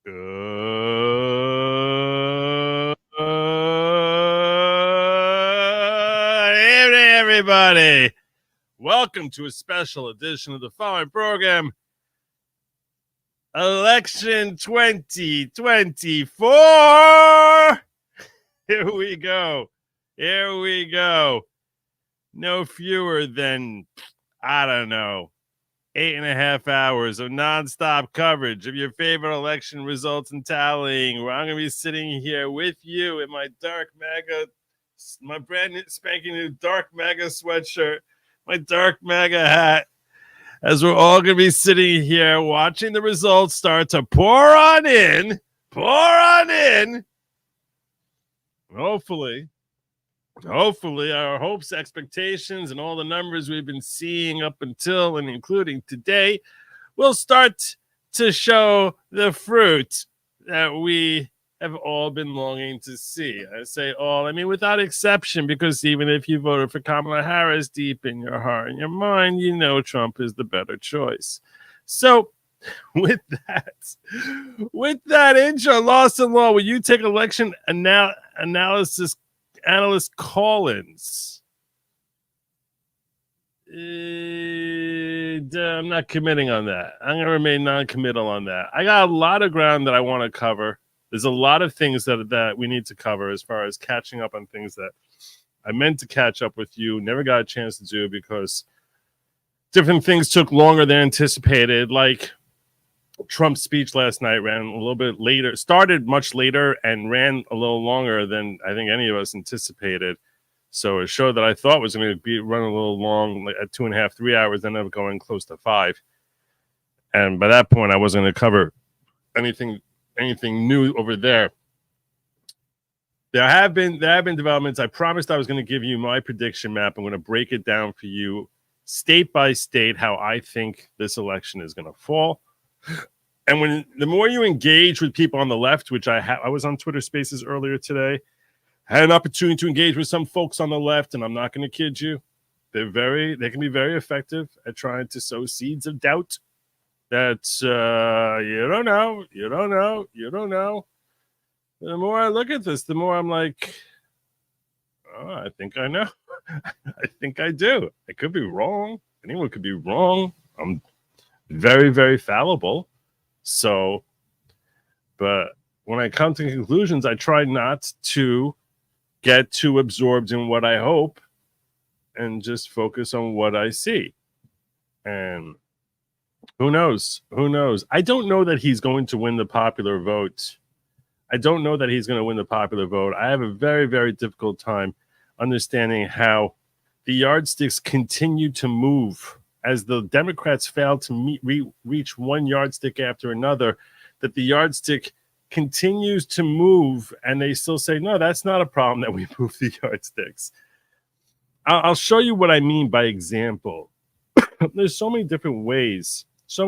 Good evening, everybody. Welcome to a special edition of the following program, Election 2024. Here we go. Here we go. No fewer than, I don't know, 8.5 hours of nonstop coverage of your favorite election results and tallying, where I'm going to be sitting here with you in my my brand new spanking new dark MAGA sweatshirt, my dark MAGA hat, as we're all going to be sitting here watching the results start to pour on in. Hopefully, our hopes, expectations, and all the numbers we've been seeing up until and including today will start to show the fruit that we have all been longing to see. I say all, I mean without exception, because even if you voted for Kamala Harris, deep in your heart and your mind, you know Trump is the better choice. So with that intro, Lawson Law, will you take election analyst call-ins? I'm not committing on that. I'm going to remain non-committal on that. I got a lot of ground that I want to cover. There's a lot of things that we need to cover as far as catching up on things that I meant to catch up with you, never got a chance to do because different things took longer than anticipated, like Trump's speech last night ran a little bit later, started much later and ran a little longer than I think any of us anticipated. So a show that I thought was going to be running a little long, like at 2.5, 3 hours, ended up going close to 5. And by that point, I wasn't going to cover anything new over there. There have been developments. I promised I was going to give you my prediction map. I'm going to break it down for you state by state, how I think this election is going to fall. And the more you engage with people on the left, which I was on Twitter Spaces earlier today, had an opportunity to engage with some folks on the left, and I'm not going to kid you, they can be very effective at trying to sow seeds of doubt that you don't know. The more I look at this, the more I'm like, oh, I think I know. I think I do. I could be wrong. Anyone could be wrong. I'm very, very fallible. So, but when I come to conclusions, I try not to get too absorbed in what I hope and just focus on what I see. And who knows? I don't know that he's going to win the popular vote. I have a very, very difficult time understanding how the yardsticks continue to move as the Democrats fail to reach one yardstick after another, that the yardstick continues to move, and they still say, no, that's not a problem that we move the yardsticks. I'll show you what I mean by example. There's so many different ways. I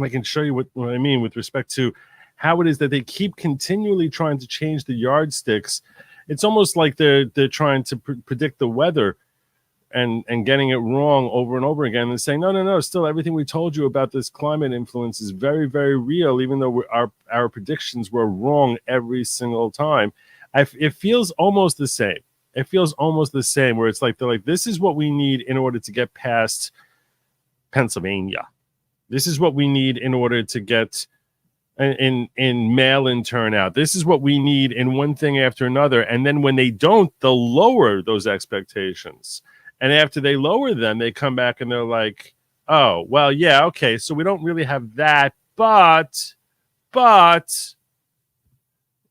can show you what I mean with respect to how it is that they keep continually trying to change the yardsticks. It's almost like they're trying to predict the weather and getting it wrong over and over again and saying, no, still everything we told you about this climate influence is very, very real, even though our predictions were wrong every single time. It feels almost the same. Where it's like, they're like, this is what we need in order to get past Pennsylvania. This is what we need in order to get in mail-in turnout. This is what we need in one thing after another. And then when they don't, they'll lower those expectations. And after they lower them, they come back and they're like, oh, well, yeah, okay, so we don't really have that, but,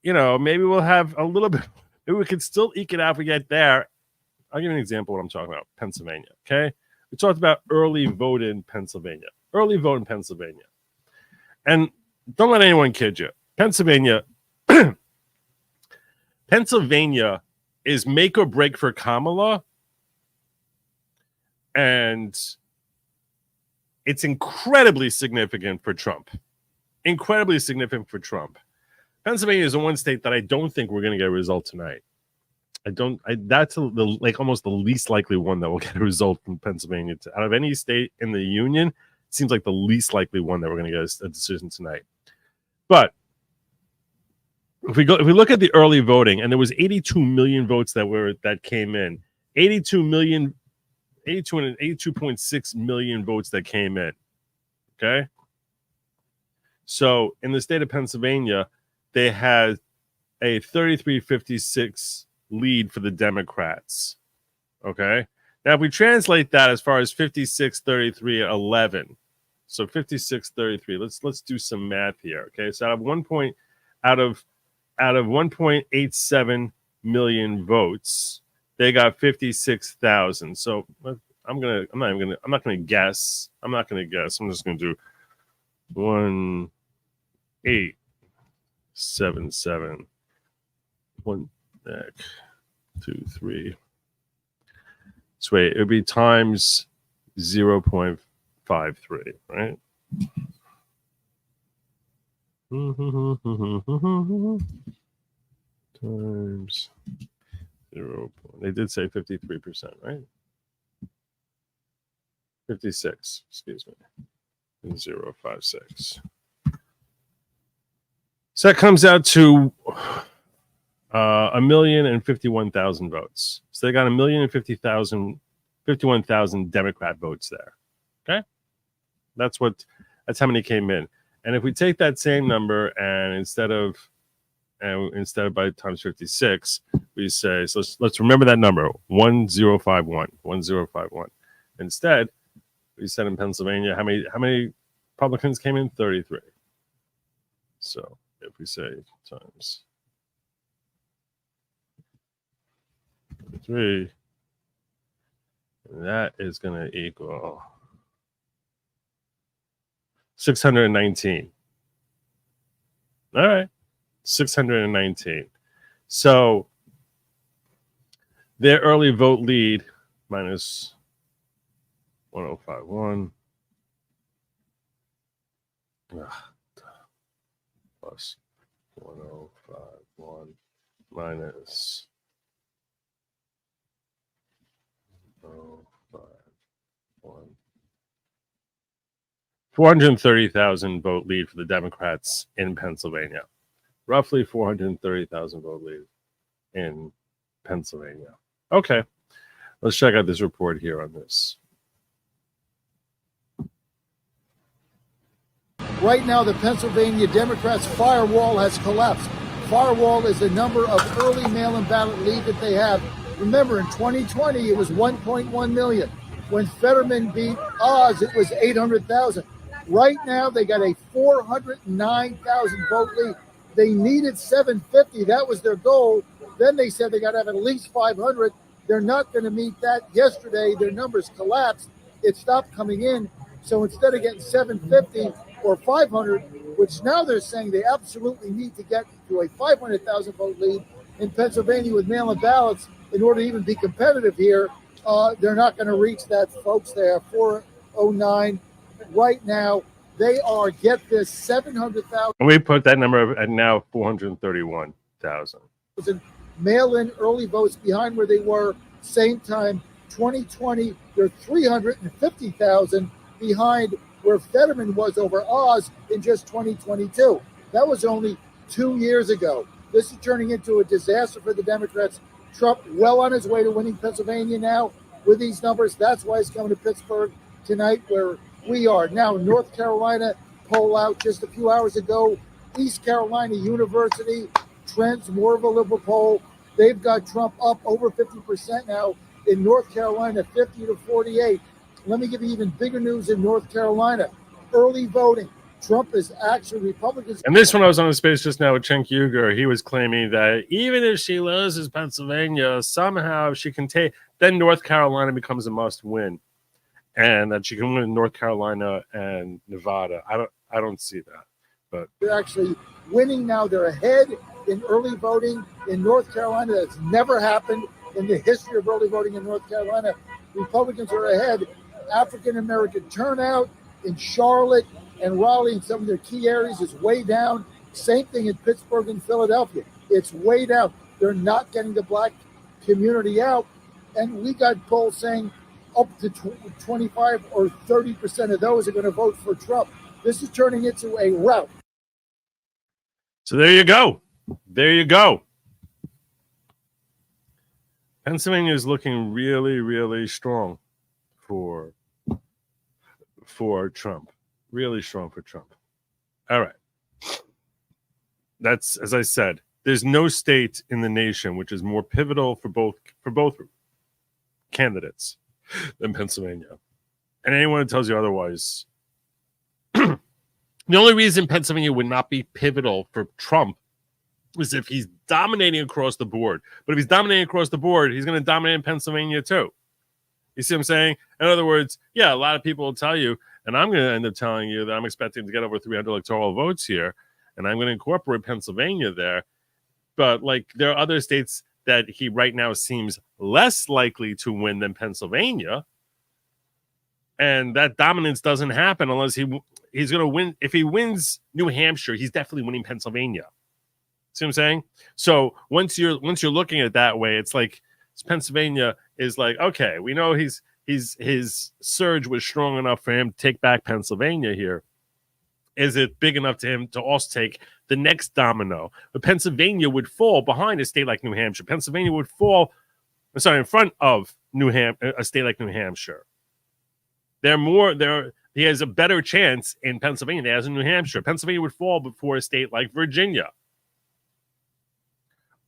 maybe we'll have a little bit, maybe we can still eke it out if we get there. I'll give you an example of what I'm talking about, Pennsylvania, okay? We talked about early vote in Pennsylvania. And don't let anyone kid you. Pennsylvania is make or break for Kamala. And it's incredibly significant for Trump. Pennsylvania is the one state that I don't think we're going to get a result tonight. That's almost the least likely one that will get a result from Pennsylvania. Out of any state in the union, it seems like the least likely one that we're going to get a decision tonight. But if we look at the early voting, and there was 82 million votes that came in, 82.6 million votes that came in. Okay. So in the state of Pennsylvania, they had a 33-56 lead for the Democrats. Okay. Now, if we translate that as far as 56-33-11, so 56-33, let's do some math here. Okay. So out of 1.87 million votes, they got 56,000. So I'm not gonna guess. I'm just gonna do 1,877. 1, 2, 3. So wait, it would be times 0.53, right? Times 0. They did say 53%, right? 56, excuse me. 0.56. So that comes out to 1,051,000 votes. So they got 1,051,000 Democrat votes there. Okay, that's how many came in. And if we take that same number and instead of by times 56, we say, so let's remember that number, 1051. Instead, we said in Pennsylvania, how many Republicans came in? 33. So if we say times 33, that is going to equal 619. All right, 619. So their early vote lead minus 1051 plus 1051 minus 1051. 430,000 vote lead for the Democrats in Pennsylvania. Roughly 430,000 vote lead in Pennsylvania. Okay, let's check out this report here on this. Right now, the Pennsylvania Democrats' firewall has collapsed. Firewall is the number of early mail-in ballot lead that they have. Remember, in 2020, it was 1.1 million. When Fetterman beat Oz, it was 800,000. Right now, they got a 409,000 vote lead. They needed 750. That was their goal. Then they said they got to have at least 500. They're not going to meet that. Yesterday, their numbers collapsed. It stopped coming in. So instead of getting 750 or 500, which now they're saying they absolutely need to get to a 500,000 vote lead in Pennsylvania with mail-in ballots in order to even be competitive here, they're not going to reach that, folks. They have 409 right now. They are, get this, 700,000. We put that number at now 431,000. Mail-in early votes behind where they were same time 2020. They're 350,000 behind where Fetterman was over Oz in just 2022. That was only 2 years ago. This is turning into a disaster for the Democrats. Trump well on his way to winning Pennsylvania now with these numbers. That's why he's coming to Pittsburgh tonight, where we are. Now, North Carolina poll out just a few hours ago. East Carolina University trends more of a liberal poll. They've got Trump up over 50% now. In North Carolina, 50-48. Let me give you even bigger news in North Carolina. Early voting. Trump is actually Republicans. And this one, I was on the space just now with Cenk Uygur. He was claiming that even if she loses Pennsylvania, somehow she can take, then North Carolina becomes a must win. And that she can win North Carolina and Nevada. I don't see that. But they're actually winning now. They're ahead in early voting in North Carolina. That's never happened in the history of early voting in North Carolina. Republicans are ahead. African American turnout in Charlotte and Raleigh and some of their key areas is way down. Same thing in Pittsburgh and Philadelphia. It's way down. They're not getting the black community out. And we got polls saying up to 25 or 30% of those are going to vote for Trump. This is turning into a rout. So there you go. There you go. Pennsylvania is looking really, really strong for Trump. Really strong for Trump. All right. That's, as I said, there's no state in the nation which is more pivotal for both candidates than Pennsylvania. And anyone who tells you otherwise, the only reason Pennsylvania would not be pivotal for Trump is if he's dominating across the board. But if he's dominating across the board, he's going to dominate in Pennsylvania too. You see what I'm saying? In other words, yeah, a lot of people will tell you, and I'm going to end up telling you that I'm expecting to get over 300 electoral votes here, and I'm going to incorporate Pennsylvania there. But like, there are other states that he right now seems less likely to win than Pennsylvania, and that dominance doesn't happen unless he's going to win. If he wins New Hampshire, he's definitely winning Pennsylvania. See what I'm saying? So once you're looking at it that way, it's like Pennsylvania is like, okay, we know his surge was strong enough for him to take back Pennsylvania here. Is it big enough to him to also take the next domino? But Pennsylvania would fall behind a state like New Hampshire. Pennsylvania would fall, in front of a state like New Hampshire. He has a better chance in Pennsylvania than he has in New Hampshire. Pennsylvania would fall before a state like Virginia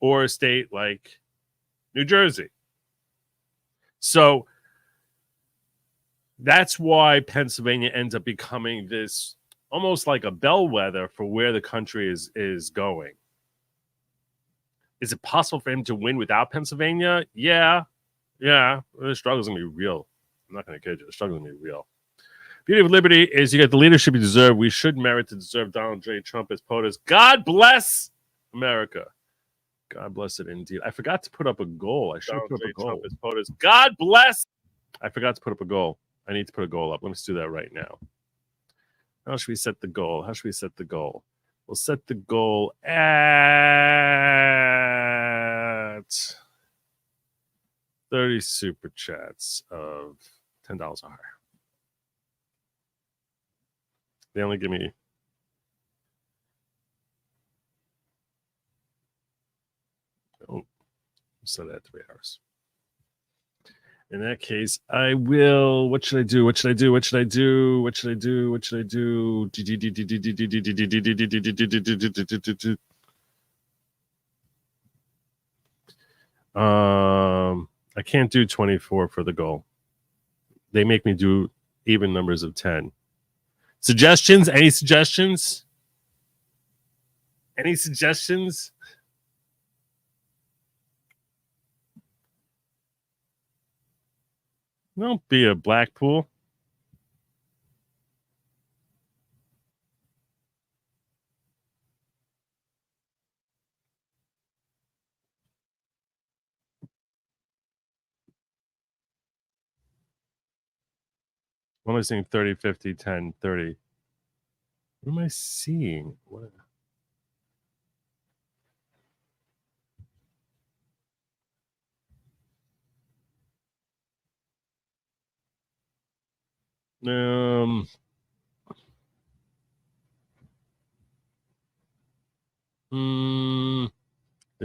or a state like New Jersey. So that's why Pennsylvania ends up becoming this almost like a bellwether for where the country is going. Is it possible for him to win without Pennsylvania? Yeah. The struggle's going to be real. I'm not going to kid you. The struggle's going to be real. Beauty of liberty is you get the leadership you deserve. We should merit to deserve Donald J. Trump as POTUS. God bless America. God bless it indeed. I forgot to put up a goal. I should have put up a goal. Trump as POTUS. God bless. I forgot to put up a goal. I need to put a goal up. Let's do that right now. How should we set the goal? We'll set the goal at 30 super chats of $10 or higher. They only give me set that at 3 hours. In that case, I will. What should I do? I can't do 24 for the goal. They make me do even numbers of 10. Suggestions? Any suggestions? Don't be a Blackpool. What am I seeing? 30, 50, 10, 30. What am I seeing? What? The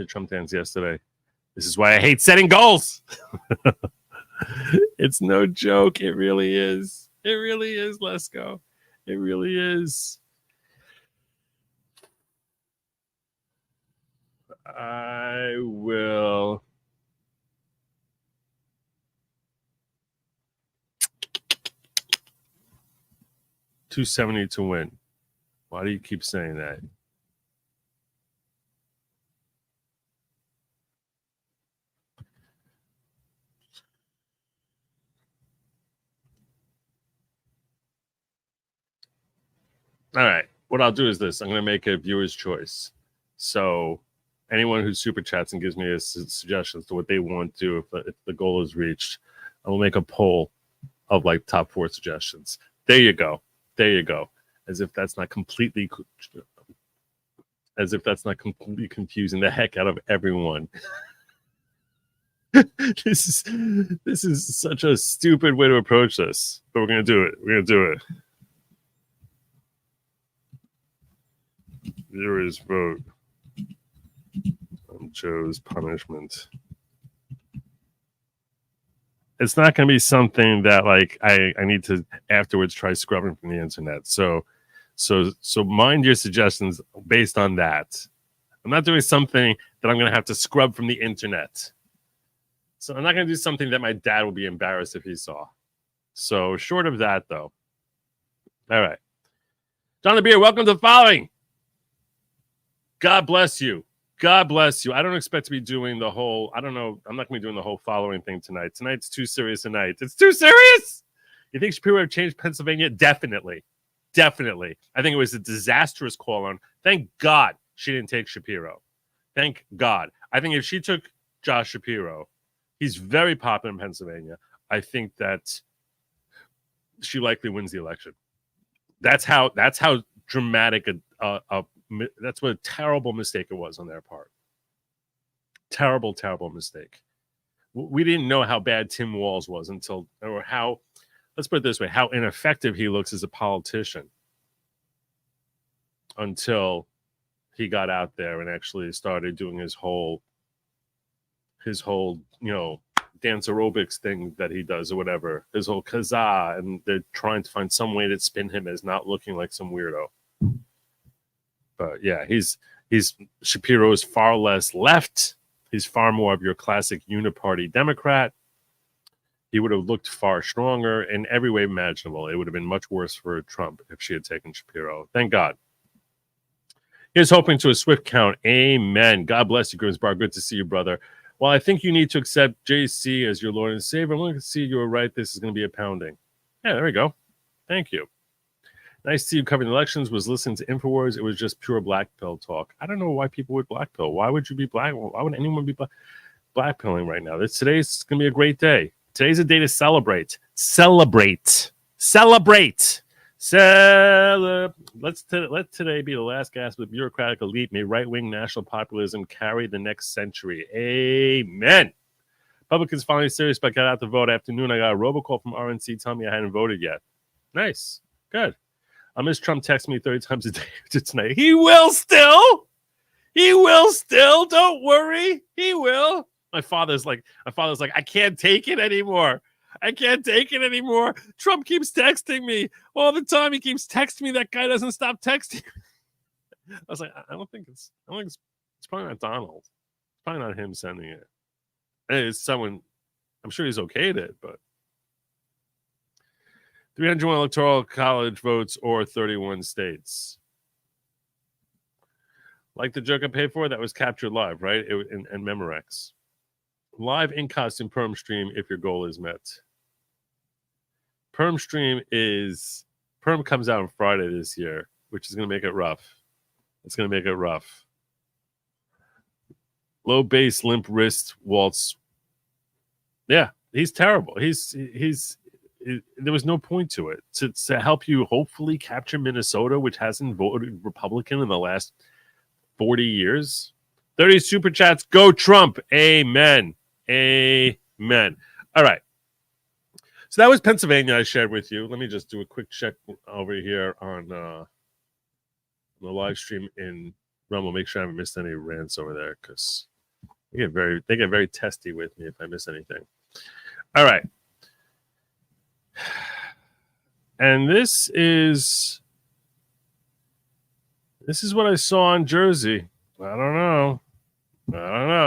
Trump dance yesterday. This is why I hate setting goals. It's no joke. It really is. It really is, Lesko. It really is. I will. $270 to win. Why do you keep saying that? All right. What I'll do is this. I'm going to make a viewer's choice. So anyone who super chats and gives me a suggestions to what they want to do if the goal is reached, I will make a poll of like top 4 suggestions. There you go. As if that's not completely confusing the heck out of everyone. This is such a stupid way to approach this, but we're gonna do it. viewers vote on Joe's punishment. It's not going to be something that like I need to afterwards try scrubbing from the internet. So mind your suggestions based on that. I'm not doing something that I'm going to have to scrub from the internet. So I'm not going to do something that my dad will be embarrassed if he saw. So short of that, though. All right. John the Beer, welcome to the following. God bless you. God bless you. I don't expect to be doing the whole, I don't know. I'm not going to be doing the whole following thing tonight. Tonight's too serious a night. It's too serious. You think Shapiro would have changed Pennsylvania? Definitely. Definitely. I think it was a disastrous call on. Thank God she didn't take Shapiro. Thank God. I think if she took Josh Shapiro, he's very popular in Pennsylvania. I think that she likely wins the election. That's how dramatic that's what a terrible mistake it was on their part. Terrible, terrible mistake. We didn't know how bad Tim Walz was until, or how, let's put it this way, how ineffective he looks as a politician until he got out there and actually started doing his whole, dance aerobics thing that he does or whatever, his whole kazaa, and they're trying to find some way to spin him as not looking like some weirdo. But yeah, he's Shapiro is far less left. He's far more of your classic uniparty Democrat. He would have looked far stronger in every way imaginable. It would have been much worse for Trump if she had taken Shapiro. Thank God. Here's hoping to a swift count. Amen. God bless you, Grimsbar. Good to see you, brother. Well, I think you need to accept JC as your Lord and Savior. I'm going to see you were right. This is going to be a pounding. Yeah, there we go. Thank you. Nice to see you covering the elections. Was listening to InfoWars. It was just pure black pill talk. I don't know why people would black pill. Why would you be black? Why would anyone be black pilling right now? Today's going to be a great day. Today's a day to celebrate. Celebrate. Celebrate. Let today be the last gasp of the bureaucratic elite. May right-wing national populism carry the next century. Amen. Republicans finally serious about got out the vote. Afternoon, I got a robocall from RNC telling me I hadn't voted yet. Nice. Good. I miss Trump texting me 30 times a day tonight. He will still. He will still. Don't worry. He will. My father's like, I can't take it anymore. I can't take it anymore. Trump keeps texting me all the time. He keeps texting me. That guy doesn't stop texting me. I was like, I don't think it's probably not Donald. It's probably not him sending it. It's someone. I'm sure he's okayed it, but 301 electoral college votes or 31 states. Like the joke I paid for, that was captured live, right? And Memorex. Live in costume perm stream if your goal is met. Perm comes out on Friday this year, which is going to make it rough. It's going to make it rough. Low bass, limp wrist, waltz. Yeah, he's terrible. There was no point to it. To help you hopefully capture Minnesota, which hasn't voted Republican in the last 40 years. 30 super chats. Go Trump. Amen. Amen. All right. So that was Pennsylvania I shared with you. Let me just do a quick check over here on the live stream in Rumble. Make sure I haven't missed any rants over there because they get very testy with me if I miss anything. All right. And this is what I saw in Jersey. I don't know.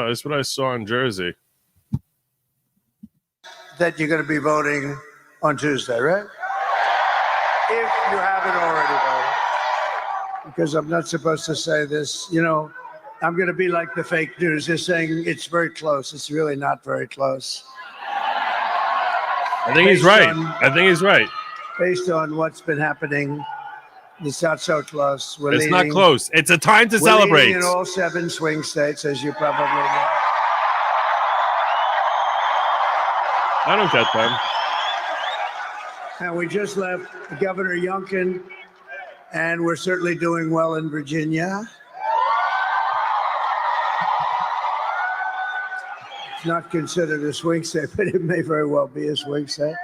This is what I saw in Jersey. That you're going to be voting on Tuesday, right? If you haven't already voted. Because I'm not supposed to say this. I'm going to be like the fake news. They're saying it's very close. It's really not very close. I think he's right. Based on what's been happening, it's not so close. It's not close. It's a time to celebrate. We're leading in all 7 swing states, as you probably know. I don't get them. And we just left Governor Youngkin, and we're certainly doing well in Virginia. It's not considered a swing state, but it may very well be a swing state.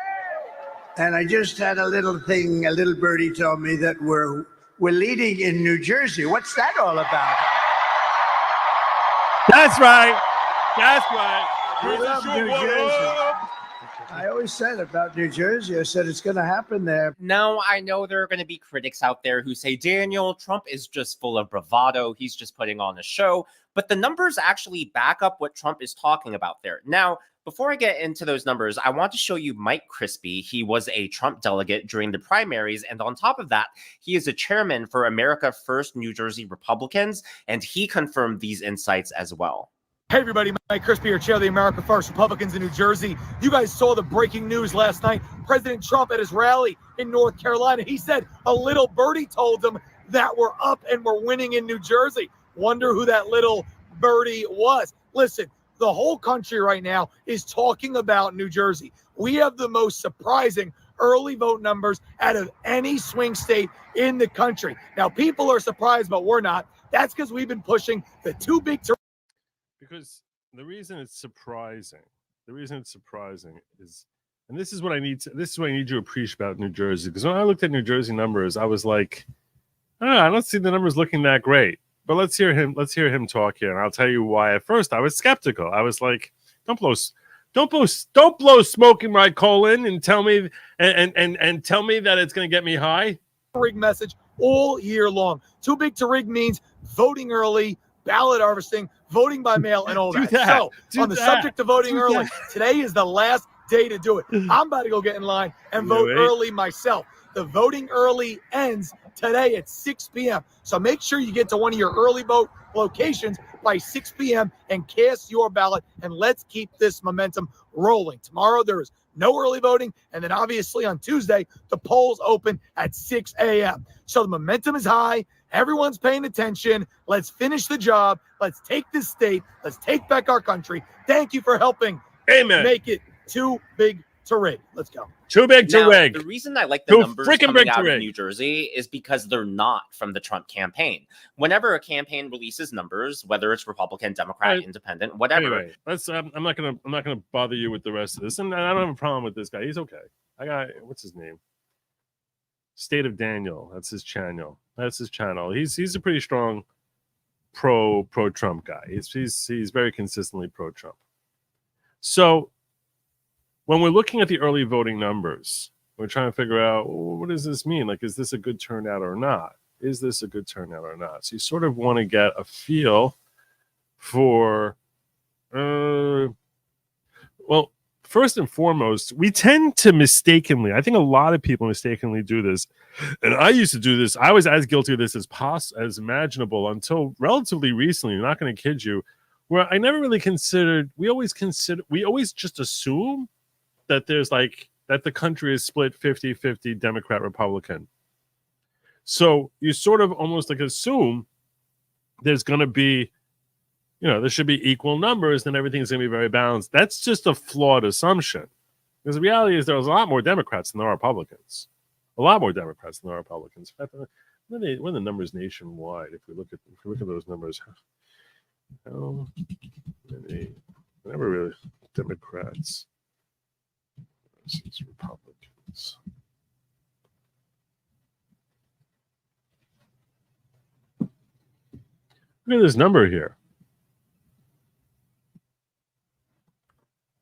And I just had a little birdie told me that we're we're leading in New Jersey. What's that all about? That's right. That's right. We love New Jersey. I always said about New Jersey, I said it's going to happen there. Now, I know there are going to be critics out there who say, Daniel, Trump is just full of bravado. He's just putting on a show. But the numbers actually back up what Trump is talking about there. Now, before I get into those numbers, I want to show you Mike Crispy. He was a Trump delegate during the primaries. And on top of that, he is a chairman for America First New Jersey Republicans. And he confirmed these insights as well. Hey everybody, Mike Crispy here, chair of the America First Republicans in New Jersey. You guys saw the breaking news last night. President Trump at his rally in North Carolina, he said a little birdie told him that we're up and we're winning in New Jersey. Wonder who that little birdie was. Listen, the whole country right now is talking about New Jersey. We have the most surprising early vote numbers out of any swing state in the country. Now, people are surprised, but we're not. That's because we've been pushing the too big to... Because the reason it's surprising is, and this is what I need you to appreciate about New Jersey. Because when I looked at New Jersey numbers, I was like, I don't see the numbers looking that great. But let's hear him talk here, and I'll tell you why. At first, I was skeptical. I was like, don't blow smoke in my colon and tell me and tell me that it's going to get me high. Rig message all year long. Too big to rig means voting early, ballot harvesting, voting by mail, and all that. So, on the subject of voting early, today is the last day to do it. I'm about to go get in line and vote early myself. The voting early ends today at 6 p.m. So make sure you get to one of your early vote locations by 6 p.m. and cast your ballot, and let's keep this momentum rolling. Tomorrow there is no early voting, and then obviously on Tuesday, the polls open at 6 a.m. So the momentum is high. Everyone's paying attention. Let's finish the job. Let's take this state. Let's take back our country. Thank you for helping make it too big to rig. Let's go. Too big to rig. The reason I like the numbers coming out of New Jersey is because they're not from the Trump campaign. Whenever a campaign releases numbers, whether it's Republican, Democrat, Independent, whatever. Anyway, I'm not gonna bother you with the rest of this, and I don't have a problem with this guy. He's okay. I got what's his name? State of Daniel. That's his channel. He's a pretty strong pro Trump guy. He's very consistently pro Trump. So when we're looking at the early voting numbers, we're trying to figure out, well, what does this mean? Like, is this a good turnout or not? So you sort of want to get a feel for, well, first and foremost, we tend to mistakenly, I think a lot of people mistakenly do this, and I used to do this. I was as guilty of this as imaginable until relatively recently. I'm not going to kid you, where I never really considered, we always just assume that there's that the country is split 50-50 Democrat Republican. So you sort of almost like assume there's going to be, there should be equal numbers and everything's going to be very balanced. That's just a flawed assumption. Because the reality is there's a lot more Democrats than there are Republicans. What are the numbers nationwide? If we look at those numbers, how many? Never really Democrats versus Republicans. Look at this number here.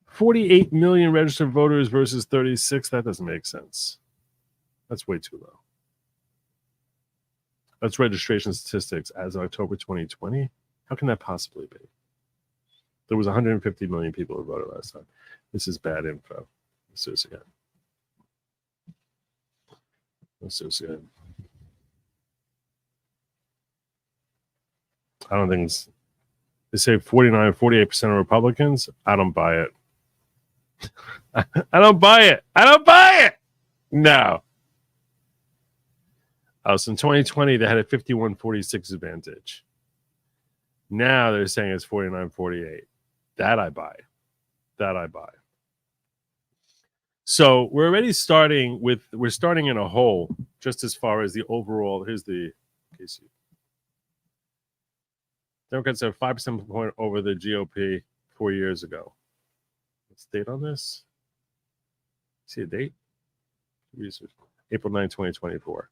48 million registered voters versus 36. That doesn't make sense. That's way too low. That's registration statistics as of October 2020. How can that possibly be? There was 150 million people who voted last time. This is bad info. Let's do this again. I don't think it's... They say 48% of Republicans. I don't buy it. I don't buy it. No. So in 2020, they had a 51-46 advantage. Now they're saying it's 49-48. That I buy. So we're already starting in a hole just as far as the overall. Here's the case. Democrats have 5% point over the GOP 4 years ago. What's the date on this? See a date? Research. April 9, 2024.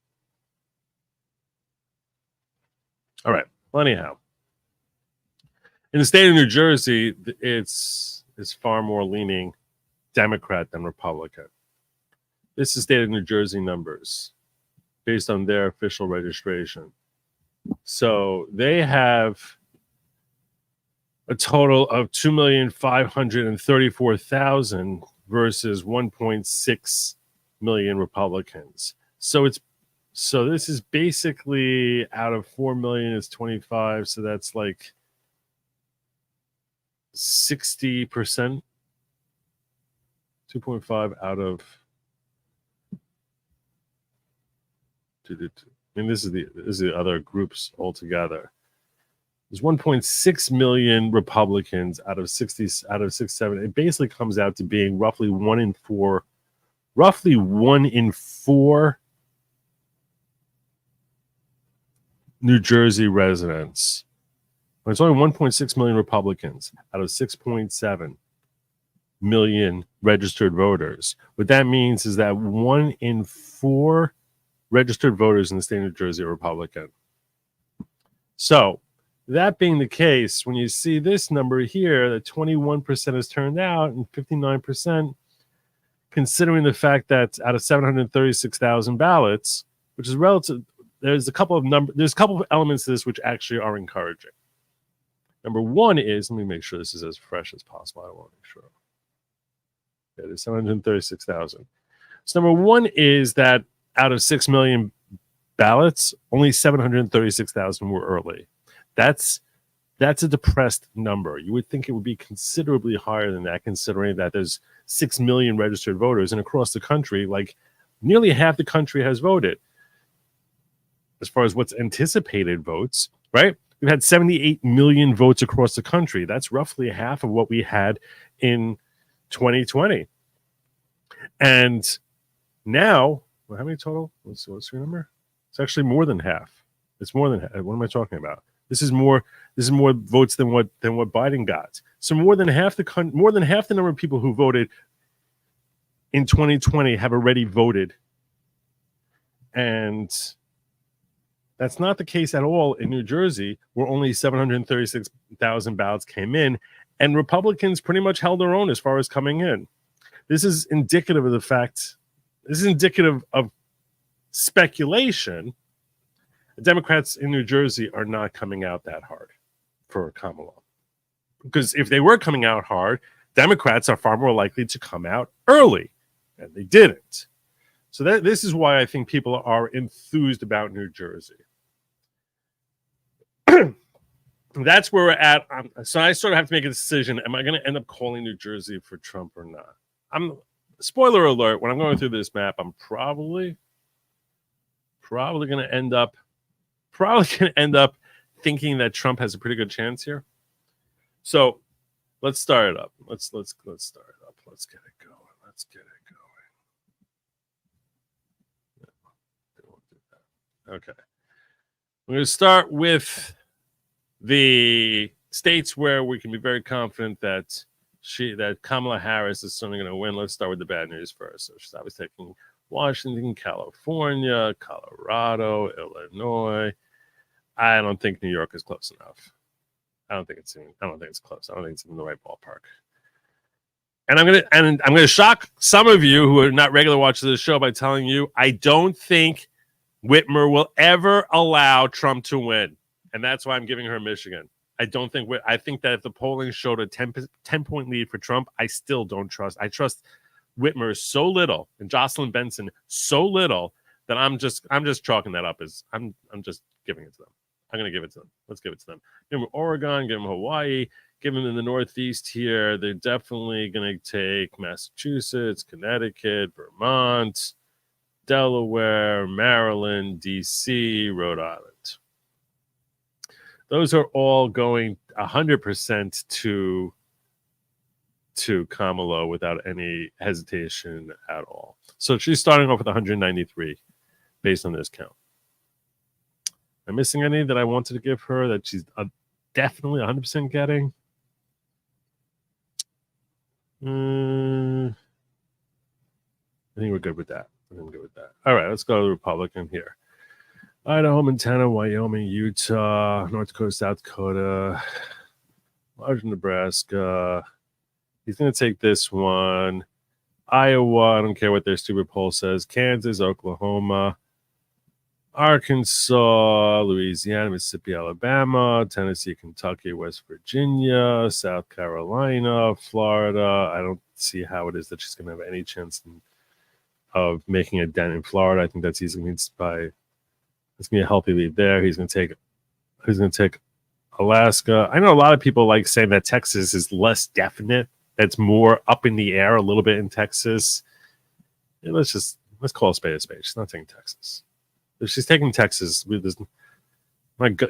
All right. Well, anyhow, in the state of New Jersey, it's far more leaning Democrat than Republican. This is state of New Jersey numbers based on their official registration. So they have a total of 2,534,000 versus 1.6 million Republicans. So this is basically out of 4 million is 25. So that's like 60%. 2.5 out of. I mean, this is the other groups altogether. There's 1.6 million Republicans out of 67. It basically comes out to being roughly 1 in 4 New Jersey residents. It's only 1.6 million Republicans out of 6.7 million registered voters. What that means is that 1 in 4 registered voters in the state of New Jersey are Republican. So, that being the case, when you see this number here, that 21% has turned out and 59%, considering the fact that out of 736,000 ballots, which is relative, there's a couple of elements to this which actually are encouraging. Number one is, let me make sure this is as fresh as possible. I want to make sure. Yeah, there's 736,000. So number one is that out of 6 million ballots, only 736,000 were early. That's a depressed number. You would think it would be considerably higher than that, considering that there's 6 million registered voters, and across the country, like nearly half the country has voted. As far as what's anticipated votes, right? We've had 78 million votes across the country. That's roughly half of what we had in 2020. And now, well, how many total? What's your number? It's actually more than half. It's more than half. What am I talking about? This is more votes than what Biden got. So more than half the number of people who voted in 2020 have already voted. And that's not the case at all in New Jersey, where only 736,000 ballots came in, and Republicans pretty much held their own as far as coming in. This is indicative of speculation. The Democrats in New Jersey are not coming out that hard for Kamala. Because if they were coming out hard, Democrats are far more likely to come out early, and they didn't. So this is why I think people are enthused about New Jersey. That's where we're at. So I sort of have to make a decision. Am I going to end up calling New Jersey for Trump or not? Spoiler alert, when I'm going through this map, I'm probably going to end up thinking that Trump has a pretty good chance here. So let's start it up. Let's start it up. Let's get it going. Okay. We're going to start with the states where we can be very confident that Kamala Harris is certainly going to win. Let's start with the bad news first. So she's obviously taking Washington, California, Colorado, Illinois. I don't think New York is close enough. I don't think it's close. I don't think it's in the right ballpark. And I'm gonna shock some of you who are not regular watchers of the show by telling you I don't think Whitmer will ever allow Trump to win. And that's why I'm giving her Michigan. I think that if the polling showed a 10-point lead for Trump, I still don't trust. I trust Whitmer so little and Jocelyn Benson so little that I'm just chalking that up as I'm just giving it to them. I'm going to give it to them. Let's give it to them. Give them Oregon, give them Hawaii, give them in the Northeast here. They're definitely going to take Massachusetts, Connecticut, Vermont, Delaware, Maryland, D.C., Rhode Island. Those are all going 100% to Kamala without any hesitation at all. So she's starting off with 193 based on this count. Am I missing any that I wanted to give her that she's definitely 100% getting? I think we're good with that. All right, let's go to the Republican here. Idaho, Montana, Wyoming, Utah, North Dakota, South Dakota, large Nebraska. He's going to take this one. Iowa, I don't care what their stupid poll says. Kansas, Oklahoma, Arkansas, Louisiana, Mississippi, Alabama, Tennessee, Kentucky, West Virginia, South Carolina, Florida. I don't see how it is that she's going to have any chance of making a dent in Florida. I think that's easily means by it's going to be a healthy lead there. He's going to take Alaska. I know a lot of people like saying that Texas is less definite. That's more up in the air a little bit in Texas. Yeah, let's call a spade a spade. She's not taking Texas. If she's taking Texas,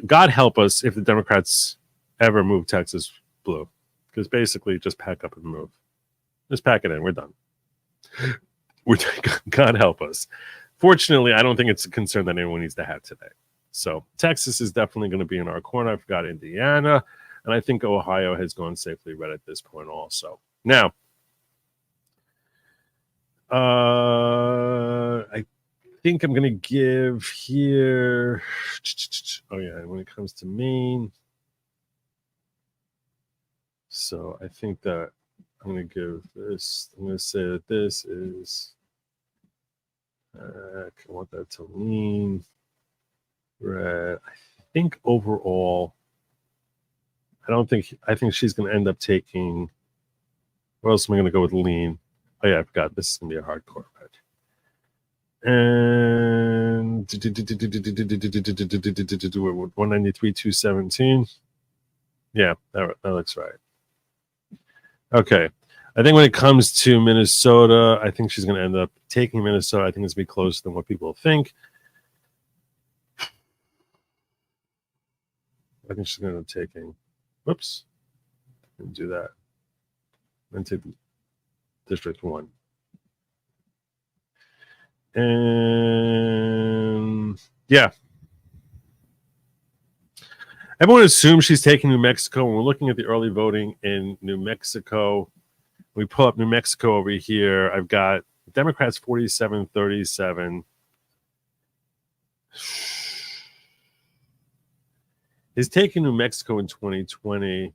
God help us if the Democrats ever move Texas blue. Because basically, just pack up and move. Just pack it in. We're done. God help us. Fortunately, I don't think it's a concern that anyone needs to have today. So Texas is definitely going to be in our corner. I forgot Indiana. And I think Ohio has gone safely red at this point also. Now, I think I'm going to give here. Oh, yeah, when it comes to Maine. So I think that I'm going to give this. I'm going to say that this is. I want that to lean red. I think overall. I think she's going to end up taking. Where else am I going to go with lean? Oh, yeah, I forgot. This is going to be a hardcore red. And 193, 217. Yeah, that looks right. Okay. I think when it comes to Minnesota, I think she's going to end up taking Minnesota. I think it's going to be closer than what people think. I think she's going to end up taking. Whoops. Didn't do that. Then take District 1. And yeah. Everyone assumes she's taking New Mexico. When we're looking at the early voting in New Mexico, we pull up New Mexico over here. I've got Democrats 47-37. He's taking New Mexico in 2020.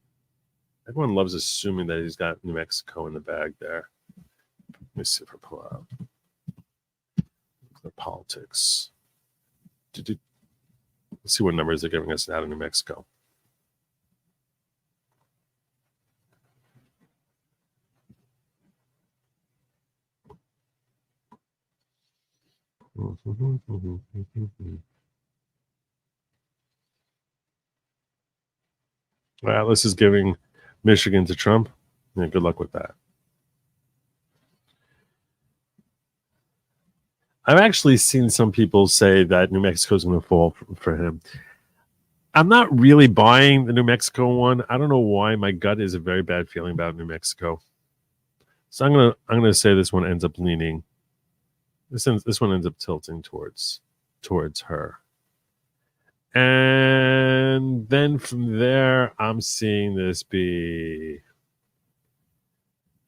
Everyone loves assuming that he's got New Mexico in the bag there. Let me see if I pull out the politics. Let's see what numbers they're giving us out of New Mexico. Well, this is giving Michigan to Trump. Yeah, good luck with that. I've actually seen some people say that New Mexico is going to fall for him. I'm not really buying the New Mexico one. I don't know why. My gut is a very bad feeling about New Mexico. So I'm gonna say this one ends up leaning. This one ends up tilting towards her. And then from there, I'm seeing this be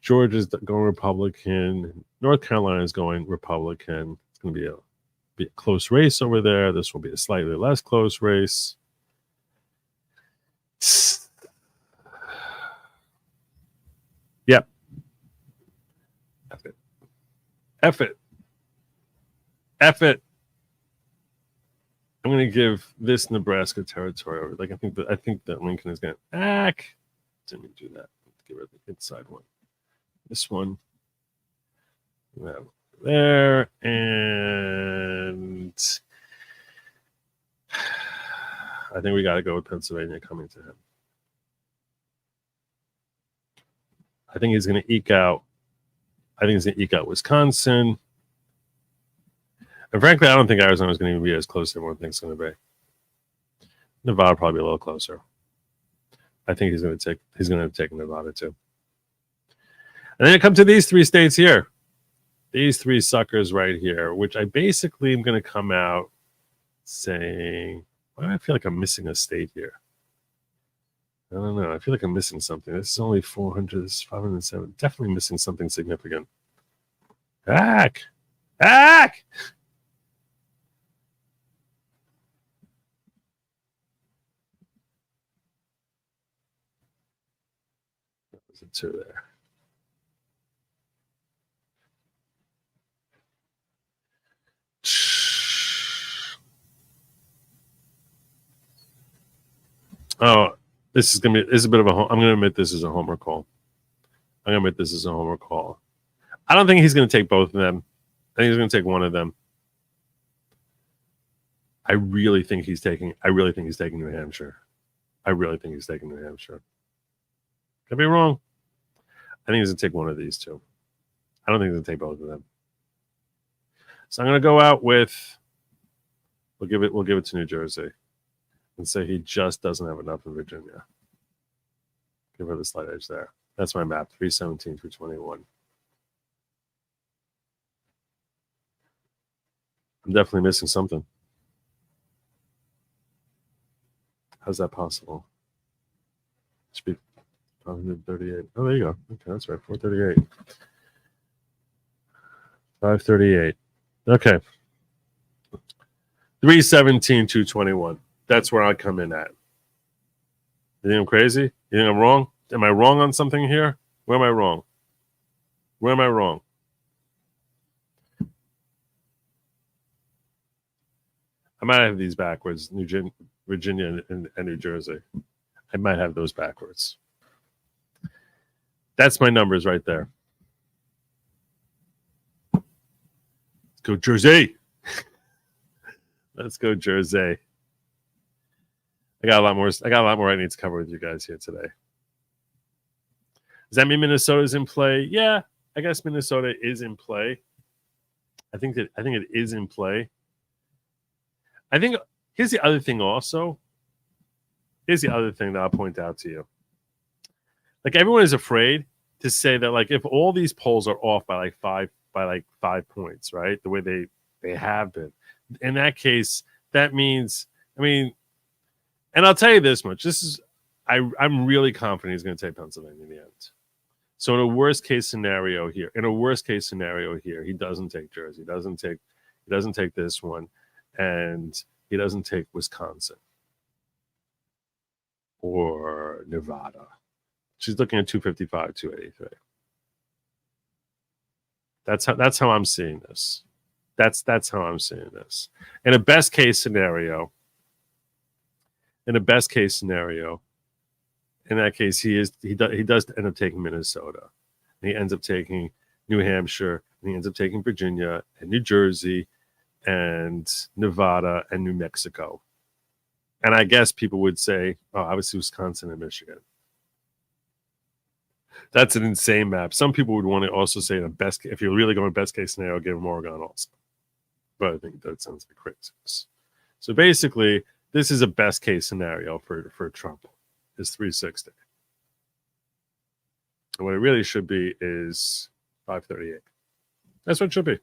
Georgia's going Republican. North Carolina is going Republican. It's going to be a close race over there. This will be a slightly less close race. Yep. F it. I'm going to give this Nebraska territory over. Like I think that Lincoln is going to didn't do that. Give her the inside one. This one. There and I think we got to go with Pennsylvania coming to him. I think he's going to eke out. Wisconsin. And frankly, I don't think Arizona is going to be as close as everyone thinks it's going to be. Nevada probably a little closer. I think he's going to take Nevada too. And then it comes to these three states here. These three suckers right here, which I basically am going to come out saying, why do I feel like I'm missing a state here? I don't know. I feel like I'm missing something. This is only 400, this is 507. Definitely missing something significant. Ack! There's a 2 there. Oh, this is a bit of a. I'm going to admit this is a homer call. I'm going to admit this is a homer call. I don't think he's going to take both of them. I think he's going to take one of them. I really think he's taking New Hampshire. I really think he's taking New Hampshire. Could be wrong. I think he's going to take one of these two. I don't think he's going to take both of them. So I'm going to go out with. We'll give it to New Jersey, and say he just doesn't have enough in Virginia. Give her the slight edge there. That's my map. 317 through 21. I'm definitely missing something. How's that possible? It should be 538. Oh, there you go. Okay, that's right. 438. 538. Okay. 317, 221. That's where I come in at. You think I'm crazy? You think I'm wrong? Am I wrong on something here? Where am I wrong? Where am I wrong? I might have these backwards, Virginia and New Jersey. I might have those backwards. That's my numbers right there. Let's go Jersey. Let's go Jersey. I got a lot more I need to cover with you guys here today. Does that mean Minnesota's in play? Yeah, I guess Minnesota is in play. I think it is in play. I think here's the other thing also. Here's the other thing that I'll point out to you. Like everyone is afraid to say that like if all these polls are off by like 5 points, right? The way they have been. In that case, that means, I mean, and I'll tell you this much. I'm really confident he's going to take Pennsylvania in the end. So in a worst case scenario here, he doesn't take Jersey, he doesn't take this one, and he doesn't take Wisconsin or Nevada. She's looking at 255, 283. That's how I'm seeing this. That's how I'm seeing this. In a best case scenario, in that case, he does end up taking Minnesota. And he ends up taking New Hampshire, and he ends up taking Virginia and New Jersey and Nevada and New Mexico. And I guess people would say, oh, obviously Wisconsin and Michigan. That's an insane map. Some people would want to also say if you're really going best case scenario, give him Oregon also. But I think that sounds like craziness. So basically, this is a best case scenario for Trump. Is 360. And what it really should be is 538. That's what it should be.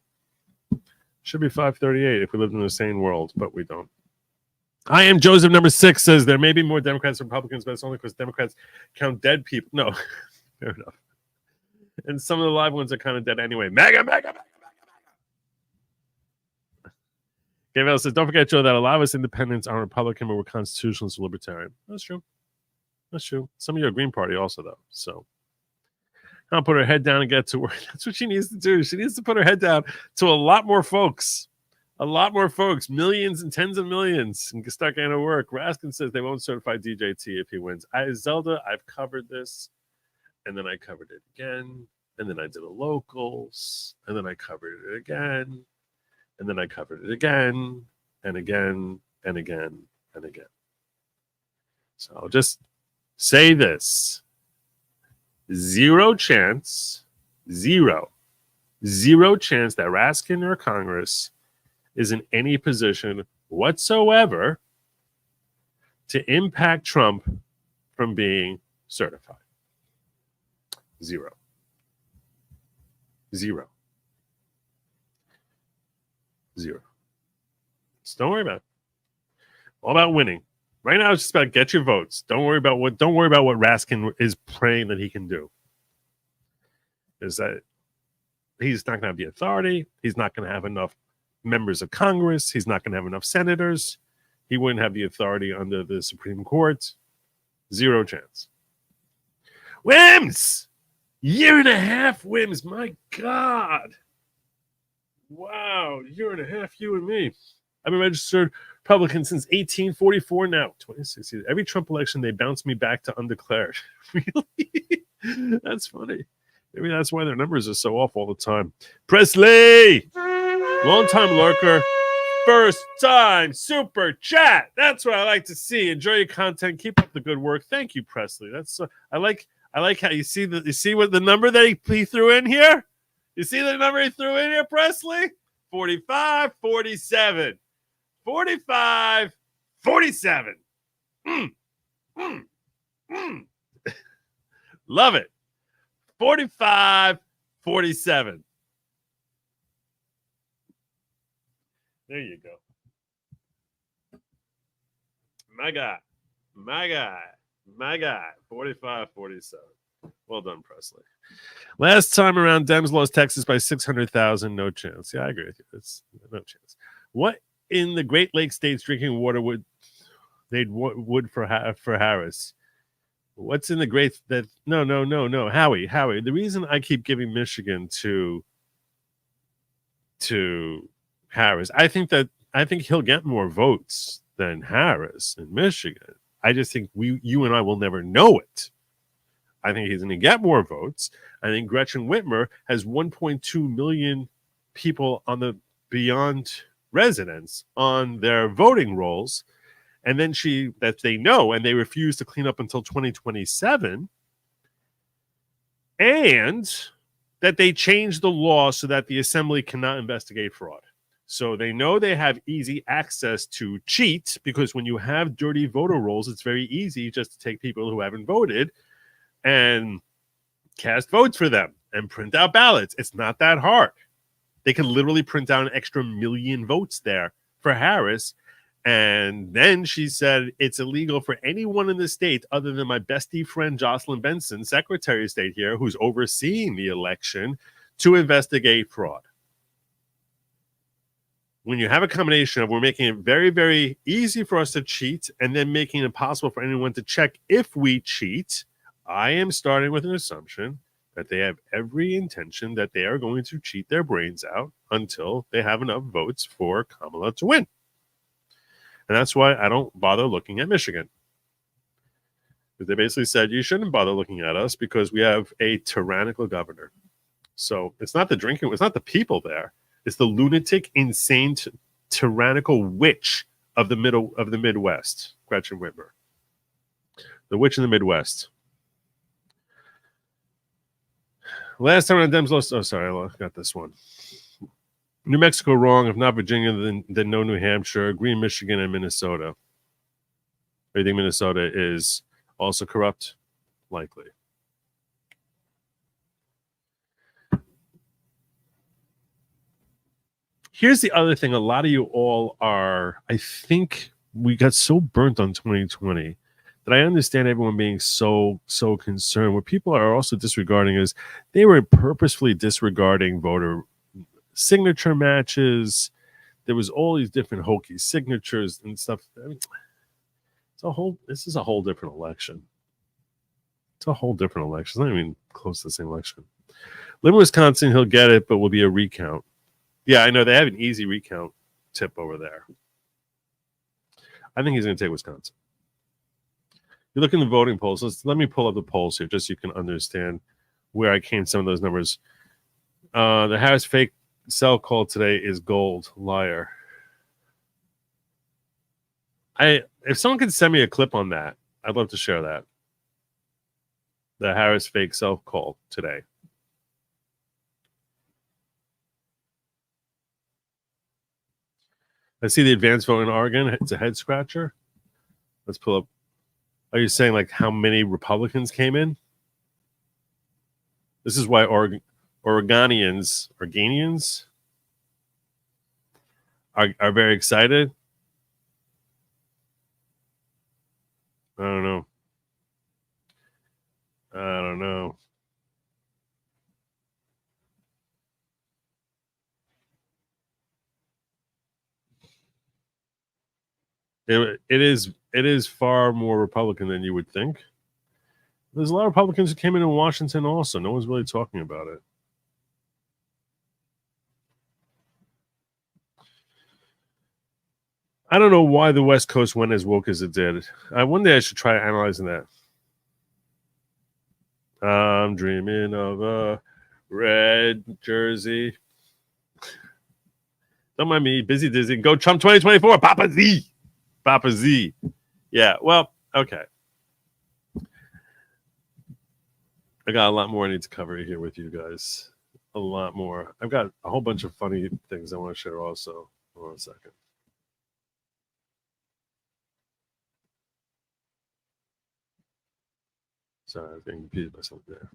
It should be 538 if we lived in a sane world, but we don't. I am Joseph number 6 says there may be more Democrats than Republicans, but it's only because Democrats count dead people. No, fair enough. And some of the live ones are kind of dead anyway. MAGA. Gabriel says, don't forget, Joe, that a lot of us independents aren't Republican, but we're constitutionalists or libertarian. That's true. Some of you are Green Party also, though. So I'll put her head down and get to work. That's what she needs to do. She needs to put her head down to a lot more folks. Millions and tens of millions, and start getting to work. Raskin says they won't certify DJT if he wins. Zelda, I've covered this, and then I covered it again, and then I did a locals, and then I covered it again, and then I covered it again, and again, and again, and again. So I'll just say this. Zero chance that Raskin or Congress is in any position whatsoever to impact Trump from being certified. Zero. So don't worry about it. All about winning. Right now, it's just about get your votes. Don't worry about what Raskin is praying that he can do. Is that he's not going to have the authority. He's not going to have enough members of Congress. He's not going to have enough senators. He wouldn't have the authority under the Supreme Court. Zero chance. Wims! Year and a half, Wims. My God. Wow. Year and a half, you and me. I've been registered Republican since 1844 now. 26 years. Every Trump election, they bounce me back to undeclared. Really? That's funny. Maybe that's why their numbers are so off all the time. Presley! Long-time lurker. First time super chat. That's what I like to see. Enjoy your content. Keep up the good work. Thank you, Presley. That's I like how you see what the number that he threw in here? You see the number he threw in here, Presley? 45, 47. 45, 47. Love it. 45, 47. There you go. My guy. 45, 47. Well done, Presley. Last time around, Dems lost Texas by 600,000. No chance. Yeah, I agree with you. It's no chance. What in the Great Lakes states drinking water would for Harris? What's in the great that no Howie. The reason I keep giving Michigan to Harris, I think he'll get more votes than Harris in Michigan. I just think you and I will never know it. I think he's going to get more votes. I think Gretchen Whitmer has 1.2 million people on the Beyond residents on their voting rolls, and then that they know, and they refuse to clean up until 2027, and that they changed the law so that the assembly cannot investigate fraud. So they know they have easy access to cheat, because when you have dirty voter rolls, it's very easy just to take people who haven't voted and cast votes for them and print out ballots. It's not that hard. They can literally print out an extra 1 million votes there for Harris. And then she said it's illegal for anyone in the state other than my bestie friend Jocelyn Benson, Secretary of State here, who's overseeing the election, to investigate fraud. When you have a combination of we're making it very, very easy for us to cheat and then making it impossible for anyone to check if we cheat, I am starting with an assumption that they have every intention that they are going to cheat their brains out until they have enough votes for Kamala to win. And that's why I don't bother looking at Michigan. But they basically said you shouldn't bother looking at us because we have a tyrannical governor. So it's not the drinking, it's not the people there. It's the lunatic, insane, tyrannical witch of the Midwest, Gretchen Whitmer. The witch in the Midwest. Last time on Dems lost. Oh, sorry, I got this one. New Mexico wrong. If not Virginia, then no New Hampshire. Green Michigan and Minnesota. Do you think Minnesota is also corrupt? Likely. Here's the other thing. A lot of you all are, I think we got so burnt on 2020 that I understand everyone being so concerned. What people are also disregarding is they were purposefully disregarding voter signature matches. There was all these different hokey signatures and stuff. I mean, this is a whole different election. It's a whole different election. It's not even close to the same election. Live in Wisconsin, he'll get it, but will be a recount. Yeah, I know they have an easy recount tip over there. I think he's going to take Wisconsin. You look in the voting polls. Let me pull up the polls here just so you can understand where I came some of those numbers. The Harris fake cell call today is gold. Liar. If someone could send me a clip on that, I'd love to share that. The Harris fake cell call today. I see the advanced vote in Oregon. It's a head scratcher. Let's pull up. Are you saying like how many Republicans came in? This is why Oregonians are very excited. I don't know. It is far more Republican than you would think. There's a lot of Republicans who came in Washington also. No one's really talking about it. I don't know why the West Coast went as woke as it did. One day I should try analyzing that. I'm dreaming of a red jersey. Don't mind me. Busy dizzy. Go Trump 2024. Papa Z. Papa Z. Yeah, well, okay. I got a lot more I need to cover here with you guys. A lot more. I've got a whole bunch of funny things I want to share also. Hold on a second. Sorry, I was getting confused by something there.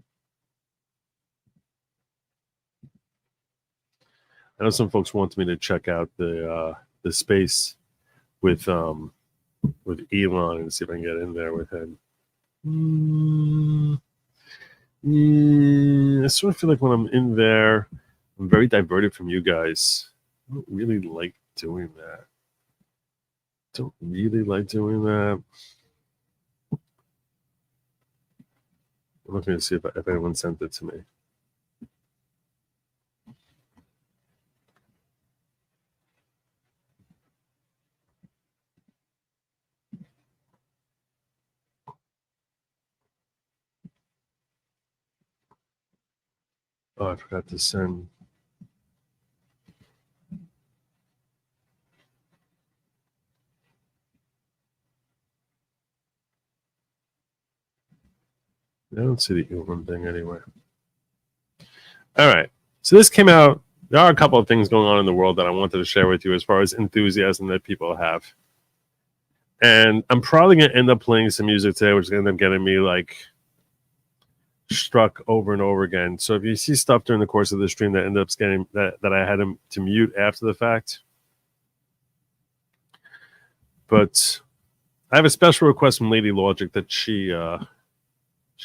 I know some folks want me to check out the space with Elon and see if I can get in there with him. I sort of feel like when I'm in there, I'm very diverted from you guys. I don't really like doing that. Don't really like doing that. I'm looking to see if anyone sent it to me. Oh, I forgot to send. I don't see the Elon thing anyway. All right. So this came out. There are a couple of things going on in the world that I wanted to share with you as far as enthusiasm that people have. And I'm probably going to end up playing some music today, which is going to end up getting me like struck over and over again. So if you see stuff during the course of the stream that ends up getting that I had to mute after the fact. But I have a special request from Lady Lawgic that she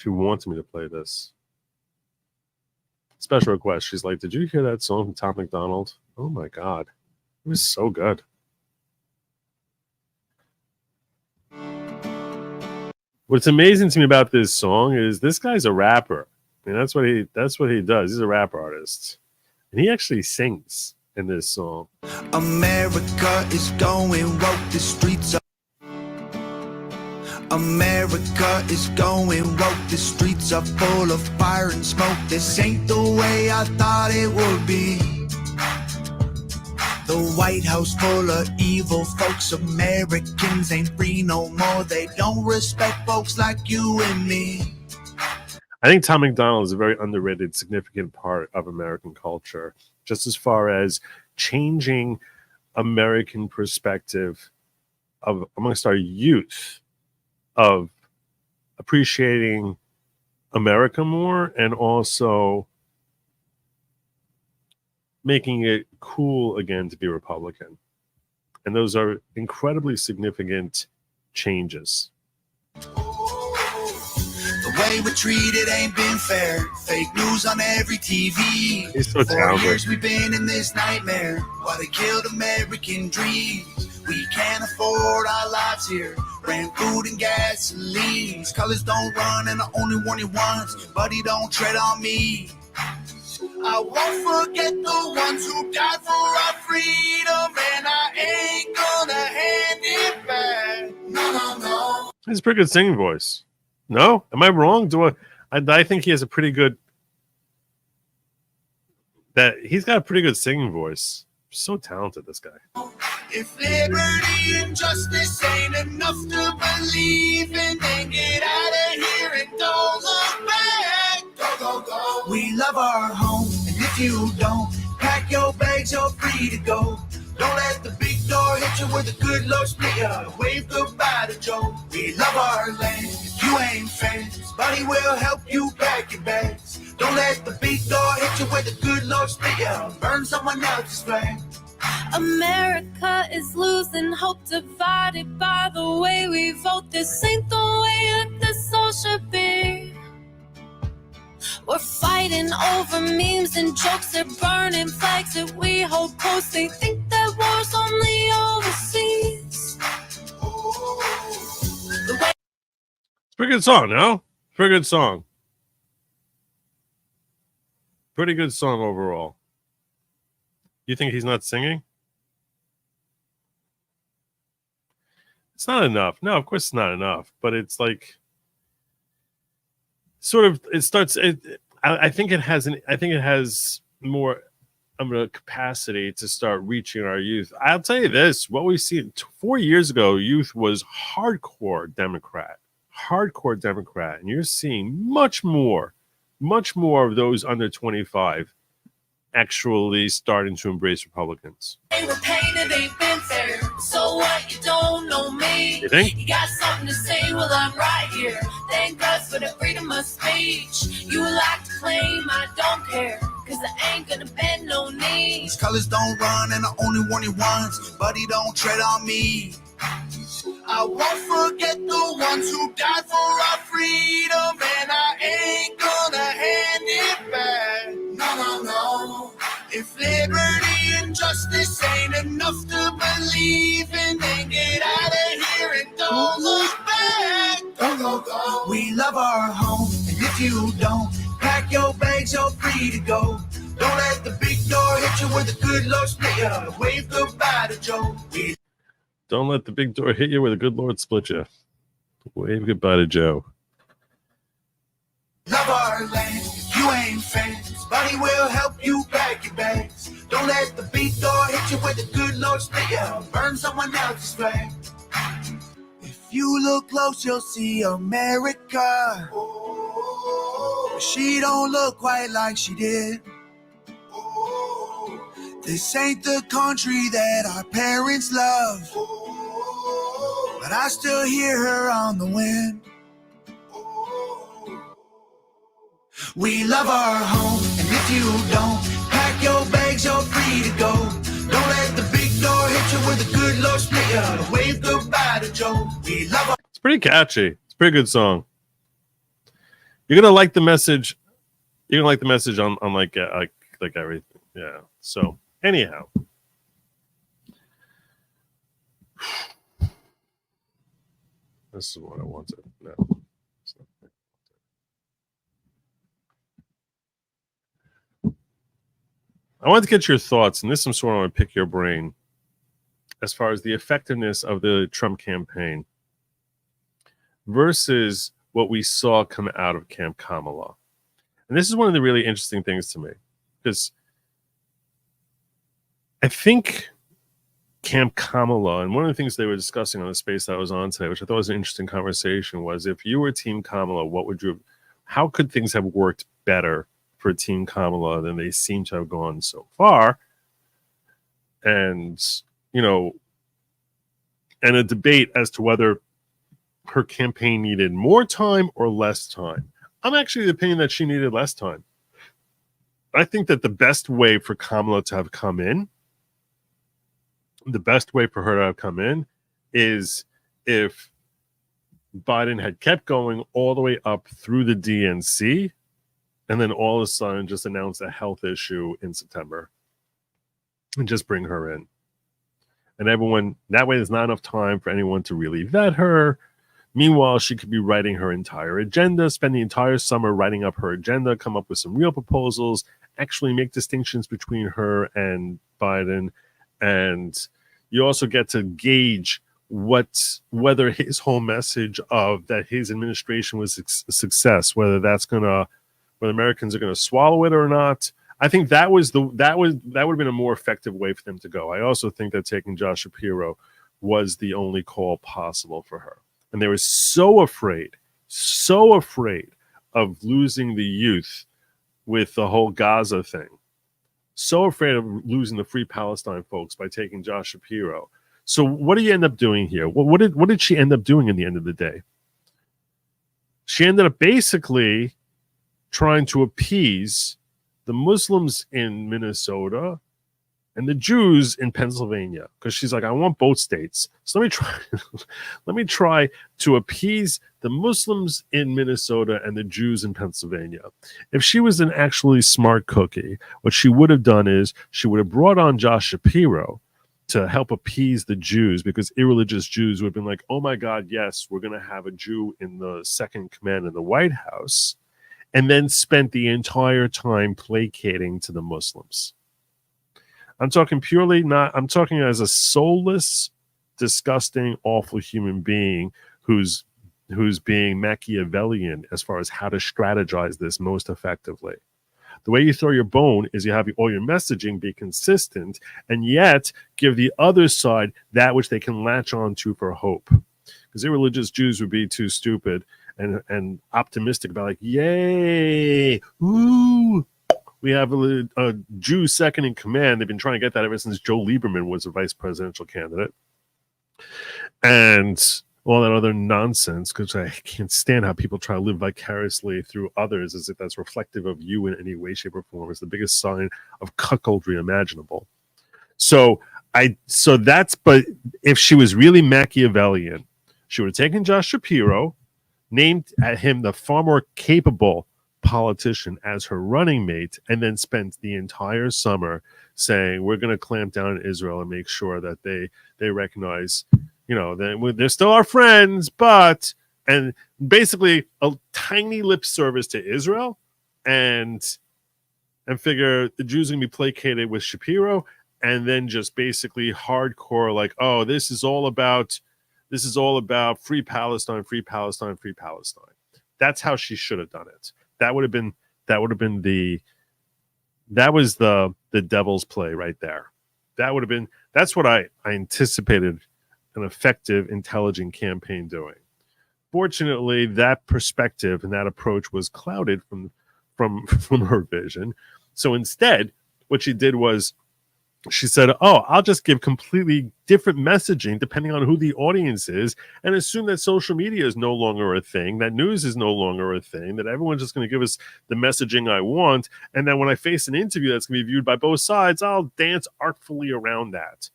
wants me to play this. Special request. She's like, did you hear that song from Tom McDonald? Oh my God. It was so good. What's amazing to me about this song is this guy's a rapper. I mean, that's what he does. He's a rap artist. And he actually sings in this song. America is going woke, the streets are America is going woke, the streets are full of fire and smoke. This ain't the way I thought it would be. The White House full of evil folks. Americans ain't free no more. They don't respect folks like you and me. I think Tom McDonald is a very underrated, significant part of American culture, just as far as changing American perspective of amongst our youth of appreciating America more and also making it cool again to be Republican. And those are incredibly significant changes. The way we're treated ain't been fair. Fake news on every TV. He's so talented. 4 years we've been in this nightmare while they killed American dreams. We can't afford our lives here. Ran food and gasoline. Colors don't run and I only want it once. Buddy, don't tread on me. I won't forget the ones who died for our freedom, and I ain't gonna hand it back. No, no, no. He's a pretty good singing voice. No? Am I wrong? I think he has a pretty good... He's got a pretty good singing voice. So talented, this guy. If liberty and justice ain't enough to believe in, then get out of here and don't look back. Go, go, go. We love our home, and if you don't, pack your bags, you're free to go. Don't let the big door hit you with a good Lord split ya. Wave goodbye to Joe. We love our land. If you ain't fans, buddy will help you pack your bags. Don't let the big door hit you with a good Lord split ya. Burn someone else's flag. America is losing hope, divided by the way we vote. This ain't the way that this all should be. We're fighting over memes and jokes. They're burning flags that we hold close. They think that war's only overseas. It's a pretty good song, no? Pretty good song. Pretty good song overall. You think he's not singing? It's not enough. No, of course it's not enough. But it's like sort of. It starts. I think it has an. I think it has more of a capacity to start reaching our youth. I'll tell you this: what we've seen 4 years ago, youth was hardcore Democrat, and you're seeing much more of those under 25 actually starting to embrace Republicans. They were painted, they've been fair. So what? You don't know me. You think? You got something to say? Well, I'm right here. Thank God for the freedom of speech. You like to claim I don't care, cause I ain't gonna bend no knee. These colors don't run and I only want it once. Buddy, don't tread on me. I won't forget the ones who died for our freedom, and I ain't gonna hand it back. No. If liberty and justice ain't enough to believe in, then get out of here and don't look back. Go. We love our home, and if you don't, pack your bags, you're free to go. Don't let the big door hit you with a good Lord split you. Wave goodbye to Joe. Don't let the big door hit you where the good Lord split you. Wave goodbye to Joe. Love our land. If you ain't fans, Buddy will help you pack your bags. Don't let the big door hit you with the good Lord split you. Burn someone else's flag. If you look close, you'll see America. But she don't look quite like she did. This ain't the country that our parents love, but I still hear her on the wind. We love our home, and if you don't, pack your bags, you're free to go. Don't let the big door hit you with a good Lord split you. Wave goodbye to Joe. We love our... It's pretty catchy. It's a pretty good song. You're gonna like the message. You're gonna like the message on like everything. Yeah. So. Anyhow, this is what I wanted. No. I wanted to get your thoughts, and this is sort of want to pick your brain as far as the effectiveness of the Trump campaign versus what we saw come out of Camp Kamala. And this is one of the really interesting things to me, because I think Camp Kamala, and one of the things they were discussing on the space that I was on today, which I thought was an interesting conversation, was if you were Team Kamala, how could things have worked better for Team Kamala than they seem to have gone so far? And, and a debate as to whether her campaign needed more time or less time. I'm actually of the opinion that she needed less time. I think that the best way for Kamala to have come in, is if Biden had kept going all the way up through the DNC and then all of a sudden just announced a health issue in September and just bring her in. And everyone, that way there's not enough time for anyone to really vet her. Meanwhile, she could be writing her entire agenda, spend the entire summer writing up her agenda, come up with some real proposals, actually make distinctions between her and Biden. And you also get to gauge whether his whole message of that his administration was a success, whether Americans are going to swallow it or not. I think that would have been a more effective way for them to go. I also think that taking Josh Shapiro was the only call possible for her. And they were so afraid of losing the youth with the whole Gaza thing. So afraid of losing the Free Palestine folks by taking Josh Shapiro. So what do you end up doing here? What did she end up doing in the end of the day? She ended up basically trying to appease the Muslims in Minnesota and the Jews in Pennsylvania, because she's like, I want both states. So let me try to appease the Muslims in Minnesota and the Jews in Pennsylvania. If she was an actually smart cookie, what she would have done is she would have brought on Josh Shapiro to help appease the Jews, because irreligious Jews would have been like, oh my God, yes, we're going to have a Jew in the second command in the White House, and then spent the entire time placating to the Muslims. I'm talking I'm talking as a soulless, disgusting, awful human being who's being Machiavellian as far as how to strategize this most effectively. The way you throw your bone is you have all your messaging be consistent, and yet give the other side that which they can latch on to for hope. Because irreligious Jews would be too stupid and optimistic about like, yay, ooh, we have a Jew second in command. They've been trying to get that ever since Joe Lieberman was a vice presidential candidate. And all that other nonsense, because I can't stand how people try to live vicariously through others as if that's reflective of you in any way, shape, or form. It's the biggest sign of cuckoldry imaginable. But if she was really Machiavellian, she would have taken Josh Shapiro, named him the far more capable politician as her running mate, and then spent the entire summer saying, we're going to clamp down on Israel and make sure that they recognize, they're still our friends, and basically a tiny lip service to Israel, and figure the Jews are going to be placated with Shapiro, and then just basically hardcore like, oh, this is all about free Palestine, free Palestine, free Palestine. That's how she should have done it. That was the devil's play right there. That's what I anticipated an effective, intelligent campaign doing. Fortunately, that perspective and that approach was clouded from her vision. So instead, what she did was she said, oh, I'll just give completely different messaging depending on who the audience is, and assume that social media is no longer a thing, that news is no longer a thing, that everyone's just going to give us the messaging I want, and then when I face an interview that's going to be viewed by both sides, I'll dance artfully around that.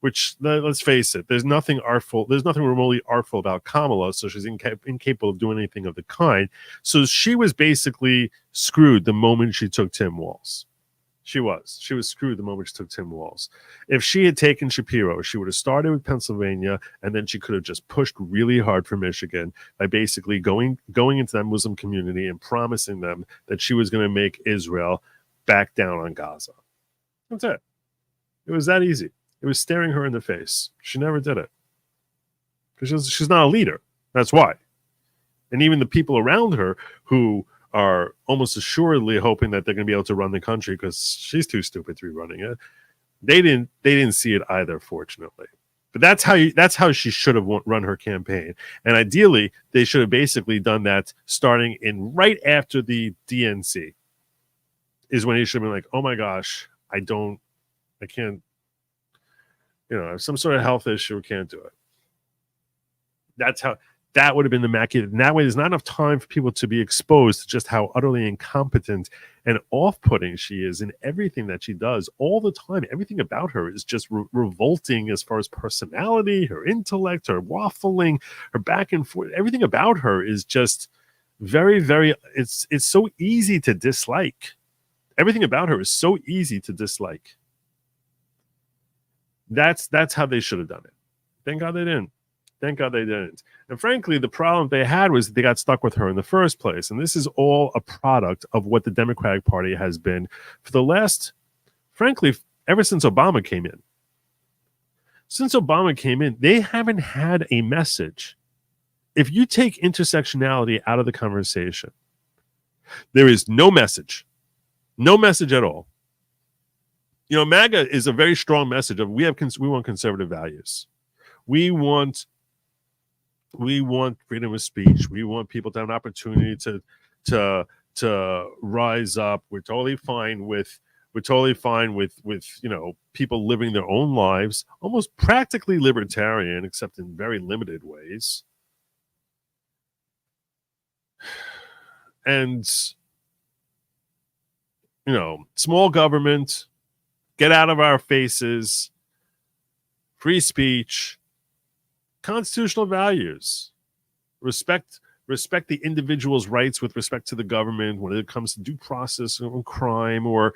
Which, let's face it, there's nothing remotely artful about Kamala, so she's incapable of doing anything of the kind. So she was basically screwed the moment she took Tim Walz. She was screwed the moment she took Tim Walz. If she had taken Shapiro, she would have started with Pennsylvania, and then she could have just pushed really hard for Michigan by basically going into that Muslim community and promising them that she was going to make Israel back down on Gaza. That's it. It was that easy. It was staring her in the face. She never did it. Because she's not a leader. That's why. And even the people around her who are almost assuredly hoping that they're going to be able to run the country because she's too stupid to be running it, they didn't see it either, fortunately. But that's how she should have run her campaign. And ideally, they should have basically done that starting in right after the DNC is when he should have been like, oh my gosh, I can't, some sort of health issue, can't do it. That would have been the Machiavellian. And that way, there's not enough time for people to be exposed to just how utterly incompetent and off-putting she is in everything that she does all the time. Everything about her is just revolting as far as personality, her intellect, her waffling, her back and forth. Everything about her is just very, very, it's so easy to dislike. Everything about her is so easy to dislike. That's how they should have done it. Thank God they didn't. And frankly, the problem they had was they got stuck with her in the first place. And this is all a product of what the Democratic Party has been for the last, frankly, ever since Obama came in. Since Obama came in, they haven't had a message. If you take intersectionality out of the conversation, there is no message. No message at all. MAGA is a very strong message of we want conservative values. We want freedom of speech. We want people to have an opportunity to rise up. We're totally fine with people living their own lives, almost practically libertarian, except in very limited ways. And small government, get out of our faces, free speech, constitutional values, respect the individual's rights with respect to the government when it comes to due process or crime or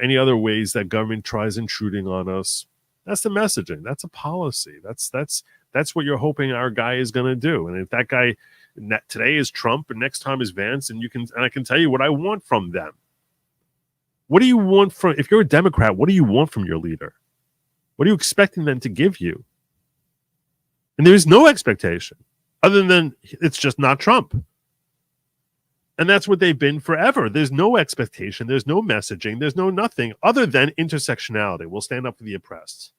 any other ways that government tries intruding on us. That's the messaging. That's a policy. That's what you're hoping our guy is going to do. And if that guy today is Trump and next time is Vance, and I can tell you what I want from them. What do you want from, if you're a Democrat, what do you want from your leader? What are you expecting them to give you? And there's no expectation other than it's just not Trump. And that's what they've been forever. There's no expectation. There's no messaging. There's no nothing other than intersectionality. We'll stand up for the oppressed,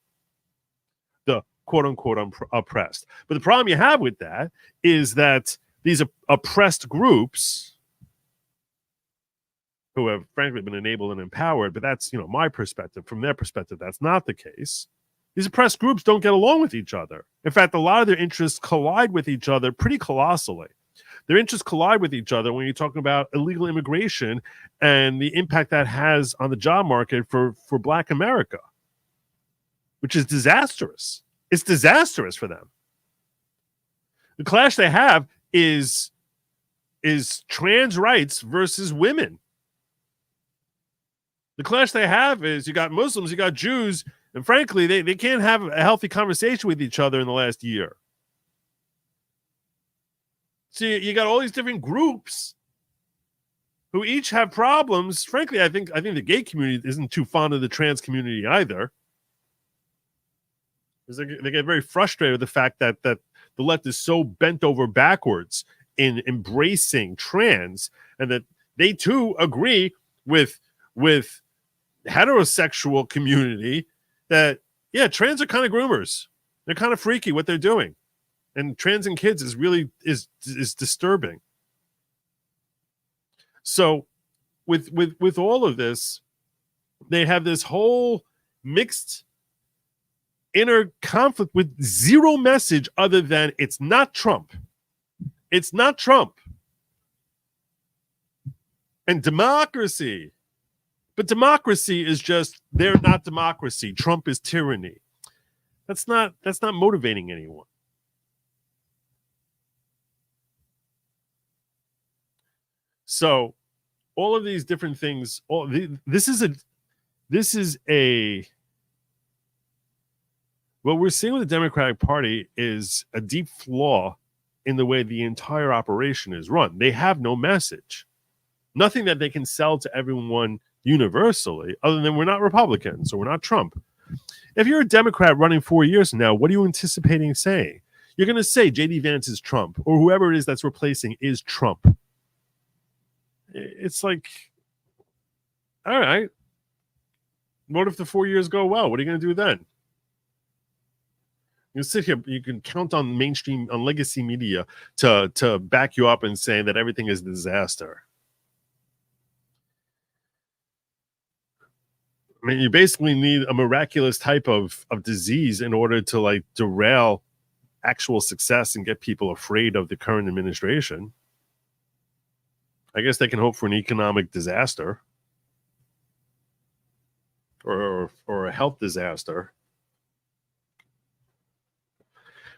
the quote unquote oppressed. But the problem you have with that is that these oppressed groups who have frankly been enabled and empowered, but that's, my perspective. From their perspective, that's not the case. These oppressed groups don't get along with each other. In fact, a lot of their interests collide with each other pretty colossally. Their interests collide with each other when you're talking about illegal immigration and the impact that has on the job market for Black America, which is disastrous. It's disastrous for them. The clash they have is trans rights versus women. The clash they have is you got Muslims, you got Jews, and frankly, they can't have a healthy conversation with each other in the last year. So you got all these different groups who each have problems. Frankly, I think the gay community isn't too fond of the trans community either. Because they get very frustrated with the fact that the left is so bent over backwards in embracing trans, and that they too agree with heterosexual community that, yeah, trans are kind of groomers. They're kind of freaky what they're doing. And trans and kids is really is disturbing. So with all of this, they have this whole mixed inner conflict with zero message other than it's not Trump. It's not Trump. And democracy. But democracy is just, they're not democracy. Trump is tyranny. That's not motivating anyone. So all of these different things, this is what we're seeing with the Democratic Party is a deep flaw in the way the entire operation is run. They have no message, nothing that they can sell to everyone universally, other than we're not Republicans or we're not Trump. If you're a Democrat running 4 years from now, what are you anticipating saying? You're going to say J.D. Vance is Trump, or whoever it is that's replacing is Trump. It's like, all right, what if the 4 years go well? What are you going to do then? You sit here, you can count on mainstream, on legacy media to back you up and say that everything is a disaster. I mean, you basically need a miraculous type of disease in order to like derail actual success and get people afraid of the current administration. I guess they can hope for an economic disaster or a health disaster.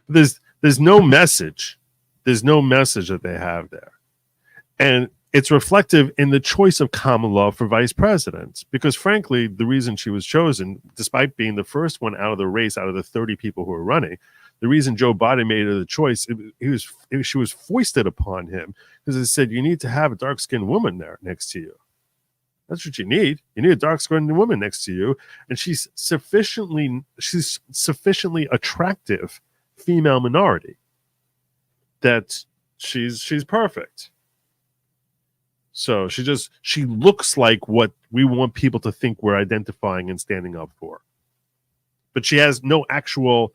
There's no message. There's no message that they have there. And it's reflective in the choice of Kamala for vice president, because frankly, the reason she was chosen, despite being the first one out of the race, out of the 30 people who were running, the reason Joe Biden made the choice, she was foisted upon him because it said, you need to have a dark-skinned woman there next to you. That's what you need. You need a dark-skinned woman next to you. And she's sufficiently attractive female minority that she's perfect. So she looks like what we want people to think we're identifying and standing up for. But she has no actual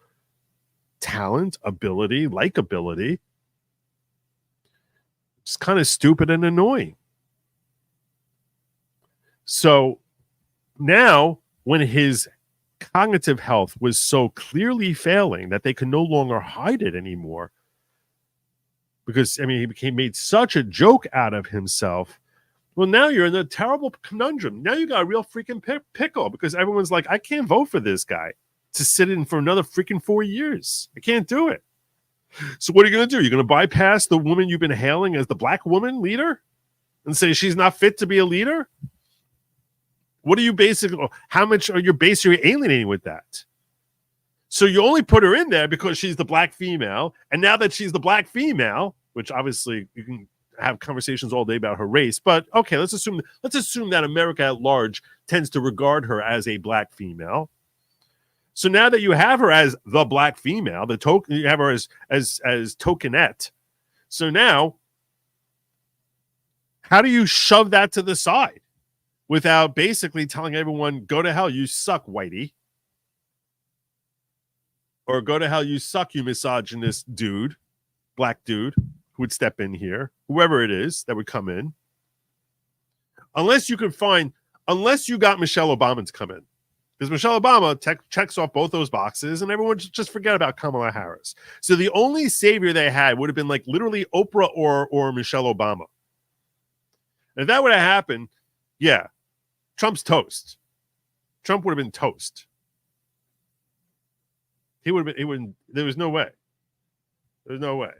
talent, ability, likability. It's kind of stupid and annoying. So now, when his cognitive health was so clearly failing that they could no longer hide it anymore, because, I mean, he made such a joke out of himself. Well, now you're in a terrible conundrum. Now you got a real freaking pickle, because everyone's like, I can't vote for this guy to sit in for another freaking 4 years. I can't do it. So what are you going to do? You're going to bypass the woman you've been hailing as the black woman leader and say she's not fit to be a leader? What are you basically, how much are you basically alienating with that? So you only put her in there because she's the black female. And now that she's the black female, which obviously you can have conversations all day about her race, but okay, let's assume that America at large tends to regard her as a black female. So now that you have her as the black female, you have her as tokenette. So now, how do you shove that to the side without basically telling everyone, go to hell, you suck, whitey? Or go to hell, you suck, you misogynist dude, black dude who would step in here, whoever it is that would come in. Unless you got Michelle Obama to come in. Because Michelle Obama checks off both those boxes, and everyone just forget about Kamala Harris. So the only savior they had would have been like literally Oprah or Michelle Obama. And if that would have happened, yeah, Trump's toast. Trump would have been toast. There was no way. There's no way.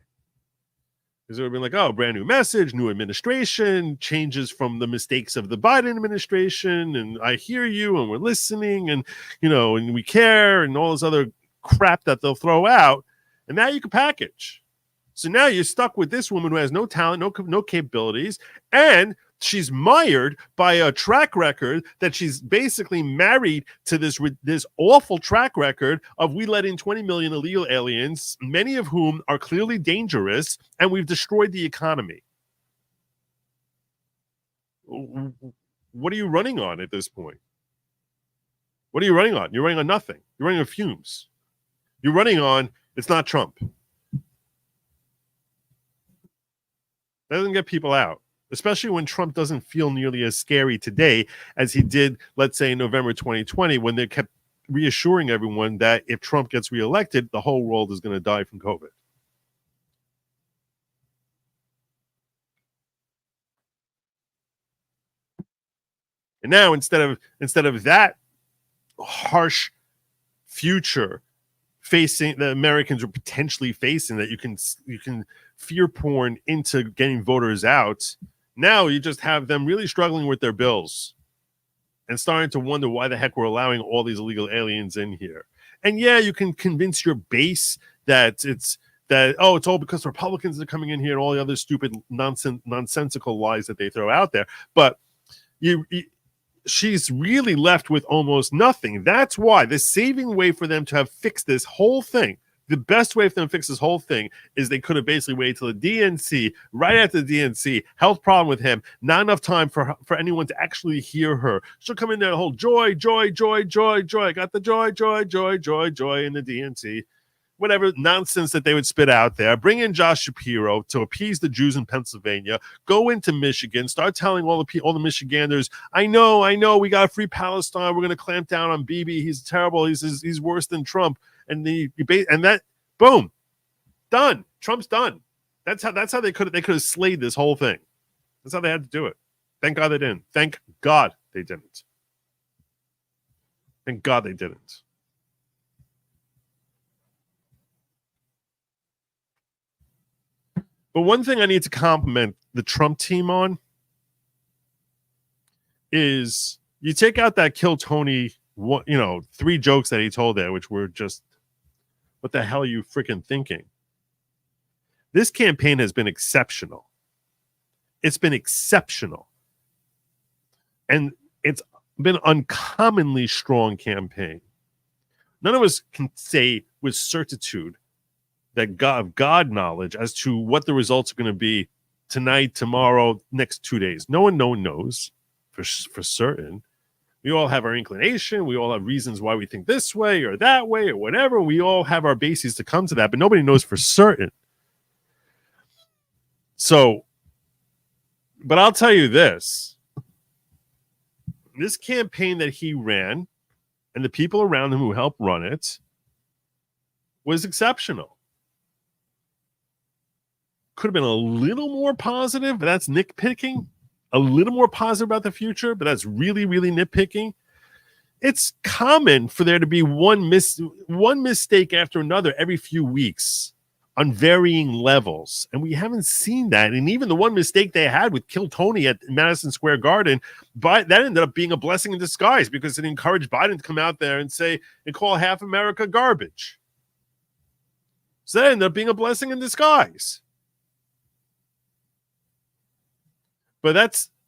Because it would have been like, oh, brand new message, new administration, changes from the mistakes of the Biden administration, and I hear you, and we're listening, and and we care, and all this other crap that they'll throw out. And now you can package. So now you're stuck with this woman who has no talent, no capabilities, and she's mired by a track record that she's basically married to this awful track record of we let in 20 million illegal aliens, many of whom are clearly dangerous, and we've destroyed the economy. What are you running on at this point? What are you running on? You're running on nothing. You're running on fumes. You're running on, it's not Trump. That doesn't get people out. Especially when Trump doesn't feel nearly as scary today as he did, let's say, in November 2020, when they kept reassuring everyone that if Trump gets reelected, the whole world is going to die from COVID. And now, instead of that harsh future facing the Americans are potentially facing, that you can fear porn into getting voters out. Now you just have them really struggling with their bills and starting to wonder why the heck we're allowing all these illegal aliens in here. And yeah, you can convince your base that it's all because Republicans are coming in here and all the other stupid nonsensical lies that they throw out there. But she's really left with almost nothing. That's why the saving way for them to have fixed this whole thing, the best way for them to fix this whole thing is they could have basically waited till the DNC, right after the DNC, health problem with him, not enough time for anyone to actually hear her. She'll come in there, the whole joy, joy, joy, joy, joy. Got the joy, joy, joy, joy, joy in the DNC. Whatever nonsense that they would spit out there. Bring in Josh Shapiro to appease the Jews in Pennsylvania. Go into Michigan. Start telling all the Michiganders, I know, we got free Palestine. We're going to clamp down on Bibi. He's terrible. He's worse than Trump. And that boom, done. Trump's done. That's how they could have slayed this whole thing. That's how they had to do it. Thank God they didn't. Thank God they didn't. Thank God they didn't. But one thing I need to compliment the Trump team on is you take out that Kill Tony, 3 jokes that he told there, which were just, what the hell are you freaking thinking? This campaign has been exceptional. It's been exceptional. And it's been an uncommonly strong campaign. None of us can say with certitude that God knowledge as to what the results are going to be tonight, tomorrow, next 2 days. No one knows for certain. We all have our inclination. We all have reasons why we think this way or that way or whatever. We all have our bases to come to that, but nobody knows for certain. So, but I'll tell you this campaign that he ran and the people around him who helped run it was exceptional. Could have been a little more positive, but that's nitpicking. A little more positive about the future, but that's really, really nitpicking. It's common for there to be one mistake after another every few weeks on varying levels. And we haven't seen that. And even the one mistake they had with Kill Tony at Madison Square Garden, but that ended up being a blessing in disguise because it encouraged Biden to come out there and say and call half America garbage. So that ended up being a blessing in disguise. But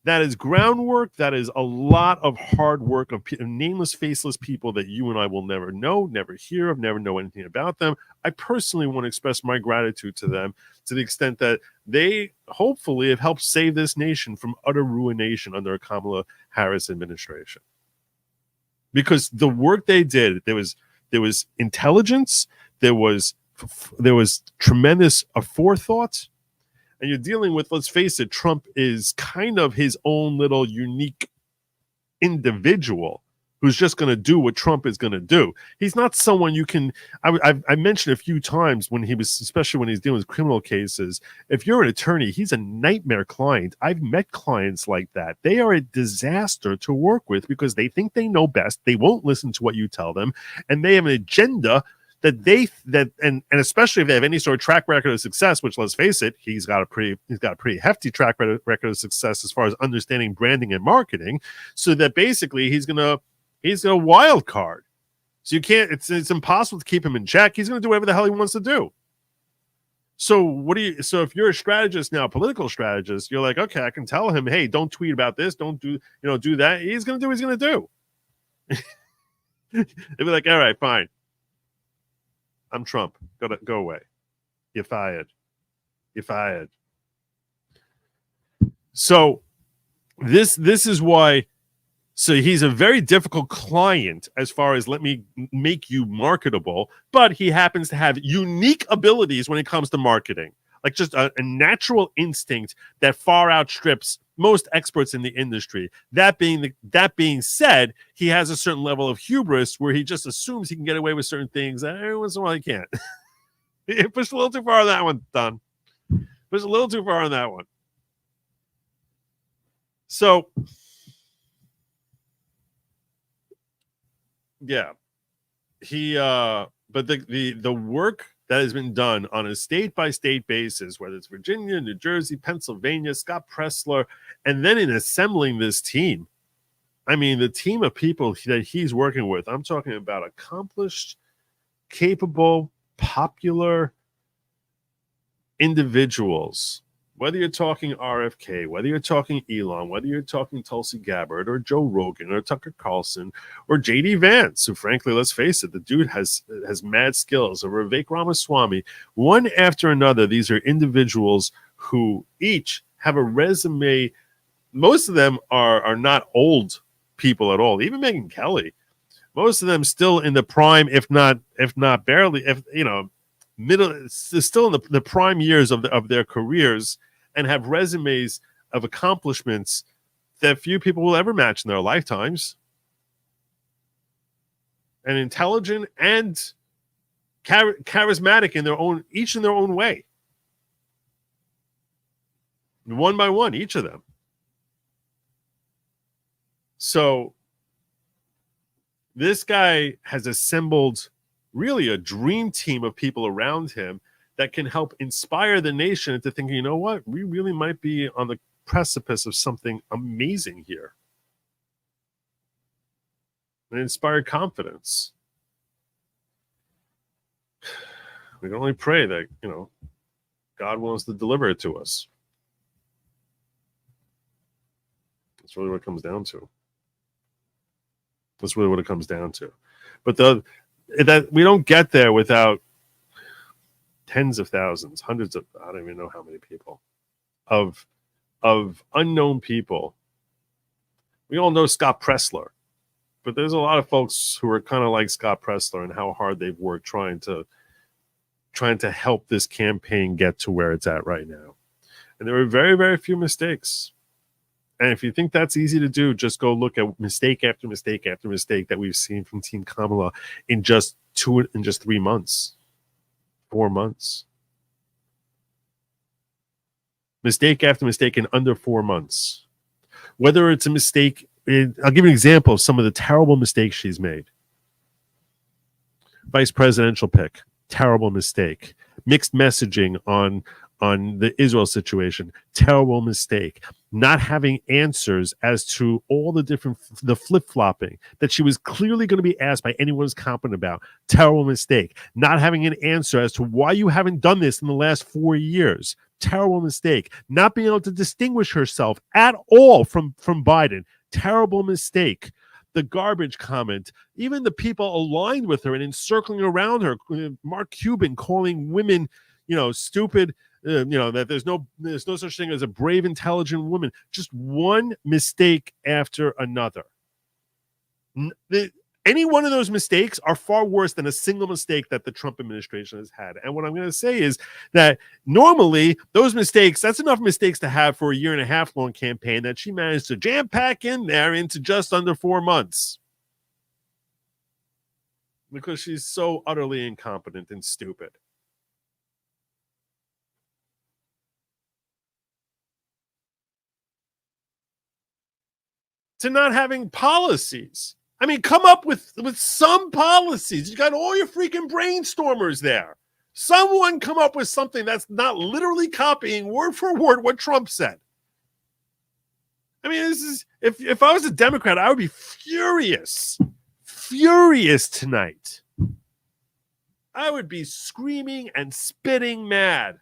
that is groundwork. That is a lot of hard work of nameless, faceless people that you and I will never know, never hear of, never know anything about them. I personally want to express my gratitude to them to the extent that they hopefully have helped save this nation from utter ruination under a Kamala Harris administration. Because the work they did, there was intelligence, there was tremendous forethought. And you're dealing with, let's face it, Trump is kind of his own little unique individual who's just going to do what Trump is going to do. He's not someone you can, I mentioned a few times when he was, especially when he's dealing with criminal cases, if you're an attorney, he's a nightmare client. I've met clients like that. They are a disaster to work with because they think they know best. They won't listen to what you tell them. And they have an agenda and especially if they have any sort of track record of success, which let's face it, he's got a pretty hefty track record of success as far as understanding branding and marketing, so that basically he's gonna wild card. So you can't, it's impossible to keep him in check. He's gonna do whatever the hell he wants to do. So if you're a strategist now, political strategist, you're like, okay, I can tell him, hey, don't tweet about this, don't do that. He's gonna do what he's gonna do. They'd be like, all right, fine. I'm Trump. Go away. You're fired. You're fired. So this is why. So he's a very difficult client as far as let me make you marketable, but he happens to have unique abilities when it comes to marketing, like just a natural instinct that far outstrips most experts in the industry. That being said, he has a certain level of hubris where he just assumes he can get away with certain things, and every once in a while he can't. He pushed a little too far on that one, Don. Pushed a little too far on that one. So, yeah, but the work that has been done on a state-by-state basis, whether it's Virginia, New Jersey, Pennsylvania, Scott Pressler, and then in assembling this team. I mean, the team of people that he's working with, I'm talking about accomplished, capable, popular individuals. Whether you're talking RFK, whether you're talking Elon, whether you're talking Tulsi Gabbard or Joe Rogan or Tucker Carlson or JD Vance, who frankly, let's face it, the dude has mad skills, or Vivek Ramaswamy, one after another, these are individuals who each have a resume. Most of them are not old people at all. Even Megyn Kelly, most of them still in the prime, if not barely, middle, still in the prime years of their careers, and have resumes of accomplishments that few people will ever match in their lifetimes. And intelligent and charismatic in their own way. One by one, each of them. So this guy has assembled really a dream team of people around him that can help inspire the nation into thinking, you know what, we really might be on the precipice of something amazing here. And inspire confidence. We can only pray that, God wants to deliver it to us. That's really what it comes down to. That's really what it comes down to. But that we don't get there without tens of thousands, hundreds of, I don't even know how many people, of unknown people. We all know Scott Pressler, but there's a lot of folks who are kind of like Scott Pressler and how hard they've worked trying to help this campaign get to where it's at right now. And there were very, very few mistakes. And if you think that's easy to do, just go look at mistake after mistake after mistake that we've seen from Team Kamala in just 3 months, 4 months. Mistake after mistake in under 4 months. Whether it's a mistake, I'll give you an example of some of the terrible mistakes she's made. Vice presidential pick. terrible mistake. Mixed messaging on the Israel situation, terrible mistake. Not having answers as to all the flip-flopping that she was clearly going to be asked by anyone who's competent about, terrible mistake. Not having an answer as to why you haven't done this in the last 4 years, terrible mistake. Not being able to distinguish herself at all from Biden, terrible mistake. The garbage comment, even the people aligned with her and encircling around her, Mark Cuban calling women, stupid, that there's no such thing as a brave, intelligent woman. Just one mistake after another. Any one of those mistakes are far worse than a single mistake that the Trump administration has had. And what I'm going to say is that normally those mistakes, that's enough mistakes to have for a 1.5 year long campaign that she managed to jam pack in there into just under 4 months. Because she's so utterly incompetent and stupid. To not having policies. I mean, come up with some policies. You got all your freaking brainstormers there. Someone come up with something that's not literally copying word for word what Trump said. I mean, this is if I was a Democrat, I would be furious tonight. I would be screaming and spitting mad.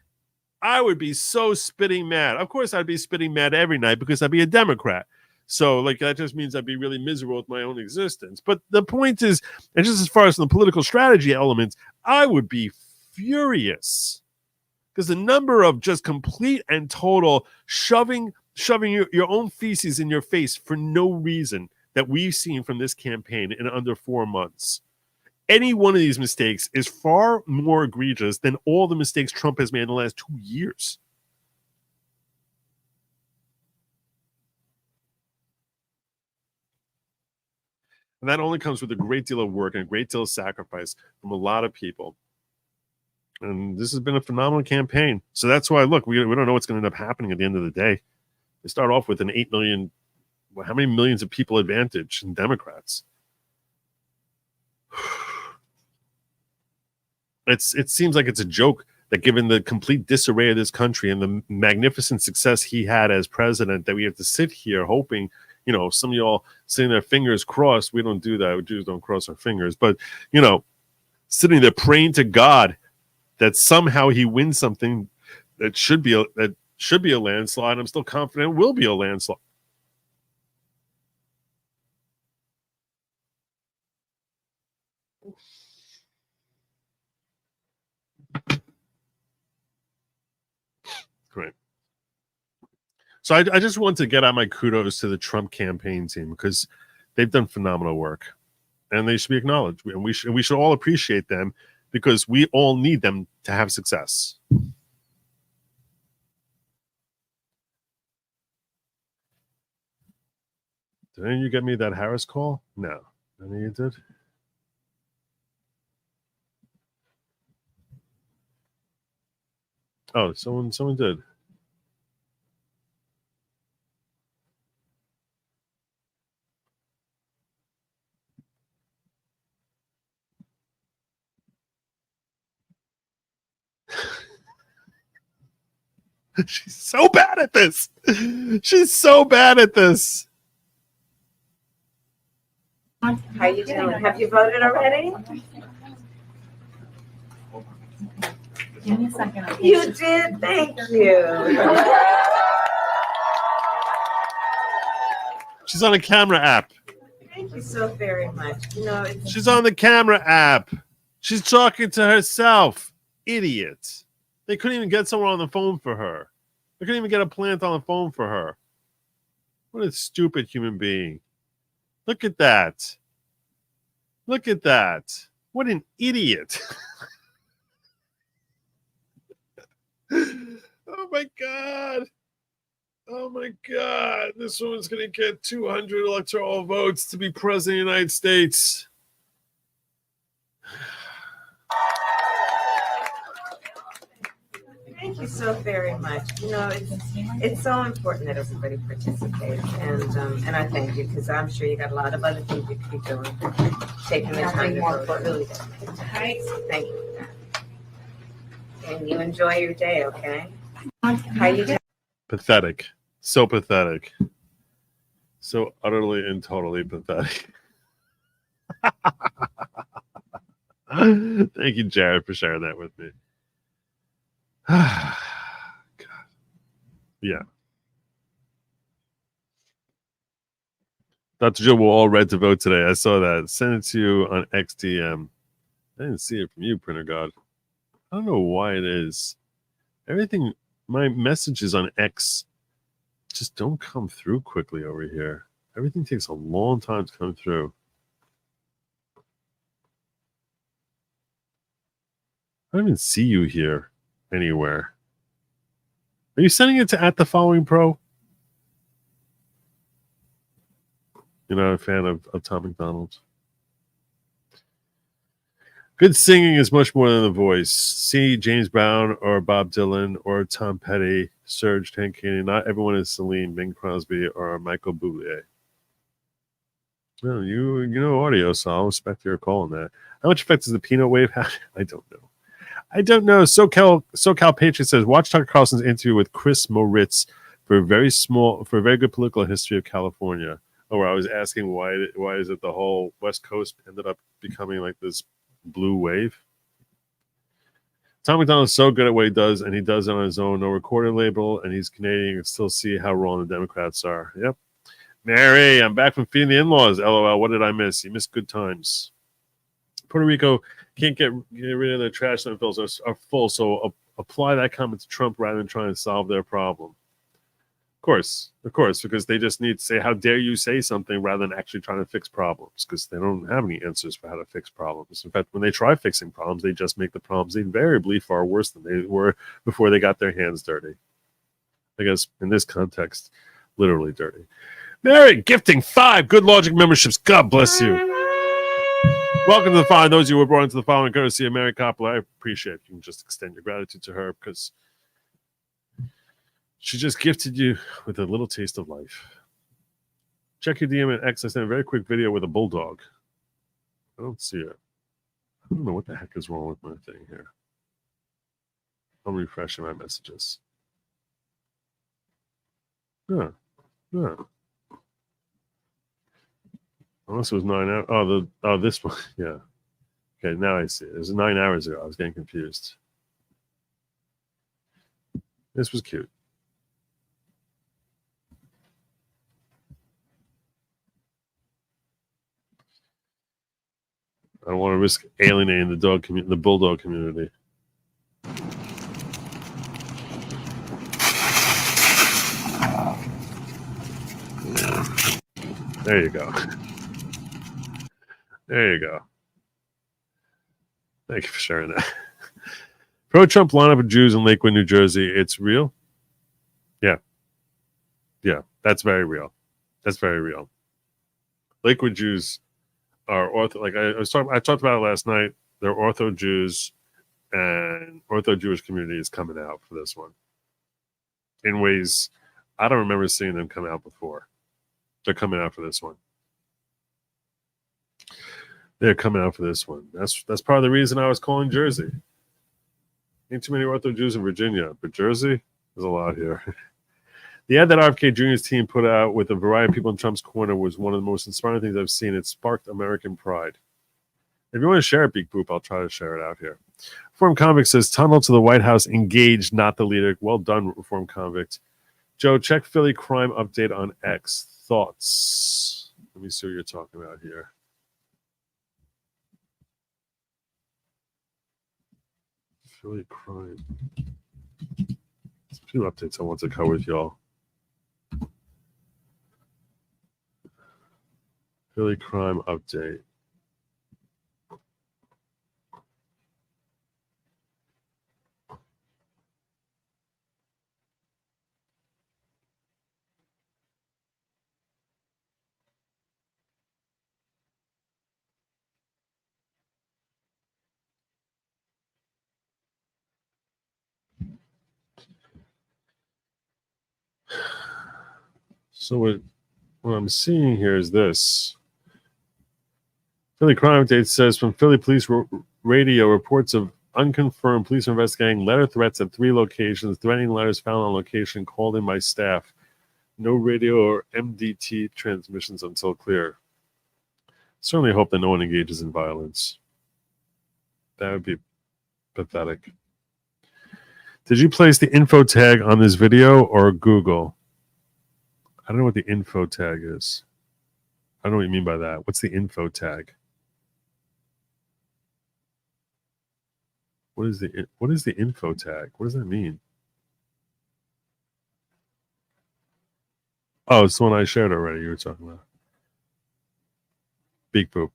I would be so spitting mad. Of course, I'd be spitting mad every night because I'd be a Democrat. So, that just means I'd be really miserable with my own existence. But the point is, and just as far as the political strategy elements, I would be furious because the number of just complete and total shoving your own feces in your face for no reason that we've seen from this campaign in under 4 months. Any one of these mistakes is far more egregious than all the mistakes Trump has made in the last 2 years. And that only comes with a great deal of work and a great deal of sacrifice from a lot of people. And this has been a phenomenal campaign. So that's why, look, we don't know what's going to end up happening at the end of the day. They start off with an 8 million, how many millions of people advantage in Democrats? It seems like it's a joke that given the complete disarray of this country and the magnificent success he had as president, that we have to sit here hoping, some of y'all sitting their fingers crossed. We don't do that. We Jews don't cross our fingers. But, sitting there praying to God that somehow he wins something that should be a landslide. I'm still confident it will be a landslide. Great. So I just want to get out my kudos to the Trump campaign team because they've done phenomenal work, and they should be acknowledged. And we should all appreciate them because we all need them to have success. Did any of you get me that Harris call? No. Any of you did? Oh, someone did. She's so bad at this. She's so bad at this. How are you doing? Have you voted already? Give me a second. You did? Thank you. She's on a camera app. Thank you so very much. She's on the camera app. She's talking to herself. Idiot. They couldn't even get someone on the phone for her. They couldn't even get a plant on the phone for her. What a stupid human being. Look at that. Look at that. What an idiot. Oh my God. Oh my God. This woman's going to get 200 electoral votes to be president of the United States. Thank you so very much. It's so important that everybody participates, and I thank you because I'm sure you got a lot of other things you could be doing. Taking the time to vote. Really, thank you. and you enjoy your day, okay? How you doing? Pathetic. So pathetic. So utterly and totally pathetic. Thank you, Jared, for sharing that with me. God. Yeah. Dr. Joe, we're all ready to vote today. I saw that. Send it to you on XDM. I didn't see it from you, Printer God. I don't know why it is. Everything, my messages on X just don't come through quickly over here. Everything takes a long time to come through. I don't even see you here anywhere. Are you sending it to @thefollowingpro? You're not a fan of Tom McDonald? Good singing is much more than the voice. See James Brown or Bob Dylan or Tom Petty, Serge Tankian. Not everyone is Celine, Bing Crosby, or Michael Bublé. Well, you know audio, so I'll respect your call on that. How much effect does the peanut wave have? I don't know. SoCal Patriot says, watch Tucker Carlson's interview with Chris Moritz for a very good political history of California. Where I was asking why is it the whole West Coast ended up becoming like this blue wave. Tom McDonald is so good at what he does, and he does it on his own, no recording label, and he's Canadian. You can still see how wrong the Democrats are. Yep. Mary, I'm back from feeding the in-laws. LOL, what did I miss? You missed good times. Puerto Rico can't get rid of their trash landfills are full, so apply that comment to Trump rather than trying to solve their problem. Of course, because they just need to say, how dare you say something rather than actually trying to fix problems, because they don't have any answers for how to fix problems. In fact, when they try fixing problems, they just make the problems invariably far worse than they were before they got their hands dirty. I guess in this context, literally dirty. Mary, gifting 5 good Lawgic memberships. God bless you. Welcome to the following. Those of you who were brought into the following courtesy of Mary Coppola. I appreciate it. You can just extend your gratitude to her because she just gifted you with a little taste of life. Check your DM at X. I sent a very quick video with a bulldog. I don't see it. I don't know what the heck is wrong with my thing here. I'm refreshing my messages. Yeah. Unless it was 9 hours. This one. Yeah. Okay, now I see it. It was 9 hours ago. I was getting confused. This was cute. I don't want to risk alienating the bulldog community. There you go. There you go. Thank you for sharing that. Pro-Trump lineup of Jews in Lakewood, New Jersey. It's real? Yeah, that's very real. That's very real. Lakewood Jews are I talked about it last night. They're Ortho Jews, and Ortho Jewish community is coming out for this one in ways I don't remember seeing them come out before. They're coming out for this one. They're coming out for this one. That's part of the reason I was calling Jersey. Ain't too many Ortho Jews in Virginia, but Jersey, there's a lot here. The ad that RFK Jr.'s team put out with a variety of people in Trump's corner was one of the most inspiring things I've seen. It sparked American pride. If you want to share it, Big Boop, I'll try to share it out here. Reform Convict says, tunnel to the White House, engaged, not the leader. Well done, Reform Convict. Joe, check Philly crime update on X. Thoughts? Let me see what you're talking about here. Philly crime. There's a few updates I want to cover with y'all. Philly crime update. So what I'm seeing here is this. Philly crime update says from Philly police radio reports of unconfirmed. Police are investigating letter threats at 3 locations. Threatening letters found on location called in by staff. No radio or MDT transmissions until clear. Certainly hope that no one engages in violence. That would be pathetic. Did you place the info tag on this video or Google? I don't know what the info tag is. I don't know what you mean by that. What's the info tag? What is the info tag? What does that mean? Oh, it's the one I shared already. You were talking about. Beak boop.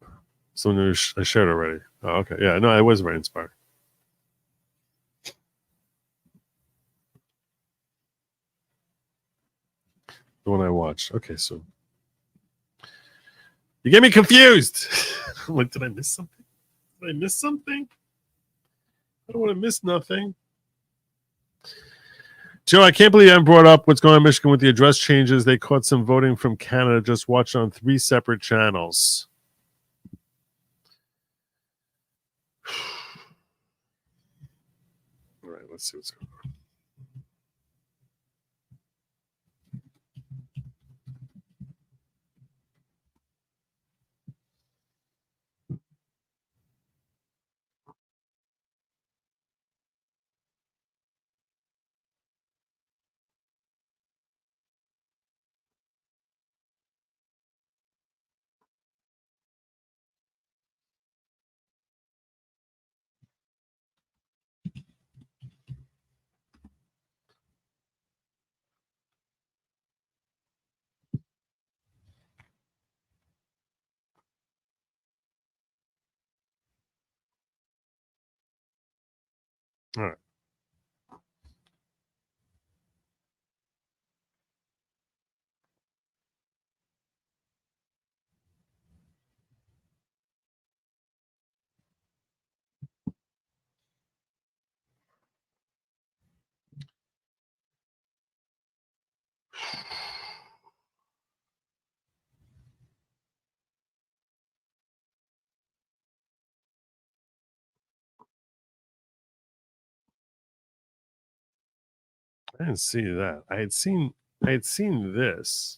Someone I shared already. Oh, okay. Yeah, no, I was very inspired. The one I watched. Okay, so you get me confused. I'm like, did I miss something? Did I miss something? I don't want to miss nothing. Joe, I can't believe I haven't brought up what's going on in Michigan with the address changes. They caught some voting from Canada. Just watched on 3 separate channels. All right, let's see what's going on. All right. I didn't see that. I had seen this.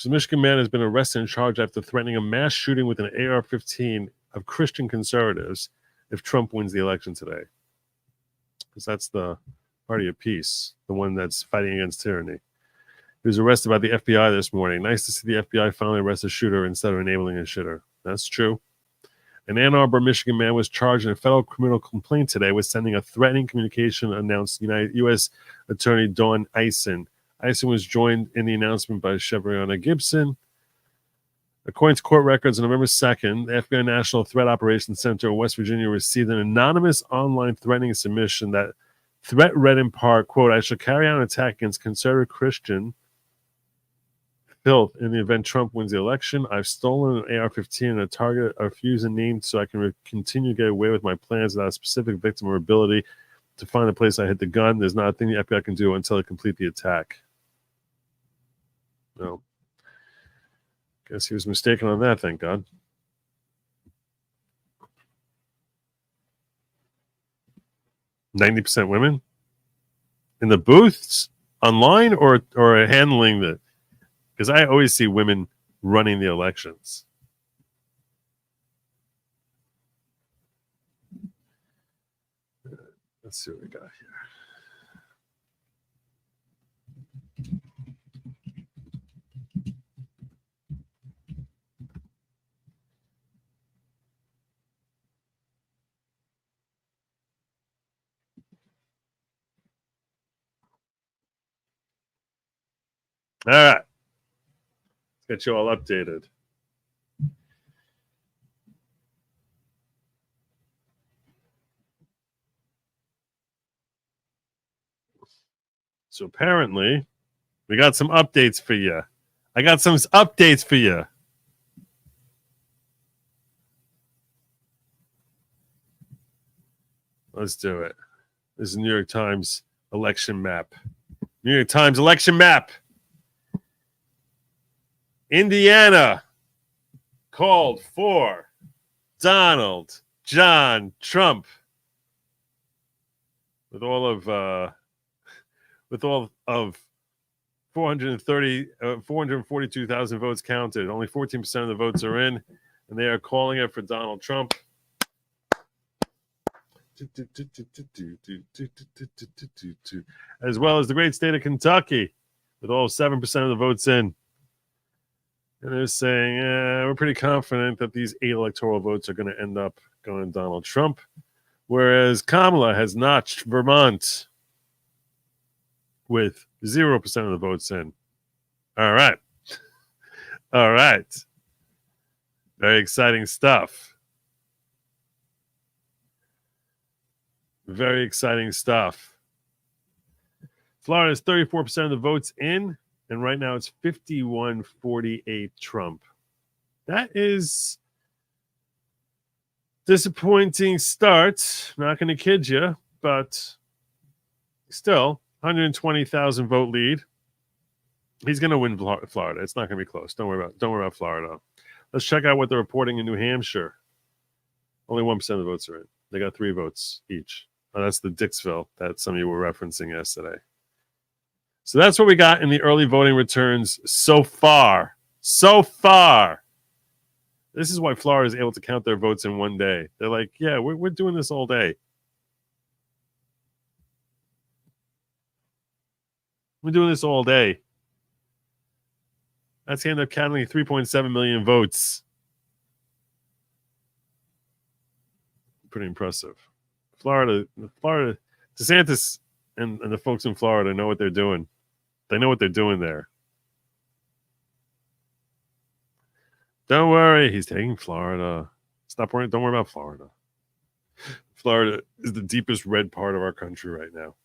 The Michigan man has been arrested and charged after threatening a mass shooting with an AR-15 of Christian conservatives if Trump wins the election today. Because that's the party of peace, the one that's fighting against tyranny. He was arrested by the FBI this morning. Nice to see the FBI finally arrest a shooter instead of enabling a shitter. That's true. An Ann Arbor, Michigan man was charged in a federal criminal complaint today with sending a threatening communication, announced U.S. Attorney Dawn Eisen. Eisen was joined in the announcement by Chevriana Gibson. According to court records, on November 2nd, the FBI National Threat Operations Center in West Virginia received an anonymous online threatening submission. That threat read in part, quote, "I shall carry out an attack against conservative Christian filth in the event Trump wins the election. I've stolen an AR-15 and a target a fuse and named so I can continue to get away with my plans without a specific victim or ability to find the place I hid the gun. There's not a thing the FBI can do until I complete the attack." No. Guess he was mistaken on that, thank God. %90 women? In the booths? Online or handling the... Because I always see women running the elections. Let's see what we got here. All right. Let's get you all updated. So apparently, we got some updates for you. I got some updates for you. Let's do it. This is New York Times election map. New York Times election map. Indiana called for Donald John Trump, with all of 442,000 votes counted, only 14% of the votes are in, and they are calling it for Donald Trump. As well as the great state of Kentucky, with all 7% of the votes in. And they're saying, we're pretty confident that these 8 electoral votes are going to end up going to Donald Trump, whereas Kamala has notched Vermont with 0% of the votes in. All right. All right. Very exciting stuff. Very exciting stuff. Florida has 34% of the votes in, and right now it's 51-48 Trump. That is disappointing start. Not going to kid you, but still 120,000 vote lead. He's going to win Florida. It's not going to be close. Don't worry about Florida. Let's check out what they're reporting in New Hampshire. Only 1% of the votes are in. They got 3 votes each. Oh, that's the Dixville that some of you were referencing yesterday. So that's what we got in the early voting returns so far. So far. This is why Florida is able to count their votes in one day. They're like, yeah, we're doing this all day. We're doing this all day. That's going to end up counting 3.7 million votes. Pretty impressive. Florida, DeSantis and the folks in Florida know what they're doing. They know what they're doing there. Don't worry, he's taking Florida. Stop worrying. Don't worry about Florida. Florida is the deepest red part of our country right now.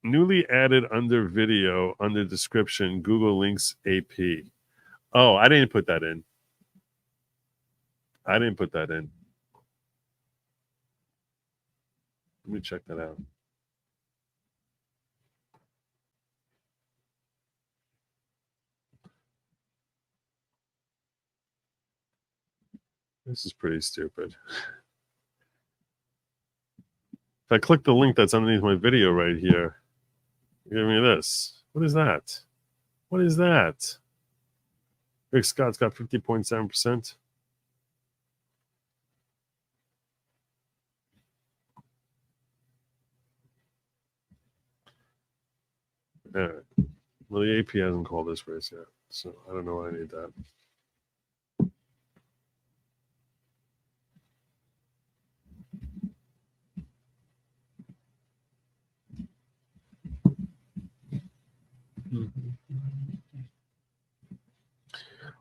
Newly added under video, under description, Google Links AP. Oh, I didn't put that in. Let me check that out. This is pretty stupid. If I click the link that's underneath my video right here, give me this. What is that? What is that? Rick Scott's got 50.7%. All right. Well, the AP hasn't called this race yet, so I don't know why I need that.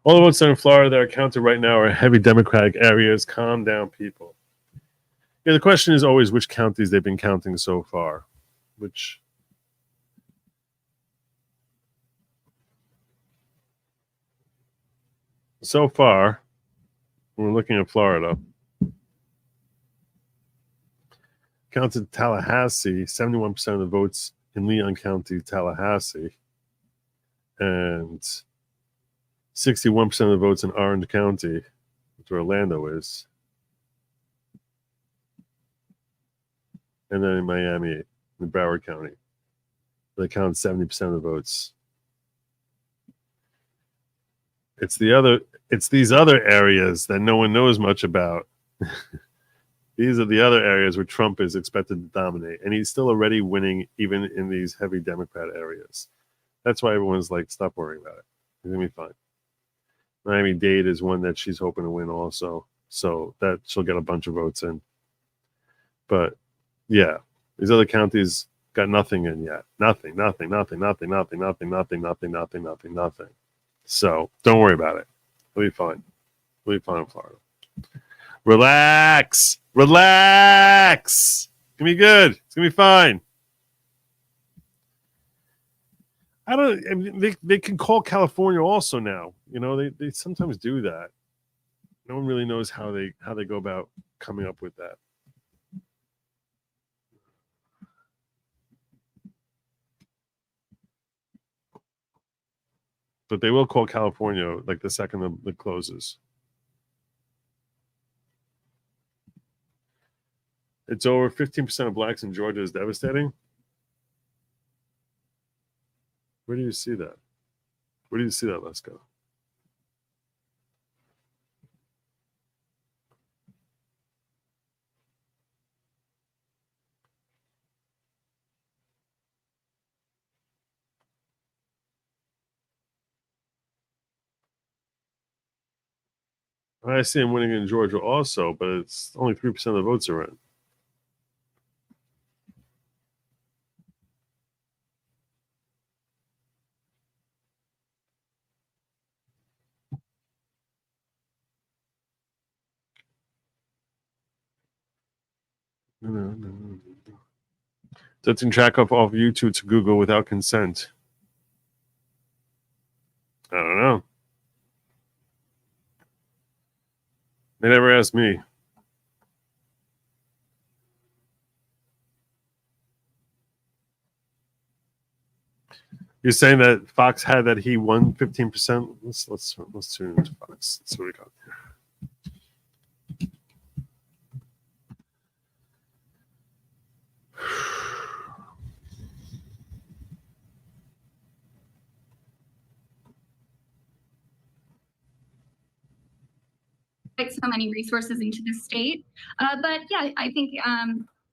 All the votes in Florida that are counted right now are heavy Democratic areas. Calm down, people. Yeah, the question is always which counties they've been counting so far. Which so far, we're looking at Florida. Counted Tallahassee, 71% of the votes in Leon County, Tallahassee, and 61% of the votes in Orange County, which where Orlando is, and then in Miami, in Broward County, they count 70% of the votes. It's these other areas that no one knows much about. These are the other areas where Trump is expected to dominate, and he's still already winning even in these heavy Democrat areas. That's why everyone's like, stop worrying about it. It's gonna be fine. Miami-Dade is one that she's hoping to win also, so that she'll get a bunch of votes in. But yeah, these other counties got nothing in yet. Nothing. So don't worry about it. We'll be fine. We'll be fine in Florida. Relax. It's gonna be good. It's gonna be fine. They can call California also now. You know, they sometimes do that. No one really knows how they go about coming up with that. but they will call California like the second it closes. It's over 15% of blacks in Georgia is devastating. Where do you see that? Where do you see that? Let's go. I see him winning in Georgia also, but it's only 3% of the votes are in. No. Doesn't track off YouTube to Google without consent. I don't know. They never asked me. You're saying that Fox had that he won 15%? Let's tune into Fox. Let's see what we got here. So many resources into the state. But yeah, I think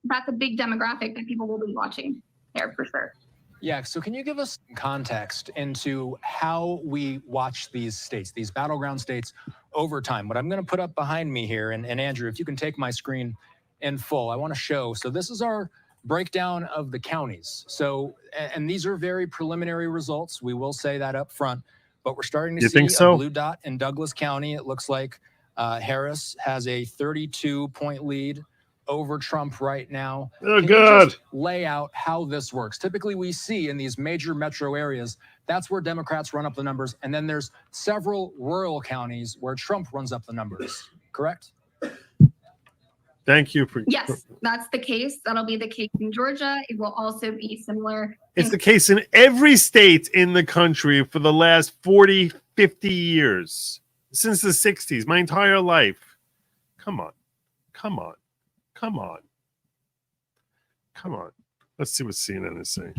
that's a big demographic that people will be watching there for sure. Yeah, so can you give us context into how we watch these states, these battleground states over time? What I'm going to put up behind me here, and Andrew, if you can take my screen in full, I want to show. So this is our breakdown of the counties. So, and these are very preliminary results. We will say that up front, but we're starting to see a blue dot in Douglas County. It looks like Harris has a 32-point lead over Trump right now. Oh, Can God. you just lay out how this works? Typically, we see in these major metro areas, that's where Democrats run up the numbers. And then there's several rural counties where Trump runs up the numbers, correct? Thank you for... Yes, that's the case. That'll be the case in Georgia. It will also be similar. It's the case in every state in the country for the last 40, 50 years. Since the 60s, my entire life. Come on. Let's see what CNN is saying.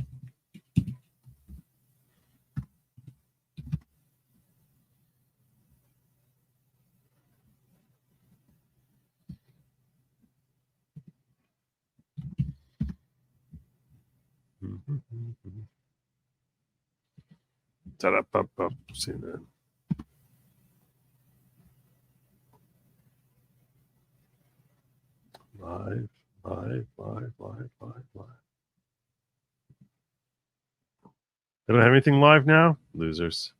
CNN. Live. They don't have anything live now? Losers.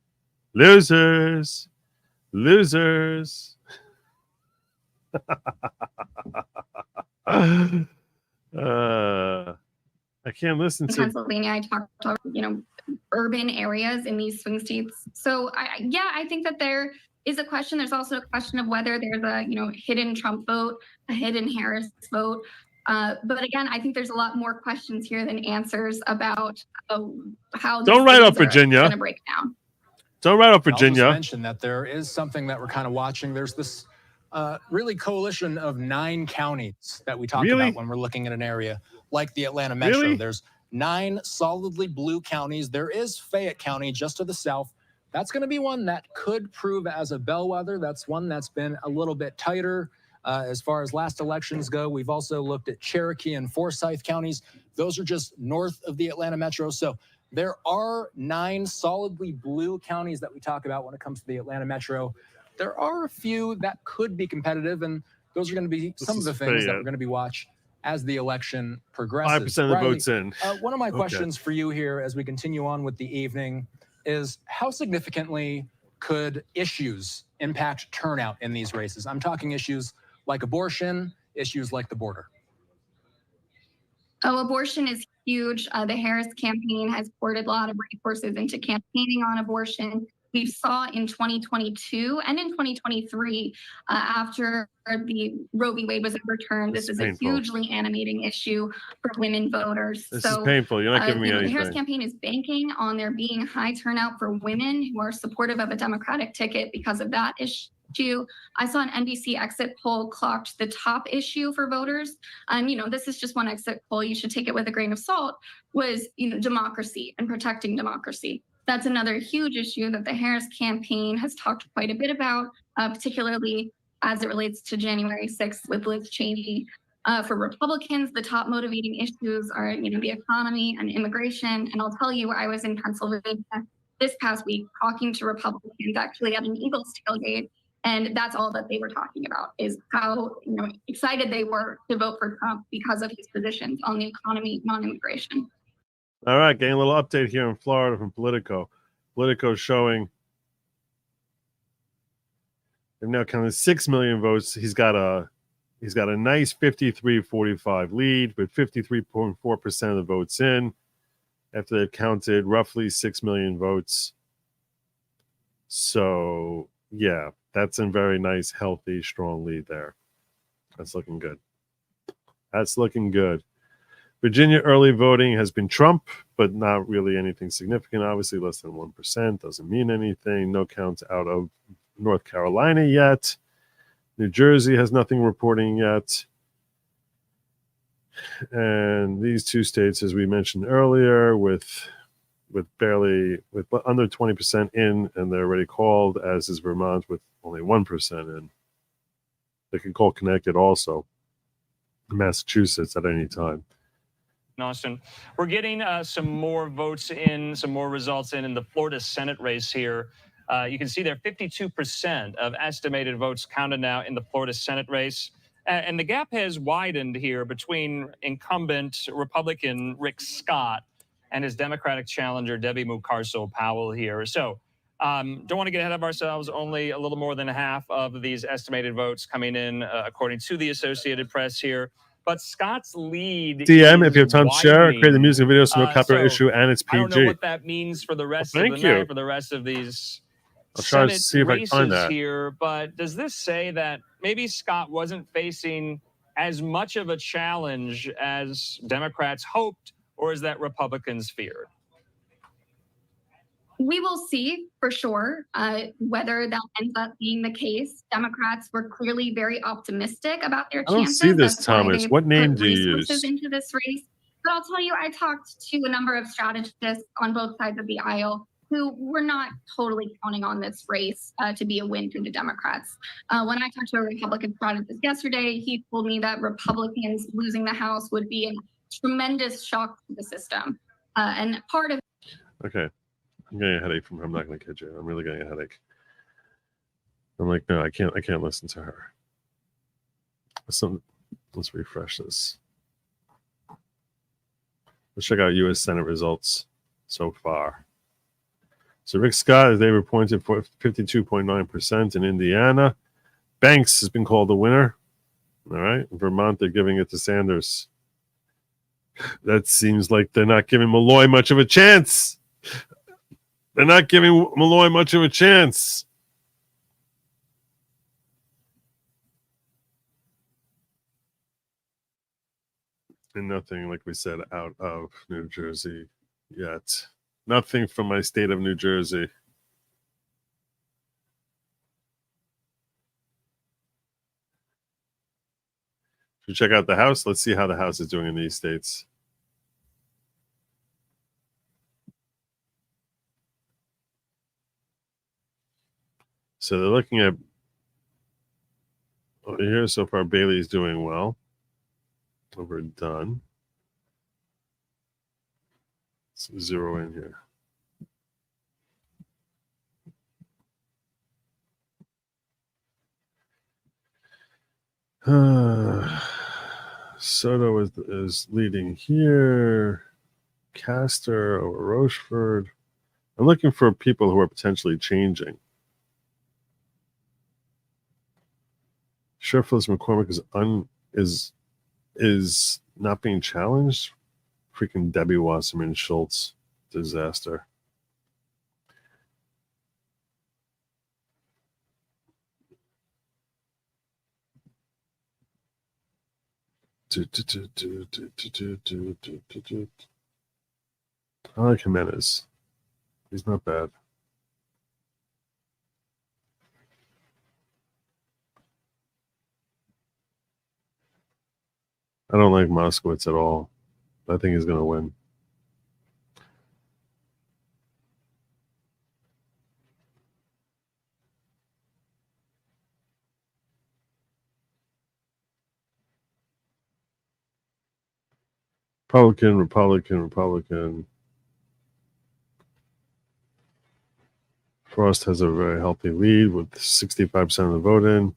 I can't listen to Pennsylvania. I talked about, urban areas in these swing states. So I think that there is a question. There's also a question of whether there's a, hidden Trump vote, a hidden Harris vote. But again, I think there's a lot more questions here than answers about how Don't write up Virginia. Going to break down. Don't write up Virginia. I'll just mention that there is something that we're kind of watching. There's this really coalition of 9 counties that we talk about when we're looking at an area like the Atlanta Metro. There's 9 solidly blue counties. There is Fayette County just to the south. That's going to be one that could prove as a bellwether. That's one that's been a little bit tighter as far as last elections go. We've also looked at Cherokee and Forsyth counties. Those are just north of the Atlanta Metro. So there are 9 solidly blue counties that we talk about when it comes to the Atlanta Metro. There are a few that could be competitive, and those are going to be some of the things that we're going to be watching as the election progresses. 5% of the votes in. One of my questions for you here as we continue on with the evening is how significantly could issues impact turnout in these races? I'm talking issues like abortion, issues like the border. Abortion is huge. The Harris campaign has poured a lot of resources into campaigning on abortion. we saw in 2022 and in 2023 after the Roe v. Wade was overturned. This is a hugely animating issue for women voters. This is painful. You're not giving me anything. The Harris campaign is banking on there being high turnout for women who are supportive of a Democratic ticket because of that issue. I saw an NBC exit poll clocked the top issue for voters. This is just one exit poll. You should take it with a grain of salt. Was democracy and protecting democracy. That's another huge issue that the Harris campaign has talked quite a bit about, particularly as it relates to January 6th with Liz Cheney. For Republicans, the top motivating issues are, the economy and immigration. And I'll tell you, I was in Pennsylvania this past week talking to Republicans actually at an Eagles tailgate. And that's all that they were talking about is how excited they were to vote for Trump because of his positions on the economy, non-immigration. All right, getting a little update here in Florida from Politico. Politico showing they've now counted 6 million votes. He's got a nice 53-45 lead with 53.4% of the votes in after they've counted roughly 6 million votes. So yeah, that's a very nice, healthy, strong lead there. That's looking good. Virginia early voting has been Trump, but not really anything significant. Obviously, less than 1%. Doesn't mean anything. No counts out of North Carolina yet. New Jersey has nothing reporting yet. And these two states, as we mentioned earlier, with under 20% in, and they're already called, as is Vermont with only 1% in. They can call Connecticut also. Massachusetts at any time. Austin, we're getting some more votes in, some more results in the Florida Senate race here. You can see there 52% of estimated votes counted now in the Florida Senate race. And the gap has widened here between incumbent Republican Rick Scott and his Democratic challenger, Debbie Mucarsel-Powell here. So don't want to get ahead of ourselves. Only a little more than half of these estimated votes coming in, according to the Associated Press here. But Scott's lead DM, if you have time to share, create the music video, so no copyright issue, and it's PG. I don't know what that means for the rest of the night, for the rest of these I'll try to see if I can find that here. But does this say that maybe Scott wasn't facing as much of a challenge as Democrats hoped, or is that Republicans feared? We will see for sure whether that ends up being the case. Democrats were clearly very optimistic about their chances. I don't see this, Thomas. What name do you use? Into this race. But I'll tell you, I talked to a number of strategists on both sides of the aisle who were not totally counting on this race to be a win for the Democrats. When I talked to a Republican strategist yesterday, he told me that Republicans losing the House would be a tremendous shock to the system. And part of Okay. I'm getting a headache from her. I'm not going to kid you. I'm really getting a headache. I'm like, no, I can't listen to her. Let's refresh this. Let's check out U.S. Senate results so far. So Rick Scott, as they were pointed for 52.9% in Indiana. Banks has been called the winner. All right. In Vermont, they're giving it to Sanders. That seems like they're not giving Malloy much of a chance. They're not giving Malloy much of a chance. And nothing, like we said, out of New Jersey yet. Nothing from my state of New Jersey. Should we check out the House? Let's see how the House is doing in these states. So they're looking at over here so far. Bailey's doing well. Over done. Let's zero in here. Soto is leading here. Castor over Rocheford. I'm looking for people who are potentially changing. Sheriff McCormick is not being challenged. Freaking Debbie Wasserman Schultz disaster. I like Jimenez. He's not bad. I don't like Moskowitz at all. I think he's going to win. Republican. Frost has a very healthy lead with 65% of the vote in.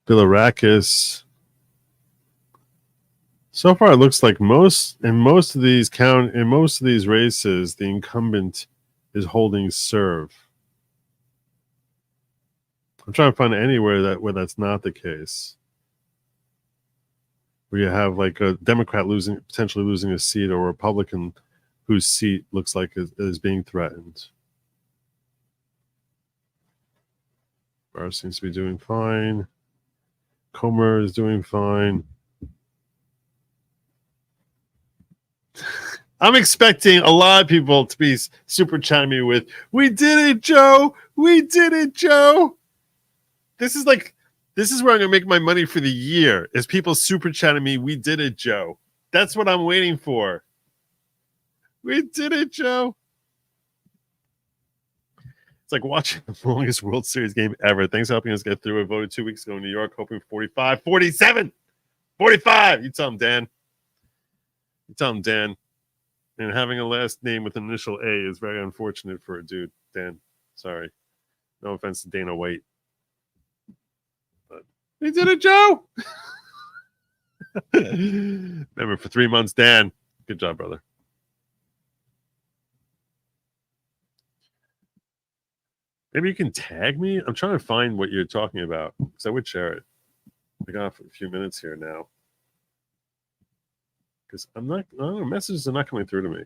Bilirakis. So far, it looks like most of these races, the incumbent is holding serve. I'm trying to find anywhere where that's not the case. Where you have like a Democrat potentially losing a seat, or a Republican whose seat looks like is being threatened. Barr seems to be doing fine. Comer is doing fine. I'm expecting a lot of people to be super chatting me with, "We did it, Joe! We did it, Joe!" This is where I'm gonna make my money for the year, is people super chatting me, "We did it, Joe." That's what I'm waiting for. We did it, Joe. It's like watching the longest World Series game ever. Thanks for helping us get through it. Voted 2 weeks ago in New York, hoping 45, 47, 45. You tell him, Dan. And having a last name with an initial A is very unfortunate for a dude, Dan. Sorry. No offense to Dana White. But we did it, Joe. Remember, for 3 months, Dan. Good job, brother. Maybe you can tag me. I'm trying to find what you're talking about, because I would share it. I got a few minutes here now. Because I don't know, messages are not coming through to me.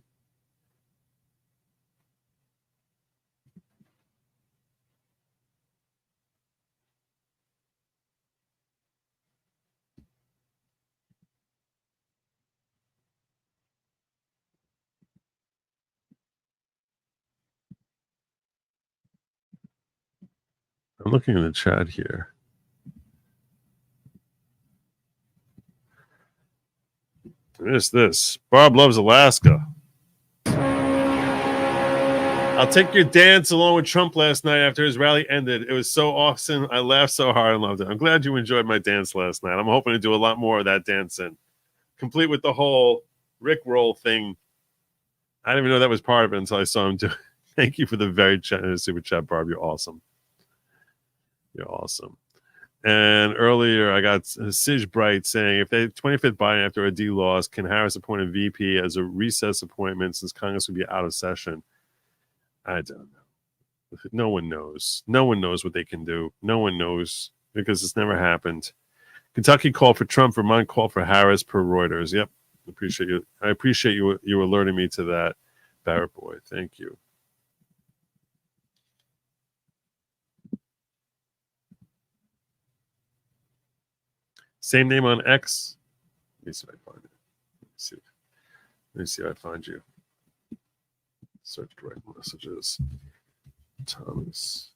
I'm looking in the chat here. This. Barb loves Alaska. I'll take your dance along with Trump last night after his rally ended. It was so awesome. I laughed so hard and loved it. I'm glad you enjoyed my dance last night. I'm hoping to do a lot more of that dancing, complete with the whole Rick roll thing. I didn't even know that was part of it until I saw him do it. Thank you for the very generous super chat, Barb. You're awesome. You're awesome. And earlier, I got Sige Bright saying, if they 25th Biden after a D loss, can Harris appoint a VP as a recess appointment since Congress would be out of session? I don't know. No one knows. No one knows what they can do. No one knows, because it's never happened. Kentucky called for Trump. Vermont called for Harris, per Reuters. Yep. I appreciate you alerting me to that, Barrett boy. Thank you. Same name on X. Let me see if I find it. Let me see if I find you. Search direct messages. Thomas.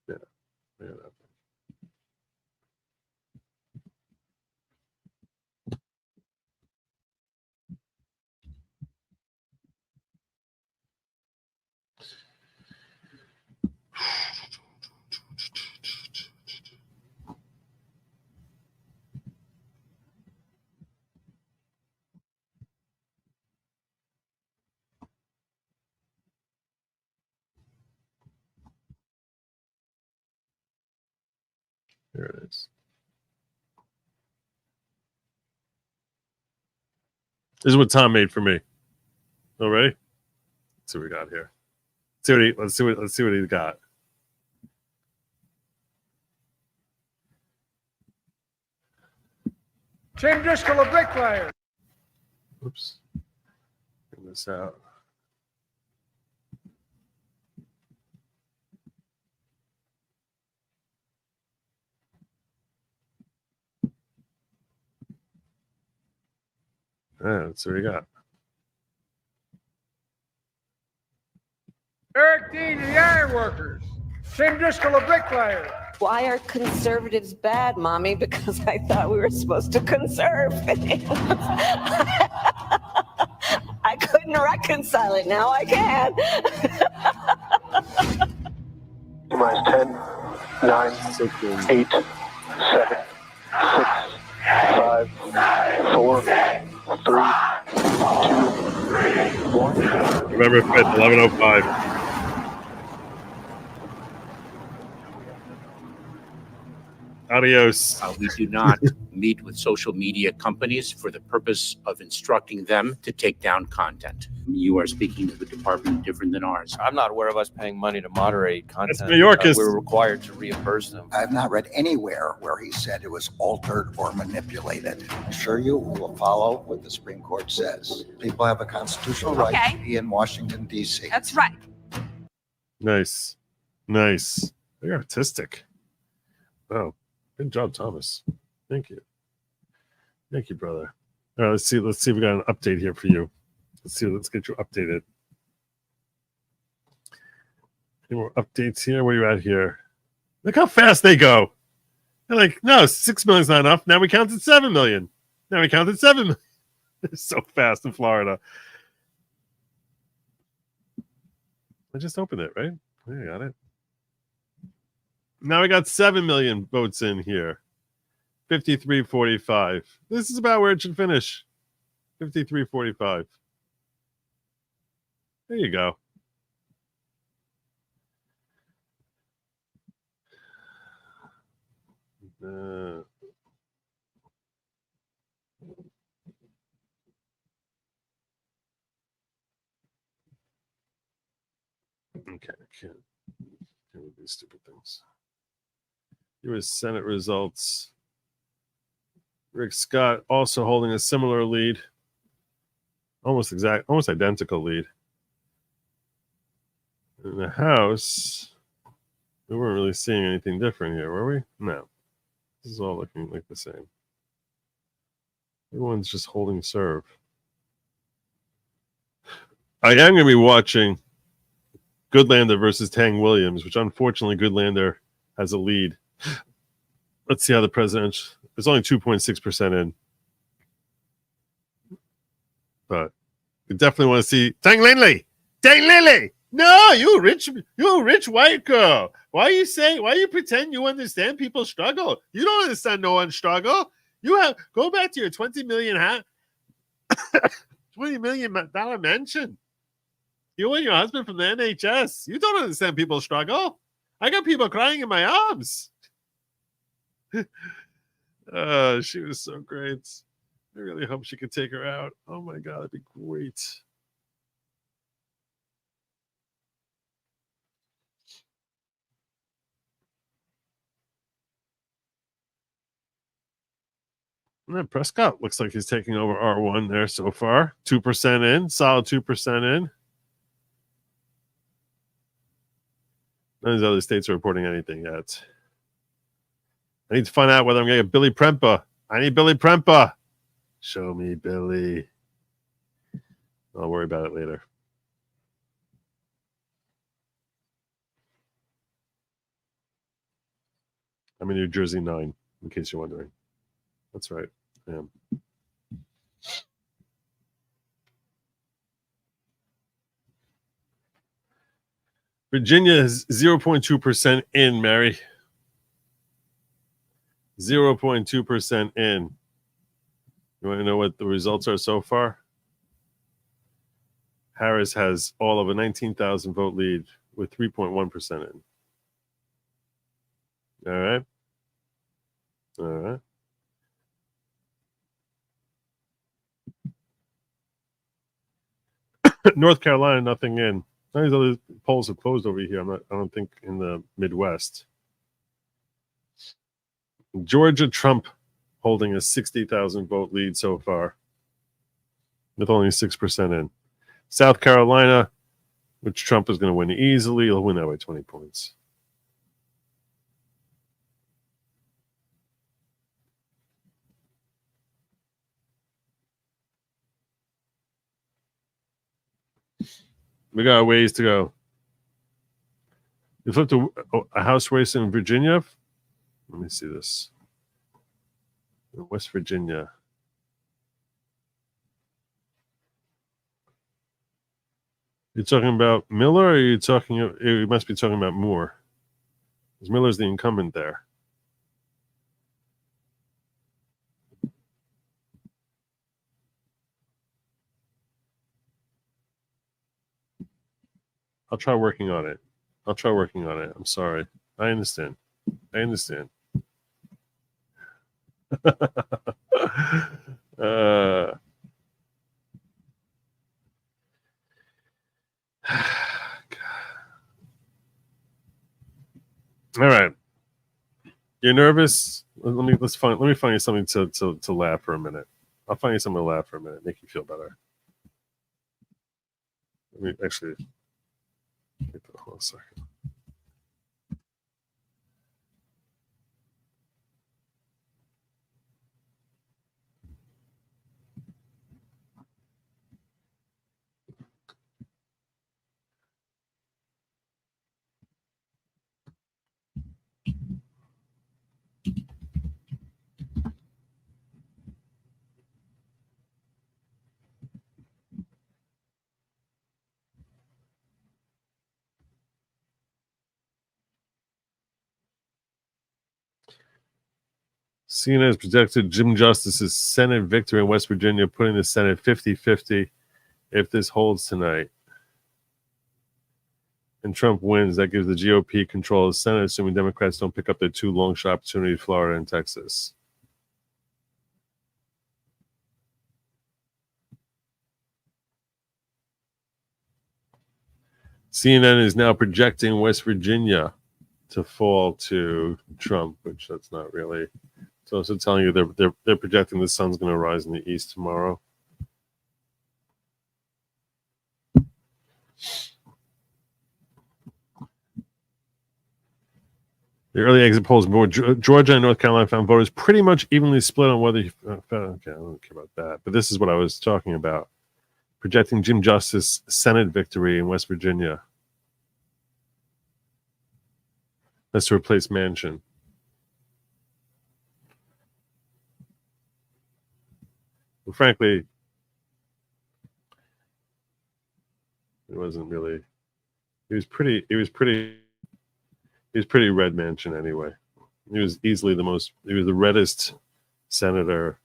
Yeah. There it is. This is what Tom made for me. Oh, ready? Let's see what we got here. Let's see what he's got. Tim Driscoll, a bricklayer. Oops. Bring this out. Let's see what we got. Eric Dean, the ironworkers. Tim Driscoll, a bricklayer. Why are conservatives bad, Mommy? Because I thought we were supposed to conserve things. I couldn't reconcile it. Now I can. Minus 10, 9, 8, 7, 6, 5, 4, 3, 2, 1. November 5th, 11:05. Adios. We do not meet with social media companies for the purpose of instructing them to take down content. You are speaking to the department different than ours. I'm not aware of us paying money to moderate content. That's New Yorkers. We're required to reimburse them. I've not read anywhere where he said it was altered or manipulated. I assure you, we will follow what the Supreme Court says. People have a constitutional right to be in Washington, D.C. That's right. Nice. Very artistic. Oh, good job, Thomas. Thank you, brother. All right, let's see. We got an update here for you. Let's get you updated. Any more updates here? Where you at here? Look how fast they go. They're like, no, 6 million's not enough. Now we counted 7 million. Now we counted 7 million. It's so fast in Florida. I just opened it, right? Yeah, I got it. Now we got 7 million votes in here. 53.45. This is about where it should finish. 53.45. There you go. Okay, I can't do these stupid things. U.S. Senate results. Rick Scott also holding a similar lead. Almost identical lead. In the House, we weren't really seeing anything different here, were we? No. This is all looking like the same. Everyone's just holding serve. I am going to be watching Goodlander versus Tang Williams, which unfortunately Goodlander has a lead. Let's see how the president. There's only 2.6% in, but you definitely want to see Tang Lily. No, you rich white girl. Why you pretend you understand people's struggle? You don't understand no one's struggle. Go back to your $20 million $20 million mansion. You and your husband from the NHS. You don't understand people's struggle. I got people crying in my arms. She was so great. I really hope she could take her out. Oh my God, that'd be great. And then Prescott looks like he's taking over R1 there so far. 2% in, solid 2% in. None of these other states are reporting anything yet. I need to find out whether I'm going to get Billy Prempa. I need Billy Prempa. Show me Billy. I'll worry about it later. I'm in New Jersey 9, in case you're wondering. That's right. I am. Virginia is 0.2% in, Mary. 0.2% in. You want to know what the results are so far? Harris has all of a 19,000 vote lead with 3.1% in. All right. All right. North Carolina, nothing in. None of these other polls have closed over here. I don't think in the Midwest. Georgia, Trump holding a 60,000 vote lead so far, with only 6% in. South Carolina, which Trump is going to win easily. He'll win that by 20 points. We got a ways to go. You flipped a House race in Virginia. Let me see this. West Virginia. You talking about Miller, or are you talking? You must be talking about Moore, because Miller's the incumbent there. I'll try working on it. I'm sorry. I understand. All right. You're nervous? Let me find you something to laugh for a minute. I'll find you something to laugh for a minute, make you feel better. Let me actually hold on a second. CNN has projected Jim Justice's Senate victory in West Virginia, putting the Senate 50-50 if this holds tonight. And Trump wins. That gives the GOP control of the Senate, assuming Democrats don't pick up their two long shot opportunities, Florida and Texas. CNN is now projecting West Virginia to fall to Trump, which that's not really. It's also telling you they're projecting the sun's going to rise in the east tomorrow. The early exit polls, Georgia and North Carolina found voters pretty much evenly split on whether you. Okay, I don't care about that. But this is what I was talking about. Projecting Jim Justice Senate victory in West Virginia. That's to replace Manchin. Well, frankly, it wasn't really. He was pretty red Manchin anyway. He was easily he was the reddest senator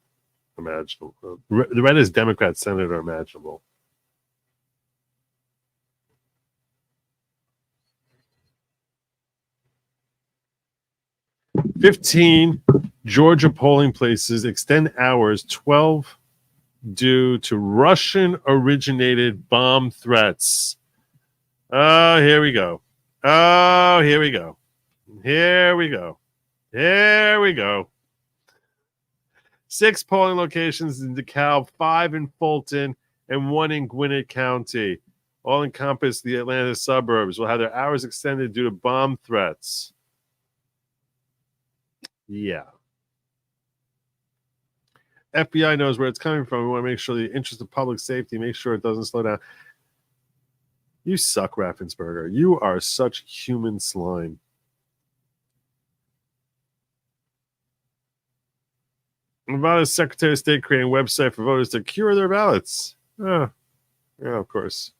imaginable. The reddest Democrat senator imaginable. "15 Georgia polling places extend hours, 12 due to Russian-originated bomb threats." Oh, here we go. Here we go. 6 polling locations in DeKalb, 5 in Fulton, and 1 in Gwinnett County. All encompass the Atlanta suburbs. Will have their hours extended due to bomb threats. Yeah. FBI knows where it's coming from. We want to make sure the interest of public safety, make sure it doesn't slow down. You suck, Raffensperger. You are such human slime. Nevada's Secretary of State creating a website for voters to cure their ballots. Oh, yeah, of course.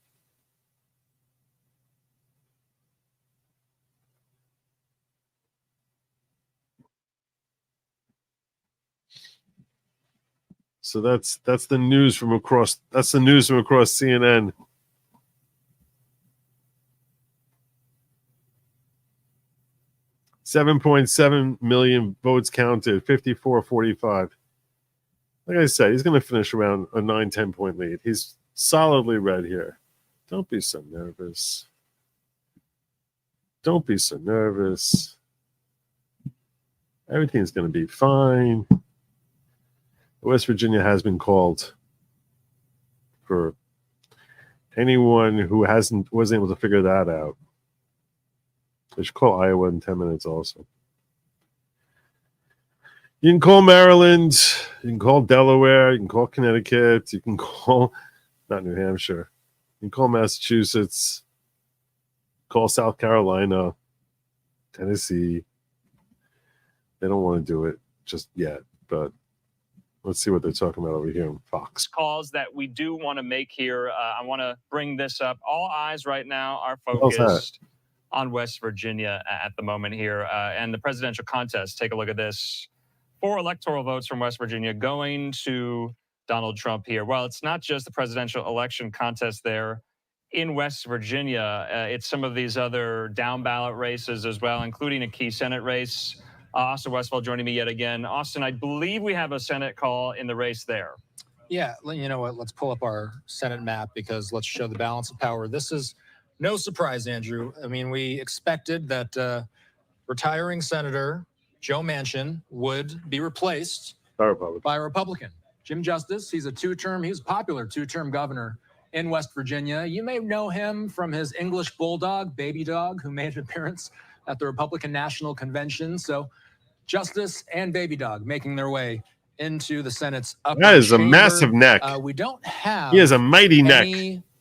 So that's the news from across. That's the news from across CNN. $7.7 million votes counted, 54-45. Like I said, he's going to finish around a 9-10 point lead. He's solidly red here. Don't be so nervous. Don't be so nervous. Everything's going to be fine. West Virginia has been called. For anyone who wasn't able to figure that out, they should call Iowa in 10 minutes also. You can call Maryland. You can call Delaware. You can call Connecticut. You can call, not New Hampshire. You can call Massachusetts. Call South Carolina, Tennessee. They don't want to do it just yet, but let's see what they're talking about over here in Fox. Calls that we do want to make here. I want to bring this up. All eyes right now are How's that? focused on West Virginia at the moment here, and the presidential contest. Take a look at this. 4 electoral votes from West Virginia going to Donald Trump here. Well, it's not just the presidential election contest there in West Virginia. It's some of these other down ballot races as well, including a key Senate race. Austin Westfall joining me yet again. Austin, I believe we have a Senate call in the race there. Yeah, you know what? Let's pull up our Senate map because let's show the balance of power. This is no surprise, Andrew. I mean, we expected that retiring Senator Joe Manchin would be replaced by a Republican. Jim Justice, he's a popular two-term governor in West Virginia. You may know him from his English bulldog, Baby Dog, who made an appearance at the Republican National Convention. So Justice and Baby Dog making their way into the Senate's upper That is a chamber. massive neck. We don't have He has a mighty neck.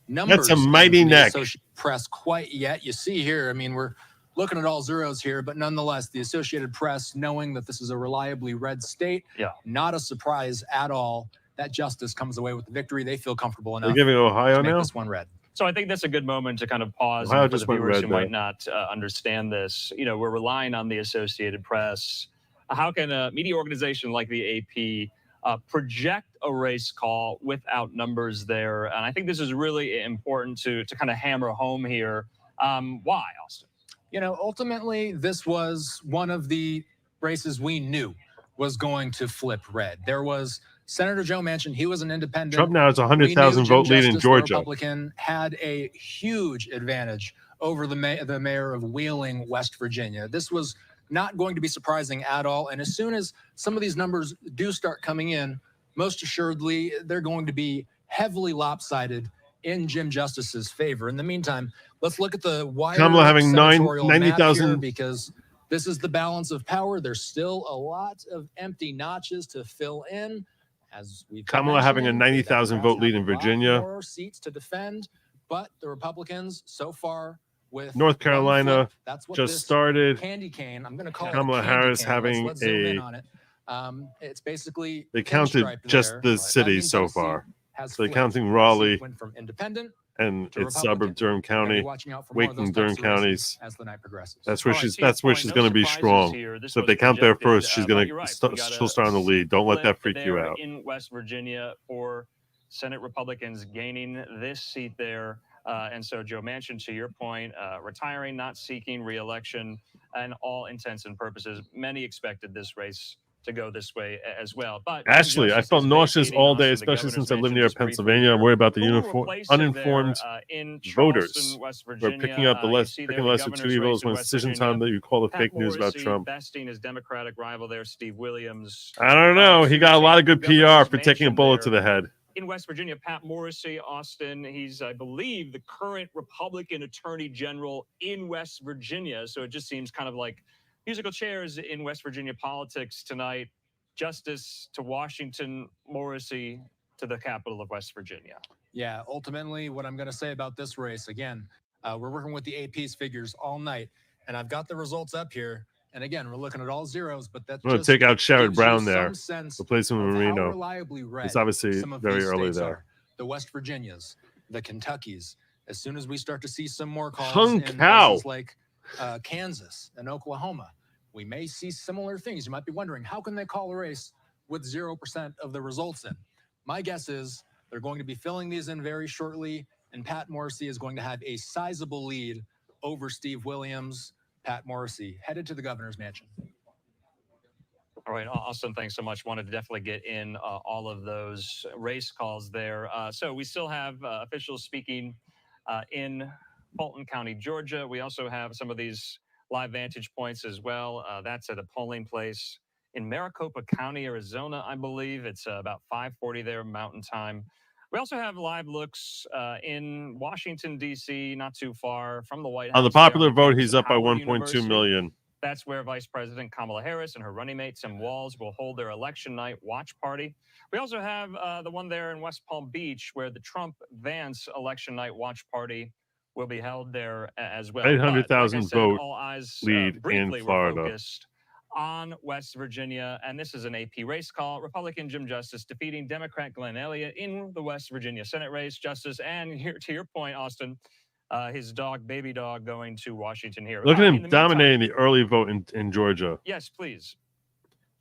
Numbers That's a mighty in the neck. Associated Press quite yet. You see here, I mean, we're looking at all zeros here, but nonetheless, the Associated Press, knowing that this is a reliably red state, not a surprise at all that Justice comes away with the victory. They feel comfortable enough. They're giving Ohio to make now? this one red. So I think that's a good moment to kind of pause Ohio and for just the went viewers red who might there. not understand this. You know, we're relying on the Associated Press. How can a media organization like the AP project a race call without numbers there? And I think this is really important to kind of hammer home here. Why, Austin? You know, ultimately, this was one of the races we knew was going to flip red. There was Senator Joe Manchin. He was an independent. Trump now has a We 100,000 knew Jim vote lead in Justice, the Georgia. Republican, had a huge advantage over the mayor of Wheeling, West Virginia. This was not going to be surprising at all. And as soon as some of these numbers do start coming in, most assuredly, they're going to be heavily lopsided in Jim Justice's favor. In the meantime, let's look at the wider Kamala having senatorial map here 90,000 because this is the balance of power. There's still a lot of empty notches to fill in. As we've been Kamala having a mentioning, 90,000 vote lead in a lot Virginia. more seats to defend, but the Republicans so far with North one Carolina flip, that's what just this started. candy cane. I'm going to call Kamala it a candy Harris cane. having Let's zoom in a. on it. It's basically They counted pinstriped just there, the but cities so Huntington far. has So they're flipped. counting Raleigh Went from independent and to its Republican. suburb Durham We're gonna be County, watching out for more of those Wakeland, Durham types of races counties. as the night progresses. That's where All right, she's. to your That's where point, she's no going to be surprises strong. here. This So if was they count there projected, first, she's but going you're to. right. We got She'll start on the lead. Don't let that freak you there out. in West Virginia for Senate Republicans gaining this seat there. And so Joe Manchin, to your point, retiring, not seeking re-election, and all intents and purposes, many expected this race to go this way as well. But Ashley, I Justice felt is nauseous vacating all day, Austin. The especially since I governor's live mansion near just briefly Pennsylvania. I'm here. worried about the Who will replace him uninformed there, in voters. Charleston, West We're Virginia? picking up the You less, see picking there less the of two governor's evils race in when West it's decision Virginia. time that you call the Pat fake news about Morrissey Trump. besting his Democratic rival there, Steve Williams. I don't know. He got a lot of good PR for taking a bullet to the head. In West Virginia, Pat Morrissey, Austin, he's, I believe, the current Republican Attorney General in West Virginia. So it just seems kind of like musical chairs in West Virginia politics tonight. Justice to Washington, Morrissey to the capital of West Virginia. Yeah, ultimately, what I'm going to say about this race, again, we're working with the AP's figures all night, and I've got the results up here. And again, we're looking at all zeros, but that's I'm going to take out Sherrod Brown there, replace him with Marino. It's obviously very early there. The West Virginias, the Kentuckys. As soon as we start to see some more calls Hung in cow. places like Kansas and Oklahoma, we may see similar things. You might be wondering, how can they call a race with 0% of the results in? My guess is they're going to be filling these in very shortly, and Pat Morrissey is going to have a sizable lead over Steve Williams. Pat Morrissey headed to the governor's mansion. All right, Austin, thanks so much. Wanted to definitely get in all of those race calls there. So we still have officials speaking in Fulton County, Georgia. We also have some of these live vantage points as well. That's at a polling place in Maricopa County, Arizona, I believe. It's about 5:40 there Mountain Time. We also have live looks in Washington, D.C., not too far from the White House. On the popular vote, campus he's of up by Howard 1.2 University. million. That's where Vice President Kamala Harris and her running mate, Tim Walz, will hold their election night watch party. We also have the one there in West Palm Beach where the Trump-Vance election night watch party will be held there as well. 800,000 vote all eyes lead briefly in were Florida. focused on West Virginia, and this is an AP race call. Republican Jim Justice defeating Democrat Glenn Elliott in the West Virginia Senate race. Justice, and here to your point, Austin, his dog, baby dog, going to Washington here. Look at In him the dominating meantime- the early vote in Georgia. Yes, please.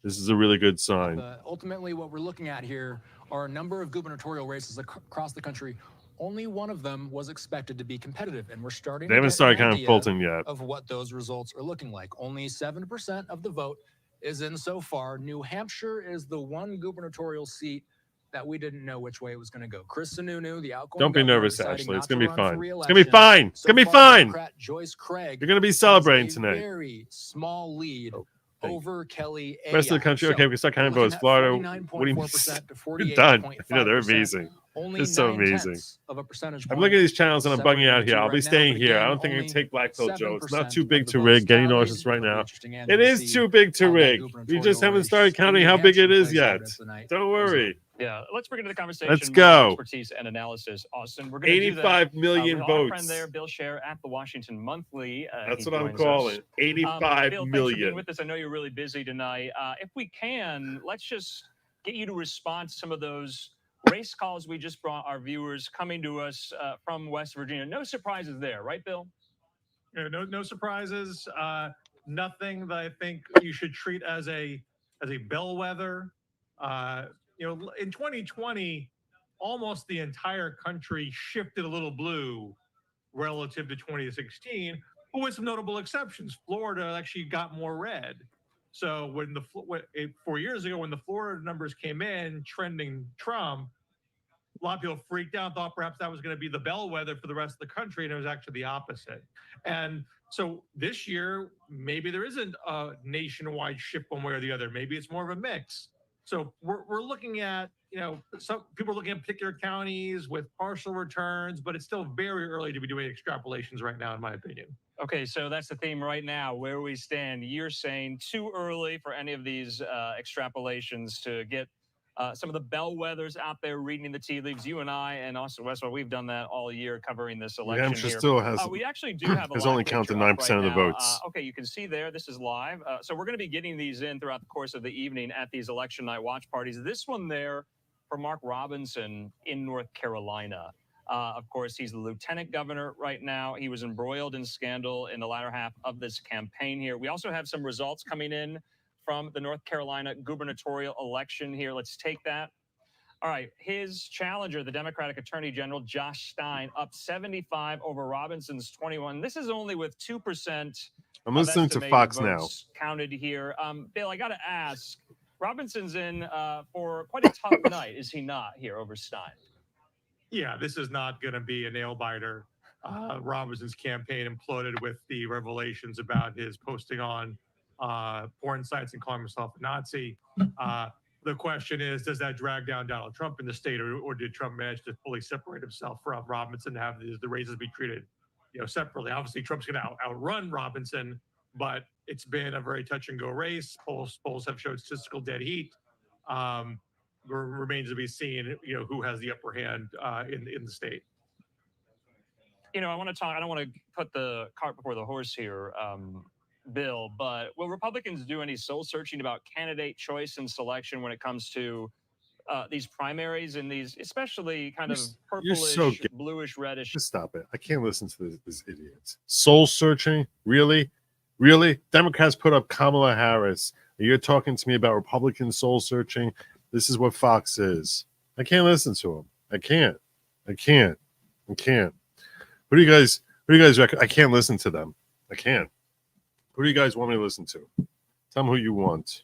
This is a really good sign. Ultimately, what we're looking at here are a number of gubernatorial races across the country. Only one of them was expected to be competitive, and we're starting. They haven't to get started an counting idea Fulton yet. Of what those results are looking like. Only 7% of the vote is in so far. New Hampshire is the one gubernatorial seat that we didn't know which way it was going to go. Chris Sununu, the outgoing Don't be governor, nervous, deciding Ashley. It's not going to to be run for fine. It's re-election. going to be fine. It's So going to be far, fine. Democrat Joyce Craig You're going to be has celebrating a tonight. Very small lead over Kelly. Rest of the country. Okay, we can start counting votes. Florida. What do you mean? You're done. You know, they're amazing. Only It's so 9 amazing. tenths of a percentage I'm looking at these channels and I'm bugging out here. I'll be separating the two staying right here. now, I but don't think I again, can take Black Pill Joe. It's not 7% too big of the to votes rig. Getting tallied. nauseous right It'll be now. interesting and It we'll is see too big to how that rig. We gubernatorial just haven't race started counting in how New big it Hampshire is plays out yet. as the night Don't worry. Yeah, let's bring it to the conversation. Let's more go. Expertise and analysis, Austin. We're going to do that 85 million with our friend votes. there, Bill Scher at the Washington Monthly. That's He what I'm joins calling. us. 85 Bill, thanks for million. being with us. I know you're really busy tonight. If we can, let's just get you to respond to some of those race calls we just brought our viewers coming to us from West Virginia. No surprises there, right, Bill? Yeah, no surprises. Nothing that I think you should treat as a bellwether. In 2020, almost the entire country shifted a little blue relative to 2016, but with some notable exceptions. Florida actually got more red. So when 4 years ago, when the Florida numbers came in trending Trump, a lot of people freaked out, thought perhaps that was going to be the bellwether for the rest of the country, and it was actually the opposite. And so this year, maybe there isn't a nationwide shift one way or the other. Maybe it's more of a mix. So we're looking at, some people are looking at particular counties with partial returns, but it's still very early to be doing extrapolations right now, in my opinion. Okay, so that's the theme right now, where we stand. You're saying too early for any of these extrapolations to get some of the bellwethers out there reading the tea leaves. You and I and Austin Westwell, we've done that all year covering this election Hampshire here. still has. We actually do have a has live only picture counted up 9% right of the now. votes. Okay, you can see there. This is live. So we're going to be getting these in throughout the course of the evening at these election night watch parties. This one there for Mark Robinson in North Carolina. Of course, he's the lieutenant governor right now. He was embroiled in scandal in the latter half of this campaign here. We also have some results coming in from the North Carolina gubernatorial election here. Let's take that. All right, his challenger, the Democratic Attorney General Josh Stein, up 75 over Robinson's 21. This is only with 2%. I'm listening to Fox now. Counted here. Bill, I got to ask, Robinson's in for quite a tough night, is he not, here over Stein? Yeah, this is not going to be a nail biter. Robinson's campaign imploded with the revelations about his posting on porn sites and calling himself a Nazi. The question is, does that drag down Donald Trump in the state, or did Trump manage to fully separate himself from Robinson and have the races be treated, separately? Obviously, Trump's going to outrun Robinson, but it's been a very touch and go race. Polls have showed statistical dead heat. Remains to be seen, who has the upper hand in the state. I want to talk. I don't want to put the cart before the horse here, Bill, but will Republicans do any soul searching about candidate choice and selection when it comes to these primaries and these, especially kind of purplish, bluish, reddish? Just stop it. I can't listen to these idiots. Soul searching? Really? Democrats put up Kamala Harris. You're talking to me about Republican soul searching? This is what Fox is. I can't listen to them. I can't. Who do you guys reckon? I can't listen to them. I can't. Who do you guys want me to listen to? Tell me who you want.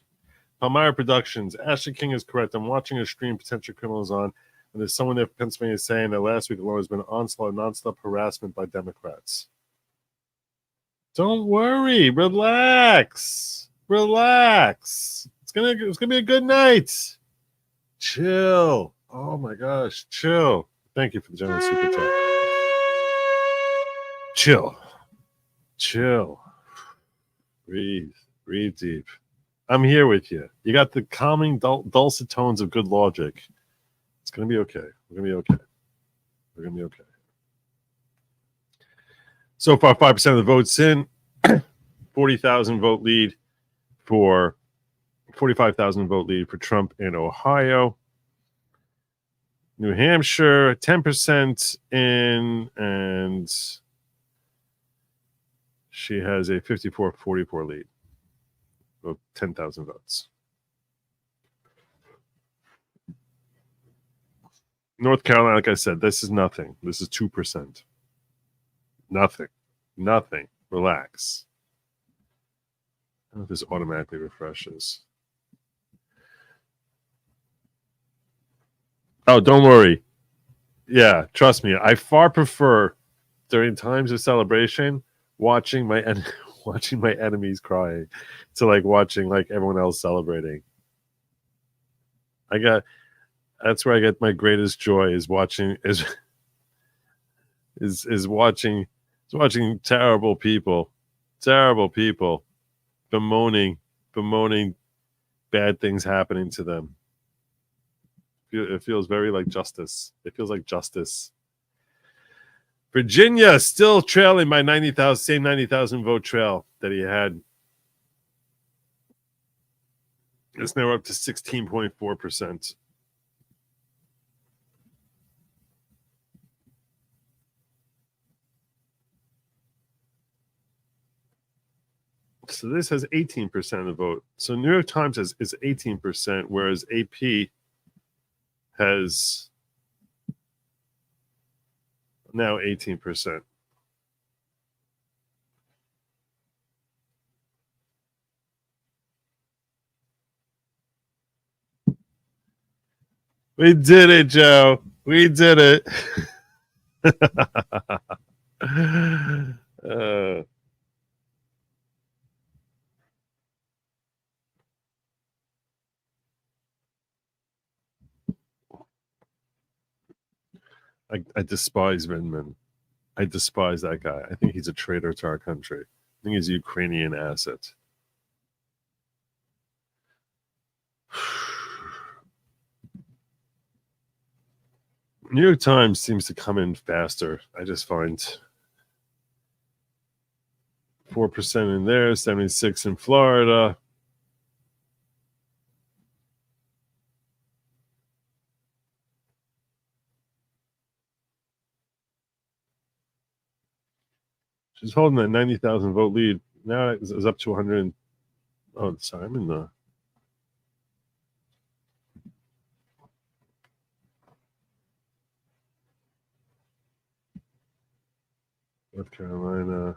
Palmyra Productions. Ashley King is correct. I'm watching a stream Potential Criminals on. And there's someone there from Pennsylvania saying that last week alone has been an onslaught of nonstop harassment by Democrats. Don't worry. Relax. Relax. It's gonna be a good night. Chill. Oh my gosh. Chill. Thank you for the generous super chat. Chill. Chill. Breathe. Breathe deep. I'm here with you. You got the calming, dulcet tones of good logic. It's going to be okay. We're going to be okay. We're going to be okay. So far, 5% of the votes in. 40,000 vote lead for 45,000 vote lead for Trump in Ohio. New Hampshire, 10% in, and she has a 54-44 lead of 10,000 votes. North Carolina, like I said, this is nothing. This is 2%. Nothing. Nothing. Relax. I don't know if this automatically refreshes. Oh, don't worry. Yeah, trust me. I far prefer during times of celebration watching my enemies crying to like watching like everyone else celebrating. That's where I get my greatest joy is watching watching terrible people bemoaning bad things happening to them. It feels very like justice. It feels like justice. Virginia still trailing by 90,000, same 90,000 vote trail that he had. It's now up to 16.4%. So this has 18% of the vote. So New York Times is 18%, whereas AP has now 18%. We did it, Joe. We did it. I despise Vindman. I despise that guy. I think he's a traitor to our country. I think he's a Ukrainian asset. New York Times seems to come in faster. I just find 4% in there, 76 in Florida. She's holding that 90,000 vote lead. Now it's up to 100. Oh, sorry, I'm in the. North Carolina.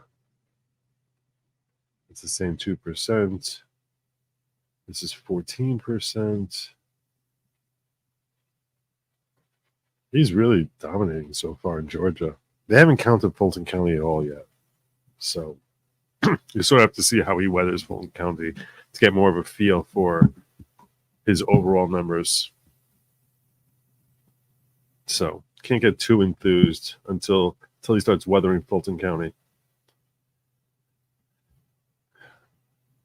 It's the same 2%. This is 14%. He's really dominating so far in Georgia. They haven't counted Fulton County at all yet. So you sort of have to see how he weathers Fulton County to get more of a feel for his overall numbers. So can't get too enthused until he starts weathering Fulton County.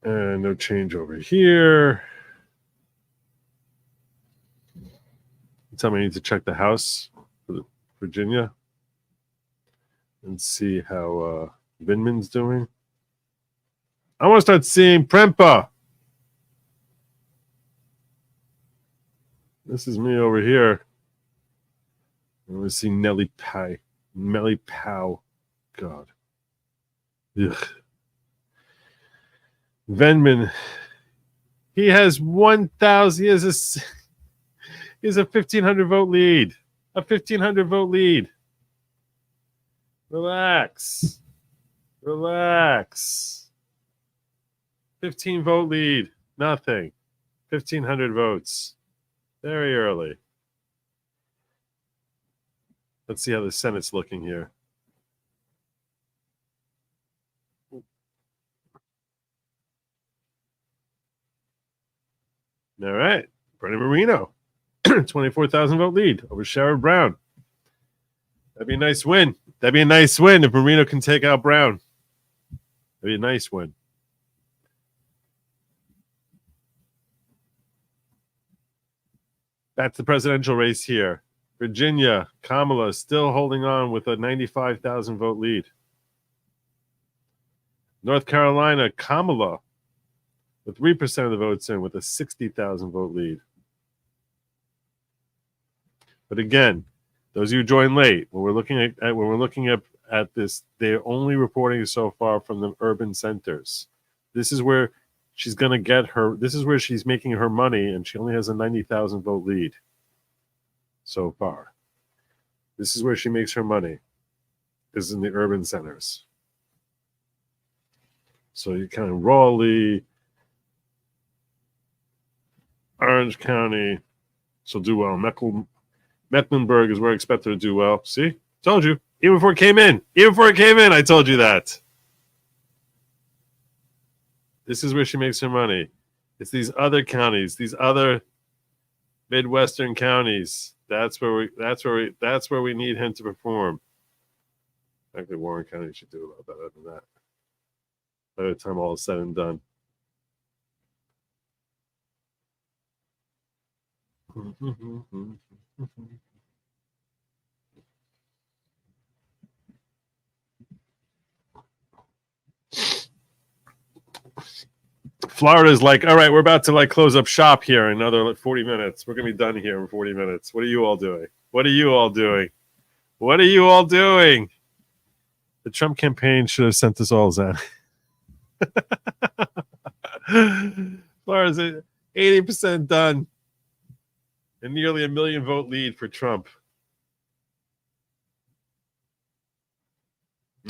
And no change over here. Tell me I need to check the House for Virginia and see how Vindman's doing. I want to start seeing Prempa. This is me over here. I want to see Nellie Powell. God. Ugh. Vindman. He has 1,000. He has a 1,500 vote lead. A 1,500 vote lead. Relax. 15 vote lead. Nothing. 1,500 votes. Very early. Let's see how the Senate's looking here. All right. Bernie Moreno, 24,000 vote lead over Sherrod Brown. That'd be a nice win. That'd be a nice win if Moreno can take out Brown. That'd be a nice win. That's the presidential race here. Virginia, Kamala still holding on with a 95,000 vote lead. North Carolina, Kamala with 3% of the votes in with a 60,000 vote lead. But again, those of you who joined late, when we're looking at this, they're only reporting so far from the urban centers. This is where she's going to get her. This is where she's making her money, and she only has a 90,000 vote lead so far. This is where she makes her money, is in the urban centers. So you kind of Raleigh, Orange County, she'll do well. Mecklenburg is where I expect her to do well. See? Told you. Even before it came in. I told you that. This is where she makes her money. It's these other counties, these other Midwestern counties. That's where we need him to perform. Actually, Warren County should do a lot better than that. By the time all is said and done. Florida's like, all right, we're about to close up shop here in another 40 minutes. We're gonna be done here in 40 minutes. What are you all doing? The Trump campaign should have sent us all Zen. Florida's 80% done. And nearly a 1 million vote lead for Trump.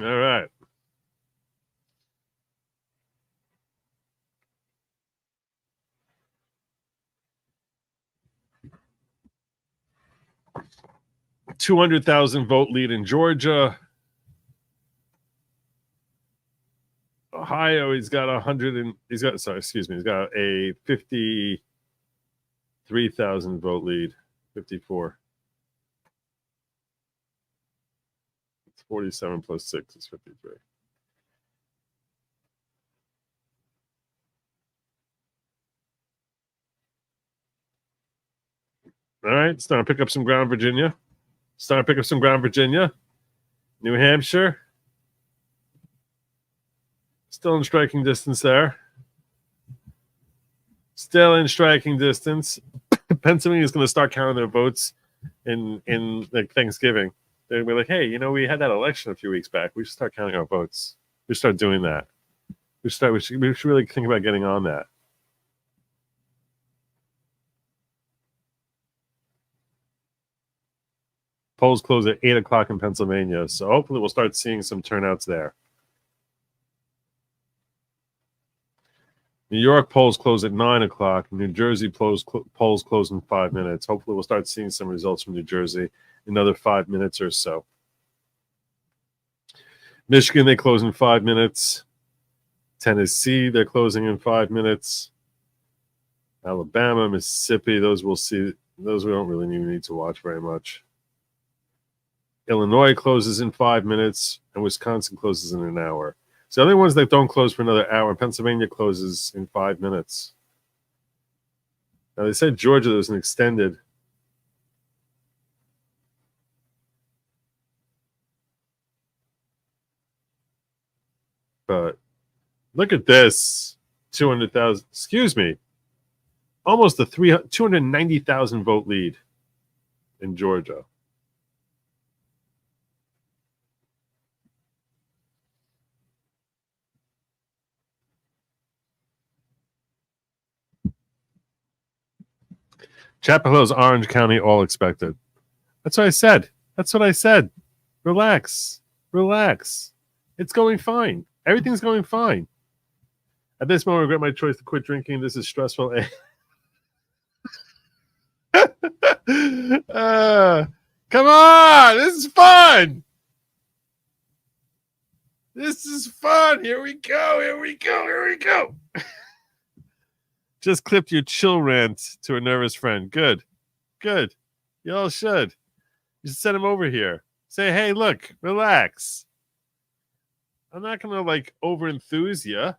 All right. $200,000 vote lead in Georgia. Ohio, he's got a 53,000 vote lead. 54. It's 47 plus 6 is 53. All right, starting to pick up some ground, Virginia. New Hampshire. Still in striking distance there. Pennsylvania is going to start counting their votes in Thanksgiving. They're going to be like, hey, we had that election a few weeks back. We should start counting our votes. We should start doing that. We should really think about getting on that. Polls close at 8 o'clock in Pennsylvania, so hopefully we'll start seeing some turnouts there. New York polls close at 9 o'clock. New Jersey polls close in 5 minutes. Hopefully we'll start seeing some results from New Jersey in another 5 minutes or so. Michigan, they close in 5 minutes. Tennessee, they're closing in 5 minutes. Alabama, Mississippi, those we'll see. Those we don't really need to watch very much. Illinois closes in 5 minutes, and Wisconsin closes in an hour. So the only ones that don't close for another hour, Pennsylvania closes in 5 minutes. Now, they said Georgia, there was an extended. But look at this. 200,000, excuse me. Almost a 290,000 vote lead in Georgia. Chapel Hills, Orange County, all expected. That's what I said. Relax. It's going fine. Everything's going fine. At this moment, I regret my choice to quit drinking. This is stressful. Come on, this is fun. This is fun. Here we go. Here we go. Here we go. Just clipped your chill rant to a nervous friend. Good. Good. You all should. You should send him over here. Say, hey, look, relax. I'm not going to, like, over-enthuse you. I'm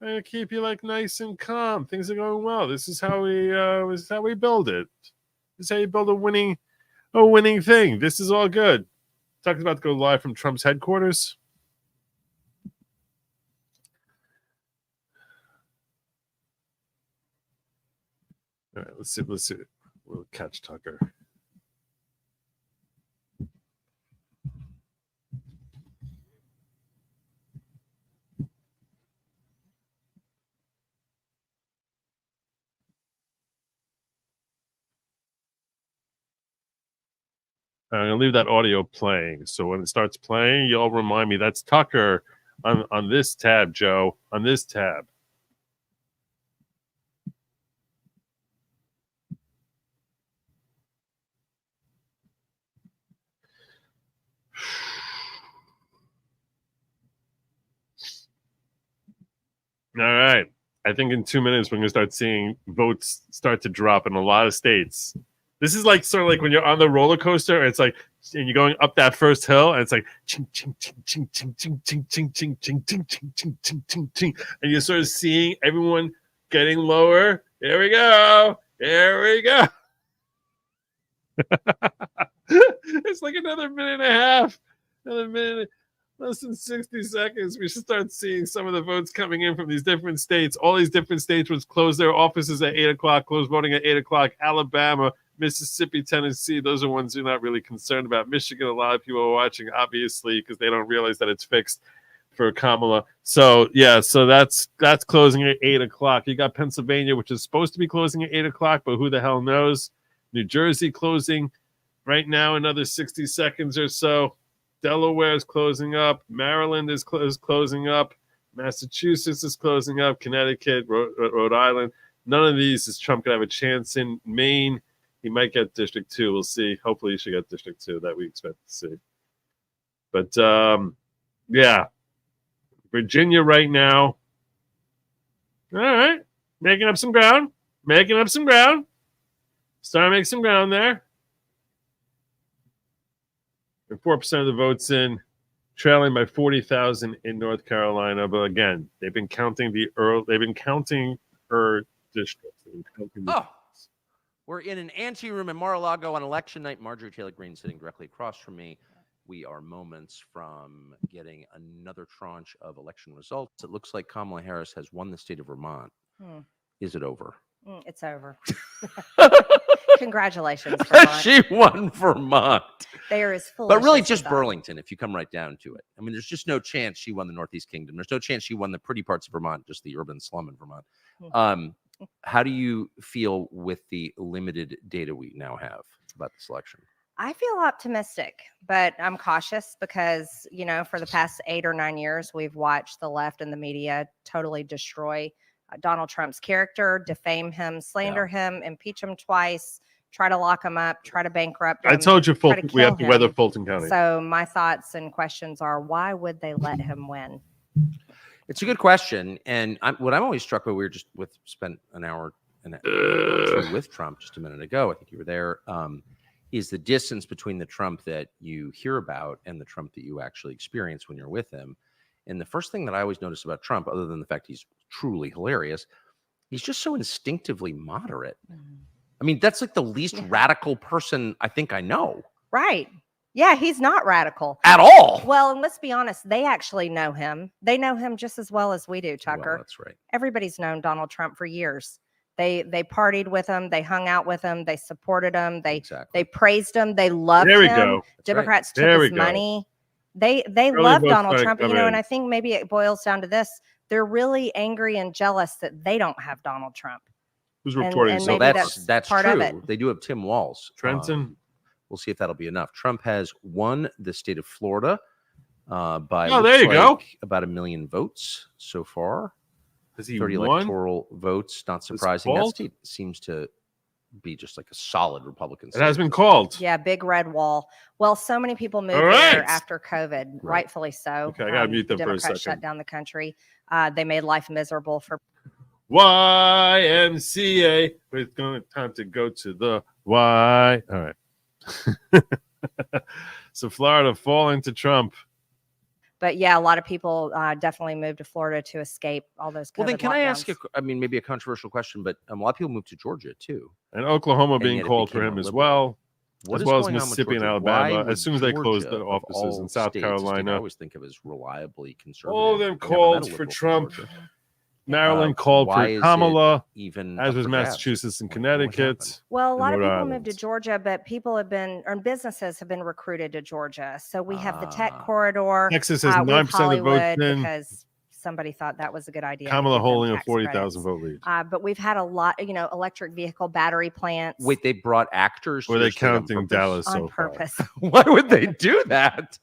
going to keep you, like, nice and calm. Things are going well. This is how we build it. This is how you build a winning thing. This is all good. Talking about to go live from Trump's headquarters. All right, let's see. We'll catch Tucker. I'm going to leave that audio playing. So when it starts playing, you'll remind me that's Tucker on this tab, Joe, on this tab. All right. I think in 2 minutes, we're going to start seeing votes start to drop in a lot of states. This is like sort of like when you're on the roller coaster, and it's like, and you're going up that first hill, and it's like ching ching ching ching ching ching ching ching ching ching ching ching ching ching ching ching, and you're sort of seeing everyone getting lower. Here we go. Here we go. It's like another minute and a half. Another minute. Less than 60 seconds. We should start seeing some of the votes coming in from these different states. All these different states would close their offices at 8 o'clock, close voting at 8 o'clock. Alabama, Mississippi, Tennessee, those are ones you're not really concerned about. Michigan, a lot of people are watching, obviously, because they don't realize that it's fixed for Kamala. So, yeah, so that's closing at 8 o'clock. You got Pennsylvania, which is supposed to be closing at 8 o'clock, but who the hell knows? New Jersey closing right now, another 60 seconds or so. Delaware is closing up. Maryland is closing up. Massachusetts is closing up. Connecticut, Rhode Island. None of these is Trump going to have a chance in. Maine, he might get District 2. We'll see. Hopefully he should get District 2 that we expect to see. But, yeah. Virginia right now. All right. Making up some ground. Starting to make some ground there. And 4% of the votes in, trailing by 40,000 in North Carolina. But again, they've been counting her districts. We're in an anteroom in Mar-a-Lago on election night. Marjorie Taylor Greene sitting directly across from me. We are moments from getting another tranche of election results. It looks like Kamala Harris has won the state of Vermont. Is it over? It's over. Congratulations, Vermont. She won Vermont. They are as foolish. But really as just they Burlington, if you come right down to it. I mean, there's just no chance she won the Northeast Kingdom. There's no chance she won the pretty parts of Vermont, just the urban slum in Vermont. How do you feel with the limited data we now have about this election? I feel optimistic, but I'm cautious because, you know, for the past 8 or 9 years, we've watched the left and the media totally destroy Donald Trump's character, defame him, slander him, impeach him twice, try to lock him up, try to bankrupt him. I told you we have to weather Fulton County. So my thoughts and questions are, why would they let him win? It's a good question. And what I'm always struck by, we were just spent an hour and two with Trump just a minute ago. I think you were there. Is the distance between the Trump that you hear about and the Trump that you actually experience when you're with him. And the first thing that I always notice about Trump, other than the fact he's truly hilarious, he's just so instinctively moderate. I mean, that's like the least radical person I think I know. Right. Yeah, he's not radical. At all. Well, and let's be honest, they actually know him. They know him just as well as we do, Tucker. Well, that's right. Everybody's known Donald Trump for years. They partied with him. They hung out with him. They supported him. They praised him. They loved him. There we go. Democrats took his money. They love Donald Trump, you know, and I think maybe it boils down to this. They're really angry and jealous that they don't have Donald Trump. Who's reporting? And So that's part true. of it. They do have Tim Walz. Trenton. We'll see if that'll be enough. Trump has won the state of Florida by there you go. About 1 million votes so far. Has he 30 won? electoral votes, not surprising. That state seems to be just like a solid Republican. It has been called. Yeah, big red wall. Well, so many people moved right. there after COVID, rightfully so. Okay, I gotta mute the them for a Democrats second. shut down the country. They made life miserable for YMCA. It's going time to go to the Y. All right. So Florida falling to Trump. But yeah, a lot of people definitely moved to Florida to escape all those COVID Well, then can I ask lockdowns. I mean, maybe a controversial question, but a lot of people moved to Georgia too. And Oklahoma And being yet it called for became him a as liberal. well. What as is well as going on with Mississippi and Georgia? Why Alabama, would as soon as they closed Georgia, the of offices in all South states, a state I Carolina. always think of as reliably conservative. All of them We haven't called met a for liberal from Trump. Georgia. Maryland called why for is it Kamala, even as up was for grabs? Massachusetts and What Connecticut. Well, a and lot of Rhode people Island. moved to Georgia, but people have been, or businesses have been recruited to Georgia. So we have the tech corridor. Texas has with 9% of the Hollywood votes in. because somebody thought that was a good idea. to Kamala give them holding a tax 40,000 credits. vote lead. But we've had a lot, electric vehicle battery plants. Wait, they brought actors to Were they their state on counting purpose? Dallas so on far? purpose. Why would they do that?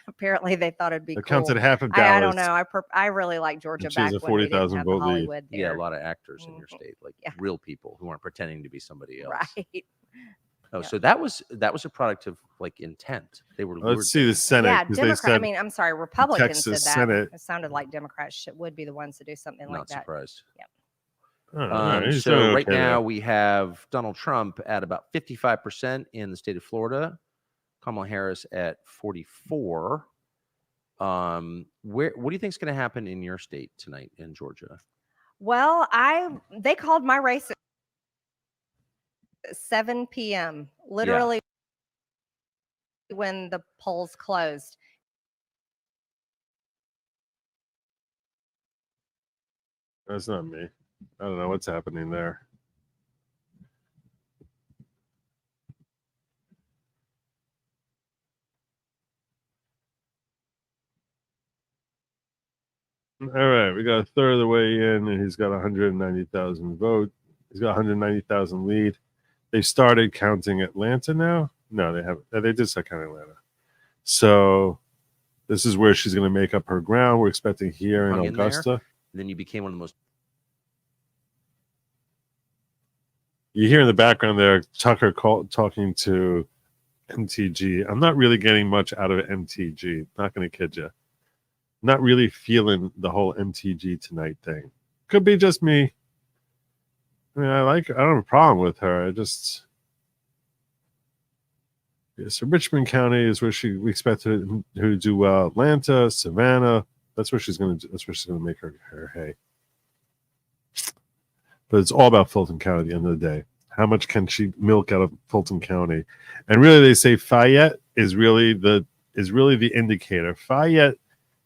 Apparently, they thought it'd be They cool. counted half of I don't Dallas. know. I really like Georgia And she has back a when we didn't 40,000 have the vote lead. Hollywood there. Yeah, a lot of actors in your state, like real people who aren't pretending to be somebody else. Right. Oh, so that was a product of like intent. They were. lured Let's see the there. Senate. Yeah, 'cause they Democrat. I said mean, I'm sorry, Republicans Texas did that. Senate. It sounded like Democrats would be the ones to do something like Not that. surprised. Yep. All right, he's So doing right okay now there. we have Donald Trump at about 55% in the state of Florida, Kamala Harris at 44. What do you think is going to happen in your state tonight in Georgia? Well, they called my race at 7 p.m. Literally when the polls closed. That's not me. I don't know what's happening there. All right, we got a third of the way in, and he's got 190,000 vote. He's got 190,000 lead. They started counting Atlanta now. No, they haven't. They did start counting Atlanta. So this is where she's going to make up her ground. We're expecting here in Hung in there, Augusta. and then you became one of the most. You hear in the background there Tucker talking to MTG. I'm not really getting much out of MTG. Not going to kid you. Not really feeling the whole MTG tonight thing. Could be just me. I mean, I don't have a problem with her. I just. Yeah, so Richmond County is where we expect her to do well. Atlanta, Savannah. That's where she's going to. That's where she's going to make her hay. But it's all about Fulton County at the end of the day. How much can she milk out of Fulton County? And really, they say Fayette is really the indicator. Fayette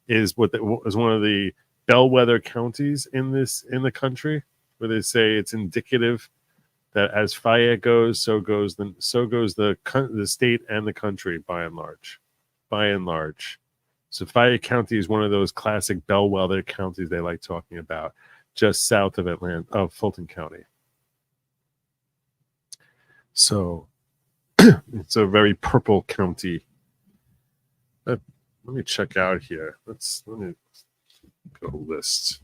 is is one of the bellwether counties in the country, where they say it's indicative that as Fayette goes, so goes the state and the country by and large. By and large, so Fayette County is one of those classic bellwether counties they like talking about, just south of Fulton County. So it's a very purple county. Let me check out here. Let me go list.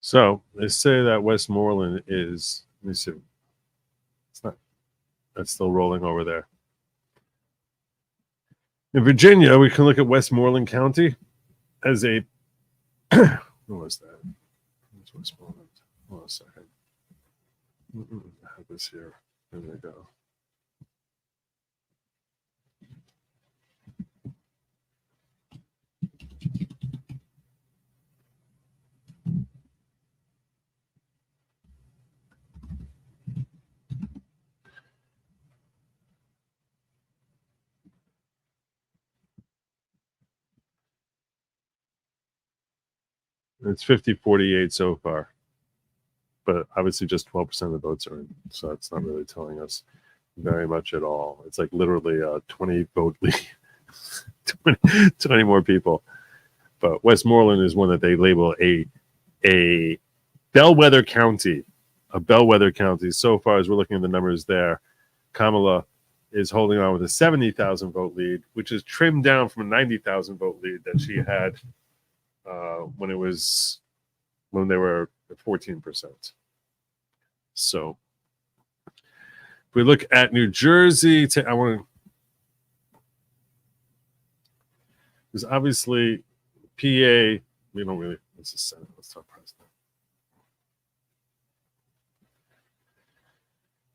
So they say that Westmoreland is. Let me see. It's not. That's still rolling over there. In Virginia, we can look at Westmoreland County as a. What was that? Where's Westmoreland? Hold on a second. I have this here. There we go. It's 50-48 so far. But obviously just 12% of the votes are in. So that's not really telling us very much at all. It's like literally a 20 vote lead. 20 more people. But Westmoreland is one that they label a bellwether county. A bellwether county. So far as we're looking at the numbers there, Kamala is holding on with a 70,000 vote lead, which is trimmed down from a 90,000 vote lead that she had when they were at 14%. So if we look at New Jersey, because obviously PA, we don't really, it's the Senate, let's talk president.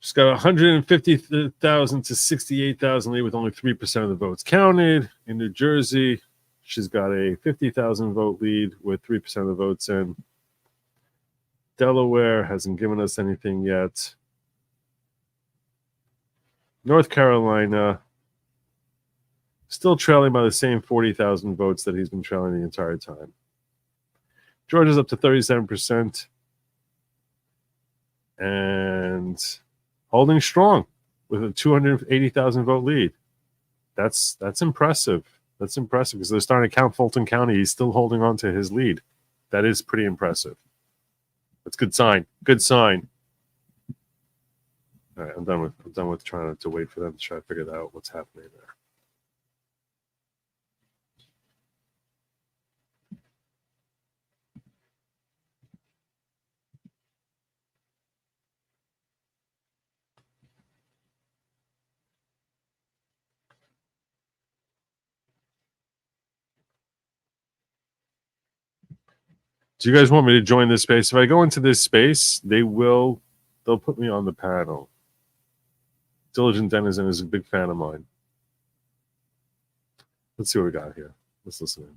She's got 150,000 to 68,000 lead with only 3% of the votes counted. In New Jersey, she's got a 50,000 vote lead with 3% of the votes in. Delaware hasn't given us anything yet. North Carolina, still trailing by the same 40,000 votes that he's been trailing the entire time. Georgia's up to 37%. And holding strong with a 280,000 vote lead. That's impressive. That's impressive because they're starting to count Fulton County. He's still holding on to his lead. That is pretty impressive. That's a good sign. Good sign. All right, I'm done with trying to wait for them to try to figure out what's happening there. Do you guys want me to join this space? If I go into this space, they'll put me on the panel. Diligent Denizen is a big fan of mine. Let's see what we got here. Let's listen in.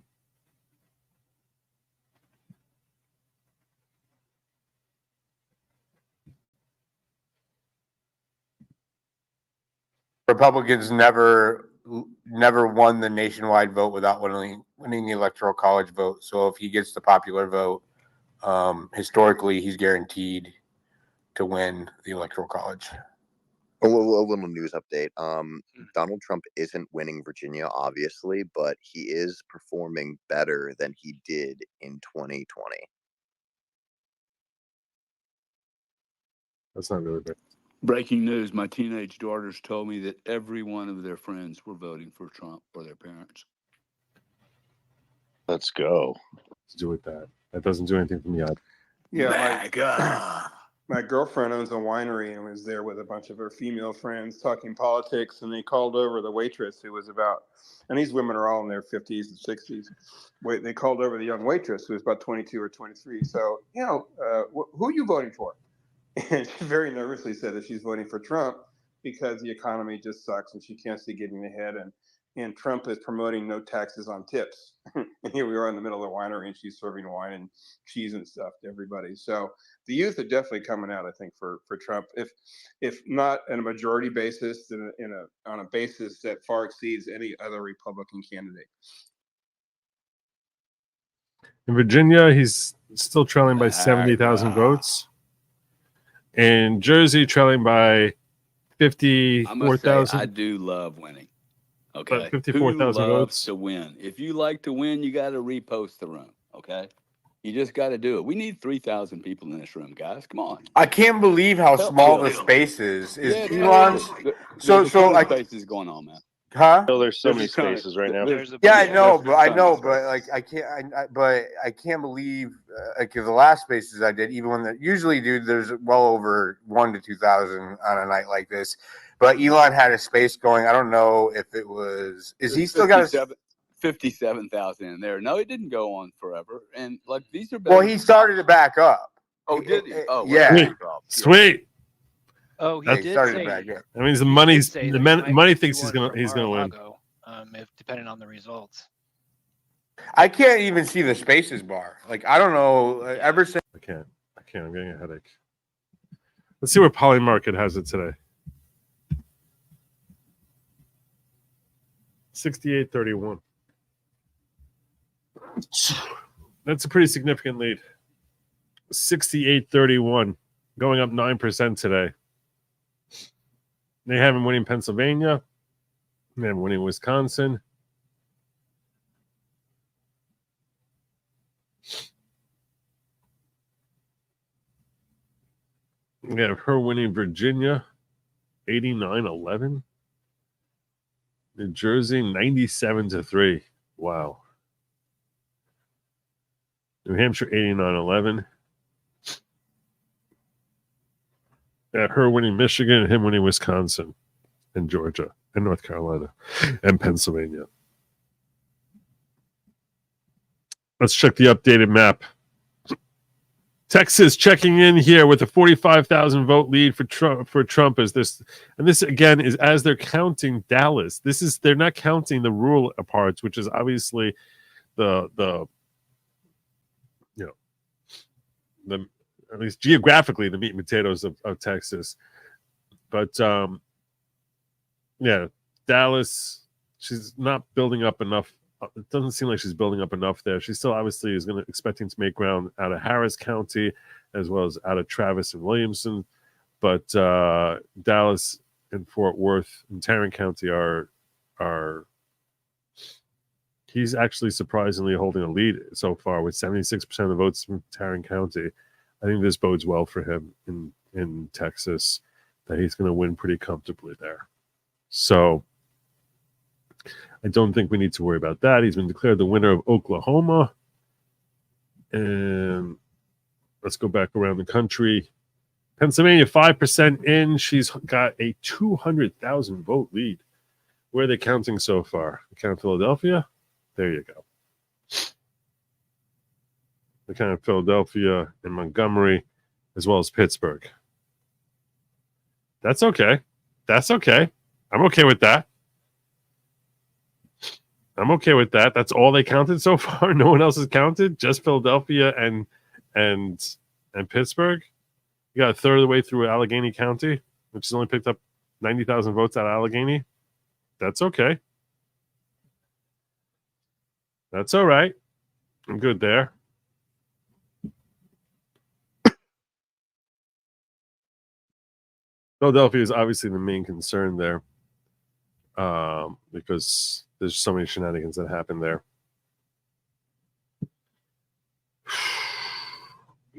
Republicans never won the nationwide vote without winning the electoral college vote. So if he gets the popular vote, historically he's guaranteed to win the electoral college. A little news update. Donald Trump isn't winning Virginia, obviously, but he is performing better than he did in 2020. That's not really big. Breaking news, my teenage daughters told me that every one of their friends were voting for Trump or their parents. Let's go. Let's do with that. That doesn't do anything for me. Yeah, my girlfriend owns a winery and was there with a bunch of her female friends talking politics, and they called over the waitress who was about, and these women are all in their 50s and 60s. They called over the young waitress who was about 22 or 23. So, who are you voting for? And she very nervously said that she's voting for Trump because the economy just sucks and she can't see getting ahead. And Trump is promoting no taxes on tips. And here we are in the middle of the winery and she's serving wine and cheese and stuff to everybody. So the youth are definitely coming out, I think, for Trump. If not on a majority basis, then on a basis that far exceeds any other Republican candidate. In Virginia, he's still trailing by 70,000 votes. In Jersey, trailing by 54,000. I do love winning. Okay. 54,000 Who votes. loves to win? If you like to win, you got to repost the room. Okay. You just got to do it. We need 3,000 people in this room, guys. Come on. I can't believe how small the space is. Is Elon's? So space is going on, man. Huh? There's so many spaces right now. Yeah, I know, but like I can't believe like the last spaces I did, even when usually, dude, there's well over 1,000 to 2,000 on a night like this. But Elon had a space going. I don't know if it was. Is he still got 57,000 in there? No, it didn't go on forever. And like these are. Well, he started to back up. Oh, did he? Oh, yeah. Sweet. Oh, he That's did started say, back up. That means the money's say the that he money might thinks be he's one gonna for win. Mar-a-Lago, if depending on the results. I can't even see the spaces bar. Like I don't know. Ever since I can't. I'm getting a headache. Let's see where Polymarket has it today. 68.31. That's a pretty significant lead. 68-31, going up 9% today. They have him winning Pennsylvania. They have him winning Wisconsin. We have her winning Virginia, 89-11. New Jersey, 97-3. Wow. New Hampshire, 89-11. Her winning Michigan and him winning Wisconsin and Georgia and North Carolina and Pennsylvania. Let's check the updated map. Texas checking in here with a 45,000 vote lead for Trump as this, and this again is as they're counting Dallas. They're not counting the rural parts, which is obviously the at least geographically the meat and potatoes of Texas. But Dallas, she's not building up enough. It doesn't seem like she's building up enough there. She still obviously is expecting to make ground out of Harris County as well as out of Travis and Williamson. But Dallas and Fort Worth and Tarrant County are he's actually surprisingly holding a lead so far with 76% of the votes from Tarrant County. I think this bodes well for him in Texas, that he's going to win pretty comfortably there. So I don't think we need to worry about that. He's been declared the winner of Oklahoma. And let's go back around the country. Pennsylvania, 5% in. She's got a 200,000 vote lead. Where are they counting so far? They count Philadelphia? There you go. They count Philadelphia and Montgomery, as well as Pittsburgh. That's okay. That's okay. I'm okay with that. I'm okay with that. That's all they counted so far. No one else has counted. Just Philadelphia and Pittsburgh. You got a third of the way through Allegheny County, which has only picked up 90,000 votes out of Allegheny. That's okay. That's all right. I'm good there. Philadelphia is obviously the main concern there, because there's so many shenanigans that happen there.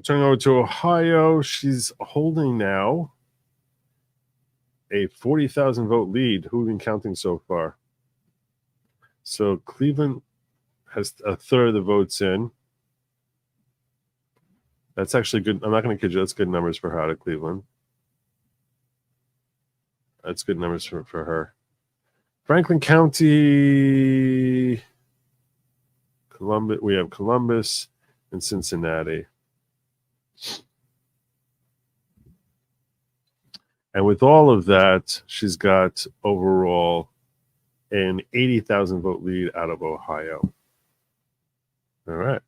Turning over to Ohio, she's holding now a 40,000 vote lead. Who have we been counting so far? So Cleveland has a third of the votes in. That's actually good. I'm not going to kid you. That's good numbers for her out of Cleveland. That's good numbers for her. Franklin County, Columbus. We have Columbus and Cincinnati. And with all of that, she's got overall an 80,000 vote lead out of Ohio. All right.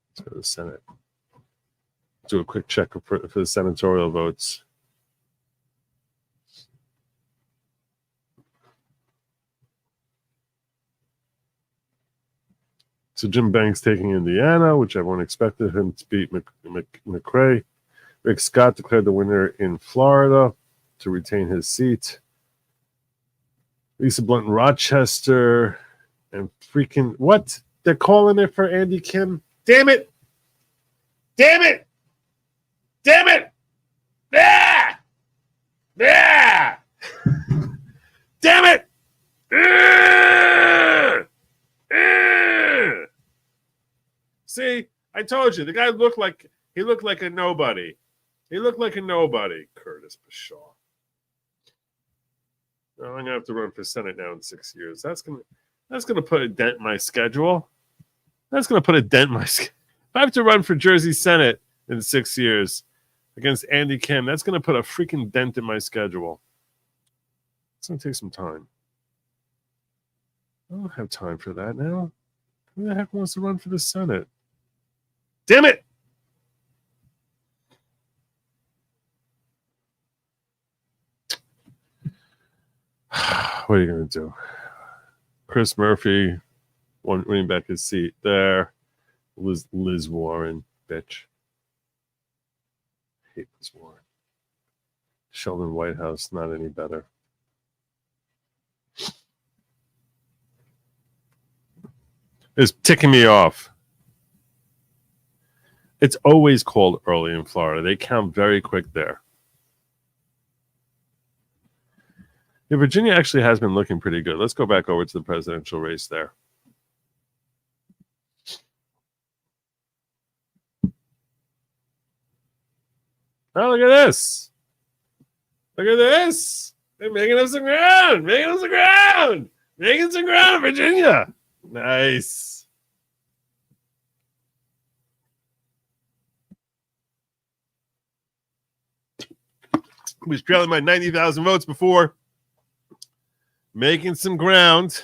Let's go to the Senate. Do a quick check for the senatorial votes. So Jim Banks taking Indiana, which everyone expected him to beat McCray. Rick Scott declared the winner in Florida to retain his seat. Lisa Blunt in Rochester. And freaking, what? They're calling it for Andy Kim? Damn it! Damn it! Damn it! Ah! Ah! Damn it! See, I told you the guy looked like a nobody. He looked like a nobody. Curtis Bashaw. Well, I'm gonna have to run for Senate now in 6 years. That's gonna put a dent in my schedule. That's gonna put a dent in my schedule. If I have to run for Jersey Senate in 6 years against Andy Kim, that's going to put a freaking dent in my schedule. It's going to take some time. I don't have time for that now. Who the heck wants to run for the Senate? Damn it! What are you going to do? Chris Murphy winning back his seat there. Liz Warren, bitch. I hate Liz Warren. Sheldon Whitehouse, not any better. It's ticking me off. It's always cold early in Florida. They count very quick there. Yeah, Virginia actually has been looking pretty good. Let's go back over to the presidential race there. Oh, look at this. Look at this. They're making up some ground. Making up some ground. Making some ground, Virginia. Nice. He was trailing by 90,000 votes before. Making some ground.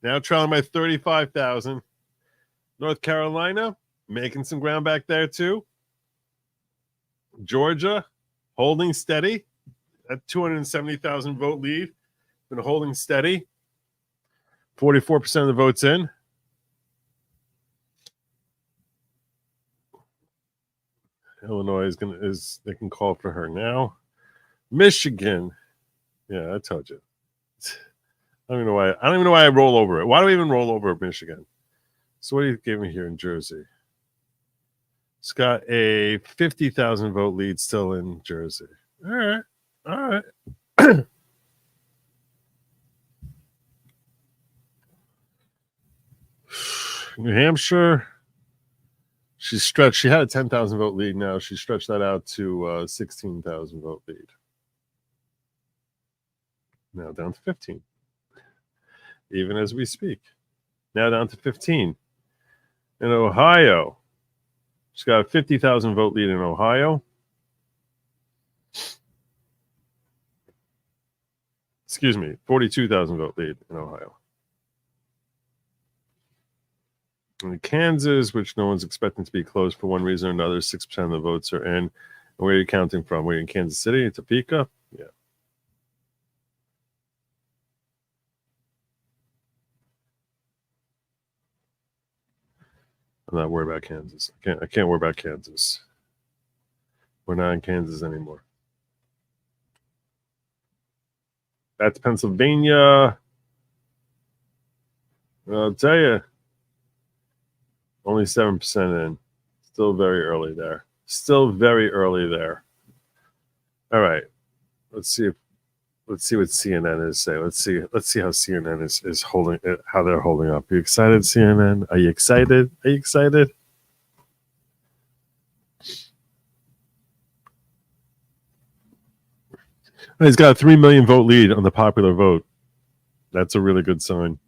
Now trailing by 35,000. North Carolina, making some ground back there too. Georgia, holding steady at 270,000 vote lead. Been holding steady. 44% of the votes in. Illinois they can call for her now. Michigan, yeah, I told you. I don't even know why I roll over it. Why do I even roll over Michigan? So what do you give me here in Jersey? It's got a 50,000 vote lead still in Jersey. All right. New Hampshire, she stretched. She had a 10,000 vote lead. Now she stretched that out to 16,000 vote lead. Now down to 15. Even as we speak. Now down to 15. In Ohio, she's got a 50,000 vote lead in Ohio. Excuse me, 42,000 vote lead in Ohio. In Kansas, which no one's expecting to be closed for one reason or another, 6% of the votes are in. And where are you counting from? We're in Kansas City, Topeka? Yeah. I'm not worried about Kansas. I can't worry about Kansas. We're not in Kansas anymore. That's Pennsylvania. I'll tell you, only 7% in. Still very early there. All right. Let's see what CNN is saying. Let's see how CNN is holding it, how they're holding up. Are you excited, CNN? Are you excited? He's got a 3 million vote lead on the popular vote. That's a really good sign.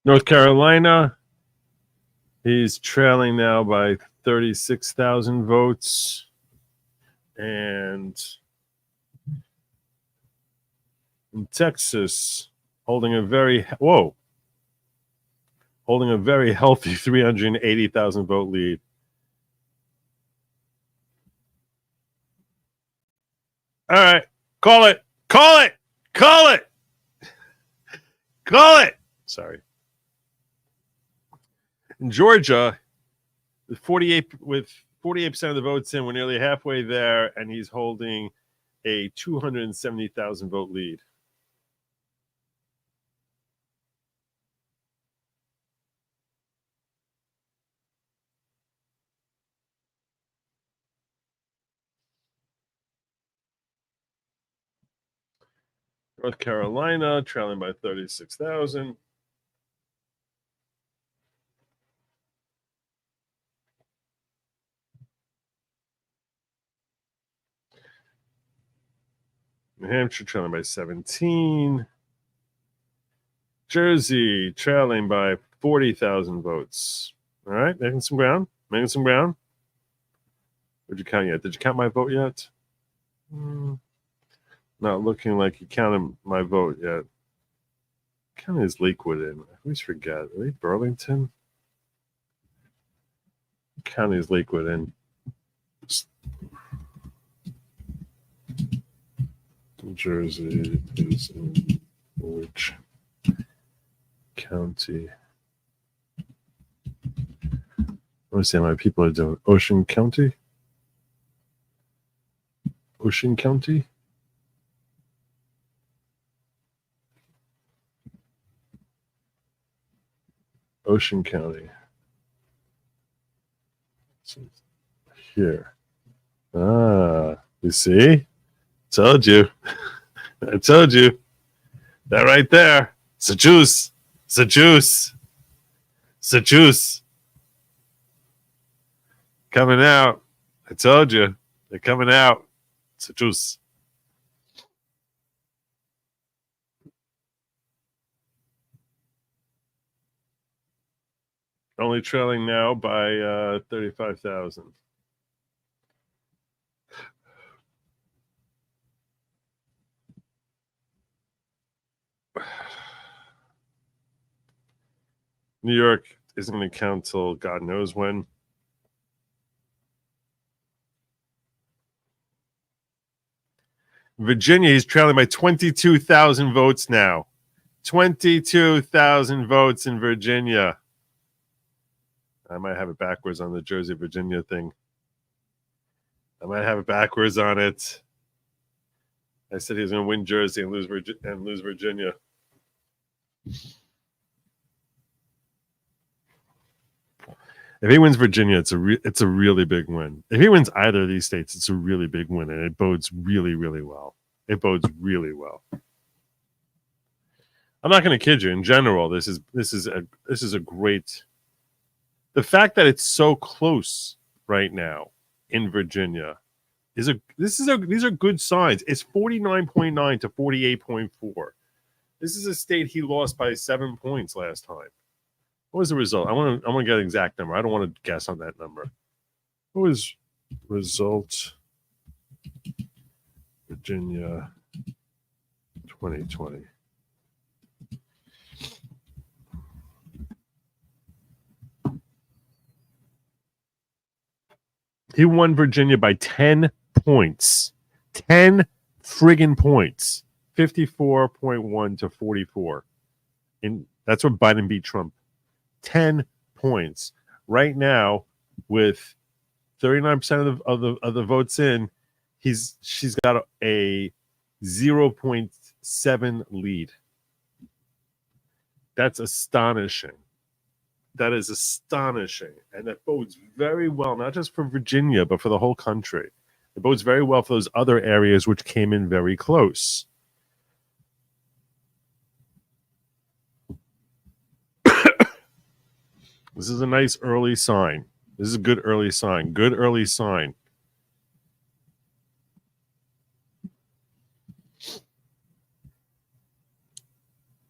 North Carolina, he's trailing now by 36,000 votes. And in Texas, holding a very healthy 380,000 vote lead. All right, call it. Sorry. In Georgia, with 48% of the votes in, we're nearly halfway there, and he's holding a 270,000 vote lead. North Carolina trailing by 36,000. New Hampshire trailing by 17. Jersey trailing by 40,000 votes. All right, making some ground. Making some ground. Did you count yet? Did you count my vote yet? Not looking like you counted my vote yet. County is Lakewood in. I always forget. Are they Burlington? County is Lakewood in. New Jersey is in which county? Let me see how my people are doing. Ocean County? Ocean County? Ocean County. Here. You see? Told you. I told you. That right there. It's a juice. It's a juice. It's a juice. Coming out. I told you. They're coming out. It's a juice. Only trailing now by 35,000. New York isn't going to count till God knows when. Virginia, he's trailing by 22,000 votes now. 22,000 votes in Virginia. I might have it backwards on the Jersey, Virginia thing. I might have it backwards on it. I said he was going to win Jersey and lose Virginia. If he wins Virginia, it's a really big win. If he wins either of these states, it's a really big win, and it bodes really, really well. It bodes really well. I'm not going to kid you. In general, this is a great. The fact that it's so close right now in Virginia these are good signs. It's 49.9 to 48.4. This is a state he lost by 7 points last time. What was the result? I want to get an exact number. I don't want to guess on that number. What was result Virginia 2020? He won Virginia by 10 points. 10 friggin' points. 54.1 to 44. That's what Biden beat Trump. 10 points. Right now, with 39% of the votes in, she's got a 0.7 lead. That's astonishing. That is astonishing. And that bodes very well, not just for Virginia, but for the whole country. It bodes very well for those other areas which came in very close. This is a nice early sign. This is a good early sign. Good early sign.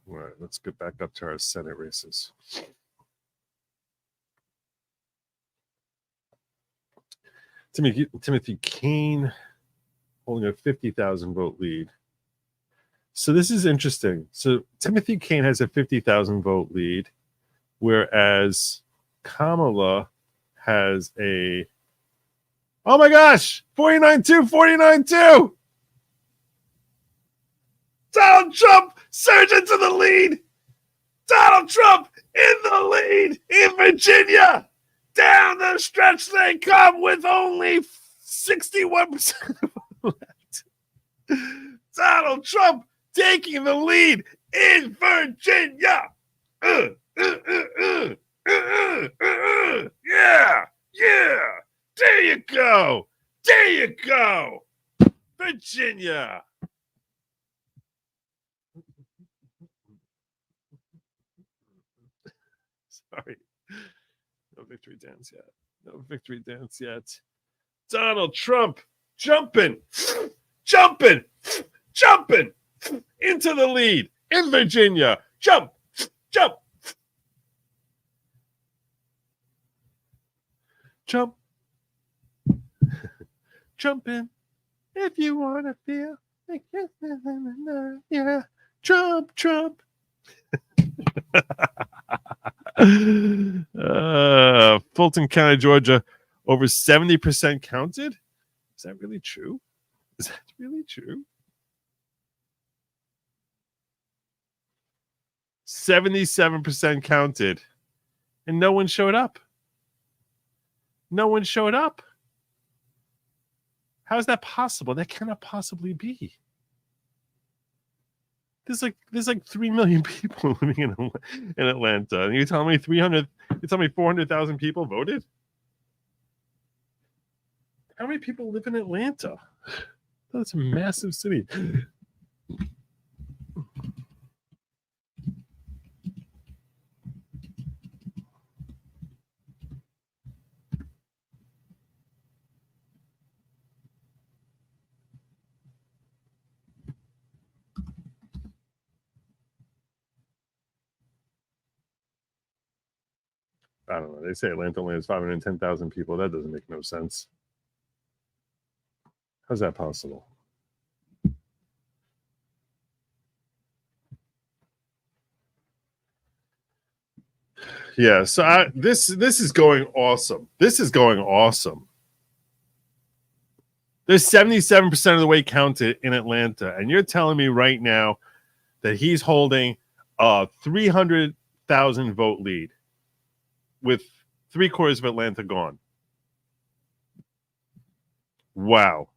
All right, let's get back up to our Senate races. Timothy Kane holding a 50,000 vote lead. So this is interesting. So Timothy Kane has a 50,000 vote lead, whereas Kamala has a, oh my gosh, 49-2, 49-2. Donald Trump surged into the lead. Donald Trump in the lead in Virginia. Down the stretch they come with only 61% left. Donald Trump taking the lead in Virginia. Yeah. There you go. Virginia. Sorry. No victory dance yet. Donald Trump jumping into the lead in Virginia. Jump. Jump in if you want to feel like yeah. Trump. Fulton County, Georgia, over 70% counted. Is that really true? 77% counted, and no one showed up. How is that possible? That cannot possibly be. There's like 3 million people living in Atlanta, and you're telling me 400,000 people voted? How many people live in Atlanta? That's a massive city. I don't know. They say Atlanta only has 510,000 people. That doesn't make no sense. How's that possible? Yeah, so this is going awesome. There's 77% of the way counted in Atlanta, and you're telling me right now that he's holding a 300,000 vote lead with 3/4 of Atlanta gone. Wow.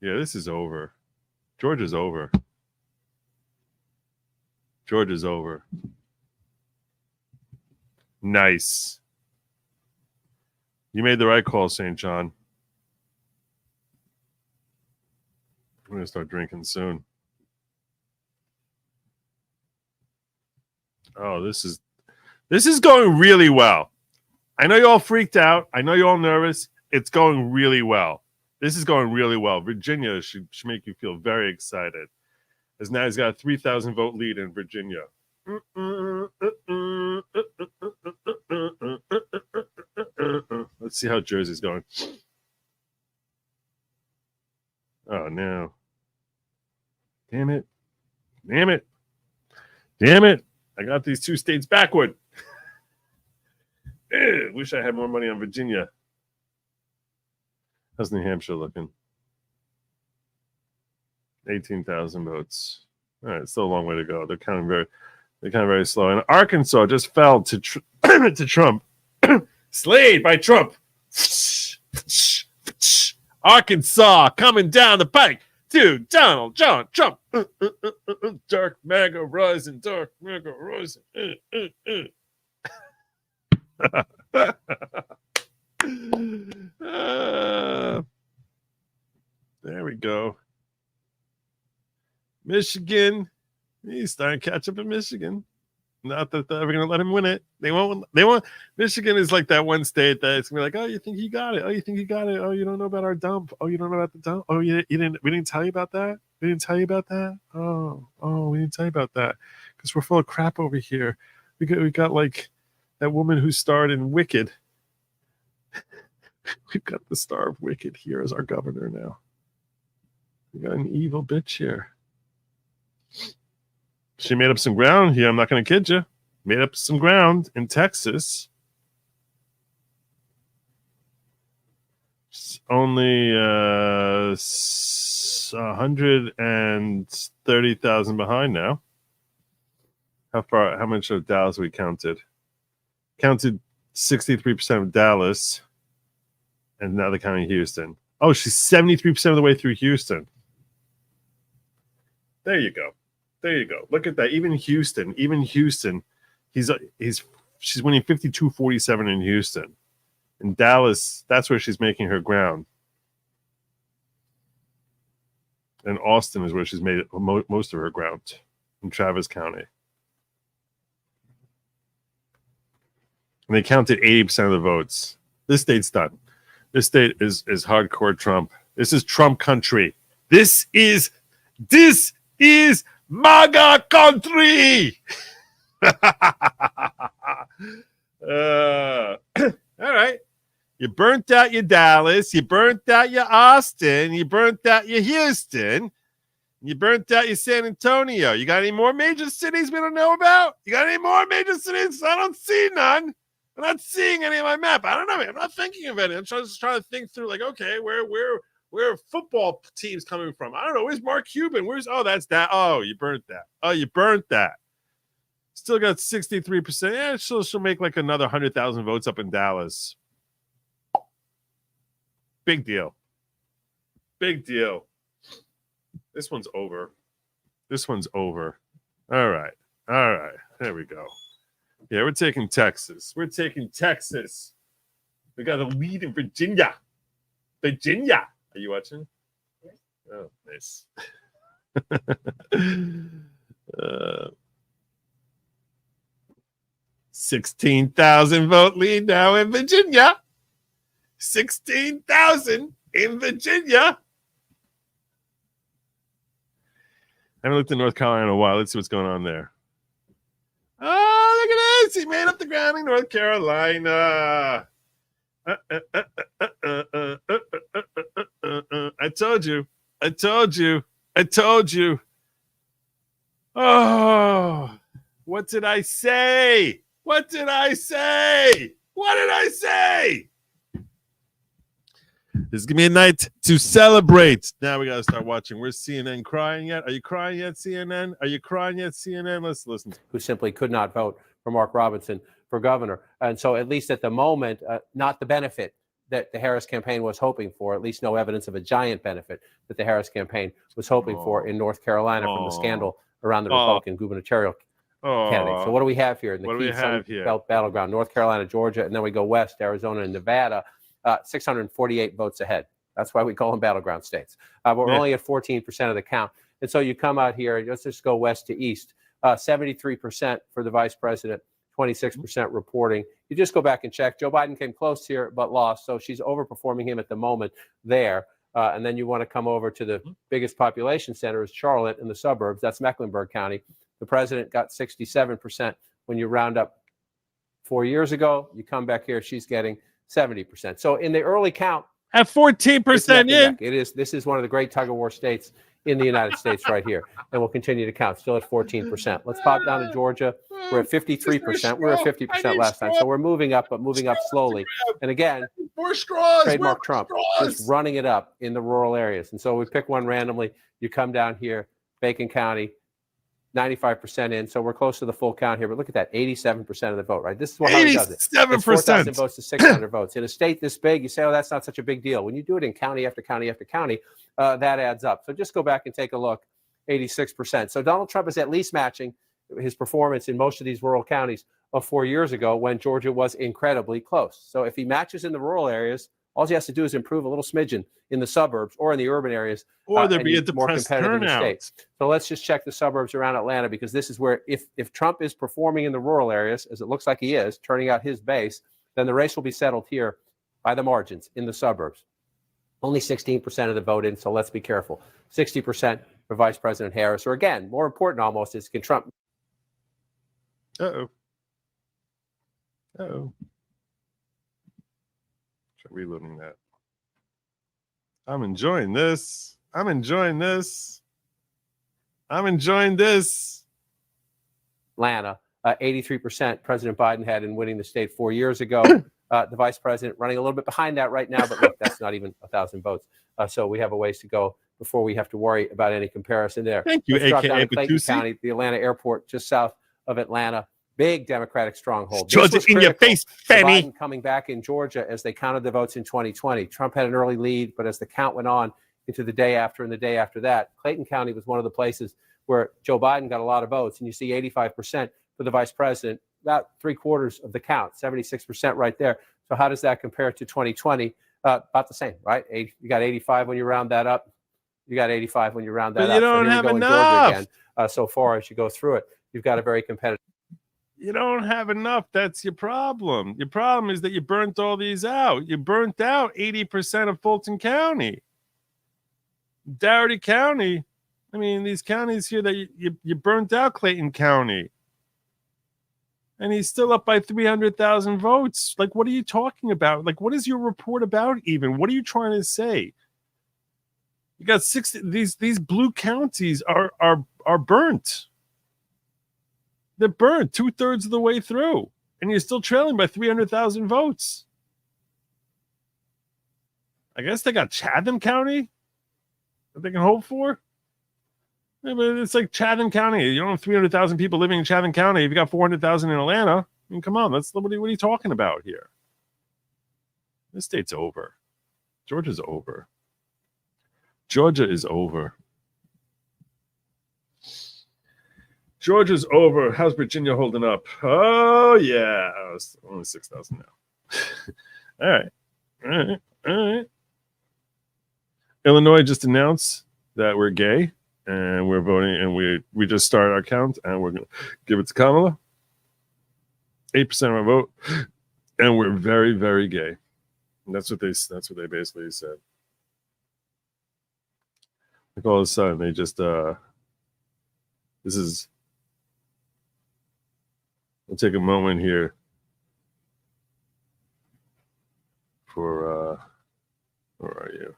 Yeah, this is over. Georgia's over. Nice. You made the right call, St. John. I'm going to start drinking soon. Oh, this is going really well. I know you're all freaked out. I know you're all nervous. It's going really well. This is going really well. Virginia should make you feel very excited. As now he's got a 3,000 vote lead in Virginia. Let's see how Jersey's going. Oh, no. Damn it. I got these two states backward. Wish I had more money on Virginia. How's New Hampshire looking? 18,000 votes. All right, still a long way to go. They're kind of very slow. And Arkansas just fell to to Trump. Slayed by Trump. Arkansas coming down the pike to Donald John Trump. Dark MAGA rising. There we go. Michigan. He's starting to catch up in Michigan. Not that they're ever going to let him win it. They won't. Michigan is like that one state that it's going to be like, oh, you think he got it? Oh, you think he got it? Oh, you don't know about our dump? Oh, you don't know about the dump? Oh, you didn't. We didn't tell you about that. We didn't tell you about that. Oh, we didn't tell you about that because we're full of crap over here. We got like that woman who starred in Wicked. We've got the star of Wicked here as our governor now. We got an evil bitch here. She made up some ground here. I'm not going to kid you. Made up some ground in Texas. It's only 130,000 behind now. How much of Dallas we counted? Counted 63% of Dallas. and another county, Houston. Oh, she's 73% of the way through Houston. There you go. There you go. Look at that. Even Houston, she's winning 52-47 in Houston. In Dallas, that's where she's making her ground. And Austin is where she's made most of her ground, in Travis County. And they counted 80% of the votes. This state's done. This state is hardcore Trump. This is Trump country. This is MAGA country. All right. You burnt out your Dallas. You burnt out your Austin. You burnt out your Houston. You burnt out your San Antonio. You got any more major cities we don't know about? You got any more major cities? I don't see none. I'm not seeing any on my map. I don't know. I'm not thinking of any. I'm just trying to think through, like, okay, where are football teams coming from? I don't know. Where's Mark Cuban? That's that. Oh, you burnt that. Oh, you burnt that. Still got 63%. Yeah, she'll make like another 100,000 votes up in Dallas. Big deal. Big deal. This one's over. All right. There we go. Yeah, we're taking Texas. We got a lead in Virginia. Are you watching? Oh, nice. 16,000 vote lead now in Virginia. 16,000 in Virginia. I haven't looked at North Carolina in a while. Let's see what's going on there. Oh, look at this. He made up the ground in North Carolina. I told you. Oh, what did I say? This is going to be a night to celebrate. Now we got to start watching. Where's CNN crying yet? Are you crying yet, CNN? Let's listen. Who simply could not vote for Mark Robinson for governor. And so at least at the moment, not the benefit that the Harris campaign was hoping for, at least no evidence of a giant benefit that the Harris campaign was hoping for in North Carolina from the scandal around the Republican gubernatorial candidate. So what do we have here in the key Sun Belt battleground? North Carolina, Georgia, and then we go west, Arizona and Nevada. 648 votes ahead. That's why we call them battleground states. But we're only at 14% of the count. And so you come out here, let's just go west to east, 73% for the vice president, 26% reporting. You just go back and check. Joe Biden came close here, but lost. So she's overperforming him at the moment there. And then you want to come over to the biggest population center is Charlotte in the suburbs. That's Mecklenburg County. The president got 67% when you round up 4 years ago. You come back here, she's getting 70%. So in the early count, at 14% in, this is one of the great tug of war states in the United States right here, and we'll continue to count. Still at 14%. Let's pop down to Georgia. We're at 53%. We were at 50% last time, so we're moving up, but moving up slowly. And again, trademark Trump, just running it up in the rural areas. And so we pick one randomly. You come down here, Bacon County. 95% in, so we're close to the full count here. But look at that, 87% of the vote, right? This is what how he does it. 87%. 4,000 votes to 600 votes. In a state this big, you say, oh, that's not such a big deal. When you do it in county after county after county, that adds up. So just go back and take a look, 86%. So Donald Trump is at least matching his performance in most of these rural counties of 4 years ago when Georgia was incredibly close. So if he matches in the rural areas, all he has to do is improve a little smidgen in the suburbs or in the urban areas, or there'd be a more depressed competitive in the turnout. states. So let's just check the suburbs around Atlanta, because this is where if Trump is performing in the rural areas, as it looks like he is, turning out his base, then the race will be settled here by the margins in the suburbs. Only 16% of the vote in, so let's be careful. 60% for Vice President Harris, or again, more important almost is can Trump. Uh-oh. Try reloading that. I'm enjoying this. Atlanta, 83% President Biden had in winning the state 4 years ago. The vice president running a little bit behind that right now, but look, that's not even 1,000 votes. So we have a ways to go before we have to worry about any comparison there. Thank you, Let's drop AKA down to Clayton Batusi. County, the Atlanta airport just south of Atlanta. big Democratic stronghold. This Georgia was in your critical face, to Fanny. Biden coming back in Georgia as they counted the votes in 2020. Trump had an early lead, but as the count went on into the day after and the day after that, Clayton County was one of the places where Joe Biden got a lot of votes. And you see 85% for the vice president, about 3/4 of the count, 76% right there. So how does that compare to 2020? About the same, right? You got 85 when you round that up. You got 85 when you round that But up. you don't so here have we go in enough. Georgia again. So far as you go through it, you've got a very competitive. You don't have enough. That's your problem. Your problem is that you burnt all these out. You burnt out 80% of Fulton County. Dougherty County. I mean, these counties here that you burnt out Clayton County. And he's still up by 300,000 votes. Like, what are you talking about? Like, what is your report about even? What are you trying to say? You got 60, these blue counties are burnt. They're burnt 2/3 of the way through. And you're still trailing by 300,000 votes. I guess they got Chatham County that they can hope for. Yeah, but it's like Chatham County. You don't have 300,000 people living in Chatham County. If you got 400,000 in Atlanta, I mean, come on. What are you talking about here? This state's over. Georgia's over. Georgia is over. Georgia's over. How's Virginia holding up? Oh, yeah. Oh, it's only 6,000 now. All right. All right. All right. Illinois just announced that we're gay. And we're voting, and we just started our count, and we're going to give it to Kamala. 8% of our vote, and we're very, very gay. And that's what they basically said. Like all of a sudden, they just we'll take a moment here for where are you?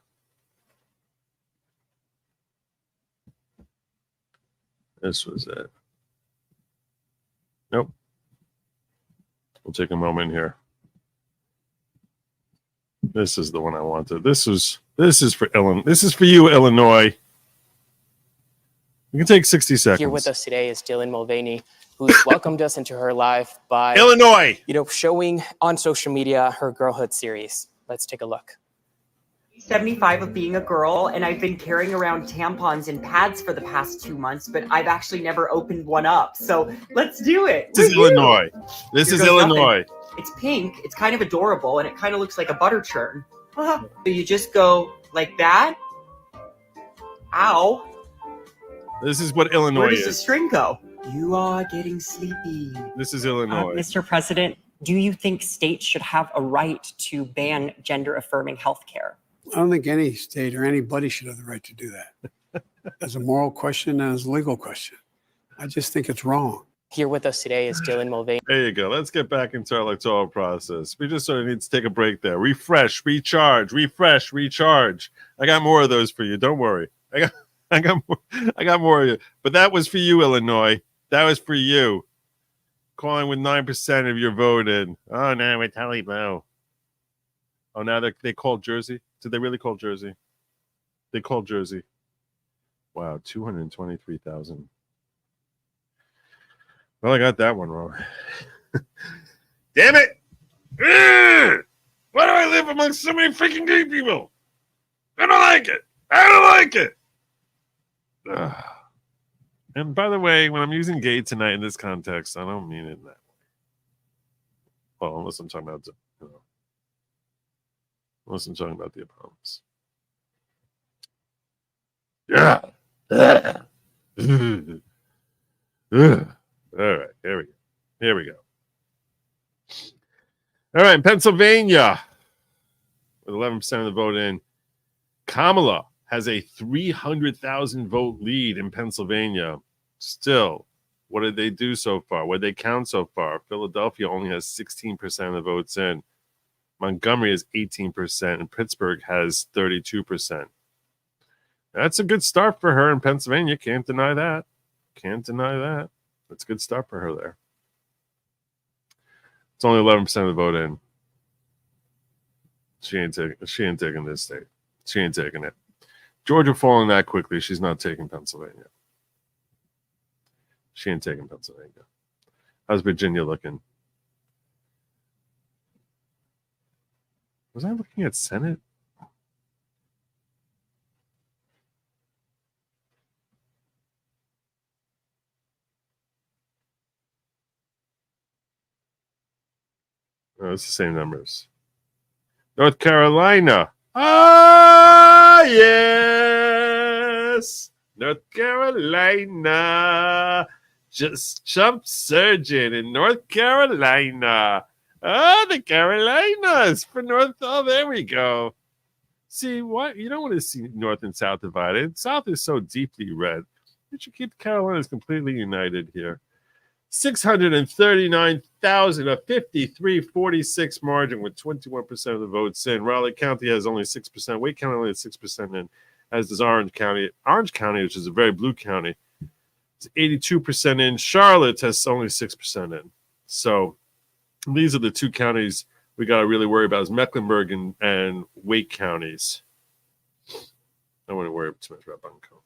This was it. Nope. We'll take a moment here. This is the one I wanted. This is for Illinois. This is for you, Illinois. You can take 60 seconds. Here with us today is Dylan Mulvaney, who's welcomed us into her life by Illinois. Showing on social media her girlhood series. Let's take a look. 75 of being a girl, and I've been carrying around tampons and pads for the past 2 months, but I've actually never opened one up. So let's do it. This is Illinois. This is Illinois. It's pink. It's kind of adorable, and it kind of looks like a butter churn. So you just go like that. Ow. This is what Illinois Where does is. the string go? You are getting sleepy. This is Illinois. Mr. President, do you think states should have a right to ban gender-affirming health care? I don't think any state or anybody should have the right to do that. As a moral question and as a legal question. I just think it's wrong. Here with us today is Dylan Mulvaney. There you go. Let's get back into our electoral process. We just sort of need to take a break there. Refresh, recharge, refresh, recharge. I got more of those for you. Don't worry. I got more of you. But that was for you, Illinois. That was for you. Calling with 9% of your vote in. Oh, no, we're totally low. Oh, now they called Jersey? Did they really call Jersey? They called Jersey. Wow, 223,000. Well, I got that one wrong. Damn it! Ugh! Why do I live amongst so many freaking gay people? I don't like it. I don't like it. Ugh. And by the way, when I'm using gay tonight in this context, I don't mean it in that way. Well, unless I'm talking about, unless I'm talking about the opponents. Yeah. All right, here we go. All right, Pennsylvania, with 11% of the vote in, Kamala has a 300,000 vote lead in Pennsylvania. Still, what did they do so far? What did they count so far? Philadelphia only has 16% of the votes in. Montgomery has 18%, and Pittsburgh has 32%. That's a good start for her in Pennsylvania. Can't deny that. Can't deny that. That's a good start for her there. It's only 11% of the vote in. She ain't taking this state. She ain't taking it. Georgia falling that quickly. She's not taking Pennsylvania. She ain't taking Pennsylvania. How's Virginia looking? Was I looking at Senate? Oh, it's the same numbers. North Carolina. Ah, yes. North Carolina. Just jump surgeon in North Carolina. Oh, the Carolinas for North. Oh, there we go. See, what you don't want to see North and South divided. South is so deeply red. You should keep the Carolinas completely united here. 639,000, a 53-46 margin with 21% of the votes in. Raleigh County has only 6%. Wake County only has 6% in, as does Orange County. Orange County, which is a very blue county, is 82% in. Charlotte has only 6% in. So these are the two counties we got to really worry about, is Mecklenburg and Wake counties. I don't want to worry too much about Bunko.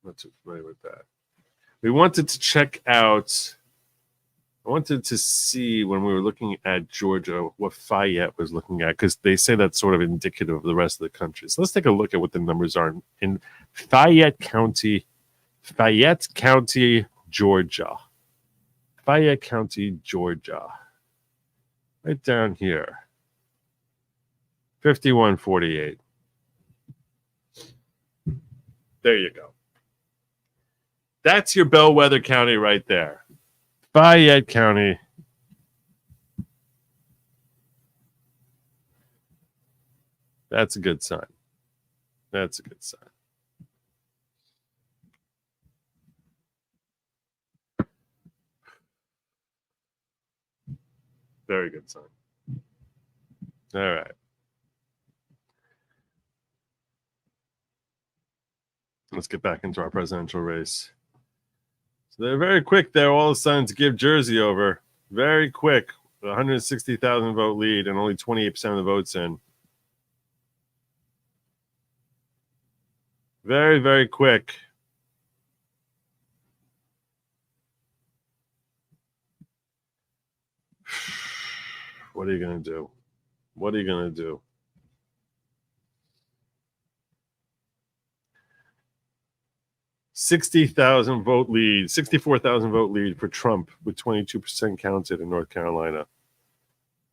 I'm not too familiar with that. We wanted to check out, I wanted to see when we were looking at Georgia what Fayette was looking at, because they say that's sort of indicative of the rest of the country. So let's take a look at what the numbers are in Fayette County, Georgia. Fayette County, Georgia. Right down here. 51-48. There you go. That's your bellwether county right there. Fayette County. That's a good sign. That's a good sign. Very good sign. All right. Let's get back into our presidential race. So they're very quick there, all of a sudden, to give Jersey over. Very quick. 160,000 vote lead and only 28% of the votes in. Very, very quick. What are you going to do? What are you going to do? $60,000 vote lead, 64,000 vote lead for Trump with 22% counted in North Carolina.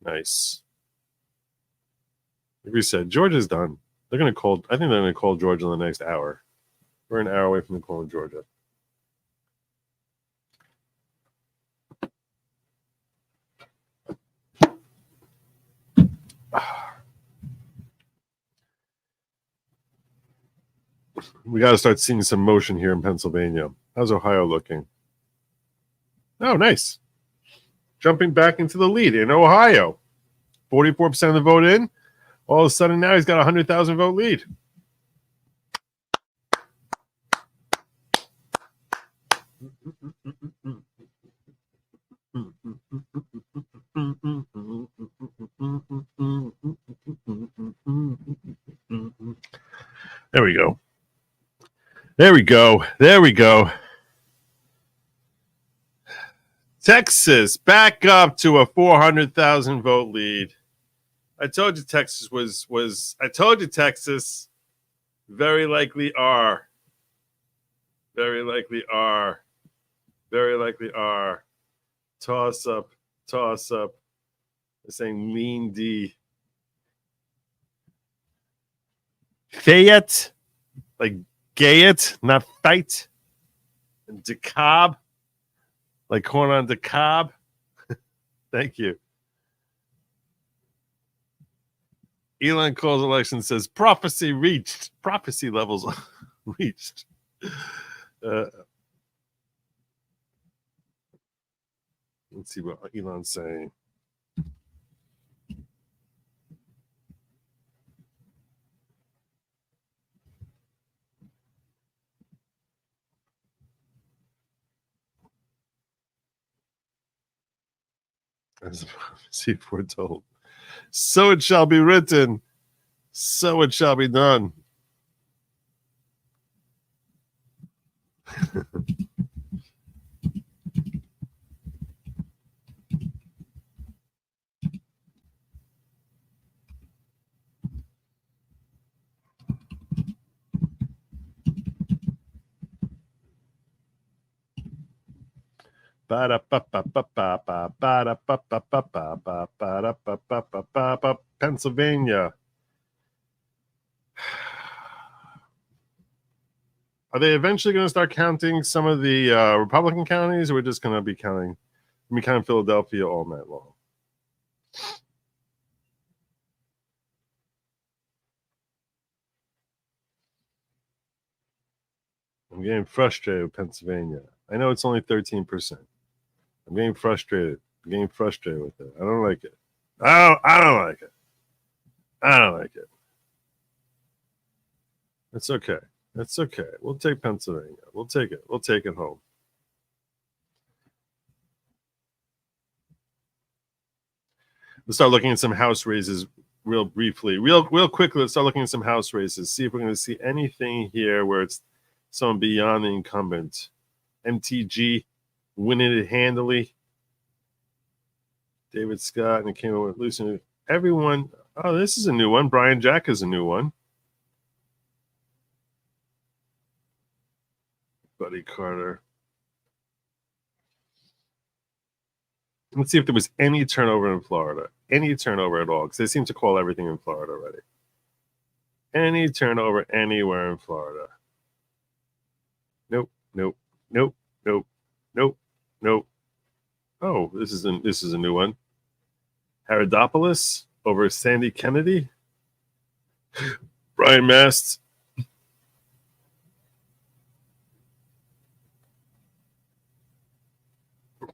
Nice. Like we said, Georgia's done. They're going to call, I think they're going to call Georgia in the next hour. We're an hour away from calling Georgia. We got to start seeing some motion here in Pennsylvania. How's Ohio looking? Oh, nice. Jumping back into the lead in Ohio. 44% of the vote in. All of a sudden now he's got a 100,000 vote lead. There we go. There we go. There we go. Texas back up to a 400,000 vote lead. I told you Texas was I told you Texas very likely are. Very likely are. Very likely are. Toss up. Toss up. They're saying lean D. Fayette, like Gayet, not fight. And DeKalb, like corn on DeKalb. Thank you. Elon calls election, says prophecy reached. Prophecy levels reached. Let's see what Elon's saying. As a prophecy foretold. So it shall be written, so it shall be done. Pennsylvania. Are they eventually going to start counting some of the Republican counties, or we're just going to be counting Philadelphia all night long? I'm getting frustrated with Pennsylvania. I know it's only 13%. I'm getting frustrated. I'm getting frustrated with it. I don't like it. I don't like it. I don't like it. It's okay. It's okay. We'll take Pennsylvania. We'll take it. We'll take it home. Let's start looking at some House races real briefly. Real quickly, let's start looking at some House races. See if we're going to see anything here where it's someone beyond the incumbent. MTG winning it handily. David Scott and it came over with losing everyone. Oh, this is a new one. Brian Jack is a new one. Buddy Carter. Let's see if there was any turnover in Florida. Any turnover at all, because they seem to call everything in Florida already. Any turnover anywhere in Florida. Nope, nope, nope, nope, nope, nope. Oh, this is a new one. Haridopoulos over Sandy Kennedy. Brian Mast.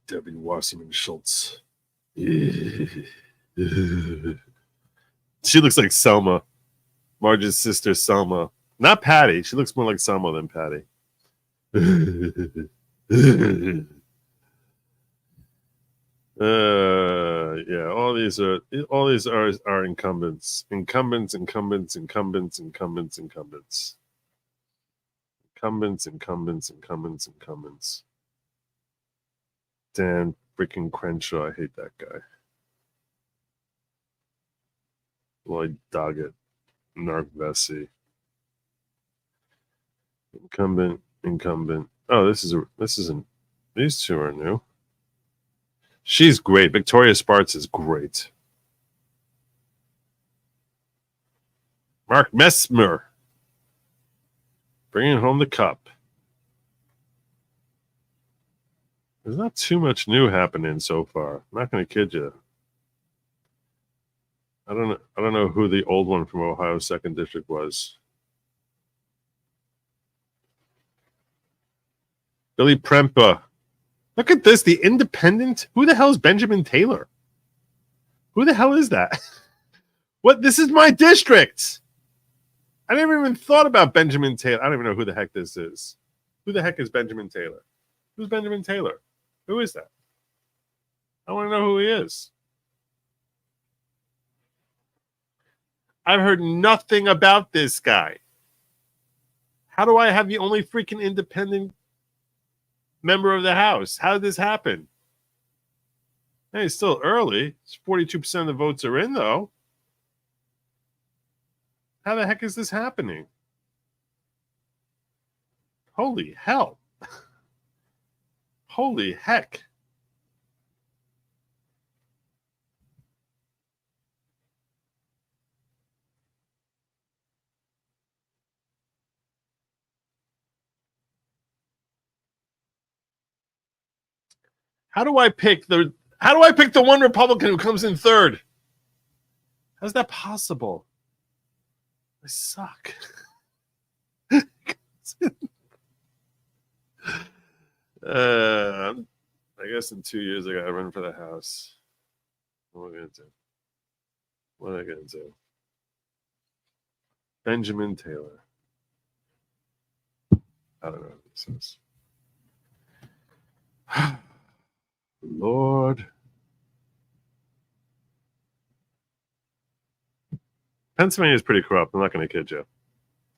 Debbie Wasserman Schultz. She looks like Selma. Marge's sister, Selma. Not Patty. She looks more like Selma than Patty. Yeah, all these are incumbents. Incumbents. Dan freaking Crenshaw. I hate that guy. Lloyd Doggett. Narc Vesey. Incumbent. Oh, these two are new. She's great. Victoria Spartz is great. Mark Messmer. Bringing home the cup. There's not too much new happening so far. I'm not going to kid you. I don't know who the old one from Ohio 2nd District was. Billy Prempa. Look at this. The Independent. Who the hell is Benjamin Taylor? Who the hell is that? What? This is my district. I never even thought about Benjamin Taylor. I don't even know who the heck this is. Who the heck is Benjamin Taylor? Who's Benjamin Taylor? Who is that? I want to know who he is. I've heard nothing about this guy. How do I have the only freaking independent member of the House? How did this happen? Hey, it's still early. 42% of the votes are in, though. How the heck is this happening? Holy hell. Holy heck. How do I pick the one Republican who comes in third? How's that possible? I suck. I guess in 2 years I gotta run for the House. What am I gonna do? Benjamin Taylor. I don't know who this is. Lord. Pennsylvania is pretty corrupt. I'm not going to kid you.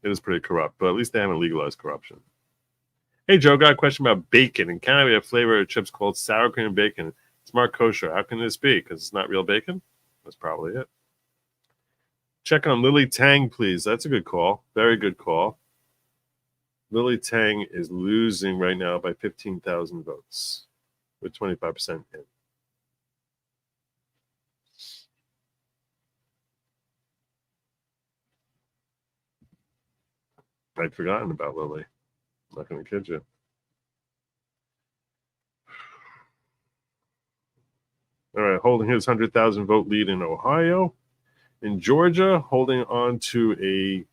It is pretty corrupt, but at least they haven't legalized corruption. Hey, Joe, got a question about bacon. In Canada, we have flavor of chips called sour cream bacon. It's marked kosher. How can this be? Because it's not real bacon? That's probably it. Check on Lily Tang, please. That's a good call. Very good call. Lily Tang is losing right now by 15,000 votes. with 25% in. I'd forgotten about Lily. I'm not going to kid you. All right, holding his 100,000 vote lead in Ohio. In Georgia, holding on to a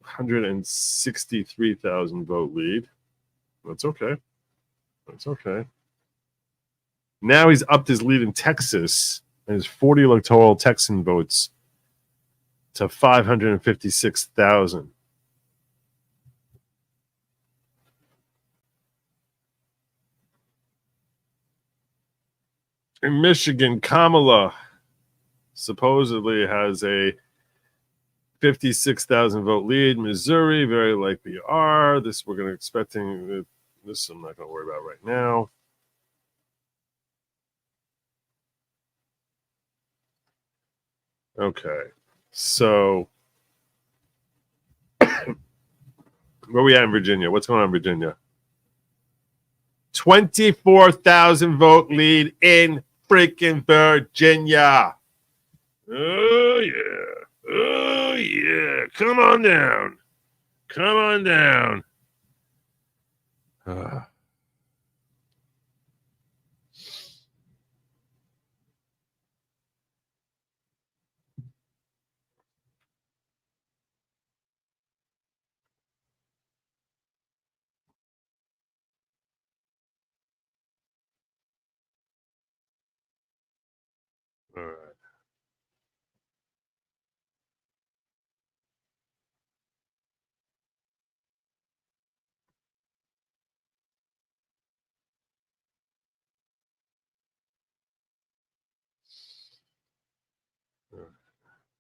163,000 vote lead. That's okay. That's okay. Now he's upped his lead in Texas and his 40 electoral Texan votes to 556,000. In Michigan, Kamala supposedly has a 56,000 vote lead. Missouri, very likely are. This we're going to expecting. This I'm not going to worry about right now. Okay, so where we at in Virginia? What's going on in Virginia? 24,000 vote lead in freaking Virginia. Oh, yeah. Oh, yeah. Come on down. Come on down. All right.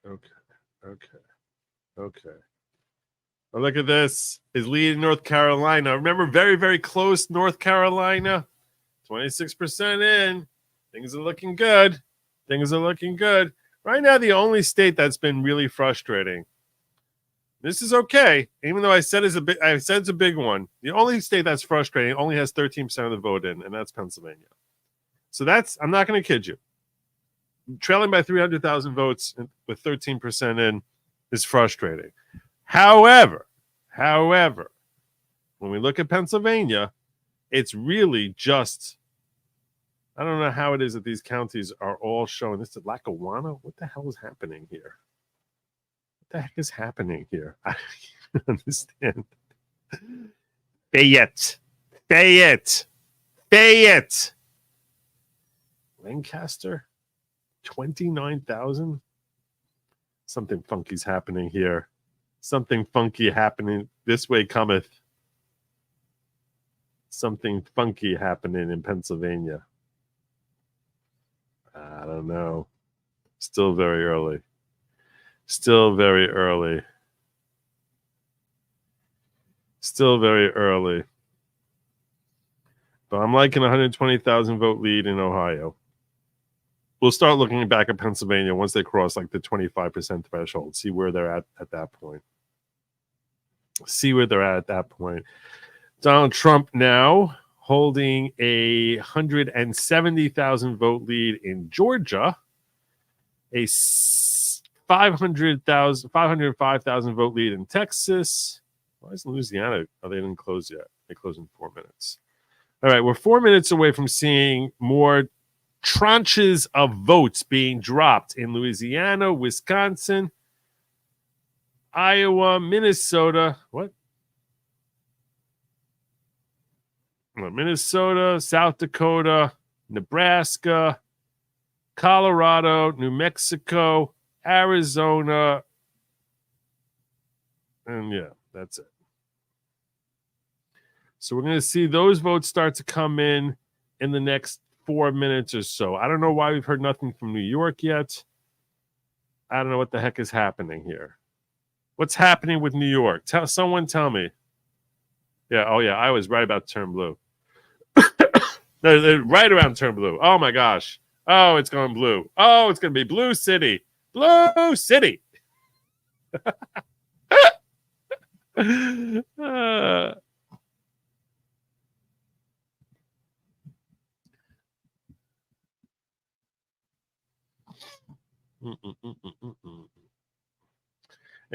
Okay. Okay. Okay. Oh, look at this. His lead in North Carolina. Remember, very, very close North Carolina. 26% in. Things are looking good. Things are looking good. Right now, the only state that's been really frustrating. This is okay, even though I said it's a big one. The only state that's frustrating only has 13% of the vote in, and that's Pennsylvania. So I'm not going to kid you. Trailing by 300,000 votes with 13% in is frustrating. However, when we look at Pennsylvania, it's really just, I don't know how it is that these counties are all showing this. Is Lackawanna? What the hell is happening here? What the heck is happening here? I don't understand. Fayette. Lancaster? 29,000? Something funky's happening here. Something funky happening. This way cometh. Something funky happening in Pennsylvania. I don't know. Still very early. Still very early. But I'm liking 120,000 vote lead in Ohio. We'll start looking back at Pennsylvania once they cross like the 25% threshold. See where they're at that point. Donald Trump now holding a 170,000 vote lead in Georgia, a 505,000 vote lead in Texas. Why is Louisiana? Oh, they didn't close yet. They close in 4 minutes. All right, we're 4 minutes away from seeing more tranches of votes being dropped in Louisiana, Wisconsin, Iowa, Minnesota. What? Minnesota, South Dakota, Nebraska, Colorado, New Mexico, Arizona, and yeah, that's it. So we're going to see those votes start to come in the next 4 minutes or so. I don't know why we've heard nothing from New York yet. I don't know what the heck is happening here. What's happening with New York? Someone tell me. Yeah, oh yeah, I was right about to turn blue. They're right around turn blue. Oh my gosh. Oh, it's going blue. Oh, it's going to be Blue City. Blue City.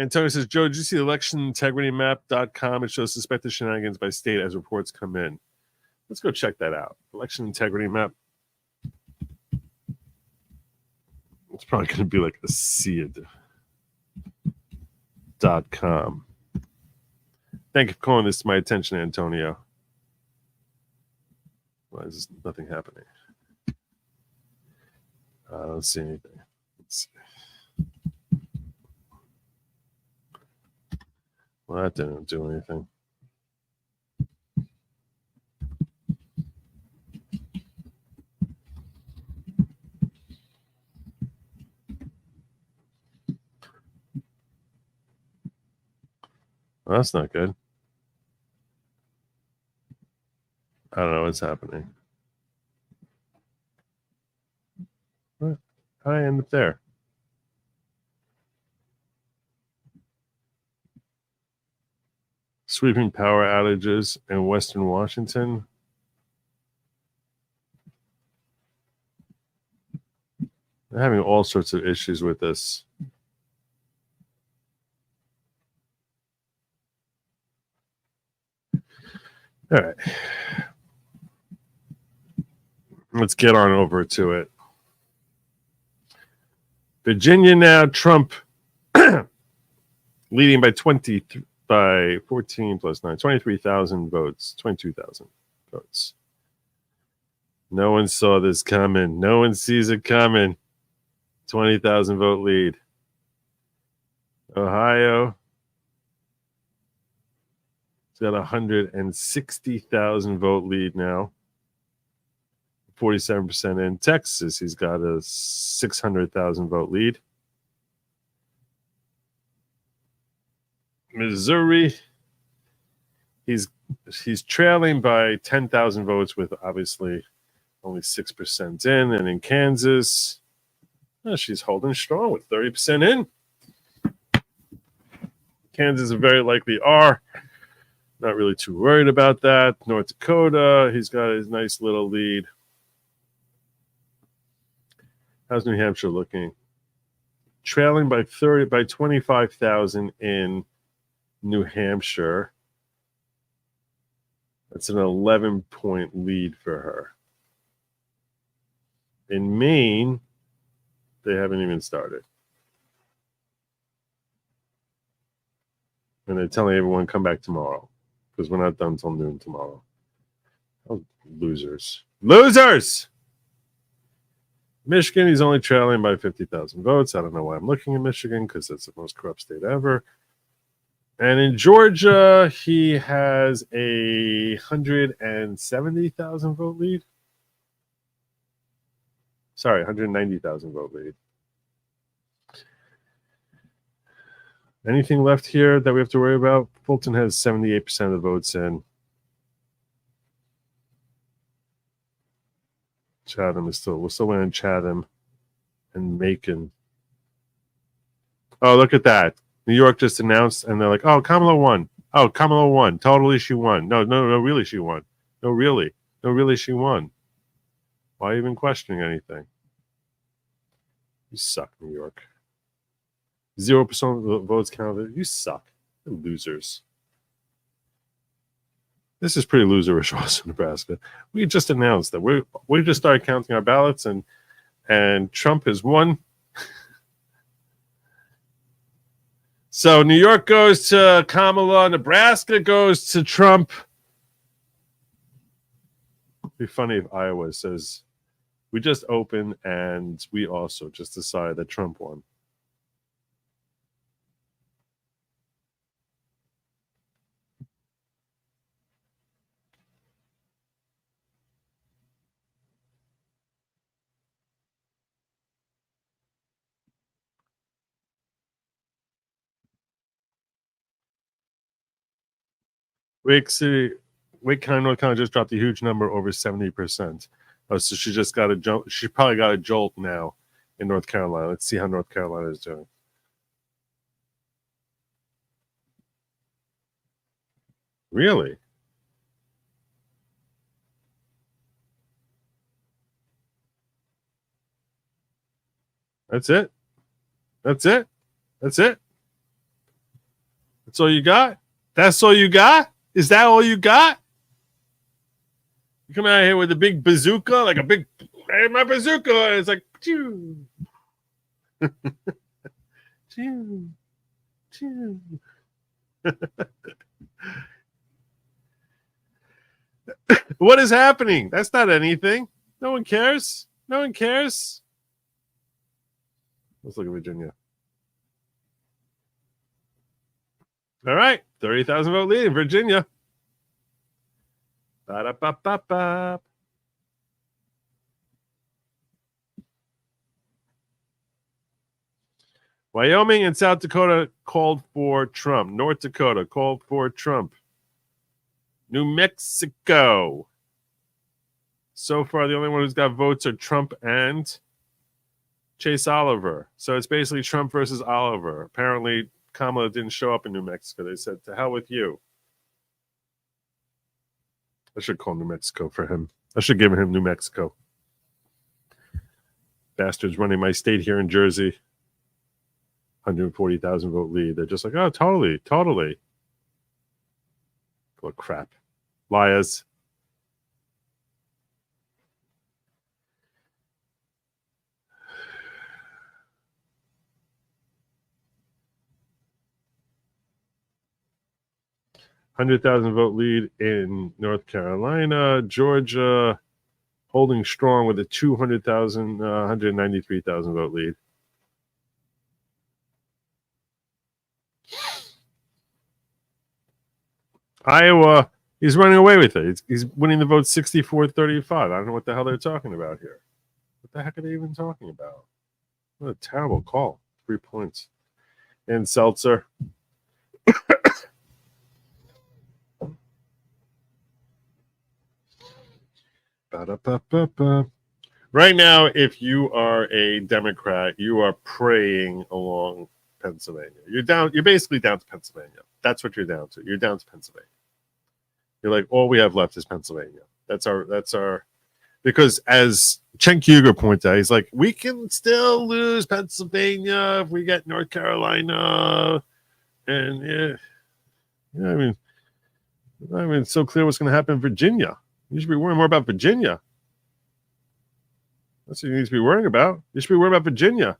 Antonio says, Joe, did you see electionintegritymap.com? It shows suspected shenanigans by state as reports come in. Let's go check that out. Election integrity map. It's probably going to be like a seed.com. Thank you for calling this to my attention, Antonio. Why is nothing happening? I don't see anything. Let's see. Well, that didn't do anything. Well, that's not good. I don't know what's happening. What? How did I end up there? Sweeping power outages in Western Washington. They're having all sorts of issues with this. All right. Let's get on over to it. Virginia now, Trump leading by 14 plus 9, 23,000 votes, 22,000 votes. No one saw this coming. No one sees it coming. 20,000 vote lead. Ohio, it's got 160,000 vote lead now. 47% in Texas. He's got a 600,000 vote lead. Missouri, he's trailing by 10,000 votes with obviously only 6% in. And in Kansas, she's holding strong with 30% in. Kansas a very likely R. Not really too worried about that. North Dakota, he's got his nice little lead. How's New Hampshire looking? Trailing by 25,000 in New Hampshire. That's an 11-point lead for her. In Maine, they haven't even started. And they're telling everyone come back tomorrow because we're not done until noon tomorrow. Oh, losers. Losers! Michigan, he's only trailing by 50,000 votes. I don't know why I'm looking at Michigan because that's the most corrupt state ever. And in Georgia, he has a 170,000 vote lead. Sorry, 190,000 vote lead. Anything left here that we have to worry about? Fulton has 78% of the votes in. Chatham is we're still in Chatham and Macon. Oh, look at that. New York just announced, and they're like, oh, Kamala won. Oh, Kamala won. Totally she won. No, really she won. No, really she won. Why even questioning anything? You suck, New York. 0% of the votes counted. You suck. You're losers. This is pretty loserish also, Nebraska. We just announced that we just started counting our ballots, and Trump has won. So New York goes to Kamala, Nebraska goes to Trump. It'd be funny if Iowa says, we just opened and we also just decided that Trump won. Wake County, North Carolina just dropped a huge number, over 70%. Oh, so she just got a jump. She probably got a jolt now in North Carolina. Let's see how North Carolina is doing. Really? That's it? That's it? That's it? That's all you got? That's all you got? Is that all you got? You come out here with a big bazooka, like a big, hey, my bazooka. And it's like, choo. Choo. Choo. What is happening? That's not anything. No one cares. No one cares. Let's look at Virginia. All right. 30,000 vote lead in Virginia. Ba-da-ba-ba-ba. Wyoming and South Dakota called for Trump. North Dakota called for Trump. New Mexico. So far, the only one who's got votes are Trump and Chase Oliver. So it's basically Trump versus Oliver. Apparently, Kamala didn't show up in New Mexico. They said, to hell with you. I should call New Mexico for him. I should give him New Mexico. Bastards running my state here in Jersey. 140,000 vote lead. They're just like, oh, totally, totally. What crap. Liars. $100,000 vote lead in North Carolina. Georgia holding strong with a 193,000 vote lead. Iowa, he's running away with it. He's winning the vote 64-35. I don't know what the hell they're talking about here. What the heck are they even talking about? What a terrible call. 3 points. And Seltzer. Ba-da-ba-ba-ba. Right now, if you are a Democrat, you are praying along Pennsylvania. You're basically down to Pennsylvania. That's what you're down to. You're down to Pennsylvania. You're like, all we have left is Pennsylvania. That's our because as Cenk Uygur pointed out, he's like, we can still lose Pennsylvania if we get North Carolina. And I mean, it's so clear what's going to happen in Virginia. You should be worrying more about Virginia. That's what you need to be worrying about. You should be worrying about Virginia.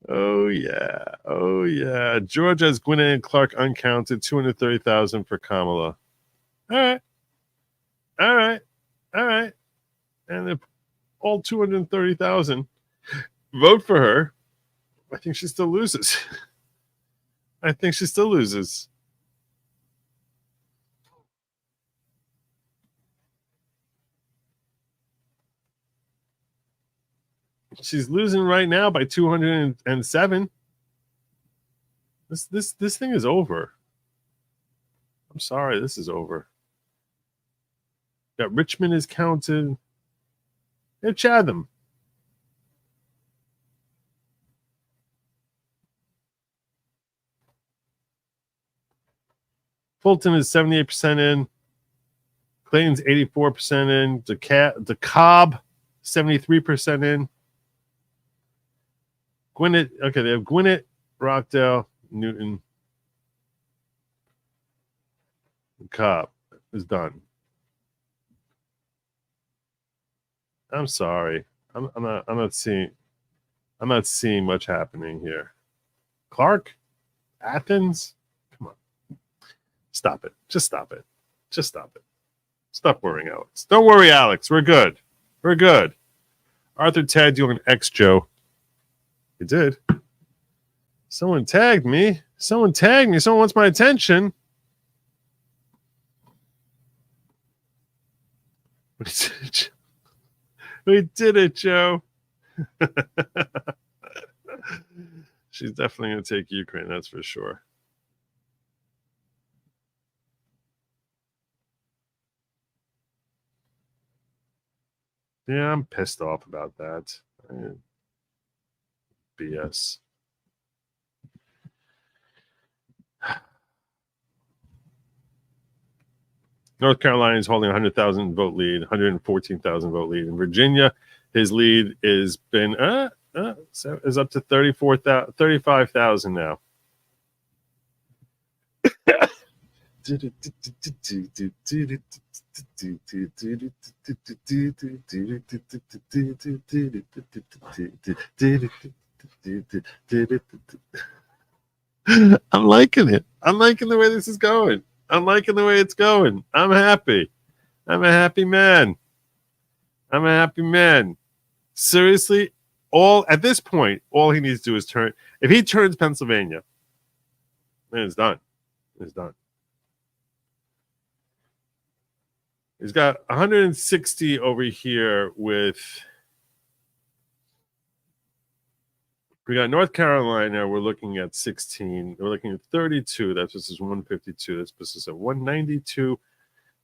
Oh yeah. Georgia's Gwinnett and Clark uncounted. 230,000 for Kamala. All right. And if all 230,000 vote for her, I think she still loses. She's losing right now by 207. This thing is over. I'm sorry, this is over. Got Richmond is counted. Yeah, Chatham. Fulton is 78% in. Clayton's 84% in. DeKalb, 73% in. Gwinnett, okay, they have Gwinnett, Rockdale, Newton, Cobb is done. I'm sorry. I'm not seeing much happening here. Clark, Athens, come on. Stop it. Just stop it. Stop worrying, Alex. Don't worry, Alex. We're good. Arthur tagged you on X, Joe. You did. Someone tagged me. Someone wants my attention. We did it, Joe. She's definitely going to take Ukraine, that's for sure. Yeah, I'm pissed off about that. BS. North Carolina is holding 100,000 vote lead, 114,000 vote lead. In Virginia, His lead is been is up to 35,000 now. I'm liking it. I'm liking the way this is going. I'm liking the way it's going. I'm happy. I'm a happy man. I'm a happy man. Seriously, at this point, all he needs to do is turn. If he turns Pennsylvania, then it's done. It's done. He's got 160 over here with. We got North Carolina. We're looking at 16. We're looking at 32. That's just 152. This puts us at 192.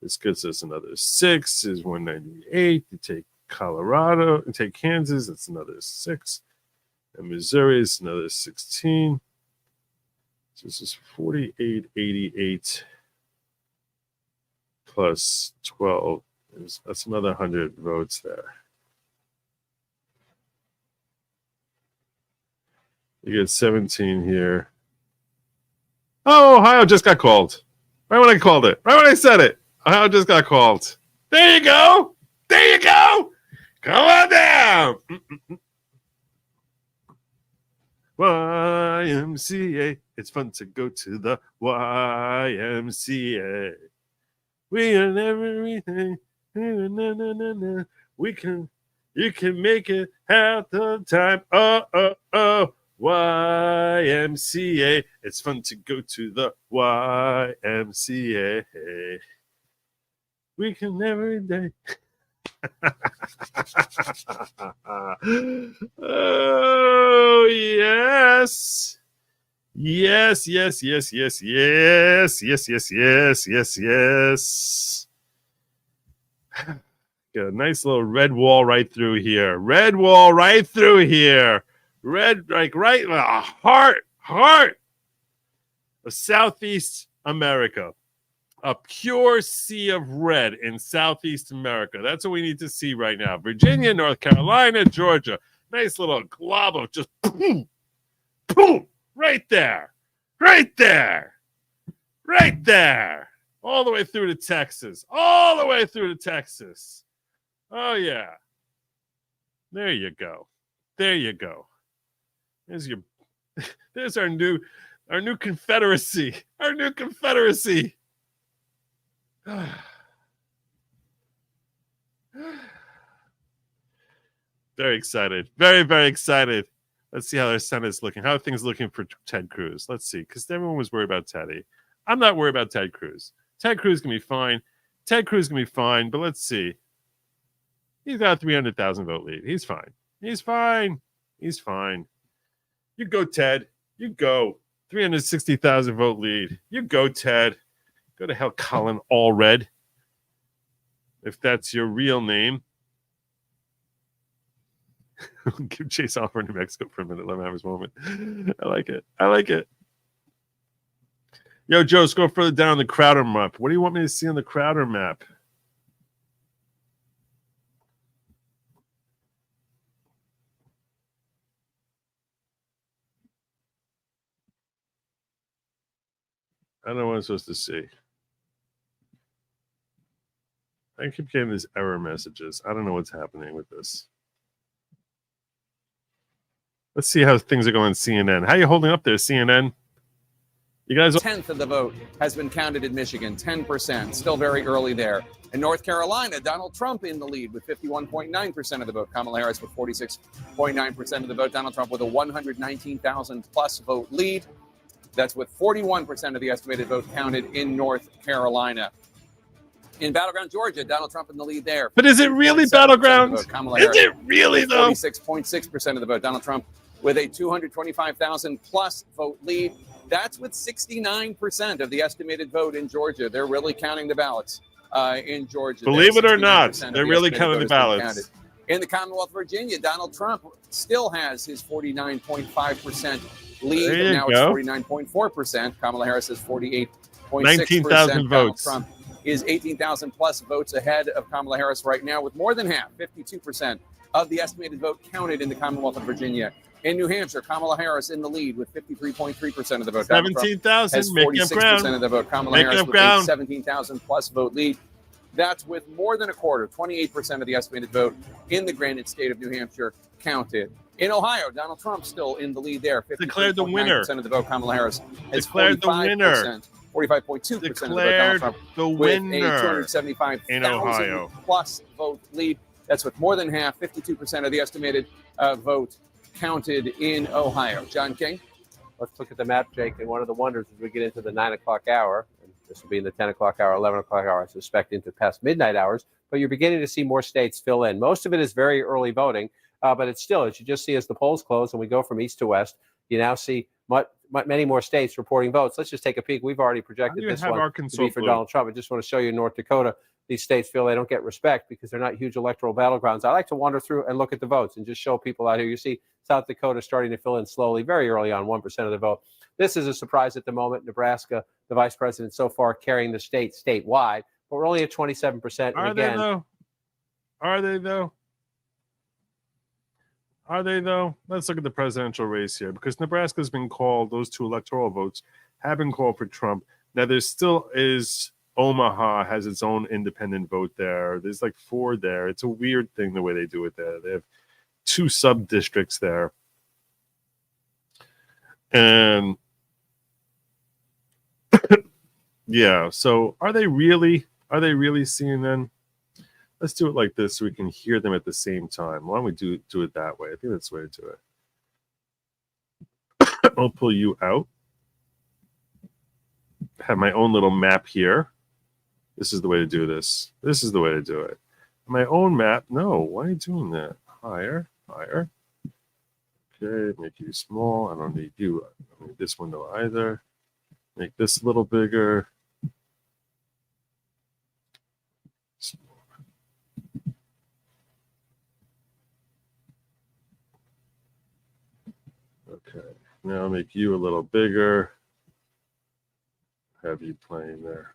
This gets us another 6. Is 198. You take Colorado and take Kansas. That's another 6. And Missouri is another 16. So this is 4888 plus 12. That's another 100 votes there. You get 17 here. Oh, Ohio just got called. Right when I called it. Right when I said it. Ohio just got called. There you go. There you go. Come on down. YMCA. It's fun to go to the YMCA. We are everything. We can. You can make it half the time. Oh. YMCA. It's fun to go to the YMCA. We can every day. Oh, yes. Yes. Got a nice little red wall right through here. Red wall right through here. Red, like right, heart of Southeast America. A pure sea of red in Southeast America. That's what we need to see right now. Virginia, North Carolina, Georgia. Nice little glob of just boom, boom, right there. Right there. Right there. All the way through to Texas. All the way through to Texas. Oh, yeah. There you go. There you go. There's our new Confederacy. Our new Confederacy. Very excited. Very, very excited. Let's see how their Senate's looking. How are things looking for Ted Cruz? Let's see. Because everyone was worried about Teddy. I'm not worried about Ted Cruz. Ted Cruz can be fine. Ted Cruz can be fine. But let's see. He's got a 300,000 vote lead. He's fine. He's fine. He's fine. You go, Ted. You go. 360,000 vote lead. You go, Ted. Go to hell, Colin Allred. If that's your real name. Give Chase off for New Mexico for a minute. Let me have his moment. I like it. I like it. Yo, Joe, let's go further down the Crowder map. What do you want me to see on the Crowder map? I don't know what I'm supposed to see. I keep getting these error messages. I don't know what's happening with this. Let's see how things are going on CNN. How are you holding up there, CNN? You guys. 10th of the vote has been counted in Michigan. 10%. Still very early there. In North Carolina, Donald Trump in the lead with 51.9% of the vote. Kamala Harris with 46.9% of the vote. Donald Trump with a 119,000 plus vote lead. That's with 41% of the estimated vote counted in North Carolina. In battleground Georgia, Donald Trump in the lead there. But is it really battleground? Is it really, though? 46.6% of the vote. Donald Trump with a 225,000 plus vote lead. That's with 69% of the estimated vote in Georgia. They're really counting the ballots in Georgia. Believe it or not, they're really counting the ballots. In the Commonwealth of Virginia, Donald Trump still has his 49.5% lead. Now it's 49.4%. Kamala Harris has 48.6%. 19,000 votes. Trump is 18,000 plus votes ahead of Kamala Harris right now with more than half, 52% of the estimated vote counted in the Commonwealth of Virginia. In New Hampshire, Kamala Harris in the lead with 53.3% of the vote. 17,000, has making up 46% ground. of the vote. Kamala Making Harris up with ground. a 17,000 plus vote lead. That's with more than a quarter, 28% of the estimated vote in the granted state of New Hampshire counted. In Ohio, Donald Trump still in the lead there. Declared the winner. 53.9% of the vote. Kamala Harris has Declared the winner. 45.2% of the vote. Declared Donald Trump the with a winner in 275,000 Ohio. plus vote lead. That's with more than half, 52% of the estimated vote counted in Ohio. John King. Let's look at the map, Jake. And one of the wonders as we get into the 9 o'clock hour, and this will be in the 10 o'clock hour, 11 o'clock hour, I suspect into past midnight hours, but you're beginning to see more states fill in. Most of it is very early voting, but it's still, as you just see as the polls close and we go from east to west, you now see many more states reporting votes. Let's just take a peek. We've already projected this one Arkansas to be for blue? Donald Trump. I just want to show you North Dakota. These states feel they don't get respect because they're not huge electoral battlegrounds. I like to wander through and look at the votes and just show people out here. You see South Dakota starting to fill in slowly, very early on, 1% of the vote. This is a surprise at the moment. Nebraska, the vice president so far carrying the state statewide, but we're only at 27%. Are they though? Are they though? Are they though? Let's look at the presidential race here because Nebraska's been called, those two electoral votes have been called for Trump. Now there still is Omaha has its own independent vote there. There's like 4 there. It's a weird thing the way they do it there. They have 2 sub-districts there. And yeah, so are they really seeing then? Let's do it like this so we can hear them at the same time. Why don't we do it that way? I think that's the way to do it. I'll pull you out. Have my own little map here. This is the way to do this. This is the way to do it. My own map. No, why are you doing that? Higher, higher. Okay, make you small. I don't need you. I don't need this window either. Make this a little bigger. Okay, now make you a little bigger. Have you playing there.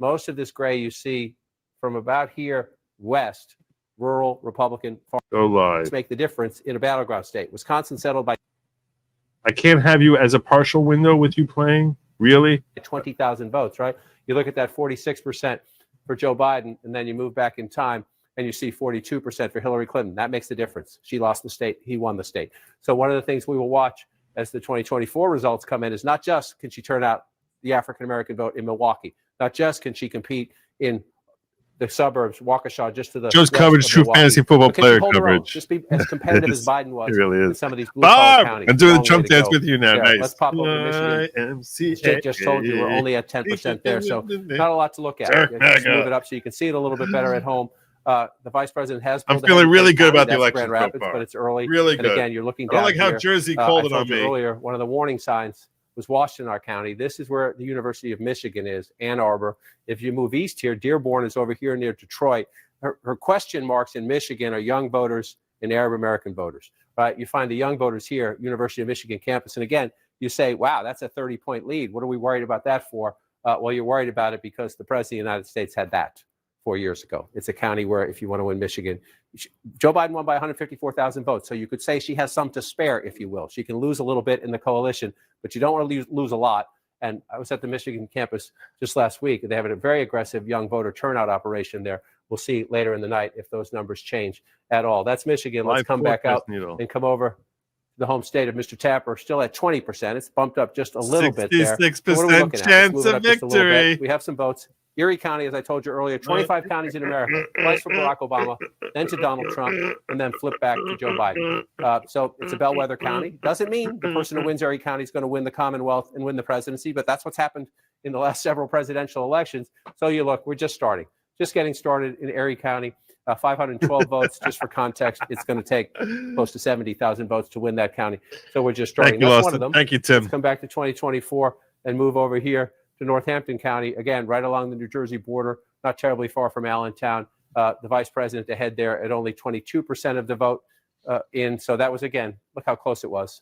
Most of this gray you see from about here west, rural Republican farmers Go live. make the difference in a battleground state. Wisconsin settled by I can't have you as a partial window with you playing? Really? 20,000 votes, right? You look at that 46% for Joe Biden, and then you move back in time and you see 42% for Hillary Clinton. That makes the difference. She lost the state. He won the state. So one of the things we will watch as the 2024 results come in is not just can she turn out the African-American vote in Milwaukee, not just can she compete in the suburbs, Waukesha, just to the Joe's coverage, true fantasy football player coverage. Just be as competitive as Biden was It really in is. some of these blue-collar Bob! counties. I'm doing the Long way Trump to dance go. with you now. Yeah, Nice. Let's pop over to Michigan. Jake just told you we're only at 10% there, so not a lot to look at. Just move it up so you can see it a little bit better at home. The vice president has. I'm feeling really good about the That's election Grand so Rapids, far. but it's early. Really and good. again, you're looking I down don't like how here. Jersey I called it told on you me. earlier, one of the warning signs was Washtenaw County. This is where the University of Michigan is, Ann Arbor. If you move east here, Dearborn is over here near Detroit. Her question marks in Michigan are young voters and Arab American voters, right? You find the young voters here, University of Michigan campus. And again, you say, wow, that's a 30-point lead. What are we worried about that for? Well, you're worried about it because the president of the United States had that 4 years ago. It's a county where if you want to win Michigan, Joe Biden won by 154,000 votes. So you could say she has some to spare, if you will. She can lose a little bit in the coalition, but you don't want to lose a lot. And I was at the Michigan campus just last week. They have a very aggressive young voter turnout operation there. We'll see later in the night if those numbers change at all. That's Michigan. Let's come back out and come over to the home state of Mr. Tapper, still at 20%. It's bumped up just a little bit there. 66% chance of victory. We have some votes. Erie County, as I told you earlier, 25 counties in America, twice for Barack Obama, then to Donald Trump, and then flip back to Joe Biden. So it's a bellwether county. Doesn't mean the person who wins Erie County is going to win the Commonwealth and win the presidency, but that's what's happened in the last several presidential elections. So you look, we're just starting, just getting started in Erie County. 512 votes, just for context. It's going to take close to 70,000 votes to win that county. So we're just starting. Thank you, That's Austin. one of them. Thank you, Tim. Let's come back to 2024 and move over here to Northampton County, again, right along the New Jersey border, not terribly far from Allentown. The vice president ahead there at only 22% of the vote in. So that was, again, look how close it was.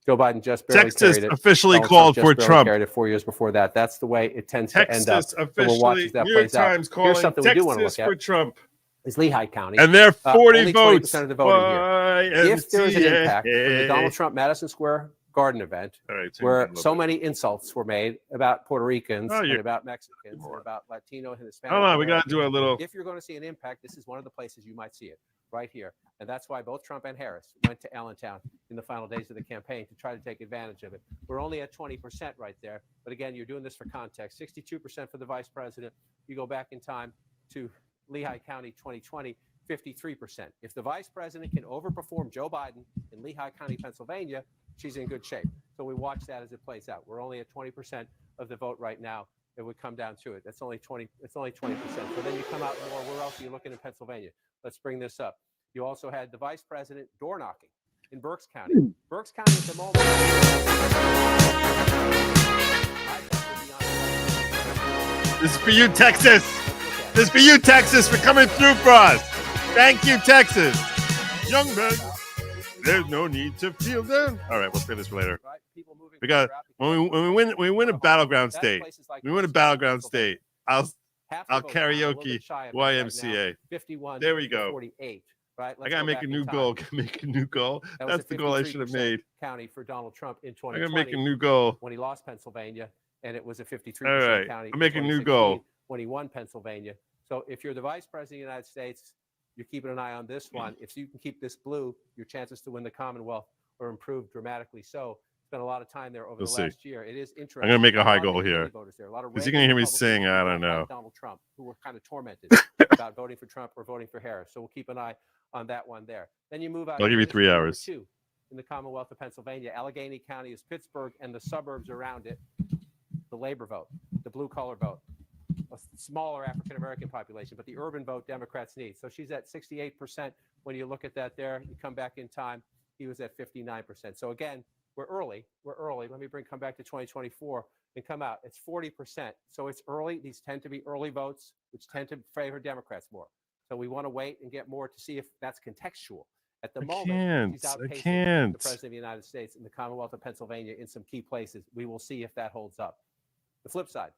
Joe Biden just barely Texas carried it. officially Donald called Trump for just barely Trump. carried it 4 years before that. That's the way it tends Texas to end up. So we'll watch as that New York plays out. Times calling Here's something we do want to Texas look at. for Trump. is Lehigh County. And they're 40 only votes. 20% of the voting here. If there is an impact from the Donald Trump Madison Square Garden event, where so many insults were made about Puerto Ricans and about Mexicans and about Latino and Hispanic. Hold on, we got to do a little. If you're going to see an impact, this is one of the places you might see it, right here. And that's why both Trump and Harris went to Allentown in the final days of the campaign to try to take advantage of it. We're only at 20% right there. But again, you're doing this for context. 62% for the vice president. You go back in time to Lehigh County 2020, 53%. If the vice president can overperform Joe Biden in Lehigh County, Pennsylvania, she's in good shape. So we watch that as it plays out. We're only at 20% of the vote right now. It would come down to it. That's only 20. It's only 20%. So then you come out more. Where else are you looking in Pennsylvania? Let's bring this up. You also had the vice president door knocking in Berks County. Berks County at the moment. This is for you, Texas. This is for you, Texas, for coming through for us. Thank you, Texas. Young men, there's no need to feel down. All right, we'll say this for later. We got when we win a battleground state. We win a battleground state. I'll karaoke YMCA. 51. There we go. 48. Right? I gotta make a new goal. Make a new goal. That's the goal I should have made. County for Donald Trump in 2020. I gotta make a new goal when he lost Pennsylvania, and it was a 53% All right. county. I'm making a new goal when he won Pennsylvania. So if you're the vice president of the United States, you're keeping an eye on this one. If you can keep this blue, your chances to win the Commonwealth are improved dramatically. So spent a lot of time there over the last year. It is interesting. I'm gonna make a high goal here. Is he gonna hear me sing? I don't know. Donald Trump, who were kind of tormented about voting for Trump or voting for Harris. So we'll keep an eye on that one there. Then you move out. I'll give you 3 hours. Two in the Commonwealth of Pennsylvania. Allegheny County is Pittsburgh and the suburbs around it. The labor vote, the blue collar vote, a smaller African American population, but the urban vote Democrats need. So she's at 68%. When you look at that there, you come back in time, he was at 59%. So again, we're early. Let me come back to 2024 and come out. It's 40%. So it's early. These tend to be early votes, which tend to favor Democrats more. So we want to wait and get more to see if that's contextual. At the moment, he's outpacing the President of the United States in the Commonwealth of Pennsylvania in some key places. We will see if that holds up. The flip side.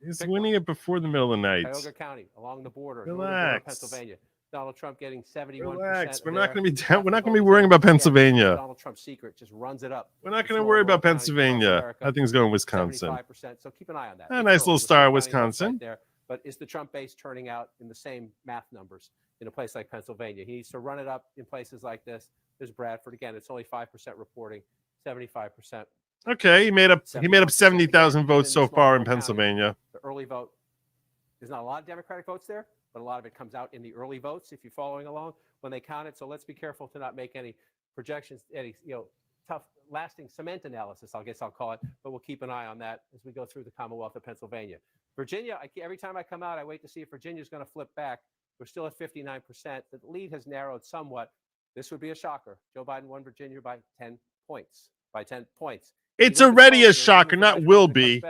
He's winning it before the middle of the night. Cuyahoga County, along the border, Relax. Pennsylvania. Donald Trump getting 71%. Relax. We're not going to be worrying about Pennsylvania. Donald Trump's secret just runs it up. We're not going to worry about Pennsylvania. I think it's going Wisconsin. 75%. So keep an eye on that. A nice little star, Wisconsin. Right, but is the Trump base turning out in the same math numbers in a place like Pennsylvania? He needs to run it up in places like this. There's Bradford. Again, it's only 5% reporting, 75%. Okay, he made up 70,000 votes so far in Pennsylvania. The early vote. There's not a lot of Democratic votes there, but a lot of it comes out in the early votes if you're following along when they count it. So let's be careful to not make any projections, any tough, lasting cement analysis, I guess I'll call it. But we'll keep an eye on that as we go through the Commonwealth of Pennsylvania. Virginia, every time I come out, I wait to see if Virginia's going to flip back. We're still at 59%. The lead has narrowed somewhat. This would be a shocker. Joe Biden won Virginia by 10 points. It's already a shocker, not will be.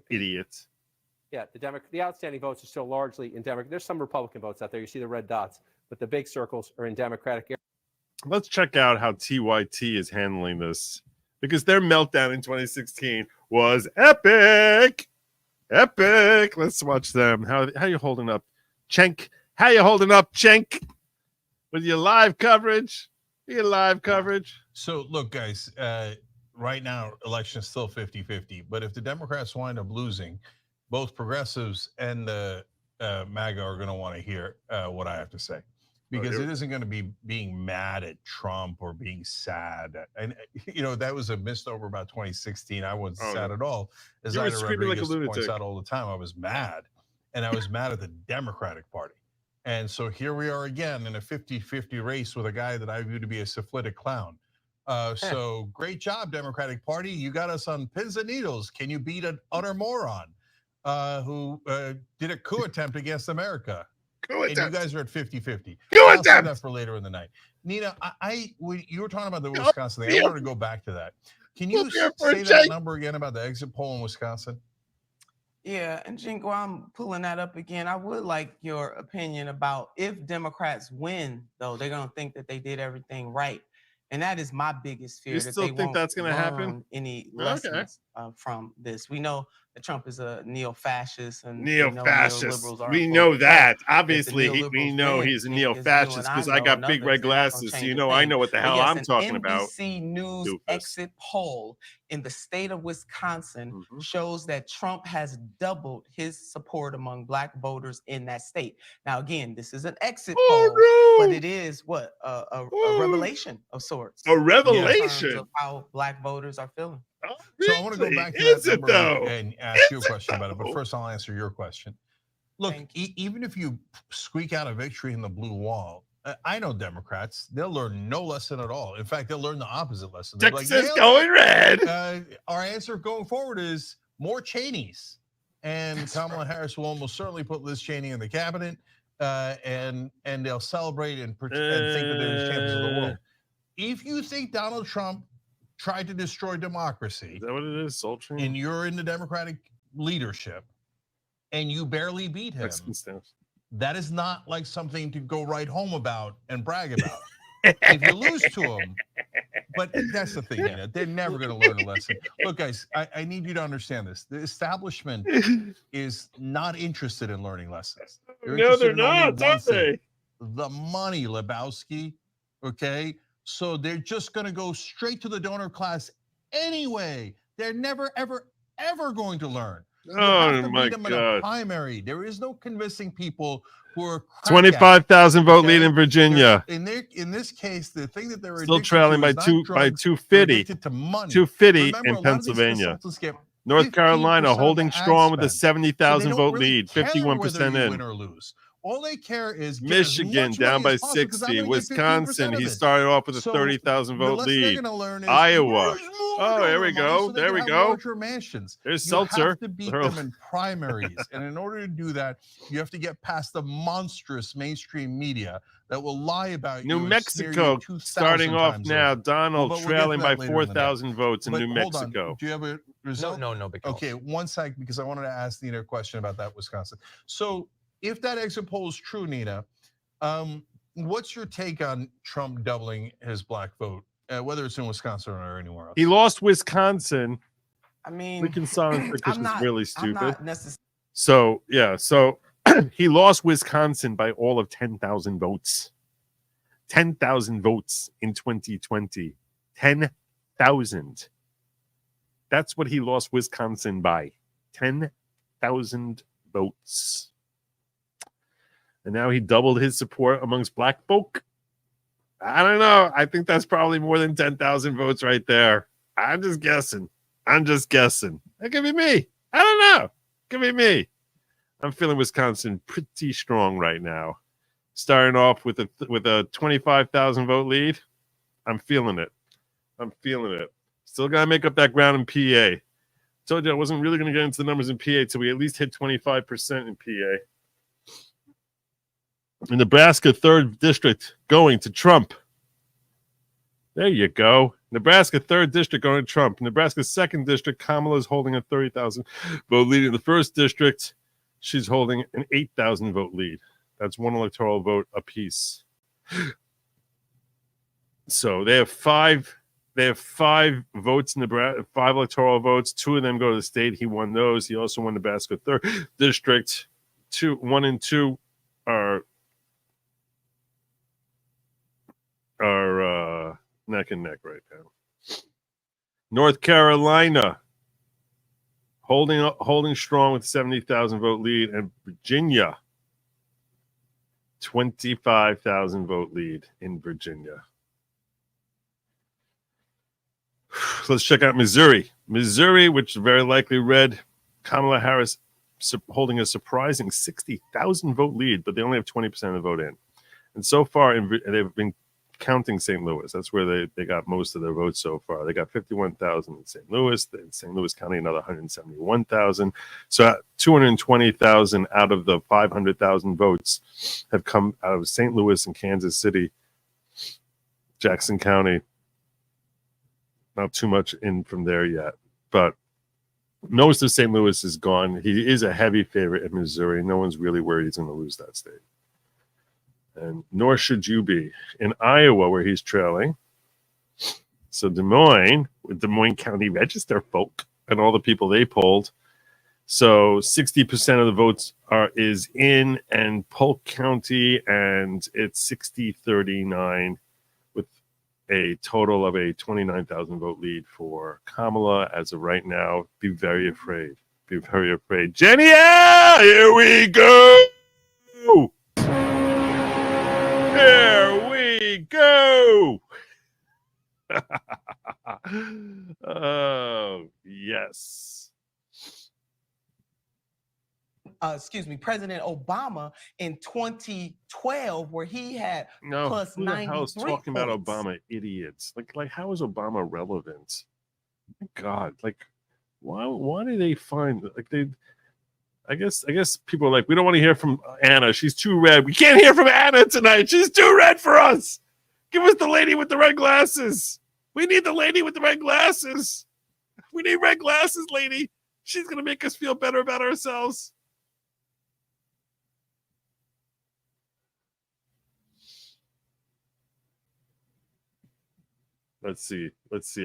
Idiots. Yeah, the outstanding votes are still largely in Democrat. There's some Republican votes out there. You see the red dots, but the big circles are in Democratic areas. Let's check out how TYT is handling this, because their meltdown in 2016 was epic. Epic. Let's watch them. How you holding up, Cenk? How you holding up, Cenk? With your live coverage? Your live coverage? So look, guys, right now, election is still 50-50. But if the Democrats wind up losing, both progressives and the MAGA are going to want to hear what I have to say. Because it isn't going to be being mad at Trump or being sad. And, that was a misnomer about 2016. I wasn't sad at all. As Ida Rodriguez points out all the time, I was mad. And I was mad at the Democratic Party. And so here we are again in a 50-50 race with a guy that I view to be a syphilitic clown. So great job, Democratic Party. You got us on pins and needles. Can you beat an utter moron who did a coup attempt against America? And you guys are at 50-50. I'll save that for later in the night. Nina, you were talking about the Wisconsin thing. I wanted to go back to that. Can you say that number again about the exit poll in Wisconsin? Yeah, and Cenk, while I'm pulling that up again, I would like your opinion about if Democrats win, though, they're going to think that they did everything right. And that is my biggest fear. You still think that's going to happen? Any lessons from this? We know that Trump is a neo-fascist and Neo-fascist. neoliberals are We in know full that. effect. Obviously, If the we neoliberals know win, he's a then as you neo-fascist and because I I know, got and big others, red they're not gonna glasses, so change you a know I thing. know what the But hell yes, I'm an talking about. NBC News Doofus. exit poll in the state of Wisconsin shows that Trump has doubled his support among Black voters in that state. Now, again, this is an exit poll, but it is what a revelation of sorts. A in revelation. terms of how Black voters are feeling. So I want to go back to Is that it number though? and ask you a question about it. But first, I'll answer your question. Look, even if you squeak out a victory in the blue wall, I know Democrats, they'll learn no lesson at all. In fact, they'll learn the opposite lesson. They're like, Texas "Nailed going it." red. Our answer going forward is more Cheneys. And Kamala Harris will almost certainly put Liz Cheney in the cabinet, and they'll celebrate and think that they're the champions of the world. If you think Donald Trump tried to destroy democracy, Is that what it is? Sultry? and you're in the Democratic leadership, and you barely beat him, that is not like something to go right home about and brag about. If you lose to him, but that's the thing, Nina, they're never going to learn a lesson. Look, guys, I need you to understand this. The establishment is not interested in learning lessons. They're No, interested they're in only not, one aren't they? thing, the money, Lebowski, okay? So they're just going to go straight to the donor class anyway. They're never, ever, ever going to learn. You have to my beat them in a God. primary. There is no convincing people who are crack 25,000 vote lead okay? in Virginia. In this case, the thing that they're Still addicted trailing to by is not two by drugs, 250. they're addicted to money. 250 Remember, a in lot of these Pennsylvania. consultants get North Carolina 15% holding of the ad strong with a spend. So they 70,000 don't vote really lead, care whether 51% you in. win or lose. All they care is get Michigan as much down money by as possible, 'cause I'm 60. gonna get Wisconsin, 15% of he it. started off with a So 30,000 the vote lesson lead. they're going to learn is Iowa. use more Oh, there we donor money go. so they There can we have go. larger mansions. There's You Seltzer. have to beat them in primaries, and in order to do that, you have to get past the monstrous mainstream media that will lie about New you and smear you Mexico 2,000 starting off times now. over. Donald But we'll get to trailing that by later in the day. 4,000 votes in But New hold on. Mexico. Do you have a result? No, big Okay, one sec, because I wanted to ask Nina a question about that Wisconsin. So if that exit poll is true, Nina, what's your take on Trump doubling his Black vote, whether it's in Wisconsin or anywhere else? He lost Wisconsin. I mean, Freaking science fiction is really I'm stupid. not necessarily. So he lost Wisconsin by all of 10,000 votes. 10,000 votes in 2020. 10,000. That's what he lost Wisconsin by. 10,000 votes. And now he doubled his support amongst Black folk. I don't know. I think that's probably more than 10,000 votes right there. I'm just guessing. That could be me. I don't know. Could be me. I'm feeling Wisconsin pretty strong right now. Starting off with a 25,000 vote lead. I'm feeling it. Still got to make up that ground in PA. Told you I wasn't really going to get into the numbers in PA till we at least hit 25% in PA. In Nebraska 3rd District going to Trump. There you go. Nebraska 3rd District going to Trump. Nebraska 2nd District, Kamala is holding a 30,000 vote lead. In the 1st District, she's holding an 8,000 vote lead. That's one electoral vote apiece. So they have five votes in Nebraska, 5 electoral votes. 2 of them go to the state. He won those. He also won Nebraska 3rd District. 1 and 2 are neck and neck right now. North Carolina holding strong with 70,000 vote lead, and Virginia 25,000 vote lead in Virginia. Let's check out Missouri. Missouri, which is very likely red. Kamala Harris holding a surprising 60,000 vote lead, but they only have 20% of the vote in. And so far, they've been counting St. Louis. That's where they got most of their votes so far. They got 51,000 in St. Louis. In St. Louis County, another 171,000. So 220,000 out of the 500,000 votes have come out of St. Louis and Kansas City, Jackson County. Not too much in from there yet, but most of St. Louis is gone. He is a heavy favorite in Missouri. No one's really worried he's going to lose that state. And nor should you be. In Iowa, where he's trailing. So Des Moines, with Des Moines County Register folk and all the people they polled, So 60% of the votes is in and Polk County, and it's 60-39 with a total of a 29,000 vote lead for Kamala as of right now. Be very afraid. Be very afraid. Jenny, here we go. Here we go. Oh, yes. Excuse me, President Obama in 2012, where he had No, plus who the hell is 93 talking about points. Obama? Idiots. Like, how is Obama relevant? My God, like, why do they find like they? I guess people are like, we don't want to hear from Anna. She's too red. We can't hear from Anna tonight. She's too red for us. Give us the lady with the red glasses. We need the lady with the red glasses. We need red glasses, lady. She's gonna make us feel better about ourselves. Let's see.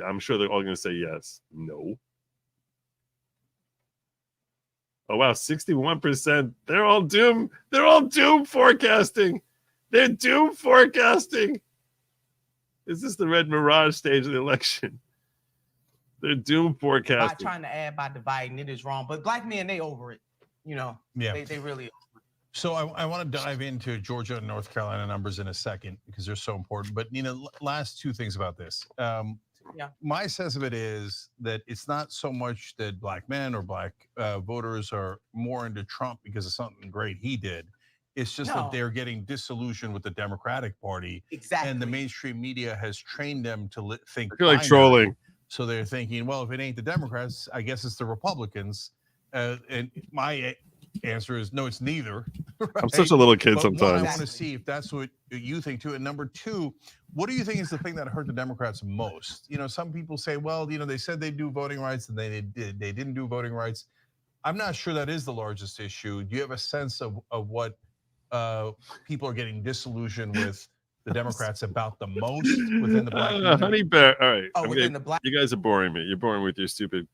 I'm sure they're all going to say yes. No. Oh, wow. 61%. They're all doom. They're all doom forecasting. They're doom forecasting. Is this the red mirage stage of the election? They're doom By forecasting. trying to add by dividing, it is wrong. But black men, they over it. You know, Yeah. they really. So I want to dive into Georgia and North Carolina numbers in a second because they're so important. But last two things about this. My sense of it is that it's not so much that black men or black voters are more into Trump because of something great he did. It's just that they're getting disillusioned with the Democratic Party. Exactly. And the mainstream media has trained them to think. I feel like binary. trolling. So they're thinking, well, if it ain't the Democrats, I guess it's the Republicans. And my answer is no, it's neither. Right? I'm such a little kid But sometimes. One, I want to see if that's what you think too. And number two, what do you think is the thing that hurt the Democrats most? Some people say, well, they said they'd do voting rights and they didn't do voting rights. I'm not sure that is the largest issue. Do you have a sense of what people are getting disillusioned with the Democrats about the most within the black community? Honey Bear. All right. Oh, within the black. You guys are boring me. You're boring with your stupid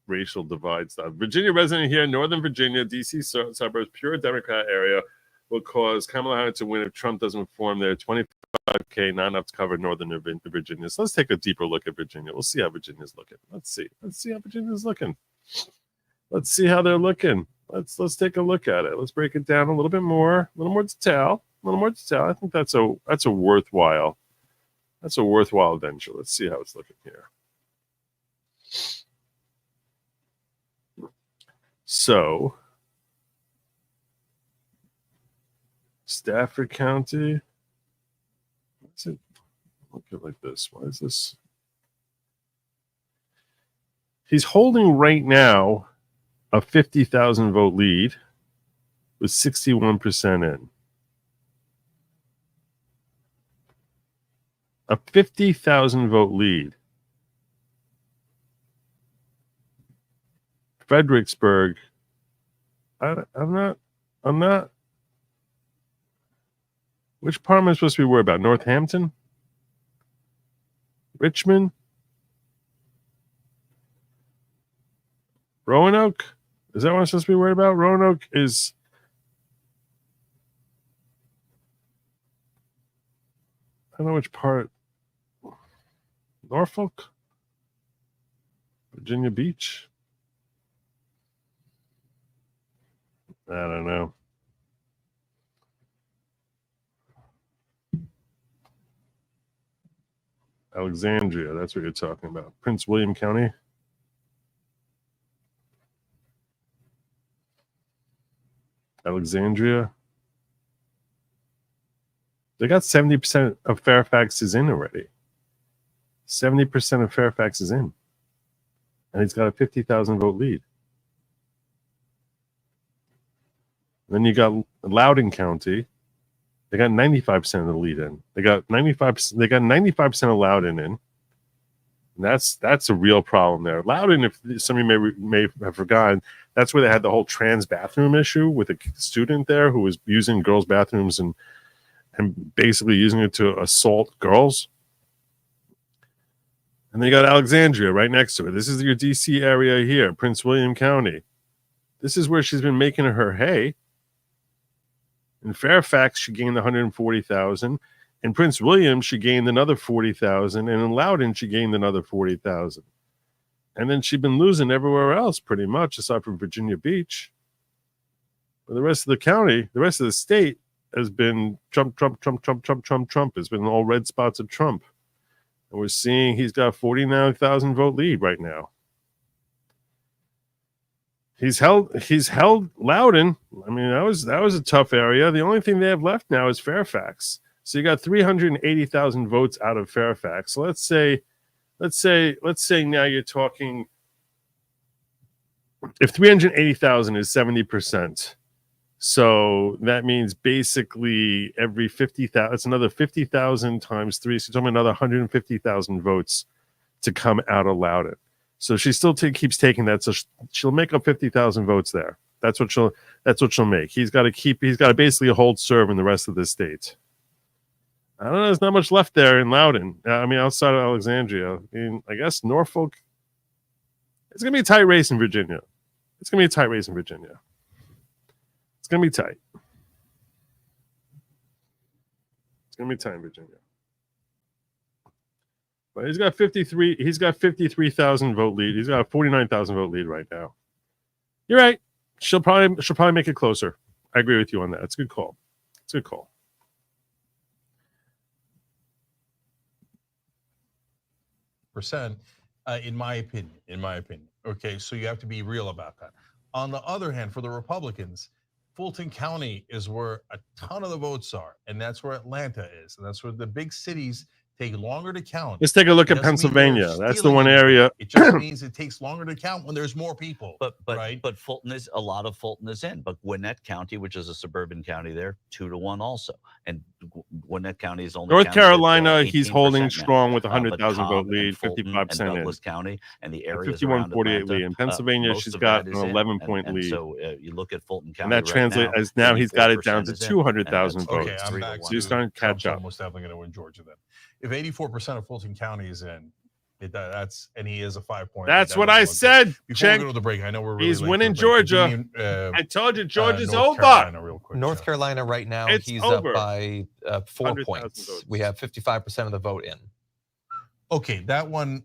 racial divide stuff. Virginia resident here, Northern Virginia, DC suburbs, pure Democrat area, will cause Kamala Harris to win if Trump doesn't form their 25K, not enough to cover Northern Virginia. So let's take a deeper look at Virginia. We'll see how Virginia's looking. Let's see how Virginia's looking. Let's see how they're looking. Let's take a look at it. Let's break it down a little bit more, a little more detail. I think that's a worthwhile venture. Let's see how it's looking here. So, Stafford County. What's it look at like this? Why is this? He's holding right now a 50,000 vote lead with 61% in. A 50,000 vote lead. Fredericksburg. I'm not. Which part am I supposed to be worried about? Northampton? Richmond? Roanoke? Is that what I'm supposed to be worried about? Roanoke is. I don't know which part. Norfolk? Virginia Beach? I don't know. Alexandria, that's what you're talking about. Prince William County. Alexandria. They got 70% of Fairfax is in already. 70% of Fairfax is in. And he's got a 50,000 vote lead. Then you got Loudoun County. They got 95% of the lead in. They got 95% of Loudoun in. And that's a real problem there. Loudoun, if some of you may have forgotten, that's where they had the whole trans bathroom issue with a student there who was using girls' bathrooms and basically using it to assault girls. And they got Alexandria right next to it. This is your DC area here, Prince William County. This is where she's been making her hay. In Fairfax, she gained 140,000. In Prince William, she gained another 40,000. And in Loudoun, she gained another 40,000. And then she's been losing everywhere else, pretty much, aside from Virginia Beach. But the rest of the county, the rest of the state, has been Trump, Trump, Trump, Trump, Trump, Trump, Trump. It's been all red spots of Trump. And we're seeing he's got a 49,000 vote lead right now. He's held Loudoun. I mean, that was a tough area. The only thing they have left now is Fairfax. So you got 380,000 votes out of Fairfax. So let's say now you're talking, if 380,000 is 70%, so that means basically every 50,000, it's another 50,000 times 3, so it's only another 150,000 votes to come out of Loudoun. So she still keeps taking that, so she'll make up 50,000 votes there. That's what she'll make. He's got to basically hold serve in the rest of the state. I don't know. There's not much left there in Loudoun. I mean, outside of Alexandria. I mean, I guess Norfolk. It's going to be a tight race in Virginia. It's going to be a tight race in Virginia. It's going to be tight. It's going to be tight in Virginia. But he's got 53,000 vote lead. He's got a 49,000 vote lead right now. You're right. She'll probably make it closer. I agree with you on that. It's a good call. It's a good call. Percent, in my opinion. Okay, so you have to be real about that. On the other hand, for the Republicans, Fulton County is where a ton of the votes are, and that's where Atlanta is, and that's where the big cities take longer to count. Let's take a look at Pennsylvania. That's the one area. It just means it takes longer to count when there's more people. But Fulton is a lot of Fulton is in. But Gwinnett County, which is a suburban county, there 2-1 also. And Gwinnett County is only North counted Carolina. at, He's holding now. strong with a But 100,000 Cobb vote and lead, Fulton 55% and in. Douglas County and the areas 51-48 lead. In Pennsylvania, she's got an 11-point lead. So you look at Fulton County. And that translates as now he's got it down to 200,000 votes. Okay, I'm back So he's starting to catch up. Almost definitely going to win Georgia then. If 84% of Fulton County is in, and he is a 5-point. That's what I said. Before we go to the break, I know we're really he's late winning for the break. Georgia. I told you Georgia's North over. Carolina, real quick, North Carolina right now, It's he's over. up by 4 points. votes. We have 55% of the vote in. Okay, that one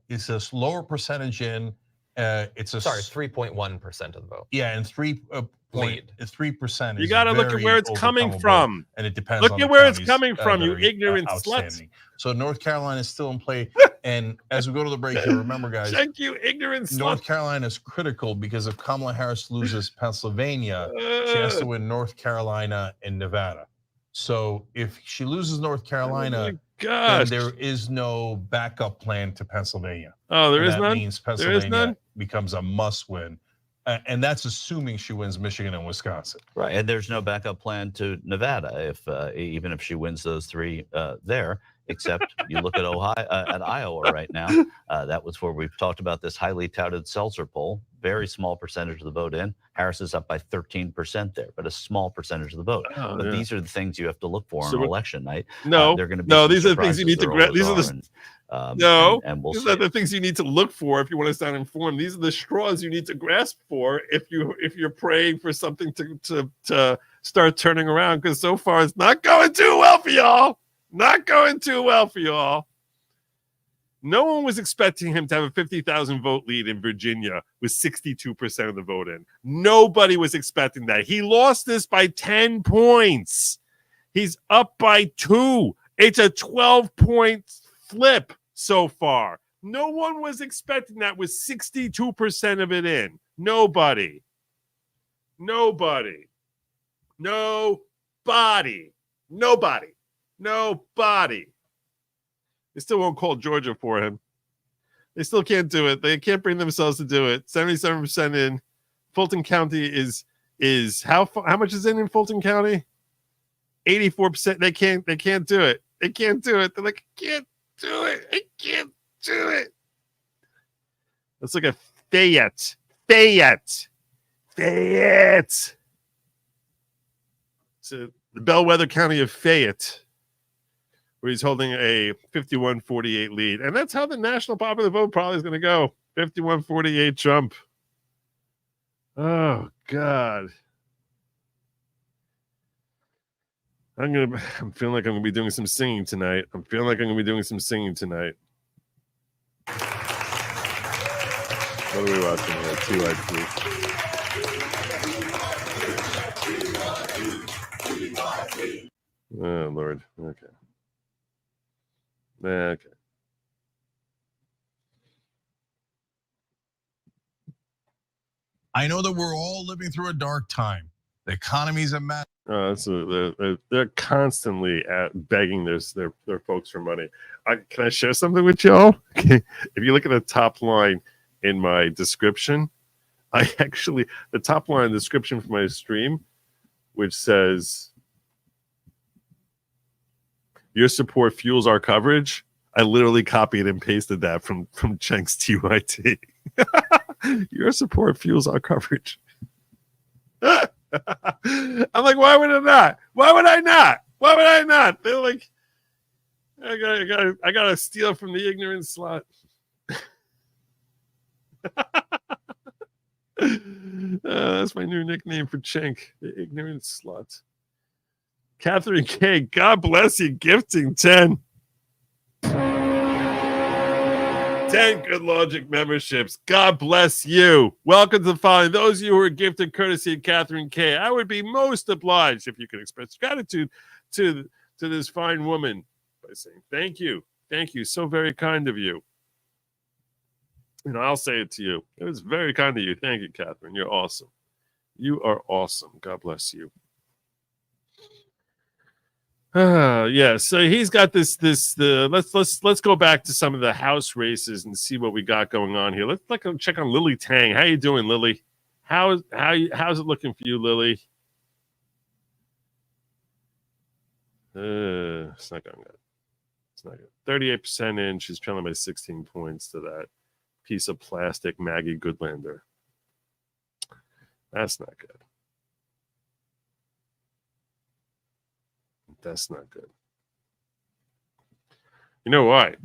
is a lower percentage in. It's a 3.1% of the vote. Yeah, and 3%. You got to look at where it's coming from. And it depends. Look on at the where it's counties, coming from, that you are, ignorant sluts. outstanding. So North Carolina is still in play. And as we go to the break here, remember, guys, Thank you, ignorant North sluts. Carolina is critical because if Kamala Harris loses Pennsylvania, she has to win North Carolina and Nevada. So if she loses North Carolina, then there is no backup plan to Pennsylvania. Oh, there And is that none? means There is Pennsylvania none? becomes a must-win. And that's assuming she wins Michigan and Wisconsin. Right, and there's no backup plan to Nevada if even if she wins those three there. Except you look at Iowa right now. That was where we've talked about this highly touted Seltzer poll. Very small percentage of the vote in. Harris is up by 13% there, but a small percentage of the vote. Oh, but yeah. these are the things you have to look for So on we're- election night. No, they're going to be no. some These are the things you surprises. need to There grab. always These are the and we'll these see. are the things you need to look for if you want to sound informed. These are the straws you need to grasp for if you're praying for something to start turning around. Because so far it's not going too well for y'all. Not going too well for y'all. No one was expecting him to have a 50,000 vote lead in Virginia with 62% of the vote in. Nobody was expecting that. He lost this by 10 points. He's up by 2. It's a 12-point flip so far. No one was expecting that with 62% of it in. Nobody. Nobody. Nobody. Nobody. Nobody. They still won't call Georgia for him. They still can't do it. They can't bring themselves to do it. 77% in. Fulton County is how much is in Fulton County? 84%. They can't do it. They can't do it. They're like, I can't do it. I can't do it. Let's look at Fayette. So the bellwether county of Fayette, where he's holding a 51-48 lead. And that's how the national popular vote probably is going to go. 51-48 Trump. Oh God. I'm feeling like I'm gonna be doing some singing tonight. What are we watching here? TYT. Oh Lord. Okay. Okay. I know that we're all living through a dark time. The economy's a mess. They're constantly begging their folks for money. Can I share something with y'all? If you look at the top line in my description, the top line description for my stream, which says, "Your support fuels our coverage." I literally copied and pasted that from Chenk's TYT. Your support fuels our coverage. I'm like, why would I not? Why would I not? They're like, I gotta steal from the ignorant slut. That's my new nickname for Cenk, the ignorant slut. Catherine K, God bless you, gifting 10 good Lawgic memberships. God bless you. Welcome to the following. Those of you who are gifted courtesy of Catherine K, I would be most obliged if you could express gratitude to this fine woman by saying thank you. Thank you. So very kind of you. And I'll say it to you. It was very kind of you. Thank you, Catherine. You're awesome. You are awesome. God bless you. Yeah, so he's got let's go back to some of the house races and see what we got going on here. Let's check on Lily Tang. How you doing, Lily? How's it looking for you, Lily? It's not going good. It's not good. 38% in. She's trailing by 16 points to that piece of plastic, Maggie Goodlander. That's not good. That's not good. You know why?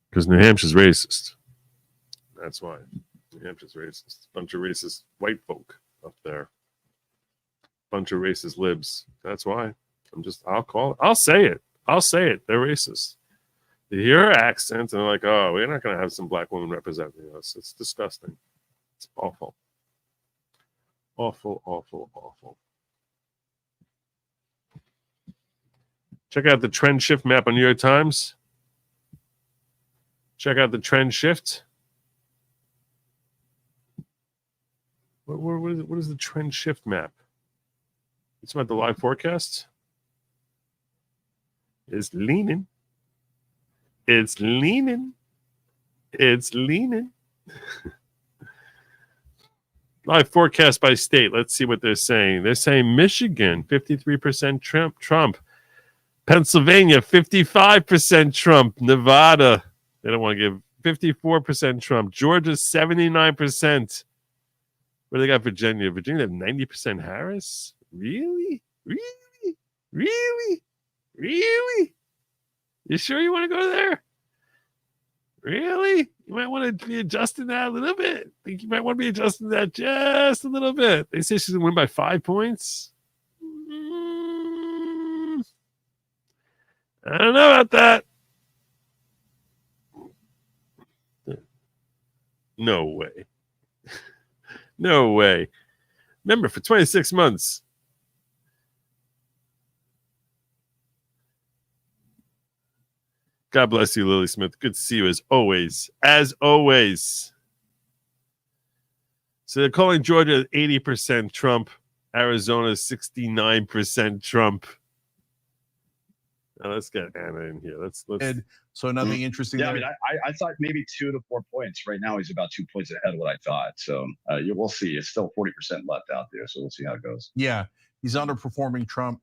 Because New Hampshire's racist. That's why. New Hampshire's racist. Bunch of racist white folk up there. Bunch of racist libs. That's why. I'll say it. They're racist. They hear her accent and they're like, oh, we're not going to have some black woman representing us. It's disgusting. It's awful. Awful, awful, awful. Check out the trend shift map on New York Times. Check out the trend shift. What is the trend shift map? It's about the live forecast. It's leaning. It's leaning. It's leaning. Live forecast by state. Let's see what they're saying. They're saying Michigan, 53% Trump. Pennsylvania, 55% Trump. Nevada, they don't want to give 54% Trump. Georgia, 79%. What do they got? Virginia? Virginia have 90% Harris? Really? You sure you want to go there? Really? You might want to be adjusting that a little bit. I think you might want to be adjusting that just a little bit. They say she's going to win by 5 points. I don't know about that. No way. No way. Remember, for 26 months. God bless you, Lily Smith. Good to see you as always. As always. So they're calling Georgia 80% Trump. Arizona 69% Trump. Now let's get Anna in here. Let's. So nothing interesting. Yeah, there? I thought maybe 2 to 4 points. Right now, he's about 2 points ahead of what I thought. So we'll see. It's still 40% left out there. So we'll see how it goes. Yeah, he's underperforming Trump.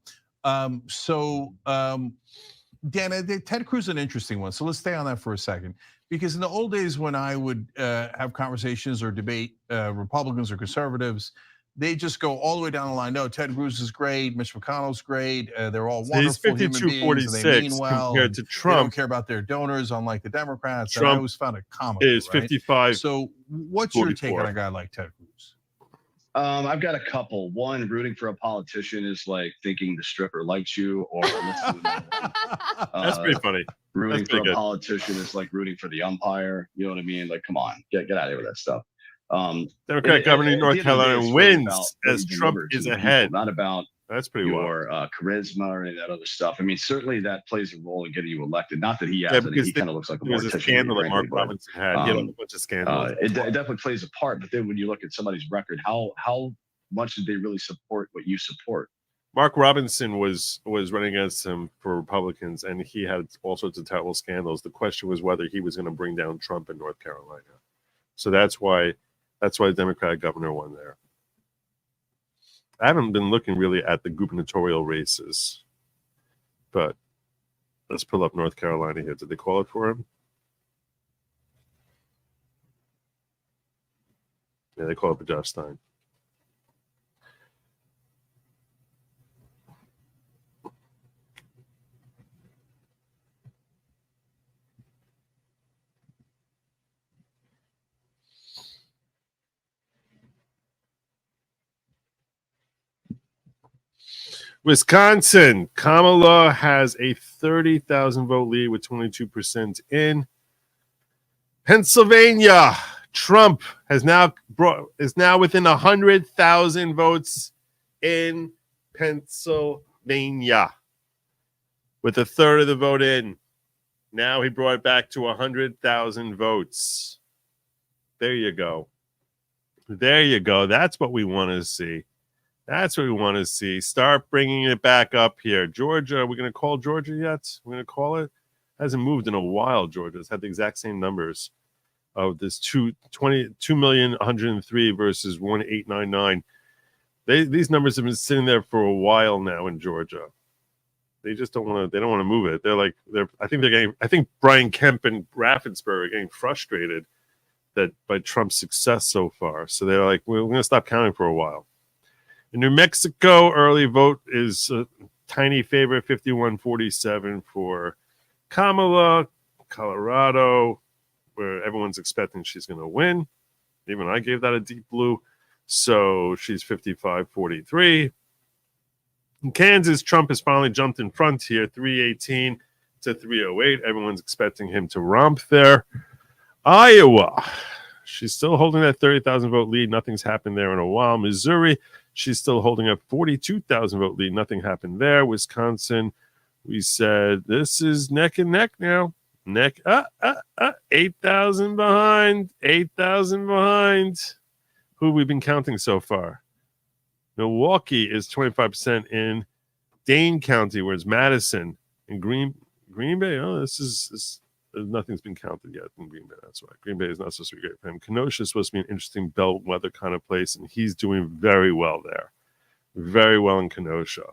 Dana, Ted Cruz is an interesting one. So let's stay on that for a second. Because in the old days when I would have conversations or debate Republicans or conservatives, they just go all the way down the line. No, Ted Cruz is great. Mitch McConnell's great. They're all So he's wonderful human beings, and they mean 52-46 well. compared And to they don't Trump. care about their donors, unlike the Democrats. And I Trump always found it comical. is right? 55. So what's your take 44. on a guy like Ted Cruz? I've got a couple. One, rooting for a politician is like thinking the stripper likes you, or let's do another one. That's pretty funny. Rooting That's for pretty a good. politician is like rooting for the umpire. You know what I mean? Like, come on, get out of here with that stuff. Democrat governor in North Carolina wins as Trump is ahead. Not about that's pretty your charisma or any of that other stuff. I mean, certainly that plays a role in getting you elected. Not that he has Yeah, any. because He kind of looks like a there was a politician. scandal that frankly, Mark Robinson had. He had a bunch of scandals. It definitely plays a part. But then when you look at somebody's record, how much did they really support what you support? Mark Robinson was running against him for Republicans, and he had all sorts of terrible scandals. The question was whether he was going to bring down Trump in North Carolina. So that's why the Democratic governor won there. I haven't been looking really at the gubernatorial races, but let's pull up North Carolina here. Did they call it for him? Yeah, they called it for Josh Stein. Wisconsin, Kamala has a 30,000 vote lead with 22% in. Pennsylvania, Trump is now within 100,000 votes in Pennsylvania with a third of the vote in. Now he brought it back to 100,000 votes. There you go. There you go. That's what we want to see. That's what we want to see. Start bringing it back up here. Georgia, are we going to call Georgia yet? We're going to call it? Hasn't moved in a while, Georgia. It's had the exact same numbers of this 2,103 versus 1,899. These numbers have been sitting there for a while now in Georgia. They just don't want to move it. I think Brian Kemp and Raffensperger are getting frustrated by Trump's success so far. So they're like, we're going to stop counting for a while. In New Mexico, early vote is a tiny favorite, 51-47 for Kamala. Colorado, where everyone's expecting she's going to win. Even I gave that a deep blue. So she's 55-43. In Kansas, Trump has finally jumped in front here, 318 to 308. Everyone's expecting him to romp there. Iowa, she's still holding that 30,000 vote lead. Nothing's happened there in a while. Missouri, she's still holding up 42,000 vote lead. Nothing happened there. Wisconsin, we said this is neck and neck now. 8,000 behind. 8,000 behind. Who have we been counting so far? Milwaukee is 25% in. Dane County, where it's Madison and Green Bay. Oh, nothing's been counted yet in Green Bay. That's why Green Bay is not supposed to be great for him. Kenosha is supposed to be an interesting bellwether kind of place, and he's doing very well there. Very well in Kenosha.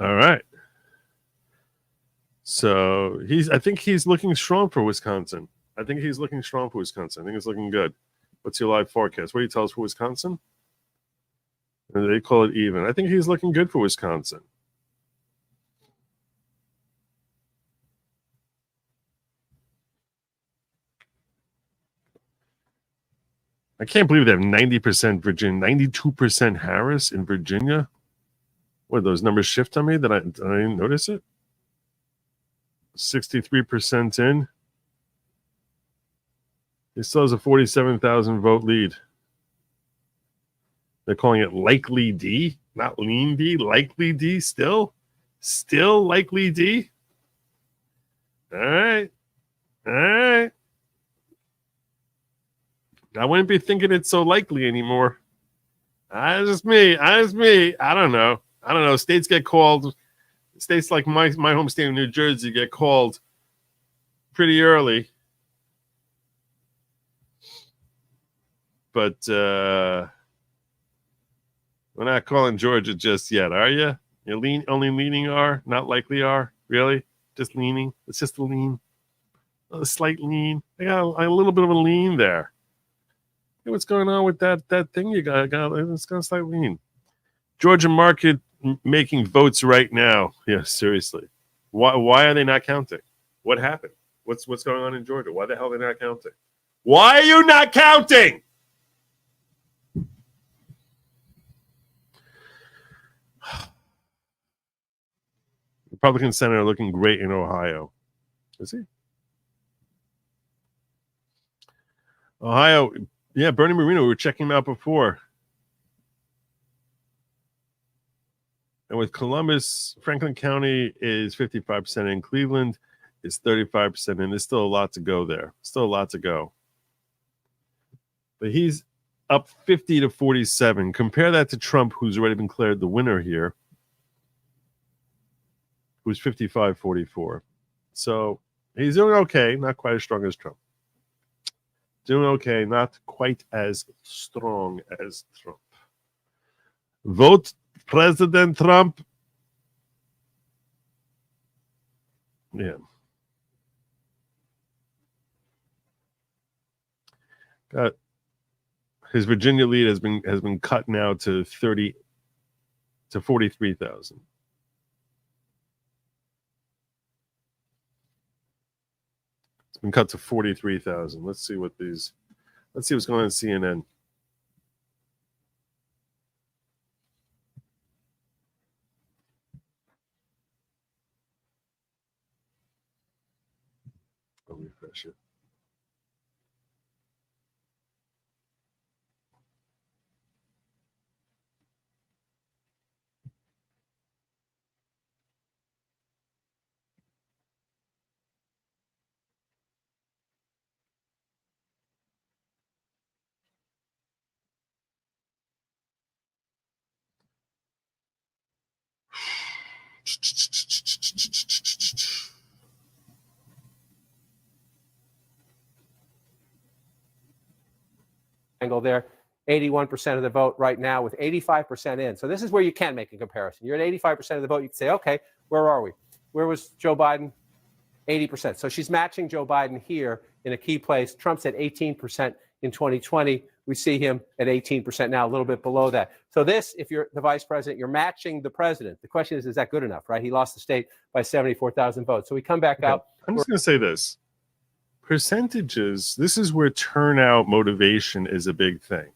All right. So I think he's looking strong for Wisconsin. I think it's looking good. What's your live forecast? What do you tell us for Wisconsin? And they call it even. I think he's looking good for Wisconsin. I can't believe they have 90% Virginia, 92% Harris in Virginia. What, those numbers shift on me that I didn't notice it? 63% in. He still has a 47,000 vote lead. They're calling it likely D, not lean D, likely D still. Still likely D. All right. I wouldn't be thinking it's so likely anymore. That's just me. I don't know. States get called. States like my home state of New Jersey get called pretty early. But we're not calling Georgia just yet, are you? You're only leaning R, not likely R? Really? Just leaning? It's just a lean. A slight lean. I got a little bit of a lean there. Hey, what's going on with that thing you got? It's got a slight lean. Georgia market making votes right now. Yeah, seriously. Why are they not counting? What happened? What's going on in Georgia? Why the hell are they not counting? Why are you not counting? Republican senator looking great in Ohio. Is he? Ohio, yeah, Bernie Moreno, we were checking him out before. And with Columbus, Franklin County is 55% in. Cleveland is 35%, and there's still a lot to go there. Still a lot to go. But he's up 50 to 47. Compare that to Trump, who's already been declared the winner here, who's 55-44. So he's doing okay, not quite as strong as Trump. Doing okay, not quite as strong as Trump. Vote President Trump. Yeah. Got his Virginia lead has been cut now to 43,000. It's been cut to 43,000. Let's see what's going on in CNN. I'll refresh it. Angle there. 81% of the vote right now with 85% in. So this is where you can make a comparison. You're at 85% of the vote. You can say, okay, where are we? Where was Joe Biden? 80%. So she's matching Joe Biden here in a key place. Trump's at 18% in 2020. We see him at 18% now, a little bit below that. So this, if you're the vice president, you're matching the president. The question is that good enough, right? He lost the state by 74,000 votes. So we come back out. I'm just going to say this. Percentages, this is where turnout motivation is a big thing.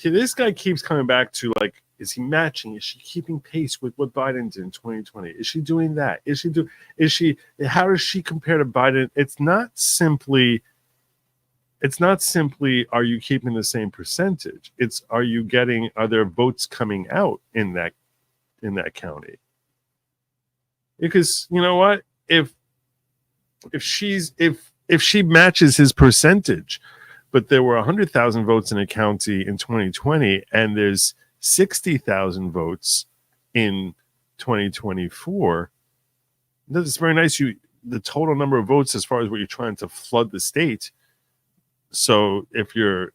This guy keeps coming back to, like, is he matching? Is she keeping pace with what Biden did in 2020? Is she doing that? How does she compare to Biden? It's not simply, are you keeping the same percentage? It's, are there votes coming out in that county? Because you know what? If she matches his percentage, but there were 100,000 votes in a county in 2020, and there's 60,000 votes in 2024. That's very nice. The total number of votes as far as what you're trying to flood the state. So if you're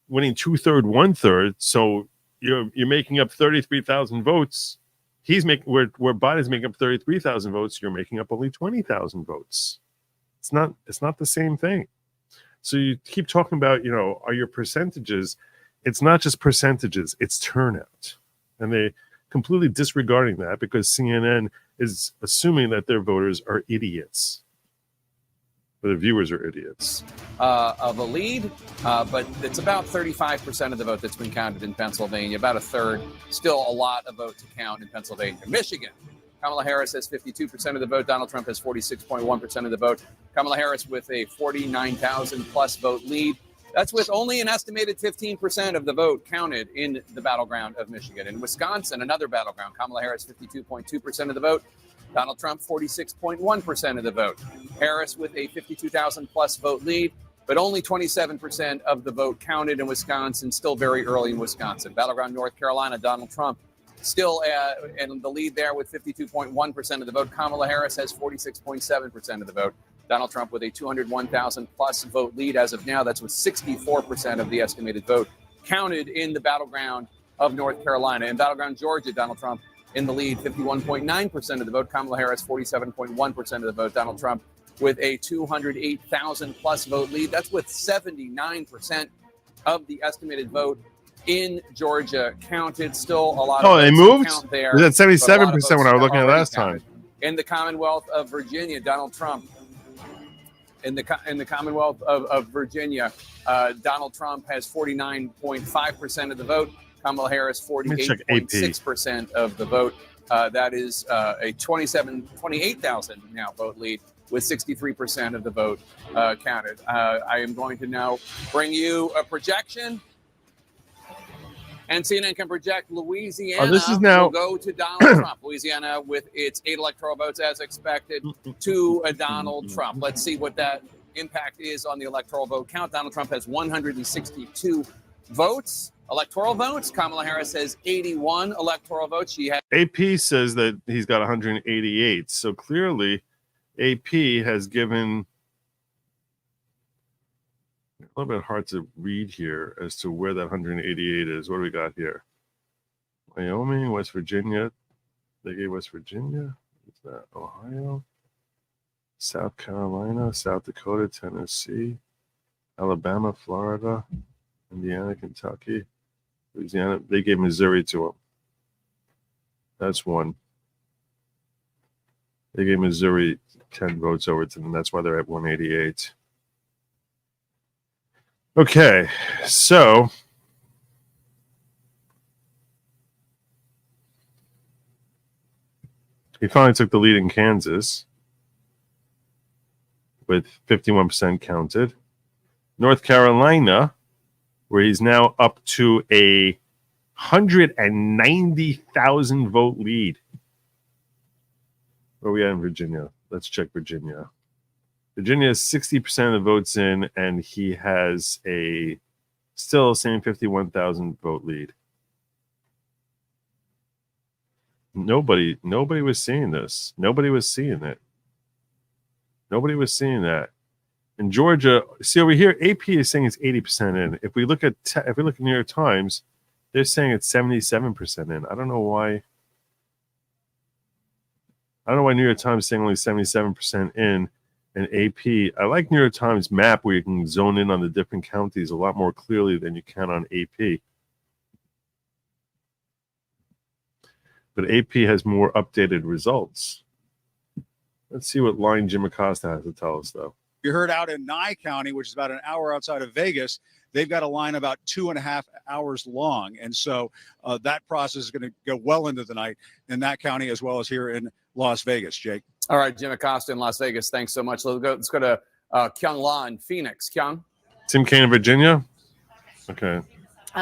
winning 2/3, 1/3, so you're making up 33,000 votes. He's making where Biden's making up 33,000 votes. You're making up only 20,000 votes. It's not the same thing. So you keep talking about, are your percentages? It's not just percentages, it's turnout. And they completely disregarding that because CNN is assuming that their voters are idiots. Or the viewers are idiots. Of a lead, but it's about 35% of the vote that's been counted in Pennsylvania, about a third. Still a lot of vote to count in Pennsylvania. Michigan, Kamala Harris has 52% of the vote. Donald Trump has 46.1% of the vote. Kamala Harris with a 49,000 plus vote lead. That's with only an estimated 15% of the vote counted in the battleground of Michigan. In Wisconsin, another battleground, Kamala Harris 52.2% of the vote. Donald Trump 46.1% of the vote. Harris with a 52,000 plus vote lead, but only 27% of the vote counted in Wisconsin. Still very early in Wisconsin. Battleground North Carolina, Donald Trump still in the lead there with 52.1% of the vote. Kamala Harris has 46.7% of the vote. Donald Trump with a 201,000 plus vote lead as of now. That's with 64% of the estimated vote counted in the battleground of North Carolina. In battleground Georgia, Donald Trump in the lead, 51.9% of the vote. Kamala Harris, 47.1% of the vote. Donald Trump with a 208,000 plus vote lead. That's with 79% of the estimated vote in Georgia counted. Still a lot of Oh, they votes to moved? count there. It was at but a lot of 77% when votes I was looking at already last time. counted. In the Commonwealth of Virginia, Donald Trump. In the Commonwealth of Virginia, Donald Trump has 49.5% of the vote. Kamala Harris, 48.6% of the vote. That is a 28,000 now vote lead with 63% of the vote counted. I am going to now bring you a projection. And CNN can project Louisiana this is now- will go to Donald Trump. Louisiana with its 8 electoral votes as expected to Donald Trump. Let's see what that impact is on the electoral vote count. Donald Trump has 162 votes, electoral votes. Kamala Harris has 81 electoral votes. She has AP says that he's got 188. So clearly, AP has given a little bit hard to read here as to where that 188 is. What do we got here? Wyoming, West Virginia. They gave West Virginia. Is that Ohio? South Carolina, South Dakota, Tennessee, Alabama, Florida, Indiana, Kentucky, Louisiana. They gave Missouri to him. That's one. They gave Missouri 10 votes over to them. That's why they're at 188. Okay, so he finally took the lead in Kansas with 51% counted. North Carolina, where he's now up to a 190,000 vote lead. Where are we at in Virginia? Let's check Virginia. Virginia has 60% of the votes in, and he has a still same 51,000 vote lead. Nobody was seeing this. Nobody was seeing it. Nobody was seeing that. In Georgia, see over here, AP is saying it's 80% in. If we look at New York Times, they're saying it's 77% in. I don't know why. I don't know why New York Times is saying only 77% in. And AP, I like New York Times map where you can zone in on the different counties a lot more clearly than you can on AP. But AP has more updated results. Let's see what line Jim Acosta has to tell us, though. You heard out in Nye County, which is about an hour outside of Vegas, they've got a line about 2.5 hours long. And so that process is going to go well into the night in that county as well as here in Las Vegas, Jake. All right, Jim Acosta in Las Vegas. Thanks so much. Let's go to Kyung La in Phoenix. Kyung. Tim Kaine in Virginia? Okay.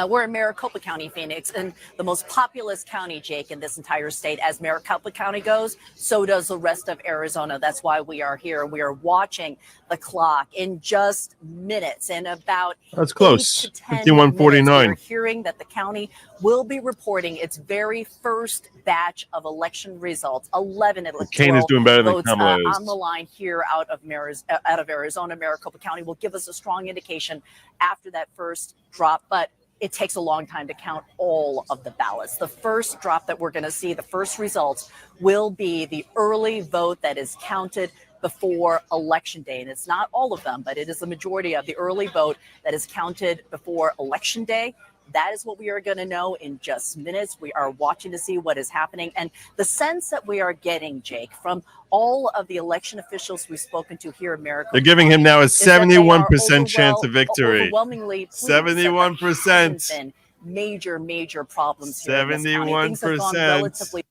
We're in Maricopa County, Phoenix, and the most populous county, Jake, in this entire state. As Maricopa County goes, so does the rest of Arizona. That's why we are here. We are watching the clock in just minutes. In about That's close. 8 to 10 51-49. minutes, we're hearing that the county will be reporting its very first batch of election results. 11 electoral Kaine is doing better than votes Kamala is. on the line here out of Arizona. Maricopa County will give us a strong indication after that first drop, but it takes a long time to count all of the ballots. The first drop that we're going to see, the first results, will be the early vote that is counted before Election Day. And it's not all of them, but it is the majority of the early vote that is counted before Election Day. That is what we are going to know in just minutes. We are watching to see what is happening. And the sense that we are getting, Jake, from all of the election officials we've spoken to here in America. They're giving him now a is that they are 71% chance of victory. Overwhelmingly pleased that there 71%. haven't been major problems here in this county. 71%. Things have gone relatively.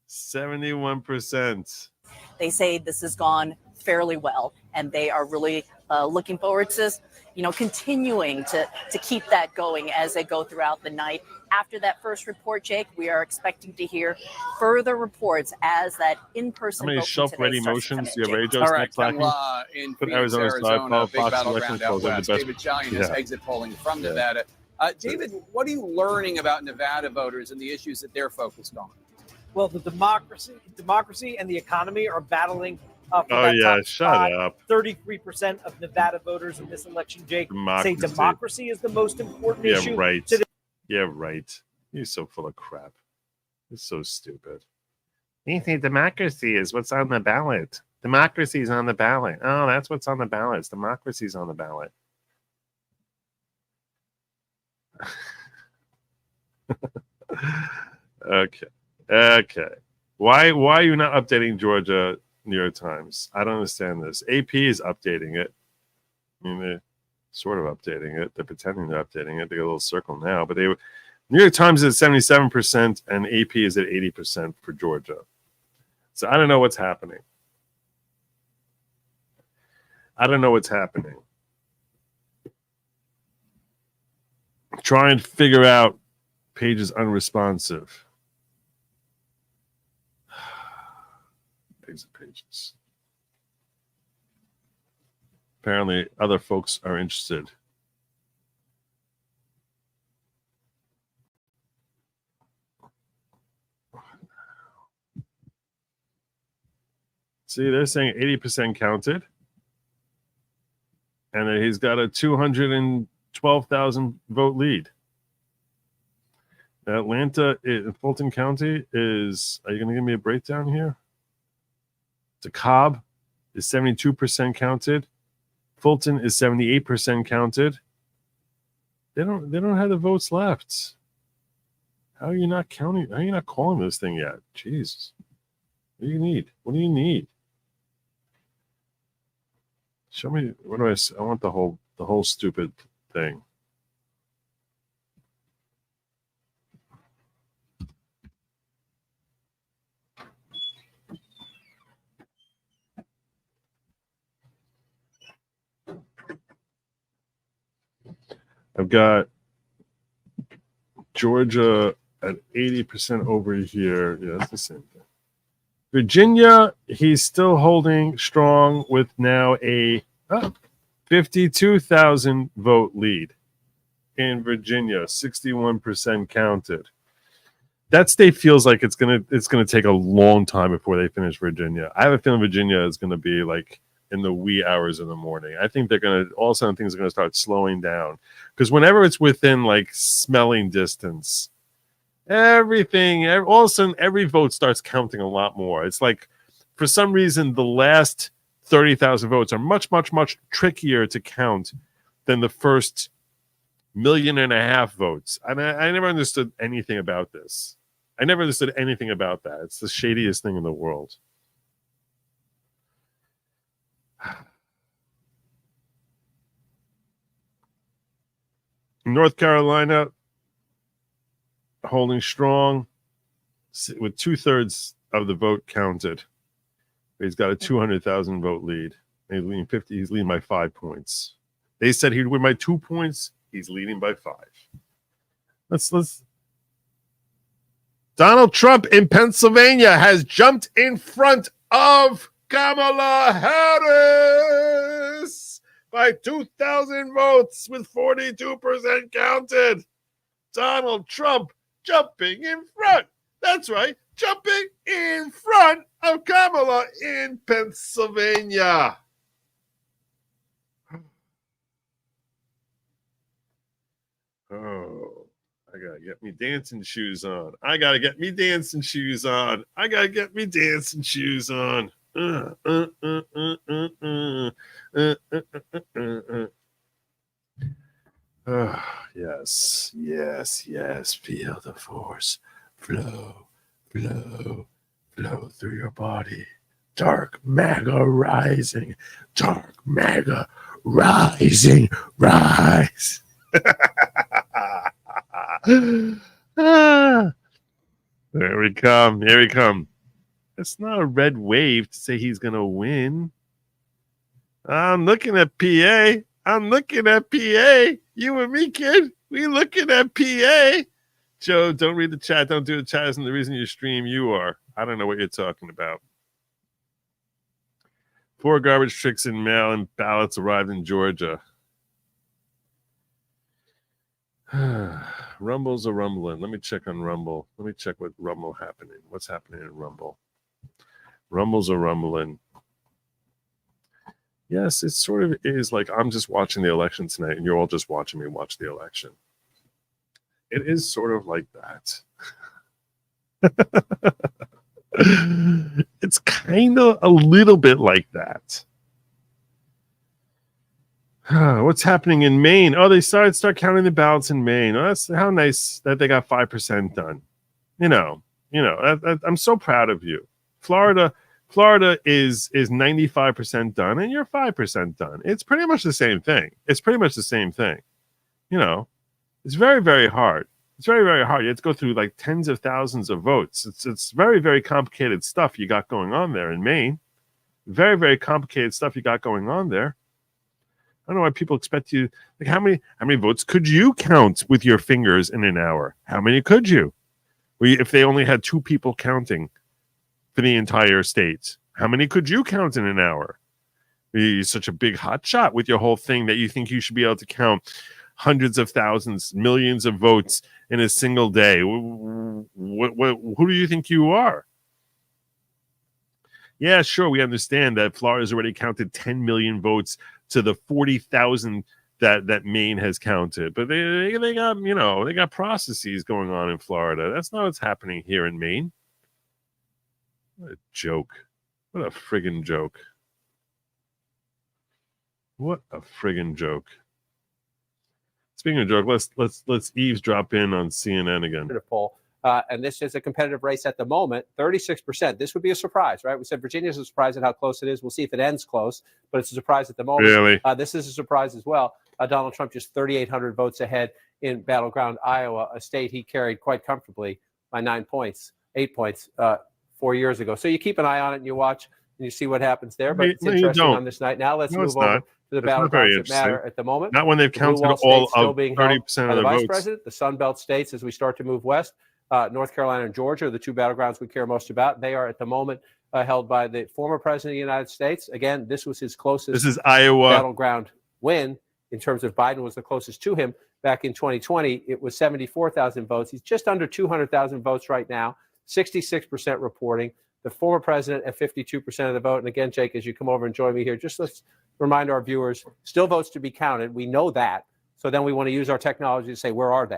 71%. They say this has gone fairly well, and they are really looking forward to, continuing to keep that going as they go throughout the night. After that first report, Jake, we are expecting to hear further reports as that in-person. How many shelf-ready motions do you have, Radio? All right, Kyung La in Put Phoenix, Arizona, big Fox battleground election out polls are the west. best. David Chalian is exit polling from Nevada. David, what are you learning about Nevada voters and the issues that they're focused on? Well, the democracy and the economy are battling for Oh, that yeah, top shut spot. up. 33% of Nevada voters in this election, Jake, say Democracy. democracy is the most important Yeah, issue. right. to the- Yeah, right. You're so full of crap. You're so stupid. You think democracy is what's on the ballot? Democracy's on the ballot. Oh, that's what's on the ballot. It's democracy's on the ballot. Okay. Why are you not updating Georgia New York Times? I don't understand this. AP is updating it. I mean, they're sort of updating it. They're pretending they're updating it. They got a little circle now, but New York Times is at 77% and AP is at 80% for Georgia. So I don't know what's happening. Try and figure out pages unresponsive. Pages. Apparently, other folks are interested. See, they're saying 80% counted, and that he's got a 212,000 vote lead. Atlanta, Fulton County is. Are you going to give me a breakdown here? DeKalb is 72% counted. Fulton is 78% counted. They don't have the votes left. How are you not counting? How are you not calling this thing yet? Jesus. What do you need? What do you need? Show me. What do I want the whole stupid thing. I've got Georgia at 80% over here. Yeah, that's the same thing. Virginia, he's still holding strong with now a 52,000 vote lead in Virginia, 61% counted. That state feels like it's gonna take a long time before they finish Virginia. I have a feeling Virginia is gonna be like in the wee hours of the morning. I think all of a sudden things are gonna start slowing down because whenever it's within like smelling distance, all of a sudden every vote starts counting a lot more. It's like for some reason the last 30,000 votes are much, much, much trickier to count than the first 1.5 million votes. I never understood anything about this. I never understood anything about that. It's the shadiest thing in the world. North Carolina holding strong with 2/3 of the vote counted. He's got a 200,000 vote lead. He's leading 50. He's leading by 5 points. They said he'd win by 2 points. He's leading by 5. Let's. Donald Trump in Pennsylvania has jumped in front of Kamala Harris by 2,000 votes with 42% counted. Donald Trump jumping in front. That's right, jumping in front of Kamala in Pennsylvania. Oh, I gotta get me dancing shoes on. Yes. Feel the force flow through your body. Dark maga rising. Rise. There we come. It's not a red wave to say he's gonna win. I'm looking at PA. You and me, kid. We looking at PA. Joe, don't read the chat. Don't do the chat. Isn't the reason you stream. You are. I don't know what you're talking about. 4 garbage tricks in mail and ballots arrived in Georgia. Rumbles are rumbling. Let me check on Rumble. Let me check what Rumble happening. What's happening in Rumble? Rumbles are rumbling. Yes, it sort of is like I'm just watching the election tonight and you're all just watching me watch the election. It is sort of like that. It's kind of a little bit like that. What's happening in Maine? Oh, they start counting the ballots in Maine. Oh, that's how nice that they got 5% done. I'm so proud of you. Florida is 95% done, and you're 5% done. It's pretty much the same thing. It's very, very hard. It's very, very hard. You have to go through like tens of thousands of votes. It's very, very complicated stuff you got going on there in Maine. Very, very complicated stuff you got going on there. I don't know why people expect you. Like, how many votes could you count with your fingers in an hour? How many could you? If they only had 2 people counting for the entire state, how many could you count in an hour? You're such a big hot shot with your whole thing that you think you should be able to count hundreds of thousands, millions of votes in a single day. Who do you think you are? Yeah, sure, we understand that Florida's already counted 10 million votes to the 40,000 that Maine has counted, but they got processes going on in Florida. That's not what's happening here in Maine. What a joke! What a friggin' joke! What a friggin' joke! Speaking of joke, let's eavesdrop in on CNN again. Poll. And this is a competitive race at the moment, 36%. This would be a surprise, right? We said Virginia's a surprise at how close it is. We'll see if it ends close, but it's a surprise at the moment. Really? This is a surprise as well. Donald Trump just 3,800 votes ahead in battleground Iowa, a state he carried quite comfortably by 8 points 4 years ago. So you keep an eye on it and you watch and you see what happens there. But it's interesting on this night. Now let's move over to the battlegrounds that matter at the moment. Not when they've counted all of 30% of the vice votes. President, the Sun Belt states, as we start to move west. North Carolina and Georgia are the 2 battlegrounds we care most about. They are at the moment held by the former president of the United States. Again, this was his closest This is Iowa. battleground win in terms of Biden was the closest to him back in 2020. It was 74,000 votes. He's just under 200,000 votes right now, 66% reporting. The former president at 52% of the vote. And again, Jake, as you come over and join me here, just let's remind our viewers, still votes to be counted. We know that. So then we want to use our technology to say, where are they?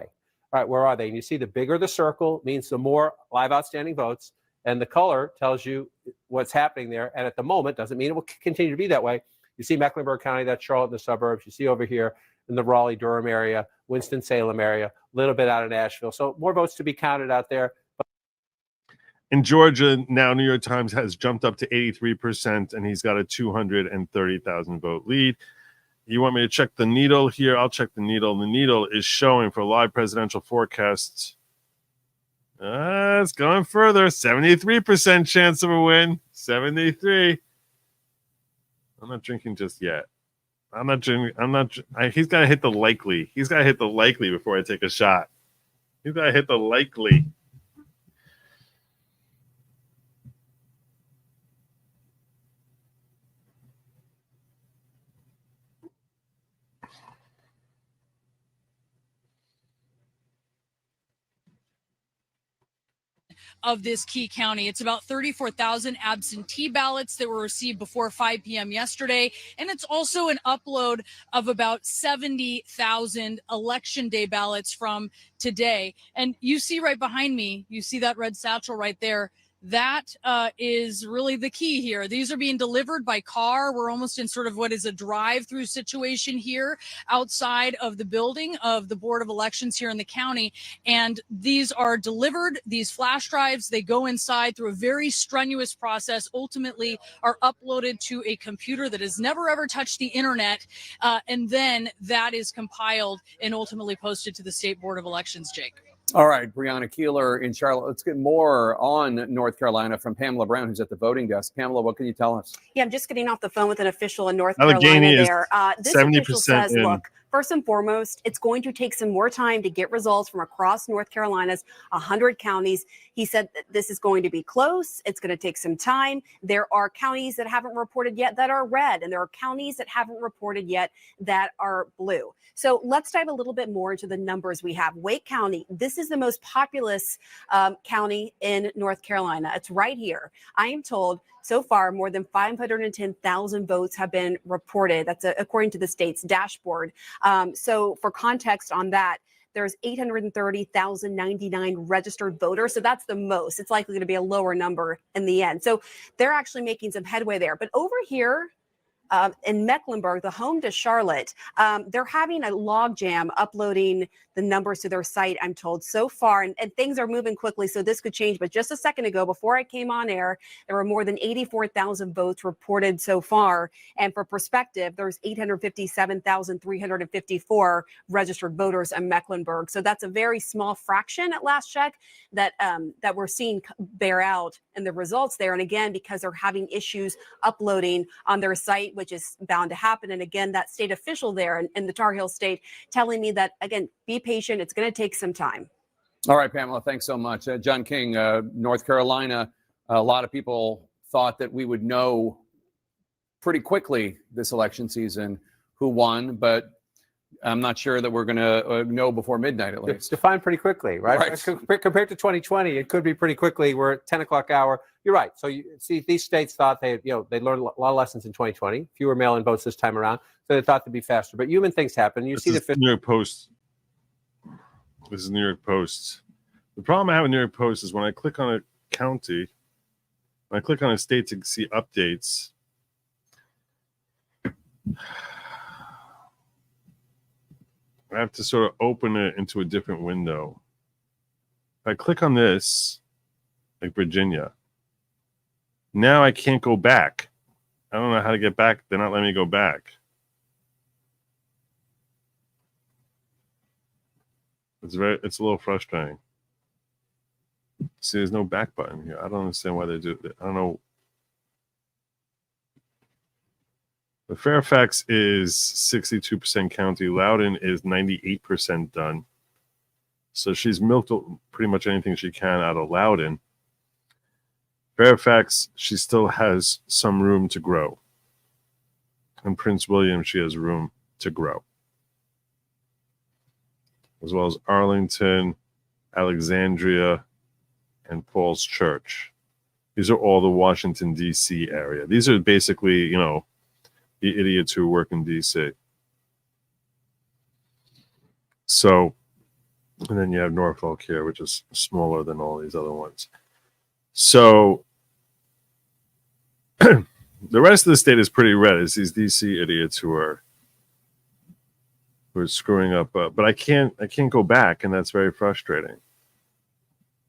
All right, where are they? And you see the bigger the circle means the more live outstanding votes, and the color tells you what's happening there. And at the moment, doesn't mean it will continue to be that way. You see Mecklenburg County, that's Charlotte in the suburbs. You see over here in the Raleigh-Durham area, Winston-Salem area, a little bit out of Nashville. So more votes to be counted out there. In Georgia, now New York Times has jumped up to 83%, and he's got a 230,000 vote lead. You want me to check the needle here? I'll check the needle. The needle is showing for live presidential forecasts. It's going further. 73% chance of a win. 73. I'm not drinking just yet. I'm not drinking. He's got to hit the likely. He's got to hit the likely before I take a shot. He's got to hit the likely. Of this key county. It's about 34,000 absentee ballots that were received before 5 p.m. yesterday. And it's also an upload of about 70,000 election day ballots from today. And you see right behind me, you see that red satchel right there. That is really the key here. These are being delivered by car. We're almost in sort of what is a drive-through situation here outside of the building of the Board of Elections here in the county. And these are delivered, these flash drives, they go inside through a very strenuous process, ultimately are uploaded to a computer that has never ever touched the internet. And then that is compiled and ultimately posted to the State Board of Elections, Jake. All right, Brianna Keeler in Charlotte. Let's get more on North Carolina from Pamela Brown, who's at the voting desk. Pamela, what can you tell us? Yeah, I'm just getting off the phone with an official in North Allegheny Carolina there. This official 70% says, in. look, first and foremost, it's going to take some more time to get results from across North Carolina's 100 counties. He said that this is going to be close. It's going to take some time. There are counties that haven't reported yet that are red, and there are counties that haven't reported yet that are blue. So let's dive a little bit more into the numbers we have. Wake County, this is the most populous county in North Carolina. It's right here. I am told so far more than 510,000 votes have been reported. That's according to the state's dashboard. So for context on that, there's 830,099 registered voters. So that's the most. It's likely going to be a lower number in the end. So they're actually making some headway there. But over here, in Mecklenburg, the home to Charlotte, they're having a logjam uploading the numbers to their site, I'm told, so far. And things are moving quickly, so this could change. But just a second ago, before I came on air, there were more than 84,000 votes reported so far. And for perspective, there's 857,354 registered voters in Mecklenburg. So that's a very small fraction at last check that we're seeing bear out in the results there. And again, because they're having issues uploading on their site, which is bound to happen. And again, that state official there in the Tar Heel state telling me that, again, be patient. It's going to take some time. All right, Pamela, thanks so much. John King, North Carolina, a lot of people thought that we would know pretty quickly this election season who won, but I'm not sure that we're going to know before midnight at least. It's defined pretty quickly, right? Compared to 2020, it could be pretty quickly. We're at 10 o'clock hour. You're right. So you see, these states thought they learned a lot of lessons in 2020, fewer mail-in votes this time around, so they thought to be faster. But human things happen. You see the New York Post. This is New York Post. The problem I have with New York Post is when I click on a county, when I click on a state to see updates, I have to sort of open it into a different window. If I click on this, like Virginia, now I can't go back. I don't know how to get back. They're not letting me go back. It's a little frustrating. See, there's no back button here. I don't understand why they do it. I don't know. The Fairfax is 62% county. Loudoun is 98% done. So she's milked pretty much anything she can out of Loudoun. Fairfax, she still has some room to grow. And Prince William, she has room to grow. As well as Arlington, Alexandria, and Paul's Church. These are all the Washington, D.C. area. These are basically, the idiots who work in D.C. So, and then you have Norfolk here, which is smaller than all these other ones. So, the rest of the state is pretty red. It's these D.C. idiots who are screwing up. But I can't go back, and that's very frustrating.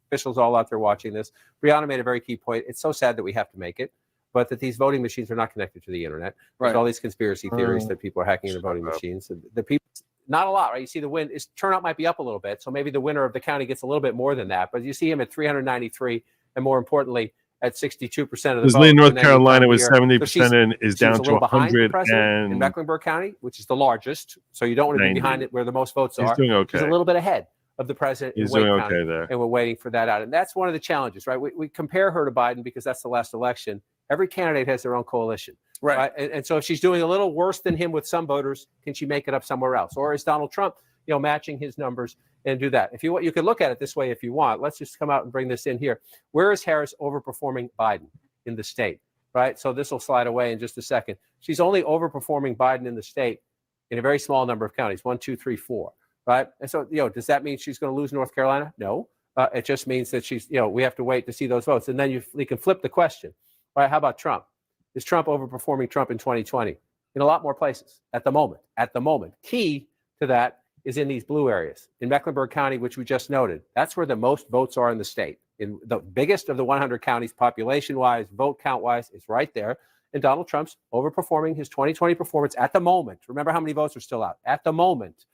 Officials all out there watching this. Brianna made a very key point. It's so sad that we have to make it, but that these voting machines are not connected to the internet. Right. There's all these conspiracy theories that people are hacking the voting machines. The people, not a lot, right? You see the win. Turnout might be up a little bit, so maybe the winner of the county gets a little bit more than that. But you see him at 393, and more importantly, at 62% of the vote. Lee, North Carolina was 70% and is down to 100. And in Mecklenburg County, which is the largest, so you don't want to be behind it where the most votes are. He's doing okay. He's a little bit ahead of the president. He's doing okay there. And we're waiting for that out. And that's one of the challenges, right? We compare her to Biden because that's the last election. Every candidate has their own coalition. Right. And so if she's doing a little worse than him with some voters, can she make it up somewhere else? Or is Donald Trump, matching his numbers and do that? If you want, you could look at it this way if you want. Let's just come out and bring this in here. Where is Harris overperforming Biden in the state? Right. So this will slide away in just a second. She's only overperforming Biden in the state in a very small number of counties, 1, 2, 3, 4. Right. And so, does that mean she's going to lose North Carolina? No. It just means that she's, we have to wait to see those votes. And then you can flip the question. Right. How about Trump? Is Trump overperforming Trump in 2020? In a lot more places at the moment. Key to that is in these blue areas. In Mecklenburg County, which we just noted, that's where the most votes are in the state. In the biggest of the 100 counties, population-wise, vote count-wise, it's right there. And Donald Trump's overperforming his 2020 performance at the moment. Remember how many votes are still out? At the moment,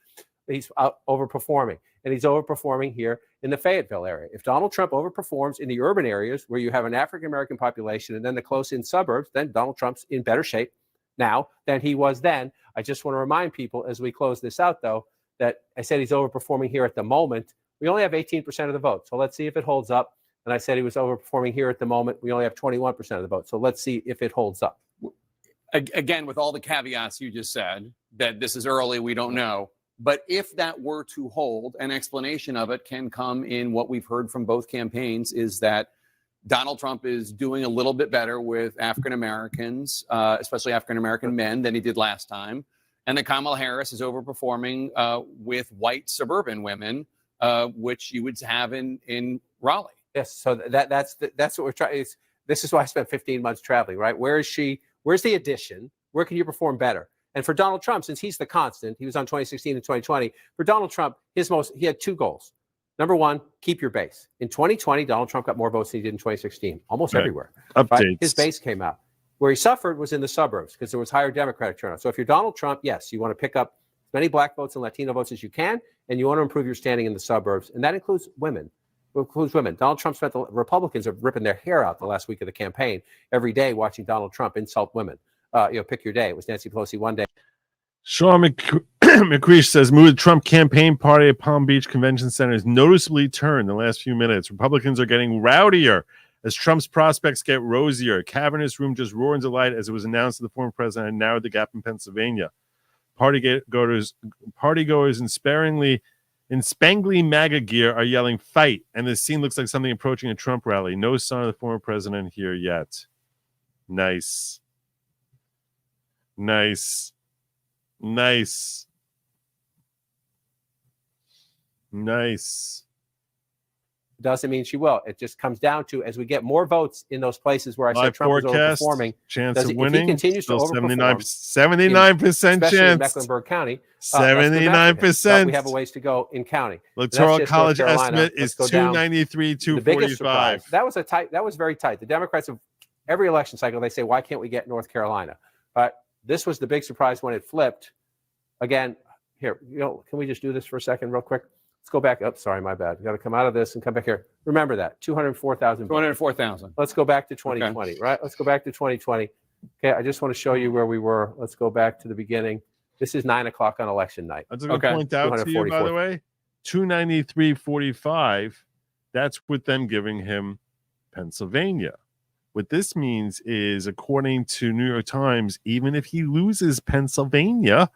he's overperforming. And he's overperforming here in the Fayetteville area. If Donald Trump overperforms in the urban areas where you have an African-American population and then the close-in suburbs, then Donald Trump's in better shape now than he was then. I just want to remind people as we close this out, though, that I said he's overperforming here at the moment. We only have 18% of the vote. So let's see if it holds up. And I said he was overperforming here at the moment. We only have 21% of the vote. So let's see if it holds up. Again, with all the caveats you just said, that this is early, we don't know. But if that were to hold, an explanation of it can come in what we've heard from both campaigns is that Donald Trump is doing a little bit better with African Americans, especially African American men, than he did last time. and that Kamala Harris is overperforming with white suburban women, which you would have in Raleigh. Yes, so that's what we're trying. This is why I spent 15 months traveling, right? Where is she? Where's the addition? Where can you perform better? And for Donald Trump, since he's the constant, he was on 2016 and 2020. For Donald Trump, he had two goals. Number one, keep your base. In 2020, Donald Trump got more votes than he did in 2016, almost everywhere. Updates. Right? His base came out. Where he suffered was in the suburbs because there was higher Democratic turnout. So if you're Donald Trump, yes, you want to pick up as many black votes and Latino votes as you can, and you want to improve your standing in the suburbs, and that includes women. Donald Trump spent the Republicans are ripping their hair out the last week of the campaign every day watching Donald Trump insult women. Pick your day. It was Nancy Pelosi one day. Sean McCreesh says, move the Trump campaign party at Palm Beach Convention Center has noticeably turned in the last few minutes. Republicans are getting rowdier as Trump's prospects get rosier. Cavernous room just roared in delight as it was announced that the former president had narrowed the gap in Pennsylvania. Partygoers in spangly MAGA gear are yelling fight, and the scene looks like something approaching a Trump rally. No sign of the former president here yet. Nice. Doesn't mean she will. It just comes down to, as we get more votes in those places where I said Trump was overperforming, chance of winning, if he continues to overperform, 79% chance. In Mecklenburg County, 79%. We have a ways to go in county. Electoral College estimate is 293, 245. That was That was very tight. The Democrats of every election cycle, they say, why can't we get North Carolina? This was the big surprise when it flipped. Again, here, can we just do this for a second real quick? Let's go back up. Sorry, my bad. You got to come out of this and come back here. Remember that 204,000. 204,000. Let's go back to 2020, right? Let's go back to 2020. Okay, I just want to show you where we were. Let's go back to the beginning. This is 9 o'clock on election night. That's going to point out to you, by the way, 293.45. That's with them giving him Pennsylvania. What this means is, according to New York Times, even if he loses Pennsylvania,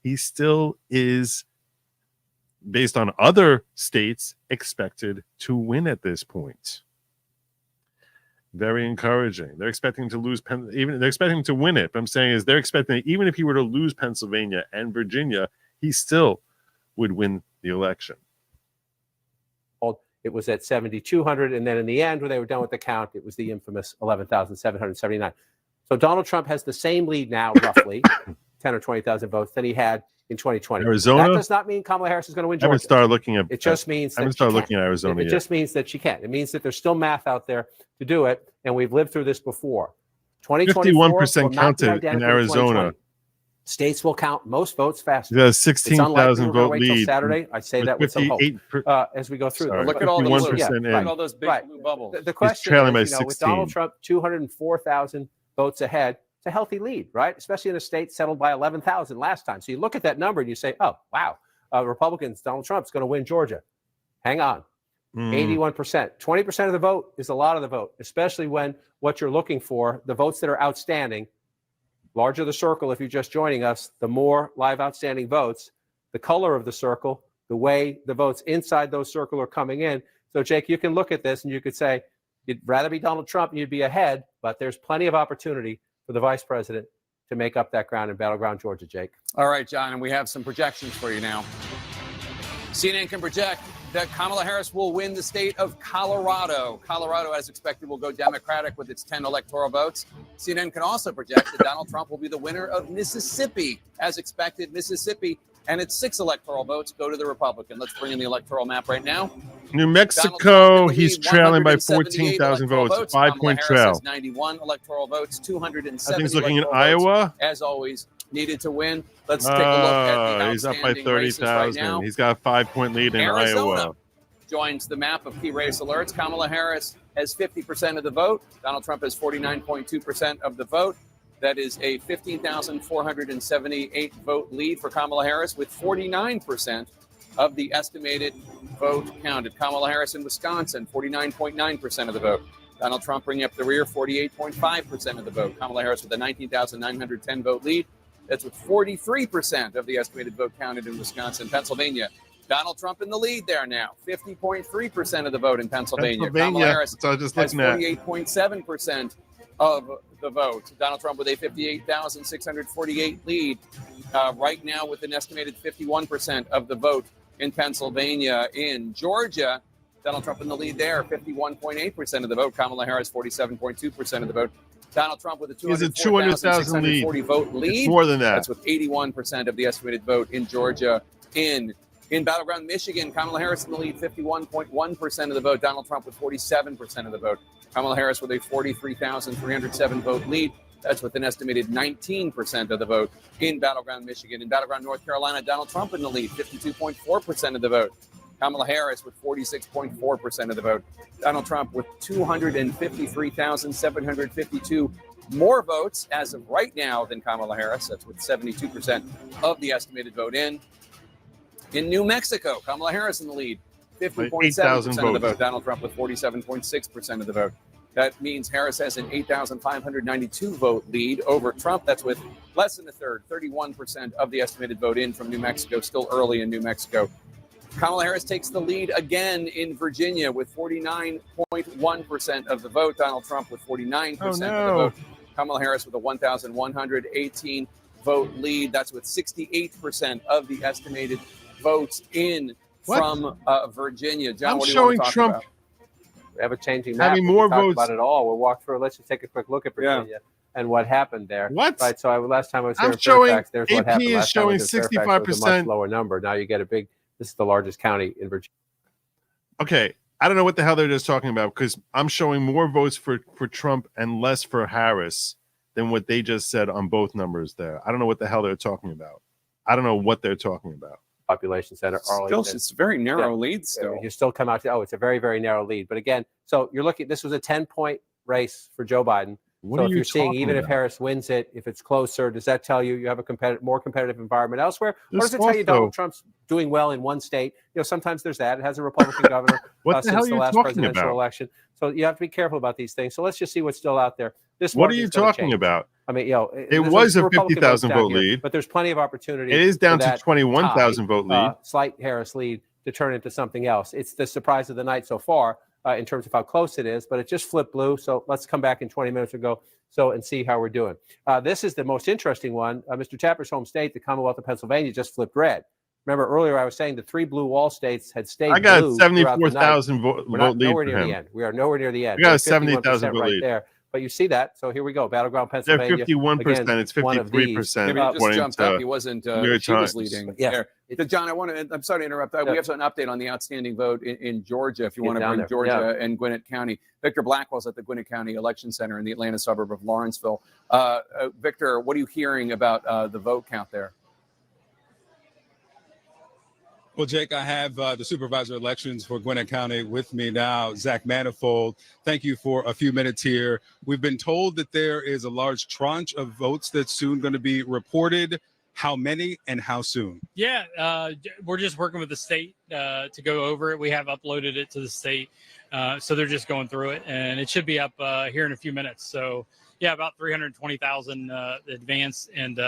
he still is, based on other states, expected to win at this point. Very encouraging. They're expecting to lose they're expecting to win it. But I'm saying is they're expecting that even if he were to lose Pennsylvania and Virginia, he still would win the election. It was at 7,200, and then in the end, when they were done with the count, it was the infamous 11,779. So Donald Trump has the same lead now, roughly 10 or 20,000 votes, than he had in 2020. Arizona? That does not mean Kamala Harris is going to win I haven't Georgia. started looking at. It just means I haven't started looking at Arizona yet. It just means that she can't. It means that there's still math out there to do it, and we've lived through this before. 51% counted in Arizona. States will count most votes faster. There's a 16,000 vote lead. Saturday, I say that with some hope as we go through. Sorry, Look at all the blue. Look at all those big Right. blue bubbles. The question trailing by is, with 16. Donald Trump 204,000 votes ahead, it's a healthy lead, right? Especially in a state settled by 11,000 last time. So you look at that number and you say, oh, wow, Republicans, Donald Trump's going to win Georgia. Hang on. 81%. 20% of the vote is a lot of the vote, especially when what you're looking for, the votes that are outstanding, larger the circle if you're just joining us, the more live outstanding votes, the color of the circle, the way the votes inside those circle are coming in. So, Jake, you can look at this and you could say you'd rather be Donald Trump and you'd be ahead, but there's plenty of opportunity for the vice president to make up that ground in battleground Georgia, Jake. All right, John, and we have some projections for you now. CNN can project that Kamala Harris will win the state of Colorado. Colorado, as expected, will go Democratic with its 10 electoral votes. CNN can also project that Donald Trump will be the winner of Mississippi. As expected, Mississippi and its 6 electoral votes go to the Republican. Let's bring in the electoral map right now. New Mexico, he's trailing by 14,000 votes. 5-point trail. 91 electoral votes, 270. I think he's looking in Iowa. As always, needed to win. Let's take a look at the he's up by outstanding races right 30,000. now. He's got a 5-point lead in Arizona Iowa. joins the map of key race alerts. Kamala Harris has 50% of the vote. Donald Trump has 49.2% of the vote. That is a 15,478 vote lead for Kamala Harris, with 49% of the estimated vote counted. Kamala Harris in Wisconsin, 49.9% of the vote. Donald Trump bringing up the rear, 48.5% of the vote. Kamala Harris with a 19,910 vote lead. That's with 43% of the estimated vote counted in Wisconsin. Pennsylvania, Donald Trump in the lead there now, 50.3% of the vote in Pennsylvania. Kamala Harris so just has looking at 48.7% of the vote. Donald Trump with a 58,648 lead right now with an estimated 51% of the vote in Pennsylvania. In Georgia, Donald Trump in the lead there, 51.8% of the vote. Kamala Harris, 47.2% of the vote. Donald Trump with a 204,640 vote lead. It's more than that. That's with 81% of the estimated vote in Georgia. In battleground Michigan, Kamala Harris in the lead, 51.1% of the vote. Donald Trump with 47% of the vote. Kamala Harris with a 43,307 vote lead. That's with an estimated 19% of the vote in battleground Michigan. In battleground North Carolina, Donald Trump in the lead, 52.4% of the vote. Kamala Harris with 46.4% of the vote. Donald Trump with 253,752 more votes as of right now than Kamala Harris. That's with 72% of the estimated vote in. In New Mexico, Kamala Harris in the lead, 50.7% of the vote. Donald Trump with 47.6% of the vote. That means Harris has an 8,592 vote lead over Trump. That's with less than a third, 31% of the estimated vote in from New Mexico, still early in New Mexico. Kamala Harris takes the lead again in Virginia with 49.1% of the vote. Donald Trump with 49% of the vote. Kamala Harris with a 1,118 vote lead. That's with 68% of the estimated votes in from Virginia. John, what do you want to talk about? We have a changing map. Having more we talked votes. about it all. We'll walk through. Let's just take a quick look at Virginia and what happened there. What? Right. So last time I was here I'm in showing Fairfax, there's what AP happened. is Last time I showing was in Fairfax, it was a 65%. much lower number. Now you get a big. This is the largest county in Virginia. Okay, I don't know what the hell they're just talking about because I'm showing more votes for Trump and less for Harris than what they just said on both numbers there. I don't know what the hell they're talking about. I don't know what they're talking about. Population center. Still, it's a very narrow lead still. You still come out to, it's a very, very narrow lead. But again, so you're looking, this was a 10-point race for Joe Biden. What so are if you you're seeing, talking even if about? Harris wins it, if it's closer, does that tell you you have a more competitive environment elsewhere? Or This does it tell you also- Donald Trump's doing well in one state? You know, sometimes there's that. It has a Republican governor What the since hell are the you last talking presidential about? election. So you have to be careful about these things. So let's just see what's still out there. This What are margin's you gonna talking change. about? I mean, you know, It this was the a Republican votes 50,000 down vote here, lead. but there's plenty of opportunity. It is down for to that 21,000 tie, vote lead. Slight Harris lead to turn into something else. It's the surprise of the night so far in terms of how close it is, but it just flipped blue. So let's come back in 20 minutes ago and see how we're doing. This is the most interesting one. Mr. Tapper's home state, the Commonwealth of Pennsylvania, just flipped red. Remember earlier I was saying the three blue wall states had stayed I got blue throughout the night. 74,000 vote We're not lead nowhere for near him. the end. We are nowhere near the end. We got We're a 70,000 51% vote right lead. there. But you see that. So here we go. Battleground They're Pennsylvania. 51%. Again, It's one of these. 53%. Maybe he just according jumped to up. He wasn't. New York She was Times. leading Yeah. there. John, I'm sorry to interrupt. We have an update on the outstanding vote in Georgia. If you want to down bring there. Georgia and Gwinnett County, Victor Blackwell's at the Gwinnett County Election Center in the Atlanta suburb of Lawrenceville. Victor, what are you hearing about the vote count there? Well, Jake, I have the supervisor of elections for Gwinnett County with me now, Zach Manifold. Thank you for a few minutes here. We've been told that there is a large tranche of votes that's soon going to be reported. How many and how soon? Yeah, we're just working with the state to go over it. We have uploaded it to the state, so they're just going through it, and it should be up here in a few minutes. So, yeah, about 320,000 advance and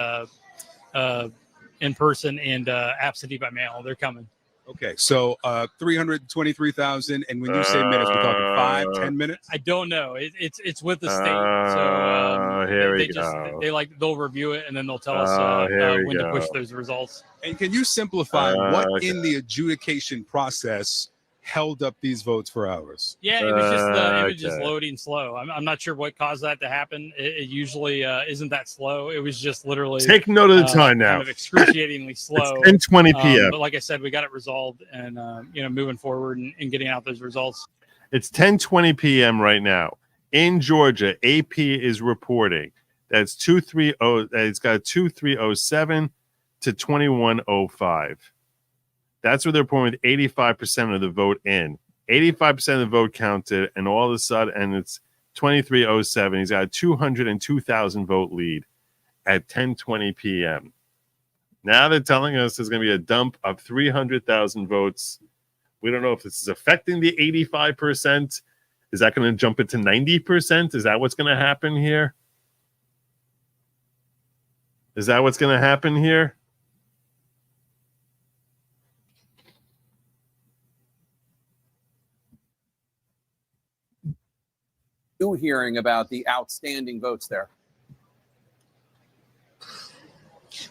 in person and absentee by mail. They're coming. Okay, so 323,000, and when you say minutes, we're talking 5-10 minutes. I don't know. It's with the state, so here they we just go. they'll review it and then they'll tell us here we when to push go. those results. And can you simplify what okay. in the adjudication process held up these votes for hours? Yeah, it was just Okay. loading slow. I'm not sure what caused that to happen. It usually isn't that slow. It was just literally Take note of the time now. kind of excruciatingly slow. It's 10:20 p.m. But like I said, we got it resolved and moving forward and getting out those results. It's 10:20 p.m. right now. In Georgia, AP is reporting that's 230. It's got 2307 to 2105. That's what they're reporting with 85% of the vote in. 85% of the vote counted, and all of a sudden, and it's 2307. He's got a 202,000 vote lead at 10:20 p.m. Now they're telling us there's going to be a dump of 300,000 votes. We don't know if this is affecting the 85%. Is that going to jump into 90%? Is that what's going to happen here? Is that what's going to happen here? you hearing about the outstanding votes there?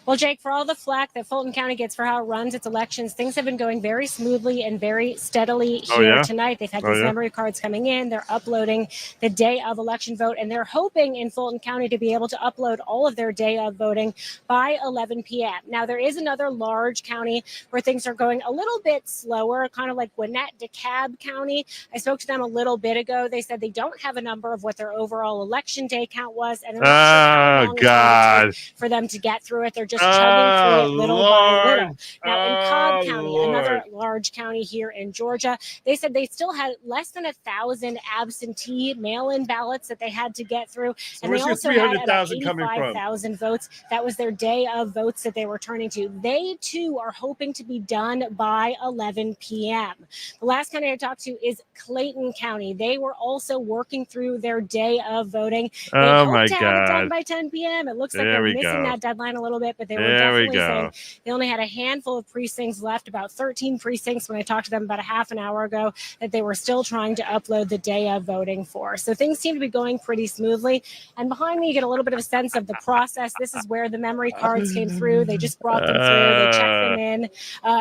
Well, Jake, for all the flack that Fulton County gets for how it runs its elections, things have been going very smoothly and very steadily here tonight. They've had these memory cards coming in. They're uploading the day of election vote, and they're hoping in Fulton County to be able to upload all of their day of voting by 11 p.m. Now, there is another large county where things are going a little bit slower, kind of like Gwinnett, DeKalb County. I spoke to them a little bit ago. They said they don't have a number of what their overall election day count was, and they're not sure how long it's going to take for them to get through it. They're just chugging through it little by little. Now, in Cobb County, another large county here in Georgia, they said they still had less than 1,000 absentee mail-in ballots that they had to get through. So And they where's also your had 300,000 coming from? 85,000 votes. That was their day of votes that they were turning to. They, too, are hoping to be done by 11 p.m. The last county I talked to is Clayton County. They were also working through their day of voting. They Oh, hope my to have it done God. by 10 p.m. It looks like There they're we missing go. that deadline a little bit, but they were There we definitely saying go. they only had a handful of precincts left, about 13 precincts when I talked to them about a half an hour ago, that they were still trying to upload the day of voting for. So things seem to be going pretty smoothly. And behind me, you get a little bit of a sense of the process. This is where the memory cards came through. They just brought them through. They checked them in.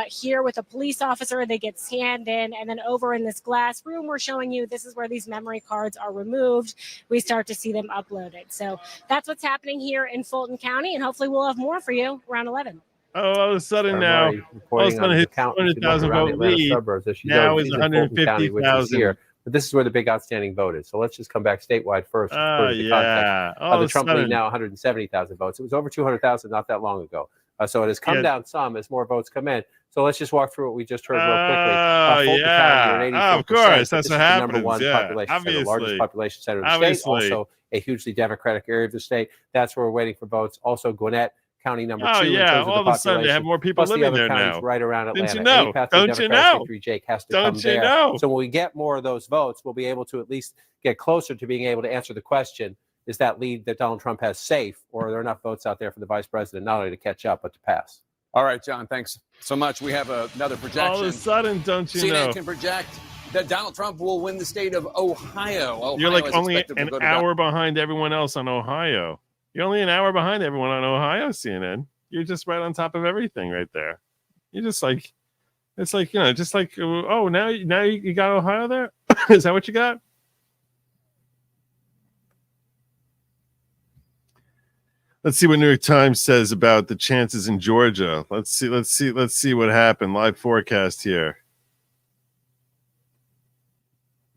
Here with a police officer, they get scanned in. And then over in this glass room, we're showing you this is where these memory cards are removed. We start to see them uploaded. So that's what's happening here in Fulton County. And hopefully we'll have more for you around 11. Oh, all of a sudden I'm now, already all of a reporting on sudden the his count around 200,000 the vote Atlanta lead suburbs. As you now know, is these are Fulton County, which is 150,000. here. But this is where the big outstanding vote is. So let's just come back statewide first. To put it into context. All of The a Trump sudden. lead now 170,000 votes. It was over 200,000 not that long ago. So it has come Yeah. down some as more votes come in. So let's just walk through what we just heard real Oh, quickly. Fulton County, you're at yeah. 84%. Of course. but That's this what is the number happens. one Yeah. population center, the largest Obviously. population center in the Obviously. state. Also a hugely Democratic area of the state. That's where we're waiting for votes. Also Gwinnett County number Oh, 2 in yeah. terms of All the of a sudden, they have population. more people Plus the living other there counties now. right around Didn't Atlanta. you know? Any path to Don't you Democratic know? victory, Jake, has to Don't come you there. know? So when we get more of those votes, we'll be able to at least get closer to being able to answer the question, is that lead that Donald Trump has safe, or are there enough votes out there for the vice president not only to catch up, but to pass? All right, John, thanks so much. We have another projection. All of a sudden, don't you CNN know? can project that Donald Trump will win the state of Ohio. You're Ohio like is only expected to an go to hour behind everyone else on Ohio. You're only an hour behind everyone on Ohio CNN. You're just right on top of everything right there. You're just like, it's like, just like, oh, now you got Ohio there? Is that what you got? Let's see what New York Times says about the chances in Georgia. Let's see what happened. Live forecast here.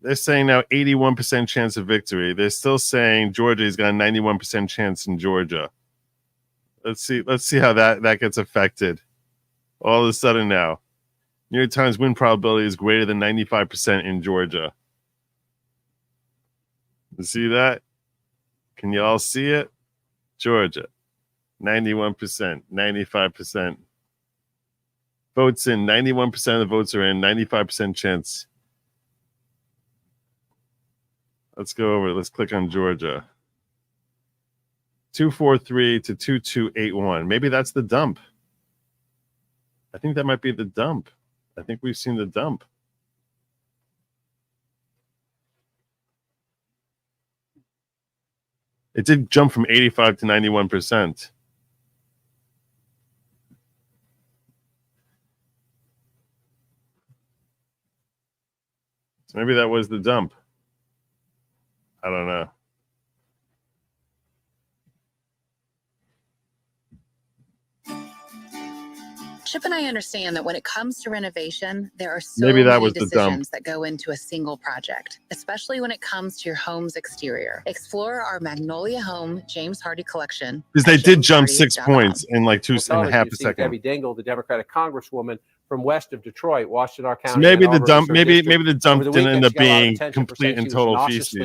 They're saying now 81% chance of victory. They're still saying Georgia's got a 91% chance in Georgia. Let's see how that gets affected. All of a sudden now, New York Times win probability is greater than 95% in Georgia. You see that? Can you all see it? Georgia, 91%, 95%. Votes in, 91% of the votes are in, 95% chance. Let's go over it. Let's click on Georgia. 243 to 2281. Maybe that's the dump. I think that might be the dump. I think we've seen the dump. It did jump from 85 to 91%. So maybe that was the dump. I don't know. Chip and I understand that when it comes to renovation, there are so Maybe that many was the dump. decisions that go into a single project, especially when it comes to your home's exterior. Explore our Magnolia Home James Hardy collection. Because they did jump 6 points in like two and a half a second. Debbie Dingell, the Democratic Congresswoman from west of Detroit, Washington County. So maybe Ann the Arbor dump, was her maybe district. the dump Over the didn't weekend, end up she got a lot of being attention for complete saying and she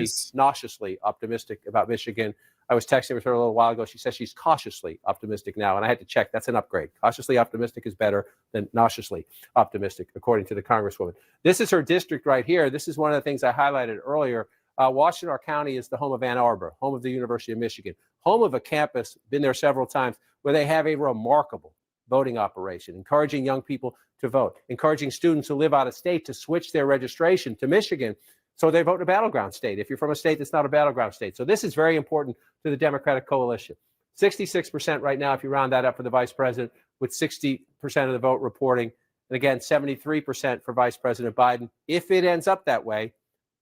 was total nauseously optimistic about Michigan. I was texting with her a little while ago. She says she's cautiously optimistic now, and I had to check. That's an upgrade. Cautiously optimistic is better than nauseously optimistic, according to the Congresswoman. This is her district right here. This is one of the things I highlighted earlier. Washington County is the home of Ann Arbor, home of the University of Michigan, home of a campus, been there several times, where they have a remarkable voting operation, encouraging young people to vote, encouraging students who live out of state to switch their registration to Michigan So they vote in a battleground state if you're from a state that's not a battleground state. So this is very important to the Democratic coalition. 66% right now, if you round that up for the vice president, with 60% of the vote reporting. And again, 73% for Vice President Biden. If it ends up that way,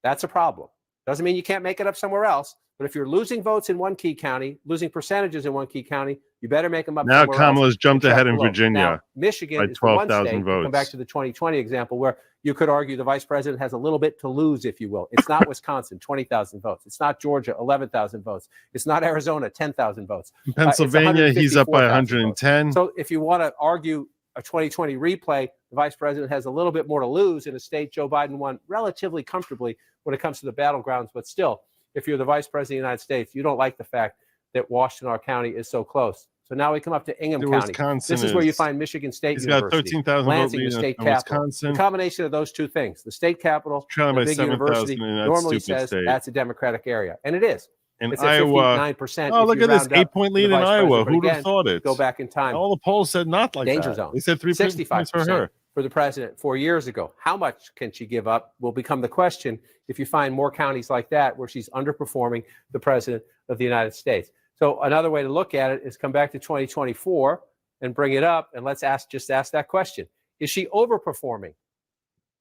that's a problem. Doesn't mean you can't make it up somewhere else. But if you're losing votes in one key county, losing percentages in one key county, you better make them up Now somewhere Kamala's else. jumped ahead in Below. Virginia Now, Michigan by is the one 12,000 state. Come back votes. to the 2020 example where you could argue the vice president has a little bit to lose, if you will. It's not Wisconsin, 20,000 votes. It's not Georgia, 11,000 votes. It's not Arizona, 10,000 votes. In Pennsylvania, he's up by 110. So if you want to argue a 2020 replay, the vice president has a little bit more to lose in a state Joe Biden won relatively comfortably when it comes to the battlegrounds. But still, if you're the vice president of the United States, you don't like the fact that Washtenaw County is so close. So now we come up to Ingham County. Wisconsin This is where you find Michigan State he's got University, 13,000 vote Lansing, lead the in state capital. Wisconsin. The combination of those two things, the state capital, Trailing the by big 7,000 university, in that normally stupid says state. that's a Democratic area. And it is. In It's Iowa, at 59%. oh, if look you at this round up 8-point to lead the in vice Iowa. president. But Who'd have again, thought it? Go back in time. All the polls said not like Danger that. zone. They said 3 points 65% for her. for the president 4 years ago. How much can she give up will become the question if you find more counties like that where she's underperforming the president of the United States. So another way to look at it is come back to 2024 and bring it up, and let's ask that question. Is she overperforming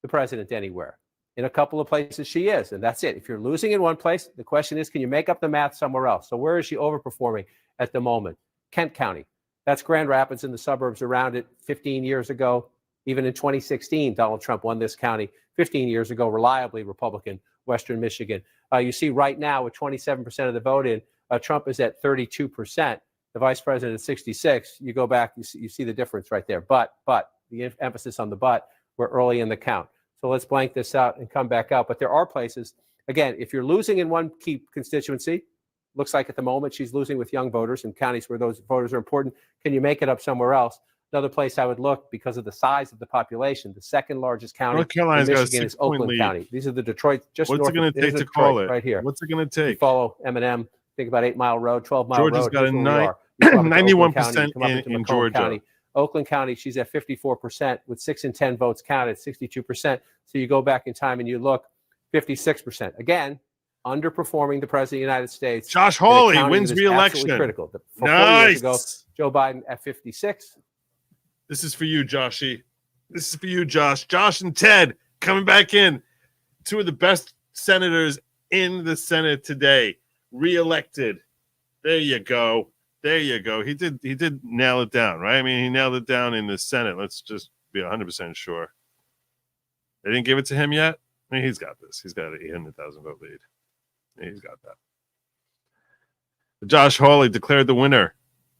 the president anywhere? In a couple of places she is, and that's it. If you're losing in one place, the question is, can you make up the math somewhere else? So where is she overperforming at the moment? Kent County. That's Grand Rapids and the suburbs around it 15 years ago. Even in 2016, Donald Trump won this county. 15 years ago, reliably Republican, Western Michigan. You see right now with 27% of the vote in, Trump is at 32%. The vice president at 66. You go back, you see the difference right there. But the emphasis on the but, we're early in the count. So let's blank this out and come back out. But there are places, again, if you're losing in one key constituency, looks like at the moment she's losing with young voters in counties where those voters are important. Can you make it up somewhere else? Another place I would look because of the size of the population, the second largest county North Carolina's in got a Michigan is 6-point Oakland lead. County. These are the Detroit, just What's north it going of to take to Detroit, call it? right here. What's it going to You take? follow M&M, think about 8 Mile Road, 12 Mile Georgia's Road. got a Here's where we are. 91% in Macomb Georgia. County. Oakland County, she's at 54% with 6 and 10 votes counted, 62%. So you go back in time and you look, 56%. Again, underperforming the president of the United States. Josh in a Hawley county wins that is re-election. absolutely critical. 4 Nice. years ago, Joe Biden at 56. This is for you, Joshy. This is for you, Josh. Josh and Ted coming back in. 2 of the best senators in the Senate today, re-elected. There you go. There you go. He did nail it down, right? I mean, he nailed it down in the Senate. Let's just be 100% sure. They didn't give it to him yet? I mean, he's got this. He's got an 800,000 vote lead. He's got that. Josh Hawley declared the winner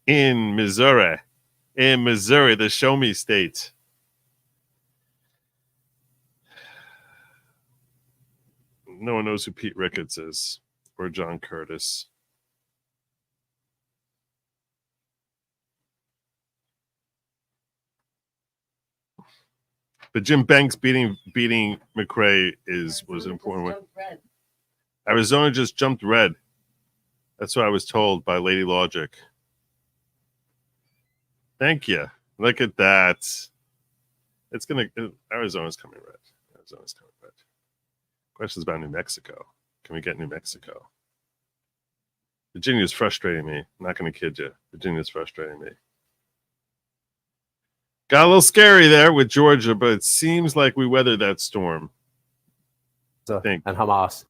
in Missouri. In Missouri, the show me state. No one knows who Pete Ricketts is or John Curtis. But Jim Banks beating McRae was an important one. Arizona just jumped red. That's what I was told by Lady Lawgic. Thank you. Look at that. Arizona's coming red. Arizona's coming red. Questions about New Mexico. Can we get New Mexico? Virginia's frustrating me. I'm not going to kid you. Virginia's frustrating me. Got a little scary there with Georgia, but it seems like we weathered that storm. And Hamas.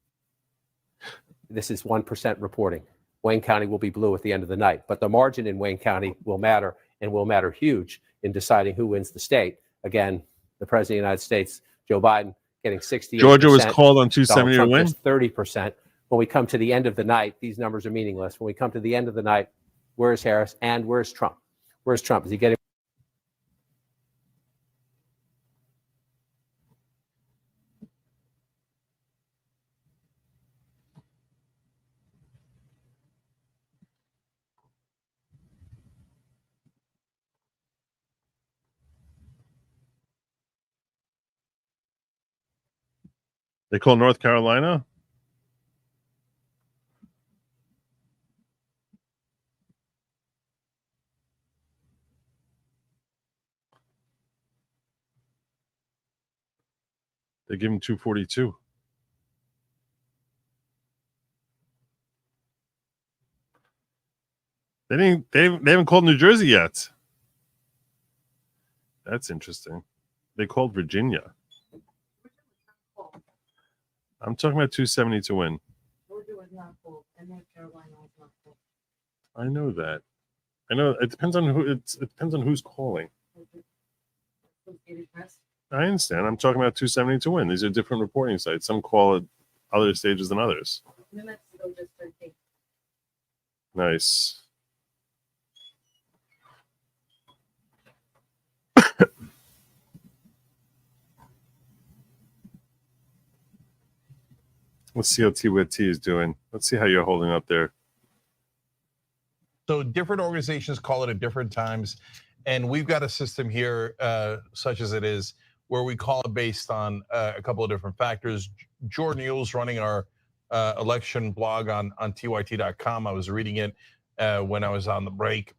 This is 1% reporting. Wayne County will be blue at the end of the night, but the margin in Wayne County will matter and will matter huge in deciding who wins the state. Again, the president of the United States, Joe Biden, getting 68%. Georgia was called on 270 to win. 30%. When we come to the end of the night, these numbers are meaningless. When we come to the end of the night, where's Harris and where's Trump? Where's Trump? Is he getting? They call North Carolina? They give him 242. They haven't called New Jersey yet. That's interesting. They called Virginia. I'm talking about 270 to win. I know that. I know it depends on who. It depends on who's calling. I understand. I'm talking about 270 to win. These are different reporting sites. Some call it other stages than others. Nice. Let's see how TWT is doing. Let's see how you're holding up there. So different organizations call it at different times. And we've got a system here, such as it is, where we call it based on a couple of different factors. Jordan Yule's running our election blog on tyt.com. I was reading it when I was on the break.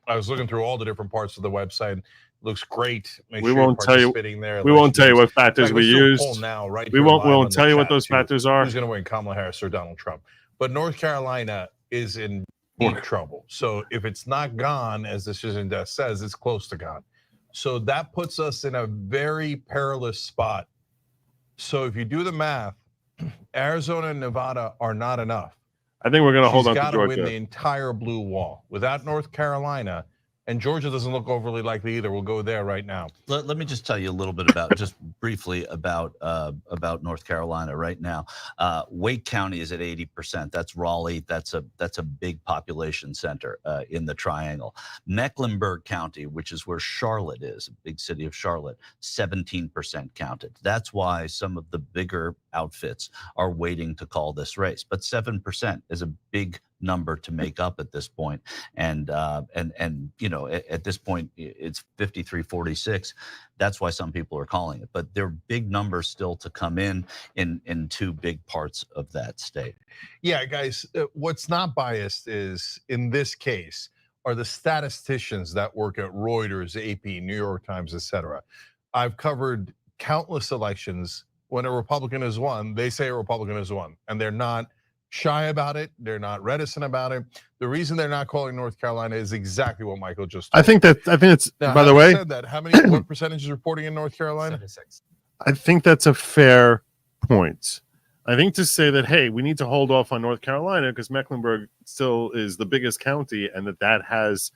I was looking through all the different parts of the website. It looks great. Make We sure won't tell you. there. We won't tell you what factors we used. Now, right we here won't. live We on won't the tell you what chat, those too. factors are. Who's going to win, Kamala Harris or Donald Trump? But North Carolina is in deep trouble. So if it's not gone, as the decision desk says, it's close to gone. So that puts us in a very perilous spot. So if you do the math, Arizona and Nevada are not enough. I think we're going to hold on to She's got to Georgia. win the entire blue wall. Without North Carolina, and Georgia doesn't look overly likely either. We'll go there right now. Let me just tell you a little bit about, just briefly about North Carolina right now. Wake County is at 80%. That's Raleigh. That's a big population center in the Triangle. Mecklenburg County, which is where Charlotte is, a big city of Charlotte, 17% counted. That's why some of the bigger outfits are waiting to call this race. But 7% is a big number to make up at this point, and you know, at this point it's 53-46. That's why some people are calling it, but there are big numbers still to come in two big parts of that state. Yeah, guys, what's not biased is, in this case, are the statisticians that work at Reuters, AP, New York Times, etc. I've covered countless elections. When a Republican has won, they say a Republican has won, and they're not shy about it. They're not reticent about it. The reason they're not calling North Carolina is exactly what Michael just told. I think it's, now, by the way, said that, how many, what percentage is reporting in North Carolina? 76. I think that's a fair point. I think to say that, hey, we need to hold off on North Carolina because Mecklenburg still is the biggest county, and that has,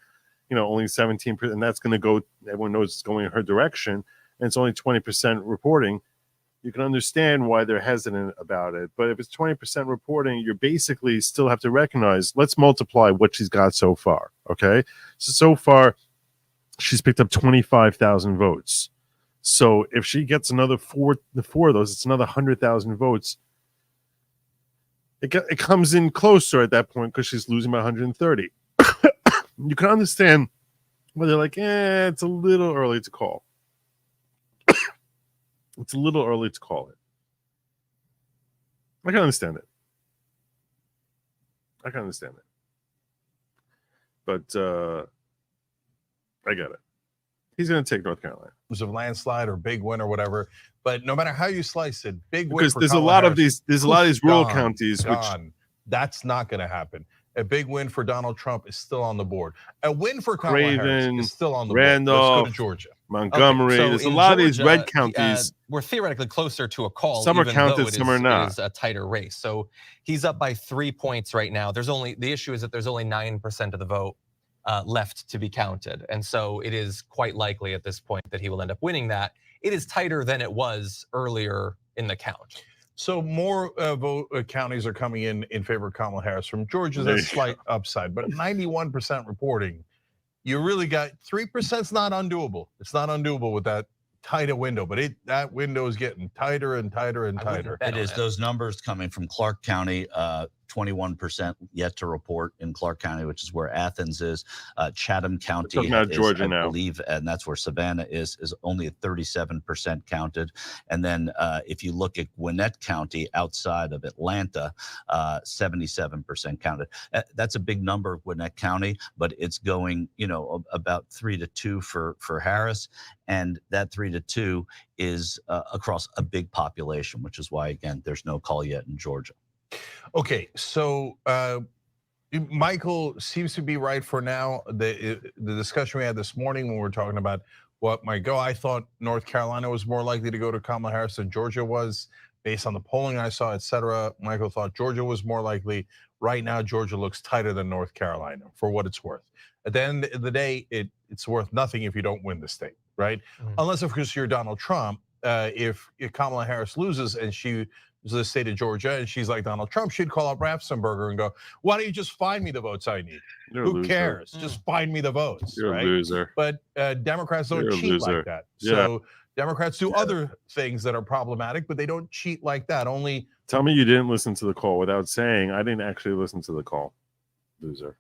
you know, only 17%, and that's going to go, everyone knows it's going in her direction, and it's only 20% reporting. You can understand why they're hesitant about it. But if it's 20% reporting, you basically still have to recognize, let's multiply what she's got so far, okay? So far, she's picked up 25,000 votes. So if she gets another four of those, it's another 100,000 votes. It comes in closer at that point because she's losing by 130. You can understand why they're like, it's a little early to call. It's a little early to call it. I can understand it. But I get it. He's going to take North Carolina. It was a landslide or big win or whatever. But no matter how you slice it, big win because for there's Kamala a lot Harris. of these rural Gone, counties gone. That's not going to happen. A big win for Donald Trump is still on the board. A win for Kamala Harris Craven, is still on the Randolph, board. Let's go to Georgia. Montgomery. Okay, so there's a in lot of these Georgia, red counties. We're theoretically closer to a call. Some are even counted, though it some are not. It is a tighter race. So he's up by 3 points right now. The issue is that there's only 9% of the vote left to be counted, and so it is quite likely at this point that he will end up winning that. It is tighter than it was earlier in the count. So more counties are coming in favor of Kamala Harris. From Georgia, that's a slight upside, but 91% reporting. You really got 3% is not undoable. It's not undoable with that tight a window, but that window is getting tighter and tighter and tighter. It is. Those numbers coming from Clark County, 21% yet to report in Clark County, which is where Athens is. Chatham County about is, Georgia I now. believe, and that's where Savannah is only at 37% counted. And then if you look at Gwinnett County outside of Atlanta, 77% counted. That's a big number, Gwinnett County, but it's going, you know, about 3-2 for Harris, and that 3-2 is across a big population, which is why, again, there's no call yet in Georgia. Okay, so Michael seems to be right for now. The discussion we had this morning when we were talking about what might go, I thought North Carolina was more likely to go to Kamala Harris than Georgia was, based on the polling I saw, et cetera. Michael thought Georgia was more likely. Right now, Georgia looks tighter than North Carolina, for what it's worth. At the end of the day, it's worth nothing if you don't win the state, right? Unless, of course, you're Donald Trump. If Kamala Harris loses and she was the state of Georgia and she's like Donald Trump, she'd call up Raffensperger and go, "Why don't you just find me the votes I need? Who cares? Just find me the votes." You're right? a loser. But Democrats don't You're a cheat loser. like that. Yeah. So Democrats do other things that are problematic, but they don't cheat like that. Only Tell me you didn't listen to the call without saying I didn't actually listen to the call. Loser.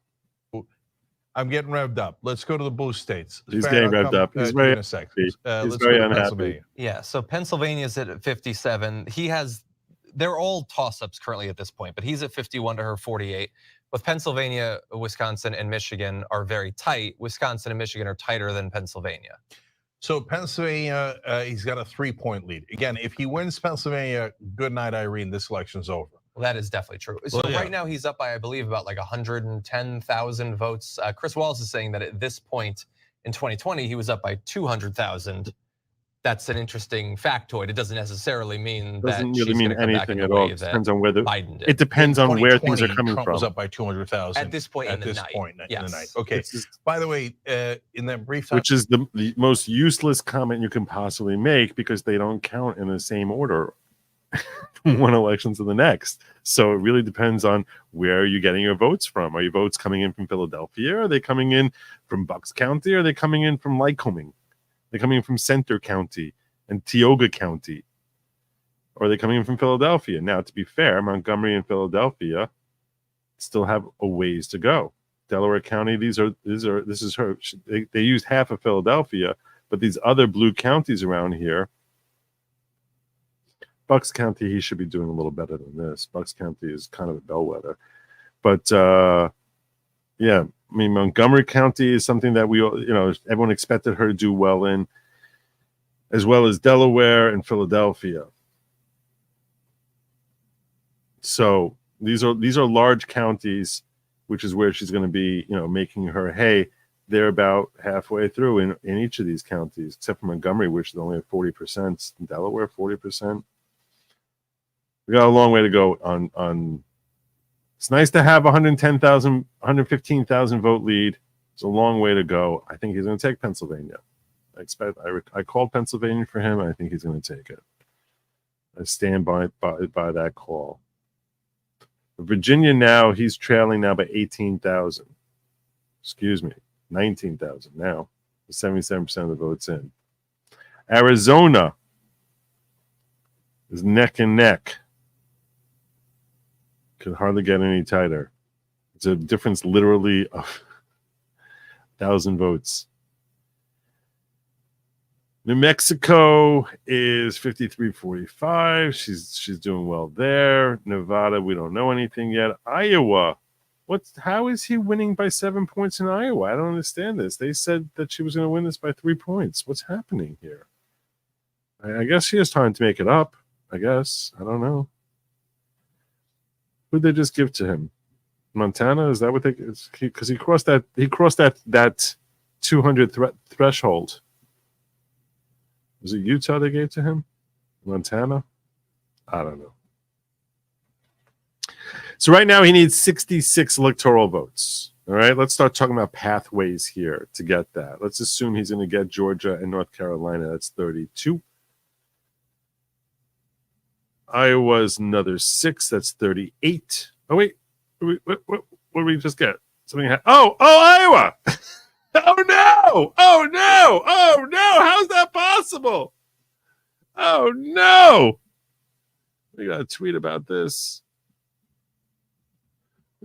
I'm getting revved up. Let's go to the blue states. He's Barrett, getting I'll revved come up. He's to very you in a sec. unhappy. He's Let's very go to unhappy. Pennsylvania. Yeah, so Pennsylvania's at 57. They're all toss-ups currently at this point, but he's at 51 to her 48. With Pennsylvania, Wisconsin, and Michigan are very tight. Wisconsin and Michigan are tighter than Pennsylvania. So Pennsylvania, he's got a 3-point lead. Again, if he wins Pennsylvania, good night, Irene, this election's over. Well, that is definitely true. So Well, yeah. right now he's up by, I believe, about like 110,000 votes. Chris Wallace is saying that at this point in 2020, he was up by 200,000. That's an interesting factoid. It doesn't necessarily mean Doesn't that really she's mean gonna come back anything in at the all. way It that depends on whether Biden did. it depends on where things are 2020, coming Trump from. was up by 200,000 At this point in the night. in the Yes. night. Okay. By the way, in that brief time, Which is the most useless comment you can possibly make because they don't count in the same order from one election to the next. So it really depends on where you're getting your votes from. Are your votes coming in from Philadelphia? Are they coming in from Bucks County? Are they coming in from Lycoming? They're coming in from Center County and Tioga County. Or are they coming in from Philadelphia? Now, to be fair, Montgomery and Philadelphia still have a ways to go. Delaware County, this is her. They used half of Philadelphia, but these other blue counties around here, Bucks County, he should be doing a little better than this. Bucks County is kind of a bellwether. But yeah, I mean, Montgomery County is something that everyone expected her to do well in, as well as Delaware and Philadelphia. So these are large counties, which is where she's going to be, making her hay. They're about halfway through in each of these counties, except for Montgomery, which is only at 40%. Delaware, 40%. We got a long way to go on. It's nice to have 110,000, 115,000 vote lead. It's a long way to go. I think he's going to take Pennsylvania. I called Pennsylvania for him. I think he's going to take it. I stand by that call. Virginia now, he's trailing now by 18,000. Excuse me, 19,000 now. 77% of the votes in. Arizona is neck and neck. Could hardly get any tighter. It's a difference literally of 1,000 votes. New Mexico is 53-45. She's doing well there. Nevada, we don't know anything yet. Iowa, how is he winning by 7 points in Iowa? I don't understand this. They said that she was going to win this by 3 points. What's happening here? I guess she has time to make it up. I guess. I don't know. Who'd they just give to him? Montana? Is that what they? Because he crossed that 200 threshold. Was it Utah they gave to him? Montana? I don't know. So right now he needs 66 electoral votes. All right, let's start talking about pathways here to get that. Let's assume he's going to get Georgia and North Carolina. That's 32. Iowa's another 6. That's 38. Oh, wait. What did we just get? Iowa! Oh no! Oh no! Oh no! How's that possible? Oh no! We got a tweet about this.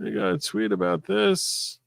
I got a tweet about this.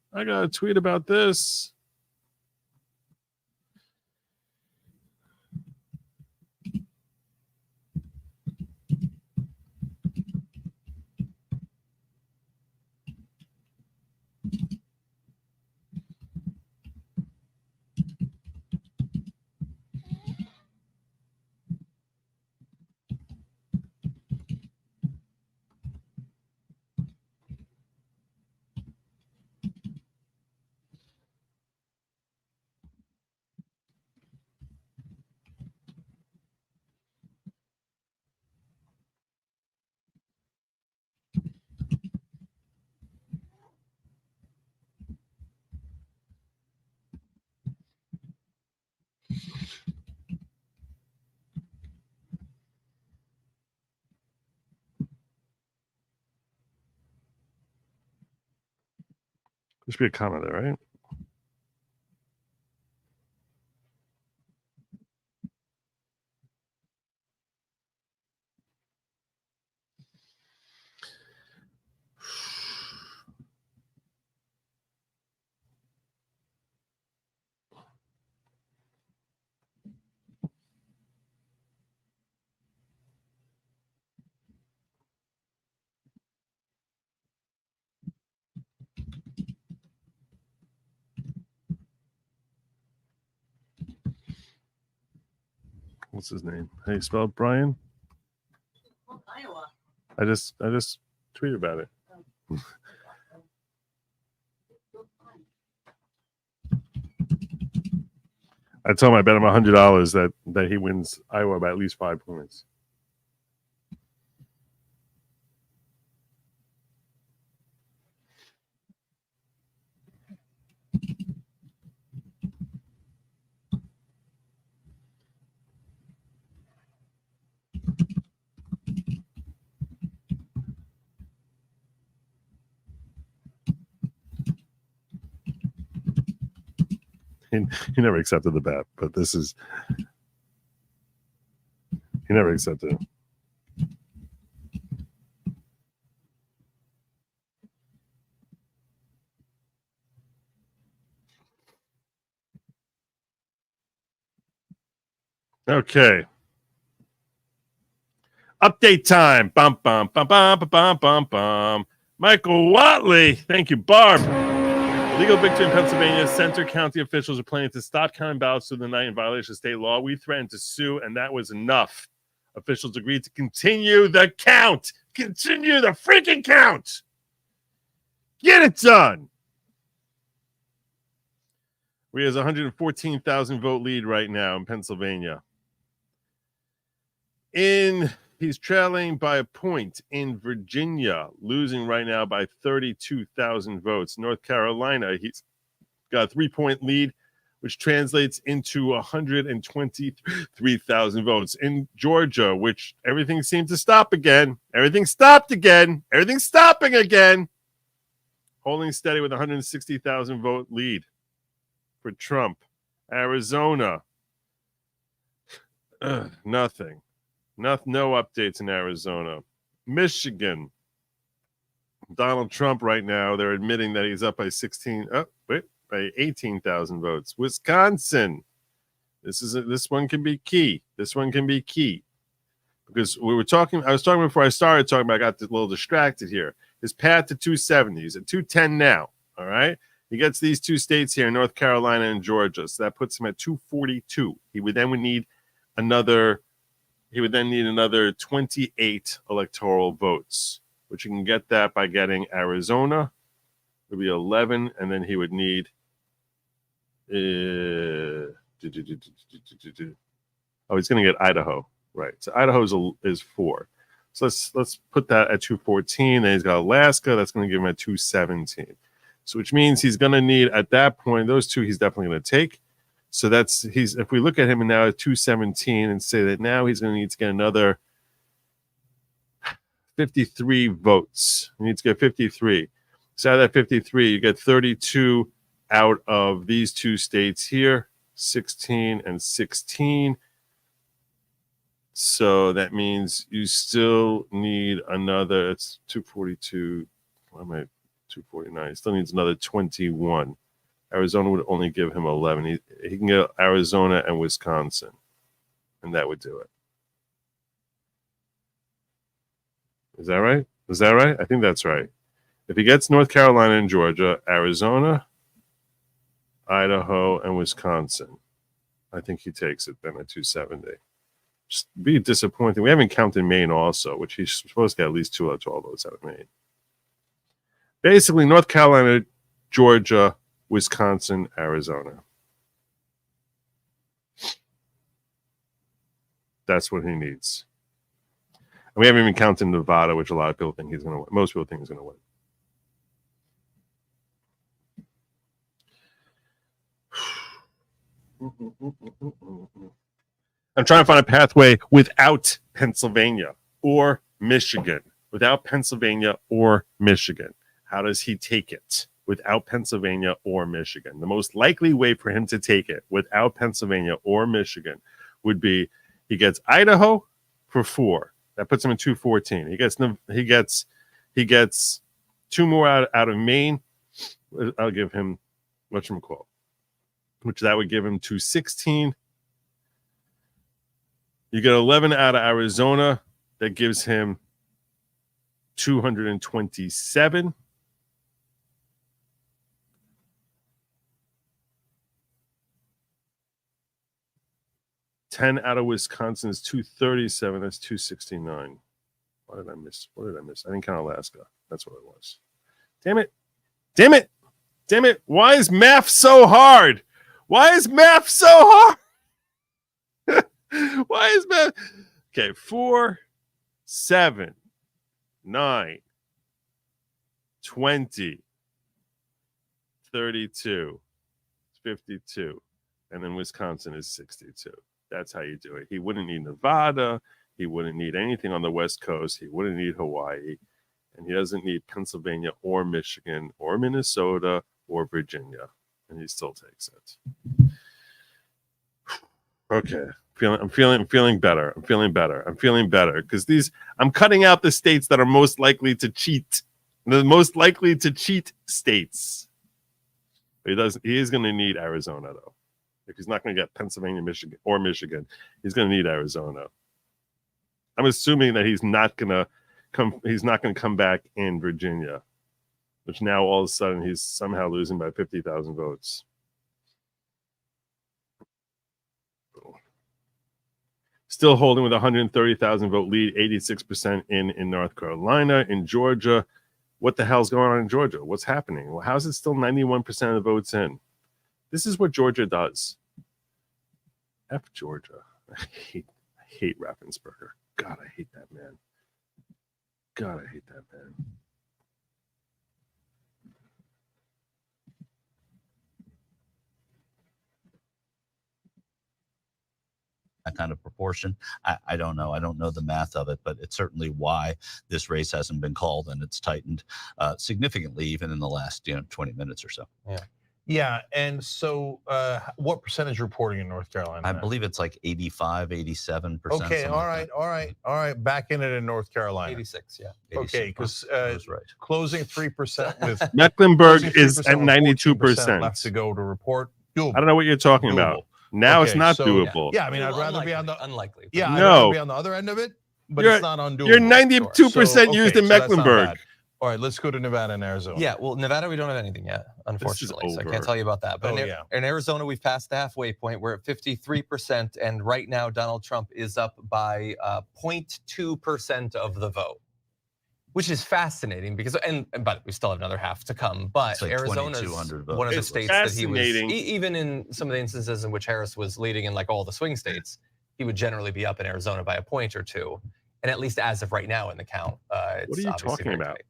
There should be a comma there, right? What's his name? How you spell it, Brian? Iowa. I just tweeted about it. I told him I bet him $100 that he wins Iowa by at least 5 points. He never accepted the bet, but this is he never accepted it. Okay. Update time. Bum bum bum bum bum bum bum. Michael Watley. Thank you, Barb. Legal victory in Pennsylvania. Center County officials are planning to stop counting ballots through the night in violation of state law. We threatened to sue, and that was enough. Officials agreed to continue the count. Continue the freaking count. Get it done. We have a 114,000 vote lead right now in Pennsylvania. He's trailing by a point in Virginia, losing right now by 32,000 votes. North Carolina, he's got a 3-point lead, which translates into 123,000 votes. In Georgia, which everything seemed to stop again. Everything stopped again. Everything's stopping again. Holding steady with 160,000 vote lead for Trump. Arizona, nothing. No updates in Arizona. Michigan, Donald Trump right now, they're admitting that he's up by 18,000 votes. Wisconsin, this one can be key. This one can be key. Because I was talking before I started talking about, I got a little distracted here. His path to 270, he's at 210 now, all right? He gets these two states here, North Carolina and Georgia, so that puts him at 242. He would then need another 28 electoral votes, which you can get that by getting Arizona. It would be 11, and then he would need he's going to get Idaho, right? So Idaho is 4. So let's put that at 214. Then he's got Alaska. That's going to give him at 217. So which means he's going to need at that point, those two he's definitely going to take. So if we look at him now at 217 and say that now he's going to need to get another 53 votes. He needs to get 53. So out of that 53, you get 32 out of these two states here, 16 and 16. So that means you still need another, it's 242. Why am I 249? He still needs another 21. Arizona would only give him 11. He can get Arizona and Wisconsin, and that would do it. Is that right? Is that right? I think that's right. If he gets North Carolina and Georgia, Arizona, Idaho, and Wisconsin, I think he takes it then at 270. Just be disappointing. We haven't counted Maine also, which he's supposed to get at least 2 electoral votes out of Maine. Basically, North Carolina, Georgia, Wisconsin, Arizona. That's what he needs. And we haven't even counted Nevada, which a lot of people think he's going to win. Most people think he's going to win. I'm trying to find a pathway without Pennsylvania or Michigan. Without Pennsylvania or Michigan. How does he take it? without Pennsylvania or Michigan. The most likely way for him to take it without Pennsylvania or Michigan would be he gets Idaho for 4. That puts him in 214. He gets 2 more out of Maine. I'll give him whatchamacallit, which that would give him 216. You get 11 out of Arizona. That gives him 227. Ten out of Wisconsin is 237. That's 269. What did I miss? I didn't count Alaska. That's what it was. Damn it. Why is math so hard? Why is math? Okay, 4, 7, 9, 20, 32, 52, and then Wisconsin is 62. That's how you do it. He wouldn't need Nevada. He wouldn't need anything on the West Coast. He wouldn't need Hawaii. And he doesn't need Pennsylvania or Michigan or Minnesota or Virginia. And he still takes it. Okay. I'm feeling better. I'm feeling better because I'm cutting out the states that are most likely to cheat. The most likely to cheat states. He is going to need Arizona though. If he's not going to get Pennsylvania, Michigan, he's going to need Arizona. I'm assuming that he's not going to come back in Virginia, which now all of a sudden he's somehow losing by 50,000 votes. Still holding with 130,000 vote lead, 86% in North Carolina. In Georgia, what the hell's going on in Georgia? What's happening? Well, how's it still 91% of the votes in? This is what Georgia does. F Georgia. I hate Raffensperger. God, I hate that man. That kind of proportion. I don't know. I don't know the math of it, but it's certainly why this race hasn't been called, and it's tightened significantly even in the last 20 minutes or so. Yeah. And so what percentage reporting in North Carolina? I believe it's like 85, 87%. Okay. All right. Back in it in North Carolina. 86, yeah. 86. Okay, because right. closing 3% with Mecklenburg is at 92%. left to go to report. Doable. I don't know what you're talking about. Now it's not doable. Yeah, I mean, I'd rather be on the unlikely. Yeah, I'd No. rather be on the other end of it, but it's not undoable. You're 92% used in Mecklenburg. All right, let's go to Nevada and Arizona. Yeah, well, Nevada, we don't have anything yet, unfortunately. So I can't tell you about that. But in Arizona, we've passed the halfway point. We're at 53%. And right now, Donald Trump is up by 0.2% of the vote, which is fascinating because, but we still have another half to come. But like Arizona is one of the states that he was, even in some of the instances in which Harris was leading in like all the swing states, he would generally be up in Arizona by a point or two. And at least as of right now in the count, it's What are you talking about? tight.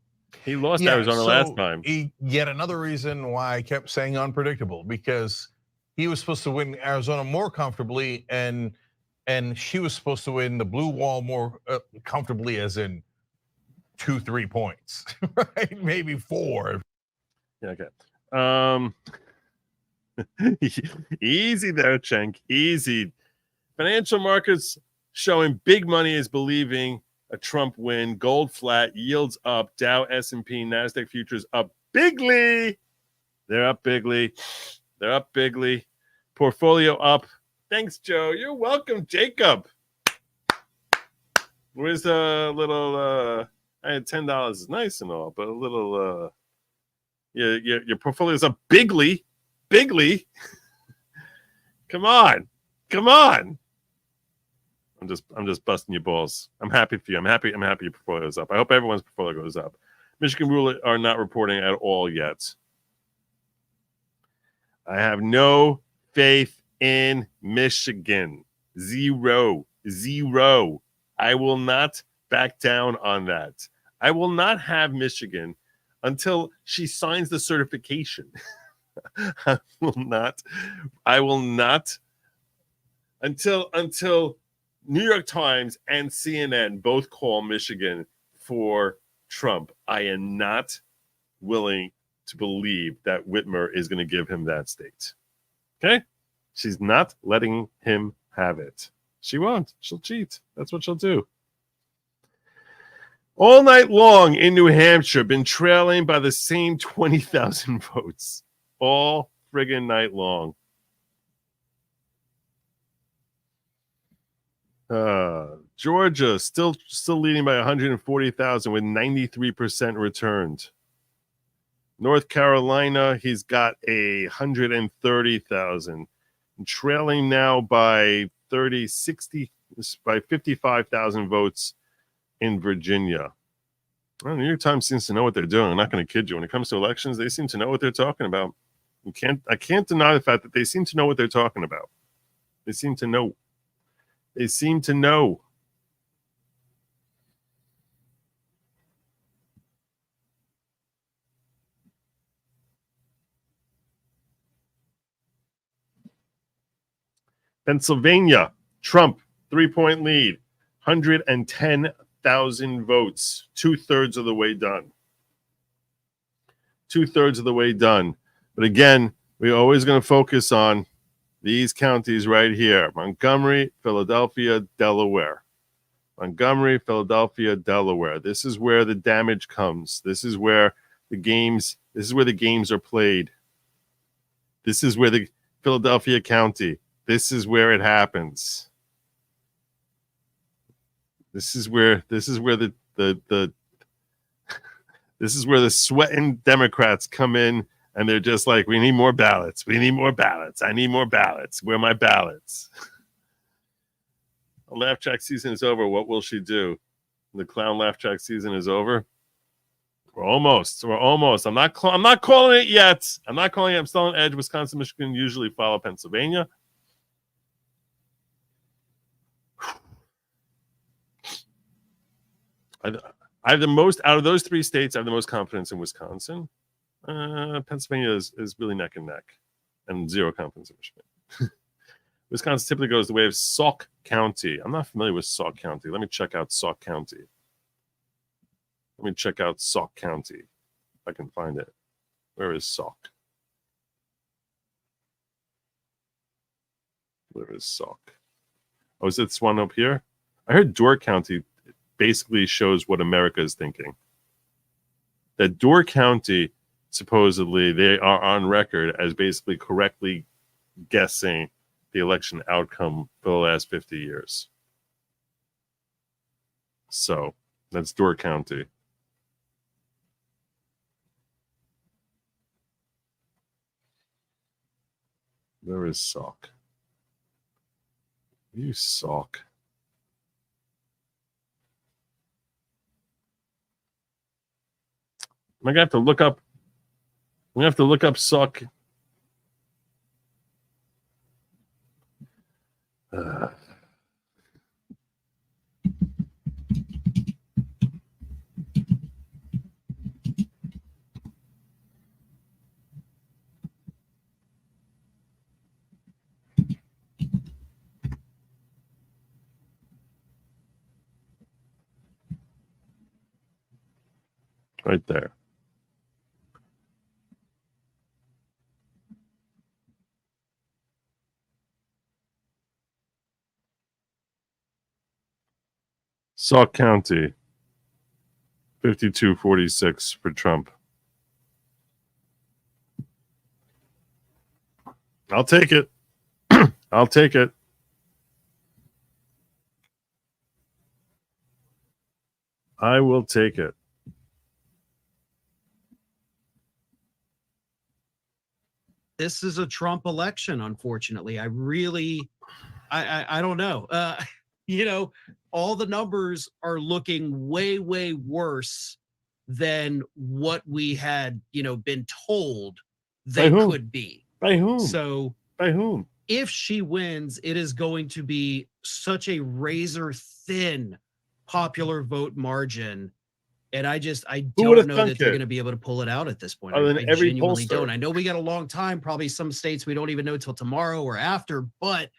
He lost Arizona last time. Yet another reason why I kept saying unpredictable, because he was supposed to win Arizona more comfortably, and she was supposed to win the blue wall more comfortably, as in 2-3 points, right? Maybe 4. Yeah, okay. Easy there, Cenk. Easy. Financial markets showing big money is believing a Trump win. Gold flat, yields up. Dow, S&P, NASDAQ futures up bigly. They're up bigly. Portfolio up. Thanks, Joe. You're welcome, Jacob. Where's a little? I had $10 is nice and all, but a little. Your portfolio's up bigly. Come on. I'm just busting your balls. I'm happy for you. I'm happy your portfolio's up. I hope everyone's portfolio goes up. Michigan Rule are not reporting at all yet. I have no faith in Michigan. Zero. I will not back down on that. I will not have Michigan until she signs the certification. I will not until New York Times and CNN both call Michigan for Trump. I am not willing to believe that Whitmer is going to give him that state. Okay? She's not letting him have it. She won't. She'll cheat. That's what she'll do. All night long in New Hampshire, been trailing by the same 20,000 votes. All friggin' night long. Georgia still leading by 140,000 with 93% returned. North Carolina, he's got 130,000. Trailing now by 55,000 votes in Virginia. Well, the New York Times seems to know what they're doing. I'm not going to kid you. When it comes to elections, they seem to know what they're talking about. I can't deny the fact that they seem to know what they're talking about. They seem to know. They seem to know. Pennsylvania, Trump, 3-point lead, 110,000 votes, 2/3 of the way done. 2/3 of the way done. But again, we're always going to focus on these counties right here: Montgomery, Philadelphia, Delaware. Montgomery, Philadelphia, Delaware. This is where the damage comes. This is where the games are played. This is where the Philadelphia County. This is where it happens. This is where the sweating Democrats come in, and they're just like, we need more ballots. We need more ballots. I need more ballots. Where are my ballots? The laugh track season is over. What will she do? The clown laugh track season is over. We're almost. I'm not calling it yet. I'm not calling it. I'm still on edge. Wisconsin, Michigan usually follow Pennsylvania. I have the most out of those three states. I have the most confidence in Wisconsin. Pennsylvania is really neck and neck, and zero confidence in Michigan. Wisconsin typically goes the way of Sauk County. I'm not familiar with Sauk County. Let me check out Sauk County. If I can find it. Where is Sauk? Where is Sauk? Oh, is it this one up here? I heard Door County basically shows what America is thinking. That Door County, supposedly, they are on record as basically correctly guessing the election outcome for the last 50 years. So that's Door County. Where is Sauk? You Sauk. I'm gonna have to look up. I'm gonna have to look up Sauk. Right there. Sauk County, 52-46 for Trump. I'll take it. I'll take it. I will take it. This is a Trump election, unfortunately. I don't know. All the numbers are looking way, way worse than what we had, been told they could be. By whom? So by whom? If she wins, it is going to be such a razor thin popular vote margin. And I don't know that they're going to be able to pull it out at this point. I genuinely don't. I know we got a long time, probably some states we don't even know till tomorrow or after, but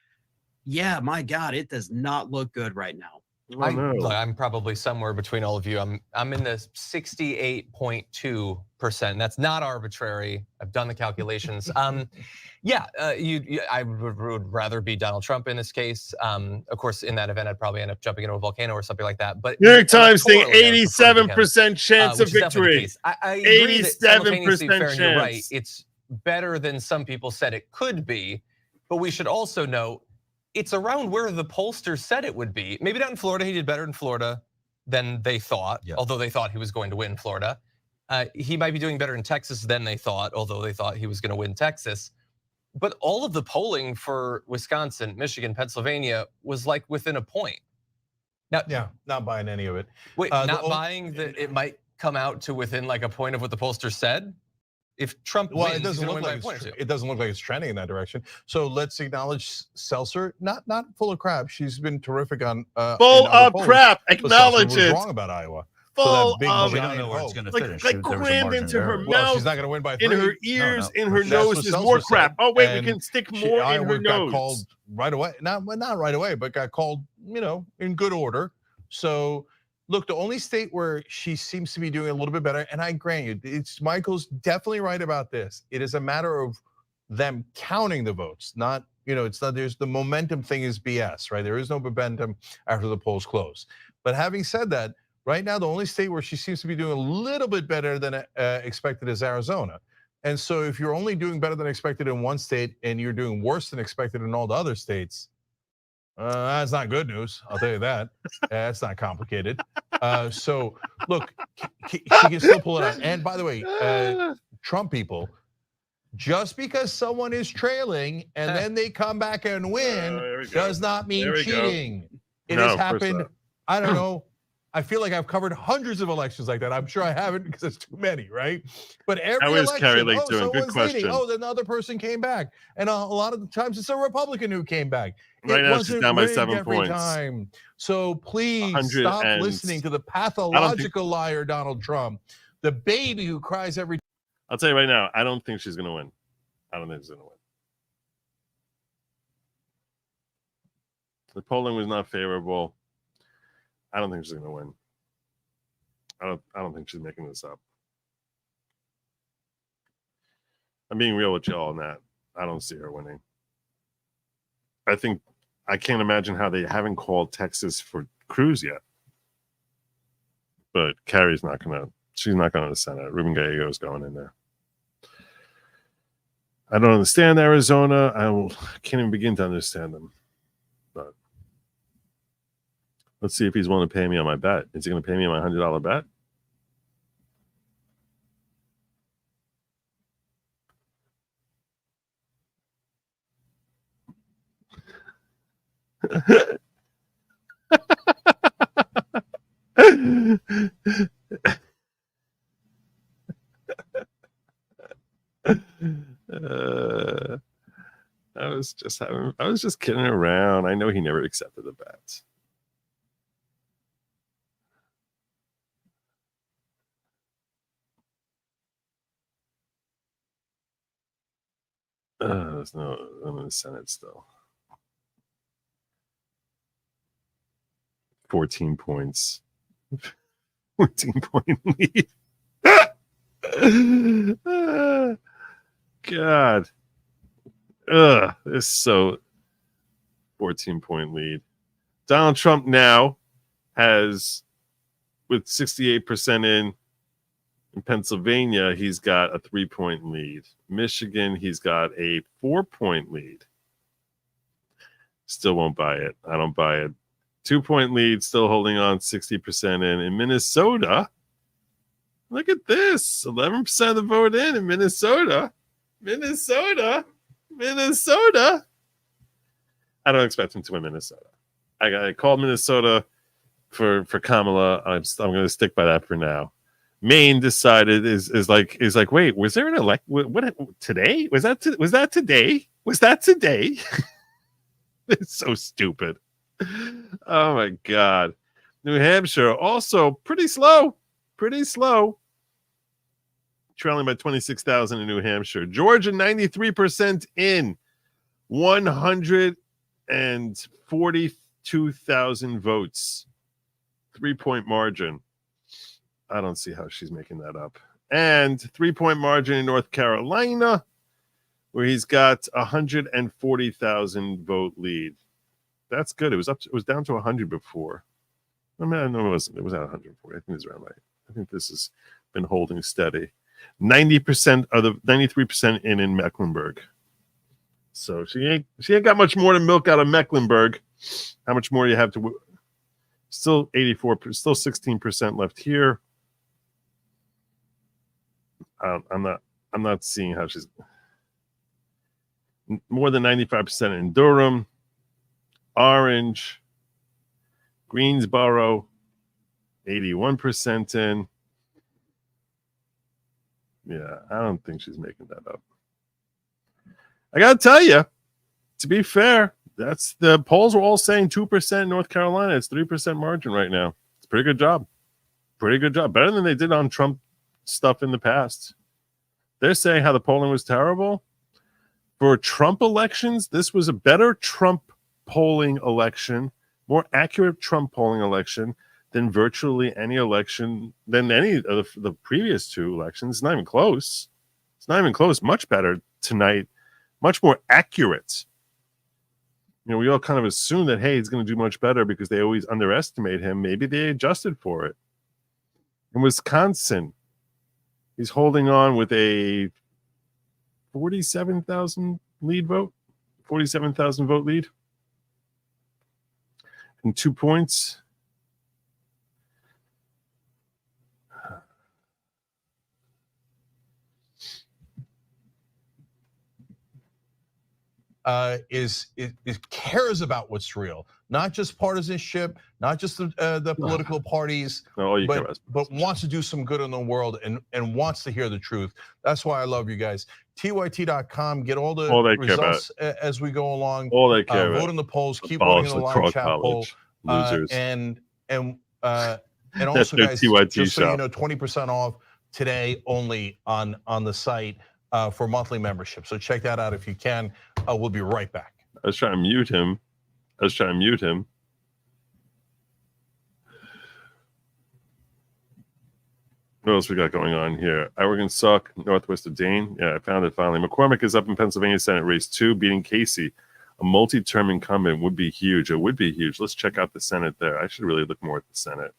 yeah, my God, it does not look good right now. I'm probably somewhere between all of you. I'm in the 68.2%. That's not arbitrary. I've done the calculations. I would rather be Donald Trump in this case. Of course, in that event, I'd probably end up jumping into a volcano or something like that. But New York Times saying 87% chance of victory. I agree that simultaneously, 87% Farron, you're right. chance. It's better than some people said it could be, but we should also note it's around where the pollsters said it would be. Maybe not in Florida. He did better in Florida than they thought, although they thought he was going to win Florida. He might be doing better in Texas than they thought, although they thought he was going to win Texas. But all of the polling for Wisconsin, Michigan, Pennsylvania was like within a point. Now, not buying any of it. Wait, not buying that it might come out to within like a point of what the pollsters said? If Trump wins, it doesn't look like it's trending in that direction. So let's acknowledge Seltzer, not full of crap. She's been terrific on full of crap. Acknowledge was it. Wrong about Iowa. Full we don't know where it's going to finish. Like crammed into her mouth. Well, she's not going to win by 3. In her ears, in her nose is more crap. Oh wait, we can stick more in her nose. Got called right away. Not right away, but got called, in good order. So look, the only state where she seems to be doing a little bit better, and I grant you, Michael's definitely right about this. It is a matter of them counting the votes, not, it's not, there's the momentum thing is BS, right? There is no momentum after the polls close. But having said that, right now, the only state where she seems to be doing a little bit better than expected is Arizona. And so if you're only doing better than expected in one state and you're doing worse than expected in all the other states, that's not good news, I'll tell you that. That's not complicated. So look, she can still pull it out. And by the way, Trump people, just because someone is trailing and then they come back and win does not mean cheating. It has happened, I don't know. I feel like I've covered hundreds of elections like that. I'm sure I haven't because it's too many, right? But every election, someone's leading. Oh, then the other person came back. And a lot of the times it's a Republican who came back. Right now she's down by 7 points. Time. So please stop listening to the pathological liar, Donald Trump, the baby who cries every. I'll tell you right now, I don't think she's going to win. I don't think she's going to win. The polling was not favorable. I don't think she's going to win. I don't think she's making this up. I'm being real with y'all on that. I don't see her winning. I can't imagine how they haven't called Texas for Cruz yet. But Carrie's not going to. She's not going to the Senate. Ruben Gallego is going in there. I don't understand Arizona. I can't even begin to understand them. But let's see if he's willing to pay me on my bet. Is he going to pay me on my $100 bet? I was just kidding around. I know he never accepted the bet. I'm in the Senate still. 14 points. 14-point lead. God. This is so 14-point lead. Donald Trump now has, with 68% in Pennsylvania, he's got a 3-point lead. Michigan, he's got a 4-point lead. Still won't buy it. I don't buy it. 2-point lead, still holding on 60% in. In Minnesota, look at this. 11% of the vote in Minnesota. Minnesota. I don't expect him to win Minnesota. I called Minnesota for Kamala. I'm going to stick by that for now. Maine decided is like wait, was there an what today? Was that today? Was that today? It's so stupid. Oh my God. New Hampshire also pretty slow. Trailing by 26,000 in New Hampshire. Georgia 93% in. 142,000 votes. 3-point margin. I don't see how she's making that up. And 3-point margin in North Carolina, where he's got 140,000 vote lead. That's good. It was down to 100 before. I mean, no, it wasn't. It was at 140. I think it's around right. I think this has been holding steady. 90% of the 93% in Mecklenburg. So she ain't got much more to milk out of Mecklenburg. How much more do you have to? Still 84. Still 16% left here. I'm not seeing how she's more than 95% in Durham, Orange, Greensboro, 81% in. Yeah, I don't think she's making that up. I gotta tell you, to be fair, that's the polls were all saying 2% in North Carolina. It's 3% margin right now. It's a pretty good job. Pretty good job. Better than they did on Trump stuff in the past. They're saying how the polling was terrible. For Trump elections, this was a better Trump polling election, more accurate Trump polling election than virtually any election, than any of the previous two elections. It's not even close. It's not even close. Much better tonight. Much more accurate. You know, we all kind of assume that, hey, he's going to do much better because they always underestimate him. Maybe they adjusted for it. In Wisconsin, he's holding on with a 47,000 lead vote, 47,000 vote lead, and 2 points. Is cares about what's real, not just partisanship, not just the political parties, but wants to do some good in the world and wants to hear the truth. That's why I love you guys. TYT.com, get all the results as we go along. All they care vote about. in the polls, keep voting in the live chat poll. Losers. And also, guys, just so you know, 20% off today only on the site. For monthly membership. So check that out if you can. We'll be right back. I was trying to mute him. What else we got going on here? Oregon suck, northwest of Dane. Yeah, I found it finally. McCormick is up in Pennsylvania Senate Race 2, beating Casey. A multi-term incumbent would be huge. It would be huge. Let's check out the Senate there. I should really look more at the Senate.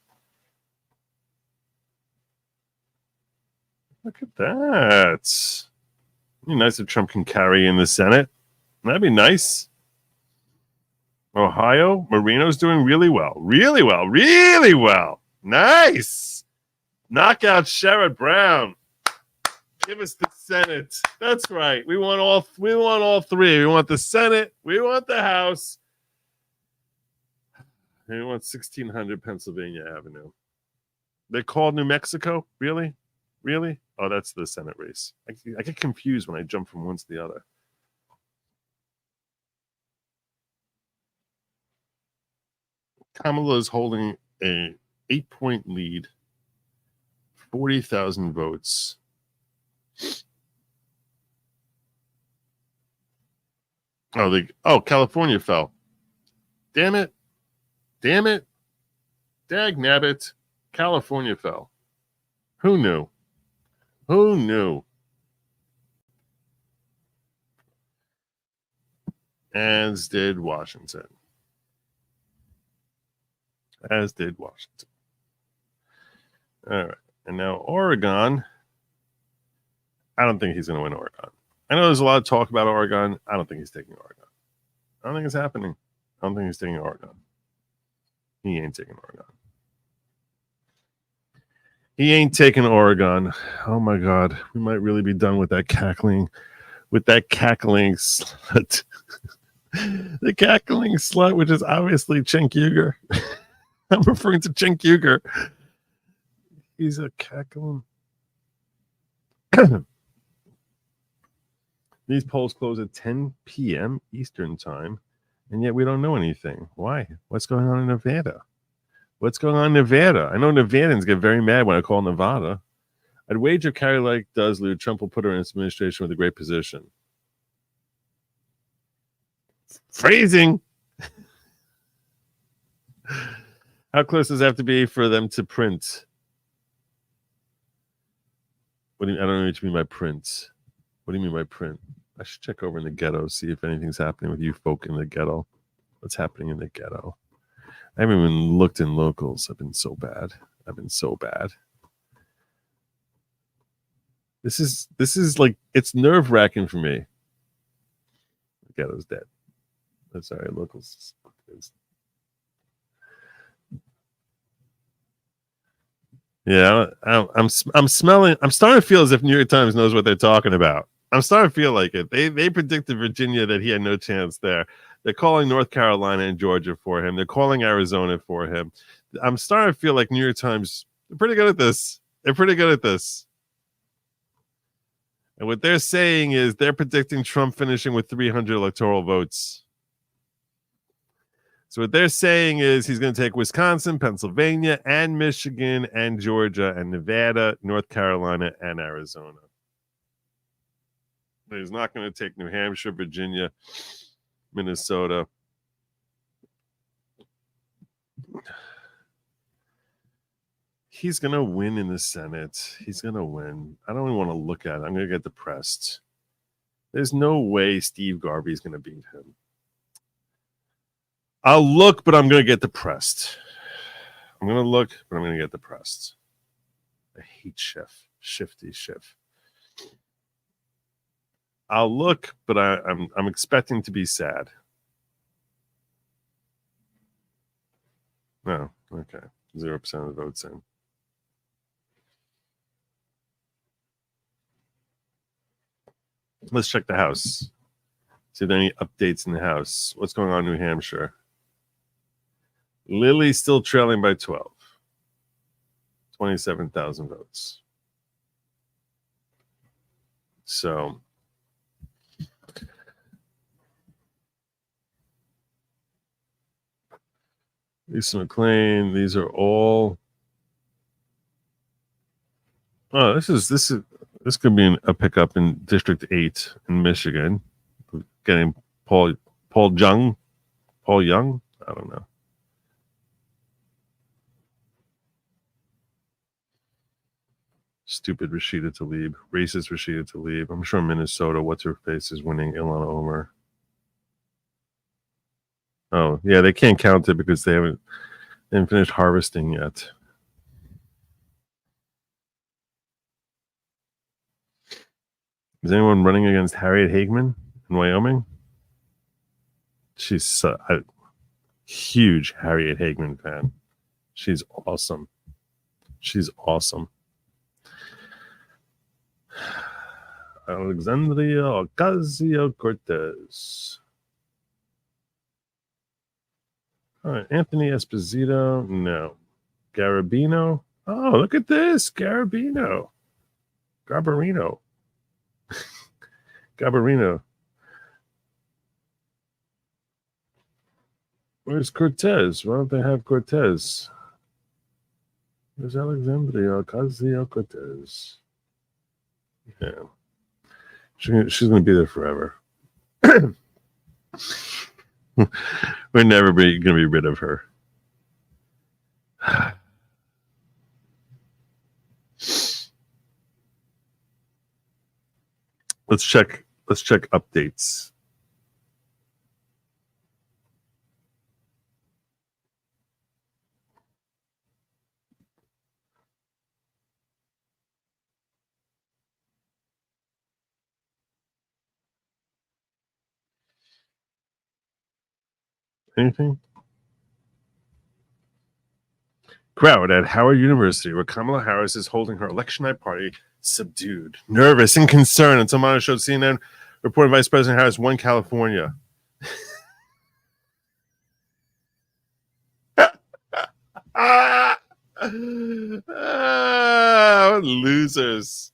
Look at that. It'd be nice if Trump can carry in the Senate. That'd be nice. Ohio, Marino's doing really well. Really well. Really well. Nice. Knockout Sherrod Brown. Give us the Senate. That's right. We want all three. We want the Senate. We want the House. And we want 1600 Pennsylvania Avenue. They called New Mexico? Really? Really? Oh, that's the Senate race. I get confused when I jump from one to the other. Kamala is holding a 8-point lead, 40,000 votes. California fell. Damn it. Dag nabbit. California fell. Who knew? As did Washington. All right. And now Oregon. I don't think he's going to win Oregon. I know there's a lot of talk about Oregon. I don't think he's taking Oregon. I don't think it's happening. I don't think he's taking Oregon. He ain't taking Oregon. He ain't taking Oregon. Oh my God. We might really be done with that cackling slut. The cackling slut, which is obviously Cenk Uygur. I'm referring to Cenk Uygur. He's a cackling. These polls close at 10 p.m. Eastern time, and yet we don't know anything. Why? What's going on in Nevada? I know Nevadans get very mad when I call Nevada. I'd wager Carrie Lake does lose. Trump will put her in his administration with a great position. Phrasing. How How close does it have to be for them to print? What do you, I don't know what you mean by print. What do you mean by print? I should check over in the ghetto, see if anything's happening with you folk in the ghetto. What's happening in the ghetto? I haven't even looked in locals. I've been so bad. This is like, it's nerve-wracking for me. The ghetto's dead. That's all right. Locals. Yeah, I'm smelling. I'm starting to feel as if New York Times knows what they're talking about. I'm starting to feel like it. They predicted Virginia that he had no chance there. They're calling North Carolina and Georgia for him. They're calling Arizona for him. I'm starting to feel like New York Times, they're pretty good at this. And what they're saying is they're predicting Trump finishing with 300 electoral votes. So what they're saying is he's going to take Wisconsin, Pennsylvania, and Michigan, and Georgia, and Nevada, North Carolina, and Arizona. But he's not going to take New Hampshire, Virginia, Minnesota. He's going to win in the Senate. He's going to win. I don't even want to look at it. I'm going to get depressed. There's no way Steve Garvey is going to beat him. I'll look, but I'm going to get depressed. I'm going to look, but I'm going to get depressed. I hate Shifty Schiff. I'll look, but I'm expecting to be sad. No, okay. 0% of the votes in. Let's check the House. See if there are any updates in the House. What's going on in New Hampshire? Lilly still trailing by 12. 27,000 votes. So Lisa McLean, these are all. Oh, this could be a pickup in District 8 in Michigan. Getting Paul Young. I don't know. Stupid Rashida Tlaib, racist Rashida Tlaib. I'm sure Minnesota, what's her face, is winning Ilhan Omar. Oh, yeah, they can't count it because they haven't finished harvesting yet. Is anyone running against Harriet Hagman in Wyoming? She's a huge Harriet Hagman fan. She's awesome. Alexandria Ocasio-Cortez. All right, Anthony Esposito, no. Garabino. Oh, look at this. Garbarino. Where's Cortez? Why don't they have Cortez? There's Alexandria Ocasio-Cortez. Yeah. She's going to be there forever. We're never going to be rid of her. Let's check updates. Anything? Crowd at Howard University, where Kamala Harris is holding her election night party, subdued, nervous, and concerned until monitor showed CNN reporting Vice President Harris won California. Losers.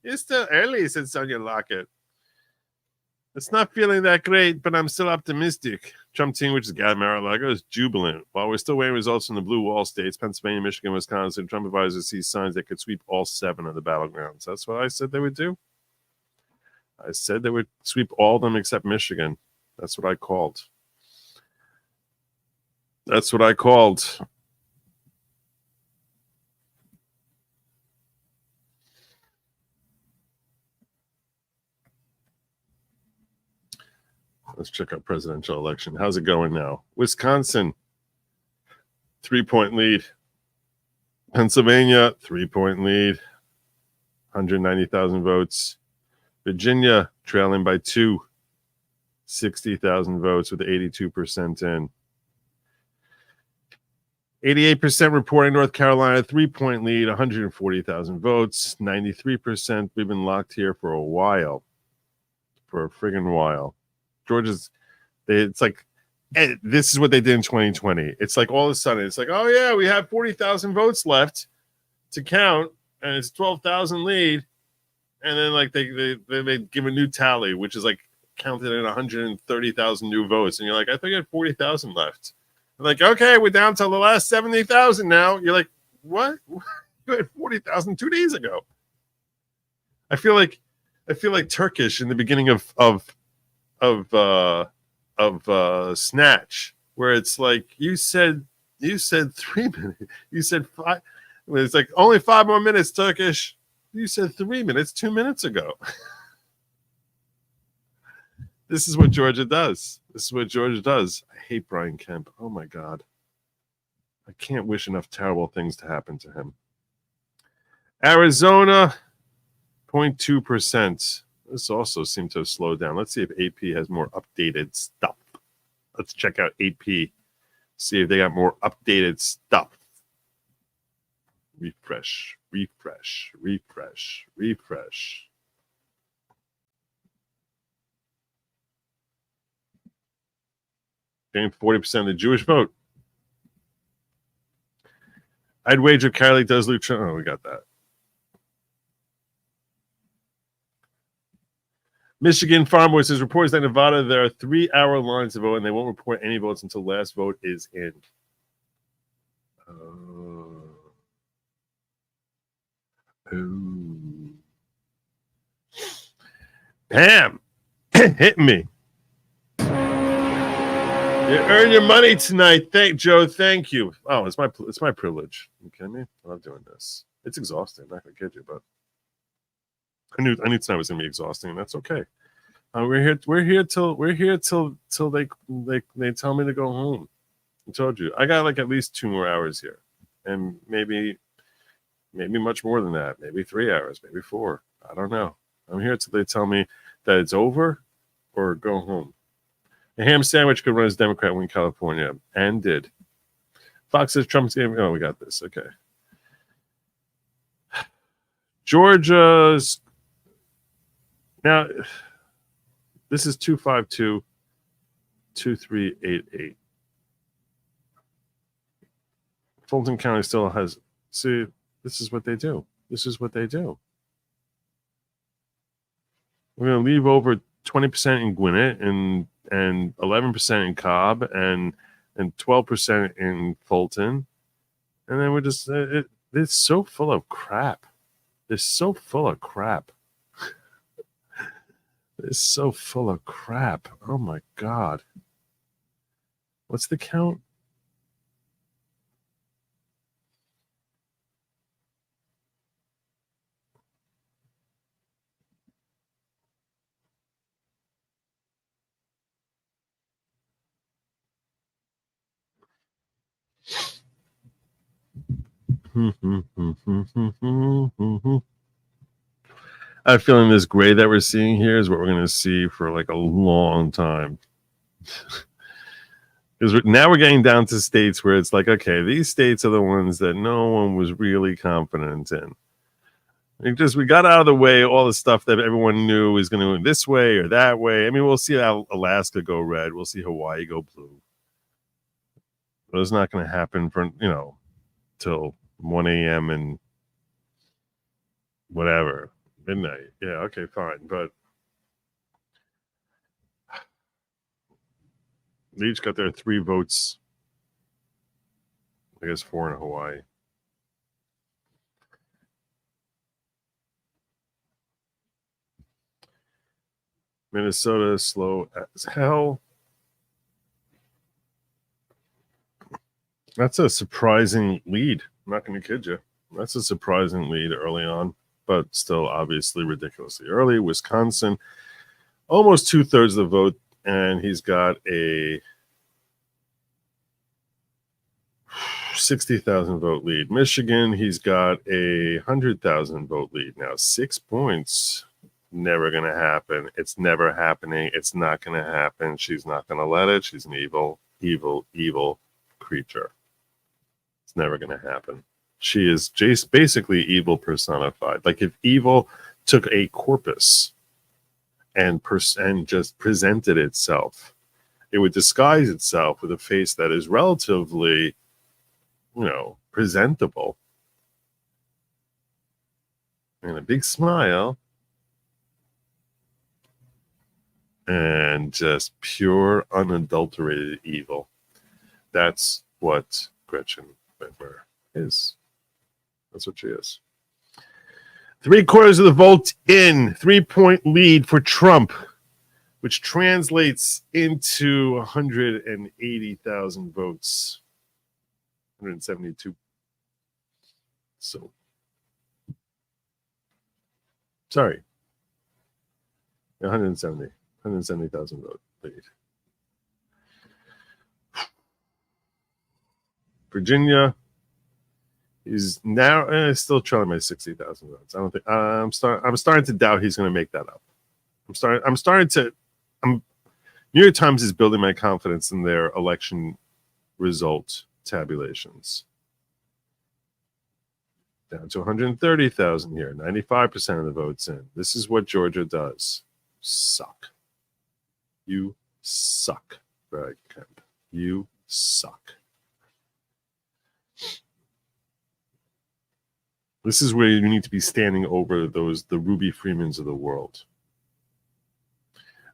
It's still early, said Sonia Lockett. It's not feeling that great, but I'm still optimistic. Trump team, which is Gad Mar-a-Lago, is jubilant. While we're still waiting results from the blue wall states, Pennsylvania, Michigan, Wisconsin, Trump advisors see signs that could sweep all 7 of the battlegrounds. That's what I said they would do. I said they would sweep all of them except Michigan. That's what I called. Let's check out presidential election. How's it going now? Wisconsin, 3-point lead. Pennsylvania, 3-point lead. 190,000 votes. Virginia, trailing by 2. 60,000 votes with 82% in. 88% reporting North Carolina, 3-point lead, 140,000 votes, 93%. We've been locked here for a while. For a friggin' while. Georgia's, it's like, this is what they did in 2020. It's like all of a sudden, it's like, oh yeah, we have 40,000 votes left to count, and it's 12,000 lead. And then like they give a new tally, which is like counted in 130,000 new votes. And you're like, I think I had 40,000 left. They're like, okay, we're down to the last 70,000 now. You're like, what? You had 40,000 2 days ago. I feel like Turkish in the beginning of Snatch, where it's like you said 3 minutes. You said 5. It's like only 5 more minutes, Turkish. You said 3 minutes 2 minutes ago. This is what Georgia does. I hate Brian Kemp. Oh my God. I can't wish enough terrible things to happen to him. Arizona, 0.2%. This also seemed to have slowed down. Let's see if AP has more updated stuff. Let's check out AP. See if they got more updated stuff. Refresh. Getting 40% of the Jewish vote. I'd wager Kylie does lose. Oh, we got that. Michigan Farm Boy says reports that Nevada there are 3-hour lines to vote and they won't report any votes until last vote is in. Pam, hit me. You earn your money tonight. Joe. Thank you. Oh, it's my privilege. Are you kidding me? I love doing this. It's exhausting. I'm not gonna kid you, but I knew tonight was gonna be exhausting, and that's okay. We're here till they tell me to go home. I told you. I got like at least 2 more hours here, and maybe much more than that. Maybe 3 hours. Maybe 4. I don't know. I'm here till they tell me that it's over or go home. A ham sandwich could run as Democrat win California, and did. Fox says Trump's game. Oh, we got this. Okay. Georgia's now. This is 252-2388. Fulton County still has. See, this is what they do. We're going to leave over 20% in Gwinnett and 11% in Cobb and 12% in Fulton, and then we're just it's so full of crap. It's so full of crap. Oh my God. What's the count? I have a feeling this gray that we're seeing here is what we're going to see for like a long time. Because now we're getting down to states where it's like, okay, these states are the ones that no one was really confident in. We got out of the way all the stuff that everyone knew was going to go this way or that way. I mean, we'll see Alaska go red. We'll see Hawaii go blue. But it's not going to happen for, till 1 a.m. and whatever, midnight. Yeah, okay, fine. But they each got their 3 votes. I guess 4 in Hawaii. Minnesota slow as hell. That's a surprising lead. I'm not going to kid you. That's a surprising lead early on, but still obviously ridiculously early. Wisconsin, almost 2/3 of the vote and he's got a 60,000 vote lead. Michigan, he's got a 100,000 vote lead. Now, 6 points, never going to happen. It's never happening. It's not going to happen. She's not going to let it. She's an evil, evil, evil creature. It's never going to happen. She is basically evil personified. Like if evil took a corpus and just presented itself, it would disguise itself with a face that is relatively, presentable and a big smile and just pure unadulterated evil. That's what Gretchen Whitmer is. That's what she is. 3/4 of the vote in, 3-point lead for Trump, which translates into 180,000 votes. 172. So, sorry. 170,000 vote lead. Virginia is now still trailing by 60,000 votes. I don't think I'm starting to doubt he's going to make that up. New York Times is building my confidence in their election result tabulations. Down to 130,000 here, 95% of the votes in. This is what Georgia does. Suck. You suck, Brad Kemp. You suck. This is where you need to be standing over the Ruby Freemans of the world.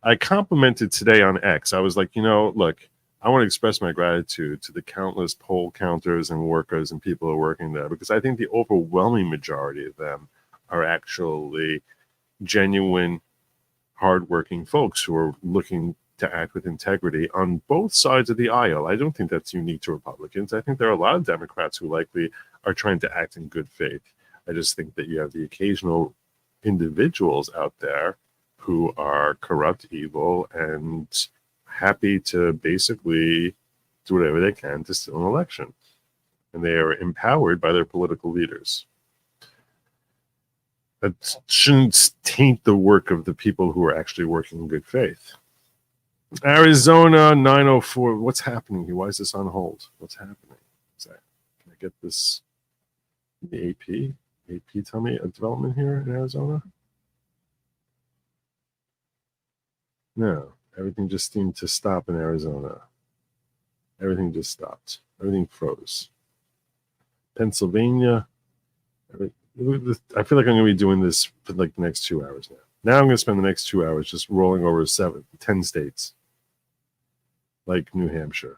I complimented today on X. I was like, look, I want to express my gratitude to the countless poll counters and workers and people who are working there, because I think the overwhelming majority of them are actually genuine, hardworking folks who are looking to act with integrity on both sides of the aisle. I don't think that's unique to Republicans. I think there are a lot of Democrats who likely are trying to act in good faith. I just think that you have the occasional individuals out there who are corrupt, evil, and happy to basically do whatever they can to steal an election. And they are empowered by their political leaders. That shouldn't taint the work of the people who are actually working in good faith. Arizona 904. What's happening here? Why is this on hold? What's happening? Can I get this in the AP? AP, tell me a development here in Arizona? No, everything just seemed to stop in Arizona. Everything just stopped. Everything froze. Pennsylvania. I feel like I'm going to be doing this for like the next 2 hours now. Now I'm going to spend the next 2 hours just rolling over 10 states, like New Hampshire.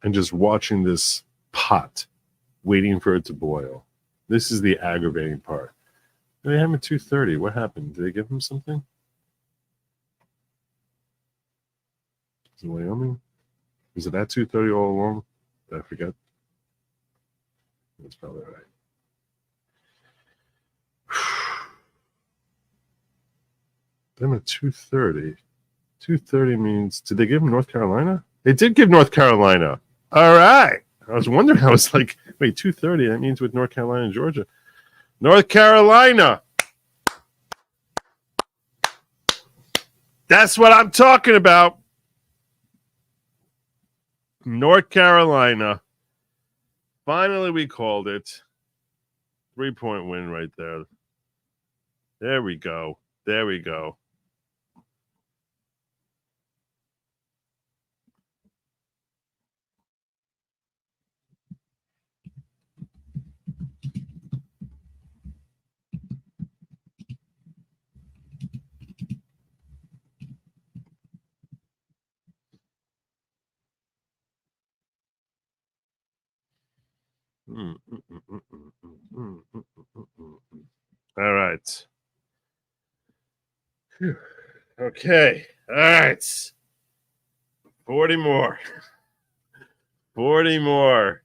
And just watching this pot, waiting for it to boil. This is the aggravating part. They have him at 2:30. What happened? Did they give him something? Is it Wyoming? Was it at 2:30 all along? Did I forget? That's probably right. Them at 2:30. 2:30 means, did they give him North Carolina? They did give North Carolina. All right. I was wondering, I was like, wait, 2:30, that means with North Carolina and Georgia. North Carolina. That's what I'm talking about. North Carolina. Finally, we called it. 3-point win right there. There we go. There we go. All right. Whew. Okay. All right. 40 more. 40 more.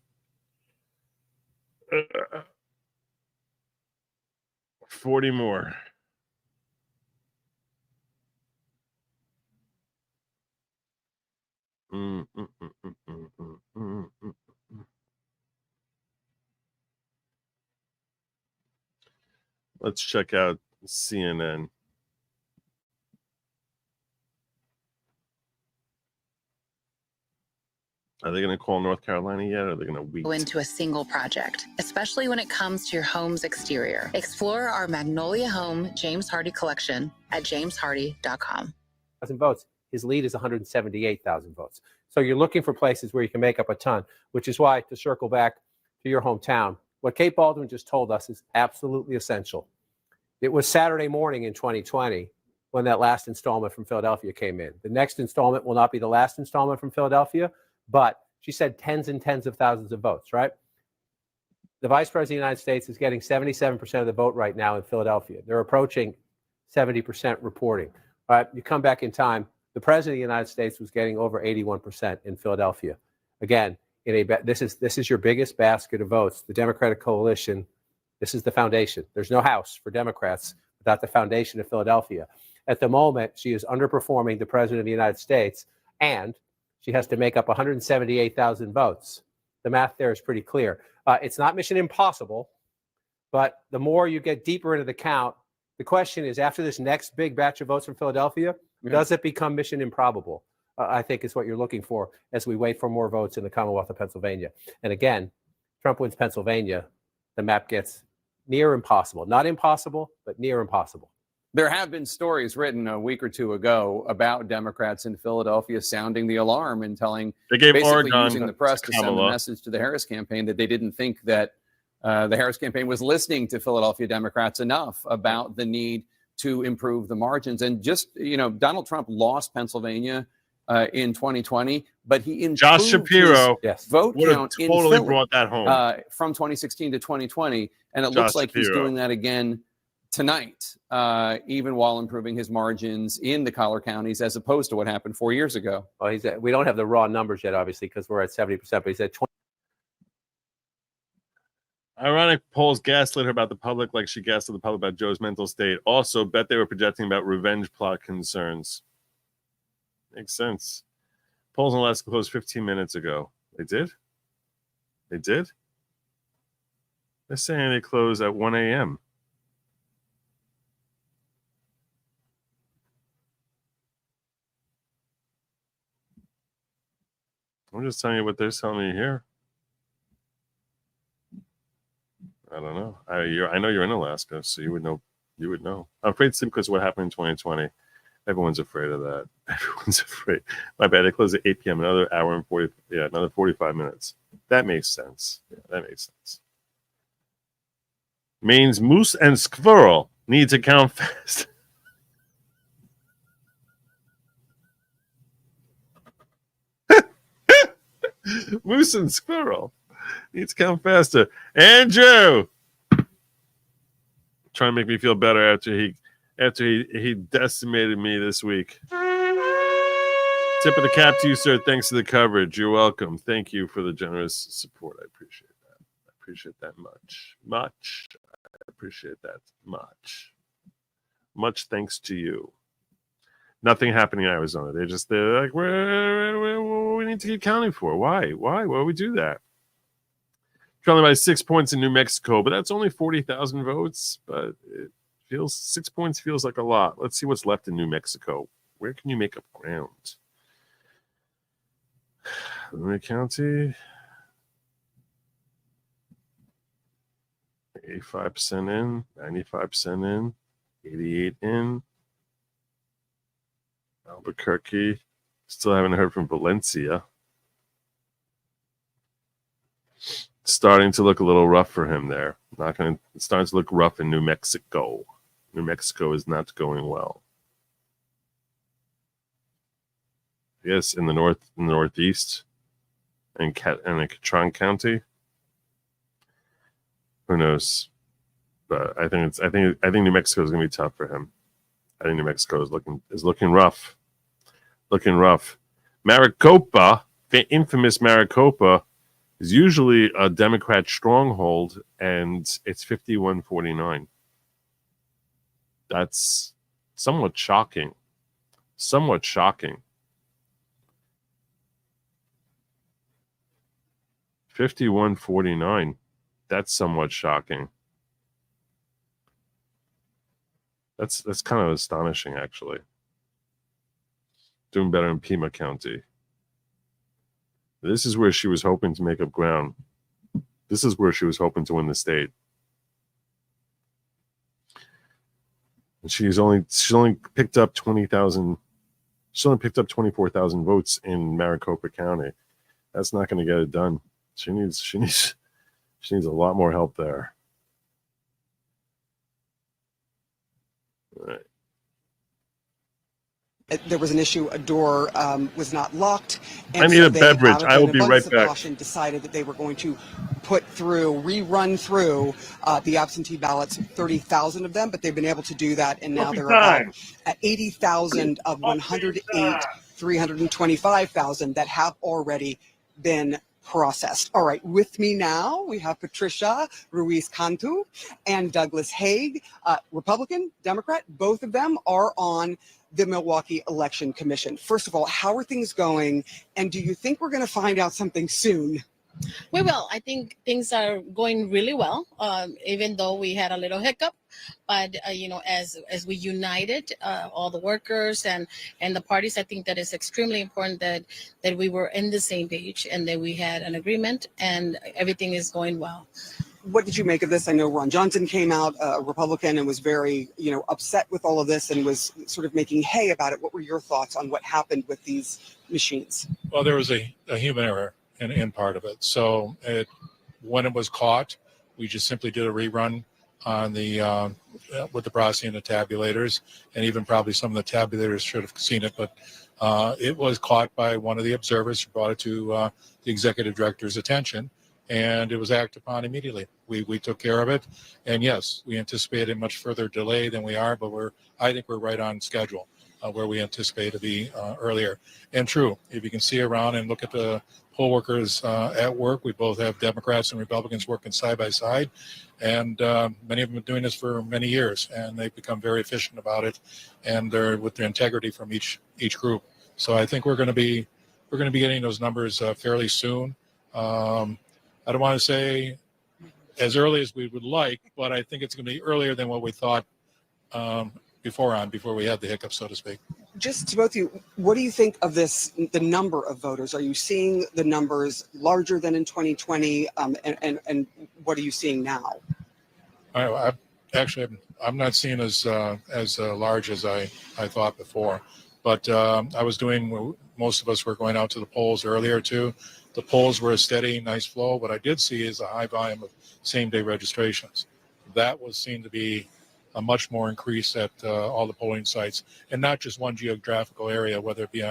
40 more. Let's check out CNN. Are they going to call North Carolina yet? Or are they going to wait? Go into a single project, especially when it comes to your home's exterior. Explore our Magnolia Home James Hardy collection at jameshardy.com. Votes. His lead is 178,000 votes. So you're looking for places where you can make up a ton, which is why, to circle back to your hometown, what Kate Baldwin just told us is absolutely essential. It was Saturday morning in 2020 when that last installment from Philadelphia came in. The next installment will not be the last installment from Philadelphia, but she said tens and tens of thousands of votes, right? The Vice President of the United States is getting 77% of the vote right now in Philadelphia. They're approaching 70% reporting. All right, you come back in time, the President of the United States was getting over 81% in Philadelphia. Again, this is your biggest basket of votes. The Democratic coalition, this is the foundation. There's no house for Democrats without the foundation of Philadelphia. At the moment, she is underperforming the President of the United States, and she has to make up 178,000 votes. The math there is pretty clear. It's not mission impossible, but the more you get deeper into the count, the question is, after this next big batch of votes from Philadelphia, does it become mission improbable? I think is what you're looking for as we wait for more votes in the Commonwealth of Pennsylvania. And again, Trump wins Pennsylvania, the map gets near impossible. Not impossible, but near impossible. There have been stories written a week or two ago about Democrats in Philadelphia sounding the alarm and basically Oregon using the press to send the Kamala message to the Harris campaign that they didn't think that the Harris campaign was listening to Philadelphia Democrats enough about the need to improve the margins. And just, Donald Trump lost Pennsylvania in 2020, but he improved Josh Shapiro his vote would have count in totally Philly, brought that home. From 2016 to 2020. And it Josh looks like he's Shapiro. doing that again tonight, even while improving his margins in the collar counties, as opposed to what happened 4 years ago. Well, we don't have the raw numbers yet, obviously, because we're at 70%, but he's at 20. Ironic polls gaslit her about the public like she gaslit the public about Joe's mental state. Also, bet they were projecting about revenge plot concerns. Makes sense. Polls in Alaska closed 15 minutes ago. They did? They did? They're saying they close at 1 a.m. I'm just telling you what they're telling me here. I don't know. I know you're in Alaska, so you would know. You would know. I'm afraid simply because of what happened in 2020. Everyone's afraid of that. Everyone's afraid. My bad. They close at 8 p.m. Another hour and 40. Yeah, another 45 minutes. That makes sense. Yeah, that makes sense. Maine's moose and squirrel need to count fast. Moose and squirrel needs to count faster. Andrew, trying to make me feel better after he decimated me this week. Tip of the cap to you, sir. Thanks for the coverage. You're welcome. Thank you for the generous support. I appreciate that. I appreciate that much. I appreciate that much. Much thanks to you. Nothing happening in Arizona. They're like, we need to keep counting for. Why would we do that? Trailing by 6 points in New Mexico, but that's only 40,000 votes. But 6 points feels like a lot. Let's see what's left in New Mexico. Where can you make up ground? Illinois County, 85% in, 95% in, 88 in. Albuquerque, still haven't heard from Valencia. Starting to look a little rough for him there. It's starting to look rough in New Mexico. New Mexico is not going well. Yes, in the northeast, and in Catron County. Who knows? But I think New Mexico is going to be tough for him. I think New Mexico is looking rough. Looking rough. Maricopa, the infamous Maricopa, is usually a Democrat stronghold, and it's 51-49. That's somewhat shocking. Somewhat shocking. 51-49. That's somewhat shocking. That's kind of astonishing, actually. Doing better in Pima County. This is where she was hoping to make up ground. This is where she was hoping to win the state. And she's only picked up 20,000. She only picked up 24,000 votes in Maricopa County. That's not going to get it done. She needs a lot more help there. All right. There was an issue, a door was not locked. I need a beverage. I will be right back. Caution, decided that they were going to rerun through the absentee ballots, 30,000 of them, but they've been able to do that, and now they're about 80,000 of 108, 325,000 that have already been processed. All right, with me now, we have Patricia Ruiz-Cantu and Douglas Haig, Republican, Democrat. Both of them are on the Milwaukee Election Commission. First of all, how are things going? And do you think we're going to find out something soon? We will. I think things are going really well, even though we had a little hiccup. But as we united, all the workers and the parties, I think that it's extremely important that we were in the same page and that we had an agreement, and everything is going well. What did you make of this? I know Ron Johnson came out, a Republican, and was very, upset with all of this and was sort of making hay about it. What were your thoughts on what happened with these machines? Well, there was a human error in part of it. So when it was caught, we just simply did a rerun on the with the processing and the tabulators, and even probably some of the tabulators should have seen it, but it was caught by one of the observers who brought it to the executive director's attention, and it was acted upon immediately. We took care of it, and yes, we anticipated a much further delay than we are, but I think we're right on schedule where we anticipate to be earlier. And true, if you can see around and look at the poll workers at work, we both have Democrats and Republicans working side by side, and many of them have been doing this for many years, and they've become very efficient about it, and they're with their integrity from each group. So I think we're going to be getting those numbers fairly soon. I don't want to say as early as we would like, but I think it's going to be earlier than what we thought before we had the hiccup, so to speak. Just to both of you, what do you think of this, the number of voters? Are you seeing the numbers larger than in 2020? And what are you seeing now? I'm not seeing as large as I thought before. But I was doing, most of us were going out to the polls earlier too. The polls were a steady, nice flow. What I did see is a high volume of same-day registrations. That was seen to be a much more increase at all the polling sites, and not just one geographical area, whether it be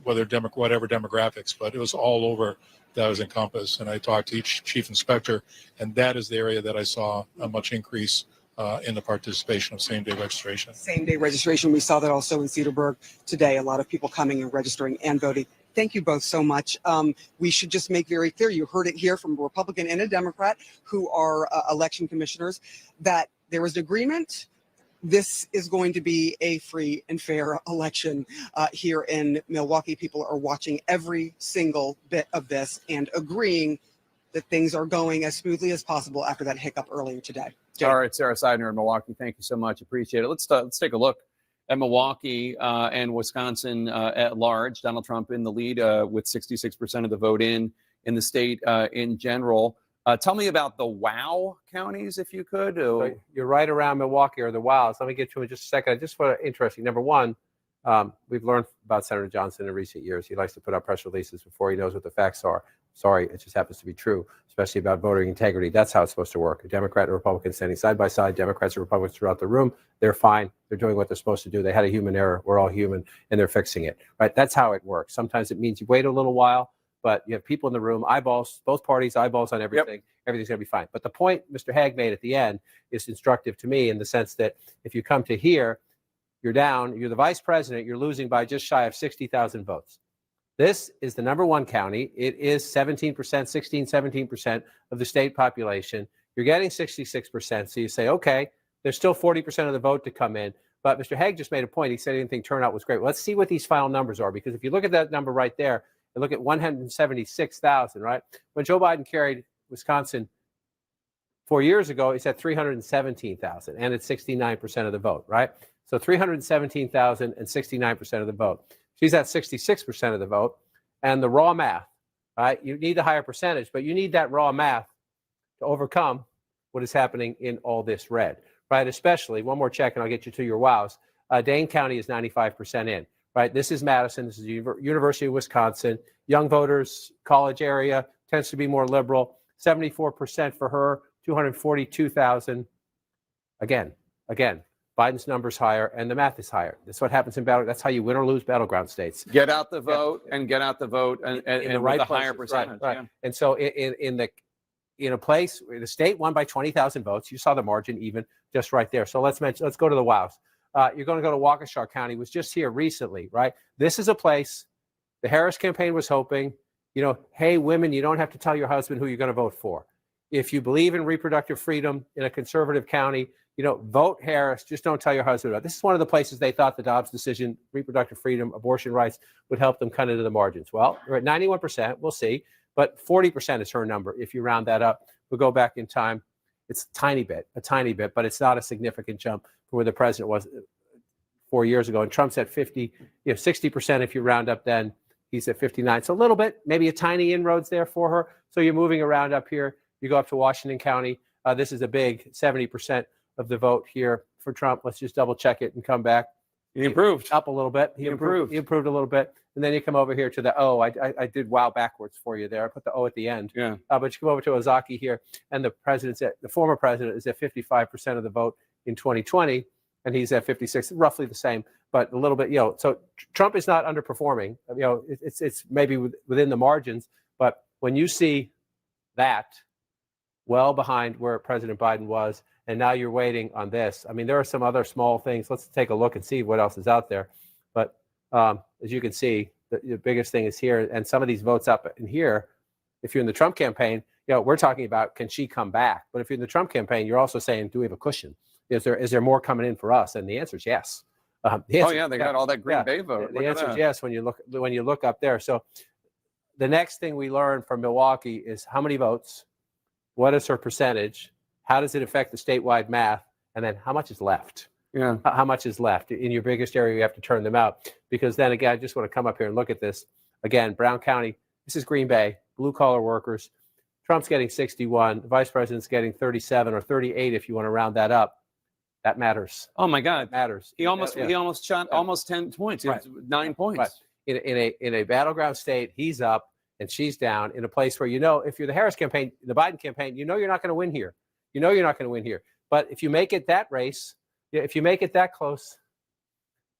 whatever demographics, but it was all over that was encompassed. And I talked to each chief inspector, and that is the area that I saw a much increase in the participation of same-day registration. Same-day registration. We saw that also in Cedarburg today. A lot of people coming and registering and voting. Thank you both so much. We should just make very clear, you heard it here from a Republican and a Democrat who are election commissioners, that there was an agreement. This is going to be a free and fair election here in Milwaukee. People are watching every single bit of this and agreeing that things are going as smoothly as possible after that hiccup earlier today. All right, Sarah Seidner in Milwaukee, thank you so much. Appreciate it. Let's take a look at Milwaukee and Wisconsin at large. Donald Trump in the lead with 66% of the vote in the state in general. Tell me about the WOW counties, if you could. So you're right around Milwaukee, or the WOWs. Let me get to it in just a second. I just want to interesting. Number one, we've learned about Senator Johnson in recent years. He likes to put out press releases before he knows what the facts are. Sorry, it just happens to be true, especially about voting integrity. That's how it's supposed to work. A Democrat and a Republican standing side by side, Democrats and Republicans throughout the room. They're fine. They're doing what they're supposed to do. They had a human error. We're all human, and they're fixing it. Right? That's how it works. Sometimes it means you wait a little while, but you have people in the room, eyeballs, both parties, eyeballs on everything. Yep. Everything's going to be fine. But the point Mr. Haig made at the end is instructive to me in the sense that if you come to here, you're down, you're the vice president, you're losing by just shy of 60,000 votes. This is the number one county. It is 17%, 17% of the state population. You're getting 66%. So you say, okay, There's still 40% of the vote to come in. But Mr. Hague just made a point. He said he didn't think turnout was great. Well, let's see what these final numbers are, because if you look at that number right there and look at 176,000, right? When Joe Biden carried Wisconsin 4 years ago, it's at 317,000, and it's 69% of the vote, right? So 317,000 and 69% of the vote. She's at 66% of the vote. And the raw math, right? You need a higher percentage, but you need that raw math to overcome what is happening in all this red, right? Especially, one more check and I'll get you to your wows. Dane County is 95% in, right? This is Madison. This is the University of Wisconsin. Young voters, college area, tends to be more liberal. 74% for her, 242,000. Again, Biden's number's higher and the math is higher. That's what happens in battle. That's how you win or lose battleground states. Get out the vote and get out the vote and in the with right a higher places, percentage. right. Yeah. And so in a place where the state won by 20,000 votes, you saw the margin even just right there. So let's go to the wows. You're going to go to Waukesha County, was just here recently, right? This is a place the Harris campaign was hoping, hey, women, you don't have to tell your husband who you're going to vote for. If you believe in reproductive freedom in a conservative county, vote Harris. Just don't tell your husband about it. This is one of the places they thought the Dobbs decision, reproductive freedom, abortion rights, would help them cut into the margins. Well, we're at 91%. We'll see. But 40% is her number. If you round that up, we'll go back in time. It's a tiny bit, but it's not a significant jump from where the president was 4 years ago. And Trump's at 50, 60% if you round up then. He's at 59. So a little bit, maybe a tiny inroads there for her. So you're moving around up here. You go up to Washington County. This is a big 70% of the vote here for Trump. Let's just double check it and come back. He improved. Up a little bit. He improved a little bit. And then you come over here to the O. I did wow backwards for you there. I put the O at the end. Yeah. But you come over to Ozaki here, and the former president is at 55% of the vote in 2020, and he's at 56, roughly the same, but a little bit, So Trump is not underperforming. It's maybe within the margins, but when you see that well behind where President Biden was, and now you're waiting on this. I mean, there are some other small things. Let's take a look and see what else is out there. But as you can see, the biggest thing is here. And some of these votes up in here, if you're in the Trump campaign, we're talking about, can she come back? But if you're in the Trump campaign, you're also saying, do we have a cushion? Is there more coming in for us? And the answer is yes. They got all that Green Bay vote. The answer is yes when you look up there. So the next thing we learned from Milwaukee is how many votes, what is her percentage, how does it affect the statewide math, and then how much is left? Yeah. How much is left? In your biggest area, you have to turn them out. Because then again, I just want to come up here and look at this. Again, Brown County, this is Green Bay, blue-collar workers. Trump's getting 61. The vice president's getting 37 or 38 if you want to round that up. That matters. Oh, my God. That matters. He almost shot almost 10 points. Right. 9 points. Right. In a battleground state, he's up and she's down in a place where, if you're the Harris campaign, the Biden campaign, you're not going to win here. You're not going to win here. But if you make it that race, if you make it that close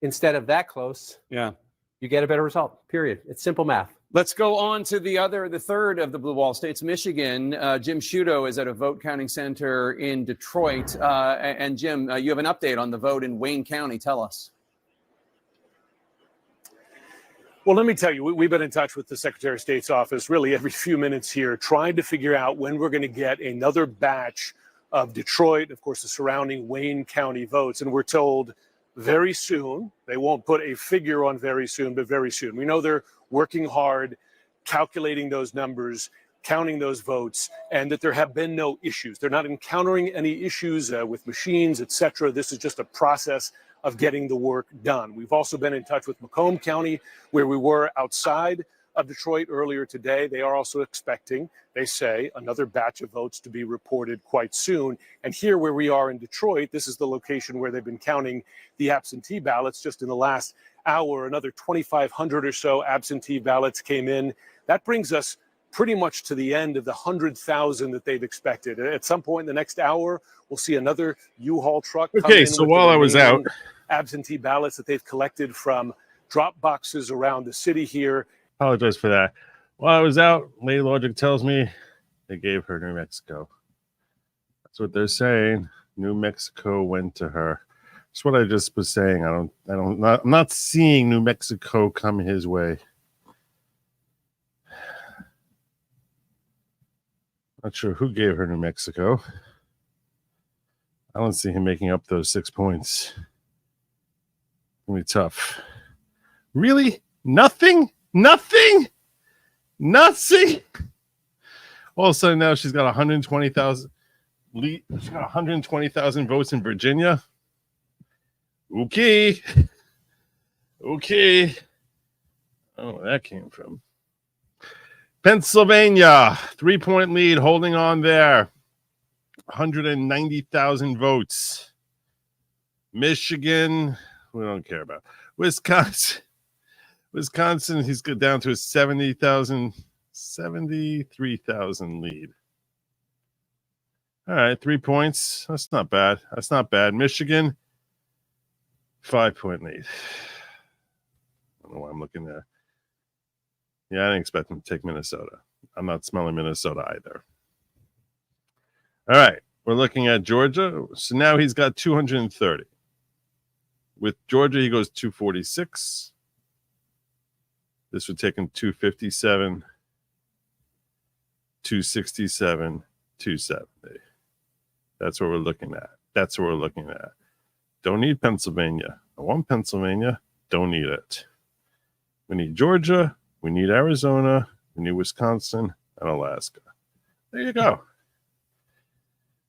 instead of that close, you get a better result, period. It's simple math. Let's go on to the third of the blue wall states, Michigan. Jim Sciutto is at a vote counting center in Detroit. And Jim, you have an update on the vote in Wayne County. Tell us. Well, let me tell you, we've been in touch with the Secretary of State's office really every few minutes here, trying to figure out when we're going to get another batch of Detroit, of course, the surrounding Wayne County votes. And we're told very soon. They won't put a figure on very soon, but very soon. We know they're working hard, calculating those numbers, counting those votes, and that there have been no issues. They're not encountering any issues with machines, et cetera. This is just a process of getting the work done. We've also been in touch with Macomb County, where we were outside of Detroit earlier today. They are also expecting, they say, another batch of votes to be reported quite soon. And here where we are in Detroit, this is the location where they've been counting the absentee ballots. Just in the last hour, another 2,500 or so absentee ballots came in. That brings us pretty much to the end of the 100,000 that they've expected. At some point in the next hour, we'll see another U-Haul truck come in so with while the I was remaining out, absentee ballots that they've collected from drop boxes around the city here. apologize for that. While I was out, Lady Lawgic tells me they gave her New Mexico. That's what they're saying. New Mexico went to her. That's what I just was saying. I'm not seeing New Mexico come his way. Not sure who gave her New Mexico. I don't see him making up those 6 points. Gonna be tough. Really? Nothing? Nothing? Nothing? All of a sudden now she's got 120,000 lead. She's got 120,000 votes in Virginia. Okay. Okay. I don't know where that came from. Pennsylvania, 3-point lead, holding on there. 190,000 votes. Michigan, we don't care about. Wisconsin, he's good down to a 73,000 lead. All right, 3 points. That's not bad. That's not bad. Michigan, 5-point lead. I don't know why I'm looking there. Yeah, I didn't expect him to take Minnesota. I'm not smelling Minnesota either. All right, we're looking at Georgia. So now he's got 230. With Georgia, he goes 246. This would take him 257, 267, 270. That's what we're looking at. That's what we're looking at. Don't need Pennsylvania. I want Pennsylvania. Don't need it. We need Georgia. We need Arizona. We need Wisconsin and Alaska. There you go.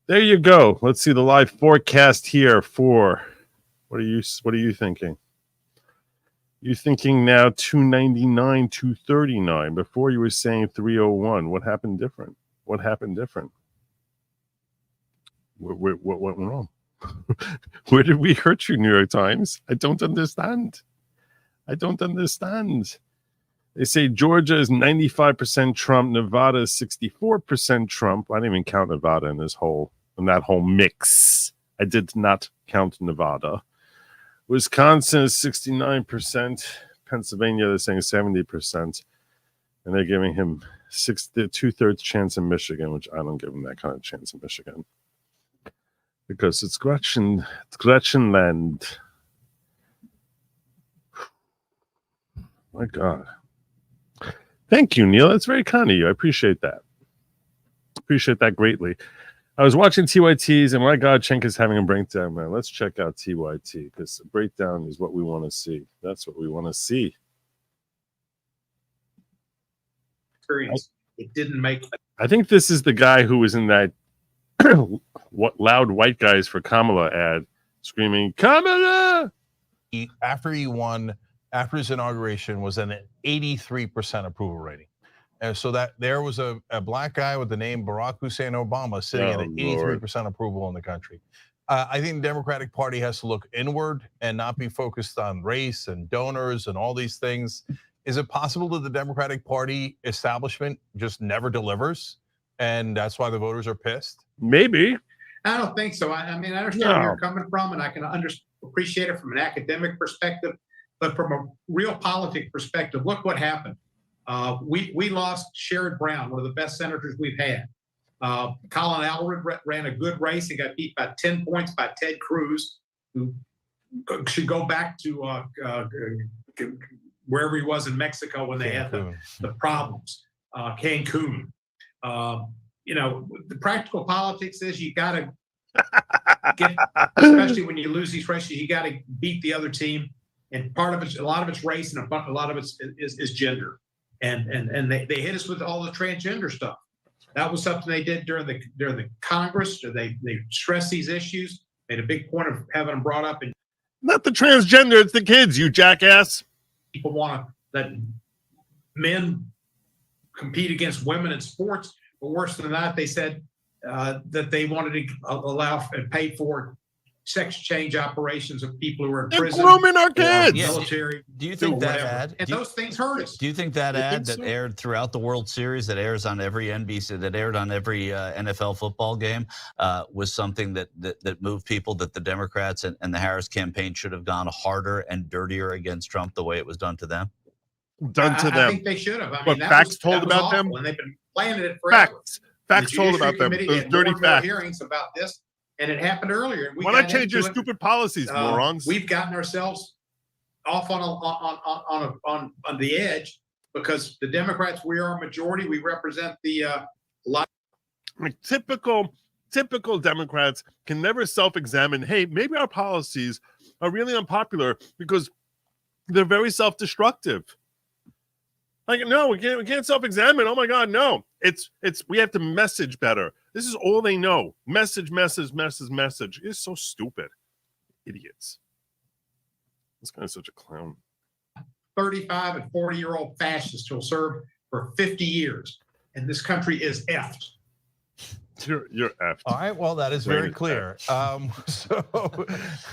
There you go. Let's see the live forecast here for what are you thinking? You're thinking now 299, 239. Before you were saying 301. What happened different? What happened different? What went wrong? Where did we hurt you, New York Times? I don't understand. I don't understand. They say Georgia is 95% Trump. Nevada is 64% Trump. I didn't even count Nevada in that whole mix. I did not count Nevada. Wisconsin is 69%. Pennsylvania, they're saying 70%. And they're giving him 2/3 chance in Michigan, which I don't give him that kind of chance in Michigan. Because it's Gretchenland. My God. Thank you, Neil. That's very kind of you. I appreciate that. Appreciate that greatly. I was watching TYTs, and my God, Cenk is having a breakdown, man. Let's check out TYT, because the breakdown is what we want to see. That's what we want to see. It didn't make. I think this is the guy who was in that what loud white guys for Kamala ad, screaming, Kamala! After he won, after his inauguration, was an 83% approval rating. And so that there was a black guy with the name Barack Hussein Obama sitting at an 83% approval in the country. I think the Democratic Party has to look inward and not be focused on race and donors and all these things. Is it possible that the Democratic Party establishment just never delivers, and that's why the voters are pissed? Maybe. I don't think so. I mean, I understand where you're coming from, and I can appreciate it from an academic perspective, but from a real politic perspective, look what happened. We lost Sherrod Brown, one of the best senators we've had. Colin Allred ran a good race and got beat by 10 points by Ted Cruz, who should go back to wherever he was in Mexico when they had the problems. Cancun. The practical politics is you got to get, especially when you lose these races, you got to beat the other team. And a lot of it's race, and a lot of it is gender. And they hit us with all the transgender stuff. That was something they did during the Congress. They stressed these issues, made a big point of having them brought up. And not the transgender, it's the kids, you jackass. People want to let men compete against women in sports, but worse than that, they said that they wanted to allow and pay for sex change operations of people who are in prison. Grooming our kids. Military. Do you think that ad? And those things hurt us. Do you think that ad that aired throughout the World Series, that airs on every NBC, that aired on every NFL football game, was something that moved people, that the Democrats and the Harris campaign should have gone harder and dirtier against Trump the way it was done to them? Done to them. I think they should have. What facts told about them? And they've been planning it forever. Facts told about them. Those dirty facts. Hearings about this. And it happened earlier. Why not change your stupid policies, morons? We've gotten ourselves off on the edge because the Democrats, we are a majority. We represent the lot. Typical typical Democrats can never self-examine. Hey, maybe our policies are really unpopular because they're very self-destructive. Like, no, we can't self-examine. Oh my God, no. It's we have to message better. This is all they know. Message. It's so stupid. Idiots. This guy's such a clown. 35 and 40-year-old fascists who will serve for 50 years. And this country is effed. You're effed. All right, well, that is very clear. So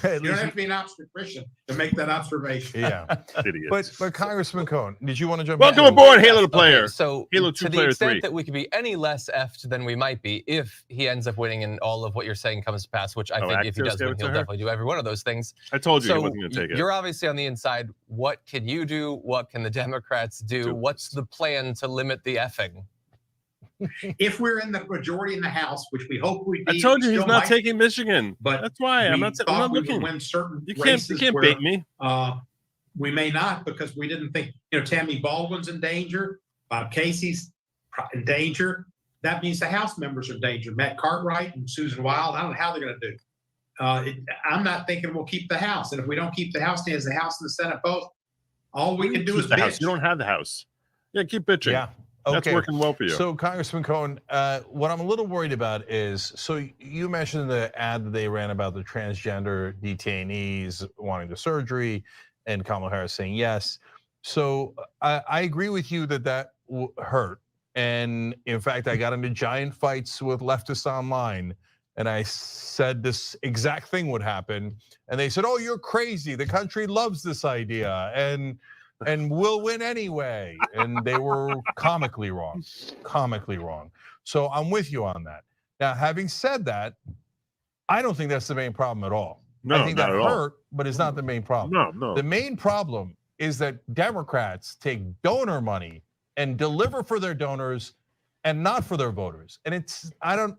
you don't have to be an obstetrician to make that observation. Yeah. Idiots. But Congressman Cohen, did you want to jump Welcome in? aboard, Halo the Player. Okay, so Halo 2 to the Player extent 3. that we could be any less effed than we might be if he ends up winning and all of what you're saying comes to pass, which I think if he does win, he'll definitely do every one of those things. I told you so he wasn't going to take it. You're obviously on the inside. What can you do? What can the Democrats do? What's the plan to limit the effing? If we're in the majority in the House, which we hope we I told you he's not taking Michigan. But that's why I'm not looking. Win certain You races can't where, bait me. We may not because we didn't think, Tammy Baldwin's in danger, Bob Casey's in danger. That means the House members are in danger. Matt Cartwright and Susan Wild, I don't know how they're going to do. I'm not thinking we'll keep the House. And if we don't keep the House, as the House and the Senate both, all we can do is the bitch. House. You don't have the House. Yeah, keep bitching. Yeah. That's Okay. working well for you. So, Congressman Cohen, what I'm a little worried about is, so you mentioned the ad that they ran about the transgender detainees wanting the surgery and Kamala Harris saying yes. So I agree with you that hurt. And in fact, I got into giant fights with leftists online and I said this exact thing would happen. And they said, oh, you're crazy. The country loves this idea. And we'll win anyway. And they were comically wrong. So I'm with you on that. Now, having said that, I don't think that's the main problem at all. No, I think not that at all. hurt, but it's not the main problem. No. The main problem is that Democrats take donor money and deliver for their donors and not for their voters. And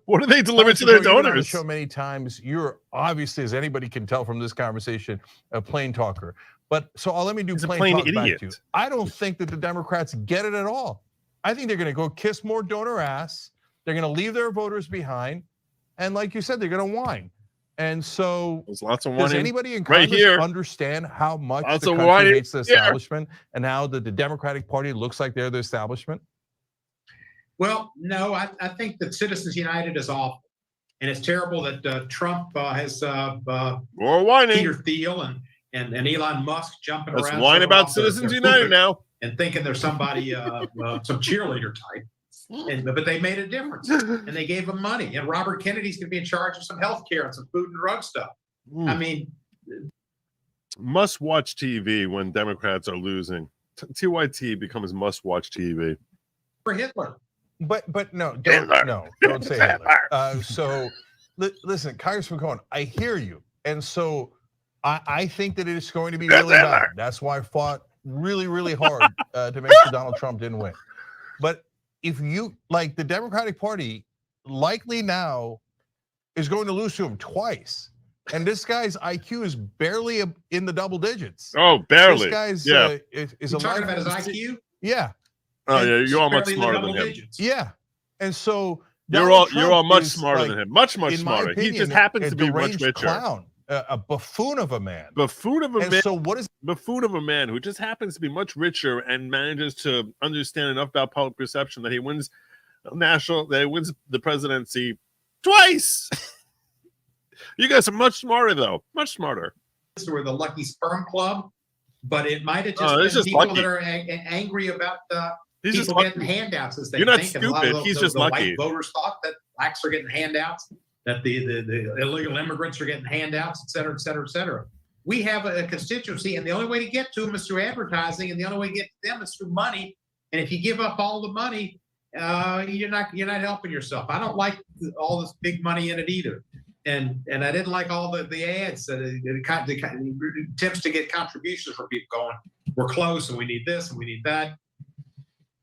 What do they deliver to their You've been on the donors? show many times. You're obviously, as anybody can tell from this conversation, a plain talker. But so let me do plain talk back to you. I don't think that the Democrats get it at all. I think they're going to go kiss more donor ass. They're going to leave their voters behind, and like you said, they're going to whine. And so, there's lots of does whining anybody in right Congress here. understand how much Lots the of country whining hates the here. establishment and how the Democratic Party looks like they're the establishment? Well, no, I think that Citizens United is awful. And it's terrible that Trump has More whining. Peter Thiel and Elon Musk jumping Let's around. whine so about off their Citizens United pulpit now. And thinking there's somebody, some cheerleader type. But they made a difference and they gave them money. And Robert Kennedy's going to be in charge of some health care and some food and drug stuff. I mean, must-watch TV when Democrats are losing. TYT becomes must-watch TV. For Hitler. But no, don't say Hitler. So listen, Congressman Cohen, I hear you. And so I think that it is going to be really bad. That's why I fought really, really hard to make sure Donald Trump didn't win. But if you, like, the Democratic Party likely now is going to lose to him twice. And this guy's IQ is barely in the double digits. Oh, barely. This guy's is you a talking about his IQ? Yeah. Oh yeah, you're all much barely in the smarter double than him. digits. Yeah. And so You're all much smarter than him. Much in my smarter. He opinion, just happens a to be much deranged richer. Clown, a buffoon of a man. Buffoon of a And man. so what is buffoon of a man who just happens to be much richer and manages to understand enough about public perception that he wins the presidency twice. You guys are much smarter though. Much smarter. We're the lucky sperm club, but it might have Oh, it's just been just people lucky. that are angry about He's just people lucky. getting handouts as they You're not think. And a lot stupid. of He's the just lucky. White voters thought that blacks are getting handouts, that the illegal immigrants are getting handouts, et cetera, et cetera, et cetera. We have a constituency, and the only way to get to them is through advertising, and the only way to get to them is through money. And if you give up all the money, you're not helping yourself. I don't like all this big money in it either. And I didn't like all the ads that attempts to get contributions from people going, we're close and we need this and we need that.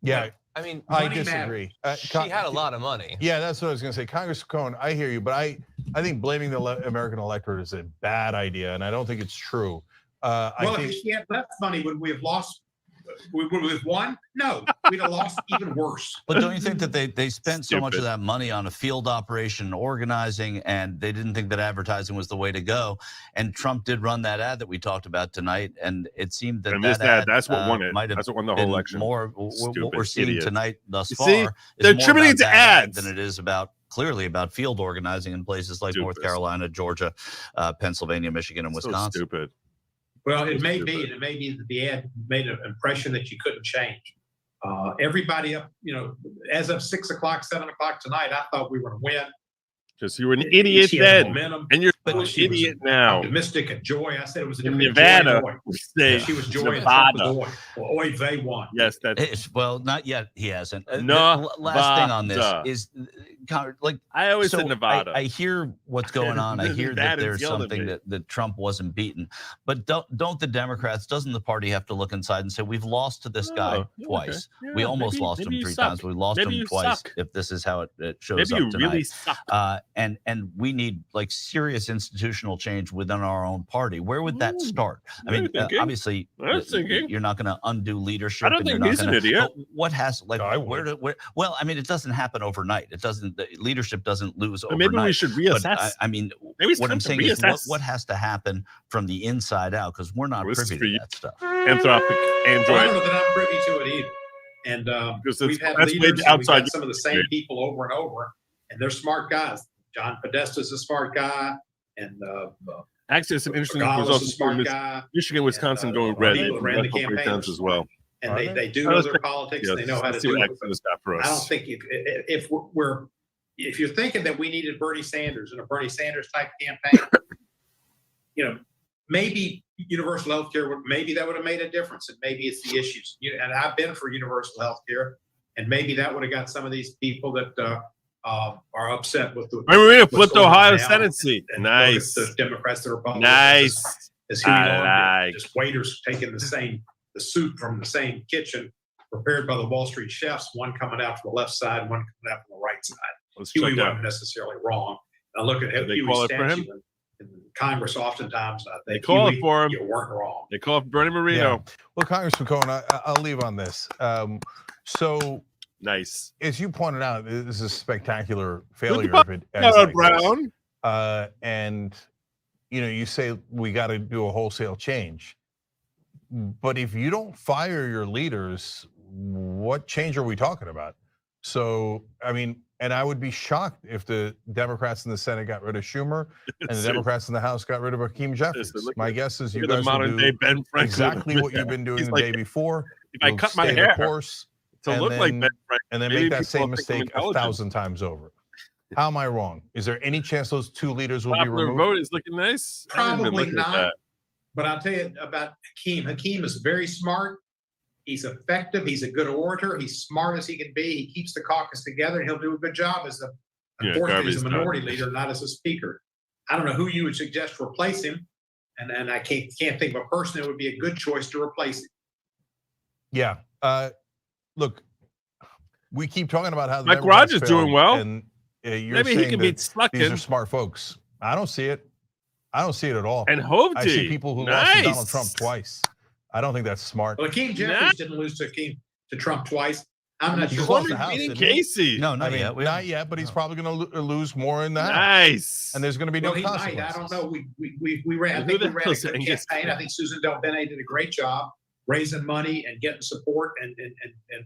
Yeah, I mean, I money disagree. she had a lot of money. Yeah, that's what I was going to say. Congressman Cohen, I hear you, but I think blaming the American electorate is a bad idea, and I don't think it's true. Well, if she had less money, would we have lost with one? No, we'd have lost even worse. But don't you think that they spent so much of Stupid. that money on a field operation, organizing, and they didn't think that advertising was the way to go? And Trump did run that ad that we talked about tonight, and it seemed that And that this ad, ad that's what won it. might have That's what won the whole been election. more what we're Stupid seeing idiots. tonight thus You far see? is They're more attributing about to that ad ads. than it is about clearly about field organizing in places like North Stupid. Carolina, Georgia, Pennsylvania, Michigan, and So Wisconsin. stupid. Well, So it may be, stupid. and it may be that the ad made an impression that you couldn't change. Everybody up, as of 6 o'clock, 7 o'clock tonight, I thought we were going to win. Because you were an idiot She had then, momentum. and you're But an she was idiot now. Optimistic and joy. I said it was a In different Nevada, joy and we oy. say She was joy and Trump was Nevada. oy. Well, oy vey won. Yes, that's Well, not yet. He hasn't. Last thing on this Nevada. is, like, I always so said Nevada. I hear what's going on. I hear that Nevadans there's yelled at something me. that Trump wasn't beaten. But don't the Democrats, doesn't the party have to look inside and say, we've lost to this guy Oh, yeah, twice. okay. We Yeah, almost maybe- lost maybe him you 3 suck. times. We lost Maybe him you twice suck. if this is how it shows Maybe up you tonight. really suck. And we need like serious institutional change within our own party. Where would that start? I mean, obviously, you're not going to undo leadership. I don't and think you're not he's an gonna- idiot. but what has like I where? Well, I mean, it doesn't happen overnight. It doesn't. The leadership doesn't lose But overnight. maybe we should But reassess. I mean, Maybe it's what time I'm to saying is reassess. what has to happen from the inside out, because we're not This is privy for to you. that stuff. Anthropic I don't Android. know that I'm privy to it either. And Because we've had that's way leaders, and we've outside got some of the same people over and over, and they're smart guys. John Podesta's a smart guy, and Actually, some interesting Gonzalez results. is a smart guy. Michigan, Wisconsin going red. people that ran the That's what campaign breakdowns are as well. and they do Oh, know let's their check- politics. yes, They know how to let's see do what it. Axiom has got for I don't us. think if you're thinking that we needed Bernie Sanders and a Bernie Sanders type campaign, maybe universal health care maybe that would have made a difference, and maybe it's the issues. And I've been for universal health care, and maybe that would have got some of these people that are upset with the. Marina what's flipped going on Ohio now. Senate seat. And Nice. The Democrats that are Republicans. Nice. As Huey Long I did, just waiters taking the soup from the same kitchen, prepared by the Wall Street chefs. One coming out from the left side, one coming out from the right side. Let's Huey check that. wasn't necessarily wrong. I look at Did they Huey's call it for him? statue in Congress. Oftentimes, I They think call it Huey, for him. you weren't wrong. They call it Bernie Marino. Well, Congressman Cohen, I'll leave on this. So nice. As you pointed out, this is a spectacular Good failure to of it. as Harold like this. Brown. And you say we got to do a wholesale change. But if you don't fire your leaders, what change are we talking about? So, I mean, and I would be shocked if the Democrats in the Senate got rid of Schumer and the Democrats in the House got rid of Hakeem Jeffries. My guess is you look at the guys will modern do day Ben Franklin. exactly what you've been doing He's the like, day before. if I You'll cut my stay the hair course, to and look like then- Ben Franklin, and then maybe make that people same will think I'm mistake intelligent. 1,000 times over. How am I wrong? Is there any chance those two leaders will be Popular removed? vote is looking nice. I haven't been Probably looking at not. that. But I'll tell you about Hakeem. Hakeem is very smart. He's effective. He's a good orator. He's smart as he can be. He keeps the caucus together, and he'll do a good job as unfortunately, as a minority leader, not as a speaker. I don't know who you would suggest to replace him, and I can't think of a person that would be a good choice to replace him. Yeah. Look, we keep talking about how the Mike Democrats Rogers doing failed, well. and you're Maybe he saying can that beat these Slutkin. are smart folks. I don't see it. I don't see it at all. And I see Hovde. people who lost to Donald Nice. Trump twice. I don't think that's smart. Well, Hakeem Jeffries didn't lose to Trump twice. I'm not He's sure. lost the House, didn't he? Casey. No, I not mean, yet. not yet, but he's probably going to lose more in the House. Nice. And there's going to be no Well, he might. consequences. I don't know. We ran. I Who think the we ran hell a is good Angus campaign. I think Susan Del Bene did a great job raising money and getting support and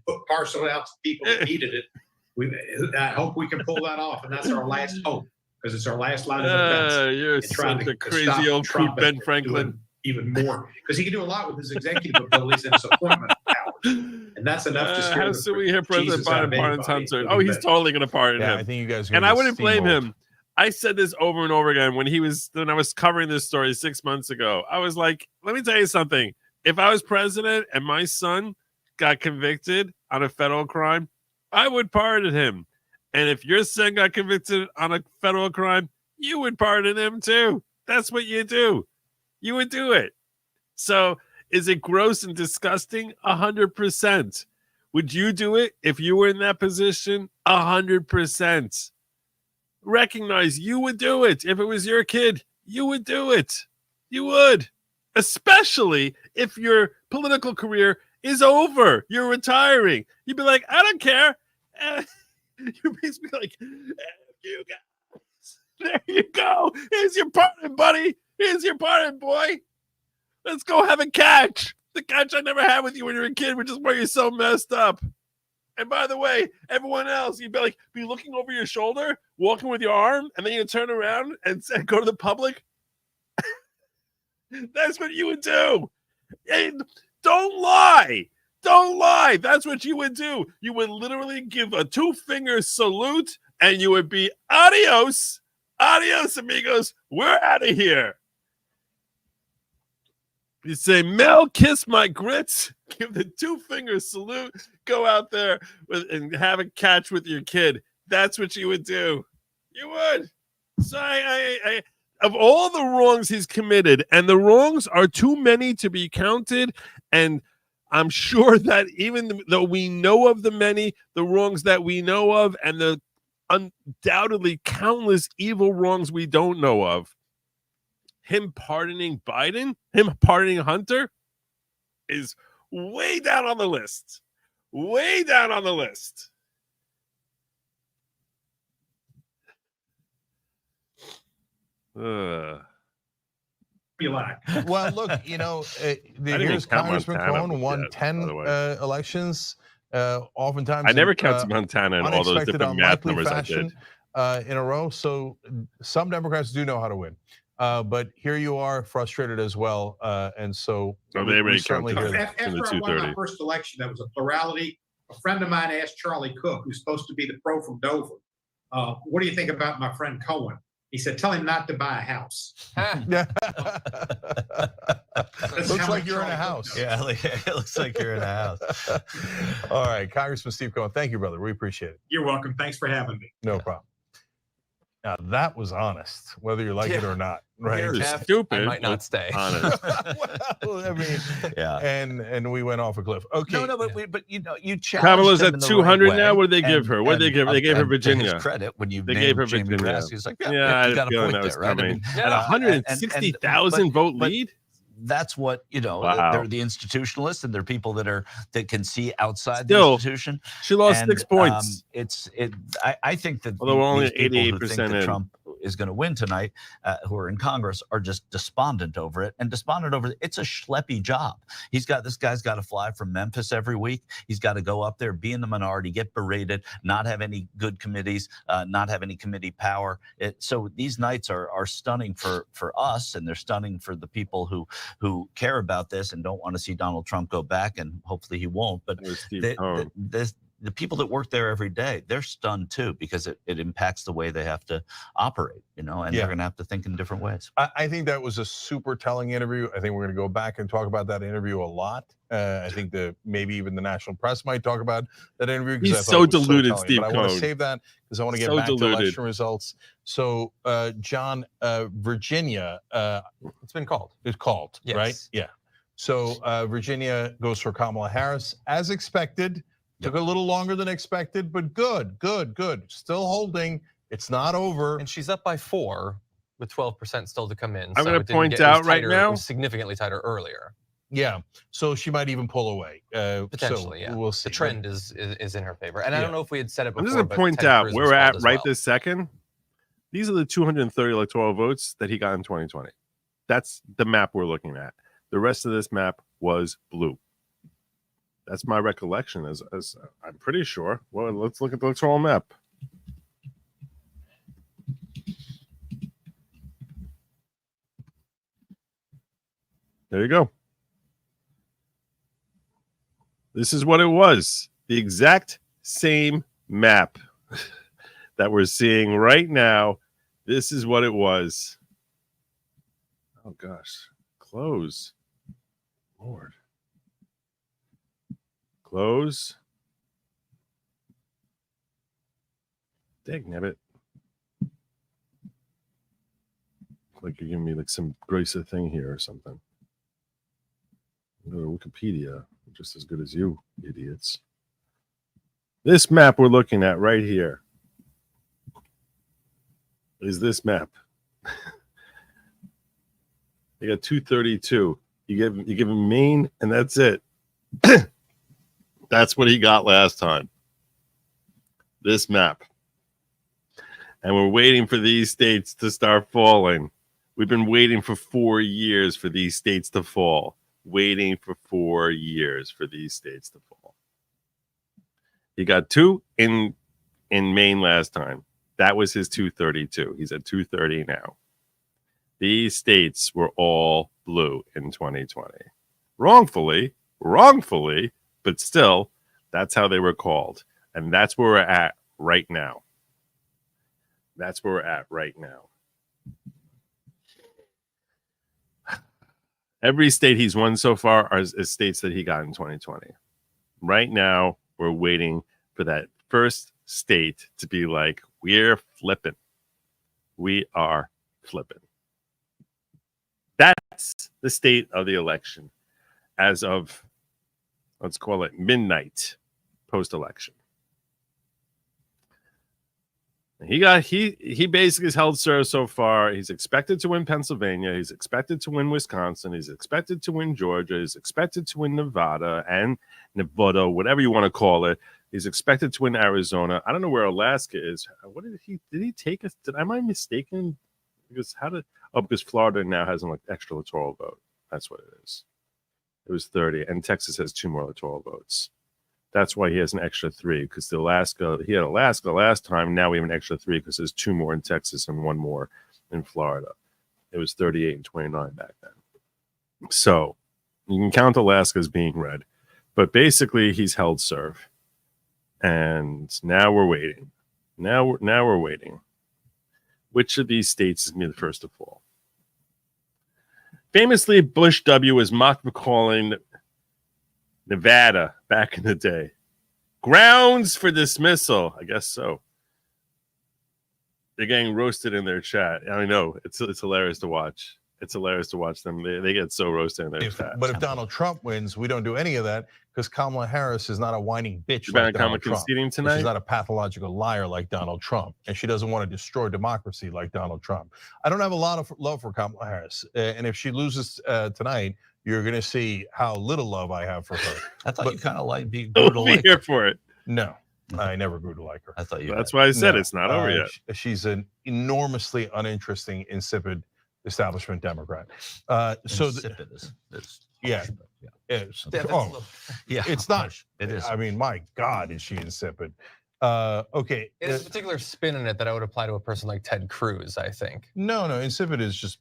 put parcel out to people that needed it. I hope we can pull that off, and that's our last hope because it's our last line of defense. You're in trying such to a crazy stop old Trump creep, Ben and Franklin. doing even more because he can do a lot with his executive abilities and his appointment powers, and that's enough to scare How the soon we hear President Jesus out of Biden pardon anybody. Hunter? Oh, he's totally going to pardon Yeah, him. I think you guys are And gonna I get wouldn't blame steamrolled. him. I said this over and over again when I was covering this story 6 months ago. I was like, let me tell you something. If I was president and my son got convicted on a federal crime, I would pardon him. And if your son got convicted on a federal crime, you would pardon him too. That's what you do. You would do it. So is it gross and disgusting? 100%. Would you do it if you were in that position? 100%. Recognize you would do it. If it was your kid, you would do it. You would. Especially if your political career is over. You're retiring. You'd be like, I don't care. You're basically like, you guys, there you go. Here's your pardon, buddy. Here's your pardon, boy. Let's go have a catch. The catch I never had with you when you were a kid, which is why you're so messed up. And by the way, everyone else, you'd be looking over your shoulder, walking with your arm, and then you turn around and go to the public. That's what you would do. And don't lie. Don't lie. That's what you would do. You would literally give a 2-finger salute, and you would be adios. Adios, amigos. We're out of here. You say, Mel, kiss my grits. Give the 2-finger salute. Go out there and have a catch with your kid. That's what you would do. You would. So I of all the wrongs he's committed, and the wrongs are too many to be counted, and I'm sure that even though we know of the many, the wrongs that we know of, and the undoubtedly countless evil wrongs we don't know of, him pardoning Biden, him pardoning Hunter, is way down on the list. Way down on the list. You like. Well, look, here's Congressman Cohen won 10 elections. Oftentimes, I never counted Montana in all those different math numbers fashion, I did in a row. So some Democrats do know how to win. But here you are, frustrated as well, and so we certainly hear that. After I won my first election, that was a plurality. A friend of mine asked Charlie Cook, who's supposed to be the pro from Dover, "What do you think about my friend Cohen?" He said, "Tell him not to buy a house." Looks like you're in a house. Yeah, it looks like you're in a house. All right, Congressman Steve Cohen, thank you, brother. We appreciate it. You're welcome. Thanks for having me. No problem. Now that was honest, whether you like it or not, right? Stupid. I might not stay. Well, I mean, yeah. And we went off a cliff. Okay. No, but you challenged Kamala's him at in the 200 right now. way. What did they give her? What did they give her? They gave her and to Virginia. his credit, when you They named gave her Jamie Virginia. Grass, he's like, I yeah, had you a got a feeling point that was there, right? I coming. mean, At 160,000 vote lead. That's what Wow. they're the institutionalists, and they're people that can see outside Still, the institution. she lost And, 6 points. I think that Although we're only these people who 88% think that in. Trump is going to win tonight, who are in Congress, are just despondent over it. And despondent over it. It's a schleppy job. This guy's got to fly from Memphis every week. He's got to go up there, be in the minority, get berated, not have any good committees, not have any committee power. So these nights are stunning for us, and they're stunning for the people who care about this and don't want to see Donald Trump go back, and hopefully he won't. But the people that work there every day, they're stunned too, because it impacts the way they have to operate, and they're going to have to think in different ways. I think that was a super telling interview. I think we're going to go back and talk about that interview a lot. I think that maybe even the national press might talk about that interview. He's so deluded, Steve But I want to Cohen. save that because I want to get So back deluded. to election results. So, John, Virginia, It's been called. it's called, Yes. right? Yeah. So Virginia goes for Kamala Harris, as expected. Took a little longer than expected, but good. Still holding. It's not over. And she's up by 4 with 12% still to come in. I'm So gonna it didn't point get- it was out right tighter- now- It was significantly tighter earlier. Yeah. So she might even pull away. Potentially, so yeah. We'll see. The trend is in her favor. And I Yeah. don't know if we had said it before. I'm just going to but point Ted out Cruz where was we're at called as right well. this second. These are the 230 electoral votes that he got in 2020. That's the map we're looking at. The rest of this map was blue. That's my recollection, as I'm pretty sure. Well, let's look at the electoral map. There you go. This is what it was. The exact same map that we're seeing right now. This is what it was. Oh, gosh. Close. Lord. Close. Dang nabbit. Like you're giving me like some Grace thing here or something. Go to Wikipedia. I'm just as good as you, idiots. This map we're looking at right here is this map. They got 232. You give them Maine, and that's it. That's what he got last time. This map. And we're waiting for these states to start falling. We've been waiting for 4 years for these states to fall. Waiting for 4 years for these states to fall. He got 2 in Maine last time. That was his 232. He's at 230 now. These states were all blue in 2020. Wrongfully, but still, that's how they were called. And that's where we're at right now. That's where we're at right now. Every state he's won so far is states that he got in 2020. Right now, we're waiting for that first state to be like, we're flipping. We are flipping. That's the state of the election as of, let's call it midnight post-election. He basically has held serve so far. He's expected to win Pennsylvania. He's expected to win Wisconsin. He's expected to win Georgia. He's expected to win Nevada and Nevada, whatever you want to call it. He's expected to win Arizona. I don't know where Alaska is. What did he take us? Am I mistaken? Because because Florida now has an extra electoral vote. That's what it is. It was 30, and Texas has 2 more electoral votes. That's why he has an extra 3, because he had Alaska last time. Now we have an extra 3 because there's 2 more in Texas and 1 more in Florida. It was 38 and 29 back then. So you can count Alaska as being red, but basically he's held serve, and now we're waiting. Now we're waiting. Which of these states is going to be the first to fall? Famously, Bush W. was mocked for calling Nevada back in the day grounds for dismissal. I guess so. They're getting roasted in their chat. I know it's hilarious to watch. It's hilarious to watch them. They get so roasted in their chat. But if Donald Trump wins, we don't do any of that because Kamala Harris is not a whining bitch You're like Donald Trump. Conceding tonight? She's not a pathological liar like Donald Trump, and she doesn't want to destroy democracy like Donald Trump. I don't have a lot of love for Kamala Harris, and if she loses tonight, you're going to see how little love I have for her. I thought you kind of like being grew to like here for it. No, I never grew to like her. I thought you. That's why I said it's not over yet. She's an enormously uninteresting, insipid establishment Democrat. Insipid is yeah. It's not. It is. I mean, my God, is she insipid? Okay. There's a particular spin in it that I would apply to a person like Ted Cruz, I think. No, insipid is just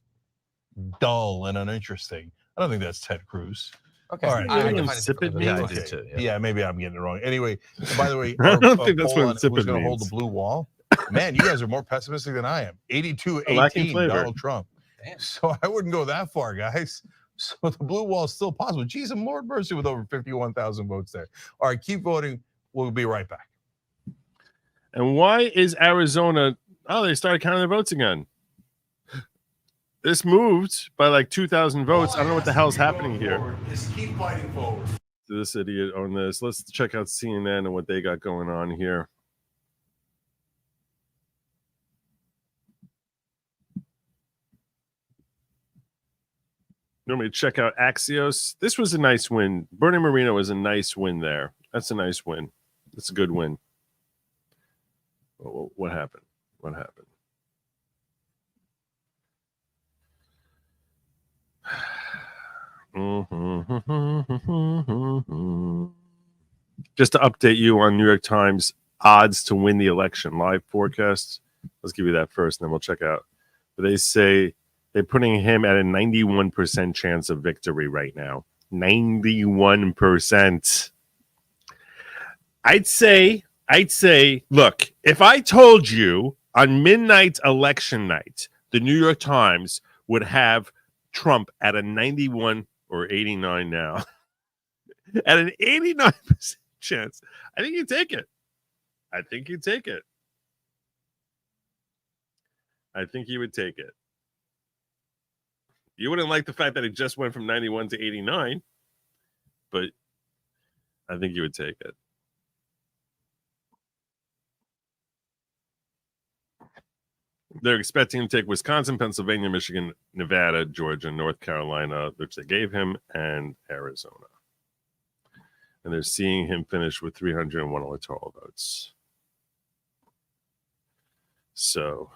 dull and uninteresting. I don't think that's Ted Cruz. Okay. All right. I insipid. Yeah, I do too. Yeah, maybe I'm getting it wrong. Anyway, by the way, I don't think that's what insipid who's going to hold means. the blue wall? Man, you guys are more pessimistic than I am. 82-18, Donald Trump. Damn. So I wouldn't go that far, guys. So the blue wall is still possible. Geez, and Lord mercy with over 51,000 votes there. All right, keep voting. We'll be right back. And why is Arizona? Oh, they started counting their votes again. This moved by like 2,000 votes. I don't know what the hell's happening here. Just keep fighting forward. This idiot on this. Let's check out CNN and what they got going on here. Normally check out Axios. This was a nice win. Bernie Moreno was a nice win there. That's a nice win. That's a good win. What happened? What happened? Just to update you on New York Times odds to win the election live forecasts. Let's give you that first, and then we'll check out. But they say they're putting him at a 91% chance of victory right now. 91%. I'd say, look, if I told you on midnight election night, the New York Times would have Trump at a 91 or 89 now, at an 89% chance, I think you take it. I think you take it. I think you would take it. You wouldn't like the fact that it just went from 91 to 89, but I think you would take it. They're expecting him to take Wisconsin, Pennsylvania, Michigan, Nevada, Georgia, North Carolina, which they gave him, and Arizona. and they're seeing him finish with 301 electoral votes. So,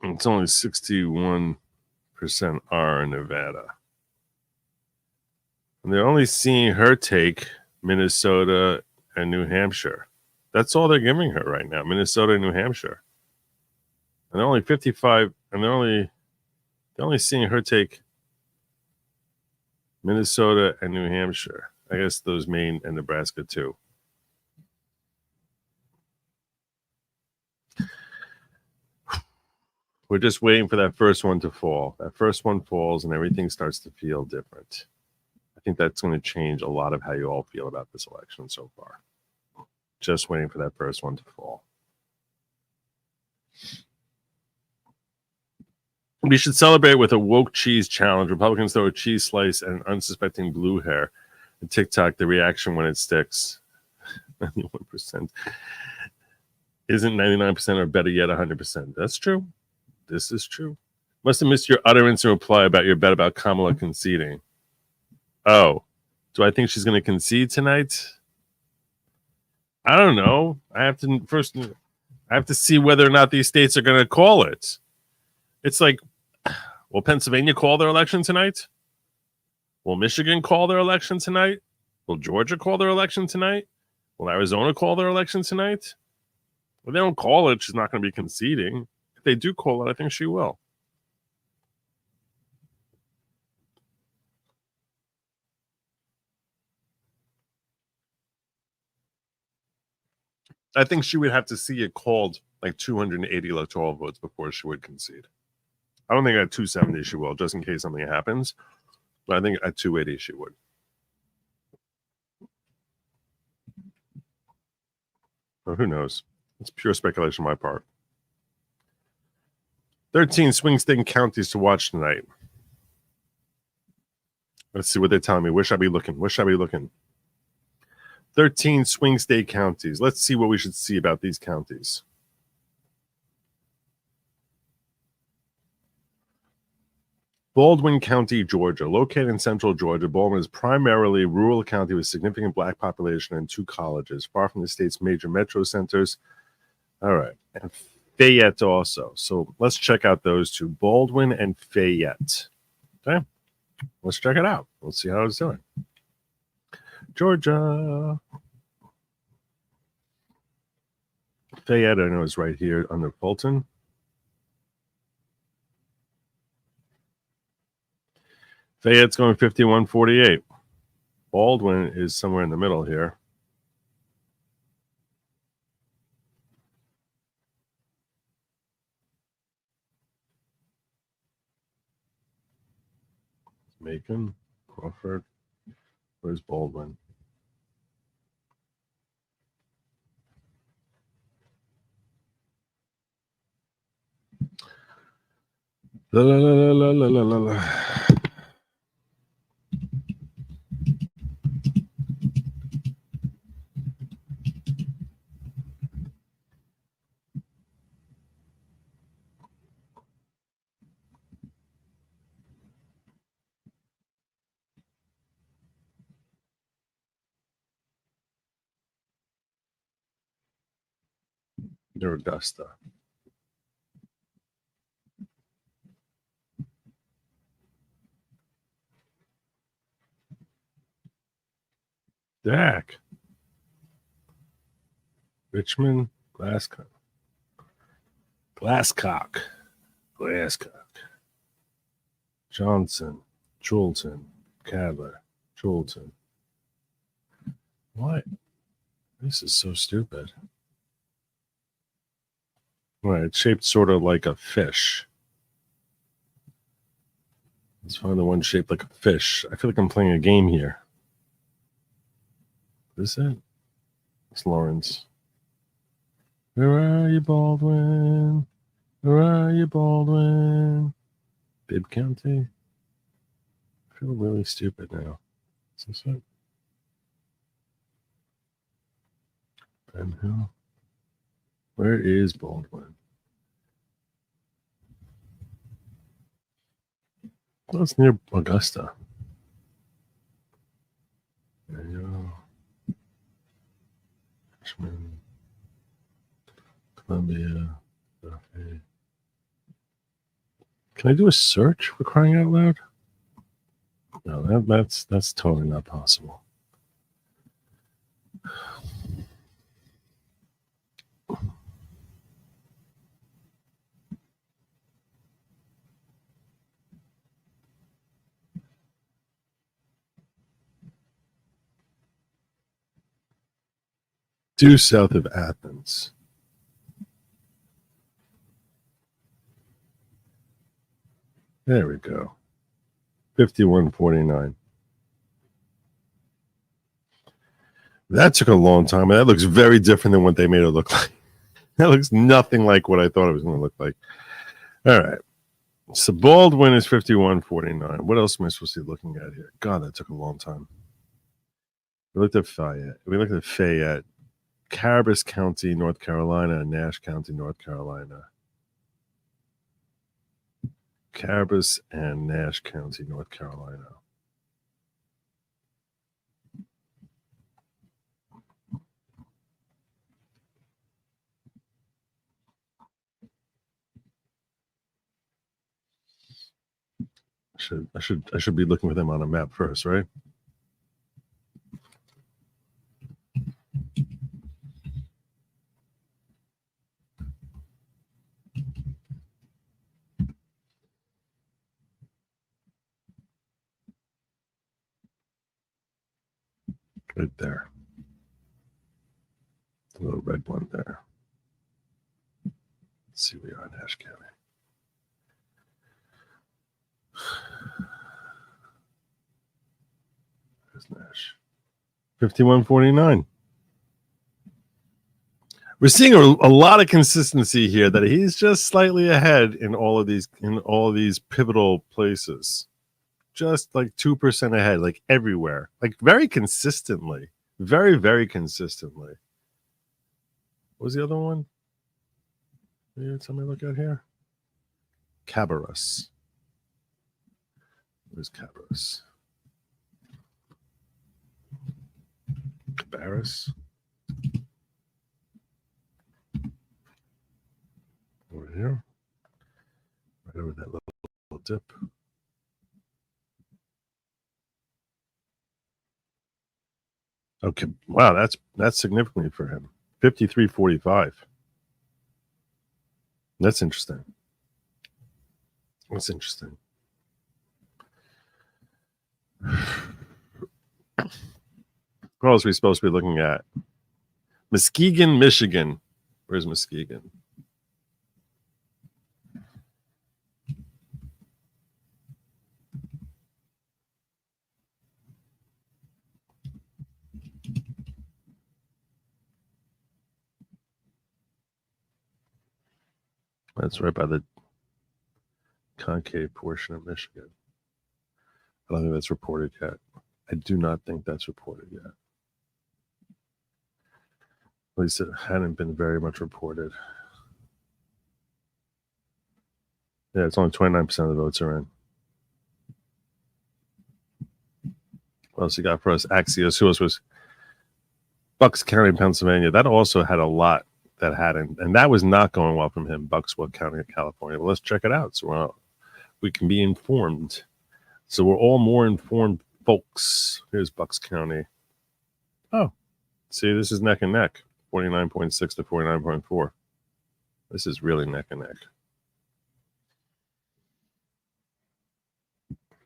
it's only 61% are in Nevada. And they're only seeing her take Minnesota and New Hampshire. That's all they're giving her right now, Minnesota and New Hampshire. And they're only 55, and they're only seeing her take Minnesota and New Hampshire. I guess those Maine and Nebraska too. We're just waiting for that first one to fall. That first one falls and everything starts to feel different. I think that's going to change a lot of how you all feel about this election so far. Just waiting for that first one to fall. We should celebrate with a woke cheese challenge. Republicans throw a cheese slice at an unsuspecting blue hair. And TikTok, the reaction when it sticks. 91%. Isn't 99% or better yet 100%. That's true. This is true. Must have missed your utterance in reply about your bet about Kamala conceding. Oh, do I think she's going to concede tonight? I don't know. I have to see whether or not these states are going to call it. It's like, will Pennsylvania call their election tonight? Will Michigan call their election tonight? Will Georgia call their election tonight? Will Arizona call their election tonight? If they don't call it, she's not going to be conceding. If they do call it, I think she will. I think she would have to see it called like 280 electoral votes before she would concede. I don't think at 270 she will, just in case something happens. But I think at 280 she would. But who knows? It's pure speculation on my part. 13 swing state counties to watch tonight. Let's see what they're telling me. Where should I be looking? Where should I be looking? 13 swing state counties. Let's see what we should see about these counties. Baldwin County, Georgia. Located in central Georgia, Baldwin is primarily a rural county with significant black population and 2 colleges, far from the state's major metro centers. All right. And Fayette also. So let's check out those two, Baldwin and Fayette. Okay. Let's check it out. Let's see how it's doing. Georgia. Fayette, I know, is right here under Fulton. Fayette's going 51-48. Baldwin is somewhere in the middle here. Macon, Crawford. Where's Baldwin? La, la, la, la, la, la, la, la. They're Augusta. Dak. Richmond, Glasscock. Johnson, Chulton, Cadler, Chulton. What? This is so stupid. All right, it's shaped sort of like a fish. Let's find the one shaped like a fish. I feel like I'm playing a game here. Is it? It's Lawrence. Where are you, Baldwin? Where are you, Baldwin? Bibb County. feel really stupid now. Is this it? Ben Hill. Where is Baldwin? Well, it's near Augusta. There you go. Richmond, Columbia. Okay. Can I do a search for crying out loud? No, that's totally not possible. Due south of Athens. There we go. 51.49. That took a long time. That looks very different than what they made it look like. That looks nothing like what I thought it was going to look like. All right. So Baldwin is 51.49. What else am I supposed to be looking at here? God, that took a long time. We looked at Fayette. We looked at Fayette, Carabosse County, North Carolina, and Nash County, North Carolina. Carabosse and Nash County, North Carolina. I should be looking for them on a map first, right? Right there. The little red one there. Let's see, we are in Nash County. There's Nash. 51.49. We're seeing a lot of consistency here that he's just slightly ahead in all of these pivotal places. Just like 2% ahead, like everywhere, like very consistently, very, very consistently. What was the other one? Tell me to look at here. Carabosse. Where's Carabosse? Carabosse. Over here. Right over that little dip. Okay. Wow, that's significantly for him. 53.45. That's interesting. That's interesting. What else are we supposed to be looking at? Muskegon, Michigan. Where's Muskegon? That's right by the concave portion of Michigan. I don't think that's reported yet. I do not think that's reported yet. At least it hadn't been very much reported. Yeah, it's only 29% of the votes are in. What else you got for us? Axios, who else was? Bucks County, Pennsylvania. That also had a lot that hadn't, and that was not going well from him. Bucksville County, California. Well, let's check it out so we can be informed. So we're all more informed folks. Here's Bucks County. Oh, see, this is neck and neck. 49.6 to 49.4. This is really neck and neck.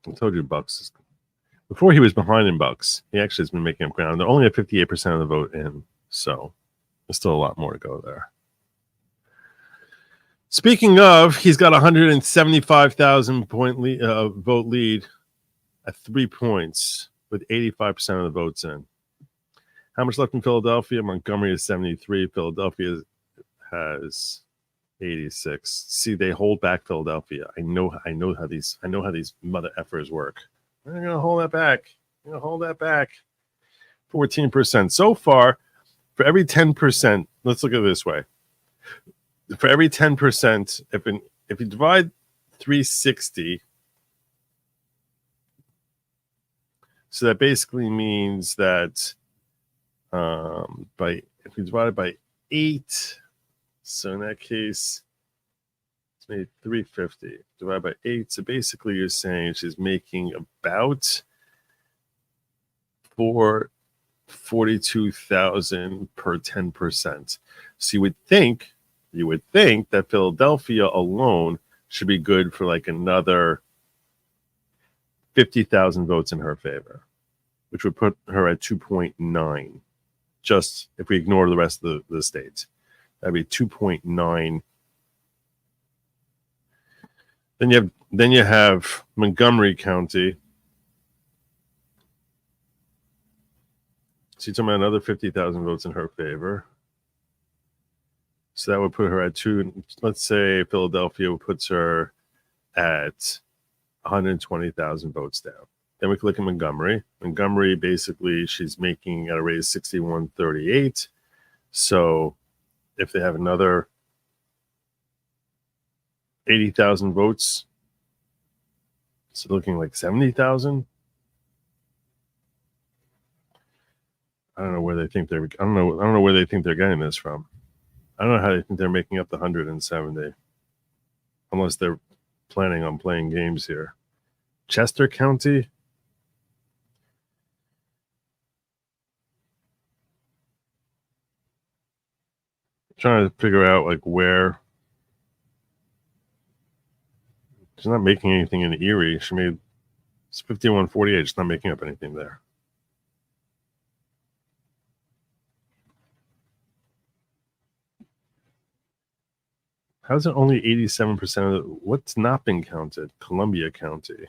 I told you Bucks. Before he was behind in Bucks, he actually has been making up ground. They're only at 58% of the vote in, so there's still a lot more to go there. Speaking of, he's got 175,000 vote lead at 3 points with 85% of the votes in. How much left in Philadelphia? Montgomery is 73. Philadelphia has 86. See, they hold back Philadelphia. I know how these mother effers work. I'm going to hold that back. 14%. So far, for every 10%, let's look at it this way. For every 10%, if you divide 360, so that basically means that if you divide it by 8, so in that case, it's made 350 divided by 8. So basically, you're saying she's making about 42,000 per 10%. So you would think that Philadelphia alone should be good for like another 50,000 votes in her favor, which would put her at 2.9. Just if we ignore the rest of the states, that'd be 2.9. Then you have Montgomery County. So you're talking about another 50,000 votes in her favor. So that would put her at 2. Let's say Philadelphia puts her at 120,000 votes down. Then we can look at Montgomery. Montgomery, basically, she's making at a rate of 61.38. So if they have another 80,000 votes, it's looking like 70,000. I don't know where they think they're. I don't know where they think they're getting this from. I don't know how they think they're making up the 170, unless they're planning on playing games here. Chester County. Trying to figure out like where. She's not making anything in Erie. She made it's 51.48. She's not making up anything there. How's it only 87% of what's not been counted? Columbia County.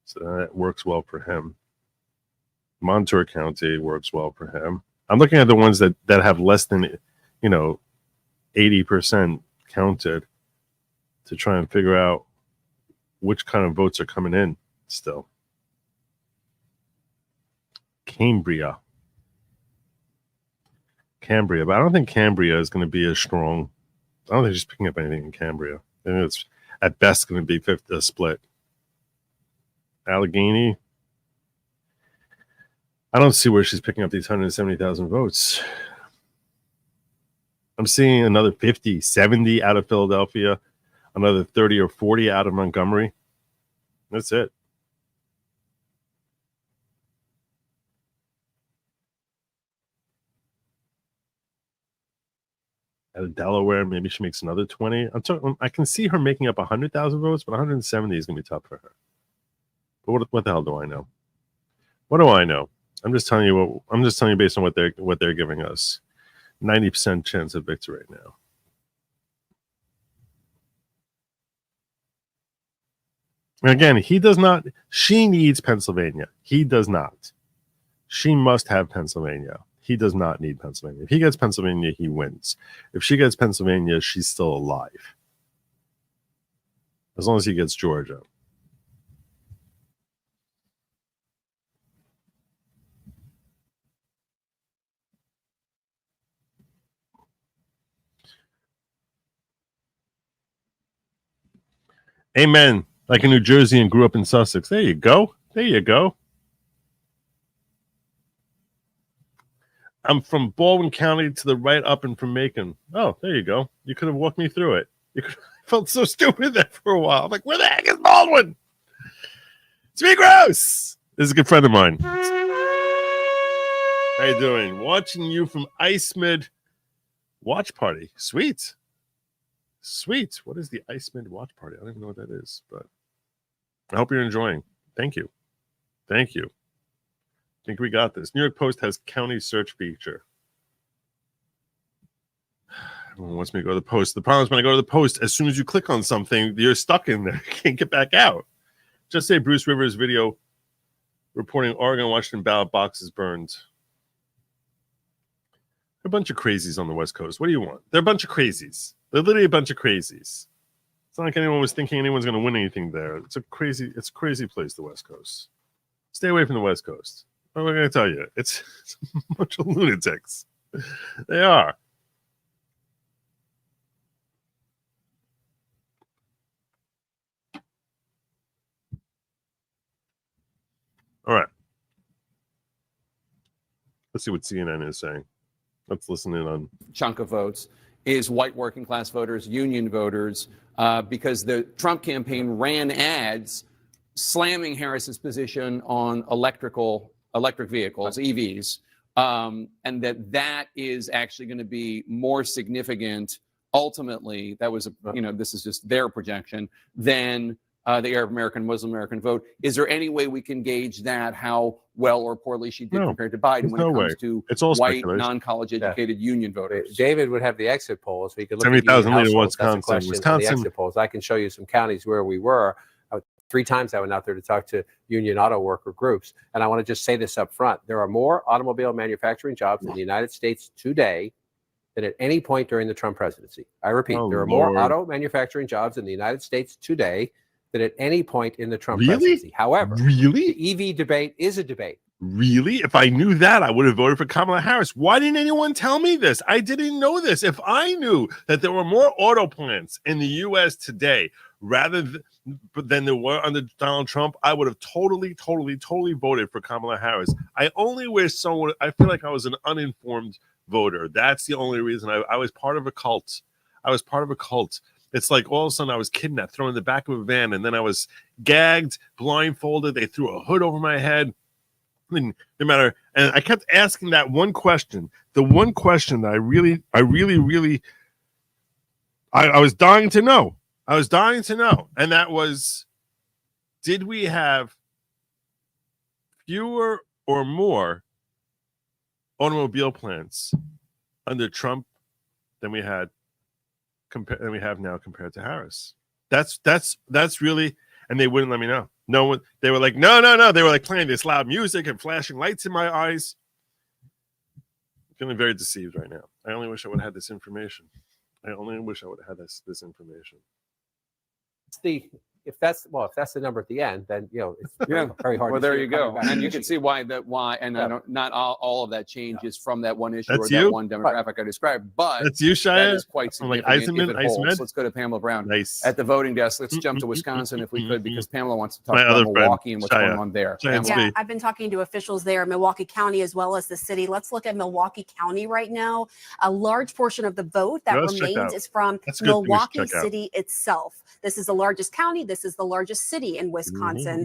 So that works well for him. Montour County works well for him. I'm looking at the ones that have less than 80% counted to try and figure out which kind of votes are coming in still. Cambria, but I don't think Cambria is going to be as strong. I don't think she's picking up anything in Cambria. I think it's at best going to be a split. Allegheny, I don't see where she's picking up these 170,000 votes. I'm seeing another 50, 70 out of Philadelphia, another 30 or 40 out of Montgomery. That's it. Out of Delaware, maybe she makes another 20. I can see her making up 100,000 votes, but 170 is going to be tough for her. But what the hell do I know? What do I know? I'm just telling you based on what they're giving us. 90% chance of victory right now. And again, he does not. She needs Pennsylvania. He does not. She must have Pennsylvania. He does not need Pennsylvania. If he gets Pennsylvania, he wins. If she gets Pennsylvania, she's still alive. As long as he gets Georgia. Amen. Like in New Jersey and grew up in Sussex. There you go. There you go. I'm from Baldwin County to the right up and from Macon. Oh, there you go. You could have walked me through it. I felt so stupid there for a while. I'm like, where the heck is Baldwin? It's me, Gross. This is a good friend of mine. How you doing? Watching you from Ice Mid Watch Party. Sweet. Sweet. What is the Ice Mid Watch Party? I don't even know what that is, but I hope you're enjoying. Thank you. Thank you. I think we got this. New York Post has county search feature. Everyone wants me to go to the Post. The problem is when I go to the Post, as soon as you click on something, you're stuck in there. You can't get back out. Just say Bruce Rivers video reporting Oregon, Washington ballot boxes burned. They're a bunch of crazies on the West Coast. What do you want? They're a bunch of crazies. They're literally a bunch of crazies. It's not like anyone was thinking anyone's going to win anything there. It's a crazy place, the West Coast. Stay away from the West Coast. What am I going to tell you? It's a bunch of lunatics. They are. All right. Let's see what CNN is saying. Let's listen in on. Chunk of votes is white working class voters, union voters, because the Trump campaign ran ads slamming Harris's position on electric vehicles, EVs, and that is actually going to be more significant ultimately. That was, this is just their projection, than the Arab American, Muslim American vote. Is there any way we can gauge that, how well or poorly she did compared to Biden when it comes to white, non-college educated union voters? David would have the exit polls. We could look 70,000 at in Wisconsin. Wisconsin. The exit polls. I can show you some counties where we were. 3 times I went out there to talk to union auto worker groups. And I want to just say this up front. There are more automobile manufacturing jobs in the United States today than at any point during the Trump presidency. I repeat, there are more auto manufacturing jobs in the United States today than at any point in the Trump presidency. However, the EV debate is a debate. Really? If I knew that, I would have voted for Kamala Harris. Why didn't anyone tell me this? I didn't know this. If I knew that there were more auto plants in the U.S. today rather than there were under Donald Trump, I would have totally voted for Kamala Harris. I only wish someone, I feel like I was an uninformed voter. That's the only reason. I was part of a cult. It's like all of a sudden I was kidnapped, thrown in the back of a van, and then I was gagged, blindfolded. They threw a hood over my head. No matter, and I kept asking that one question. The one question that I was dying to know. And that was, did we have fewer or more automobile plants under Trump than we have now compared to Harris? That's really, and they wouldn't let me know. No one, they were like, no. They were like playing this loud music and flashing lights in my eyes. I'm feeling very deceived right now. I only wish I would have had this information. This information. If that's the number at the end, then it's very hard. Well, to there see you go, and you can see why, and I don't, not all of that change is from that one issue or that one demographic I described, but that's you, Shia. That is quite significant. If it holds. Let's go to Pamela Brown at the voting desk. Let's jump to Wisconsin if we could, because Pamela wants to talk about Milwaukee and what's going on there. Yeah, I've been talking to officials there, Milwaukee County as well as the city. Let's look at Milwaukee County right now. A large portion of the vote that remains is from Milwaukee City itself. This is the largest county. This is the largest city in Wisconsin.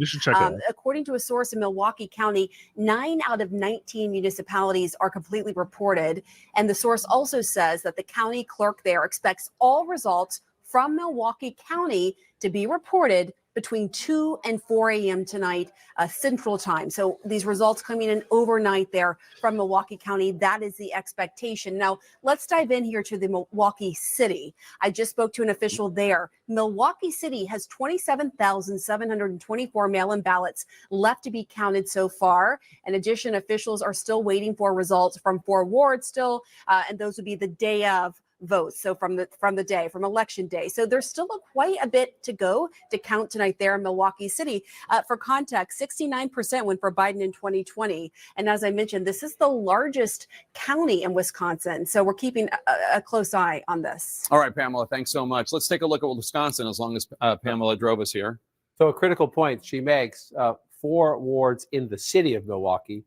According to a source in Milwaukee County, 9 out of 19 municipalities are completely reported. And the source also says that the county clerk there expects all results from Milwaukee County to be reported between 2 and 4 a.m. tonight, Central Time. So these results coming in overnight there from Milwaukee County. That is the expectation. Now, let's dive in here to the Milwaukee City. I just spoke to an official there. Milwaukee City has 27,724 mail-in ballots left to be counted so far. In addition, officials are still waiting for results from 4 wards still, and those would be the day of votes. So from election day. So there's still quite a bit to go to count tonight there in Milwaukee City. For context, 69% went for Biden in 2020. And as I mentioned, this is the largest county in Wisconsin. So we're keeping a close eye on this. All right, Pamela, thanks so much. Let's take a look at Wisconsin as long as Pamela drove us here. So a critical point she makes, 4 wards in the city of Milwaukee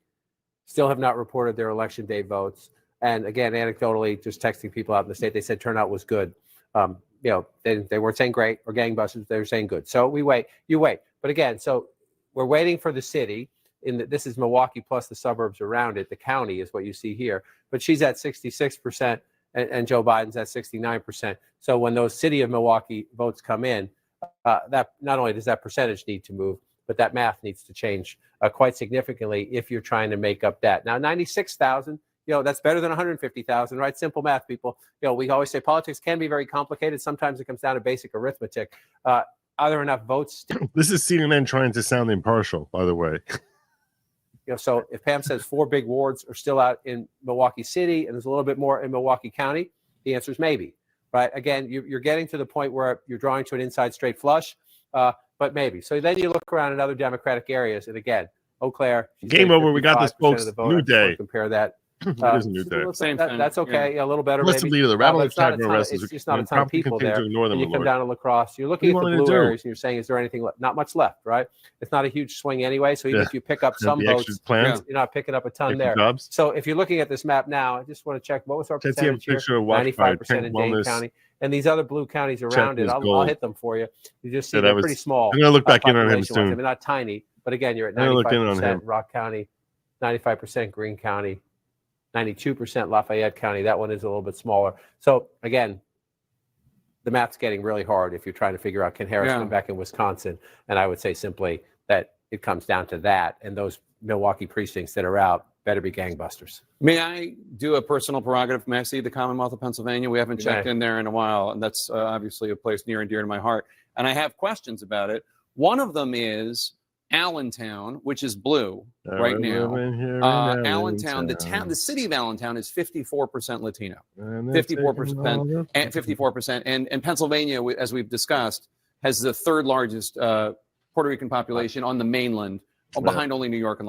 still have not reported their election day votes. And again, anecdotally, just texting people out in the state, they said turnout was good. They weren't saying great or gangbusters. They were saying good. So you wait. But again, so we're waiting for the city. This is Milwaukee plus the suburbs around it. The county is what you see here. But she's at 66% and Joe Biden's at 69%. So when those city of Milwaukee votes come in, that not only does that percentage need to move, but that math needs to change quite significantly if you're trying to make up that. Now, 96,000. That's better than 150,000, right? Simple math, people. We always say politics can be very complicated. Sometimes it comes down to basic arithmetic. Are there enough votes? This is CNN trying to sound impartial, by the way. So if Pam says 4 big wards are still out in Milwaukee City and there's a little bit more in Milwaukee County, the answer is maybe. right? Again, you're getting to the point where you're drawing to an inside straight flush, but maybe. So then you look around in other Democratic areas, and again, Eau Claire. Game over. We got this, folks. New day. Compare that. It is a new day. That's okay. A little better. What's the maybe. leader? The Rattler Tribe It's just not a ton of people there. And you come down to La Crosse. You're looking at the blue areas, and you're saying, is there anything left? Not much left, right? It's not a huge swing anyway. So even if you pick up some votes, you're not picking up a ton there. So if you're looking at this map now, I just want to check what was our percentage here? 95% in Dane County. And these other blue counties around it, I'll hit them for you. You just see they're pretty small. I'm going to look back in on him soon. They're not tiny, but again, you're at 95% Rock County, 95% Greene County, 92% Lafayette County. That one is a little bit smaller. So again, the map's getting really hard if you're trying to figure out, can Harris come back in Wisconsin? And I would say simply that it comes down to that. And those Milwaukee precincts that are out better be gangbusters. May I do a personal prerogative? May I see the Commonwealth of Pennsylvania? We haven't checked in there in a while, and that's obviously a place near and dear to my heart. And I have questions about it. One of them is Allentown, which is blue right now. Allentown, the city of Allentown is 54% Latino, 54%, and 54%. And Pennsylvania, as we've discussed, has the third largest Puerto Rican population on the mainland, behind only New York and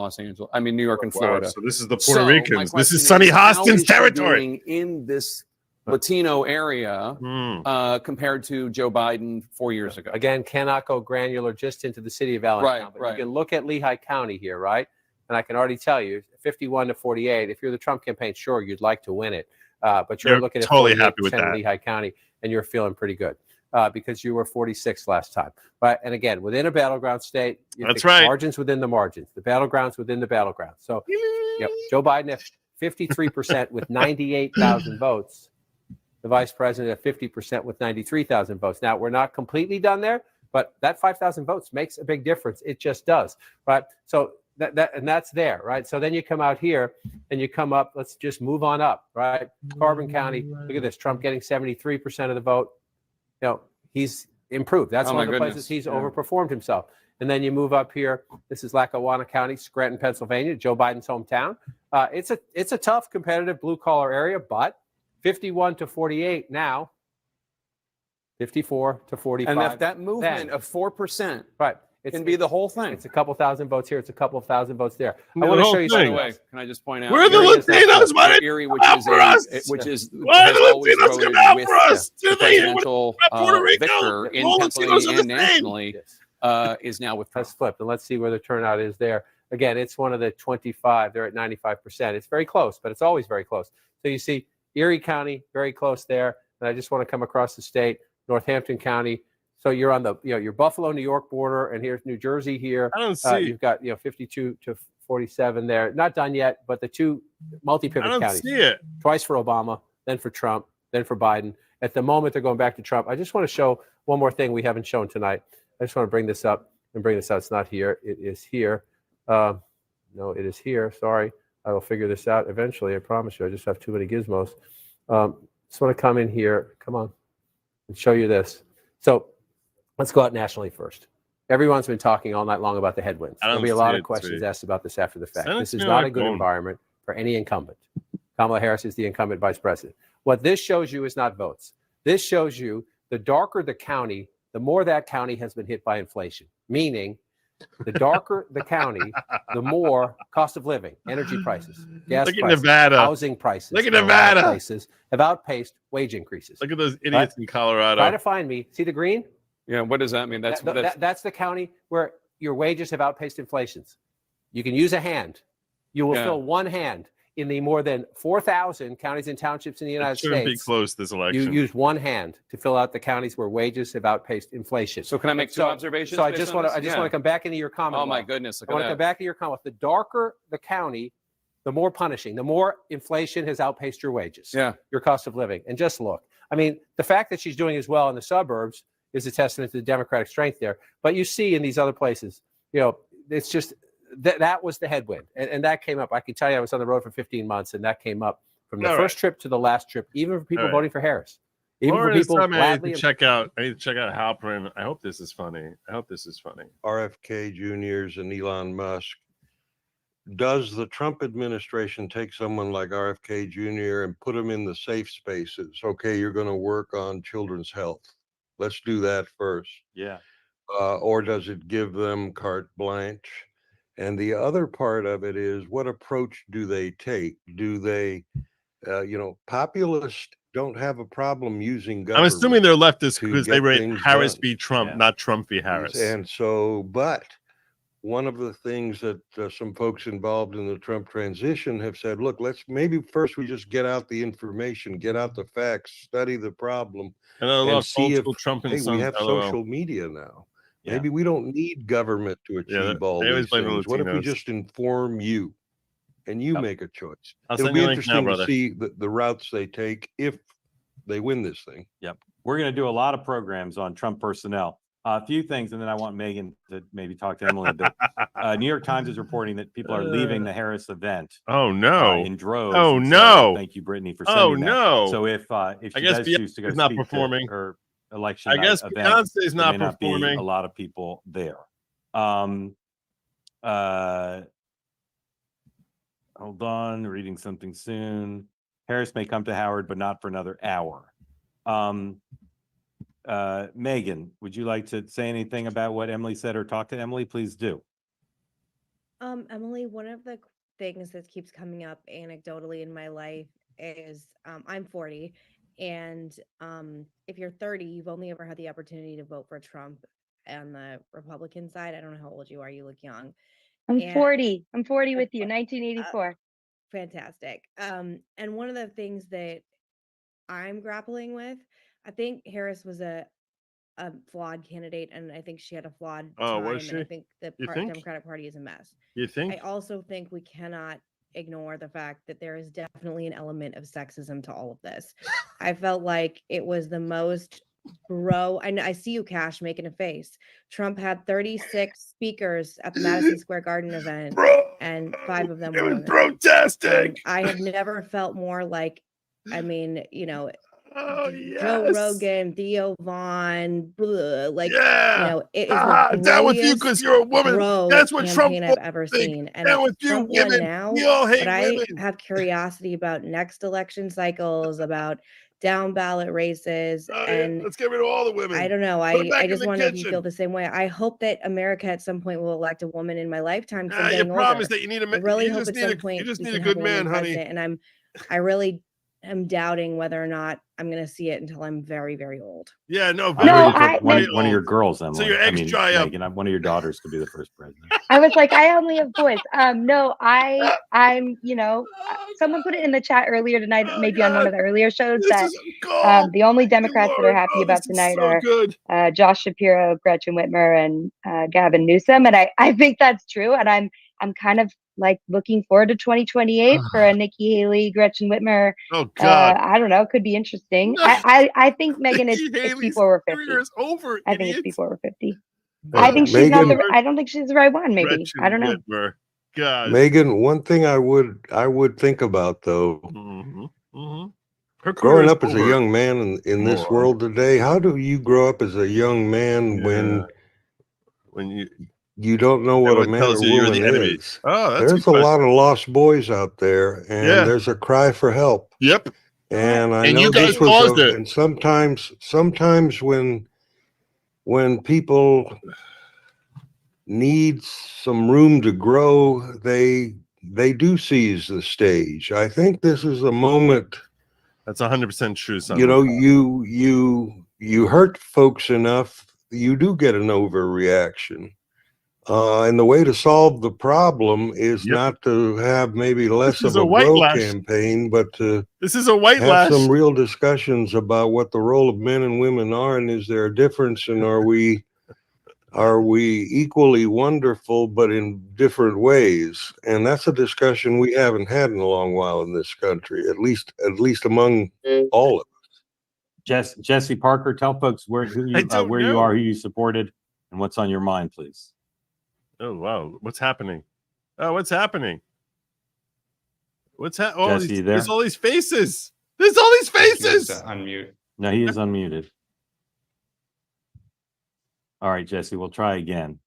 New York and Florida. So this is the Puerto Ricans. This is Sonny Hostin's territory. In this Latino area compared to Joe Biden 4 years ago. Again, cannot go granular just into the city of Allentown. But you can look at Lehigh County here, right? And I can already tell you, 51 to 48. If you're the Trump campaign, sure, you'd like to win it. But you're looking at totally happy with that. Lehigh County, and you're feeling pretty good. Because you were 46 last time. Right. And again, within a battleground state, that's right. Margins within the margins, the battlegrounds within the battlegrounds. So Joe Biden at 53% with 98,000 votes. The vice president at 50% with 93,000 votes. Now, we're not completely done there, but that 5,000 votes makes a big difference. It just does. Right. So that's there. Right. So then you come out here and you come up. Let's just move on up. Right. Carbon County. Look at this. Trump getting 73% of the vote. He's improved. That's one of the places he's overperformed himself. And then you move up here. This is Lackawanna County, Scranton, Pennsylvania, Joe Biden's hometown. It's a tough, competitive blue-collar area, but 51 to 48 now, 54 to 45. And if that movement of 4% can be the whole thing. It's a couple thousand votes here. It's a couple of thousand votes there. I want to show you something. By the way, can I just point out? Where are the Latinos? Why did Erie, why are the Latinos come out for us? The presidential victor in Pennsylvania and nationally is now with Trump. Let's flip and let's see where the turnout is there. Again, it's one of the 25. They're at 95%. It's very close, but it's always very close. So you see Erie County, very close there. And I just want to come across the state, Northampton County. So you're on the, your Buffalo, New York border, and here's New Jersey here. I don't see. You've got, 52 to 47 there. Not done yet, but the two multi-pivot counties. I don't see it. Twice for Obama, then for Trump, then for Biden. At the moment, they're going back to Trump. I just want to show one more thing we haven't shown tonight. I just want to bring this up and bring this out. It's not here. It is here. No, it is here. Sorry. I will figure this out eventually. I promise you. I just have too many gizmos. Just want to come in here. Come on. And show you this. So let's go out nationally first. Everyone's been talking all night long about the headwinds. There'll be a lot of questions asked about this after the fact. This is not a good environment for any incumbent. Kamala Harris is the incumbent vice president. What this shows you is not votes. This shows you the darker the county, the more that county has been hit by inflation. Meaning, the darker the county, the more cost of living, energy prices, gas prices, housing prices, Look at Nevada. Prices have outpaced wage increases. Look at those idiots in Colorado. Try to find me. See the green? Yeah, what does that mean? That's the county where your wages have outpaced inflations. You can use a hand. You will fill one hand in the more than 4,000 counties and townships in the United States. Shouldn't be close this election. You use one hand to fill out the counties where wages have outpaced inflation. So can I make two observations? So I just want to come back into your comment. Oh my goodness! I want to come back to your comment. The darker the county, the more punishing, the more inflation has outpaced your wages. Yeah, your cost of living. And just look. I mean, the fact that she's doing as well in the suburbs is a testament to the Democratic strength there. But you see in these other places, it's just that was the headwind. And that came up. I can tell you I was on the road for 15 months, and that came up from the first trip to the last trip, even for people voting for Harris. Even for people I need to check out Halperin. I hope this is funny. RFK Jr.'s and Elon Musk does the Trump administration take someone like RFK Jr. and put him in the safe spaces? Okay, you're going to work on children's health. Let's do that first. Yeah. Or does it give them carte blanche? And the other part of it is, what approach do they take? Do they, populists don't have a problem using I'm government. assuming they're leftists to because they get rate things Harris done. v. Trump, not Trump v. Harris. And so, but one of the things that some folks involved in the Trump transition have said, look, let's maybe first we just get out the information, get out the facts, study the problem, And I love see old if, school Trump and hey, we Sons, have LOL. social media now. Yeah. Maybe we don't need government to achieve all they always these blame the things. What if we Latinos. just inform you and you make a choice? I'll It'll send be you a link now, interesting to brother. see the routes they take if they win this thing. Yep. We're going to do a lot of programs on Trump personnel. A few things, and then I want Megan to maybe talk to Emily a bit. New York Times is reporting that people are leaving the Harris event. Oh no! In droves. Oh and so no! thank you, Brittany, for sending Oh that. no! So if I she guess does Beyonce's choose to go not speak performing. to her election I night guess event, Beyonce's there not may not be performing. a lot of people there. Hold on, reading something soon. Harris may come to Howard, but not for another hour. Megan, would you like to say anything about what Emily said or talk to Emily? Please do. Emily, one of the things that keeps coming up anecdotally in my life is I'm 40, and if you're 30, you've only ever had the opportunity to vote for Trump on the Republican side. I don't know how old you are. You look young. I'm And 40. I'm 40 with you. 1984. fantastic. And one of the things that I'm grappling with, I think Harris was a flawed candidate, and I think she had a flawed Oh, time. was And I she? think the You think? Democratic Party is a mess. You think? I also think we cannot ignore the fact that there is definitely an element of sexism to all of this. I felt like it was the most I see you, Cash, making a face. Trump had 36 speakers at the Madison Square Garden event, and 5 of them were women. Protesting. I have never felt more like, I mean, Oh, Joe yes. Rogan, Theo Vaughn, it is Ah, the down with you brilliantest 'cause you're a woman. bro That's what Trump campaign I've folks ever think. seen. And Down with you, Trump won women. now, We all hate but I women. have curiosity about next election cycles, about down ballot races, and let's get rid of all the women. I don't know. Put 'em back I in just the wonder if you kitchen. feel the same way. I hope that America at some point will elect a woman in my lifetime. 'Cause I'm Your getting problem older. is that you need a I really you hope just at need some a point you just we need a can have good woman man, honey. president, and I really am doubting whether or not I'm going to see it until I'm very, very old. Yeah, no, One of your girls, Emily. So your ex dry up. Megan, one of your daughters could be the first president. I was like, I only have boys. No, I'm, someone put it in the chat earlier tonight, maybe on one of the earlier shows, that the only Democrats that are happy about tonight are Josh Shapiro, Gretchen Whitmer, and Gavin Newsom. And I think that's true. And I'm kind of like looking forward to 2028 for a Nikki Haley, Gretchen Whitmer. Oh God. I don't know. Could be interesting. I think, Megan, it's before we're 50. Over, I think it's before we're 50. I think she's not I don't think she's the right one. Maybe. I don't know. Whitmer. God. Megan, one thing I would think about though, Her growing career's up as a over. young man in this world today, how do you grow up as a young man when you don't know what a everyone man tells or you you're woman the enemy? is? Oh, that's a There's good a lot question. of lost boys out there, and Yeah. there's a cry for help. Yep. And I And know you guys this was caused it. and sometimes when people need some room to grow, they do seize the stage. I think this is a moment. That's 100% true, son. You hurt folks enough, you do get an overreaction. And the way to solve the problem is not to have maybe less of a bro campaign, but to This is a white have lash. some real discussions about what the role of men and women are, and is there a difference, and are we equally wonderful but in different ways? And that's a discussion we haven't had in a long while in this country, at least among all of us. Jesse Parker, tell folks where you are, who you supported, and what's on your mind, please. Oh wow, what's happening? Oh, what's happening? Jesse, you there? There's all these faces. There's all these faces. Unmute. No, he is unmuted. All right, Jesse, we'll try again.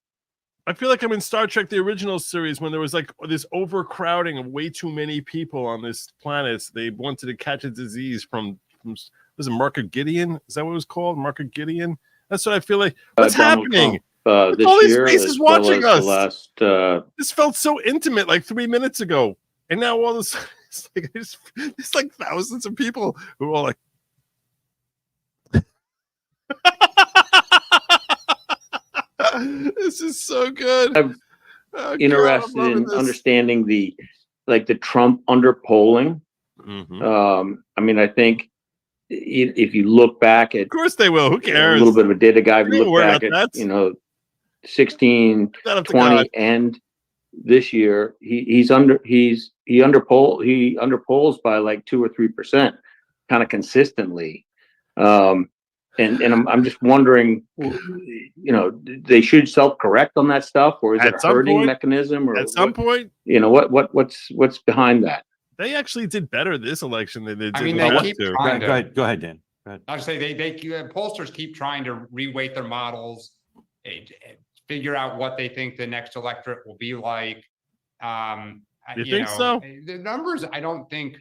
I feel like I'm in Star Trek, the original series, when there was like this overcrowding of way too many people on this planet. They wanted to catch a disease from was it Market Gideon? Is that what it was called? Market Gideon? That's what I feel like. What's happening? Trump, Look, all these year, faces as well watching as us. the last, this felt so intimate like 3 minutes ago. And now all this, it's like thousands of people who are all like, this is so good. I'm interested in understanding the Trump underpolling. I mean, I think if you look back at, of course they will. Who cares? A little bit of a data guy. If you Don't look worry back about at that. 16, 20, and this year, he underpolls by like 2 or 3%, kind of consistently. And I'm just wondering, they should self-correct on that stuff, or is it a herding mechanism, or at some point, what's behind that? They actually did better this election than they did. I mean, they keep trying to. Go ahead, Dan. Go ahead. I'll say they pollsters keep trying to reweight their models, figure out what they think the next electorate will be like. You think so? The numbers, I don't think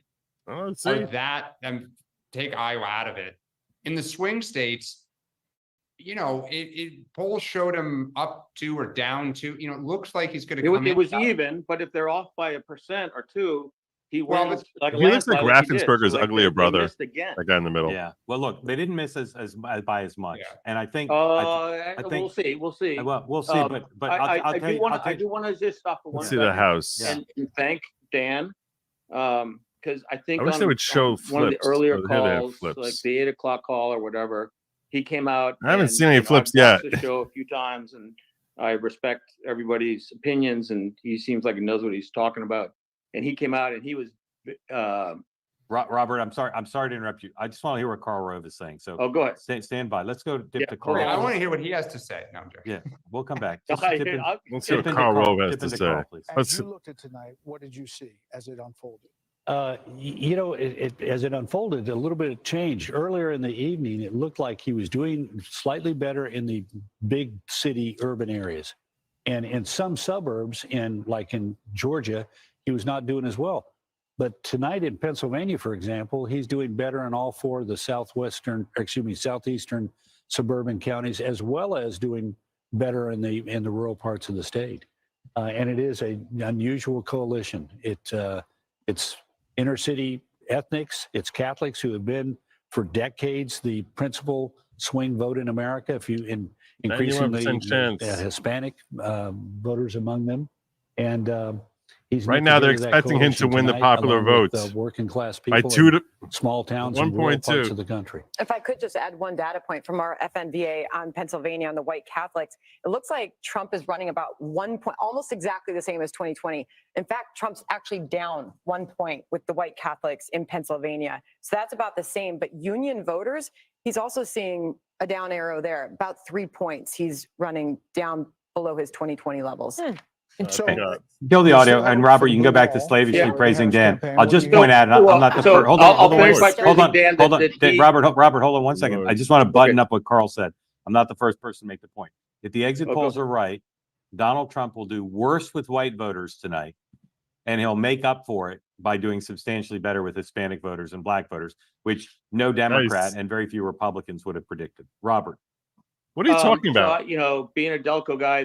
are that. Take Iowa out of it. In the swing states, polls showed him up 2 or down 2. It looks like he's going to come in. It was even, but if they're off by 1% or 2, he wins. He looks like Raffensperger's uglier brother. That guy in the middle. Yeah. Well, look, they didn't miss by as much, and I think. I think we'll see. Well, we'll see. But I do want to just stop for one second. See the house and thank Dan, because I think I wish they would show one of the earlier calls, flips. like the 8 o'clock call or whatever. He came out. I haven't seen any flips yet. I've watched the show a few times, and I respect everybody's opinions, and he seems like he knows what he's talking about. And he came out and he was Robert, I'm sorry to interrupt you. I just want to hear what Karl Rove is saying. So go ahead. Stand by. Let's go dip to Karl. I want to hear what he has to say. No, I'm joking. Yeah, we'll come back. Let's see what Karl Rove has to say. As you looked at tonight, what did you see as it unfolded? As it unfolded, a little bit of change. Earlier in the evening, it looked like he was doing slightly better in the big city urban areas. And in some suburbs, like in Georgia, he was not doing as well. But tonight in Pennsylvania, for example, he's doing better in all 4 of the southeastern suburban counties, as well as doing better in the rural parts of the state. And it is an unusual coalition. It's inner city ethnics, it's Catholics who have been for decades the principal swing vote in America. Increasingly Hispanic voters among them, and he's right now they're expecting him to win the popular vote. Working class by people 2 to small towns and rural parts of the country. If I could just add one data point from our FNVA on Pennsylvania on the white Catholics, it looks like Trump is running about 1 point, almost exactly the same as 2020. In fact, Trump's actually down 1 point with the white Catholics in Pennsylvania. So that's about the same. But union voters, he's also seeing a down arrow there, about 3 points. He's running down below his 2020 levels. So, kill the audio, and Robert, you can go back to slavishly praising Dan. I'll just point out, I'm not the first. Hold on. Robert, hold on 1 second. I just want to button up what Karl said. I'm not the first person to make the point. If the exit polls are right, Donald Trump will do worse with white voters tonight, and he'll make up for it by doing substantially better with Hispanic voters and black voters, which no Democrat and very few Republicans would have predicted. Robert, what are you talking about? So, being a Delco guy,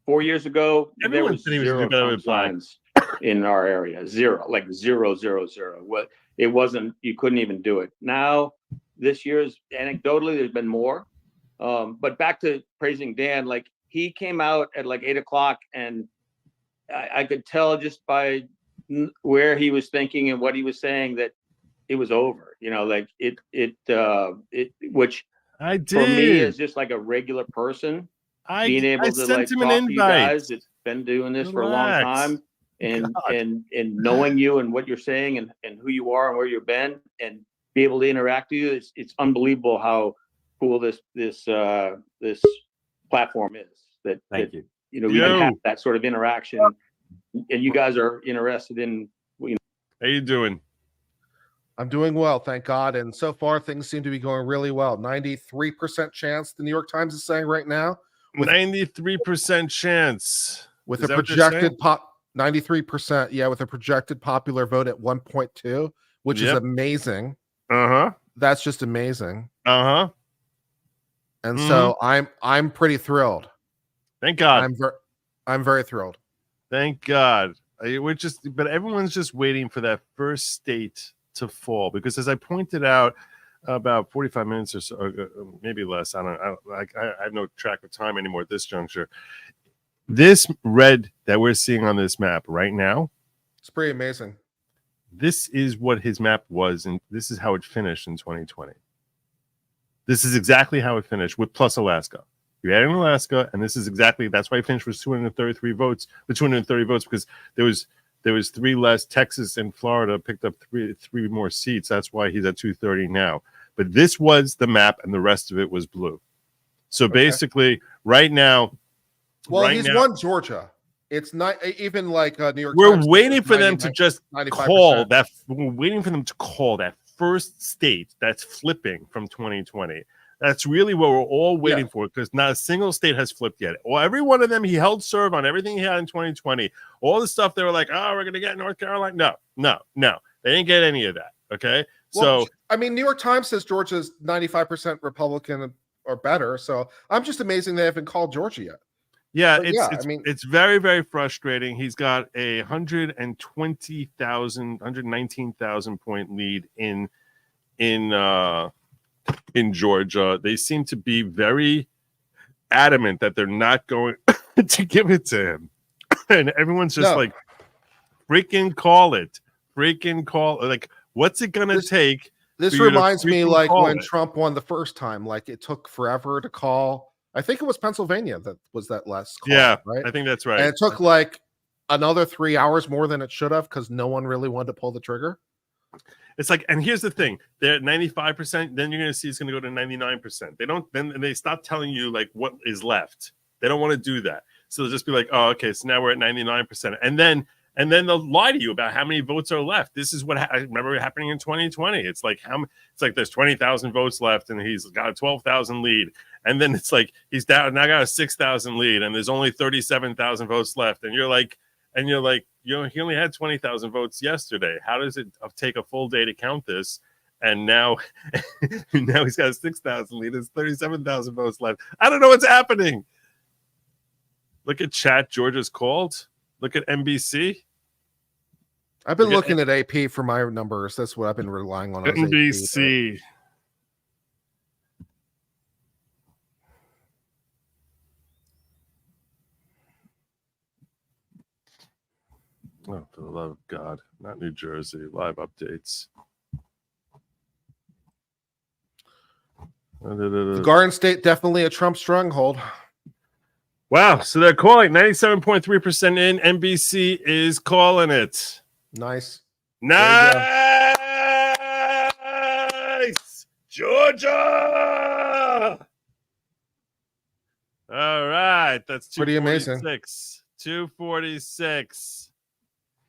4 years ago, there was 0 Trump signs in our area. 0, like 0, 0, 0. What it wasn't, you couldn't even do it. Now, this year's anecdotally, there's been more. But back to praising Dan, he came out at 8 o'clock, and I could tell just by where he was thinking and what he was saying that it was over. Which I did for me is just like a regular person. Being able to talk to you guys that's been doing this for a long time, and knowing you and what you're saying and who you are and where you've been, and be able to interact with you, it's unbelievable how cool this platform is. Thank you. We can have that sort of interaction, and you guys are interested in. How you doing? I'm doing well, thank God. And so far, things seem to be going really well. 93% chance, the New York Times is saying right now, 93% chance. With Is a that what you're saying? projected 93%. Yeah, with a projected popular vote at 1.2, which is Yep. amazing. Uh-huh. That's just amazing. Uh-huh. And so I'm pretty thrilled. Thank God. I'm very thrilled. Thank God. But everyone's just waiting for that first state to fall, because as I pointed out about 45 minutes or so, maybe less. I have no track of time anymore at this juncture. This red that we're seeing on this map right now, It's pretty amazing. this is what his map was, and this is how it finished in 2020. This is exactly how it finished with plus Alaska. You add in Alaska, and this is exactly, that's why he finished with 233 votes, with 230 votes, because there was three less. Texas and Florida picked up three more seats. That's why he's at 230 now. But this was the map, and the rest of it was blue. So basically, right now, well, he's won Georgia. It's not even like New York. We're Times waiting for them to just 95%. call that. We're waiting for them to call that first state that's flipping from 2020. That's really what we're all waiting for, because not a single state has flipped yet. Well, every one of them, he held serve on everything he had in 2020. All the stuff they were like, oh, we're going to get North Carolina. No. They didn't get any of that. Okay. Well, So, I mean, New York Times says Georgia's 95% Republican or better. So I'm just amazing they haven't called Georgia yet. yeah, But it's very, very frustrating. He's got a 119,000 point lead in Georgia. They seem to be very adamant that they're not going to give it to him. And everyone's just like, freaking call it. Like, what's it going to take? This for you to reminds me freaking like call when it? Trump won the first time. Like it took forever to call. I think it was Pennsylvania that was that last call. Yeah, right. I think that's right. And it took like another 3 hours more than it should have because no one really wanted to pull the trigger. It's like, and here's the thing: they're at 95%. Then you're going to see it's going to go to 99%. They don't. Then they stop telling you like what is left. They don't want to do that. So they'll just be like, oh, okay, so now we're at 99%, and then they'll lie to you about how many votes are left. This is what I remember happening in 2020. It's like it's like there's 20,000 votes left, and he's got a 12,000 lead, and then it's like he's down now got a 6,000 lead, and there's only 37,000 votes left, and you're like, he only had 20,000 votes yesterday. How does it take a full day to count this? And now he's got a 6,000 lead. There's 37,000 votes left. I don't know what's happening. Look at chat. Georgia's called. Look at NBC. I've been looking at AP for my numbers. That's what I've been relying on. NBC. Oh, for the love of God. Not New Jersey. Live updates. The Garden State, definitely a Trump stronghold. Wow. So they're calling 97.3% in. NBC is calling it. Nice. Nice. Georgia. All right. That's pretty amazing. 246.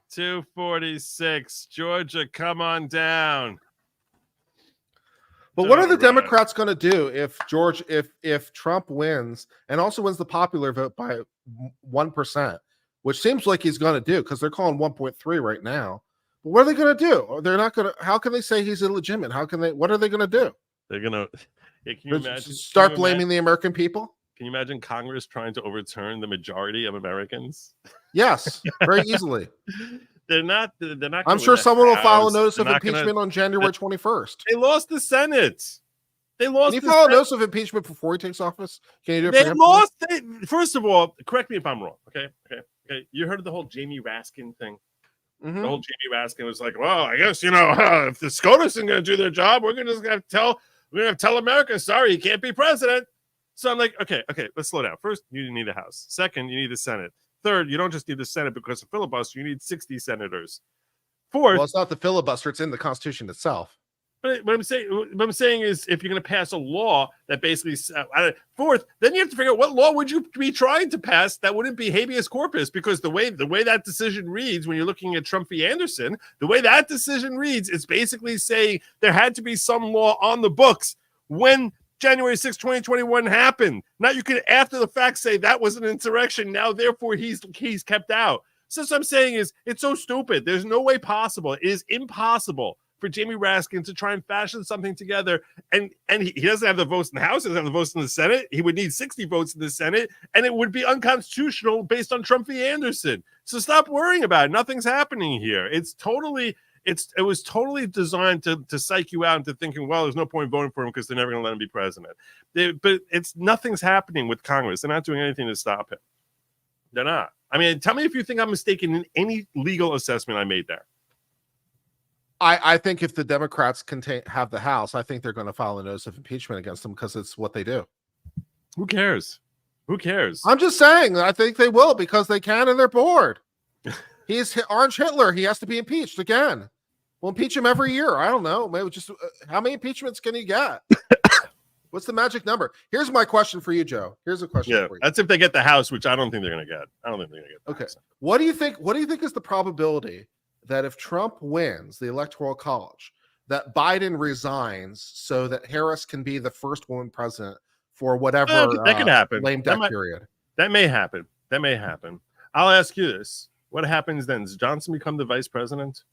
246. Georgia, come on down. But what are the Democrats going to do if Trump wins and also wins the popular vote by 1%, which seems like he's going to do because they're calling 1.3 right now. But what are they going to do? They're not going to. How can they say he's illegitimate? How can they? What are they going to do? They're going to. Yeah, can you imagine? Start blaming the American people? Can you imagine Congress trying to overturn the majority of Americans? Yes, very easily. They're not. I'm sure someone will file a notice of impeachment on January 21st. They lost the Senate. They lost. Can you file a notice of impeachment before he takes office? Can you do it? They lost. First of all, correct me if I'm wrong. Okay. You heard of the whole Jamie Raskin thing? Mm-hmm. The whole Jamie Raskin was like, "Well, I guess if the SCOTUS isn't going to do their job, we're going to have to tell America, sorry, he can't be president." So I'm like, okay, let's slow down. First, you need a House. Second, you need a Senate. Third, you don't just need the Senate because of filibuster. You need 60 senators. Fourth, well, it's not the filibuster; it's in the Constitution itself. But what I'm saying is, if you're going to pass a law that basically fourth, then you have to figure out what law would you be trying to pass that wouldn't be habeas corpus, because the way that decision reads when you're looking at Trump v. Anderson, the way that decision reads is basically saying there had to be some law on the books when January 6, 2021 happened. Now you can, after the fact, say that was an insurrection. Now, therefore, he's kept out. So what I'm saying is, it's so stupid. There's no way possible. It is impossible for Jamie Raskin to try and fashion something together. And he doesn't have the votes in the House, he doesn't have the votes in the Senate. He would need 60 votes in the Senate, and it would be unconstitutional based on Trump v. Anderson. So stop worrying about it. Nothing's happening here. It was totally designed to psych you out into thinking, well, there's no point voting for him because they're never going to let him be president. But nothing's happening with Congress. They're not doing anything to stop him. They're not. I mean, tell me if you think I'm mistaken in any legal assessment I made there. I think if the Democrats have the House, I think they're going to file a notice of impeachment against them because it's what they do. Who cares? Who cares? I'm just saying, I think they will because they can and they're bored. He's Orange Hitler. He has to be impeached again. We'll impeach him every year. I don't know. Maybe just how many impeachments can he get? What's the magic number? Here's my question for you, Joe. Here's a question for you. That's if they get the House, which I don't think they're going to get. I don't think they're going to get the Okay. House. What do you think is the probability that if Trump wins the Electoral College, that Biden resigns so that Harris can be the first woman president for whatever that could happen. lame duck period? That may happen. That may happen. I'll ask you this. What happens then? Does Johnson become the vice president?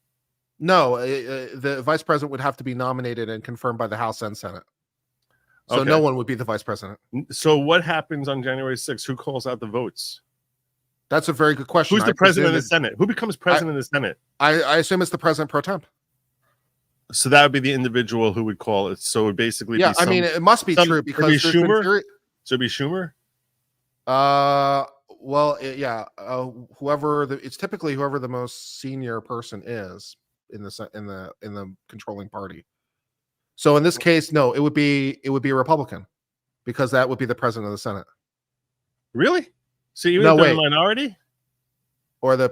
No, the vice president would have to be nominated and confirmed by the House and Senate. So Okay. no one would be the vice president. So what happens on January 6th? Who calls out the votes? That's a very good question. Who's the president of the Senate? Who becomes president of the Senate? I assume it's the president pro temp. So that would be the individual who would call it. So it would basically Yeah, be I mean, it must be true because it'd be there's been Schumer. So it'd be Schumer. Well, yeah. It's typically whoever the most senior person is in the controlling party. So in this case, no, it would be a Republican because that would be the president of the Senate. Really? So even if they're a minority? Or the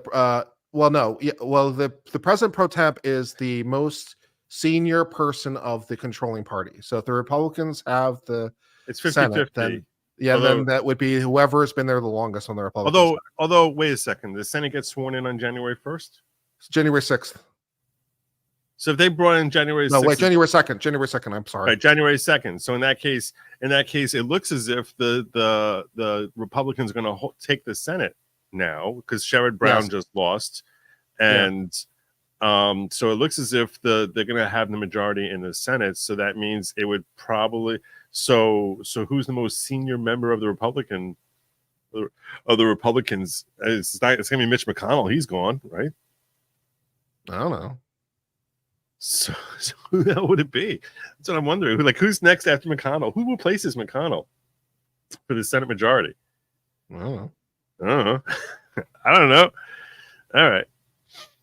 the president pro temp is the most senior person of the controlling party. So if the Republicans have the It's Senate, 50-50. then that would be whoever has been there the longest on the Republican side. Although, wait a second, the Senate gets sworn in on January 1st? It's January 6th. So if they brought in January 6th. No, wait, January 2nd. January 2nd. I'm sorry. Right, January 2nd. So in that case, it looks as if the Republicans are going to take the Senate now because Sherrod Brown just lost, and so it looks as if they're going to have the majority in the Senate. So that means it would probably so who's the most senior member of the Republicans? It's going to be Mitch McConnell. He's gone, right? I don't know. So who the hell would it be? That's what I'm wondering. Who's next after McConnell? Who replaces McConnell for the Senate majority? I don't know. I don't know. All right.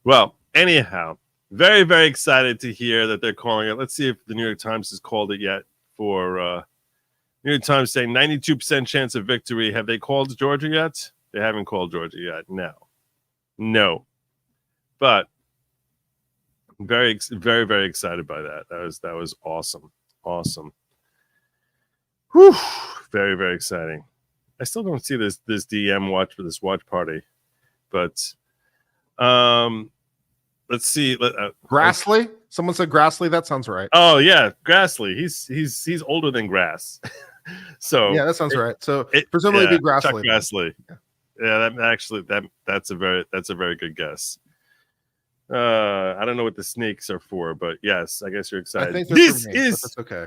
Well, anyhow, very, very excited to hear that they're calling it. Let's see if the New York Times has called it yet. For New York Times saying 92% chance of victory. Have they called Georgia yet? They haven't called Georgia yet. No. But very, very, very excited by that. That was awesome. Whew. Very, very exciting. I still don't see this DM watch for this watch party, but let's see. Grassley? Someone said Grassley. That sounds right. Oh yeah, Grassley. He's older than grass. So yeah, that sounds right. So presumably be Grassley. Chuck Grassley. Yeah, that's a very good guess. I don't know what the snakes are for, but yes, I guess you're excited. I think that's okay.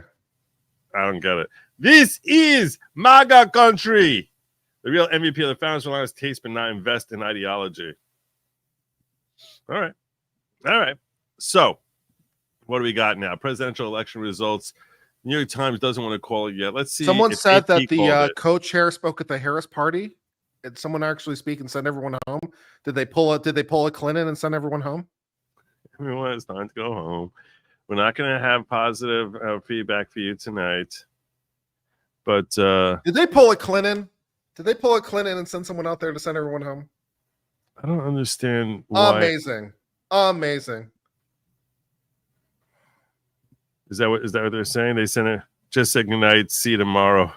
I don't get it. This is MAGA country. The real MVP of the founders rely on taste, but not invest in ideology. All right. So, what do we got now? Presidential election results. New York Times doesn't want to call it yet. Let's see. Someone said that the it. co-chair spoke at the Harris party. Did someone actually speak and send everyone home? Did they pull a Clinton and send everyone home? Everyone, it's time to go home. We're not going to have positive feedback for you tonight. But did they pull a Clinton? Did they pull a Clinton and send someone out there to send everyone home? I don't understand why. Amazing. Is that what they're saying? They sent it. Just say goodnight. See you tomorrow.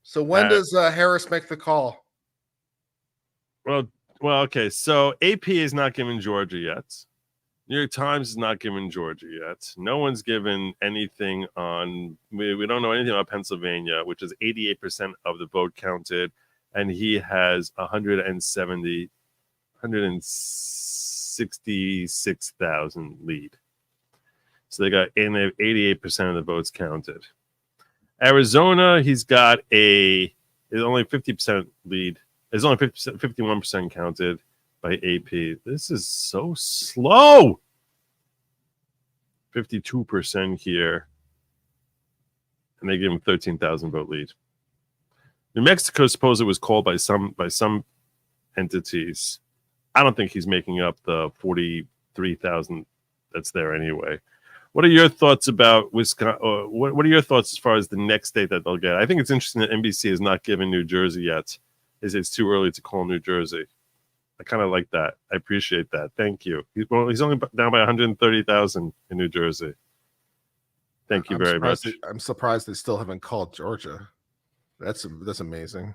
So when does Harris make the call? Well, okay. So AP is not giving Georgia yet. New York Times is not giving Georgia yet. No one's given anything on. We don't know anything about Pennsylvania, which is 88% of the vote counted, and he has 166,000 lead. So they got 88% of the votes counted. Arizona, he's got is only 50% lead. There's only 51% counted by AP. This is so slow. 52% here. And they give him 13,000 vote lead. New Mexico supposedly was called by some entities. I don't think he's making up the 43,000 that's there anyway. What are your thoughts about Wisconsin? What are your thoughts as far as the next state that they'll get? I think it's interesting that NBC has not given New Jersey yet. It's too early to call New Jersey. I kind of like that. I appreciate that. Thank you. He's only down by 130,000 in New Jersey. Thank you very much. I'm surprised they still haven't called Georgia. That's amazing.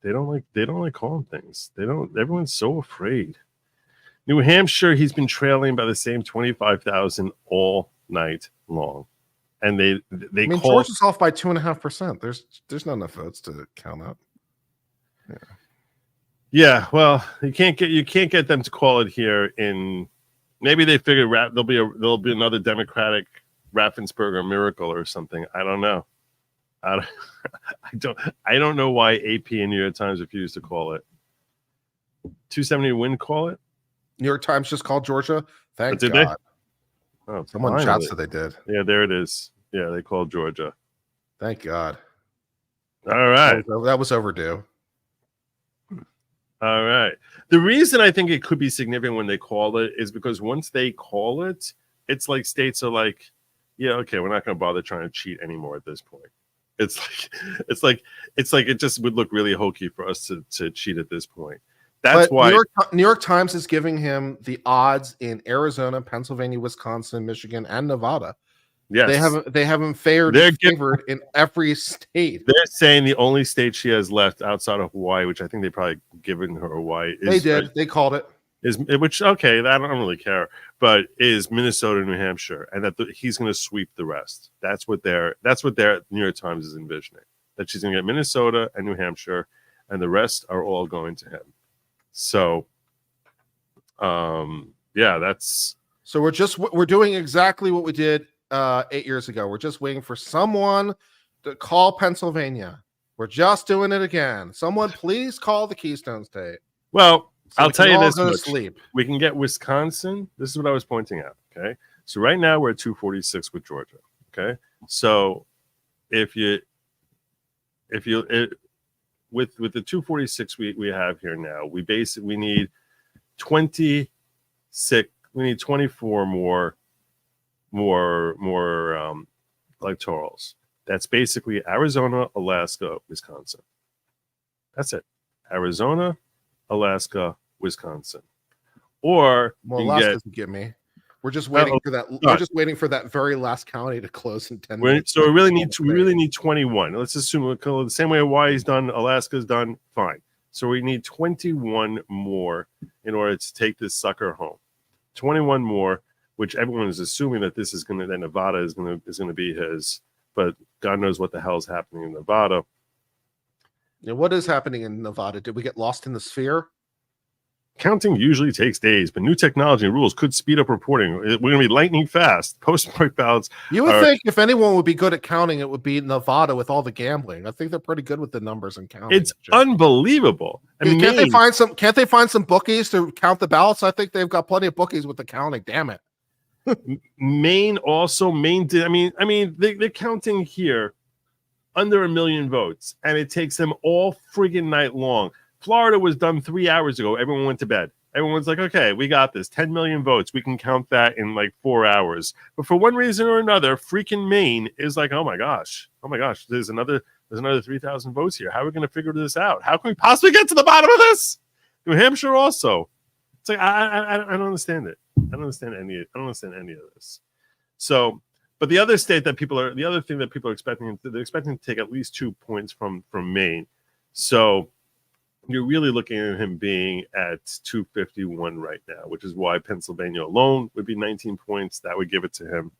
They don't like calling things. Everyone's so afraid. New Hampshire, he's been trailing by the same 25,000 all night long, and they call. Georgia's off by 2.5%. There's not enough votes to count up. Yeah, well, you can't get them to call it here. Maybe they figure there'll be another Democratic Raffensperger miracle or something. I don't know. I don't know why AP and New York Times refused to call it. 270 Win call it. New York Times just called Georgia. Thank Did God. They? Oh, someone finally. shouts that they did. Yeah, there it is. Yeah, they called Georgia. Thank God. All right. That was overdue. All right. The reason I think it could be significant when they call it is because once they call it, it's like states are like, yeah, okay, we're not going to bother trying to cheat anymore at this point. It's like it just would look really hokey for us to cheat at this point. That's why New York Times is giving him the odds in Arizona, Pennsylvania, Wisconsin, Michigan, and Nevada. Yes. They haven't favored in every state. They're saying the only state she has left outside of Hawaii, which I think they probably given her Hawaii. They did. They called it. Okay, I don't really care, but is Minnesota, New Hampshire, and that he's going to sweep the rest. That's what their New York Times is envisioning. That she's going to get Minnesota and New Hampshire, and the rest are all going to him. So, yeah, so we're doing exactly what we did 8 years ago. We're just waiting for someone to call Pennsylvania. We're just doing it again. Someone please call the Keystone State. Well, So I'll tell you this go to much. sleep. We can get Wisconsin. This is what I was pointing out. Okay. So right now we're at 246 with Georgia. Okay. So with the 246 we have here now, we need 26. We need 24 more electorals. That's basically Arizona, Alaska, Wisconsin. That's it. Arizona, Alaska, Wisconsin. Or Alaska doesn't get me. We're just waiting for that. We're just waiting for that very last county to close in 10 minutes. So we really need 21. Let's assume the same way Hawaii's done, Alaska's done. Fine. So we need 21 more in order to take this sucker home. 21 more, which everyone is assuming that this is that Nevada is going to be his. But God knows what the hell is happening in Nevada. Yeah, what is happening in Nevada? Did we get lost in the sphere? Counting usually takes days, but new technology and rules could speed up reporting. We're going to be lightning fast. Postmark ballots. You would think if anyone would be good at counting, it would be Nevada with all the gambling. I think they're pretty good with the numbers and counting. It's unbelievable. Can't they find some bookies to count the ballots? I think they've got plenty of bookies with the counting. Damn it. Maine did. I mean, they're counting here under 1 million votes, and it takes them all friggin' night long. Florida was done 3 hours ago. Everyone went to bed. Everyone's like, okay, we got this. 10 million votes. We can count that in like 4 hours. But for one reason or another, freaking Maine is like, oh my gosh, there's another 3,000 votes here. How are we going to figure this out? How can we possibly get to the bottom of this? New Hampshire also. It's like I don't understand it. I don't understand any of this. So, but the other thing that people are expecting, they're expecting to take at least 2 points from Maine. So you're really looking at him being at 251 right now, which is why Pennsylvania alone would be 19 points. That would give it to him.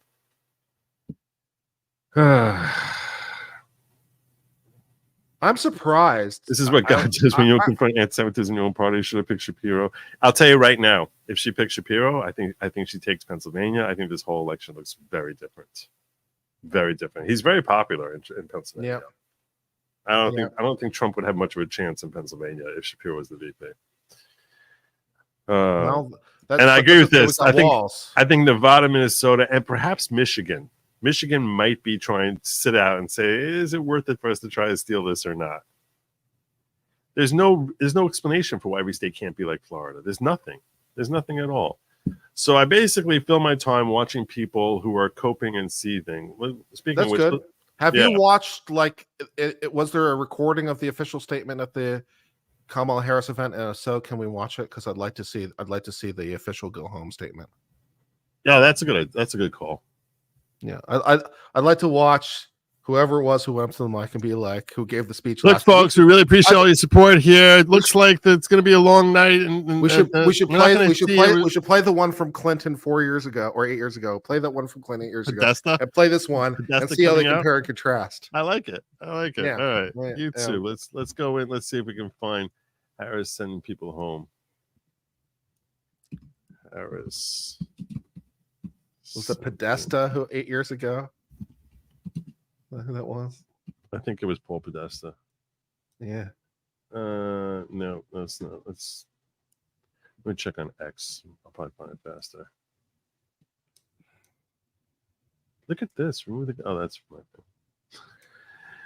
I'm surprised. This is what God does when you don't confront anti-Semitism in your own party. You should have picked Shapiro. I'll tell you right now, if she picks Shapiro, I think she takes Pennsylvania. I think this whole election looks very different. Very different. He's very popular in Pennsylvania. Yeah. I don't think Trump would have much of a chance in Pennsylvania if Shapiro was the VP. Well, and I agree with this. I think Nevada, Minnesota, and perhaps Michigan. Michigan might be trying to sit out and say, is it worth it for us to try to steal this or not? There's no explanation for why every state can't be like Florida. There's nothing at all. So I basically fill my time watching people who are coping and seething. Speaking That's of which, good. Have you watched, like, was there a recording of the official statement at the Kamala Harris event? And if so, can we watch it? Because I'd like to see the official go home statement. Yeah, that's a good call. Yeah, I'd like to watch whoever it was who went up to the mic and be like, who gave the speech. Look, folks, we really appreciate all your support here. It looks like it's going to be a long night, and we should play the one from Clinton 4 years ago or 8 years ago. Play that one from Clinton 8 years ago, and play this one and see how they compare and contrast. I like it. Yeah. All right, Yeah. you too. Let's go in. Let's see if we can find Harris sending people home. Harris. Was it Podesta who 8 years ago? Who that was? I think it was Paul Podesta. Yeah. No, that's not. Let me check on X. I'll probably find it faster. Look at this. That's my thing.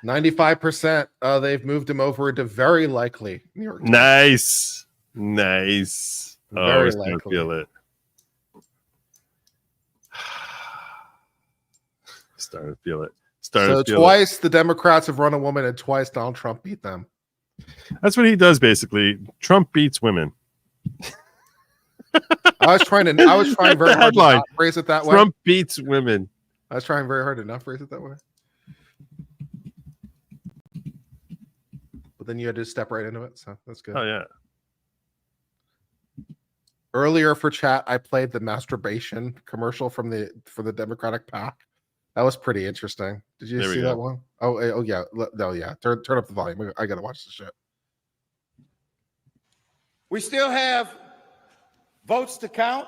95%. They've moved him over to very likely New York. Nice. Very likely. Feel it. Starting to feel it. Twice the Democrats have run a woman, and twice Donald Trump beat them. That's what he does, basically. Trump beats women. I was trying very hard to not phrase it that way. Trump beats women. I was trying very hard to not phrase it that way. But then you had to step right into it, so that's good. Oh yeah. Earlier for chat, I played the masturbation commercial for the Democratic PAC. That was pretty interesting. Did you see that one? Oh yeah. No, yeah. Turn up the volume. I gotta watch the shit. We still have votes to count.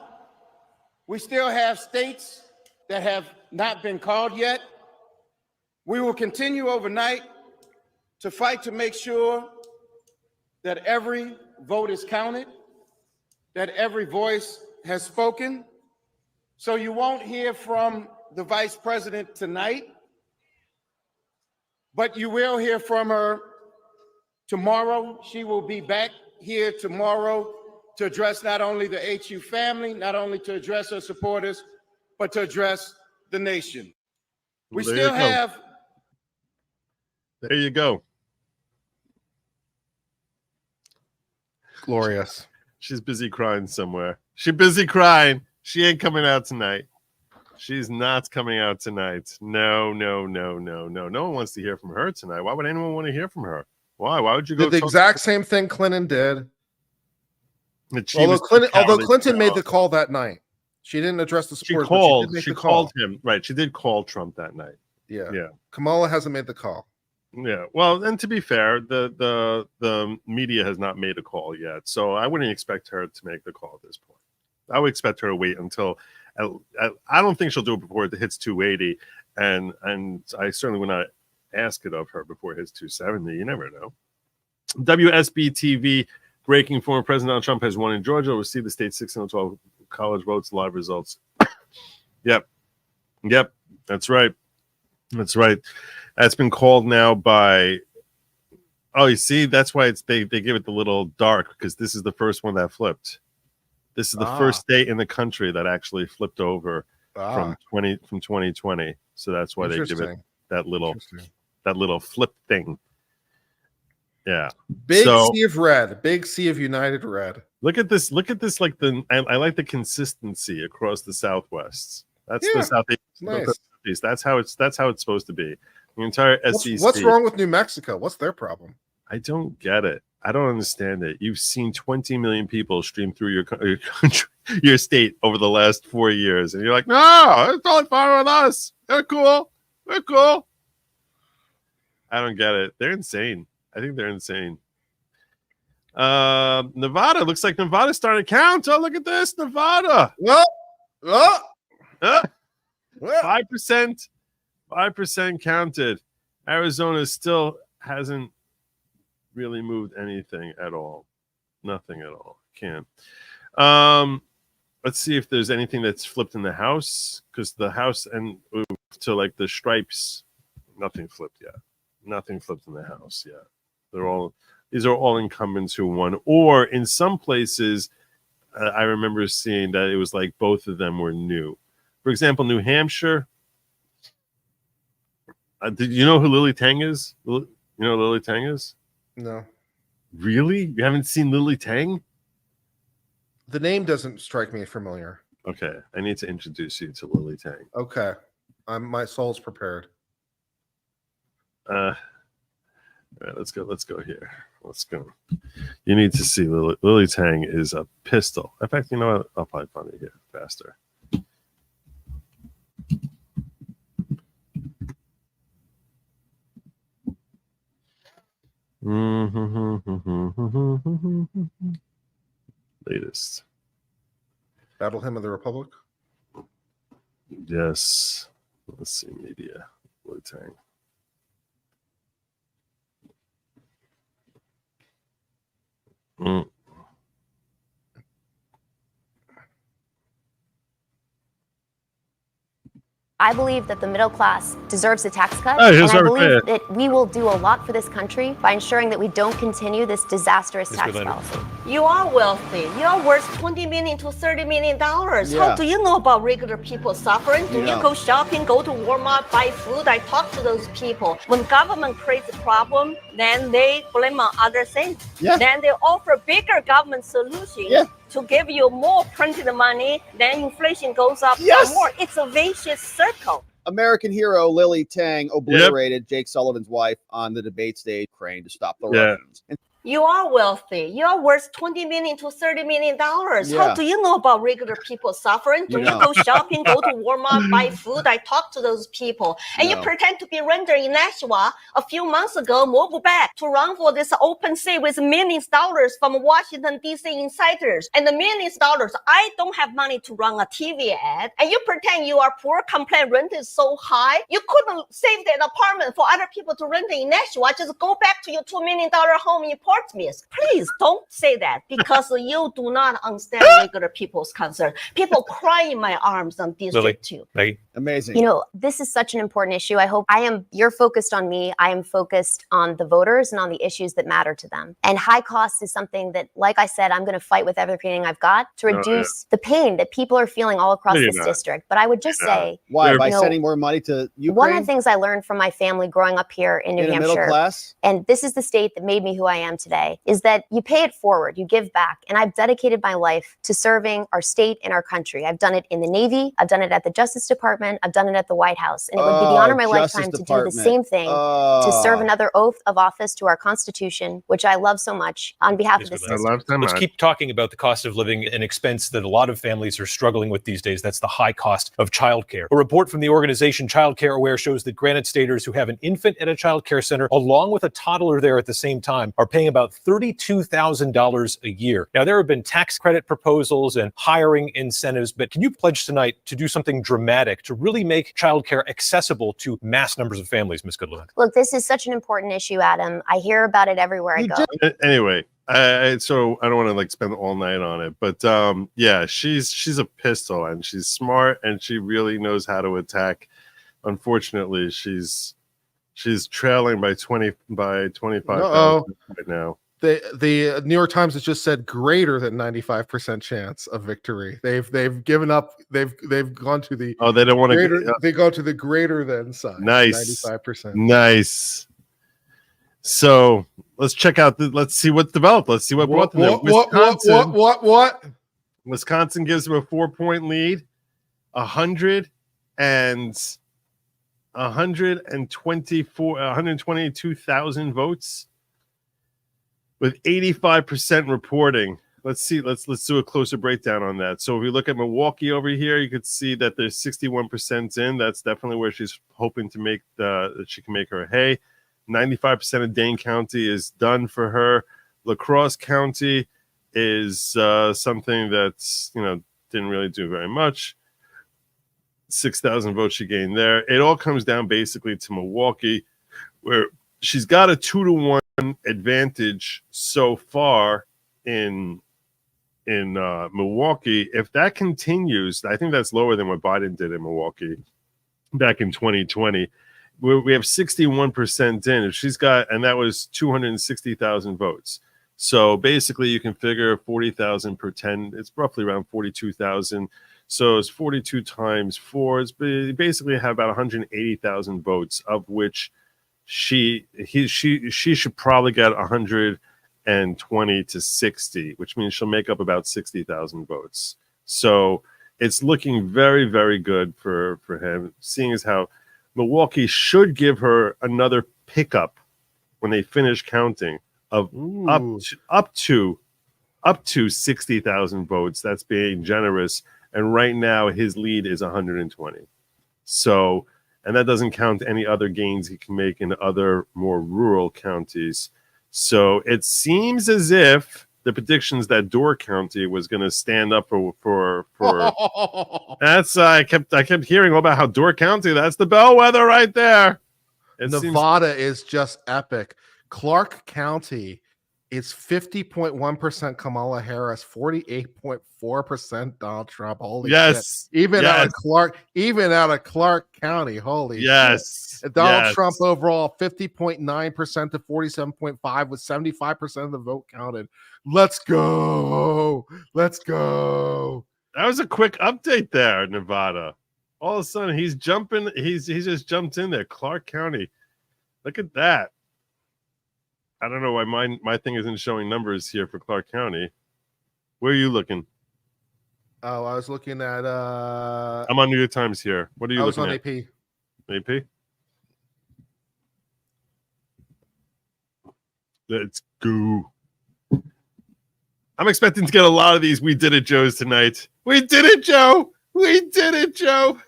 We still have states that have not been called yet. We will continue overnight to fight to make sure that every vote is counted, that every voice has spoken. So you won't hear from the vice president tonight, but you will hear from her tomorrow. She will be back here tomorrow to address not only the HU family, not only to address her supporters, but to address the nation. We still have. There you go. Glorious. She's busy crying somewhere. She's busy crying. She ain't coming out tonight. She's not coming out tonight. No. No one wants to hear from her tonight. Why would anyone want to hear from her? Why? Why would you go? Did the exact same thing Clinton did. Although Clinton made the call that night. She didn't address the supporters. She called him. Right. She did call Trump that night. Yeah. Kamala hasn't made the call. Yeah. Well, and to be fair, the media has not made a call yet. So I wouldn't expect her to make the call at this point. I would expect her to wait until I don't think she'll do it before it hits 280. And I certainly would not ask it of her before it hits 270. You never know. WSB TV breaking: former President Donald Trump has won in Georgia. We'll see the state's 612 college votes, live results. Yep. That's right. That's been called now by. Oh, you see, that's why they give it the little dark, because this is the first one that flipped. This is the first state in the country that actually flipped over from 2020. So that's why they give it that little flip thing. Yeah. Big sea of red. Big sea of united red. Look at this. Like I like the consistency across the Southwest. That's the Southeast. Nice. That's how it's supposed to be. The entire SEC. What's wrong with New Mexico? What's their problem? I don't get it. I don't understand it. You've seen 20 million people stream through your country, your state over the last 4 years, and you're like, no, it's totally fine with us. They're cool. They're cool. I don't get it. They're insane. I think they're insane. Nevada, looks like Nevada's starting to count. Oh, look at this, Nevada. 5%. 5% counted. Arizona still hasn't really moved anything at all. Nothing at all. Can't. Let's see if there's anything that's flipped in the House, because the House and to like the stripes, nothing flipped yet. Nothing flipped in the House yet. These are all incumbents who won, or in some places, I remember seeing that it was like both of them were new. For example, New Hampshire. Did you know who Lily Tang is? You know who Lily Tang is? No. Really? You haven't seen Lily Tang? The name doesn't strike me familiar. Okay, I need to introduce you to Lily Tang. Okay, my soul's prepared. All right, let's go here. Let's go. You need to see Lily Tang is a pistol. In fact, you know what? I'll probably find it here faster. Latest. Battle Hymn of the Republic? Yes. Let's see, media. Lily Tang. I believe that the middle class deserves a tax cut, Oh, and here's I our believe fair. that we will do a lot for this country by ensuring that we don't continue this disastrous tax policy. You are wealthy. You are worth $20 million to $30 million. Yeah. How do you know about regular people suffering? Do Yeah. you go shopping, go to Walmart, buy food? I talk to those people. When government creates a problem, then they blame on other things. Yeah. Then they offer bigger government solutions to give you more printed money. Then inflation goes up Yes. more. It's a vicious circle. American hero Lily Tang obliterated Jake Sullivan's wife on the debate stage, Ukraine, to stop the Russians. And You are wealthy. You are worth $20 million to $30 million. How Yeah. do you know about regular people suffering? Do You you don't. go shopping, go to Walmart, buy food? I talk to those people. And you No. pretend to be renter in Nashua a few months ago, moved back to run for this open seat with millions of dollars from Washington, D.C. insiders. And the millions of dollars, I don't have money to run a TV ad. And you pretend you are poor, complain rent is so high. You couldn't save that apartment for other people to rent in Nashua. Just go back to your $2 million home in Portsmouth. Please don't say that, because you do not understand regular people's concern. People cry in my arms on District 2. Amazing. You know, this is such an important issue. You're focused on me. I am focused on the voters and on the issues that matter to them. And high costs is something that, like I said, I'm going to fight with everything I've got to reduce the pain that people are feeling all across No, you're this not. district. But I would just say, Why? you By know, sending more money to Ukraine? one of the things I learned from my family growing up here in New In the Hampshire, middle class? and this is the state that made me who I am today, is that you pay it forward, you give back. And I've dedicated my life to serving our state and our country. I've done it in the Navy, I've done it at the Justice Department, I've done it at the White House. And it would be the honor of my Justice lifetime to do the Department. same thing, to serve another oath of office to our Constitution, which I love so much, on behalf of this district. Let's keep talking about the cost of living, an expense that a lot of families are struggling with these days. That's the high cost of childcare. A report from the organization Childcare Aware shows that Granite Staters who have an infant at a child care center, along with a toddler there at the same time, are paying about $32,000 a year. Now, there have been tax credit proposals and hiring incentives, but can you pledge tonight to do something dramatic to really make childcare accessible to mass numbers of families, Ms. Goodlewin? Look, this is such an important issue, Adam. I hear about it everywhere I go. Anyway, so I don't want to like spend all night on it, but yeah, she's a pistol and she's smart and she really knows how to attack. Unfortunately, she's trailing by 25,000 right now. The New York Times has just said greater than 95% chance of victory. They've given up. They've gone to the they don't want to. They go to the greater than sign. Nice, 95%. Nice. So let's check out. Let's see what's developed. Let's see what brought them there. What? Wisconsin gives them a 4-point lead. 122,000 votes. with 85% reporting. Let's see. Let's do a closer breakdown on that. So if we look at Milwaukee over here, you could see that there's 61% in. That's definitely where she's hoping to make that she can make her hay. 95% of Dane County is done for her. La Crosse County is something that's, didn't really do very much. 6,000 votes she gained there. It all comes down basically to Milwaukee, where she's got a 2-to-1 advantage so far in Milwaukee. If that continues, I think that's lower than what Biden did in Milwaukee back in 2020. We have 61% in. If she's got, and that was 260,000 votes. So basically, you can figure 40,000 per 10. It's roughly around 42,000. So it's 42 times 4. It's basically have about 180,000 votes, of which she should probably get 120 to 60, which means she'll make up about 60,000 votes. So it's looking very, very good for him, seeing as how Milwaukee should give her another pickup when they finish counting of up to 60,000 votes. That's being generous. And right now his lead is 120. So, and that doesn't count any other gains he can make in other more rural counties. So it seems as if the predictions that Door County was going to stand up for that's I kept hearing about how Door County, that's the bellwether right there. Nevada is just epic. Clark County is 50.1% Kamala Harris, 48.4% Donald Trump. Holy shit. Even out of Clark County. Holy shit. And Donald Trump overall 50.9% to 47.5 with 75% of the vote counted. Let's go. Let's go. That was a quick update there, Nevada. All of a sudden he's jumping, he's just jumped in there. Clark County. Look at that. I don't know why my thing isn't showing numbers here for Clark County. Where are you looking? Oh, I was looking at I'm on New York Times here. What are you looking at? I was on AP. AP? Let's go. I'm expecting to get a lot of these We Did It Joes tonight. We did it, Joe. We did it, Joe.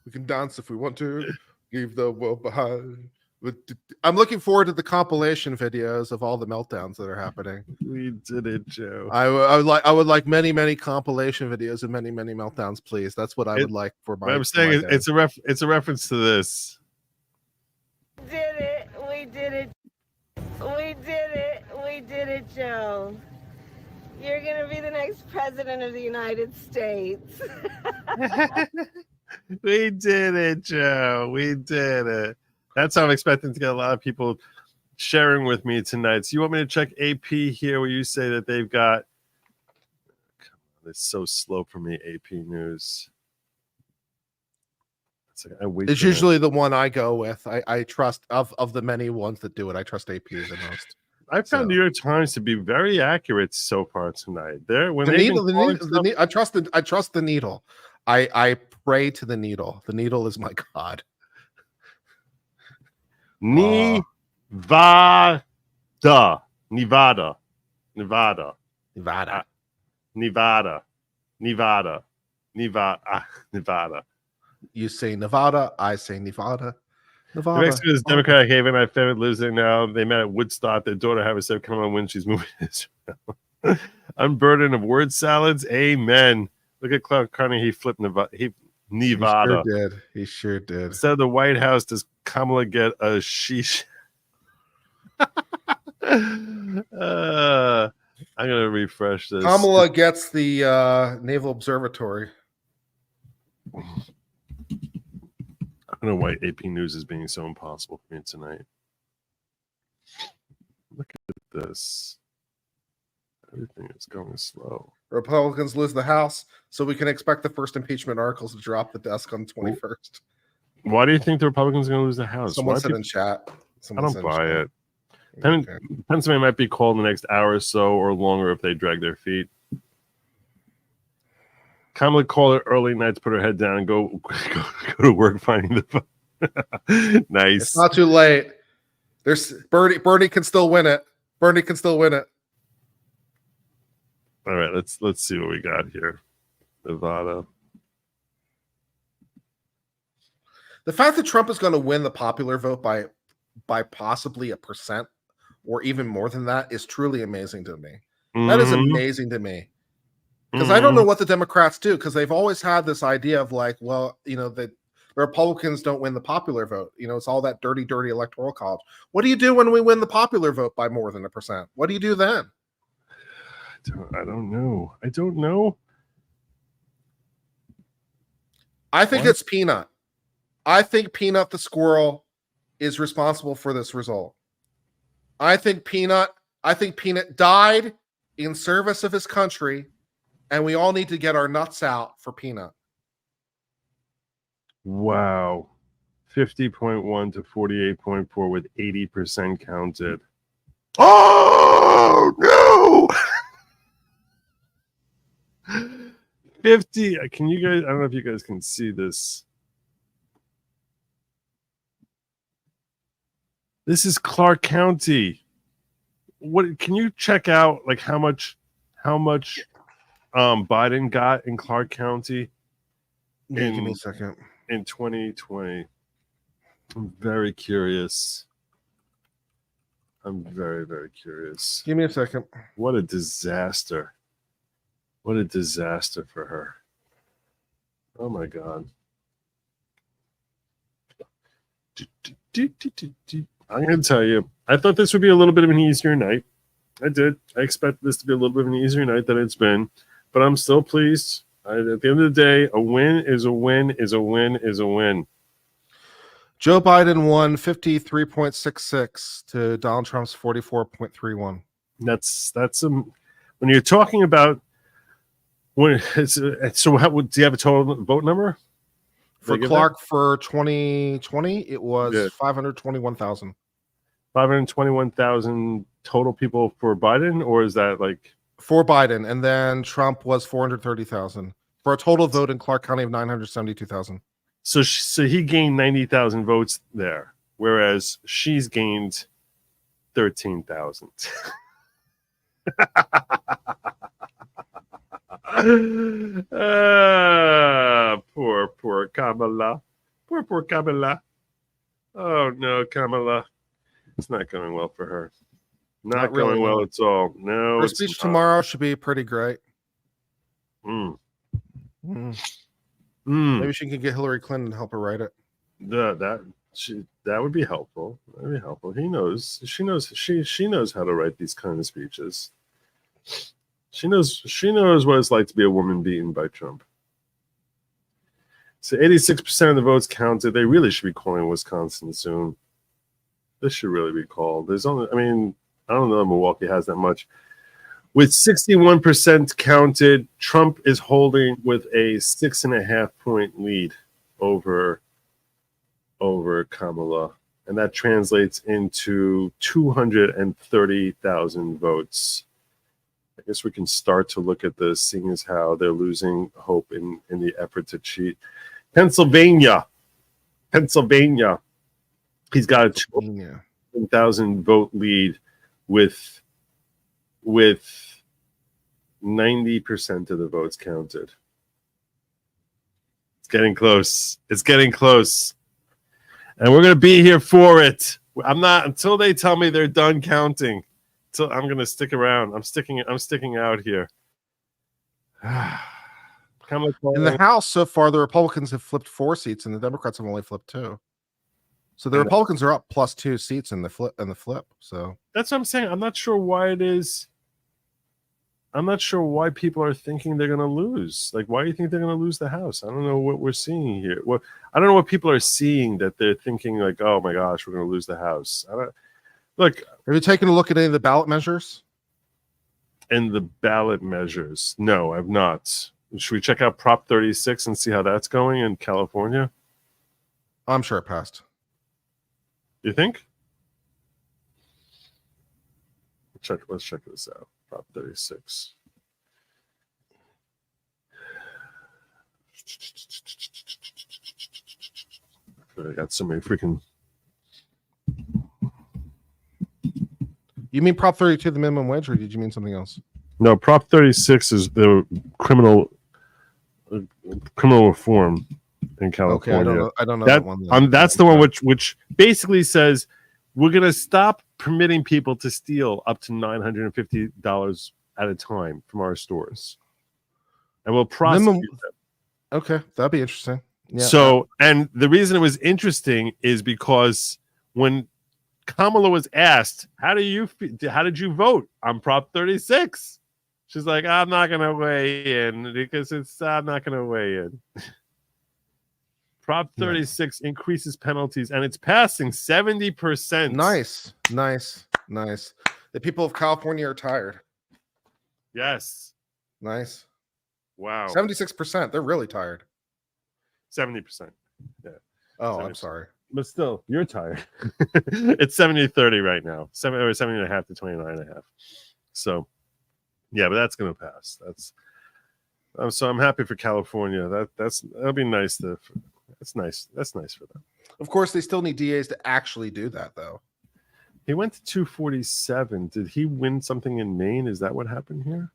We can dance if we want to. Leave the world behind. I'm looking forward to the compilation videos of all the meltdowns that are happening. We did it, Joe. I would like many compilation videos of many meltdowns, please. That's what I would like for my. What I'm saying is it's a reference to this. Did it. We did it. We did it. We did it, Joe. You're gonna be the next president of the United States. We did it, Joe. We did it. That's how I'm expecting to get a lot of people sharing with me tonight. So you want me to check AP here where you say that they've got... Come on, it's so slow for me, AP News. It's usually the one I go with. I trust, of the many ones that do it, I trust AP the most. I found New York Times to be very accurate so far tonight. I trust the needle. I pray to the needle. The needle is my God. Nevada. You say Nevada, I say Nevada. New Mexico's Democratic haven. My family lives there now. They met at Woodstock. Their daughter had said, "Come on, when she's moving to Israel." Unburdened of word salads. Amen. Look at Clark County. He flipped Nevada. He sure did. Instead of the White House, does Kamala get a sheesh? I'm gonna refresh this. Kamala gets the Naval Observatory. I don't know why AP News is being so impossible for me tonight. Look at this. Everything is going slow. Republicans lose the House, so we can expect the first impeachment articles to drop the desk on the 21st. Why do you think the Republicans are going to lose the House? Someone said in chat. I don't buy it. Pennsylvania might be called in the next hour or so or longer if they drag their feet. Kamala called it early night to put her head down and go to work finding the phone. Nice. It's not too late. There's Bernie can still win it. Bernie can still win it. All right, let's see what we got here. Nevada. The fact that Trump is going to win the popular vote by possibly 1% or even more than that is truly amazing to me. That is amazing to me. Because I don't know what the Democrats do, because they've always had this idea of like, well, you know, that the Republicans don't win the popular vote. You know, it's all that dirty, dirty electoral college. What do you do when we win the popular vote by more than 1%? What do you do then? I don't know. I don't know. I think it's Peanut. I think Peanut the squirrel is responsible for this result. I think Peanut died in service of his country, and we all need to get our nuts out for Peanut. Wow. 50.1 to 48.4 with 80% counted. Oh, no! 50. Can you guys, I don't know if you guys can see this. This is Clark County. What can you check out like how much Biden got in Clark County give me a second. In 2020? I'm very curious. I'm very, very curious. Give me a second. What a disaster. What a disaster for her. Oh my God. I'm going to tell you, I thought this would be a little bit of an easier night. I did. I expected this to be a little bit of an easier night than it's been, but I'm still pleased. At the end of the day, a win is a win is a win is a win. Joe Biden won 53.66 to Donald Trump's 44.31. That's when you're talking about when it's so. How do you have a total vote number for Clark for 2020? It was 521,000. 521,000 total people for Biden, or is that like for Biden? And then Trump was 430,000 for a total vote in Clark County of 972,000. So he gained 90,000 votes there, whereas she's gained 13,000. Poor Kamala. Poor Kamala. Oh no, Kamala. It's not going well for her. Not going well at all. No. Her speech tomorrow should be pretty great. Maybe she can get Hillary Clinton to help her write it. That would be helpful. That would be helpful. She knows how to write these kind of speeches. She knows what it's like to be a woman beaten by Trump. So 86% of the votes counted. They really should be calling Wisconsin soon. This should really be called. I don't know if Milwaukee has that much. With 61% counted, Trump is holding with a 6.5-point lead over Kamala. And that translates into 230,000 votes. I guess we can start to look at this, seeing as how they're losing hope in the effort to cheat. Pennsylvania. He's got a 2,000 vote lead with 90% of the votes counted. It's getting close. And we're going to be here for it. I'm not until they tell me they're done counting. I'm going to stick around. I'm sticking out here. In the House so far, the Republicans have flipped 4 seats and the Democrats have only flipped 2. So the Republicans are up plus 2 seats in the flip. So that's what I'm saying. I'm not sure why it is. I'm not sure why people are thinking they're going to lose. Like, why do you think they're going to lose the House? I don't know what we're seeing here. I don't know what people are seeing that they're thinking like, oh my gosh, we're going to lose the House. Look, have you taken a look at any of the ballot measures? No, I've not. Should we check out Prop 36 and see how that's going in California? I'm sure it passed. You think? Let's check this out. Prop 36. I got so many freaking. You mean Prop 32, the minimum wage, or did you mean something else? No, Prop 36 is the criminal reform in California. Okay, I don't know that one. That's the one which basically says we're going to stop permitting people to steal up to $950 at a time from our stores, and we'll prosecute them. Okay, that'd be interesting. Yeah. So, and the reason it was interesting is because when Kamala was asked, how did you vote on Prop 36? She's like, I'm not going to weigh in because I'm not going to weigh in. Prop 36 increases penalties and it's passing 70%. Nice. The people of California are tired. Yes. Nice. Wow. 76%. They're really tired. 70%. Yeah. Oh, 70%. I'm sorry. But still, you're tired. It's 70-30 right now. 70.5 to 29.5. So, yeah, but that's going to pass. So I'm happy for California. That'll be nice. That's nice. That's nice for them. Of course, they still need DAs to actually do that, though. He went to 247. Did he win something in Maine? Is that what happened here?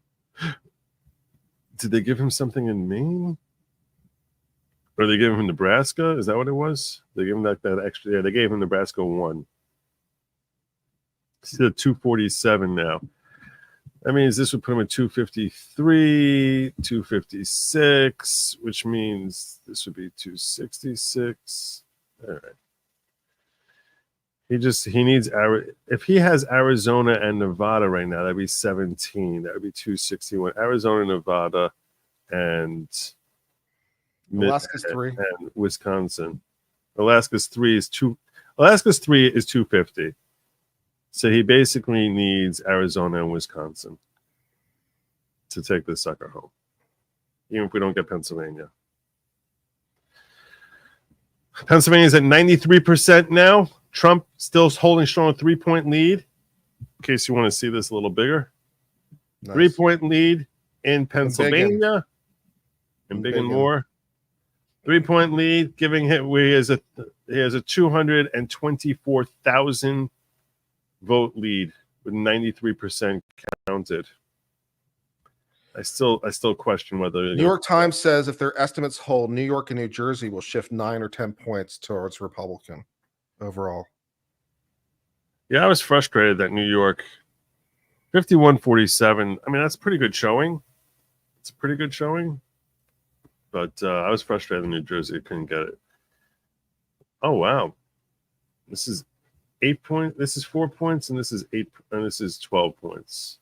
Did they give him something in Maine? Or they gave him Nebraska? Is that what it was? They gave him that extra. Yeah, they gave him Nebraska 1. See the 247 now. That means this would put him at 253, 256, which means this would be 266. All right. He needs if he has Arizona and Nevada right now, that'd be 17. That would be 261. Arizona, Nevada, and Alaska's 3 and Wisconsin. Alaska's 3 is 250. So he basically needs Arizona and Wisconsin to take this sucker home, even if we don't get Pennsylvania. Pennsylvania's at 93% now. Trump still holding strong, a 3-point lead. In case you want to see this a little bigger, Nice. 3-point lead in Pennsylvania, and big and more. 3-point lead, giving him he has a 224,000 vote lead with 93% counted. I still question whether New York Times says if their estimates hold, New York and New Jersey will shift 9 or 10 points towards Republican overall. Yeah, I was frustrated that New York 51-47. I mean, that's a pretty good showing. It's a pretty good showing. But I was frustrated that New Jersey couldn't get it. Oh wow. This is 8 points. This is 4 points, and this is 8, and this is 12 points.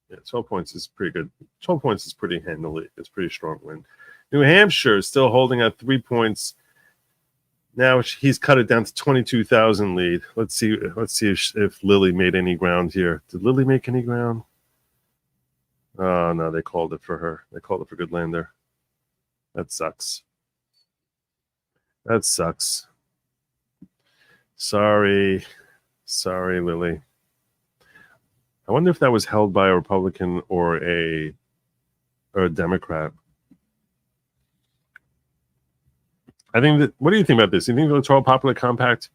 Yeah, 12 points is pretty good. 12 points is pretty handily. It's pretty strong win. New Hampshire is still holding at 3 points. Now he's cut it down to 22,000 lead. Let's see if Lily made any ground here. Did Lily make any ground? Oh no, they called it for her. They called it for Goodlander. That sucks. That sucks. Sorry, Lily. I wonder if that was held by a Republican or a Democrat. I think that. What do you think about this? You think the Electoral Popular Compact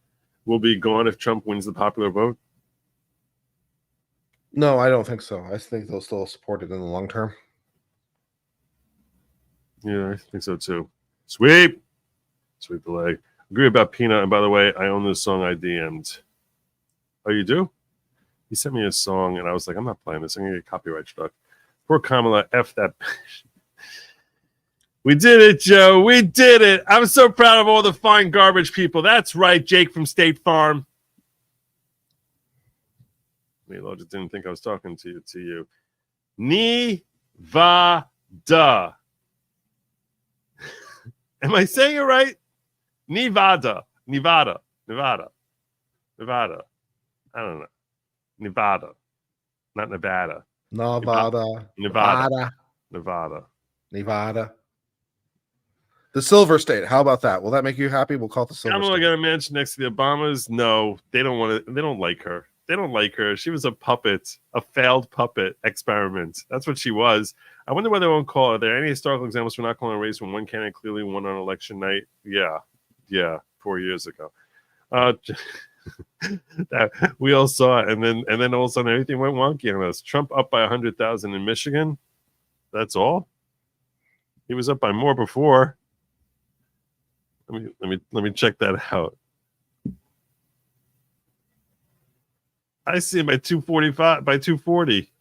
will be gone if Trump wins the popular vote? No, I don't think so. I think they'll still support it in the long term. Yeah, I think so too. Sweep the leg. Agree about Peanut. And by the way, I own this song I DM'd. Oh, you do? He sent me a song, and I was like, I'm not playing this. I'm going to get copyright struck. Poor Kamala, F that. We did it, Joe. We did it. I'm so proud of all the fine garbage people. That's right, Jake from State Farm. I just didn't think I was talking to you. Nevada. Am I saying it right? Nevada. I don't know. Nevada. Not Nevada. Nevada. The Silver State. How about that? Will that make you happy? We'll call it the Silver State. I'm going to mention next to the Obamas. No, they don't want to. They don't like her. They don't like her. She was a puppet, a failed puppet experiment. That's what she was. I wonder why they won't call her. Are there any historical examples for not calling a race when one candidate clearly won on election night? Yeah, 4 years ago. that we all saw it, and then all of a sudden everything went wonky on us. Trump up by 100,000 in Michigan. That's all. He was up by more before. Let me check that out. I see him by 245, by 240.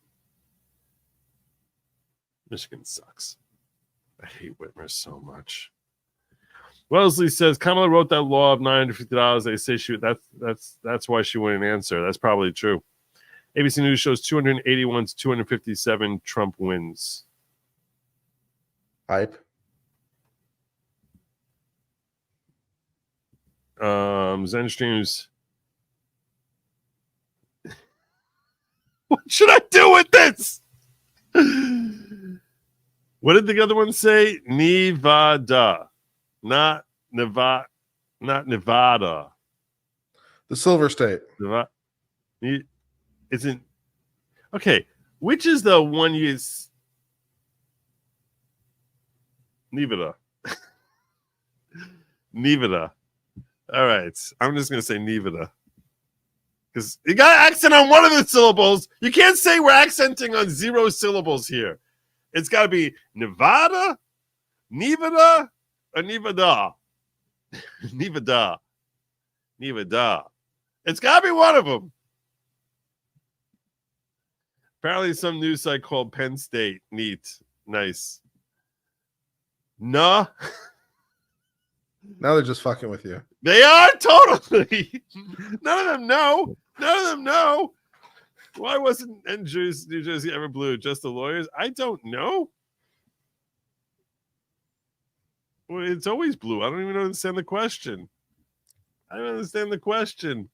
Michigan sucks. I hate Whitmer so much. Wellesley says Kamala wrote that law of $950. They say that's why she wouldn't answer. That's probably true. ABC News shows 281 to 257. Trump wins. Hype. Zen streams. What should I do with this? What did the other one say? Nevada. Not Nevada. Not Nevada. The Silver State. Nevada. Isn't okay. Which is the one you? Nevada. Nevada. All right. I'm just gonna say Nevada. Because you got accent on one of the syllables. You can't say we're accenting on 0 syllables here. It's got to be Nevada, Nevada, or Nevada. Nevada. Nevada. It's got to be one of them. Apparently some news site called Penn State. Neat. Nice. Nah. Now they're just fucking with you. They are totally. None of them know. None of them know. Why wasn't New Jersey ever blue? Just the lawyers? I don't know. Well, it's always blue. I don't even understand the question. I don't understand the question.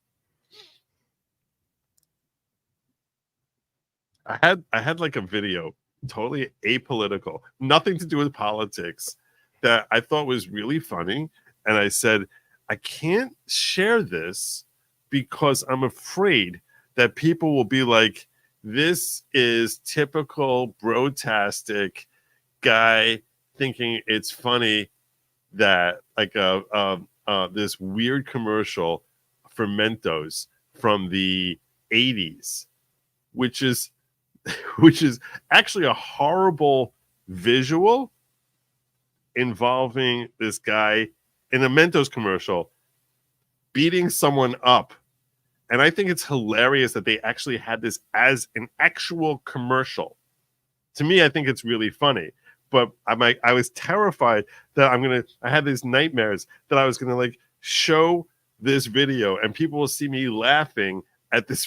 I had like a video, totally apolitical, nothing to do with politics, that I thought was really funny. And I said, I can't share this because I'm afraid that people will be like, this is typical brotastic guy thinking it's funny that like this weird commercial for Mentos from the 80s, which is actually a horrible visual involving this guy in a Mentos commercial beating someone up. And I think it's hilarious that they actually had this as an actual commercial. To me, I think it's really funny. But I was terrified that I had these nightmares that I was gonna like show this video and people will see me laughing at this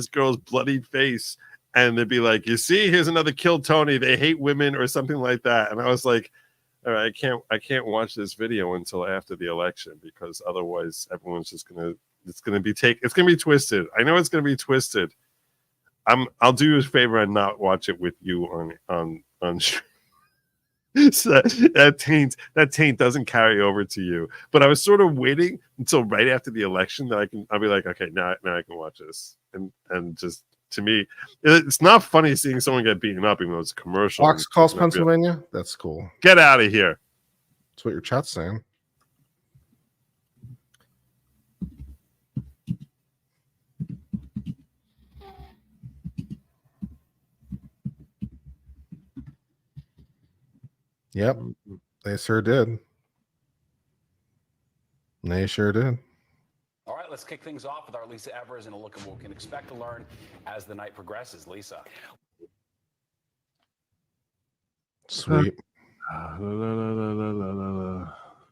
girl's bloodied face, and they'd be like, you see, here's another Kill Tony, they hate women or something like that. And I was like, all right, I can't watch this video until after the election, because otherwise everyone's just it's gonna be twisted. I know it's gonna be twisted. I'll do you a favor and not watch it with you on so that taint doesn't carry over to you. But I was sort of waiting until right after the election that I'll be like, okay, now I can watch this. And just, to me, it's not funny seeing someone get beaten up even though it's a commercial. Fox calls Pennsylvania. That's cool. Get out of here. That's what your chat's saying. Yep, they sure did. They sure did. All right, let's kick things off with our Lisa Evers and a look at what we can expect to learn as the night progresses. Lisa. Sweet.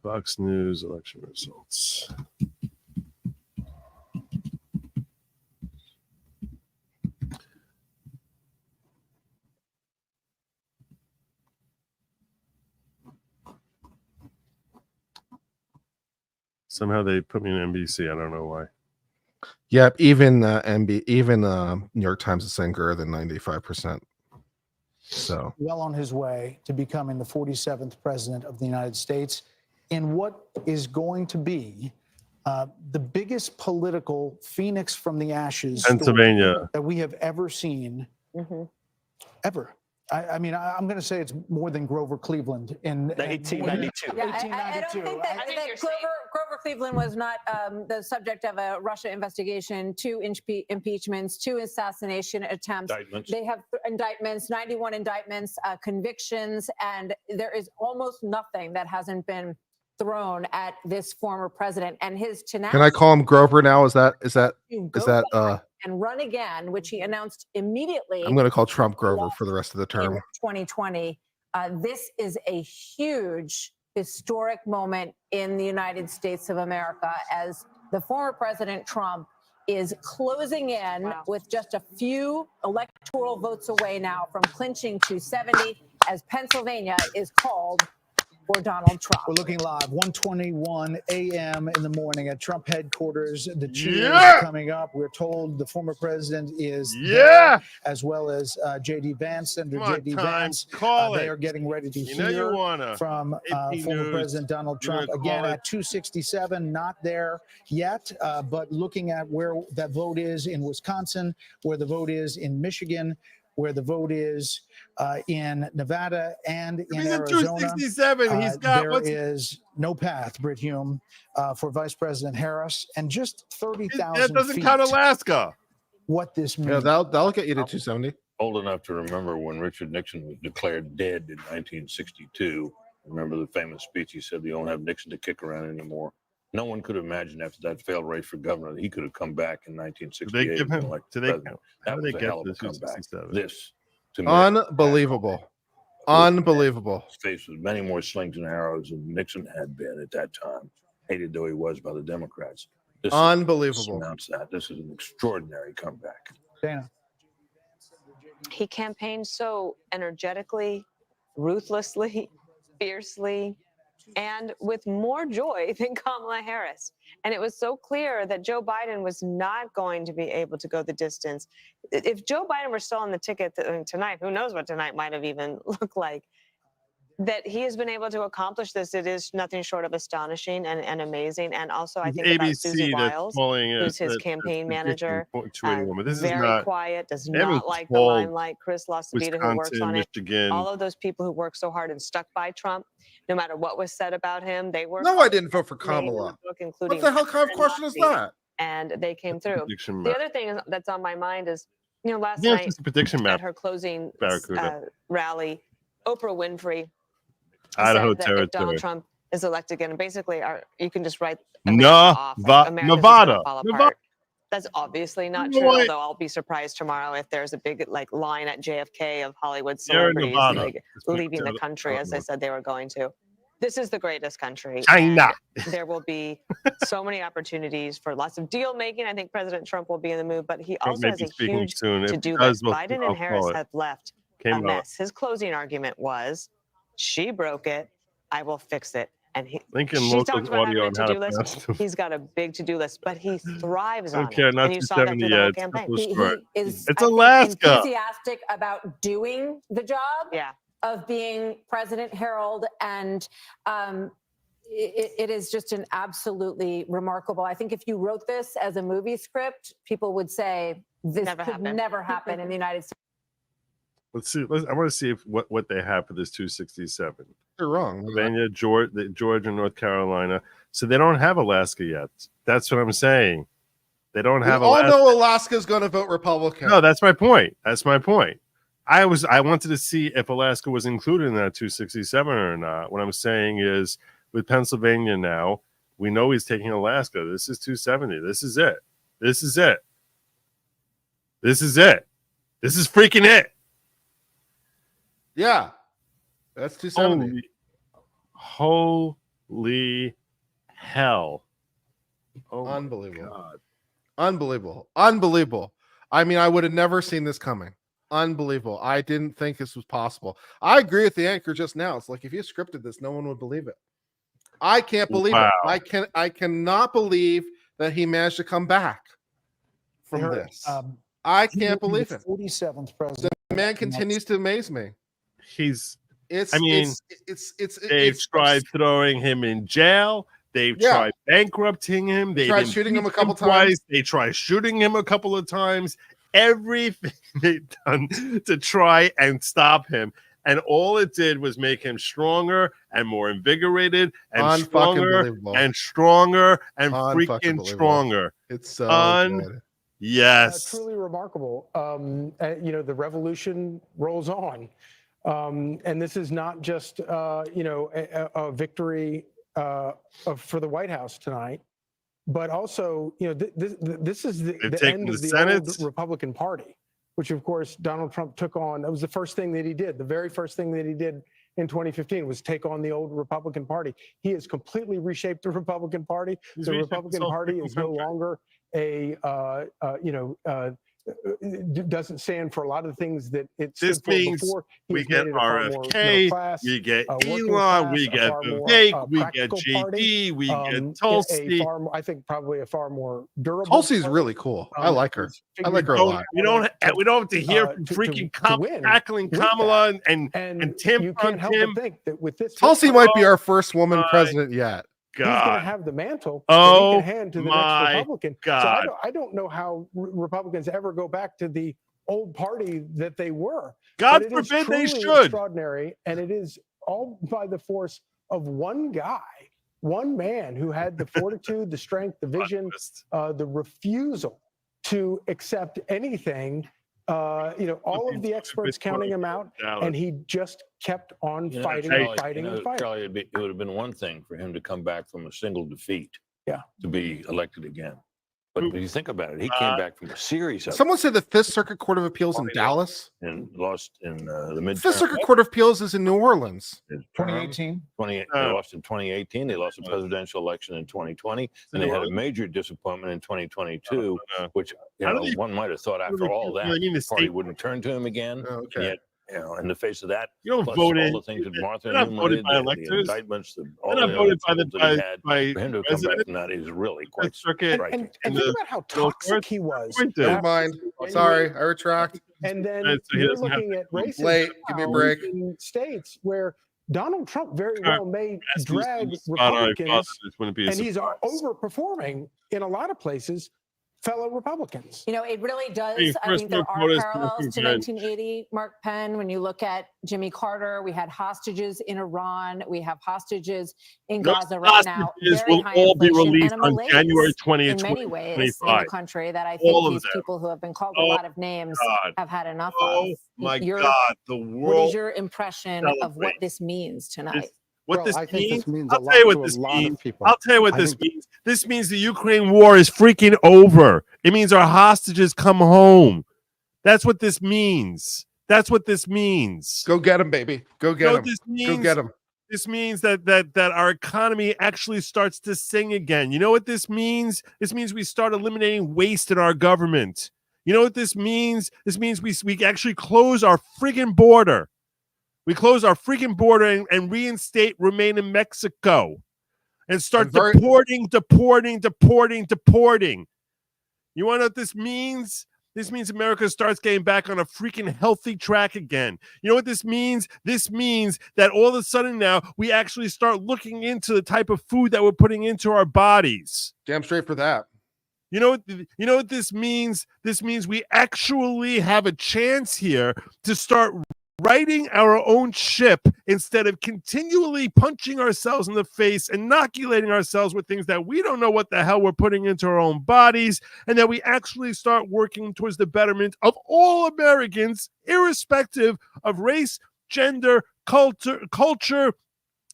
Fox News election results. Somehow they put me in NBC. I don't know why. Yep, even New York Times is saying greater than 95%. So well on his way to becoming the 47th president of the United States in what is going to be the biggest political phoenix from the ashes Pennsylvania that we have ever seen, ever. I mean, I'm going to say it's more than Grover Cleveland in 1892. Yeah, I don't think that Grover Cleveland was not the subject of a Russia investigation, 2 impeachments, 2 assassination attempts. Indictments. They have indictments, 91 indictments, convictions, and there is almost nothing that hasn't been thrown at this former president and his tenacity. Can I call him Grover now? Is that And run again, which he announced immediately. I'm going to call Trump Grover for the rest of the term. In 2020. This is a huge historic moment in the United States of America as the former President Trump is closing in with just a few electoral votes away now from clinching 270 as Pennsylvania is called for Donald Trump. We're looking live, 1:21 a.m. in the morning at Trump headquarters. The cheers coming up. We're told the former president is there, as well as J.D. Vance. Senator J.D. Vance. They are getting ready to hear from former President Donald Trump. Again, at 267, not there yet, but looking at where that vote is in Wisconsin, where the vote is in Michigan, where the vote is in Nevada and in Arizona. 267. He's got there is no path, Brit Hume, for Vice President Harris, and just 30,000 That doesn't count Alaska. What this means? Yeah, that'll get you to 270. Old enough to remember when Richard Nixon was declared dead in 1962. Remember the famous speech he said, "You don't have Nixon to kick around anymore." No one could imagine after that failed race for governor that he could have come back in 1968. They give him, like do they, president. how That do was they a get hell of a this comeback. 267? This, to me, Unbelievable. Unbelievable. was faced with many more slings and arrows than Nixon had been at that time, hated though he was by the Democrats. This Unbelievable. Announce that. This is an extraordinary comeback. Dana. He campaigned so energetically, ruthlessly, fiercely, and with more joy than Kamala Harris. And it was so clear that Joe Biden was not going to be able to go the distance. If Joe Biden were still on the ticket tonight, who knows what tonight might have even looked like. That he has been able to accomplish this, it is nothing short of astonishing and amazing. And also, I think about Susie Wiles, who's his campaign manager, very quiet, does not like the limelight. Chris LaCivita, who works on it. All of those people who worked so hard and stuck by Trump, no matter what was said about him, they were. No, I didn't vote for Kamala. What the hell kind of question is that? And they came through. The other thing that's on my mind is, last night at her closing rally, Oprah Winfrey Idaho said that territory. if Donald Trump is elected again, basically, you can just write Nevada. That's obviously not true. Although I'll be surprised tomorrow if there's a big line at JFK of Hollywood celebrities leaving the country, as they said they were going to. This is the greatest country. China. There will be so many opportunities for lots of deal making. I think President Trump will be in the mood, but he also has a huge to-do list. Biden and Harris have left a mess. His closing argument was, she broke it, I will fix it. And she talked about having a to-do list. He's got a big to-do list, but he thrives on it. Not and you saw that through the whole campaign. He is Alaska. Enthusiastic about doing the job of being President Harold, and it is just an absolutely remarkable. I think if you wrote this as a movie script, people would say this could never happen in the United States. Let's see. I want to see what they have for this 267. You're wrong. Pennsylvania, Georgia, North Carolina. So they don't have Alaska yet. That's what I'm saying. They don't have. We all know Alaska's going to vote Republican. No, that's my point. That's my point. I wanted to see if Alaska was included in that 267 or not. What I'm saying is, with Pennsylvania now, we know he's taking Alaska. This is 270. This is it. This is it. This is it. This is freaking it. Yeah, that's 270. Holy hell. Oh, unbelievable. God. Unbelievable. Unbelievable. I mean, I would have never seen this coming. Unbelievable. I didn't think this was possible. I agree with the anchor just now. It's like, if you scripted this, no one would believe it. I can't believe it. I cannot believe that he managed to come back from this. I can't believe it. 47th president. The man continues to amaze me. They've tried throwing him in jail. They've tried bankrupting him. They've tried shooting him a couple times. They tried shooting him a couple of times. everything they've done to try and stop him. And all it did was make him stronger and more invigorated and stronger and stronger and freaking stronger. It's so good. Yes. Truly remarkable. The revolution rolls on. And this is not just, a victory for the White House tonight, but also, this is the end of the old Republican Party, which of course Donald Trump took on. That was the first thing that he did. The very first thing that he did in 2015 was take on the old Republican Party. He has completely reshaped the Republican Party. The Republican Party is no longer doesn't stand for a lot of the things that it stood for before. We get RFK, we get Elon, we get Vivek, we get JD, we get Tulsi. I think probably a far more durable. Tulsi's really cool. I like her. I like her a lot. We don't have to hear from freaking crackling Kamala and Tim. You can't help but think that with this, Tulsi might be our first woman president yet. He's going to have the mantle that he can hand to the next Republican. God. So I don't know how Republicans ever go back to the old party that they were. God forbid they should. Extraordinary, and it is all by the force of one guy, one man who had the fortitude, the strength, the vision, the refusal to accept anything. All of the experts counting him out, and he just kept on fighting and fighting and fighting. Charlie, it would have been one thing for him to come back from a single defeat, to be elected again. But when you think about it, he came back from a series of. Someone said the Fifth Circuit Court of Appeals in Dallas and lost in the mid. Fifth Circuit Court of Appeals is in New Orleans. 2018. They lost in 2018. They lost a presidential election in 2020, and they had a major disappointment in 2022, which one might have thought after all that the party wouldn't turn to him again. And yet, in the face of that, you don't plus vote all in. the things that Martha They're not voted by the electors. indictments, They're not voted by the for him to come back from that is really quite circuit. And think about how toxic he was. Never mind. Sorry, I retract. And then you're looking at races late. Give me a break. In states where Donald Trump very well may drag Republicans, and he's overperforming in a lot of places fellow Republicans. It really does. I think there are parallels to 1980, Mark Penn. When you look at Jimmy Carter, we had hostages in Iran. We have hostages in Gaza right now. Those will all be released on January 20th, in many ways in the country that I think these people who have been called a lot of names have had enough of. Oh my God, the world. What is your impression of what this means tonight? What this I think means? this means I'll a tell you lot what to this a lot of means. people. I'll tell you what this means. This means the Ukraine war is freaking over. It means our hostages come home. That's what this means. That's what this means. Go get them, baby. Go get them. Go get them. This means that our economy actually starts to sing again. You know what this means? This means we start eliminating waste in our government. You know what this means? This means we actually close our friggin' border. We close our freaking border and reinstate remain in Mexico and start deporting. You want to know what this means? This means America starts getting back on a freaking healthy track again. You know what this means? This means that all of a sudden now we actually start looking into the type of food that we're putting into our bodies. Damn straight for that. You know what this means? This means we actually have a chance here to start righting our own ship instead of continually punching ourselves in the face, inoculating ourselves with things that we don't know what the hell we're putting into our own bodies, and that we actually start working towards the betterment of all Americans, irrespective of race, gender, culture,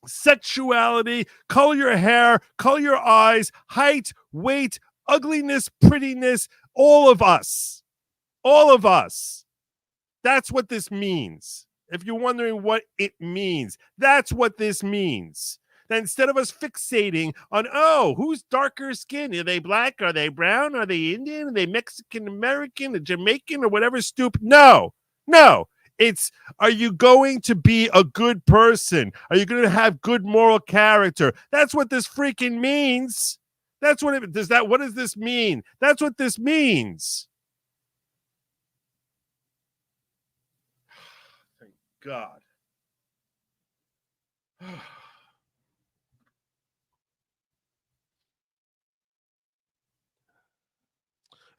sexuality, color your hair, color your eyes, height, weight, ugliness, prettiness, all of us. All of us. That's what this means. If you're wondering what it means, that's what this means. That instead of us fixating on, who's darker skin? Are they black? Are they brown? Are they Indian? Are they Mexican American? Or Jamaican? Or whatever stupid? No. It's, are you going to be a good person? Are you going to have good moral character? That's what this freaking means. That's what it does. What does this mean? That's what this means. God.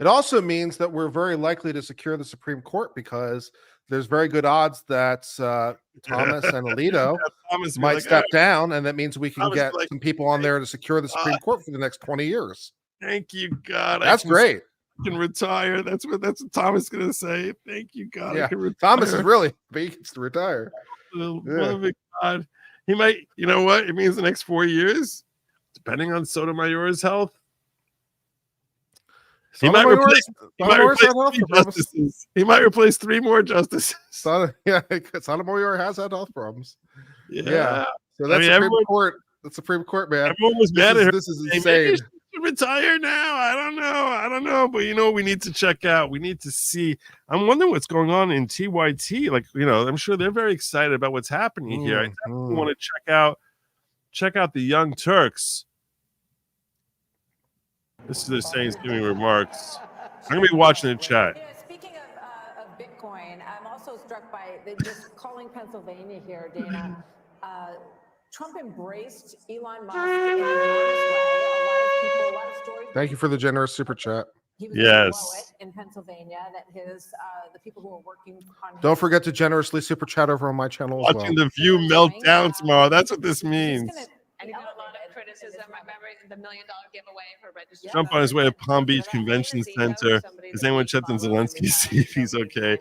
It also means that we're very likely to secure the Supreme Court because there's very good odds that Thomas and Alito Thomas might like, step "Ah." down, and that means we can Thomas get like, some people on there to secure the Supreme Court for the next 20 years. Thank you, God. That's great. I can retire. That's what Thomas is gonna say. Thank you, God. Yeah, I can retire. Thomas is really he gets to retire. Love it, God. He might. You know what? It means the next 4 years, depending on Sotomayor's health. He might replace 3 justices. He might replace 3 more justices. Sotomayor has had health problems. Yeah. So that's Supreme Court. The Supreme Court, man. Everyone was mad at her. This is Hey, insane. maybe she should retire now. I don't know. But you know, we need to check out. We need to see. I'm wondering what's going on in TYT. Like, you know, I'm sure they're very excited about what's happening here. I definitely want to check out the Young Turks. This is the Saints giving remarks. I'm gonna be watching the chat. Yeah, speaking of Bitcoin, I'm also struck by just calling Pennsylvania here, Dana. Trump embraced Elon Musk in an enormous way. A lot of stories. Thank you for the generous super chat. He was gonna blow it in Pennsylvania. That the people who are working on. Don't forget to generously super chat over on my channel as well. Watching the View melt down tomorrow. That's what this means. And he got a lot of criticism. Remember the $1 million giveaway for registration. Trump on his way to Palm Beach Convention Center. Is anyone checking Zelensky? See if he's okay.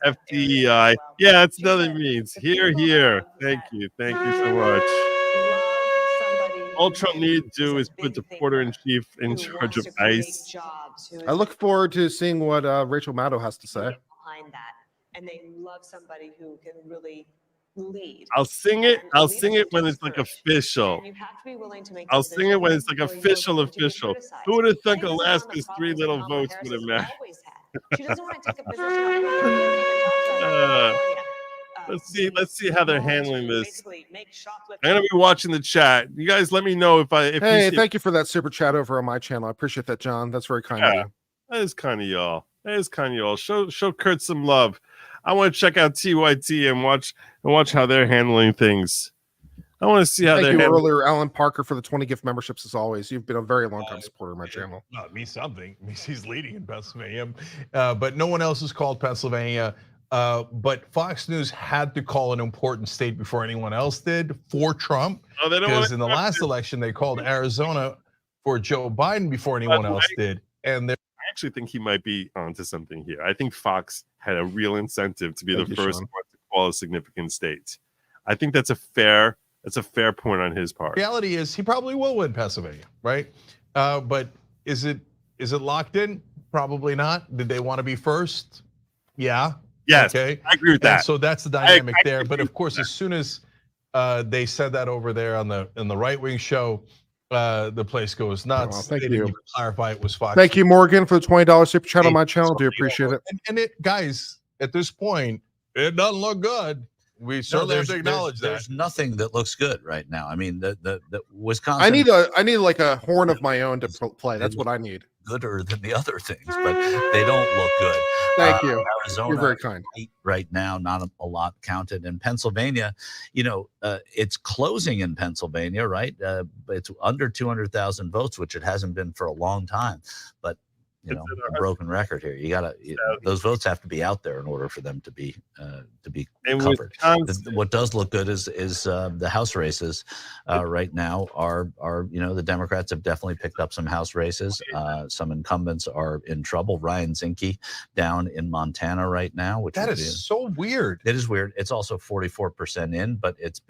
FDEI. Yeah, that's another means. Here. Thank you so much. All Trump needs to do is put the Porter-in-Chief in charge of ICE. I look forward to seeing what Rachel Maddow has to say. Behind that, and they love somebody who can really lead. I'll sing it when it's like official. You have to be willing to make. I'll sing it when it's like official. Who would have thought Alaska's 3 little votes would have mattered? She doesn't want to take a position. Let's see how they're handling this. I'm gonna be watching the chat. You guys, let me know if Hey, thank you for that super chat over on my channel. I appreciate that, John. That's very kind of you. That is kind of y'all. Show Kurt some love. I want to check out TYT and watch how they're handling things. I want to see how they're handling. Thank you earlier, Alan Parker, for the 20 gift memberships as always. You've been a very long time supporter of my channel. It means something. It means he's leading in Pennsylvania, but no one else has called Pennsylvania. But Fox News had to call an important state before anyone else did for Trump. Because in the last election, they called Arizona for Joe Biden before anyone else did. And I actually think he might be onto something here. I think Fox had a real incentive to be the first one to call a significant state. I think that's a fair point on his part. Reality is he probably will win Pennsylvania, right? But is it locked in? Probably not. Did they want to be first? Yeah. Yes. Okay. I agree with that. And so that's the dynamic there. But of course, as soon as they said that over there on the right wing show, the place goes nuts. Thank they you. didn't even clarify it was Fox. Thank you, Morgan, for the $20 super chat on my channel. Do appreciate it. And it, guys, at this point, it doesn't look good. We certainly have to acknowledge that. There's nothing that looks good right now. I mean, the Wisconsin. I need like a horn of my own to play. That's what I need. Gooder than the other things, but they don't look good. Thank you. Arizona, You're very kind. Right now, not a lot counted. In Pennsylvania, it's closing in Pennsylvania, right? It's under 200,000 votes, which it hasn't been for a long time. But a broken record here. Those votes have to be out there in order for them to be covered. What does look good is the House races right now are the Democrats have definitely picked up some House races. Some incumbents are in trouble. Ryan Zinke down in Montana right now, which is so weird. It is weird. It's also 44% in, but it's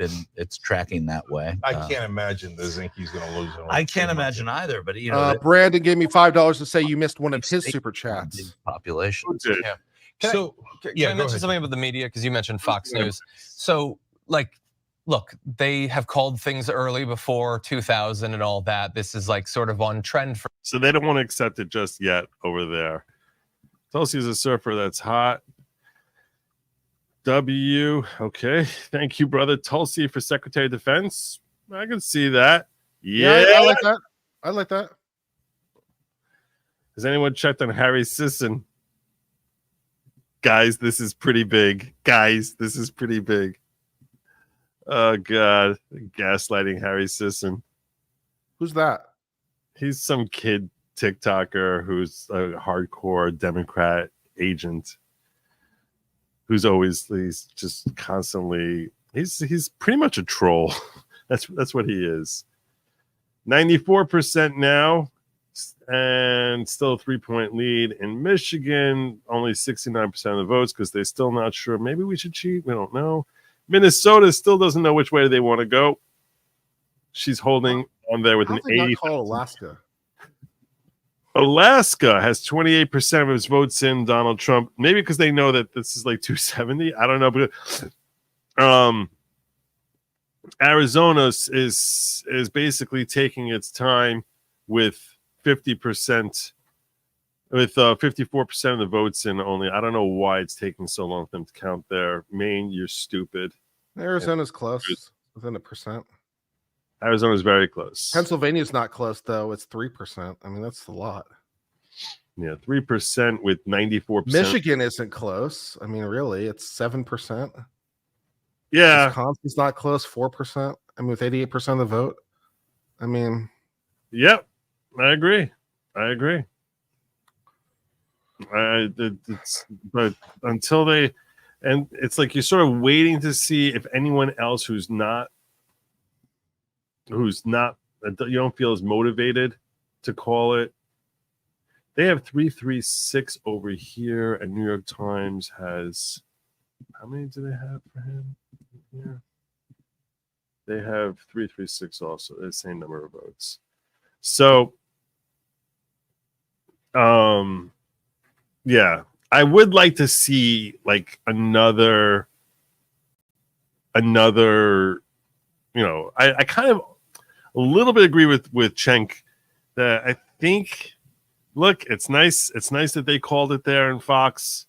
tracking that way. I can't imagine the Zinke's going to lose. I can't imagine either. But Brandon gave me $5 to say you missed one of his super chats. Population. Yeah. Can I mention something about the media? Because you mentioned Fox News. So, look, they have called things early before 2000 and all that. This is sort of on trend for. So they don't want to accept it just yet over there. Tulsi's a surfer that's hot. Okay. Thank you, brother Tulsi, for Secretary of Defense. I can see that. Yeah, I like that. I like that. Has anyone checked on Harry Sisson? Guys, this is pretty big. Oh, God. Gaslighting Harry Sisson. Who's that? He's some kid TikToker who's a hardcore Democrat agent, who's he's just constantly he's pretty much a troll. That's what he is. 94% now, and still a 3-point lead in Michigan. Only 69% of the votes because they're still not sure. Maybe we should cheat. We don't know. Minnesota still doesn't know which way they want to go. She's holding on there with an 80. Call Alaska. Alaska has 28% of its votes in Donald Trump. Maybe because they know that this is like 270. I don't know, but Arizona is basically taking its time with 50%, with 54% of the votes in only. I don't know why it's taking so long for them to count there. Maine, you're stupid. Arizona's close, within 1%. Arizona's very close. Pennsylvania's not close though. It's 3%. I mean, that's a lot. Yeah, 3% with 94%. Michigan isn't close. I mean, really, it's 7%. Yeah, Wisconsin's not close, 4%. I mean, with 88% of the vote. I mean, yep, I agree. But until they, and it's like you're sort of waiting to see if anyone else who's not, you don't feel as motivated to call it. They have 336 over here, and New York Times has, how many do they have for him here? They have 336 also, the same number of votes. So, yeah, I would like to see like another, I kind of a little bit agree with Cenk that I think, look, it's nice that they called it there in Fox,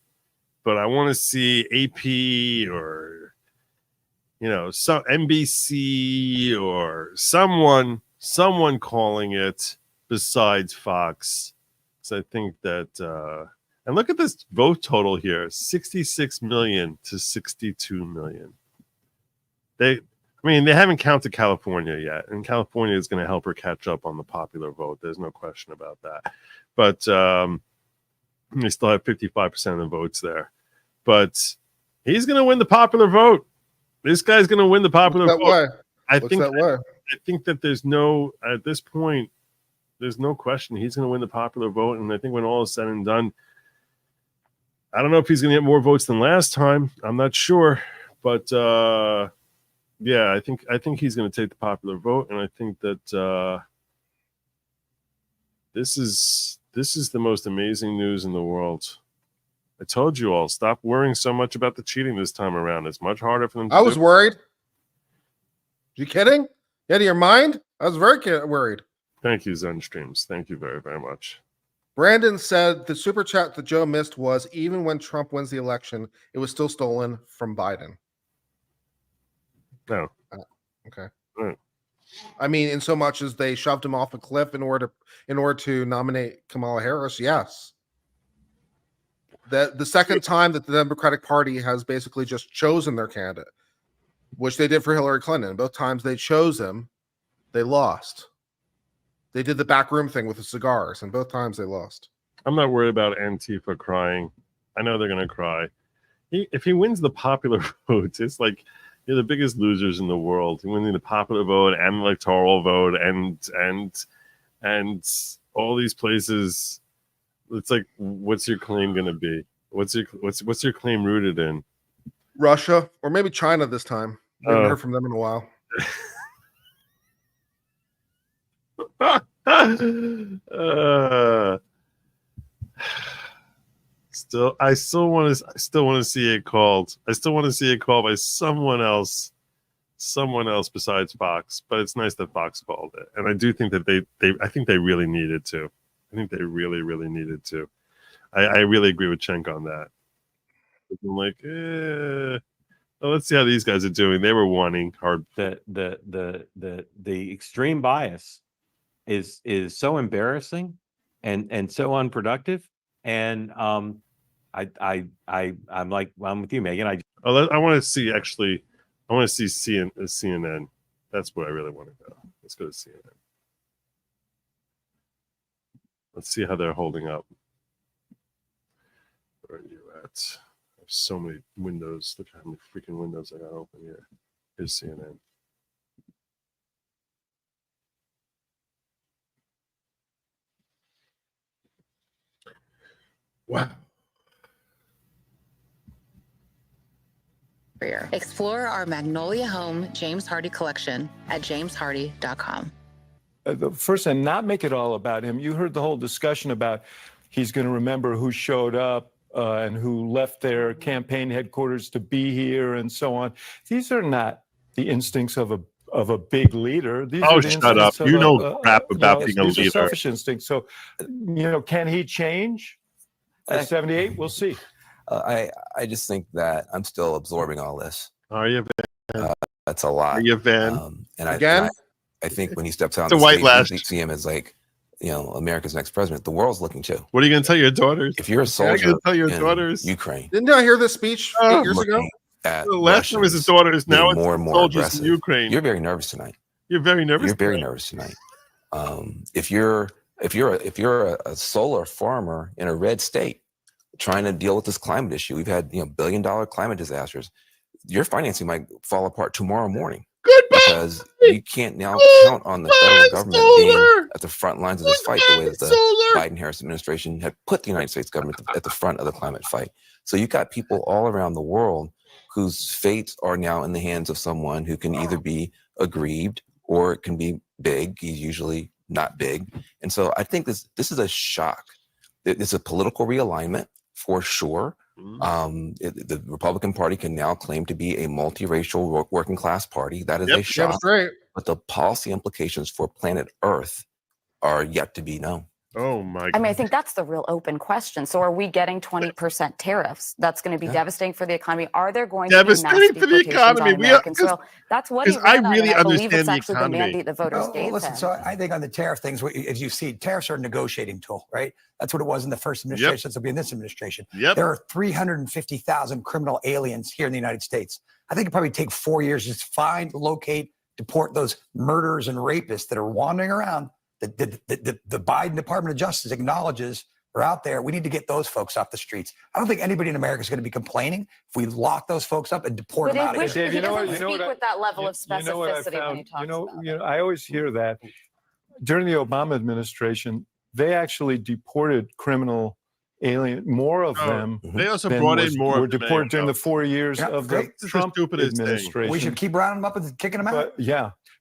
but I want to see AP or some NBC or someone calling it besides Fox. So I think that and look at this vote total here, 66 million to 62 million. They haven't counted California yet, and California is going to help her catch up on the popular vote. There's no question about that. But they still have 55% of the votes there. But he's going to win the popular vote. This guy's going to win the popular vote. I think that there's no, at this point, there's no question he's going to win the popular vote. And I think when all is said and done, I don't know if he's going to get more votes than last time. I'm not sure. But yeah, I think he's going to take the popular vote. And I think that this is the most amazing news in the world. I told you all, stop worrying so much about the cheating this time around. It's much harder for them to I was worried. You kidding? You out of your mind? I was very worried. Thank you, Zen Streams. Thank you very, very much. Brandon said the super chat that Joe missed was even when Trump wins the election, it was still stolen from Biden. No. Okay. Right. I mean, in so much as they shoved him off a cliff in order to nominate Kamala Harris, yes. The second time that the Democratic Party has basically just chosen their candidate, which they did for Hillary Clinton. Both times they chose him, they lost. They did the backroom thing with the cigars, and both times they lost. I'm not worried about Antifa crying. I know they're going to cry. If he wins the popular vote, it's like you're the biggest losers in the world. He winning the popular vote and the electoral vote and all these places. It's like, what's your claim going to be? What's your claim rooted in? Russia or maybe China this time. I haven't heard from them in a while. I still want to see it called. I still want to see it called by someone else besides Fox. But it's nice that Fox called it, and I do think that I think they really needed to. I think they really, really needed to. I really agree with Cenk on that. I'm like, well, let's see how these guys are doing. They were wanting hard. The extreme bias is so embarrassing and so unproductive. And I'm with you, Megan. I want to see CNN. That's what I really want to go. Let's go to CNN. Let's see how they're holding up. Where are you at? I have so many windows. Look how many freaking windows I got open here. Here's CNN. Wow. Explore our Magnolia Home James Hardy collection at jameshardy.com. First, and not make it all about him. You heard the whole discussion about he's going to remember who showed up and who left their campaign headquarters to be here and so on. These are not the instincts of a big leader. These are the shut up. instincts You of know crap about being a these are leader. selfish instincts. So, can he change at 78? We'll see. I just think that I'm still absorbing all this. Are you, Van? That's a lot. Are you, Van? And Again? I think when he steps out It's a on white the lash. stage, we see him as like, America's next president. The world's looking too. What are you going to tell your daughters? If you're a What are you soldier gonna tell your in daughters? Ukraine, Didn't I hear this speech 8 years ago? looking at The last time it was his Russians daughters. Now being it's more and more soldiers aggressive, in Ukraine. you're very nervous tonight. You're very nervous. You're very nervous tonight. If you're a solar farmer in a red state trying to deal with this climate issue, we've had billion-dollar climate disasters. Your financing might fall apart tomorrow morning. Goodbye. Because you can't now count on the federal government being at the front lines of this fight the way that the Biden-Harris administration had put the United States government at the front of the climate fight. So you've got people all around the world whose fates are now in the hands of someone who can either be aggrieved or it can be big. He's usually not big. And so I think this is a shock. It's a political realignment for sure. The Republican Party can now claim to be a multiracial working class party. That is a shock. That's right. But the policy implications for planet Earth are yet to be known. Oh my God. I mean, I think that's the real open question. So are we getting 20% tariffs? That's going to be devastating for the economy. Are there going to be mass Devastating for the deportations economy. on American soil? That's what he's I running on, really and I believe understand it's the actually the economy. mandate the voters Well, gave listen, him. so I think on the tariff things, as you see, tariffs are a negotiating tool, right? That's what it was in the first administration. It'll be in this administration. There are 350,000 criminal aliens here in the United States. I think it'd probably take 4 years to find, locate, deport those murderers and rapists that are wandering around. The Biden Department of Justice acknowledges are out there. We need to get those folks off the streets. I don't think anybody in America is going to be complaining if we lock those folks up and deport them out of here. He doesn't speak with that level of specificity when he talks about it. I always hear that during the Obama administration, they actually deported criminal more of them. They also than brought in more. were deported during the 4 years of the Trump administration. We should keep rounding them up and kicking them out.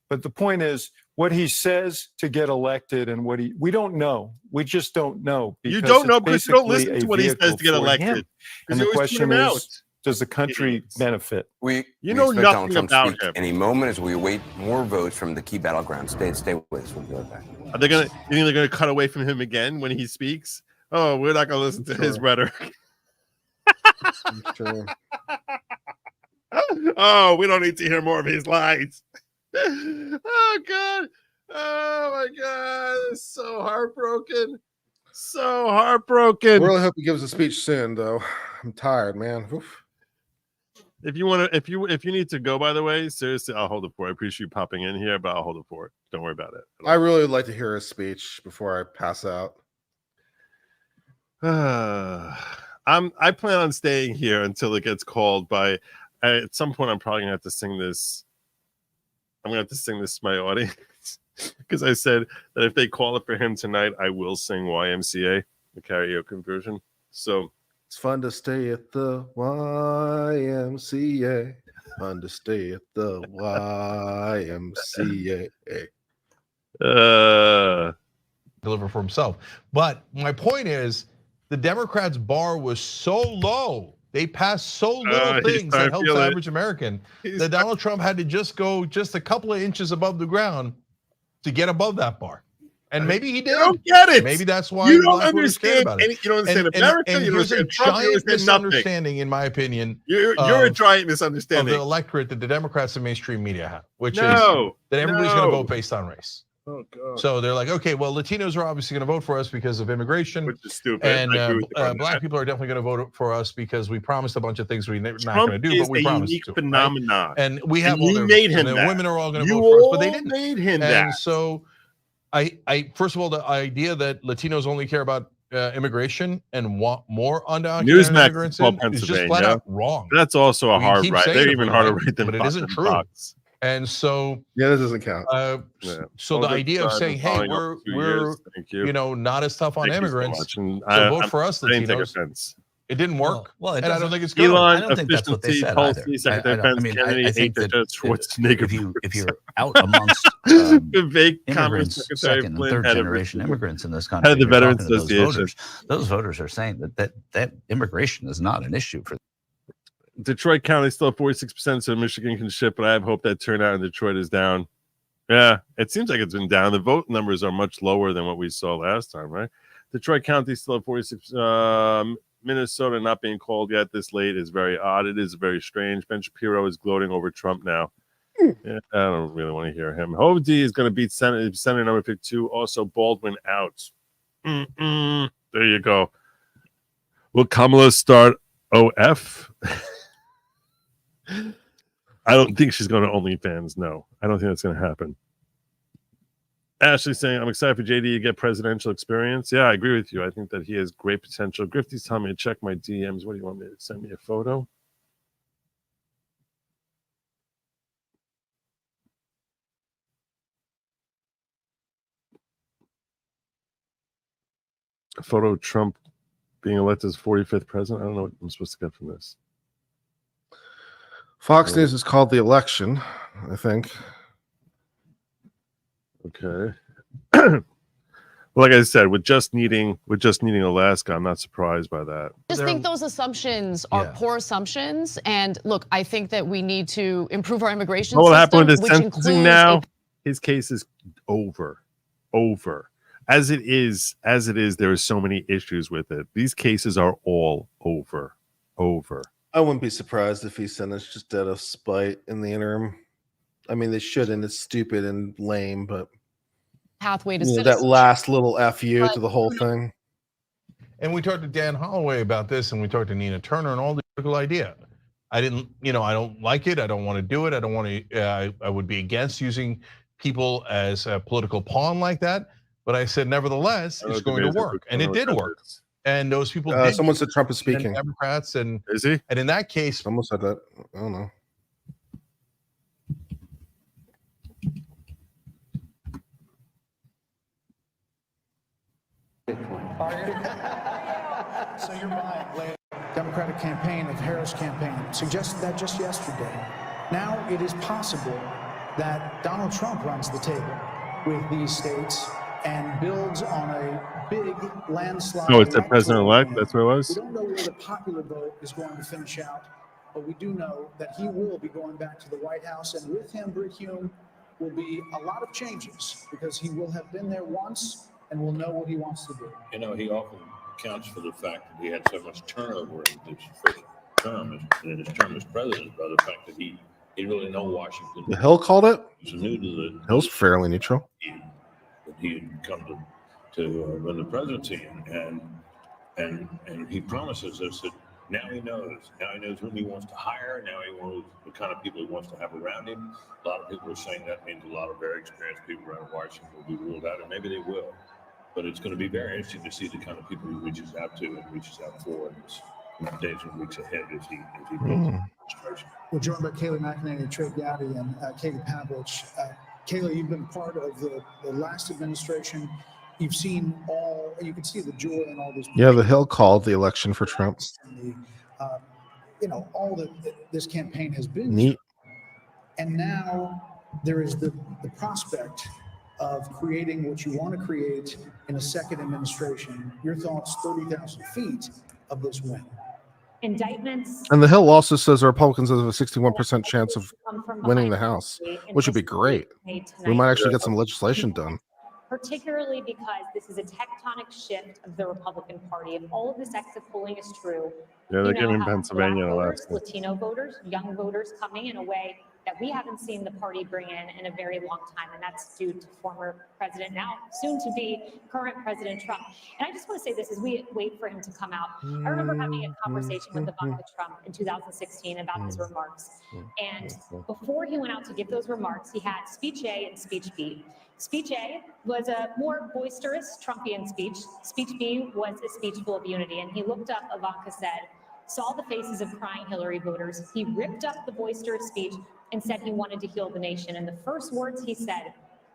But the point is, what he says to get elected and we don't know. We just don't know. You don't know because you don't basically listen to a what he says vehicle to get for elected. him. 'Cause And you the always tune question him is, out. does the country benefit? We know expect nothing Donald Trump about to speak him. any moment as we await more votes from the key battleground states. Stay with us. We'll be right back. Are they gonna? You think they're gonna cut away from him again when he speaks? Oh, we're not gonna listen to his rhetoric. Oh, we don't need to hear more of his lies. Oh God. Oh my God. It's so heartbroken. So heartbroken. I really hope he gives a speech soon, though. I'm tired, man. Oof. If you want to, if you need to go, by the way, seriously, I'll hold it for it. I appreciate you popping in here, but I'll hold it for it. Don't worry about it. I really would like to hear his speech before I pass out. I plan on staying here until it gets called by. At some point, I'm probably gonna have to sing this. I'm gonna have to sing this to my audience because I said that if they call it for him tonight, I will sing YMCA, the karaoke version. So it's fun to stay at the YMCA. Fun to stay at the YMCA. Deliver for himself. But my point is, the Democrats' bar was so low. They passed so little things that helps the average American that Donald Trump had to just go just a couple of inches above the ground to get above that bar. And maybe he did. You don't get it. Maybe that's why you don't understand. You don't understand America. And you don't here's a understand Trump. You giant don't understand nothing. misunderstanding, in my opinion. You're a giant misunderstanding of the electorate that the Democrats and mainstream media have, which is that everybody's going to vote based on race. Oh, God. So they're like, okay, well, Latinos are obviously going to vote for us because of immigration, which is stupid. And black people are definitely going to vote for us because we promised a bunch of things we're not going to do, but we promised unique to. phenomenon, right? And we have you made him the that. women are all going to You vote for us, but they all didn't. made him and that. So I first of all, the idea that Latinos only care about immigration and want more undocumented Newsmax immigrants called in is just Pennsylvania. flat out wrong. That's also a We hard keep right. saying They're it, even we're harder right, right than but it isn't true. Fox. And so yeah, that doesn't count. So the idea of saying, "Hey, we're you know not as tough on immigrants, so vote for us, Latinos." It didn't work, and I don't think it's good. I don't think that's what they said either. I think that if you're out amongst immigrants, second and third generation immigrants in this country, head of the Veterans Association, those voters are saying that immigration is not an issue for them. Detroit County still 46%, so Michigan can ship, but I have hope that turnout in Detroit is down. Yeah, it seems like it's been down. The vote numbers are much lower than what we saw last time, right? Detroit County still at 46. Minnesota not being called yet this late is very odd. It is very strange. Ben Shapiro is gloating over Trump now. Yeah, I don't really want to hear him. Hovde is going to beat Senator number 52. Also, Baldwin out. There you go. Will Kamala start OF? I don't think she's going to OnlyFans. No, I don't think that's going to happen. Ashley saying, I'm excited for JD to get presidential experience. Yeah, I agree with you. I think that he has great potential. Grifty's telling me to check my DMs. What do you want me to send me a photo? A photo of Trump being elected as 45th president. I don't know what I'm supposed to get from this. Fox News is called The Election, I think. Okay. Like I said, with just needing Alaska, I'm not surprised by that. I just think those assumptions are poor assumptions. And look, I think that we need to improve our immigration what will system, happen with the which sentencing includes now? His case is over. As it is, there are so many issues with it. These cases are all over. I wouldn't be surprised if he's sentenced just out of spite in the interim. I mean, they shouldn't. It's stupid and lame, but pathway to that last little FU to the whole thing. And we talked to Dan Holloway about this, and we talked to Nina Turner and all the political idea. I don't like it. I don't want to do it. I don't want to. I would be against using people as a political pawn like that. But I said, nevertheless, it's going to work, and it did work. And those people. Someone said Trump is speaking. Democrats and is he? And in that case, someone said that. I don't know. So you're buying Democratic campaign of Harris campaign suggested that just yesterday. Now it is possible that Donald Trump runs the table with these states and builds on a big landslide. Oh, it's the president-elect? That's what it was? We don't know where the popular vote is going to finish out, but we do know that he will be going back to the White House, and with him, Britt Hume, will be a lot of changes because he will have been there once and will know what he wants to do. You know, he often accounts for the fact that he had so much turnover in his first term, in his term as president, by the fact that he really know Washington. The Hill called it? He was new to the Hill's fairly neutral. He had come to run the presidency, and he promises us that now he knows whom he wants to hire. Now he knows the kind of people he wants to have around him. A lot of people are saying that means a lot of very experienced people around Washington will be ruled out, and maybe they will. But it's going to be very interesting to see the kind of people he reaches out to and reaches out for in the days and weeks ahead as he builds the administration. We're joined by Kayleigh McEnany, Trey Gowdy, and Katie Pavlich. Kayleigh, you've been part of the last administration. You've seen you can see the joy in all these. Yeah, the Hill called the election for Trump. All that this campaign has been. Neat. And now there is the prospect of creating what you want to create in a second administration. Your thoughts, 30,000 feet of this win. Indictments. And the Hill also says the Republicans have a 61% chance of winning the House, which would be great. We might actually get some legislation done. Particularly because this is a tectonic shift of the Republican Party. If all of this exit polling is true, yeah, they're giving Pennsylvania Black and voters, Alaska. Latino voters, young voters coming in a way that we haven't seen the party bring in a very long time, and that's due to former president, now soon to be current President Trump. And I just want to say this as we wait for him to come out. I remember having a conversation with Ivanka Trump in 2016 about his remarks. And before he went out to give those remarks, he had speech A and speech B. Speech A was a more boisterous Trumpian speech. Speech B was a speech full of unity. And he looked up, Ivanka said, saw the faces of crying Hillary voters. He ripped up the boisterous speech and said he wanted to heal the nation. And the first words he said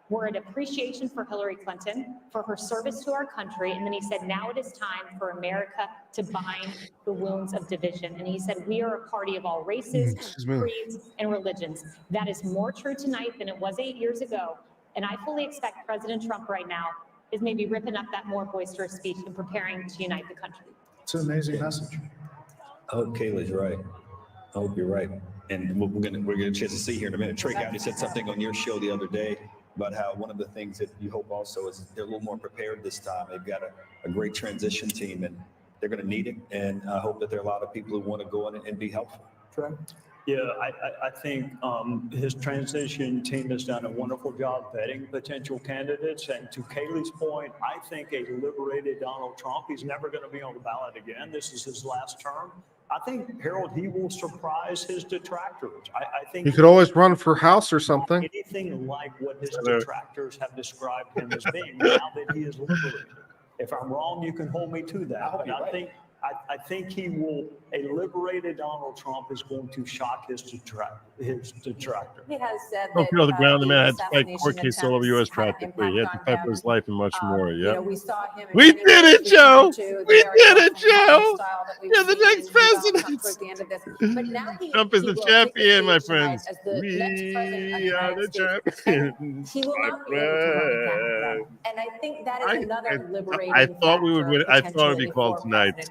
were an appreciation for Hillary Clinton, for her service to our country. And then he said, now it is time for America to bind the wounds of division. And he said, we are a party of all races, creeds, and religions. That is more true tonight than it was 8 years ago. And I fully expect President Trump right now is maybe ripping up that more boisterous speech and preparing to unite the country. It's an amazing message. I hope Kayla's right. I hope you're right. And we're gonna get a chance to see here in a minute. Trey Gowdy said something on your show the other day about how one of the things that you hope also is they're a little more prepared this time. They've got a great transition team, and they're going to need it. And I hope that there are a lot of people who want to go in and be helpful. Trey? Yeah, I think his transition team has done a wonderful job vetting potential candidates. And to Kaylee's point, I think a liberated Donald Trump, he's never going to be on the ballot again. This is his last term. I think, Harold, he will surprise his detractors. I think he could always run for House or something. Anything like what his detractors have described him as being now that he is liberated. If I'm wrong, you can hold me to that. But I think he will. A liberated Donald Trump is going to shock his detractor. He has said that. Feel the ground. The man had to fight court case all over U.S. practically. He had to fight for his life and much more. Yeah. We saw him. We did it, Joe. We did it, Joe. You're the next president. Trump is the champion, my friends. We are the champion. He will not be able to run again. And I think that is another liberating. I thought we would win. I thought it would be called tonight.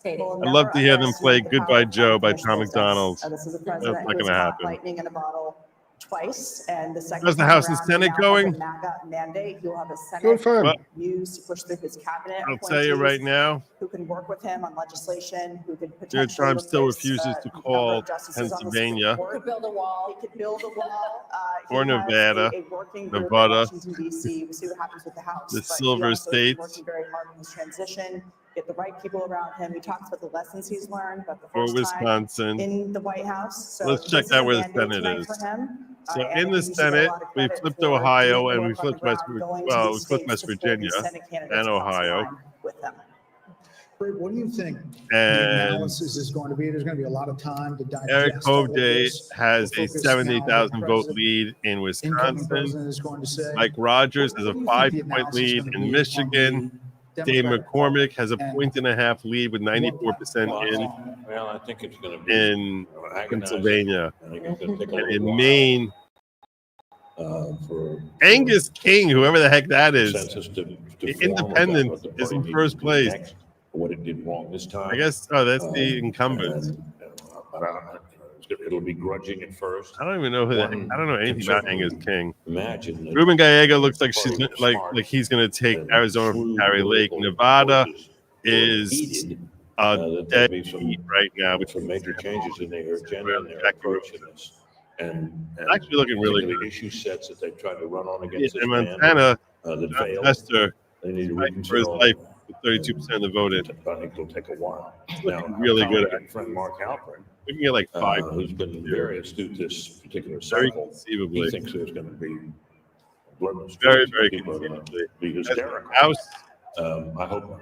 I'd love to hear them play "Goodbye Joe" by Tom McDonald. This is a That's president not going to happen. Lightning in a bottle twice, and the second How's the House and Senate going? Mandate. He'll have a Good Senate fun. used to push through his cabinet. I'll tell you right now. Who can work with him on legislation? Who could New York potentially Times still replace, refuses to call Pennsylvania He could build a wall. He could build a wall. or Nevada, Nevada, the Silver States. Working very hard on his transition. Get the right people around him. He talks about the lessons he's learned, but the or first Wisconsin. time in the White House. So let's check out where the Senate is. So in the Senate, we flipped Ohio and we flipped West Virginia and Ohio. What do you think the And analysis is going to be? There's going to be a lot of time to digest. Eric all of Hovde this. has The a focus now on 70,000 the vote president. lead in Incoming president Wisconsin. is going to say. Mike Rogers has a What do you think the 5-point analysis is lead going to in be Michigan. Dave Democratic McCormick has a 1.5 lead with 94% Well, I think it's going to be in Pennsylvania. I think it's going to take a And little in while, Maine, for Angus King, whoever the heck that is, census to the form about independent what the is party in needs first to do place. next, what it did wrong this time. I guess, that's the incumbent. It'll be grudging at first. I don't even know who that. I don't know anything about Angus King. Imagine that Ruben Gallego looks like like he's going to take Arizona from Kari Lake. Nevada is dead heat right now, which some major changes in their agenda and their approach to this. And actually looking really the good. issue sets that they've tried to run on against In this man, Montana, that failed. Lester They need to fighting for his life with 32% of the vote in. I think it'll take a while. Looking really good. Our friend Mark Halperin, We can get like 5. who's been very astute this particular Very cycle. conceivably. He thinks there's going to be Very, very people are going to conceivably. be hysterical. House, I hope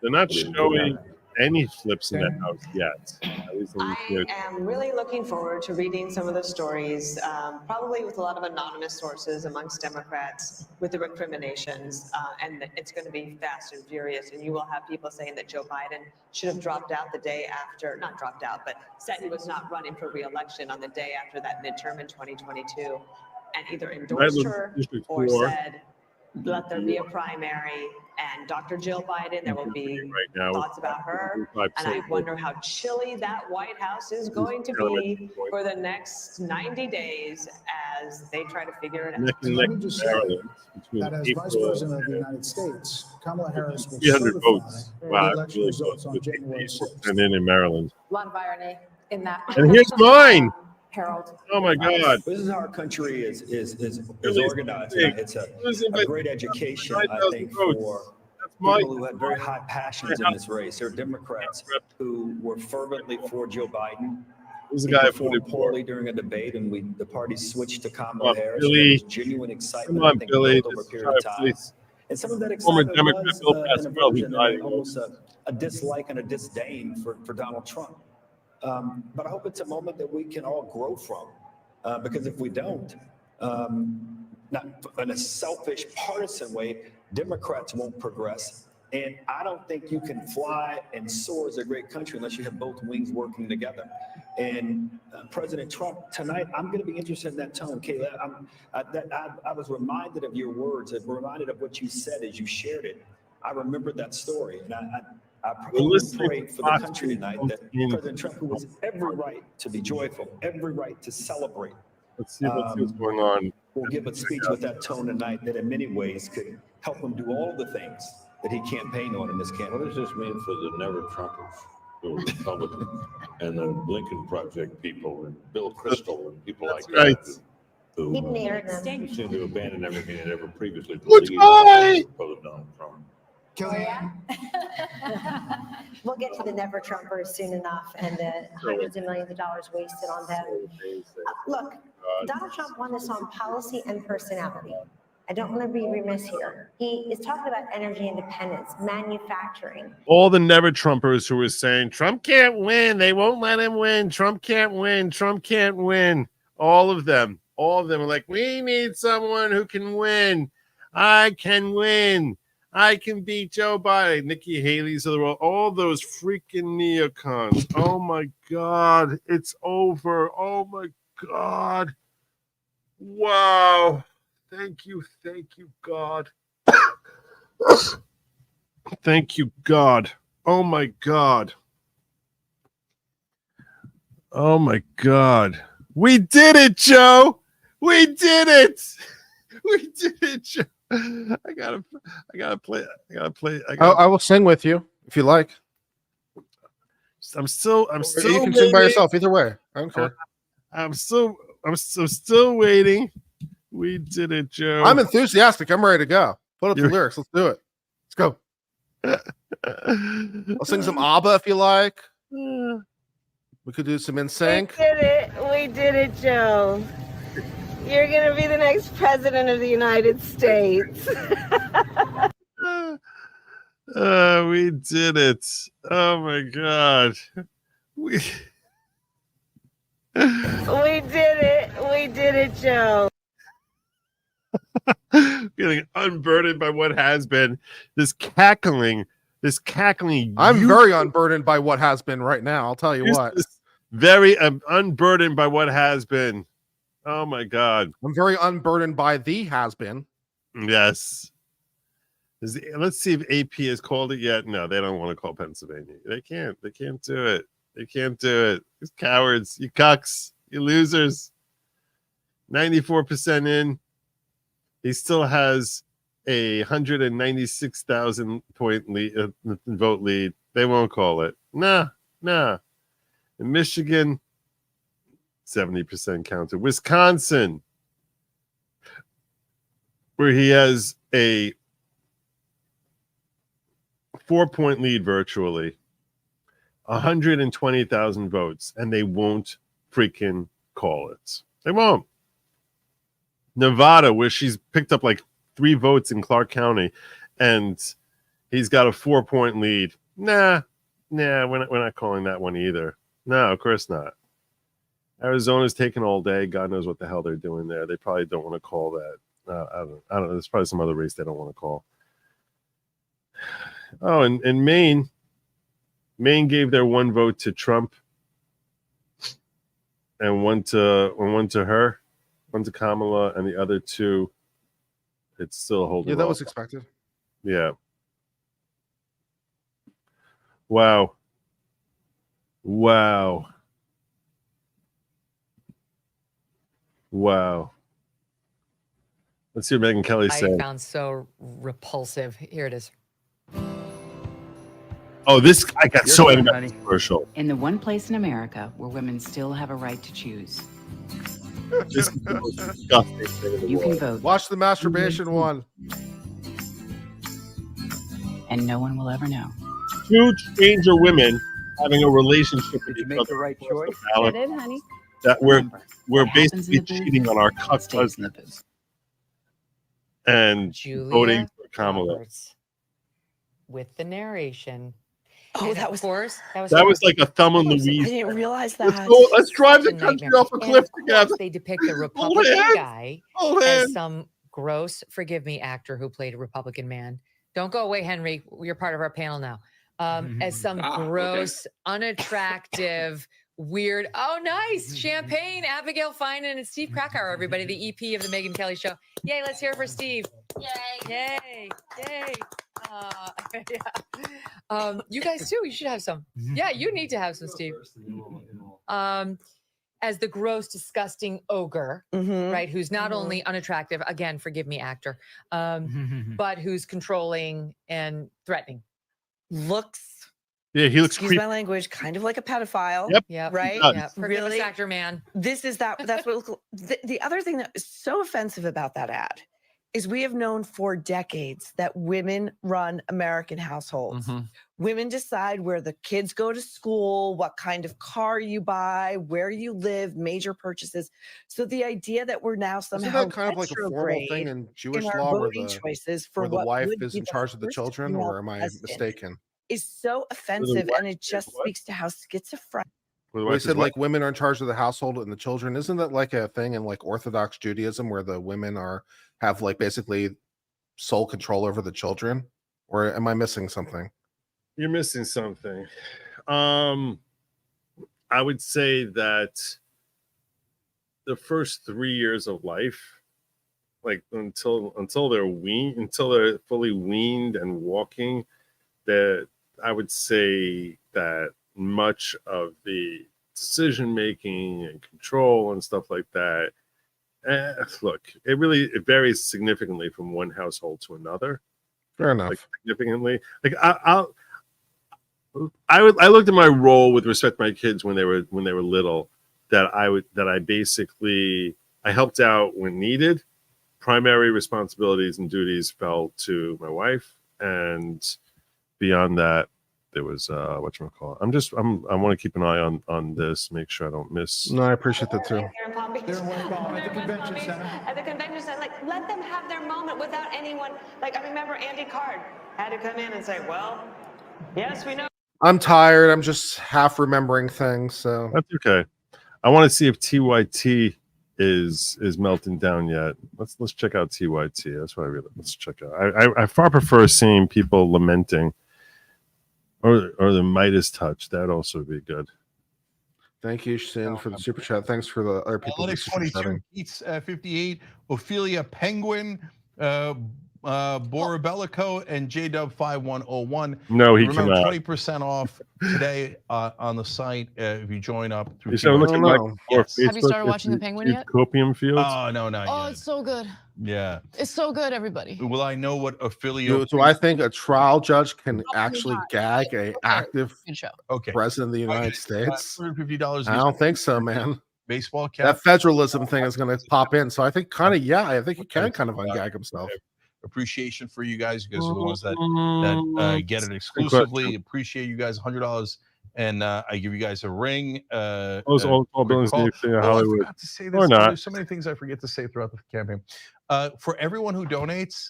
they're not showing any flips in that house yet. At least I am really looking forward to reading some of the stories, probably with a lot of anonymous sources amongst Democrats with the recriminations, and it's going to be fast and furious. And you will have people saying that Joe Biden should have dropped out the day after, not dropped out, but said he was not running for re-election on the day after that midterm in 2022, and either endorsed her or said, let there be a primary, and Dr. Jill Biden, there will be thoughts about her. And I wonder how chilly that White House is going to be for the next 90 days as they try to figure it out. Let me just say that as Vice President of the United States, Kamala Harris will 300 certify votes. the Wow, election really results close on with January 6th. and then in Maryland. A lot of irony in that. And here's mine. Harold. Oh my God! This is how our country is organized. It's a great education, I think, for people who had very high passions in this race. There are Democrats who were fervently for Joe Biden. He performed poorly during a debate, and the party switched to Kamala Harris. There was genuine excitement, I think, built over a period of time. And some of that excitement was an aversion and almost a dislike and a disdain for Donald Trump. But I hope it's a moment that we can all grow from, because if we don't, not in a selfish, partisan way, Democrats won't progress. And I don't think you can fly and soar as a great country unless you have both wings working together. And President Trump, tonight, I'm going to be interested in that tone. Kayla, I was reminded of your words, and reminded of what you said as you shared it. I remembered that story. And I pray for the country tonight that President Trump, who has every right to be joyful, every right to celebrate, let's see what's going on, will give a speech with that tone tonight that in many ways could help him do all the things that he campaigned on in this campaign. What does this mean for the Never Trumpers, who are Republicans, and the Lincoln Project people, and Bill Kristol, and people like that, who seem to abandon everything that ever previously believed opposed Donald Trump? We'll get to the Never Trumpers soon enough, and the hundreds of millions of dollars wasted on them. Look, Donald Trump won this on policy and personality. I don't want to be remiss here. He is talking about energy independence, manufacturing. All the Never Trumpers who were saying Trump can't win, they won't let him win. Trump can't win. Trump can't win. All of them are like, we need someone who can win. I can win. I can beat Joe Biden. Nikki Haley's of the world. All those freaking neocons. Oh my God, it's over. Oh my God. Wow. Thank you, God. Thank you, God. Oh my God. Oh my God. We did it, Joe. We did it. We did it, Joe. I gotta play. I will sing with you if you like. I'm still. You can sing by yourself. Either way, I don't care. I'm still waiting. We did it, Joe. I'm enthusiastic. I'm ready to go. Put up the lyrics. Let's do it. Let's go. I'll sing some ABBA if you like. We could do some NSYNC. We did it, Joe. You're going to be the next president of the United States. We did it. Oh my God. We did it. We did it, Joe. Feeling unburdened by what has been. This cackling. I'm very unburdened by what has been right now. I'll tell you what. Very unburdened by what has been. Oh my God. I'm very unburdened by the has been. Yes. Let's see if AP has called it yet. No, they don't want to call Pennsylvania. They can't do it. They can't do it. You cowards, you cucks, you losers. 94% in. He still has a 196,000 point vote lead. They won't call it. Nah. In Michigan, 70% counted. Wisconsin, where he has a 4-point lead virtually, 120,000 votes, and they won't freaking call it. They won't. Nevada, where she's picked up like 3 votes in Clark County, and he's got a 4-point lead. Nah, we're not calling that one either. No, of course not. Arizona's taking all day. God knows what the hell they're doing there. They probably don't want to call that. I don't know. There's probably some other race they don't want to call. Oh, and Maine gave their 1 vote to Trump, and one to her, one to Kamala, and the other 2. It's still holding. Yeah, that was expected. Yeah. Wow. Let's see what Megyn Kelly said. I found so repulsive. Here it is. Oh, this I got so angry about this commercial. In the one place in America where women still have a right to choose, This is the most disgusting thing in the You can world. vote, Watch the masturbation one. and no one will ever know. Two stranger women having a relationship with Did you each make other the right across the choice? ballot. Sure did, honey. That Remember, we're what happens in basically the booth cheating on our cuck stays in the husband booth. and Julia voting for Kamala. Roberts with the narration. Oh, And that of was course, That was like a thumb on I Louise. didn't realize Let's that. go. Let's drive the such a country nightmare. off a And cliff of together. course, they depict the Hold Republican hands. guy Hold as hands. some gross, forgive me, actor who played a Republican man. Don't go away, Henry. You're part of our panel now. As some gross, unattractive, weird. Oh, nice champagne, Abigail Finan and Steve Krakauer. Everybody, the EP of the Megyn Kelly Show. Yay! Let's hear it for Steve. Yay! Yay! Yay! Yeah. You guys too. You should have some. Yeah, you need to have some, Steve. As the gross, disgusting ogre, right? Who's not only unattractive, again, forgive me, actor, but who's controlling and threatening. Looks, Yeah, he looks excuse creepy. my language, kind of like a pedophile. Yep. Right? does. Yeah, forgive us, Really? actor man. That's what the other thing that is so offensive about that ad is we have known for decades that women run American households. Women decide where the kids go to school, what kind of car you buy, where you live, major purchases. So the idea that we're now Isn't somehow that kind of like a formal retrograde thing in Jewish our law where voting the choices for where the what wife would is be in the charge of the first children, female or am I president mistaken? is so offensive, and it just speaks to how schizophrenic. Where the Well, they wife is said what? like women are in charge of the household and the children. Isn't that like a thing in like Orthodox Judaism where the women have like basically sole control over the children? Or am I missing something? You're missing something. I would say that the first 3 years of life, like until they're fully weaned and walking, that I would say that much of the decision making and control and stuff like that, look, it varies significantly from one household to another. Fair enough. Like significantly, like I looked at my role with respect to my kids when they were little, that I basically helped out when needed. Primary responsibilities and duties fell to my wife, and beyond that, there was whatchamacallit. I want to keep an eye on this, make sure I don't miss. No, I appreciate that too. Here in Palm Beach. At the convention center. At the convention center, like let them have their moment without anyone. Like I remember Andy Card had to come in and say, "Well, yes, we know." I'm tired. I'm just half remembering things. So That's okay. I want to see if TYT is melting down yet. Let's check out TYT. That's what let's check out. I far prefer seeing people lamenting, or the Midas touch. That'd also be good. thank you, Shin, for the super chat. Thanks for the other people. Analytics super 22, chatting. Keats 58, Ophelia Penguin, Borabellico, and JW 5101. No, he Remember, cannot. 20% off today on the site if you join up through. You started looking like Yes. Have you started watching The Penguin yet? Copium Fields. Oh no, not Oh, yet. it's so good. Yeah. It's so good, everybody. Will I know what Ophelia? Do I think a trial judge can actually gag a active Good show. president of the United States? $150. I don't think so, man. Baseball cap. That federalism thing is going to pop in. So I think I think he can kind of ungag himself. Appreciation for you guys. You guys are the ones that get it exclusively. Appreciate you guys. $100, and I give you guys a ring. Those all buildings call. need to see in I Hollywood. forgot to say this. Or not. There's so many things I forget to say throughout the campaign. For everyone who donates,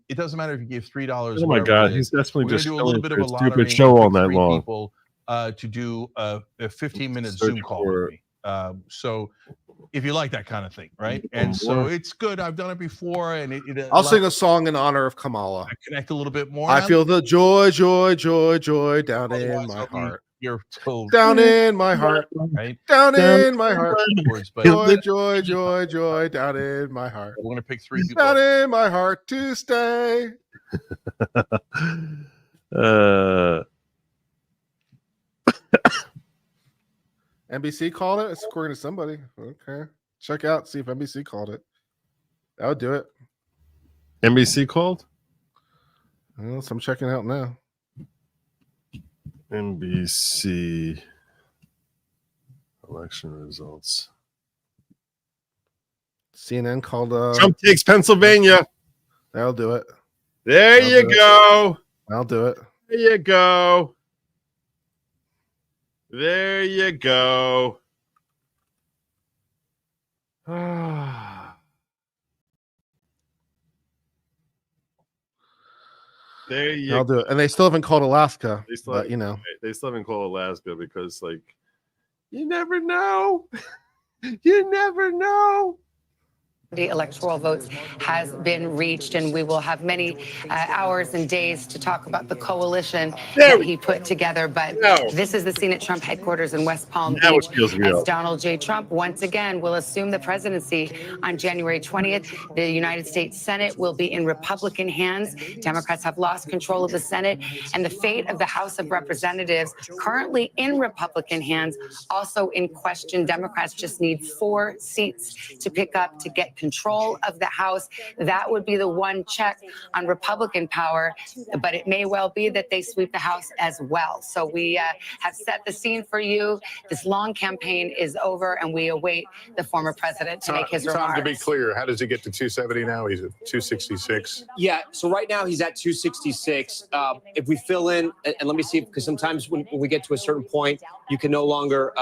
it doesn't matter if you give $3. Oh my God, he's definitely We're just gonna do a little bit of a stupid lottery. show all pick night 3 long. people to do a 15-minute Search Zoom call for- with me. So if you like that kind of thing, right? And so it's good. I've done it before, and it I'll sing a song in honor of Kamala. connect a little bit more. I feel the joy, joy, joy, joy down in my heart. You're told Down in my heart. right? Down in my heart. Words, but Joy, joy, joy, joy down in my heart. we're gonna pick 3 people. Down in my heart to stay. NBC called it. It's according to somebody. Okay. Check out, see if NBC called it. That would do it. NBC called? Well, so I'm checking out now. NBC election results. CNN called Trump takes Pennsylvania. That'll do it. There you go. I'll do it. There you go. There you go. There you I'll do it. And they still haven't called Alaska. They still But, you know. They still haven't called Alaska because, like, you never know. You never know. The electoral votes has been reached, and we will have many hours and days to talk about the coalition that he put together. But this is the scene at Trump headquarters in West Palm Beach as Donald J. Trump once again will assume the presidency on January 20th. The United States Senate will be in Republican hands. Democrats have lost control of the Senate, and the fate of the House of Representatives, currently in Republican hands, also in question. Democrats just need 4 seats to pick up to get control of the House. That would be the one check on Republican power, but it may well be that they sweep the House as well. So we have set the scene for you. This long campaign is over, and we await the former president to make his remarks. To be clear, how does he get to 270 now? He's at 266. Yeah, so right now he's at 266. If we fill in, and let me see, because sometimes when we get to a certain point, you can no longer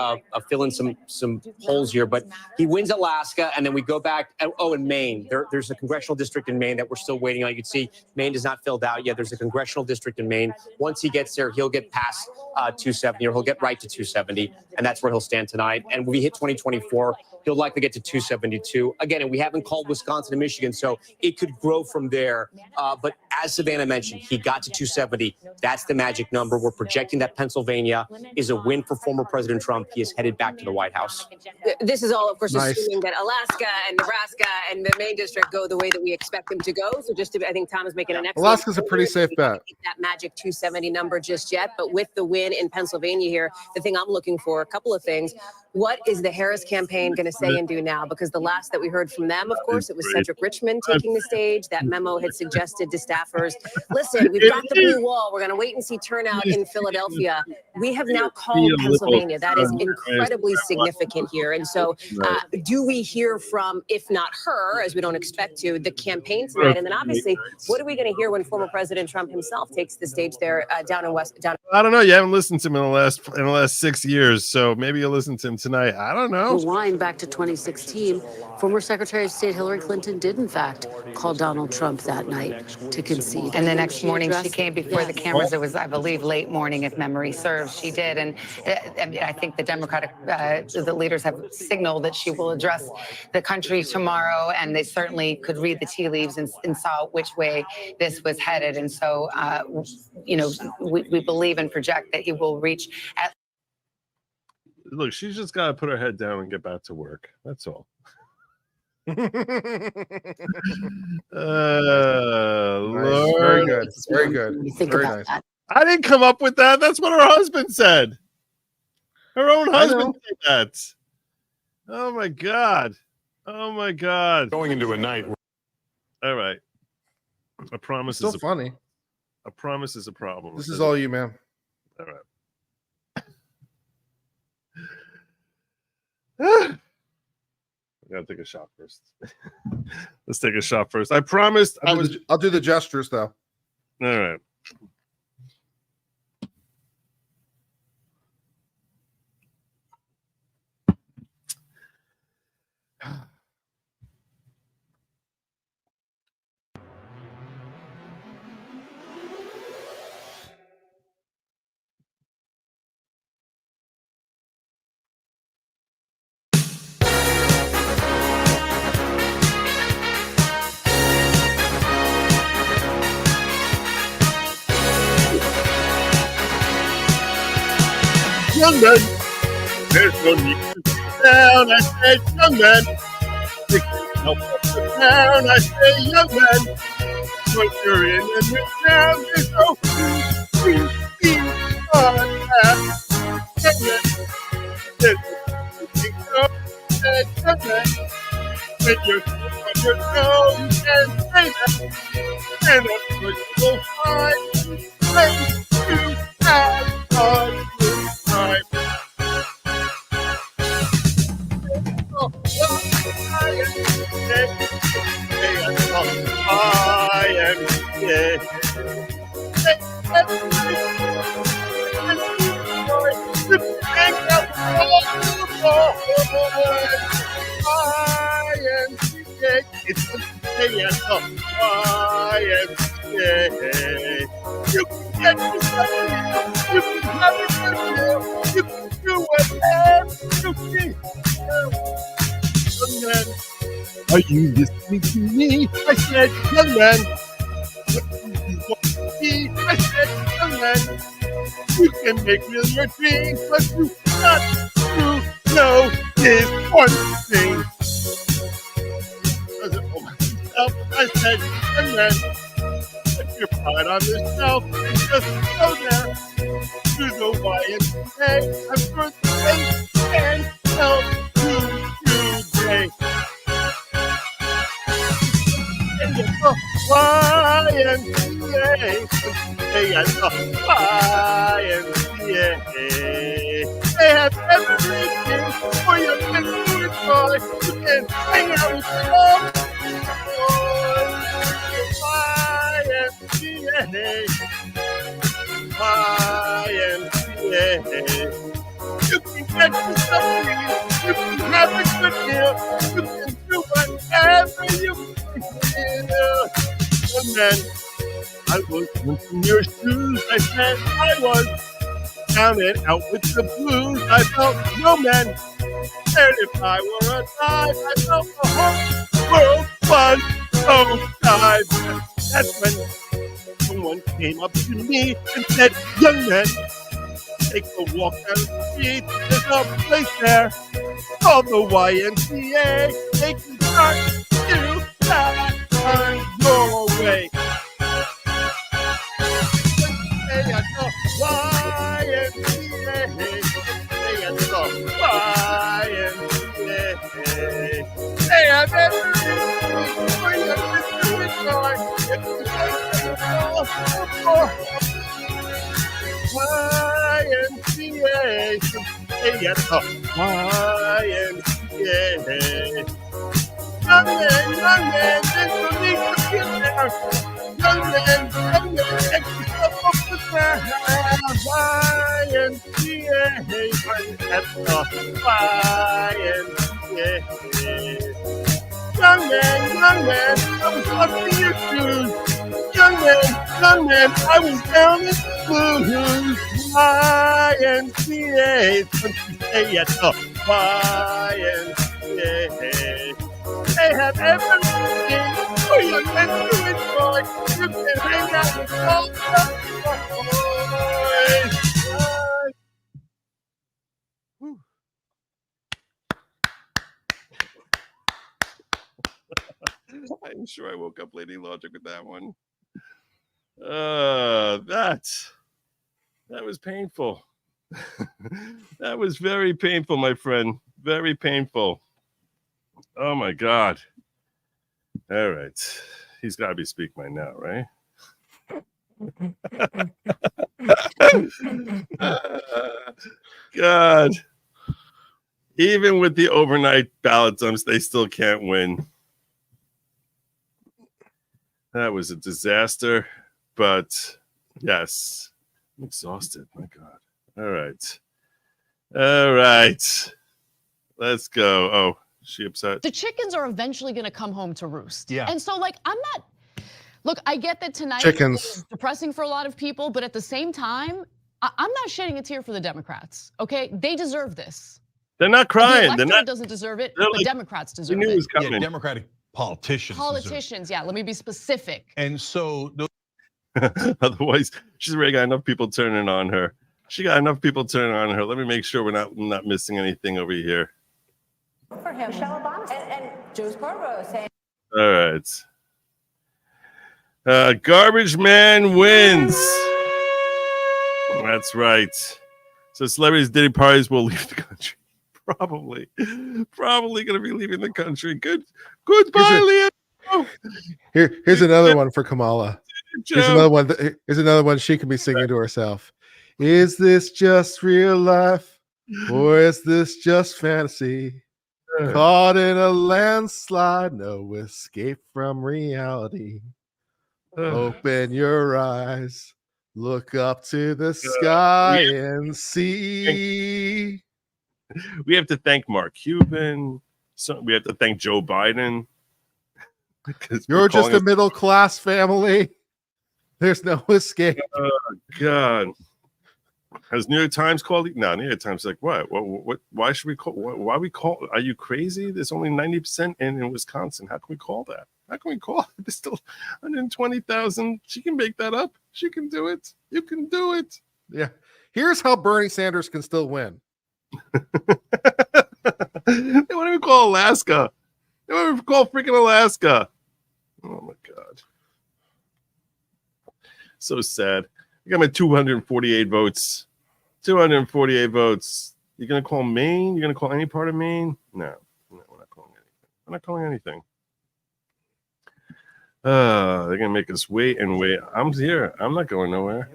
fill in some holes here, but he wins Alaska, and then we go back. In Maine, there's a congressional district in Maine that we're still waiting on. You can see Maine is not filled out yet. There's a congressional district in Maine. Once he gets there, he'll get past 270, or he'll get right to 270, and that's where he'll stand tonight. And when we hit 2024, he'll likely get to 272. Again, and we haven't called Wisconsin and Michigan, so it could grow from there. But as Savannah mentioned, he got to 270. That's the magic number. We're projecting that Pennsylvania is a win for former President Trump. He is headed back to the White House. This is all, of course, assuming that Alaska and Nebraska and the Maine district go the way that we expect them to go. So I think Tom is making an excellent. Alaska's a pretty safe bet. That magic 270 number just yet, but with the win in Pennsylvania here, the thing I'm looking for, a couple of things. What is the Harris campaign going to say and do now? Because the last that we heard from them, of course, it was Cedric Richmond taking the stage. That memo had suggested to staffers, listen, we've got the blue wall. We're going to wait and see turnout in Philadelphia. We have now called Pennsylvania. That is incredibly significant here. And so do we hear from, if not her, as we don't expect to, the campaign tonight? And then obviously, what are we going to hear when former President Trump himself takes the stage there down in West? I don't know. You haven't listened to him in the last 6 years, so maybe you'll listen to him tonight. I don't know. Rewind back to 2016, former Secretary of State Hillary Clinton did, in fact, call Donald Trump that night to concede. And the next morning, she came before the cameras. It was, I believe, late morning, if memory serves. She did. And I think the Democratic the leaders have signaled that she will address the country tomorrow, and they certainly could read the tea leaves and saw which way this was headed. And so, we believe and project that he will reach at. Look, she's just got to put her head down and get back to work. That's all. Nice. Lord. Very good. Very good. Very nice. I didn't come up with that. That's what her husband said. Her own husband said that. Oh my God. Oh my God. Going into a night. All right. A promise Still is funny. A promise is a problem. This is all you, man. All right. I gotta take a shot first. Let's take a shot first. I promised I'll do the gestures though. All right. Young man, there's no need to sit down. I said, young man, help up the town. I say, young man, once you're in and you're down, there's no free on that. Young man, there's no thing so. And young man, when you're on your toe, you can say that. And that's what you'll find. Place to have on your time. It's the YMCA. You can get yourself, you can have it yourself, you can do whatever you need. Young man, are you listening to me? I said, young man. What do you want to be? I said, young man. You can make real your dreams, but you got to know this one thing. I said, young man, put your pride on yourself and just go there to the YMCA. I'm sure they can help you today. And the YMCA, they have everything for your kids to enjoy. You can hang out with them. YMCA. You can get yourself free. You can have a good meal. You can do whatever you can. And then I was in your shoes. I said I was down and out with the blues. I felt no man. And if I were alive, I felt the whole world was so alive. That's when someone came up to me and said, young man, take a walk down the street. There's a place there called the YMCA. They can start you back on your way. They are the YMCA. They are the YMCA. They have everything for your sister and joy. YMCA, hey, yes, YMCA. Young man, there's no need to get there. Young man, get yourself up the ground. YMCA, at the YMCA. Young man, I was up to your shoes. Young man, I was down in the blues. YMCA, country stay at the YMCA. They have everything for your men to enjoy. You can hang out with all the boys. I'm sure I woke up Lady Lawgic with that one. That was painful. That was very painful, my friend. Very painful. Oh my God. All right. He's got to be speak by now, right? God. Even with the overnight ballot dumps, they still can't win. That was a disaster, but yes, I'm exhausted. My God. All right. Let's go. Oh, she upset. The chickens are eventually going to come home to roost. Yeah. And so, like, look, I get that tonight is depressing for a lot of people, but at the same time, I'm not shedding a tear for the Democrats. Okay, they deserve this. They're not crying. The electorate doesn't deserve it, but Democrats deserve it. Yeah, Democratic politicians. Yeah, let me be specific. And so otherwise, she's already got enough people turning on her. She got enough people turning on her. Let me make sure we're not missing anything over here. For him, Michelle Obama and Joe Scarborough saying. All right. Garbage man wins. That's right. So celebrities' dinner parties will leave the country. Probably going to be leaving the country. Goodbye, Liam. Here's another one for Kamala. Here's another one she can be singing to herself. Is this just real life, or is this just fantasy? Caught in a landslide, no escape from reality. Open your eyes, look up to the sky and see. We have to thank Mark Cuban. So we have to thank Joe Biden. You're just a middle class family. There's no escape. Oh God. Has New York Times called you? No, New York Times like what? Why should we call? Why we call? Are you crazy? There's only 90% in Wisconsin. How can we call that? How can we call it? There's still 120,000. She can make that up. She can do it. You can do it. Yeah. Here's how Bernie Sanders can still win. They won't even call Alaska. They won't even call freaking Alaska. Oh my God. So sad. I got my 248 votes. 248 votes. You're going to call Maine? You're going to call any part of Maine? No, we're not calling anything. We're not calling anything. They're going to make us wait and wait. I'm here. I'm not going nowhere.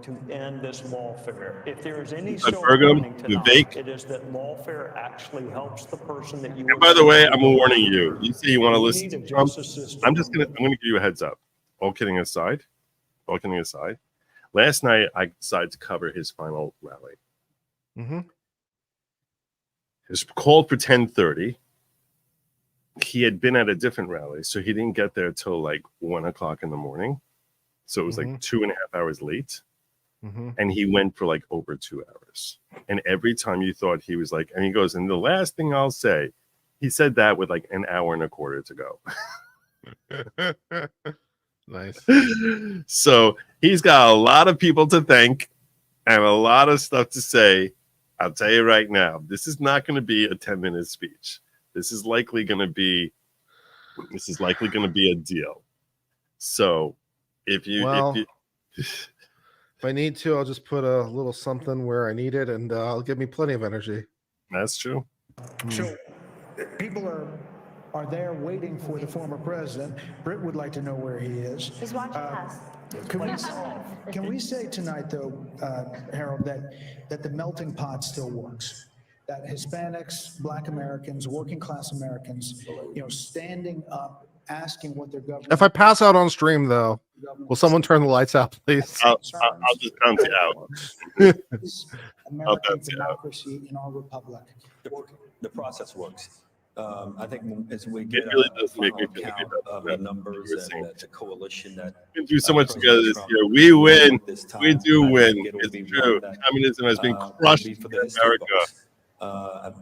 To end this lawfare. If there is any Bergam, tonight, it is that lawfare actually helps the person that you. And by the way, I'm warning you. You say you want to listen to Trump. I'm going to give you a heads up. All kidding aside. Last night I decided to cover his final rally. Mm-hmm. It was called for 10:30. He had been at a different rally, so he didn't get there till like 1 o'clock in the morning. So it was like 2.5 hours late. Mm-hmm. And he went for like over 2 hours. And every time you thought he was like, and he goes, and the last thing I'll say, he said that with like an hour and a quarter to go. Nice. So he's got a lot of people to thank and a lot of stuff to say. I'll tell you right now, this is not going to be a 10-minute speech. This is likely going to be a deal. So if I need to, I'll just put a little something where I need it, and I'll give me plenty of energy. That's true. So people are there waiting for the former president. Britt would like to know where he is. He's watching us. Can we say tonight, though, Harold, that the melting pot still works? That Hispanics, Black Americans, working class Americans, standing up, asking what their government. If I pass out on stream, though, will someone turn the lights out, please? I'll just bounce you out. American democracy in our republic. The process works. I think as we get it really does make me feel count of the numbers and the coalition that we do so much together this year. We win. We do win. It's true. Communism has been crushed in America.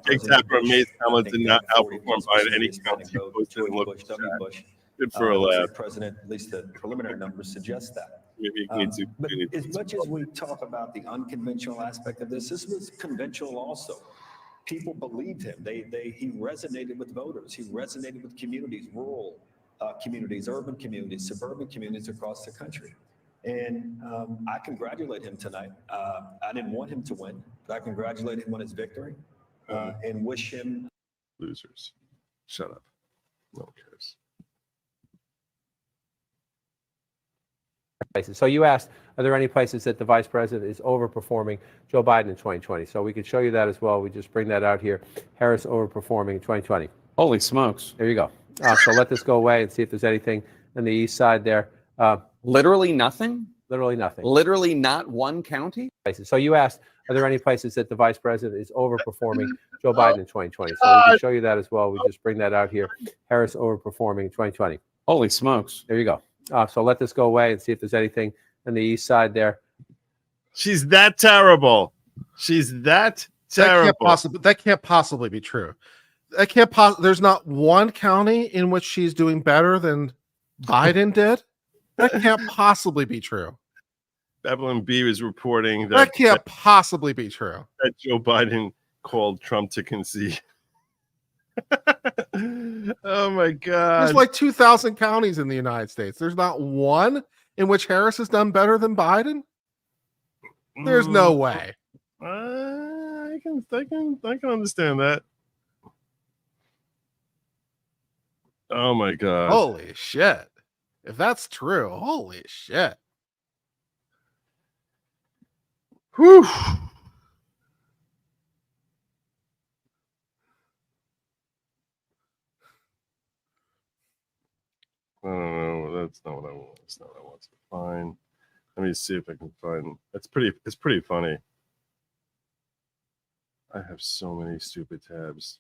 Big Tapper and Mace Hamlet did not outperform by any count. He posted and looked at that. Good for a laugh. President, at least the preliminary numbers suggest that. But as much as we talk about the unconventional aspect of this was conventional also. People believed him. He resonated with voters. He resonated with communities, rural communities, urban communities, suburban communities across the country. And I congratulate him tonight. I didn't want him to win, but I congratulate him on his victory and wish him. Losers. Shut up. No one cares. Places. So you asked, are there any places that the vice president is overperforming Joe Biden in 2020? So we could show you that as well. We just bring that out here. Harris overperforming in 2020. Holy smokes. There you go. So let this go away and see if there's anything on the east side there. Literally nothing? Literally nothing. Literally not one county? So you asked, are there any places that the vice president is overperforming Joe Biden in 2020? So we can show you that as well. We just bring that out here. Harris overperforming in 2020. Holy smokes. There you go. So let this go away and see if there's anything on the east side there. She's that terrible. She's that terrible. That can't possibly be true. There's not one county in which she's doing better than Biden did. That can't possibly be true. Babylon B is reporting that can't possibly be true. That Joe Biden called Trump to concede. Oh my God. There's like 2,000 counties in the United States. There's not one in which Harris has done better than Biden. There's no way. I can understand that. Oh my God. Holy shit. If that's true, holy shit. Whew. I don't know. That's not what I want. That's not what I want to find. Let me see if I can find. It's pretty funny. I have so many stupid tabs.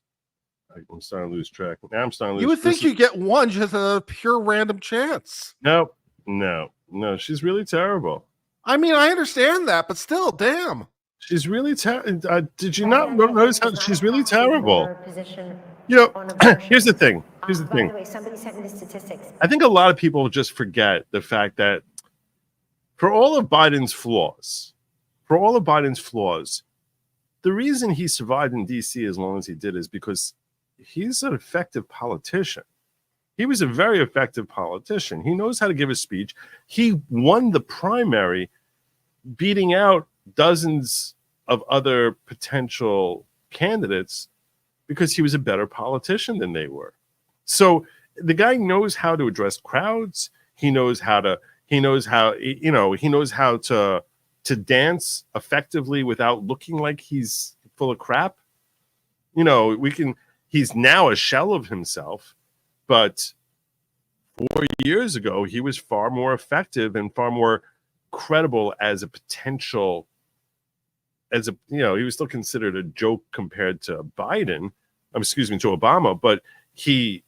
I'm starting to lose track. Now I'm starting to lose. You would think you get one just a pure random chance. No. She's really terrible. I mean, I understand that, but still, damn. She's really terrible. Did you not notice how she's really terrible? You know, here's the thing. By the way, somebody sent me the statistics. I think a lot of people just forget the fact that for all of Biden's flaws, the reason he survived in D.C. as long as he did is because he's an effective politician. He was a very effective politician. He knows how to give a speech. He won the primary, beating out dozens of other potential candidates because he was a better politician than they were. So the guy knows how to address crowds. He knows how to dance effectively without looking like he's full of crap. You know, he's now a shell of himself, but 4 years ago, he was far more effective and far more credible as a potential, he was still considered a joke compared to Biden, to Obama, but he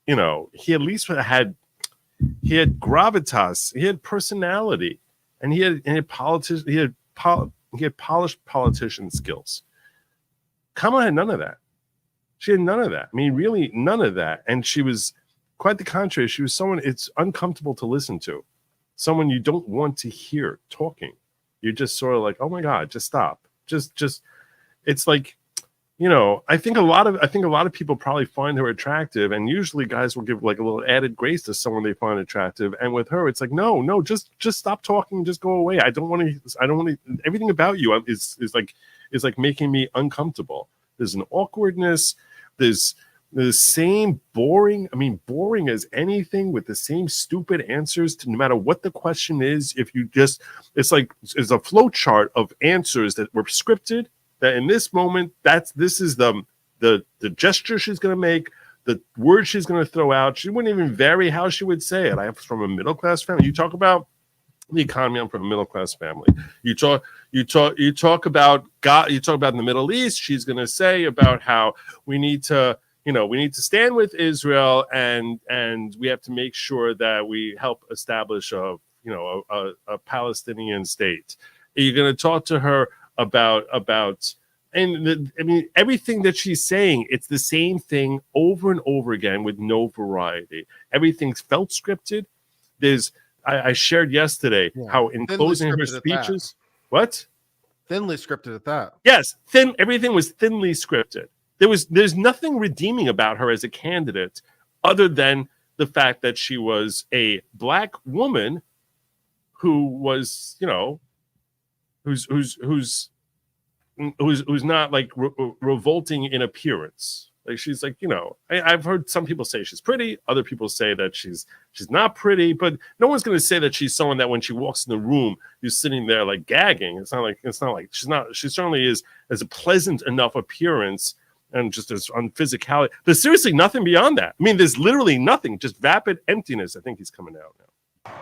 at least had gravitas, he had personality, and he had polished politician skills. Kamala had none of that. She had none of that. I mean, really none of that. And she was quite the contrary. She was someone it's uncomfortable to listen to, someone you don't want to hear talking. You're just sort of like, oh my God, just stop. Just it's like, I think a lot of people probably find her attractive, and usually guys will give like a little added grace to someone they find attractive. And with her, it's like, no, just stop talking, just go away. I don't want to. Everything about you is like making me uncomfortable. There's an awkwardness. There's the same boring as anything, with the same stupid answers to no matter what the question is. If you just, it's a flow chart of answers that were scripted, that in this moment, this is the gesture she's going to make, the word she's going to throw out. She wouldn't even vary how she would say it. I'm from a middle-class family. You talk about the economy. I'm from a middle-class family. You talk about God. You talk about in the Middle East. She's going to say about how we need to stand with Israel, and we have to make sure that we help establish a Palestinian state. You're going to talk to her about everything that she's saying. It's the same thing over and over again with no variety. Everything's felt scripted. I shared yesterday how in closing her speeches, Thinly scripted at that. Yes, everything was thinly scripted. There's nothing redeeming about her as a candidate other than the fact that she was a black woman who was, who's not like revolting in appearance. Like she's like, I've heard some people say she's pretty, other people say that she's not pretty, but no one's going to say that she's someone that when she walks in the room, you're sitting there like gagging. It's not like she certainly is as a pleasant enough appearance and just as on physicality. There's seriously nothing beyond that. I mean, there's literally nothing, just vapid emptiness. I think he's coming out now.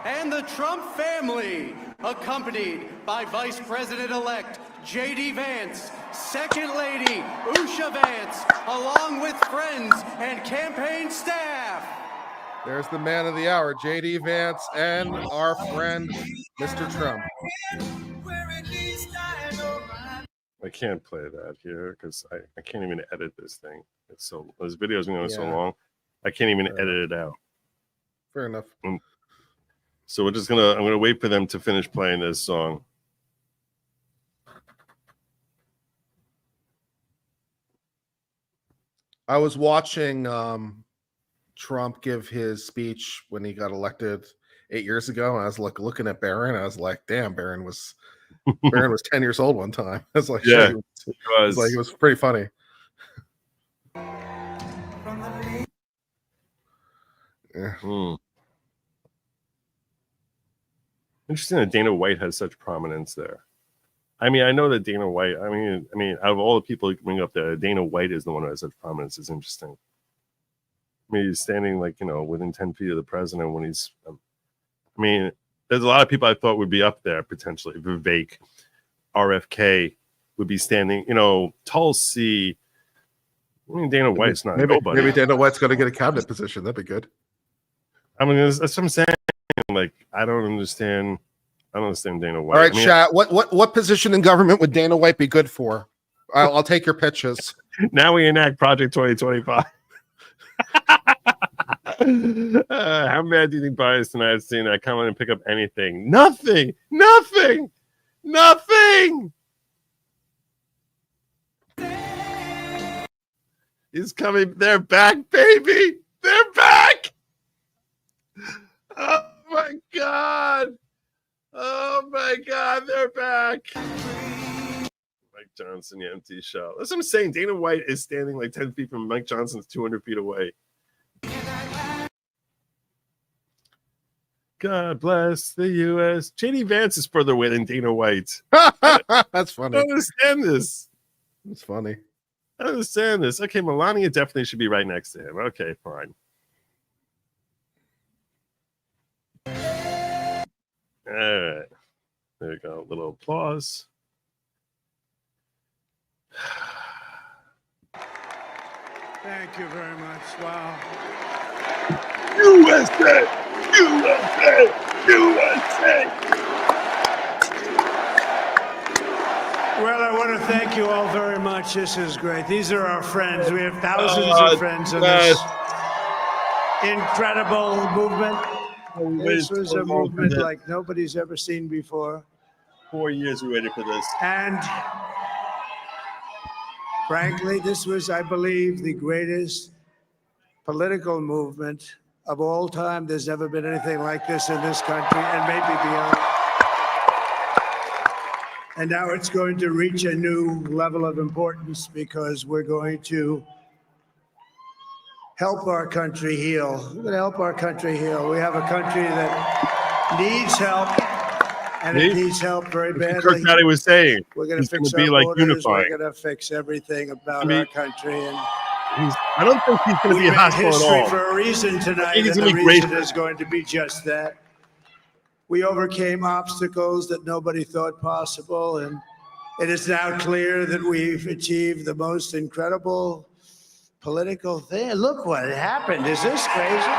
And the Trump family, accompanied by Vice President-elect J.D. Vance, Second Lady Usha Vance, along with friends and campaign staff. There's the man of the hour, J.D. Vance, and our friend, Mr. Trump. I can't play that here because I can't even edit this thing. This video is going so long, I can't even edit it out. Fair enough. So I'm gonna wait for them to finish playing this song. I was watching Trump give his speech when he got elected 8 years ago, and I was like looking at Barron. I was like, damn, Barron was 10 years old one time. I was like, yeah, it was pretty funny. Yeah. Interesting that Dana White has such prominence there. I mean, I know that Dana White, I mean, out of all the people you bring up there, Dana White is the one who has such prominence. It's interesting. mean, he's standing like, within 10 feet of the president when he's, I mean, there's a lot of people I thought would be up there potentially. Vivek, RFK would be standing, Tulsi. I mean, Dana White's not nobody. Maybe Dana White's going to get a cabinet position. That'd be good. I mean, that's what I'm saying. Like, I don't understand Dana White. All right, chat. What position in government would Dana White be good for? I'll take your pitches. Now we enact Project 2025. How mad do you think Biden's tonight seeing that? Come on and pick up anything. Nothing. He's coming. They're back, baby. They're back. Oh my God. They're back. Mike Johnson, the empty show. That's what I'm saying. Dana White is standing like 10 feet from Mike Johnson's 200 feet away. God bless the U.S. JD Vance is further away than Dana White. That's funny. I don't understand this. That's funny. I don't understand this. Okay, Melania definitely should be right next to him. Okay, fine. All right. There we go. A little applause. Thank you very much. Wow. USA! Well, I want to thank you all very much. This is great. These are our friends. We have thousands of friends in this incredible movement. This was a movement like nobody's ever seen before. 4 years we waited for this. And frankly, this was, I believe, the greatest political movement of all time. There's never been anything like this in this country and maybe beyond. And now it's going to reach a new level of importance because we're going to help our country heal. We're going to help our country heal. We have a country that needs help, and it needs help very badly. Kirk County was saying We're going to fix be our like borders. unifying. We're going to fix everything about our country. And I don't think he's going to be hostile at history all. for a reason tonight, he's and gonna the be reason great. is going to be just that. We overcame obstacles that nobody thought possible, and it is now clear that we've achieved the most incredible political thing. Look what happened. Is this crazy?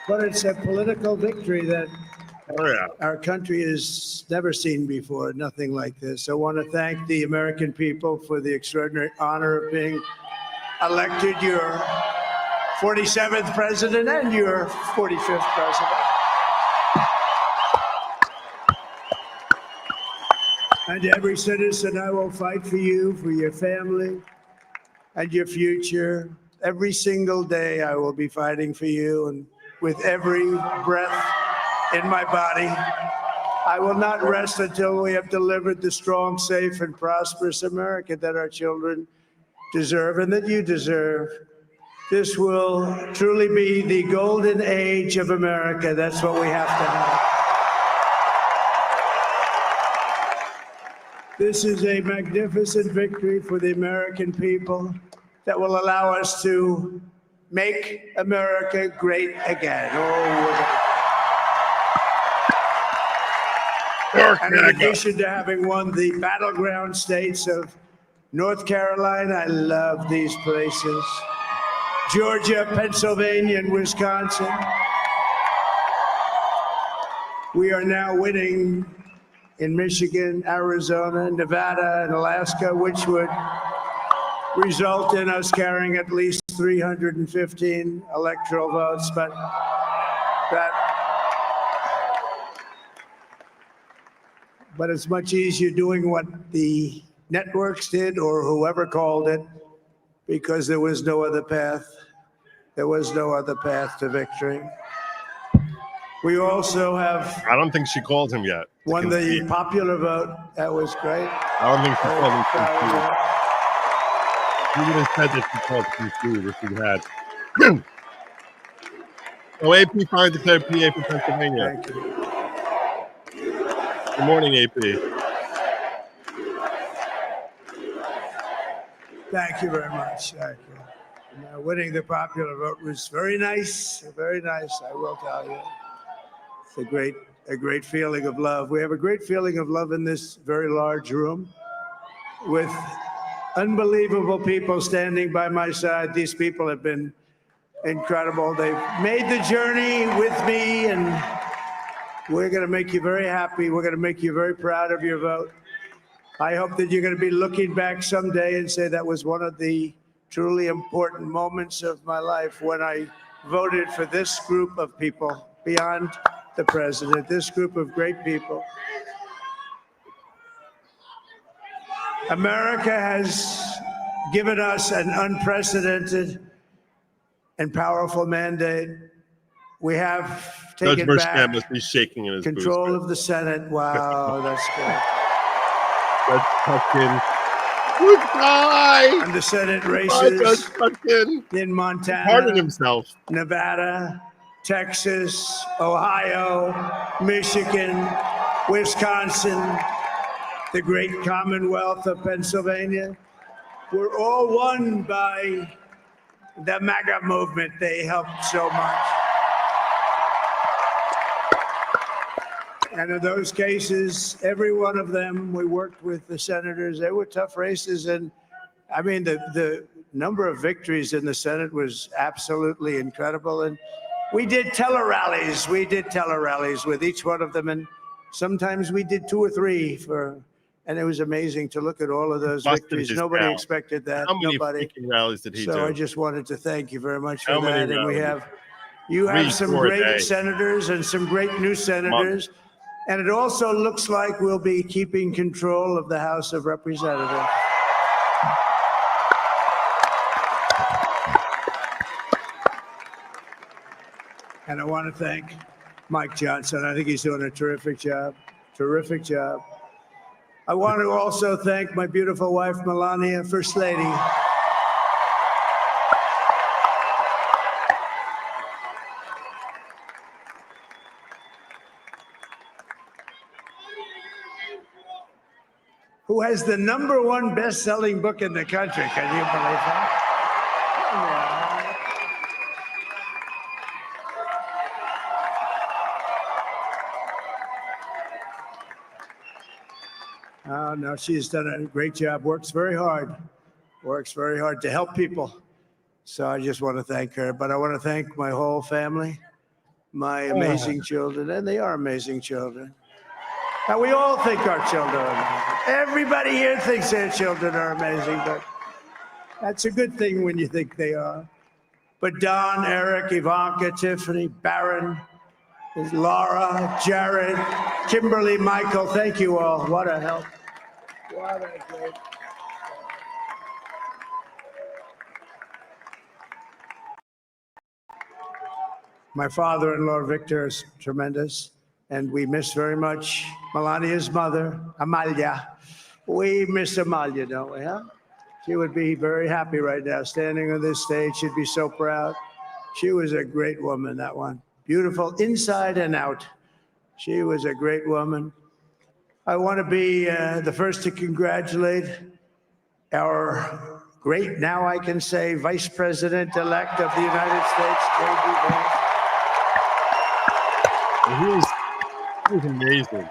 But it's a political victory that our country has never seen before, nothing like this. I want to thank the American people for the extraordinary honor of being elected your 47th president and your 45th president. And every citizen, I will fight for you, for your family, and your future. Every single day, I will be fighting for you, and with every breath in my body, I will not rest until we have delivered the strong, safe, and prosperous America that our children deserve and that you deserve. This will truly be the golden age of America. That's what we have to have. This is a magnificent victory for the American people that will allow us to make America great again. And in addition to having won the battleground states of North Carolina, I love these places, Georgia, Pennsylvania, and Wisconsin, we are now winning in Michigan, Arizona, Nevada, and Alaska, which would result in us carrying at least 315 electoral votes, but it's much easier doing what the networks did or whoever called it, because there was no other path. There was no other path to victory. We also have I don't think she called him yet. won the popular vote. That was great. I don't think she called him. You would have said that she called Q2 if she had. Oh, AP finally declared PA for Pennsylvania. Thank you. Good morning, AP. Thank you very much. Thank you. Winning the popular vote was very nice, I will tell you. It's a great feeling of love. We have a great feeling of love in this very large room with unbelievable people standing by my side. These people have been incredible. They've made the journey with me, and we're going to make you very happy. We're going to make you very proud of your vote. I hope that you're going to be looking back someday and say that was one of the truly important moments of my life when I voted for this group of people beyond the president, this group of great people. America has given us an unprecedented and powerful mandate. We have Judge taken Mersham back must be shaking in his control boots. of the Senate. Wow, that's good. Judge Tuckin. Goodbye. And the Senate Goodbye, Judge races Tuckin. in Montana, Pardon himself. Nevada, Texas, Ohio, Michigan, Wisconsin, the great Commonwealth of Pennsylvania. We're all won by the MAGA movement. They helped so much. And in those cases, every one of them, we worked with the senators. They were tough races. And I mean, the number of victories in the Senate was absolutely incredible. And we did tele-rallies. We did tele-rallies with each one of them. And sometimes we did 2 or 3 and it was amazing to look at all of those victories. Nobody expected that. How many Nobody. freaking rallies did he do? So I just wanted to thank you very much for How many that. And rallies? you have 3, some 4 a great day. senators and some great new senators. And it also looks like we'll be keeping control of the House of Representatives. And I want to thank Mike Johnson. I think he's doing a terrific job. Terrific job. I want to also thank my beautiful wife, Melania, First Lady. Who has the #1 best-selling book in the country. Can you believe that? Oh, no, she's done a great job, works very hard to help people. So I just want to thank her. But I want to thank my whole family, my amazing children, and they are amazing children. Now, we all think our children are amazing. Everybody here thinks their children are amazing, but that's a good thing when you think they are. But Don, Eric, Ivanka, Tiffany, Barron, Laura, Jared, Kimberly, Michael, thank you all. What a help. What a great. My father-in-law, Victor, is tremendous, and we miss very much Melania's mother, Amalia. We miss Amalia, don't we, huh? She would be very happy right now, standing on this stage. She'd be so proud. She was a great woman, that one. Beautiful inside and out. She was a great woman. I want to be the first to congratulate our great, now I can say, Vice President-elect of the United States, J.D. Vance. He was amazing.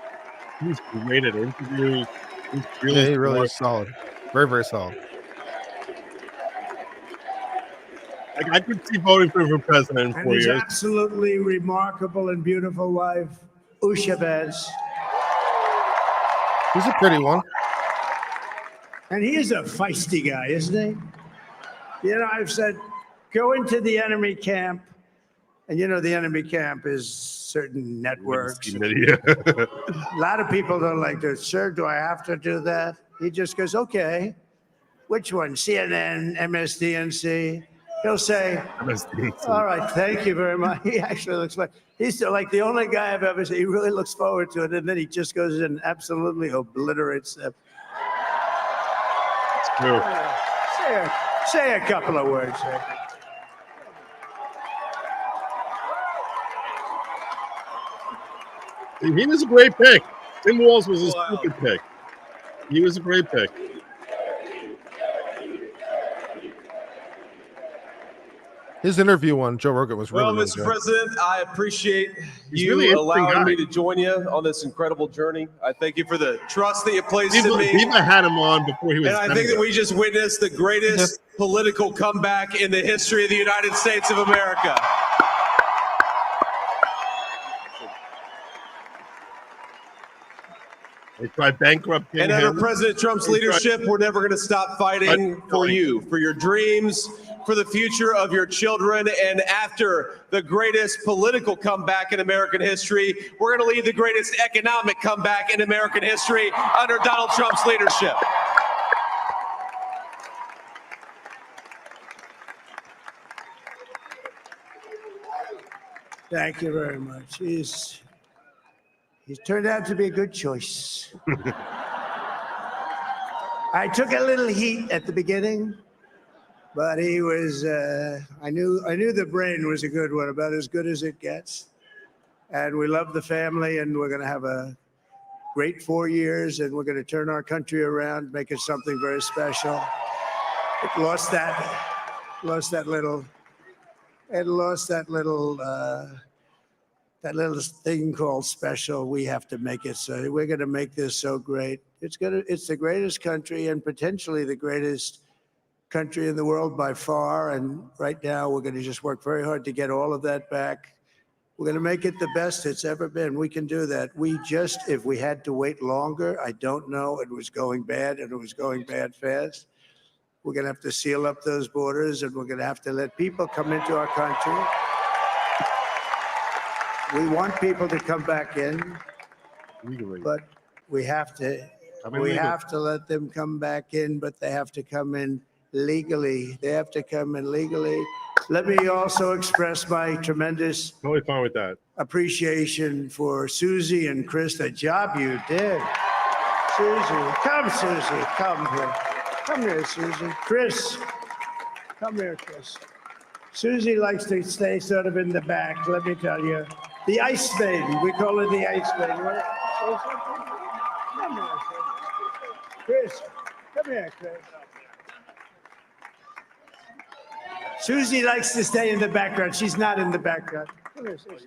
He was great at interviews. He really is solid. Very, very solid. I could see voting for him for president in And 4 his years. absolutely remarkable and beautiful wife, Usha Vance. He's a pretty one. And he is a feisty guy, isn't he? You know, I've said, go into the enemy camp. And you know, the enemy camp is certain networks. Yeah. A lot of people don't like this. Sir, do I have to do that? He just goes, okay. Which one? CNN, MSDNC? He'll say, all right, thank you very much. He actually looks like, he's like the only guy I've ever seen. He really looks forward to it. And then he just goes in and absolutely obliterates them. It's true. Say a couple of words. Sir. He was a great pick. Tim Walz was a stupid pick. He was a great pick. His interview on Joe Rogan was really, Well, really Mr. good. President, I appreciate He's really you an interesting allowing guy. me to join you on this incredible journey. I thank you for the trust that you placed in me. Viva had him on before he was. And I think that we just witnessed the greatest political comeback in the history of the United States of America. They tried bankrupting And under him. President Trump's leadership, we're never going to stop fighting for you, for your dreams, for the future of your children. And after the greatest political comeback in American history, we're going to lead the greatest economic comeback in American history under Donald Trump's leadership. Thank you very much. He's turned out to be a good choice. I took a little heat at the beginning, but he was. I knew the brain was a good one, about as good as it gets. And we love the family, and we're going to have a great 4 years, and we're going to turn our country around, make it something very special. It lost that little thing called special. We have to make it so. We're going to make this so great. It's the greatest country and potentially the greatest country in the world by far. And right now we're going to just work very hard to get all of that back. We're going to make it the best it's ever been. We can do that. If we had to wait longer, I don't know. It was going bad, and it was going bad fast. We're going to have to seal up those borders, and we're going to have to let people come into our country. We want people to come back in, legally, but we have to let them come back in, but they have to come in legally. They have to come in legally. Let me also express my tremendous Totally fine with that. appreciation for Susie and Chris, the job you did. Susie, come here. Come here, Susie. Chris, come here, Chris. Susie likes to stay sort of in the back, let me tell you. The Ice Maiden, we call her the Ice Maiden. Come here, Chris. Come here, Chris. Susie likes to stay in the background. She's not in the background. Come here, Susie.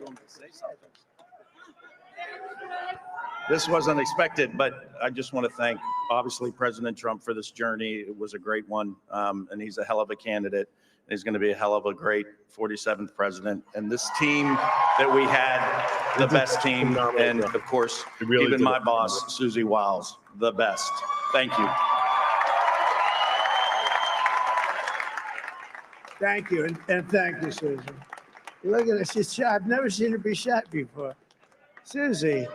This was unexpected, but I just want to thank, obviously, President Trump for this journey. It was a great one, and he's a hell of a candidate. He's going to be a hell of a great 47th president. And this team that we had, the best team, and of course, even my boss, Susie Wiles, the best. Thank you. Thank you, and thank you, Susie. Look at this. She's shot. I've never seen her be shot before. Susie.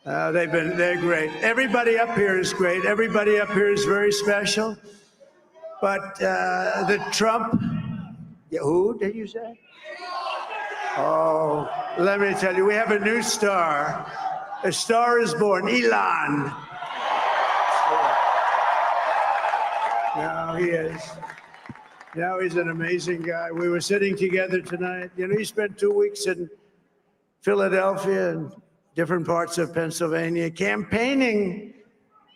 They're great. Everybody up here is great. Everybody up here is very special. But the Trump, who did you say? Oh, let me tell you, we have a new star. A star is born, Elon. Now he is. Now he's an amazing guy. We were sitting together tonight. You know, he spent 2 weeks in Philadelphia and different parts of Pennsylvania campaigning.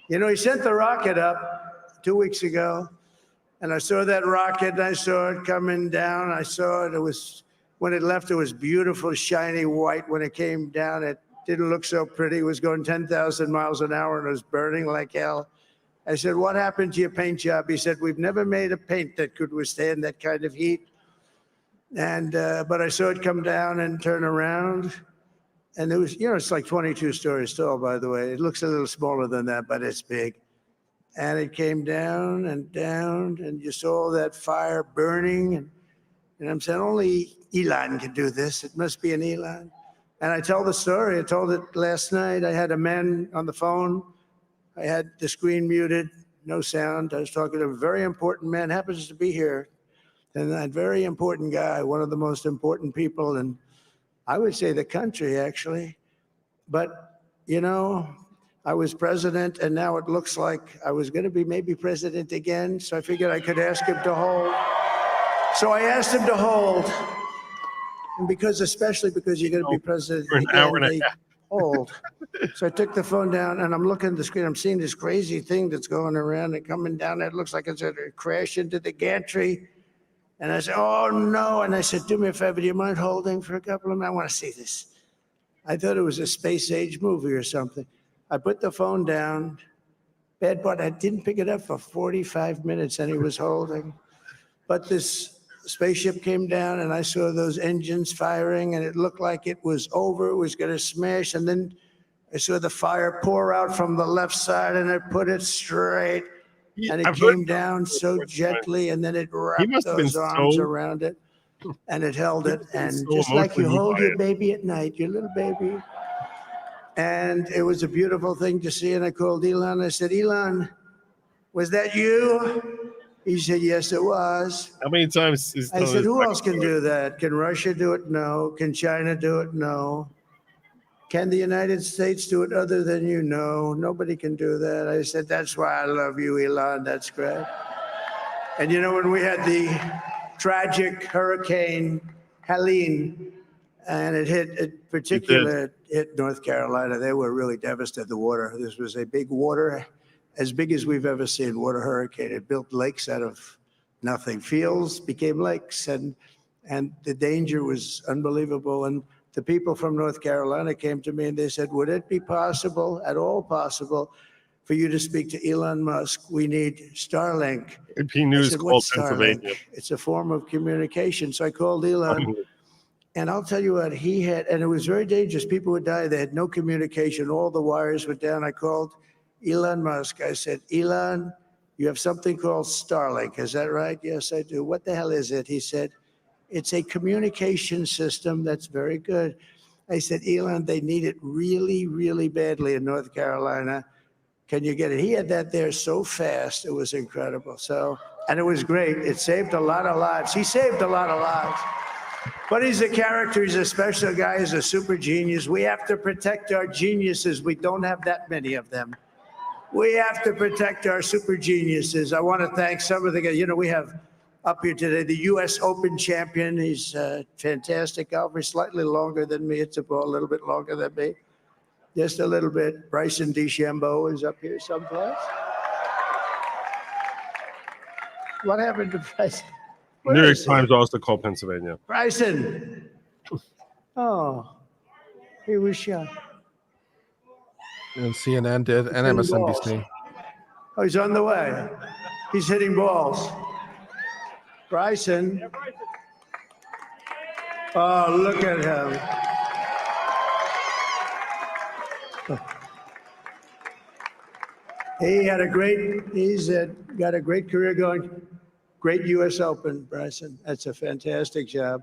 You know, he sent the rocket up 2 weeks ago, and I saw that rocket, and I saw it coming down. I saw it. When it left, it was beautiful, shiny white. When it came down, it didn't look so pretty. It was going 10,000 miles an hour, and it was burning like hell. I said, what happened to your paint job? He said, we've never made a paint that could withstand that kind of heat. And but I saw it come down and turn around. And it was, you know, it's like 22 stories tall, by the way. It looks a little smaller than that, but it's big. And it came down, and you saw that fire burning. And I'm saying, only Elon can do this. It must be an Elon. And I tell the story. I told it last night. I had a man on the phone. I had the screen muted, no sound. I was talking to a very important man, happens to be here. And that very important guy, one of the most important people in, I would say, the country, actually. But, you know, I was president, and now it looks like I was going to be maybe president again. So I figured I could ask him to hold. So I asked him to hold. And especially because you're going to be president for an again, hour and they a half. hold. So I took the phone down, and I'm looking at the screen. I'm seeing this crazy thing that's going around and coming down. It looks like it's going to crash into the gantry. And I said, oh, no. And I said, do me a favor, do you mind holding for a couple of minutes? I want to see this. I thought it was a space age movie or something. I put the phone down. Bad part, I didn't pick it up for 45 minutes and he was holding. But this spaceship came down and I saw those engines firing and it looked like it was over, it was going to smash. And then I saw the fire pour out from the left side and it put it straight. And it came down so gently and then it wrapped those arms around it and it held it. And just like you hold your baby at night, your little baby. And it was a beautiful thing to see. And I called Elon. I said, Elon, was that you? He said, yes, it was. How many times is I said, who else can do that? Can Russia do it? No. Can China do it? No. Can the United States do it other than you? No. Nobody can do that. I said, that's why I love you, Elon. That's great. And you know, when we had the tragic Hurricane Helene, and it hit North Carolina, they were really devastated, the water. This was a big water, as big as we've ever seen, water hurricane. It built lakes out of nothing. Fields became lakes, and the danger was unbelievable. And the people from North Carolina came to me and they said, would it be possible, at all possible, for you to speak to Elon Musk? We need Starlink. AP News said, called "What's Starlink?" Pennsylvania. It's a form of communication. So I called Elon. And I'll tell you what, he had, and it was very dangerous. People would die. They had no communication. All the wires were down. I called Elon Musk. I said, Elon, you have something called Starlink. Is that right? Yes, I do. What the hell is it? He said, it's a communication system that's very good. I said, Elon, they need it really, really badly in North Carolina. Can you get it? He had that there so fast. It was incredible. So, and it was great. It saved a lot of lives. He saved a lot of lives. But he's a character. He's a special guy. He's a super genius. We have to protect our geniuses. We don't have that many of them. We have to protect our super geniuses. I want to thank some of the guys. You know, we have up here today the U.S. Open champion. He's fantastic golfer. Slightly longer than me. It's a ball a little bit longer than me. Just a little bit. Bryson DeChambeau is up here someplace. What happened to Bryson? New York Times also called Pennsylvania. Bryson. Oh, he was shot. And CNN did, and MSNBC. Oh, he's on the way. He's hitting balls. Bryson. Oh, look at him. He's got a great career going. Great U.S. Open, Bryson. That's a fantastic job.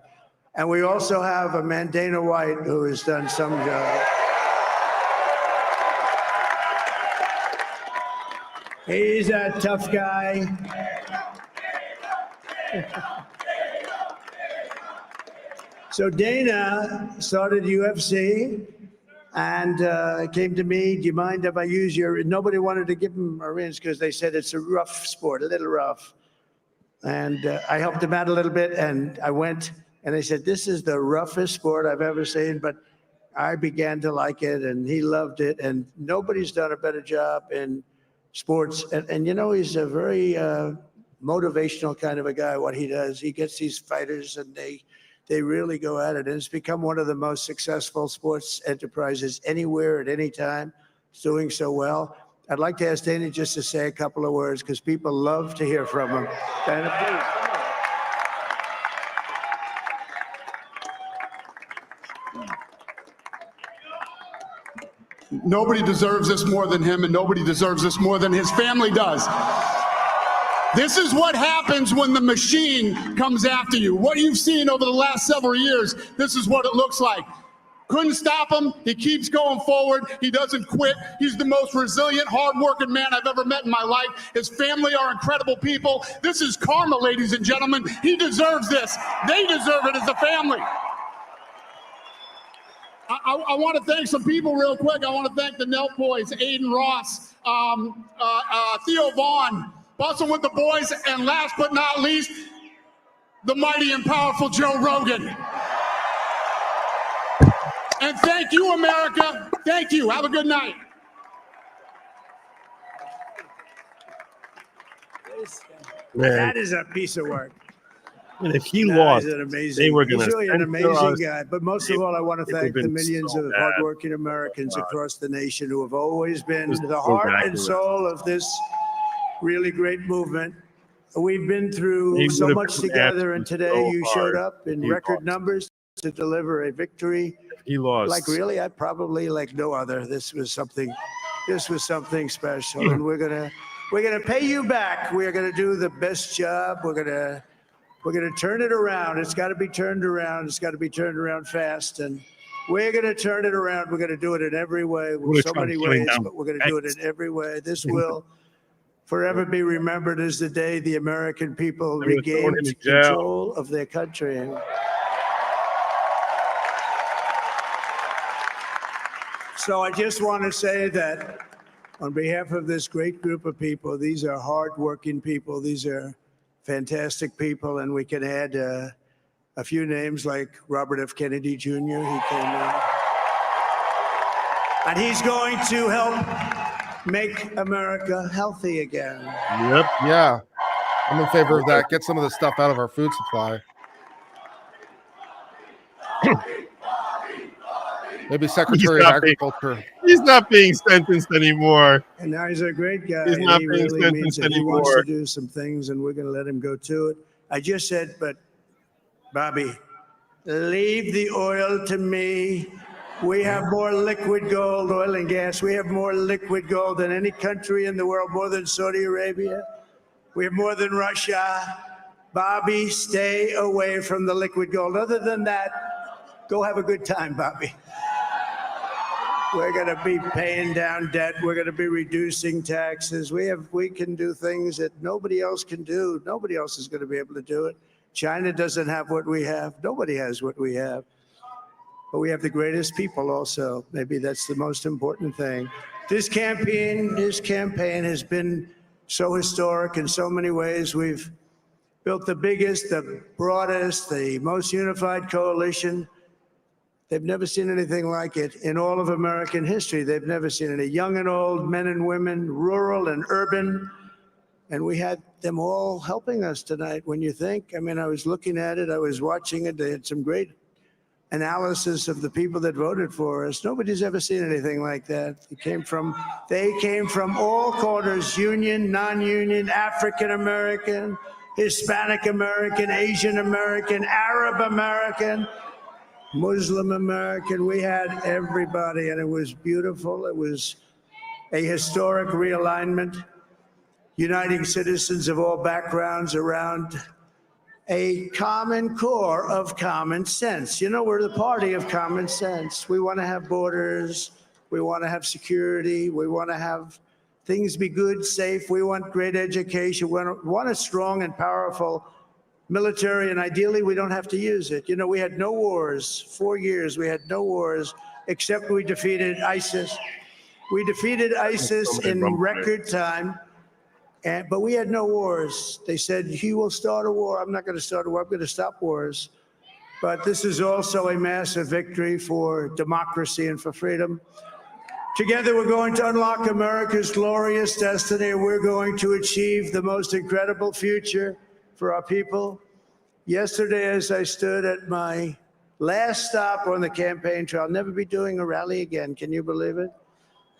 And we also have a man, Dana White, who has done some job. He's a tough guy. So Dana started UFC and came to me, do you mind if I use your, nobody wanted to give him a rinse because they said it's a rough sport, a little rough. And I helped him out a little bit, and I went, and they said, this is the roughest sport I've ever seen, but I began to like it, and he loved it, and nobody's done a better job in sports. And you know, he's a very motivational kind of a guy, what he does. He gets these fighters, and they really go at it, and it's become one of the most successful sports enterprises anywhere at any time. It's doing so well. I'd like to ask Dana just to say a couple of words because people love to hear from him. Dana, please. Nobody deserves this more than him, and nobody deserves this more than his family does. This is what happens when the machine comes after you. What you've seen over the last several years, this is what it looks like. Couldn't stop him. He keeps going forward. He doesn't quit. He's the most resilient, hardworking man I've ever met in my life. His family are incredible people. This is karma, ladies and gentlemen. He deserves this. They deserve it as a family. I want to thank some people real quick. I want to thank the Nelk boys, Aiden Ross, Theo Vaughn, busting with the boys, and last but not least, the mighty and powerful Joe Rogan. And thank you, America. Thank you. Have a good night. that is a piece of work. And if he No, lost, he's an amazing, they were going he's to really an amazing guy. But most of all, I want to It would've thank the been millions so of bad. hardworking Americans across the nation who have always been Just the heart and miraculous. soul of this really great movement. We've been through He so would've much been together, and after today so you showed hard. up in He record numbers to deliver a victory. He lost. Like really, I probably like no other. This was something special, and we're gonna pay you back. We're gonna do the best job. We're gonna turn it around. It's got to be turned around. It's got to be turned around fast, and we're gonna turn it around. We're gonna do it in every way, with so many ways, but we're gonna do it in every way. This will forever be remembered as the day the American people They would've thrown him regained in jail. control of their country. So I just want to say that on behalf of this great group of people, these are hardworking people. These are fantastic people, and we can add a few names like Robert F. Kennedy Jr. He came and he's going to help make America healthy again. Yep. Yeah. I'm in favor of that. Get some of the stuff out of our food supply. Maybe Secretary of Agriculture. He's not being sentenced anymore. And now he's a great guy. He's not he being really means sentenced it. He wants anymore. to do some things, and we're going to let him go to it. I just said, but Bobby, leave the oil to me. We have more liquid gold, oil and gas. We have more liquid gold than any country in the world, more than Saudi Arabia. We have more than Russia. Bobby, stay away from the liquid gold. Other than that, go have a good time, Bobby. We're going to be paying down debt. We're going to be reducing taxes. We can do things that nobody else can do. Nobody else is going to be able to do it. China doesn't have what we have. Nobody has what we have. But we have the greatest people also. Maybe that's the most important thing. This campaign has been so historic in so many ways. We've built the biggest, the broadest, the most unified coalition. They've never seen anything like it in all of American history. They've never seen it. Young and old, men and women, rural and urban. And we had them all helping us tonight. When you think, I mean, I was looking at it, I was watching it. They had some great analysis of the people that voted for us. Nobody's ever seen anything like that. They came from all corners, union, non-union, African American, Hispanic American, Asian American, Arab American, Muslim American. We had everybody, and it was beautiful. It was a historic realignment, uniting citizens of all backgrounds around a common core of common sense. You know, we're the party of common sense. We want to have borders. We want to have security. We want to have things be good, safe. We want great education. We want a strong and powerful military, and ideally, we don't have to use it. You know, we had no wars. 4 years, we had no wars, except we defeated ISIS. We defeated ISIS in record time, but we had no wars. They said, he will start a war. I'm not going to start a war. I'm going to stop wars. But this is also a massive victory for democracy and for freedom. Together, we're going to unlock America's glorious destiny. We're going to achieve the most incredible future for our people. Yesterday, as I stood at my last stop on the campaign trail, I'll never be doing a rally again. Can you believe it?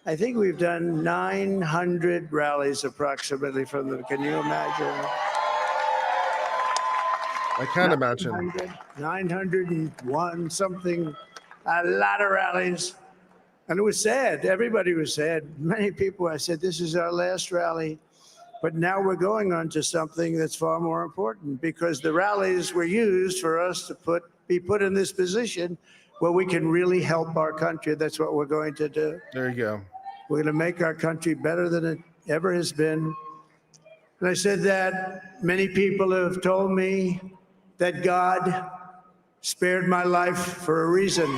I think we've done 900 rallies approximately from them. Can you imagine? I can't imagine. 901 something, a lot of rallies. And it was sad. Everybody was sad. Many people, I said, this is our last rally. But now we're going on to something that's far more important, because the rallies were used for us to be put in this position where we can really help our country. That's what we're going to do. There you go. We're going to make our country better than it ever has been. And I said that many people have told me that God spared my life for a reason.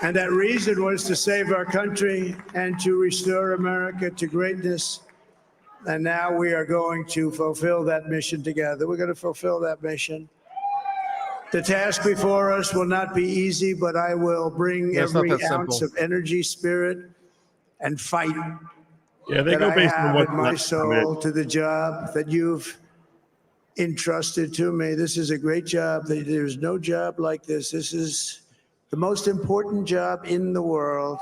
And that reason was to save our country and to restore America to greatness. And now we are going to fulfill that mission together. We're going to fulfill that mission. The task before us will not be easy, but I will bring every ounce of energy, spirit, and fight Yeah, they that go I based on have what in my soul to the job that you've entrusted to me. This is a great job. There's no job like this. This is the most important job in the world.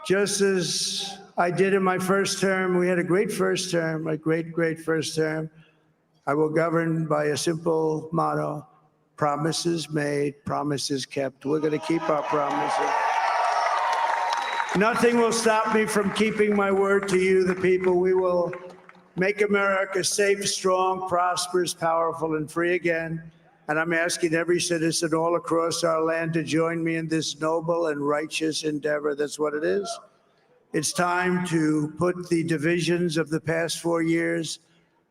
Just as I did in my first term, we had a great first term, a great first term. I will govern by a simple motto: promises made, promises kept. We're going to keep our promises. Nothing will stop me from keeping my word to you, the people. We will make America safe, strong, prosperous, powerful, and free again. And I'm asking every citizen all across our land to join me in this noble and righteous endeavor. That's what it is. It's time to put the divisions of the past 4 years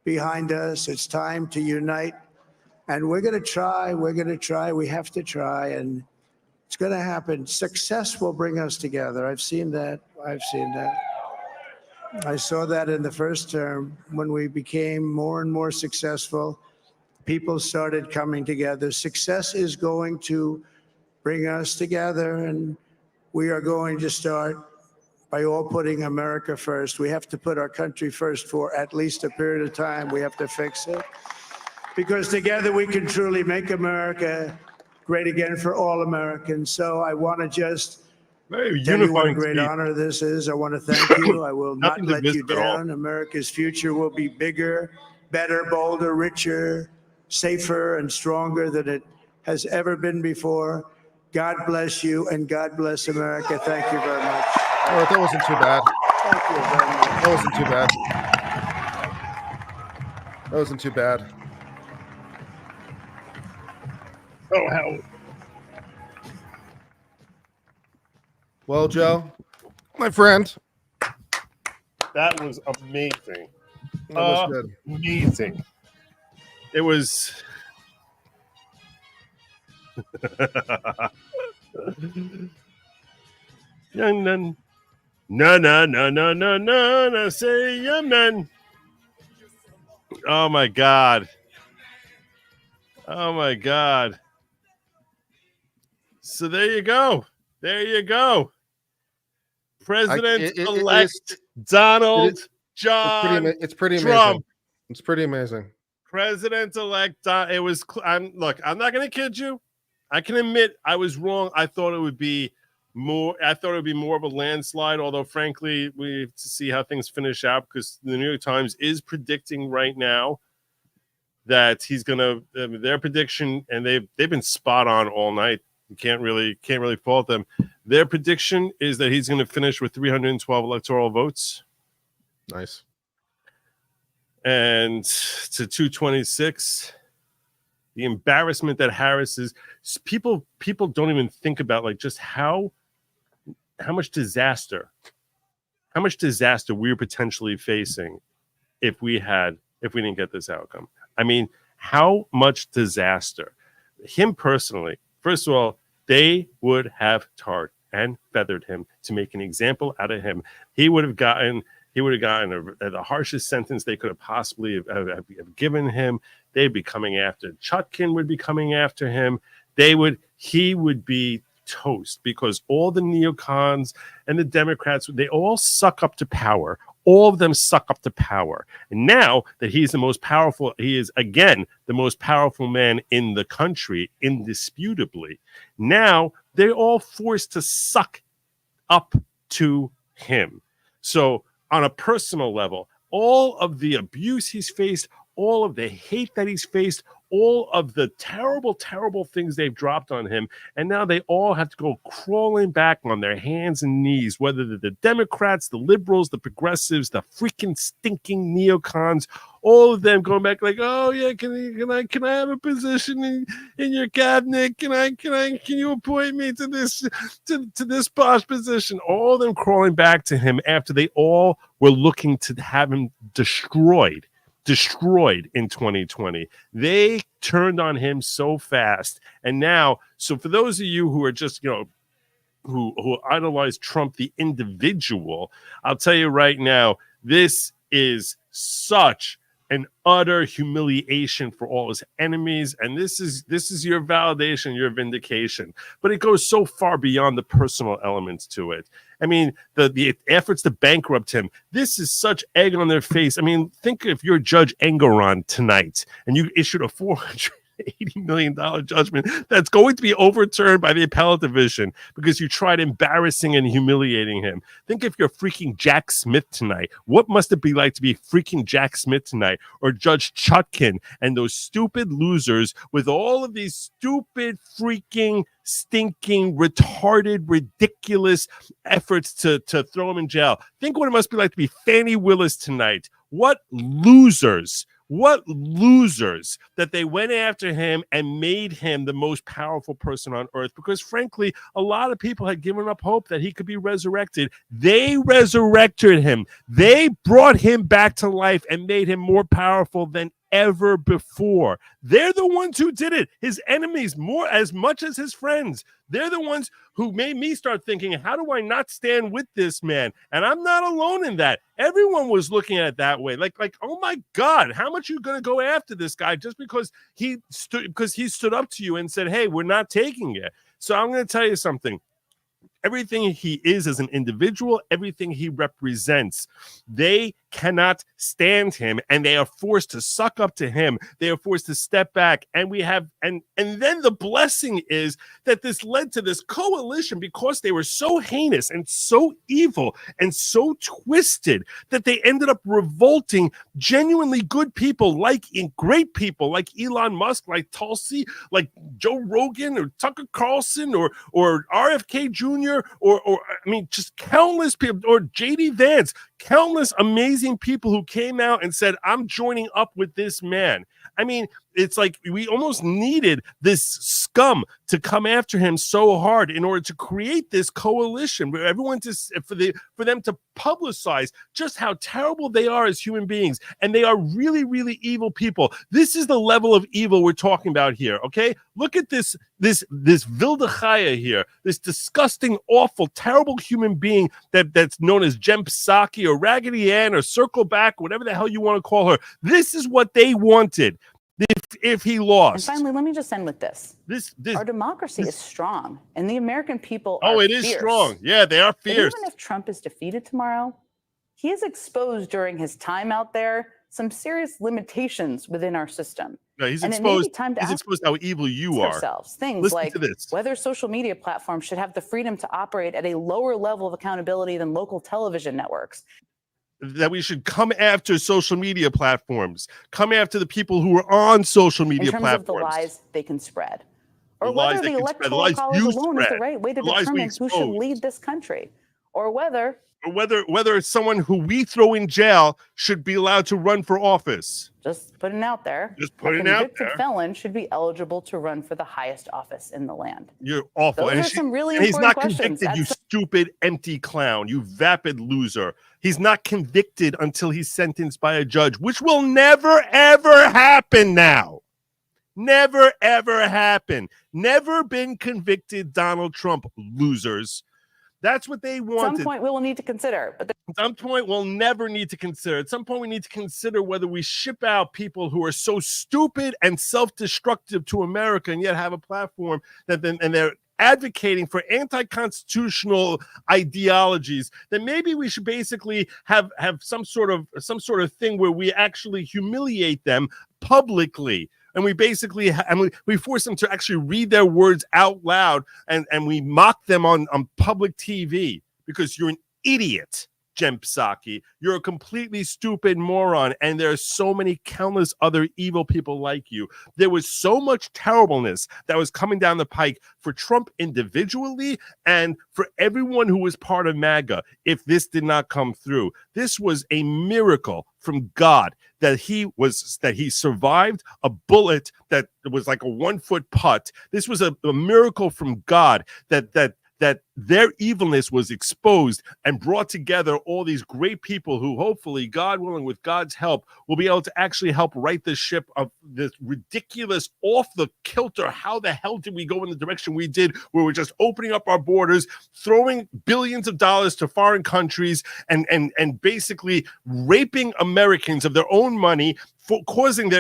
behind us. It's time to unite. And we're going to try. We're going to try. We have to try. And it's going to happen. Success will bring us together. I've seen that. I've seen that. I saw that in the first term when we became more and more successful. People started coming together. Success is going to bring us together, and we are going to start by all putting America first. We have to put our country first for at least a period of time. We have to fix it, because together we can truly make America great again for all Americans. So I want to just tell you what a great honor this is. I want to thank you. I will not let you down. America's future will be bigger, better, bolder, richer, safer, and stronger than it has ever been before. God bless you, and God bless America. Thank you very much. All right, that wasn't too bad. Thank you very much. That wasn't too bad. That wasn't too bad. Oh, hell. Well, Joe, my friend, that was amazing. That was good. Amazing. It was. Young nun. No, say young nun. Oh my God. Oh my God. So there you go. There you go. President-elect Donald John it's pretty Trump. amazing. It's pretty amazing. President-elect it was. Look, I'm not going to kid you. I can admit I was wrong. I thought it would be more. I thought it would be more of a landslide. Although, frankly, we have to see how things finish out, because the New York Times is predicting right now that he's going to. Their prediction, and they've been spot on all night. You can't really fault them. Their prediction is that he's going to finish with 312 electoral votes. Nice. And to 226. The embarrassment that Harris is. People don't even think about like just how much disaster we're potentially facing if we didn't get this outcome. I mean, how much disaster. Him personally, first of all, they would have tarred and feathered him to make an example out of him. He would have gotten the harshest sentence they could have possibly have given him. They'd be coming after Chutkin would be coming after him. He would be toast, because all the neocons and the Democrats, they all suck up to power. All of them suck up to power. And now that he's the most powerful, he is again the most powerful man in the country, indisputably. Now they're all forced to suck up to him. So on a personal level, all of the abuse he's faced, all of the hate that he's faced, all of the terrible, terrible things they've dropped on him, and now they all have to go crawling back on their hands and knees, whether they're the Democrats, the liberals, the progressives, the freaking stinking neocons, all of them going back like, oh yeah, can I have a position in your cabinet? Can you appoint me to this posh position? All of them crawling back to him after they all were looking to have him destroyed in 2020. They turned on him so fast. And now, so for those of you who are just, who idolize Trump, the individual, I'll tell you right now, this is such an utter humiliation for all his enemies. And this is your validation, your vindication. But it goes so far beyond the personal elements to it. I mean, the efforts to bankrupt him. This is such egg on their face. I mean, think if you're Judge Engoron tonight and you issued a $480 million judgment that's going to be overturned by the appellate division because you tried embarrassing and humiliating him. Think if you're freaking Jack Smith tonight. What must it be like to be freaking Jack Smith tonight, or Judge Chutkin and those stupid losers with all of these stupid freaking stinking, retarded, ridiculous efforts to throw him in jail. Think what it must be like to be Fannie Willis tonight. What losers that they went after him and made him the most powerful person on earth, because frankly, a lot of people had given up hope that he could be resurrected. They resurrected him. They brought him back to life and made him more powerful than ever before. They're the ones who did it. His enemies, more as much as his friends. They're the ones who made me start thinking, how do I not stand with this man? And I'm not alone in that. Everyone was looking at it that way. Like, oh my God, how much are you going to go after this guy just because he stood up to you and said, hey, we're not taking it. So I'm going to tell you something. Everything he is as an individual, everything he represents, they cannot stand him, and they are forced to suck up to him. They are forced to step back, and we have, and then the blessing is that this led to this coalition because they were so heinous and so evil and so twisted that they ended up revolting genuinely good people, like great people like Elon Musk, like Tulsi, like Joe Rogan or Tucker Carlson or RFK Jr. or I mean, just countless people, or JD Vance, countless amazing people who came out and said, I'm joining up with this man. I mean, it's like we almost needed this scum to come after him so hard in order to create this coalition where everyone for them to publicize just how terrible they are as human beings. And they are really, really evil people. This is the level of evil we're talking about here. Okay. Look at this Wilde Chaya here, this disgusting, awful, terrible human being that's known as Jem Psaki or Raggedy Ann or Circleback, whatever the hell you want to call her. This is what they wanted. If he lost. And finally, let me just end with this. Our democracy is strong, and the American people are it is fierce. Strong. Yeah, they are fierce. But even if Trump is defeated tomorrow, he has exposed during his time out there some serious limitations within our system. No, he's and exposed. Time to he's exposed how evil you are. Ourselves. Things Listen like to this. Whether social media platforms should have the freedom to operate at a lower level of accountability than local television networks. That we should come after social media platforms, come after the people who are on social media platforms. In terms of the lies they can spread. Or whether the Electoral College alone is the right way to determine who should lead this country. Or whether someone who we throw in jail should be allowed to run for office. Just putting it out there. Just putting it out there. A convicted felon should be eligible to run for the highest office in the land. You're awful. Those are some really important questions. He's not convicted, you stupid, empty clown, you vapid loser. He's not convicted until he's sentenced by a judge, which will never, ever happen now. Never, ever happen. Never been convicted, Donald Trump, losers. That's what they wanted. At some point, we will need to consider. But at some point, we'll never need to consider. At some point, we need to consider whether we ship out people who are so stupid and self-destructive to America and yet have a platform and they're advocating for anti-constitutional ideologies. Then maybe we should basically have some sort of thing where we actually humiliate them publicly. And we basically we force them to actually read their words out loud, and we mock them on public TV because you're an idiot, Jem Psaki. You're a completely stupid moron, and there are so many countless other evil people like you. There was so much terribleness that was coming down the pike for Trump individually and for everyone who was part of MAGA if this did not come through. This was a miracle from God that he survived a bullet that was like a 1-foot putt. This was a miracle from God that their evilness was exposed and brought together all these great people who hopefully, God willing, with God's help, will be able to actually help right the ship of this ridiculous, off the kilter. How the hell did we go in the direction we did, where we're just opening up our borders, throwing billions of dollars to foreign countries, and basically raping Americans of their own money, causing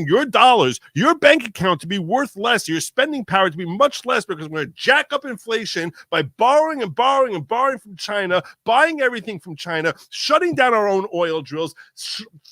your dollars, your bank account to be worth less, your spending power to be much less, because we're going to jack up inflation by borrowing and borrowing and borrowing from China, buying everything from China, shutting down our own oil drills,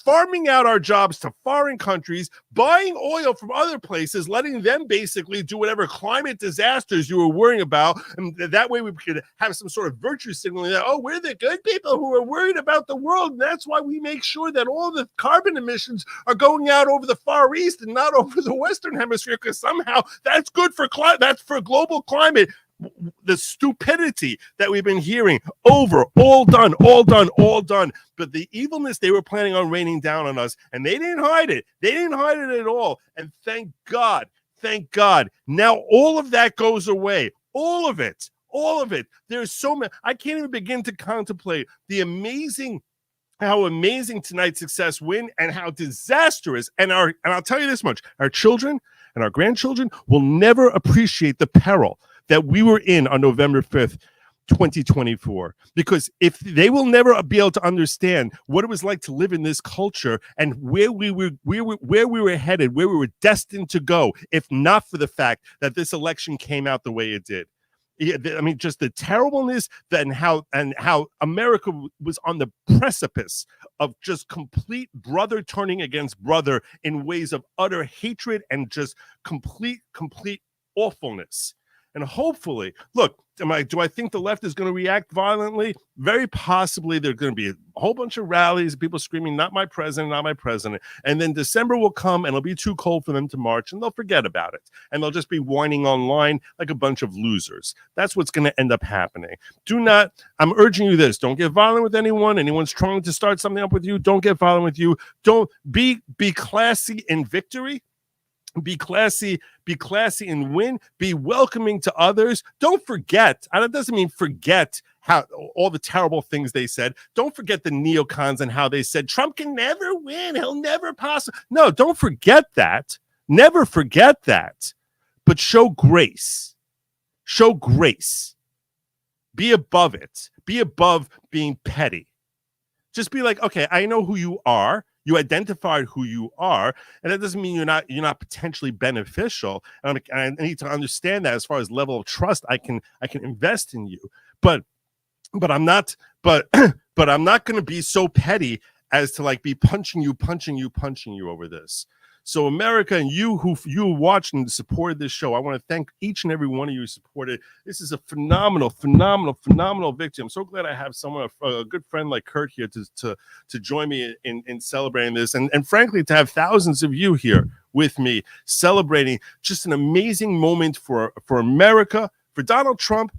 farming out our jobs to foreign countries, buying oil from other places, letting them basically do whatever climate disasters you were worrying about. And that way we could have some sort of virtue signaling that, oh, we're the good people who are worried about the world. And that's why we make sure that all the carbon emissions are going out over the Far East and not over the Western Hemisphere, because somehow that's good for that's for global climate. The stupidity that we've been hearing over, all done. But the evilness they were planning on raining down on us, and they didn't hide it. They didn't hide it at all. And thank God, now all of that goes away. All of it. There's so many. I can't even begin to contemplate how amazing tonight's success win and how disastrous. And I'll tell you this much: our children and our grandchildren will never appreciate the peril that we were in on November 5th, 2024, because if they will never be able to understand what it was like to live in this culture and where we were headed, where we were destined to go, if not for the fact that this election came out the way it did. I mean, just the terribleness and how America was on the precipice of just complete brother turning against brother in ways of utter hatred and just complete awfulness. And hopefully, look, do I think the left is going to react violently? Very possibly. There's going to be a whole bunch of rallies, people screaming, not my president, not my president. And then December will come and it'll be too cold for them to march and they'll forget about it. And they'll just be whining online like a bunch of losers. That's what's going to end up happening. I'm urging you this, don't get violent with anyone. Anyone's trying to start something up with you, don't get violent with you. Don't be classy in victory. Be classy and win. Be welcoming to others. Don't forget, and it doesn't mean forget how all the terrible things they said. Don't forget the neocons and how they said Trump can never win. He'll never possibly. No, don't forget that. Never forget that. But show grace. Show grace. Be above it. Be above being petty. Just be like, okay, I know who you are. You identified who you are, and that doesn't mean you're not potentially beneficial. And I need to understand that as far as level of trust I can invest in you. But I'm not. But I'm not going to be so petty as to like be punching you over this. So America and you who watched and supported this show, I want to thank each and every one of you who supported. This is a phenomenal victory. I'm so glad I have someone, a good friend like Kurt here to join me in celebrating this. And frankly, to have thousands of you here with me celebrating just an amazing moment for America, for Donald Trump,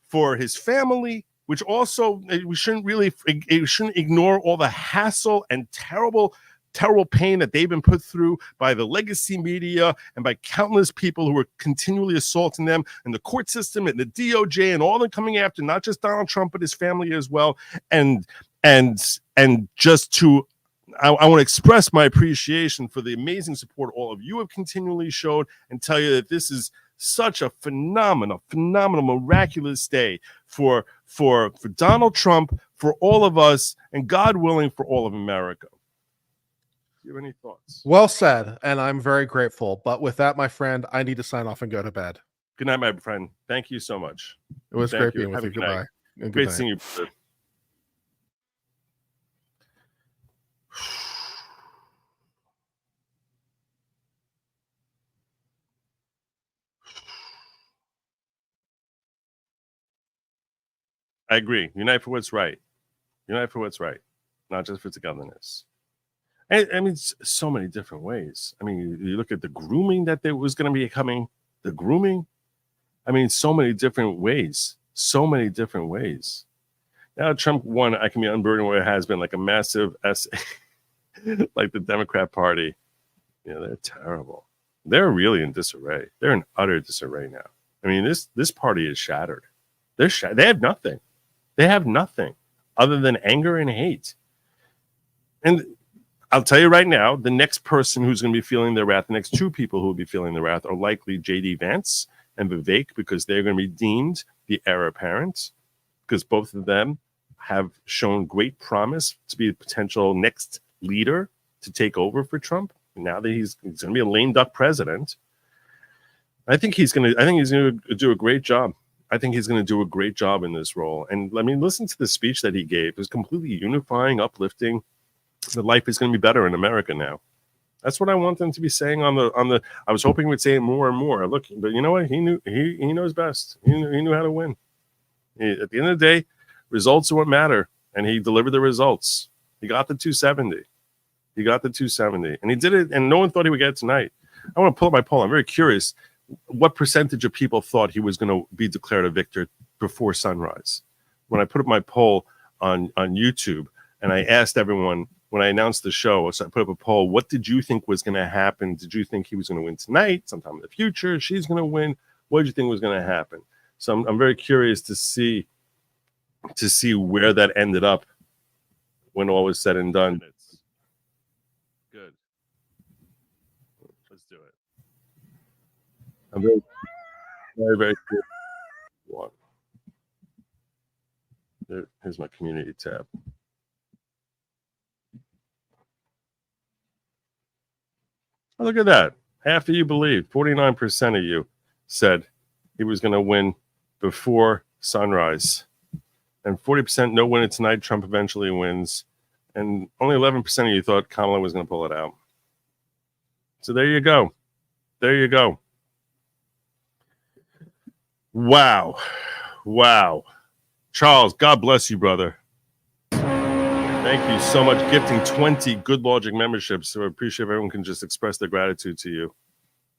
for his family, which also we shouldn't ignore all the hassle and terrible pain that they've been put through by the legacy media and by countless people who are continually assaulting them, and the court system and the DOJ and all of them coming after not just Donald Trump but his family as well. And just to I want to express my appreciation for the amazing support all of you have continually showed, and tell you that this is such a phenomenal, miraculous day for Donald Trump, for all of us, and God willing, for all of America. Do you have any thoughts? Well said, and I'm very grateful. But with that, my friend, I need to sign off and go to bed. Good night, my friend. Thank you so much. It was great being with you. Goodbye. Great seeing you, brother. I agree. Unite for what's right. Unite for what's right, not just for togetherness. I mean, so many different ways. I mean, you look at the grooming that there was going to be coming, the grooming. I mean, so many different ways. Now Trump won, I can be unburdened where it has been like a massive essay, like the Democrat Party. They're terrible. They're really in disarray. They're in utter disarray now. I mean, this party is shattered. They have nothing. They have nothing other than anger and hate. And I'll tell you right now, the next person who's going to be feeling their wrath, the next two people who will be feeling the wrath are likely J.D. Vance and Vivek, because they're going to be deemed the heir apparent, because both of them have shown great promise to be a potential next leader to take over for Trump. And now that he's going to be a lame duck president, I think he's going to do a great job. I think he's going to do a great job in this role. And I mean, listen to the speech that he gave. It was completely unifying, uplifting. That life is going to be better in America now. That's what I want them to be saying on the. I was hoping he would say it more and more. Look, but you know what? He knows best. He knew how to win. At the end of the day, results are what matter, and he delivered the results. He got the 270. He got the 270, and he did it. And no one thought he would get it tonight. I want to pull up my poll. I'm very curious. What percentage of people thought he was going to be declared a victor before sunrise? When I put up my poll on YouTube, and I asked everyone when I announced the show, so I put up a poll, what did you think was going to happen? Did you think he was going to win tonight, sometime in the future? She's going to win. What did you think was going to happen? So I'm very curious to see where that ended up when all was said and done. It's good. Let's do it. I'm very, very, very curious. One. Here's my community tab. Oh, look at that. Half of you believe. 49% of you said he was going to win before sunrise. And 40% no win it tonight. Trump eventually wins. And only 11% of you thought Kamala was going to pull it out. So there you go. There you go. Wow. Wow. Charles, God bless you, brother. Thank you so much. Gifting 20 Good Lawgic memberships. So I appreciate if everyone can just express their gratitude to you.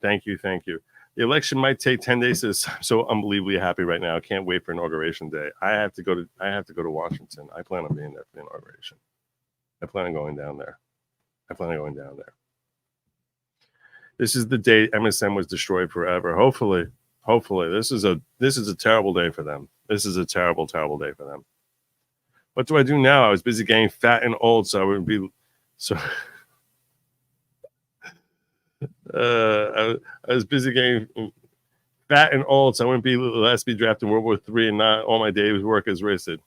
Thank you. Thank you. The election might take 10 days. I'm so unbelievably happy right now. I can't wait for Inauguration Day. I have to go to Washington. I plan on being there for the inauguration. I plan on going down there. This is the day MSM was destroyed forever. Hopefully, this is a terrible day for them. This is a terrible, terrible day for them. What do I do now? I was busy getting fat and old, so I wouldn't be so. I was busy getting fat and old, so I wouldn't be last be drafted in World War III, and not all my days work is wasted.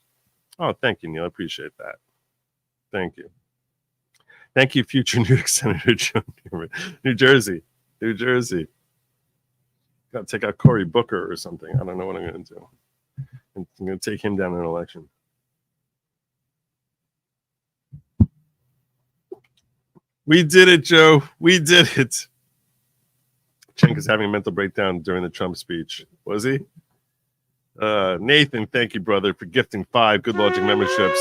Oh, thank you, Neil. I appreciate that. Thank you. Thank you, future New York Senator Joe Newman. New Jersey. Got to take out Cory Booker or something. I don't know what I'm going to do. I'm going to take him down in an election. We did it, Joe. We did it. Cenk is having a mental breakdown during the Trump speech. Was he? Nathan, thank you, brother, for gifting 5 Good Lawgic memberships.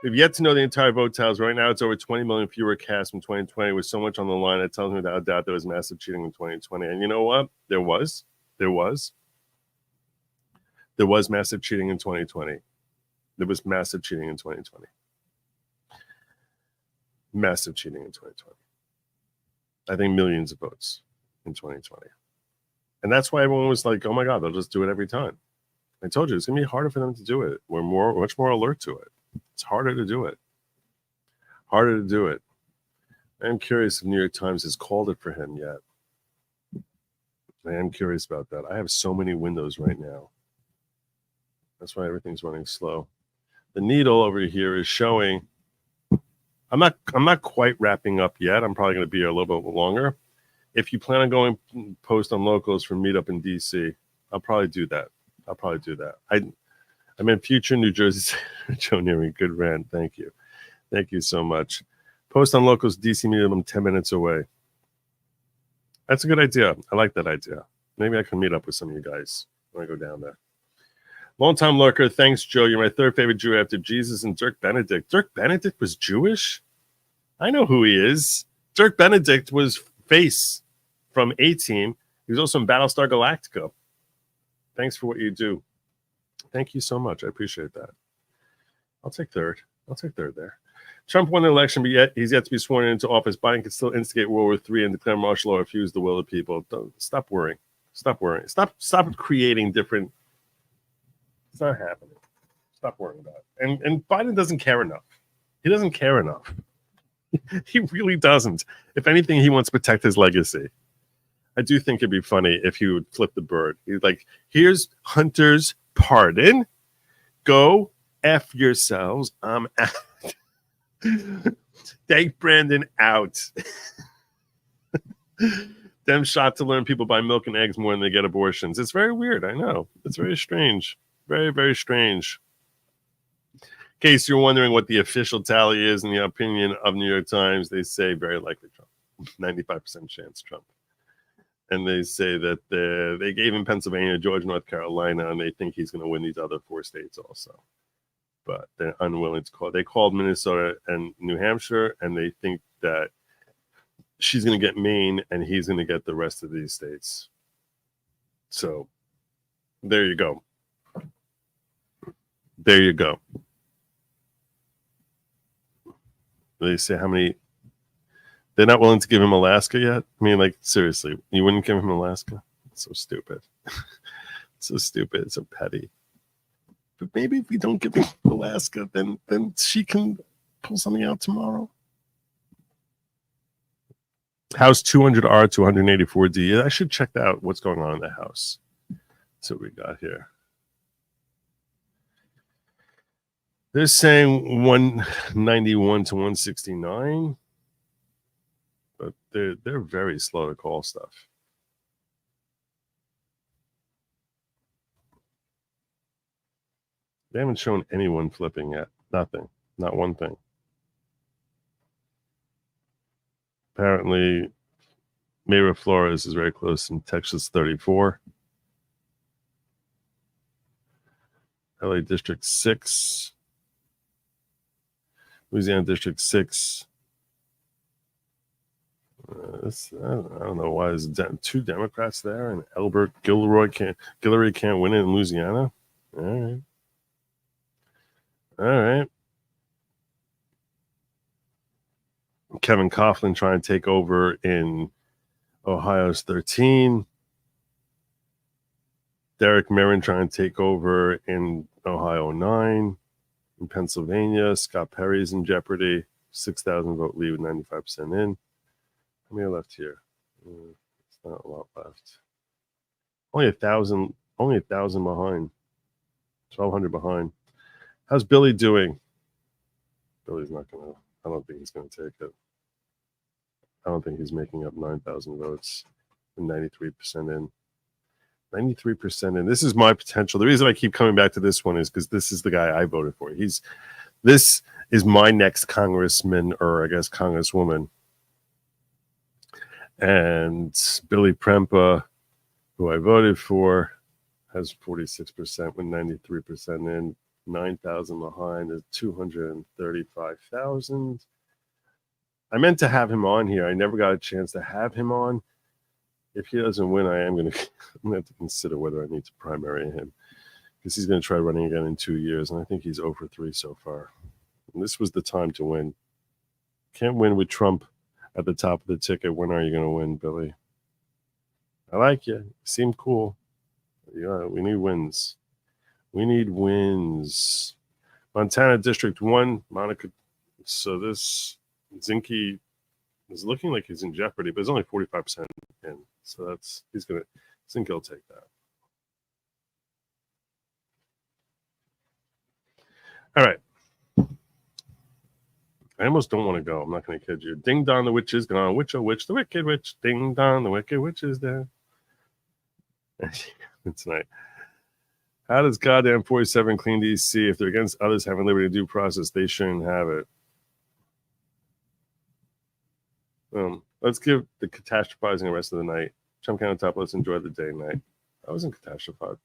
We've yet to know the entire vote totals. Right now, it's over 20 million fewer cast from 2020 with so much on the line. That tells me without a doubt there was massive cheating in 2020. And you know what? There was massive cheating in 2020. There was massive cheating in 2020. Massive cheating in 2020. I think millions of votes in 2020. And that's why everyone was like, oh my God, they'll just do it every time. I told you, it's going to be harder for them to do it. We're much more alert to it. It's harder to do it. I am curious if New York Times has called it for him yet. I am curious about that. I have so many windows right now. That's why everything's running slow. The needle over here is showing. I'm not quite wrapping up yet. I'm probably going to be here a little bit longer. If you plan on going post on locals for meetup in DC, I'll probably do that. I'm in future New Jersey. Joe Neary, good rant. Thank you. Thank you so much. Post on locals DC meetup. I'm 10 minutes away. That's a good idea. I like that idea. Maybe I can meet up with some of you guys when I go down there. Long-time lurker. Thanks, Joe. You're my third favorite Jew after Jesus and Dirk Benedict. Dirk Benedict was Jewish? I know who he is. Dirk Benedict was Face from A-Team. He was also in Battlestar Galactica. Thanks for what you do. Thank you so much. I appreciate that. I'll take third there. Trump won the election, but yet he's yet to be sworn into office. Biden can still instigate World War III and declare martial law or refuse the will of the people. Stop worrying. Stop creating different. It's not happening. Stop worrying about it. And Biden doesn't care enough. He doesn't care enough. He really doesn't. If anything, he wants to protect his legacy. I do think it'd be funny if he would flip the bird. He's like, here's Hunter's pardon. Go F yourselves. I'm out. Thank Brandon out. Them shot to learn people buy milk and eggs more than they get abortions. It's very weird. I know. It's very strange. Very, very strange. In case you're wondering what the official tally is in the opinion of New York Times, they say very likely Trump. 95% chance Trump. And they say that they gave him Pennsylvania, Georgia, North Carolina, and they think he's going to win these other 4 states also. But they're unwilling to call. They called Minnesota and New Hampshire, and they think that she's going to get Maine, and he's going to get the rest of these states. So there you go. There you go. They say how many. They're not willing to give him Alaska yet? I mean, like, seriously, you wouldn't give him Alaska? It's so stupid. So stupid. It's so petty. But maybe if we don't give him Alaska, then she can pull something out tomorrow. House 200R to 184D. I should check out what's going on in the House. So we got here. They're saying 191 to 169. But they're very slow to call stuff. They haven't shown anyone flipping yet. Nothing. Not one thing. Apparently, Mayra Flores is very close in Texas 34. LA District 6. Louisiana District 6. I don't know why there's 2 Democrats there, and Elbert Hillary can't win it in Louisiana. All right. Kevin Coughlin trying to take over in Ohio's 13. Derek Merrin trying to take over in Ohio 9. In Pennsylvania, Scott Perry's in jeopardy. 6,000 vote lead with 95% in. How many are left here? It's not a lot left. Only 1,000 behind. 1,200 behind. How's Billy doing? Billy's not gonna. I don't think he's gonna take it. I don't think he's making up 9,000 votes. 93% in. 93% in. This is my potential. The reason I keep coming back to this one is because this is the guy I voted for. This is my next congressman, or I guess congresswoman. And Billy Prempa, who I voted for, has 46% with 93% in. 9,000 behind is 235,000. I meant to have him on here. I never got a chance to have him on. If he doesn't win, I'm going to have to consider whether I need to primary him, because he's going to try running again in 2 years, and I think he's 0 for 3 so far. And this was the time to win. Can't win with Trump at the top of the ticket. When are you going to win, Billy? I like you. You seem cool. Yeah, we need wins. We need wins. Montana District 1, Monica. So this Zinke is looking like he's in jeopardy, but he's only 45% in. So Zinke will take that. All right. I almost don't want to go. I'm not going to kid you. Ding dong, the witch is gone. Witch, oh witch, the wicked witch. Ding dong, the wicked witch is there. Tonight. How does goddamn 47 clean DC? If they're against others having liberty of due process, they shouldn't have it. Let's give the catastrophizing the rest of the night. Trump County top, let's enjoy the day and night. I wasn't catastrophized.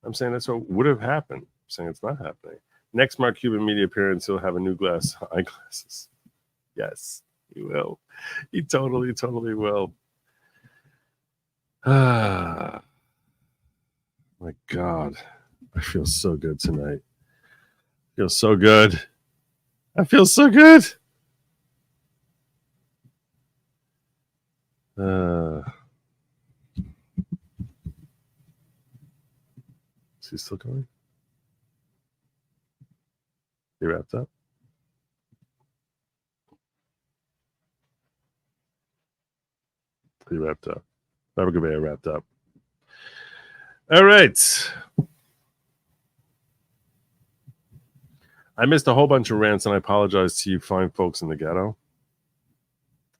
I'm saying that's what would have happened. I'm saying it's not happening. Next Mark Cuban media appearance, he'll have a new eyeglasses. Yes, he will. He totally will. Ah. My God, I feel so good tonight. I feel so good. Is he still going? He wrapped up? He wrapped up. Robert Gouveia wrapped up. All right. I missed a whole bunch of rants, and I apologize to you fine folks in the ghetto.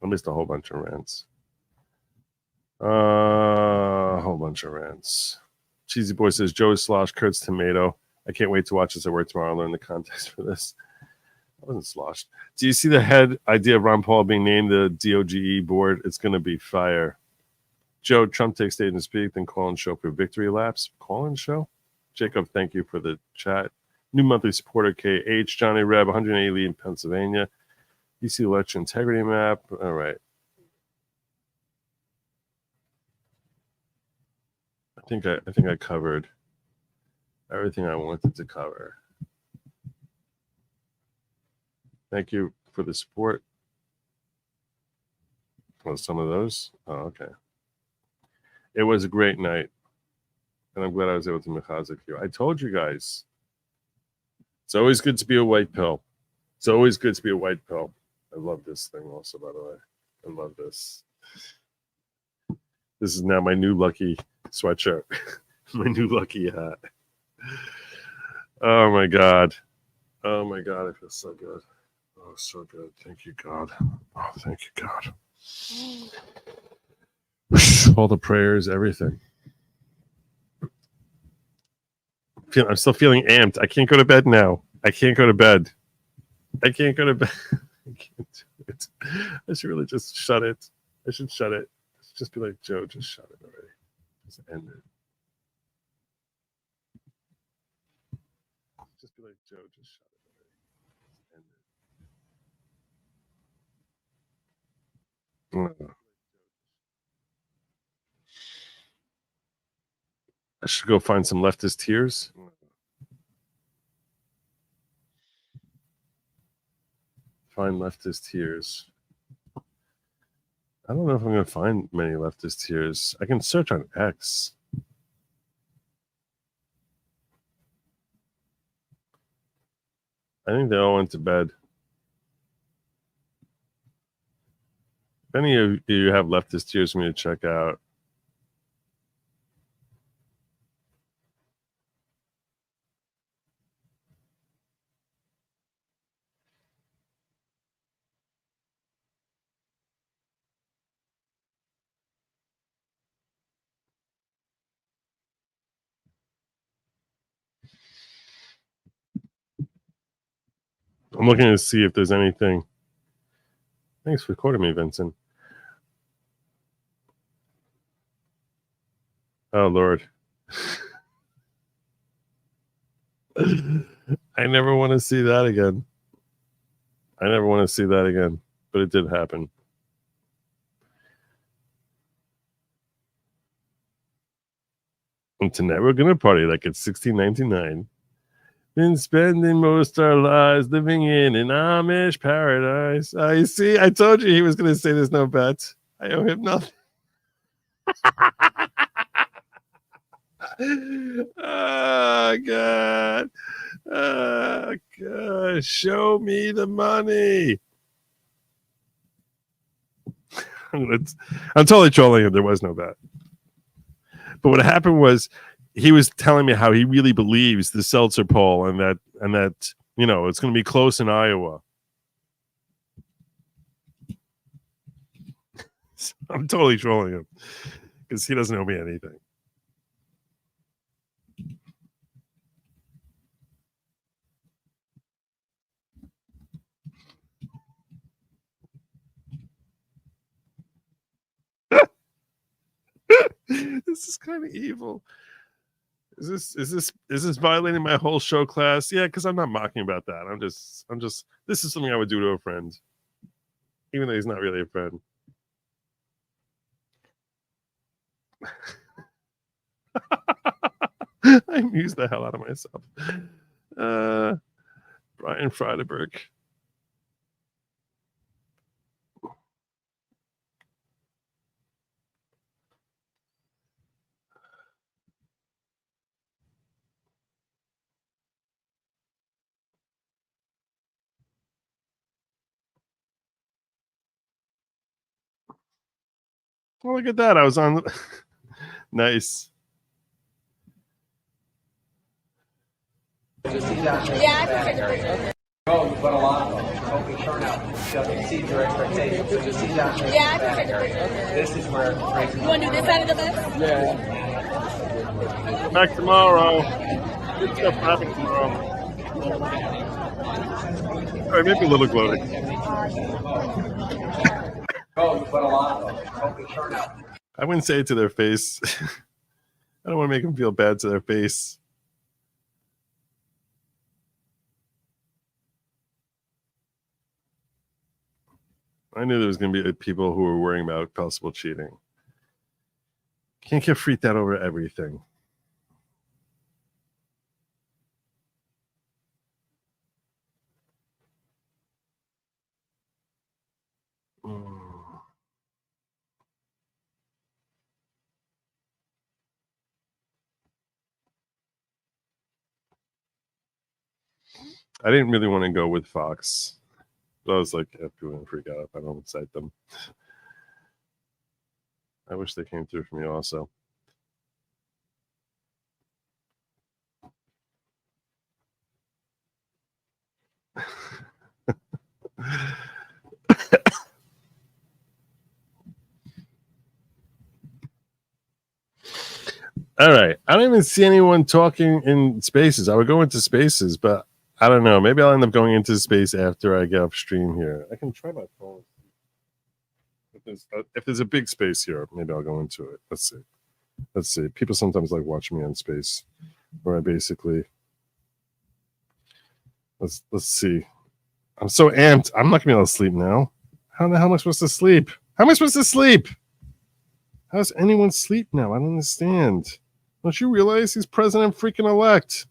I missed a whole bunch of rants. A whole bunch of rants. Cheesy Boy says, Joe is slosh, Kurt's tomato. I can't wait to watch this at work tomorrow and learn the context for this. I wasn't sloshed. Do you see the head idea of Ron Paul being named the DOGE board? It's going to be fire. Joe, Trump takes stage and speak, then call and show for victory laps. Call and show? Jacob, thank you for the chat. New monthly supporter, KH. Johnny Reb, 180 lead in Pennsylvania. DC election integrity map. All right. I think I covered everything I wanted to cover. Thank you for the support. Well, some of those. Oh, okay. It was a great night, and I'm glad I was able to mechazik you. I told you guys. It's always good to be a white pill. It's always good to be a white pill. I love this thing also, by the way. I love this. This is now my new lucky sweatshirt. My new lucky hat. Oh my God. Oh my God, I feel so good. Oh, so good. Thank you, God. Oh, thank you, God. All the prayers, everything. I'm still feeling amped. I can't go to bed now. I can't go to bed. I can't go to bed. I can't do it. I should really just shut it. I should shut it. Just be like, Joe, just shut it already. Just end it. Just be like, Joe, just shut it already. Just end it. I should go find some leftist tears. Find leftist tears. I don't know if I'm going to find many leftist tears. I can search on X. I think they all went to bed. If any of you have leftist tears for me to check out, I'm looking to see if there's anything. Thanks for recording me, Vincent. Oh, Lord. I never want to see that again. I never want to see that again, but it did happen. And tonight we're going to party like it's 1699. Been spending most our lives living in an Amish paradise. You see, I told you he was going to say there's no bets. I owe him nothing. Oh, God. Oh, God. Show me the money. I'm totally trolling him. There was no bet. But what happened was he was telling me how he really believes the Seltzer poll and that you know it's going to be close in Iowa. I'm totally trolling him because he doesn't owe me anything. This is kind of evil. Is this violating my whole show class? Yeah, because I'm not mocking about that. I'm just this is something I would do to a friend. Even though he's not really a friend. I amused the hell out of myself. Brian Friedeberg. Oh, look at that. I was on. Nice. Yeah, I think But a lot of them, hoping turnout doesn't exceed your expectations. So you see down here. Yeah, I can take a picture. This is where it breaks. You want to do this side of the bus? Yeah. Back tomorrow. Good stuff happening tomorrow. All right, maybe a little gloating. But a lot of them, hoping turnout. I wouldn't say it to their face. I don't want to make them feel bad to their face. I knew there was going to be people who were worrying about possible cheating. Can't get freaked out over everything. I didn't really want to go with Fox. But I was like, if people are going to freak out if I don't cite them. I wish they came through for me also. All right. I don't even see anyone talking in spaces. I would go into spaces, but I don't know. Maybe I'll end up going into space after I get off stream here. I can try my phone. If there's a big space here, maybe I'll go into it. Let's see. Let's see. People sometimes like watching me on space, where I basically let's see. I'm so amped. I'm not gonna be able to sleep now. How the hell am I supposed to sleep? How am I supposed to sleep? How does anyone sleep now? I don't understand. Don't you realize he's president freaking elect?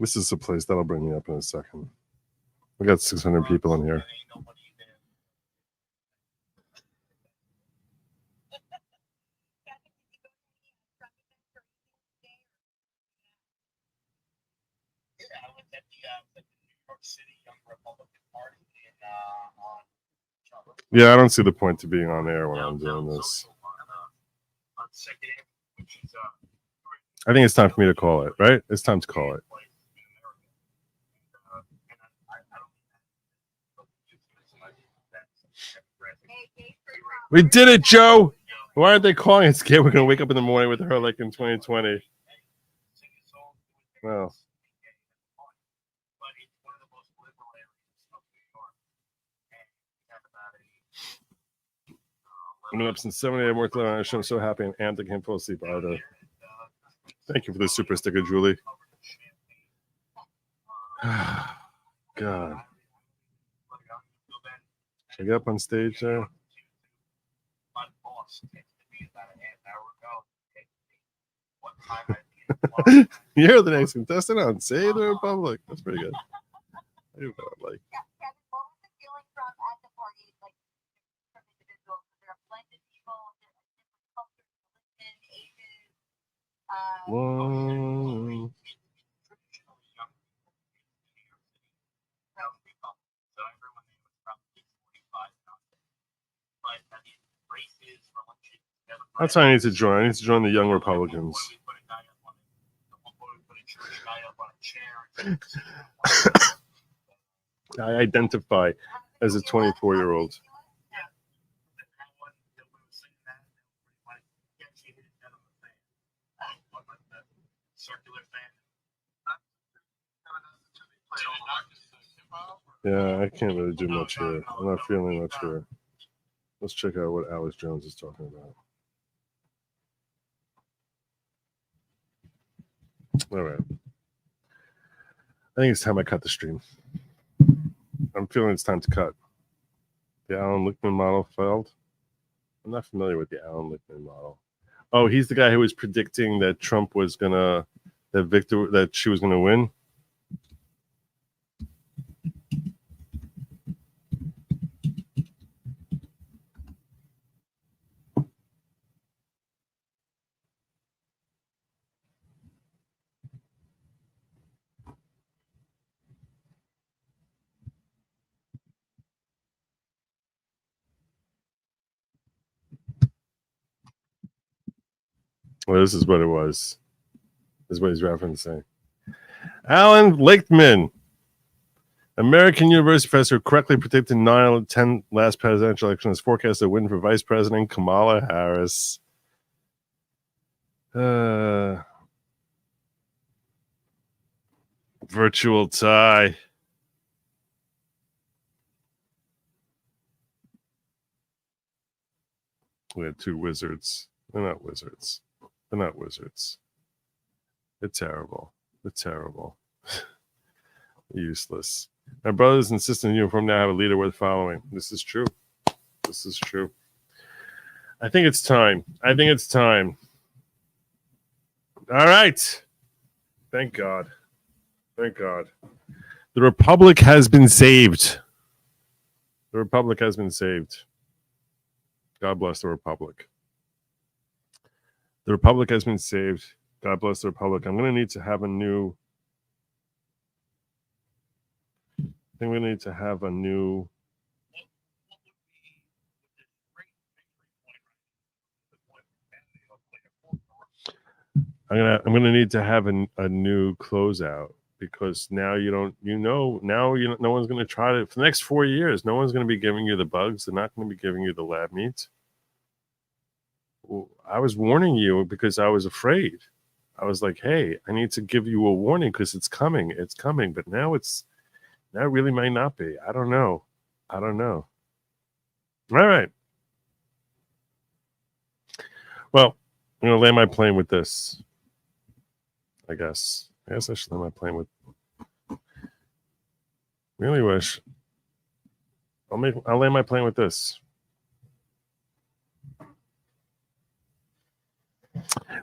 This is a place that'll bring me up in a second. We got 600 people in here. Yeah, I don't see the point to being on air when I'm doing this. I think it's time for me to call it, right? It's time to call it. We did it, Joe. Why aren't they calling it? Scared we're going to wake up in the morning with her like in 2020. Well. I've been up since 7 a.m. worked on show. I'm so happy and amped I can't fall asleep either. Thank you for the super sticker, Julie. God. Should I get up on stage there? You're the next contestant on Save the Republic. That's pretty good. I do what I like. Whoa. That's how I need to join. I need to join the Young Republicans. I identify as a 24-year-old. Yeah, I can't really do much here. I'm not feeling much here. Let's check out what Alex Jones is talking about. All right. I think it's time I cut the stream. I'm feeling it's time to cut. The Alan Lichtman model failed. I'm not familiar with the Alan Lichtman model. Oh, he's the guy who was predicting that Trump was gonna, that she was gonna win. Well, this is what it was. This is what he's referencing. Alan Lakeman, American University professor who correctly predicted 9 out of 10 last presidential election, has forecast a win for Vice President Kamala Harris. Virtual tie. We had two wizards. They're not wizards. They're not wizards. They're terrible. They're terrible. Useless. My brothers and sisters in uniform now have a leader worth following. This is true. This is true. I think it's time. I think it's time. All right. Thank God. Thank God. The Republic has been saved. The Republic has been saved. God bless the Republic. The Republic has been saved. God bless the Republic. I'm going to need to have a new... I think we need to have a new... I'm gonna need to have a new closeout, because now no one's gonna try to, for the next 4 years, no one's gonna be giving you the bugs. They're not gonna be giving you the lab meat. Well, I was warning you because I was afraid. I was like, hey, I need to give you a warning because it's coming. It's coming. But now it really might not be. I don't know. All right. Well, I'm gonna land my plane with this. I guess I should land my plane with. Really wish. I'll land my plane with this.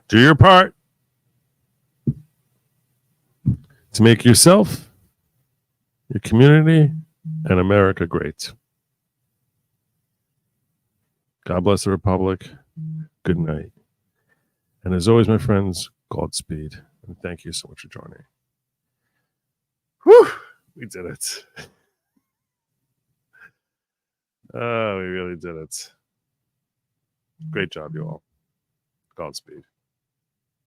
Do your part to make yourself, your community, and America great. God bless the Republic. Good night. And as always, my friends, Godspeed. And thank you so much for joining. Whew, we did it. Oh, we really did it. Great job, you all. Godspeed.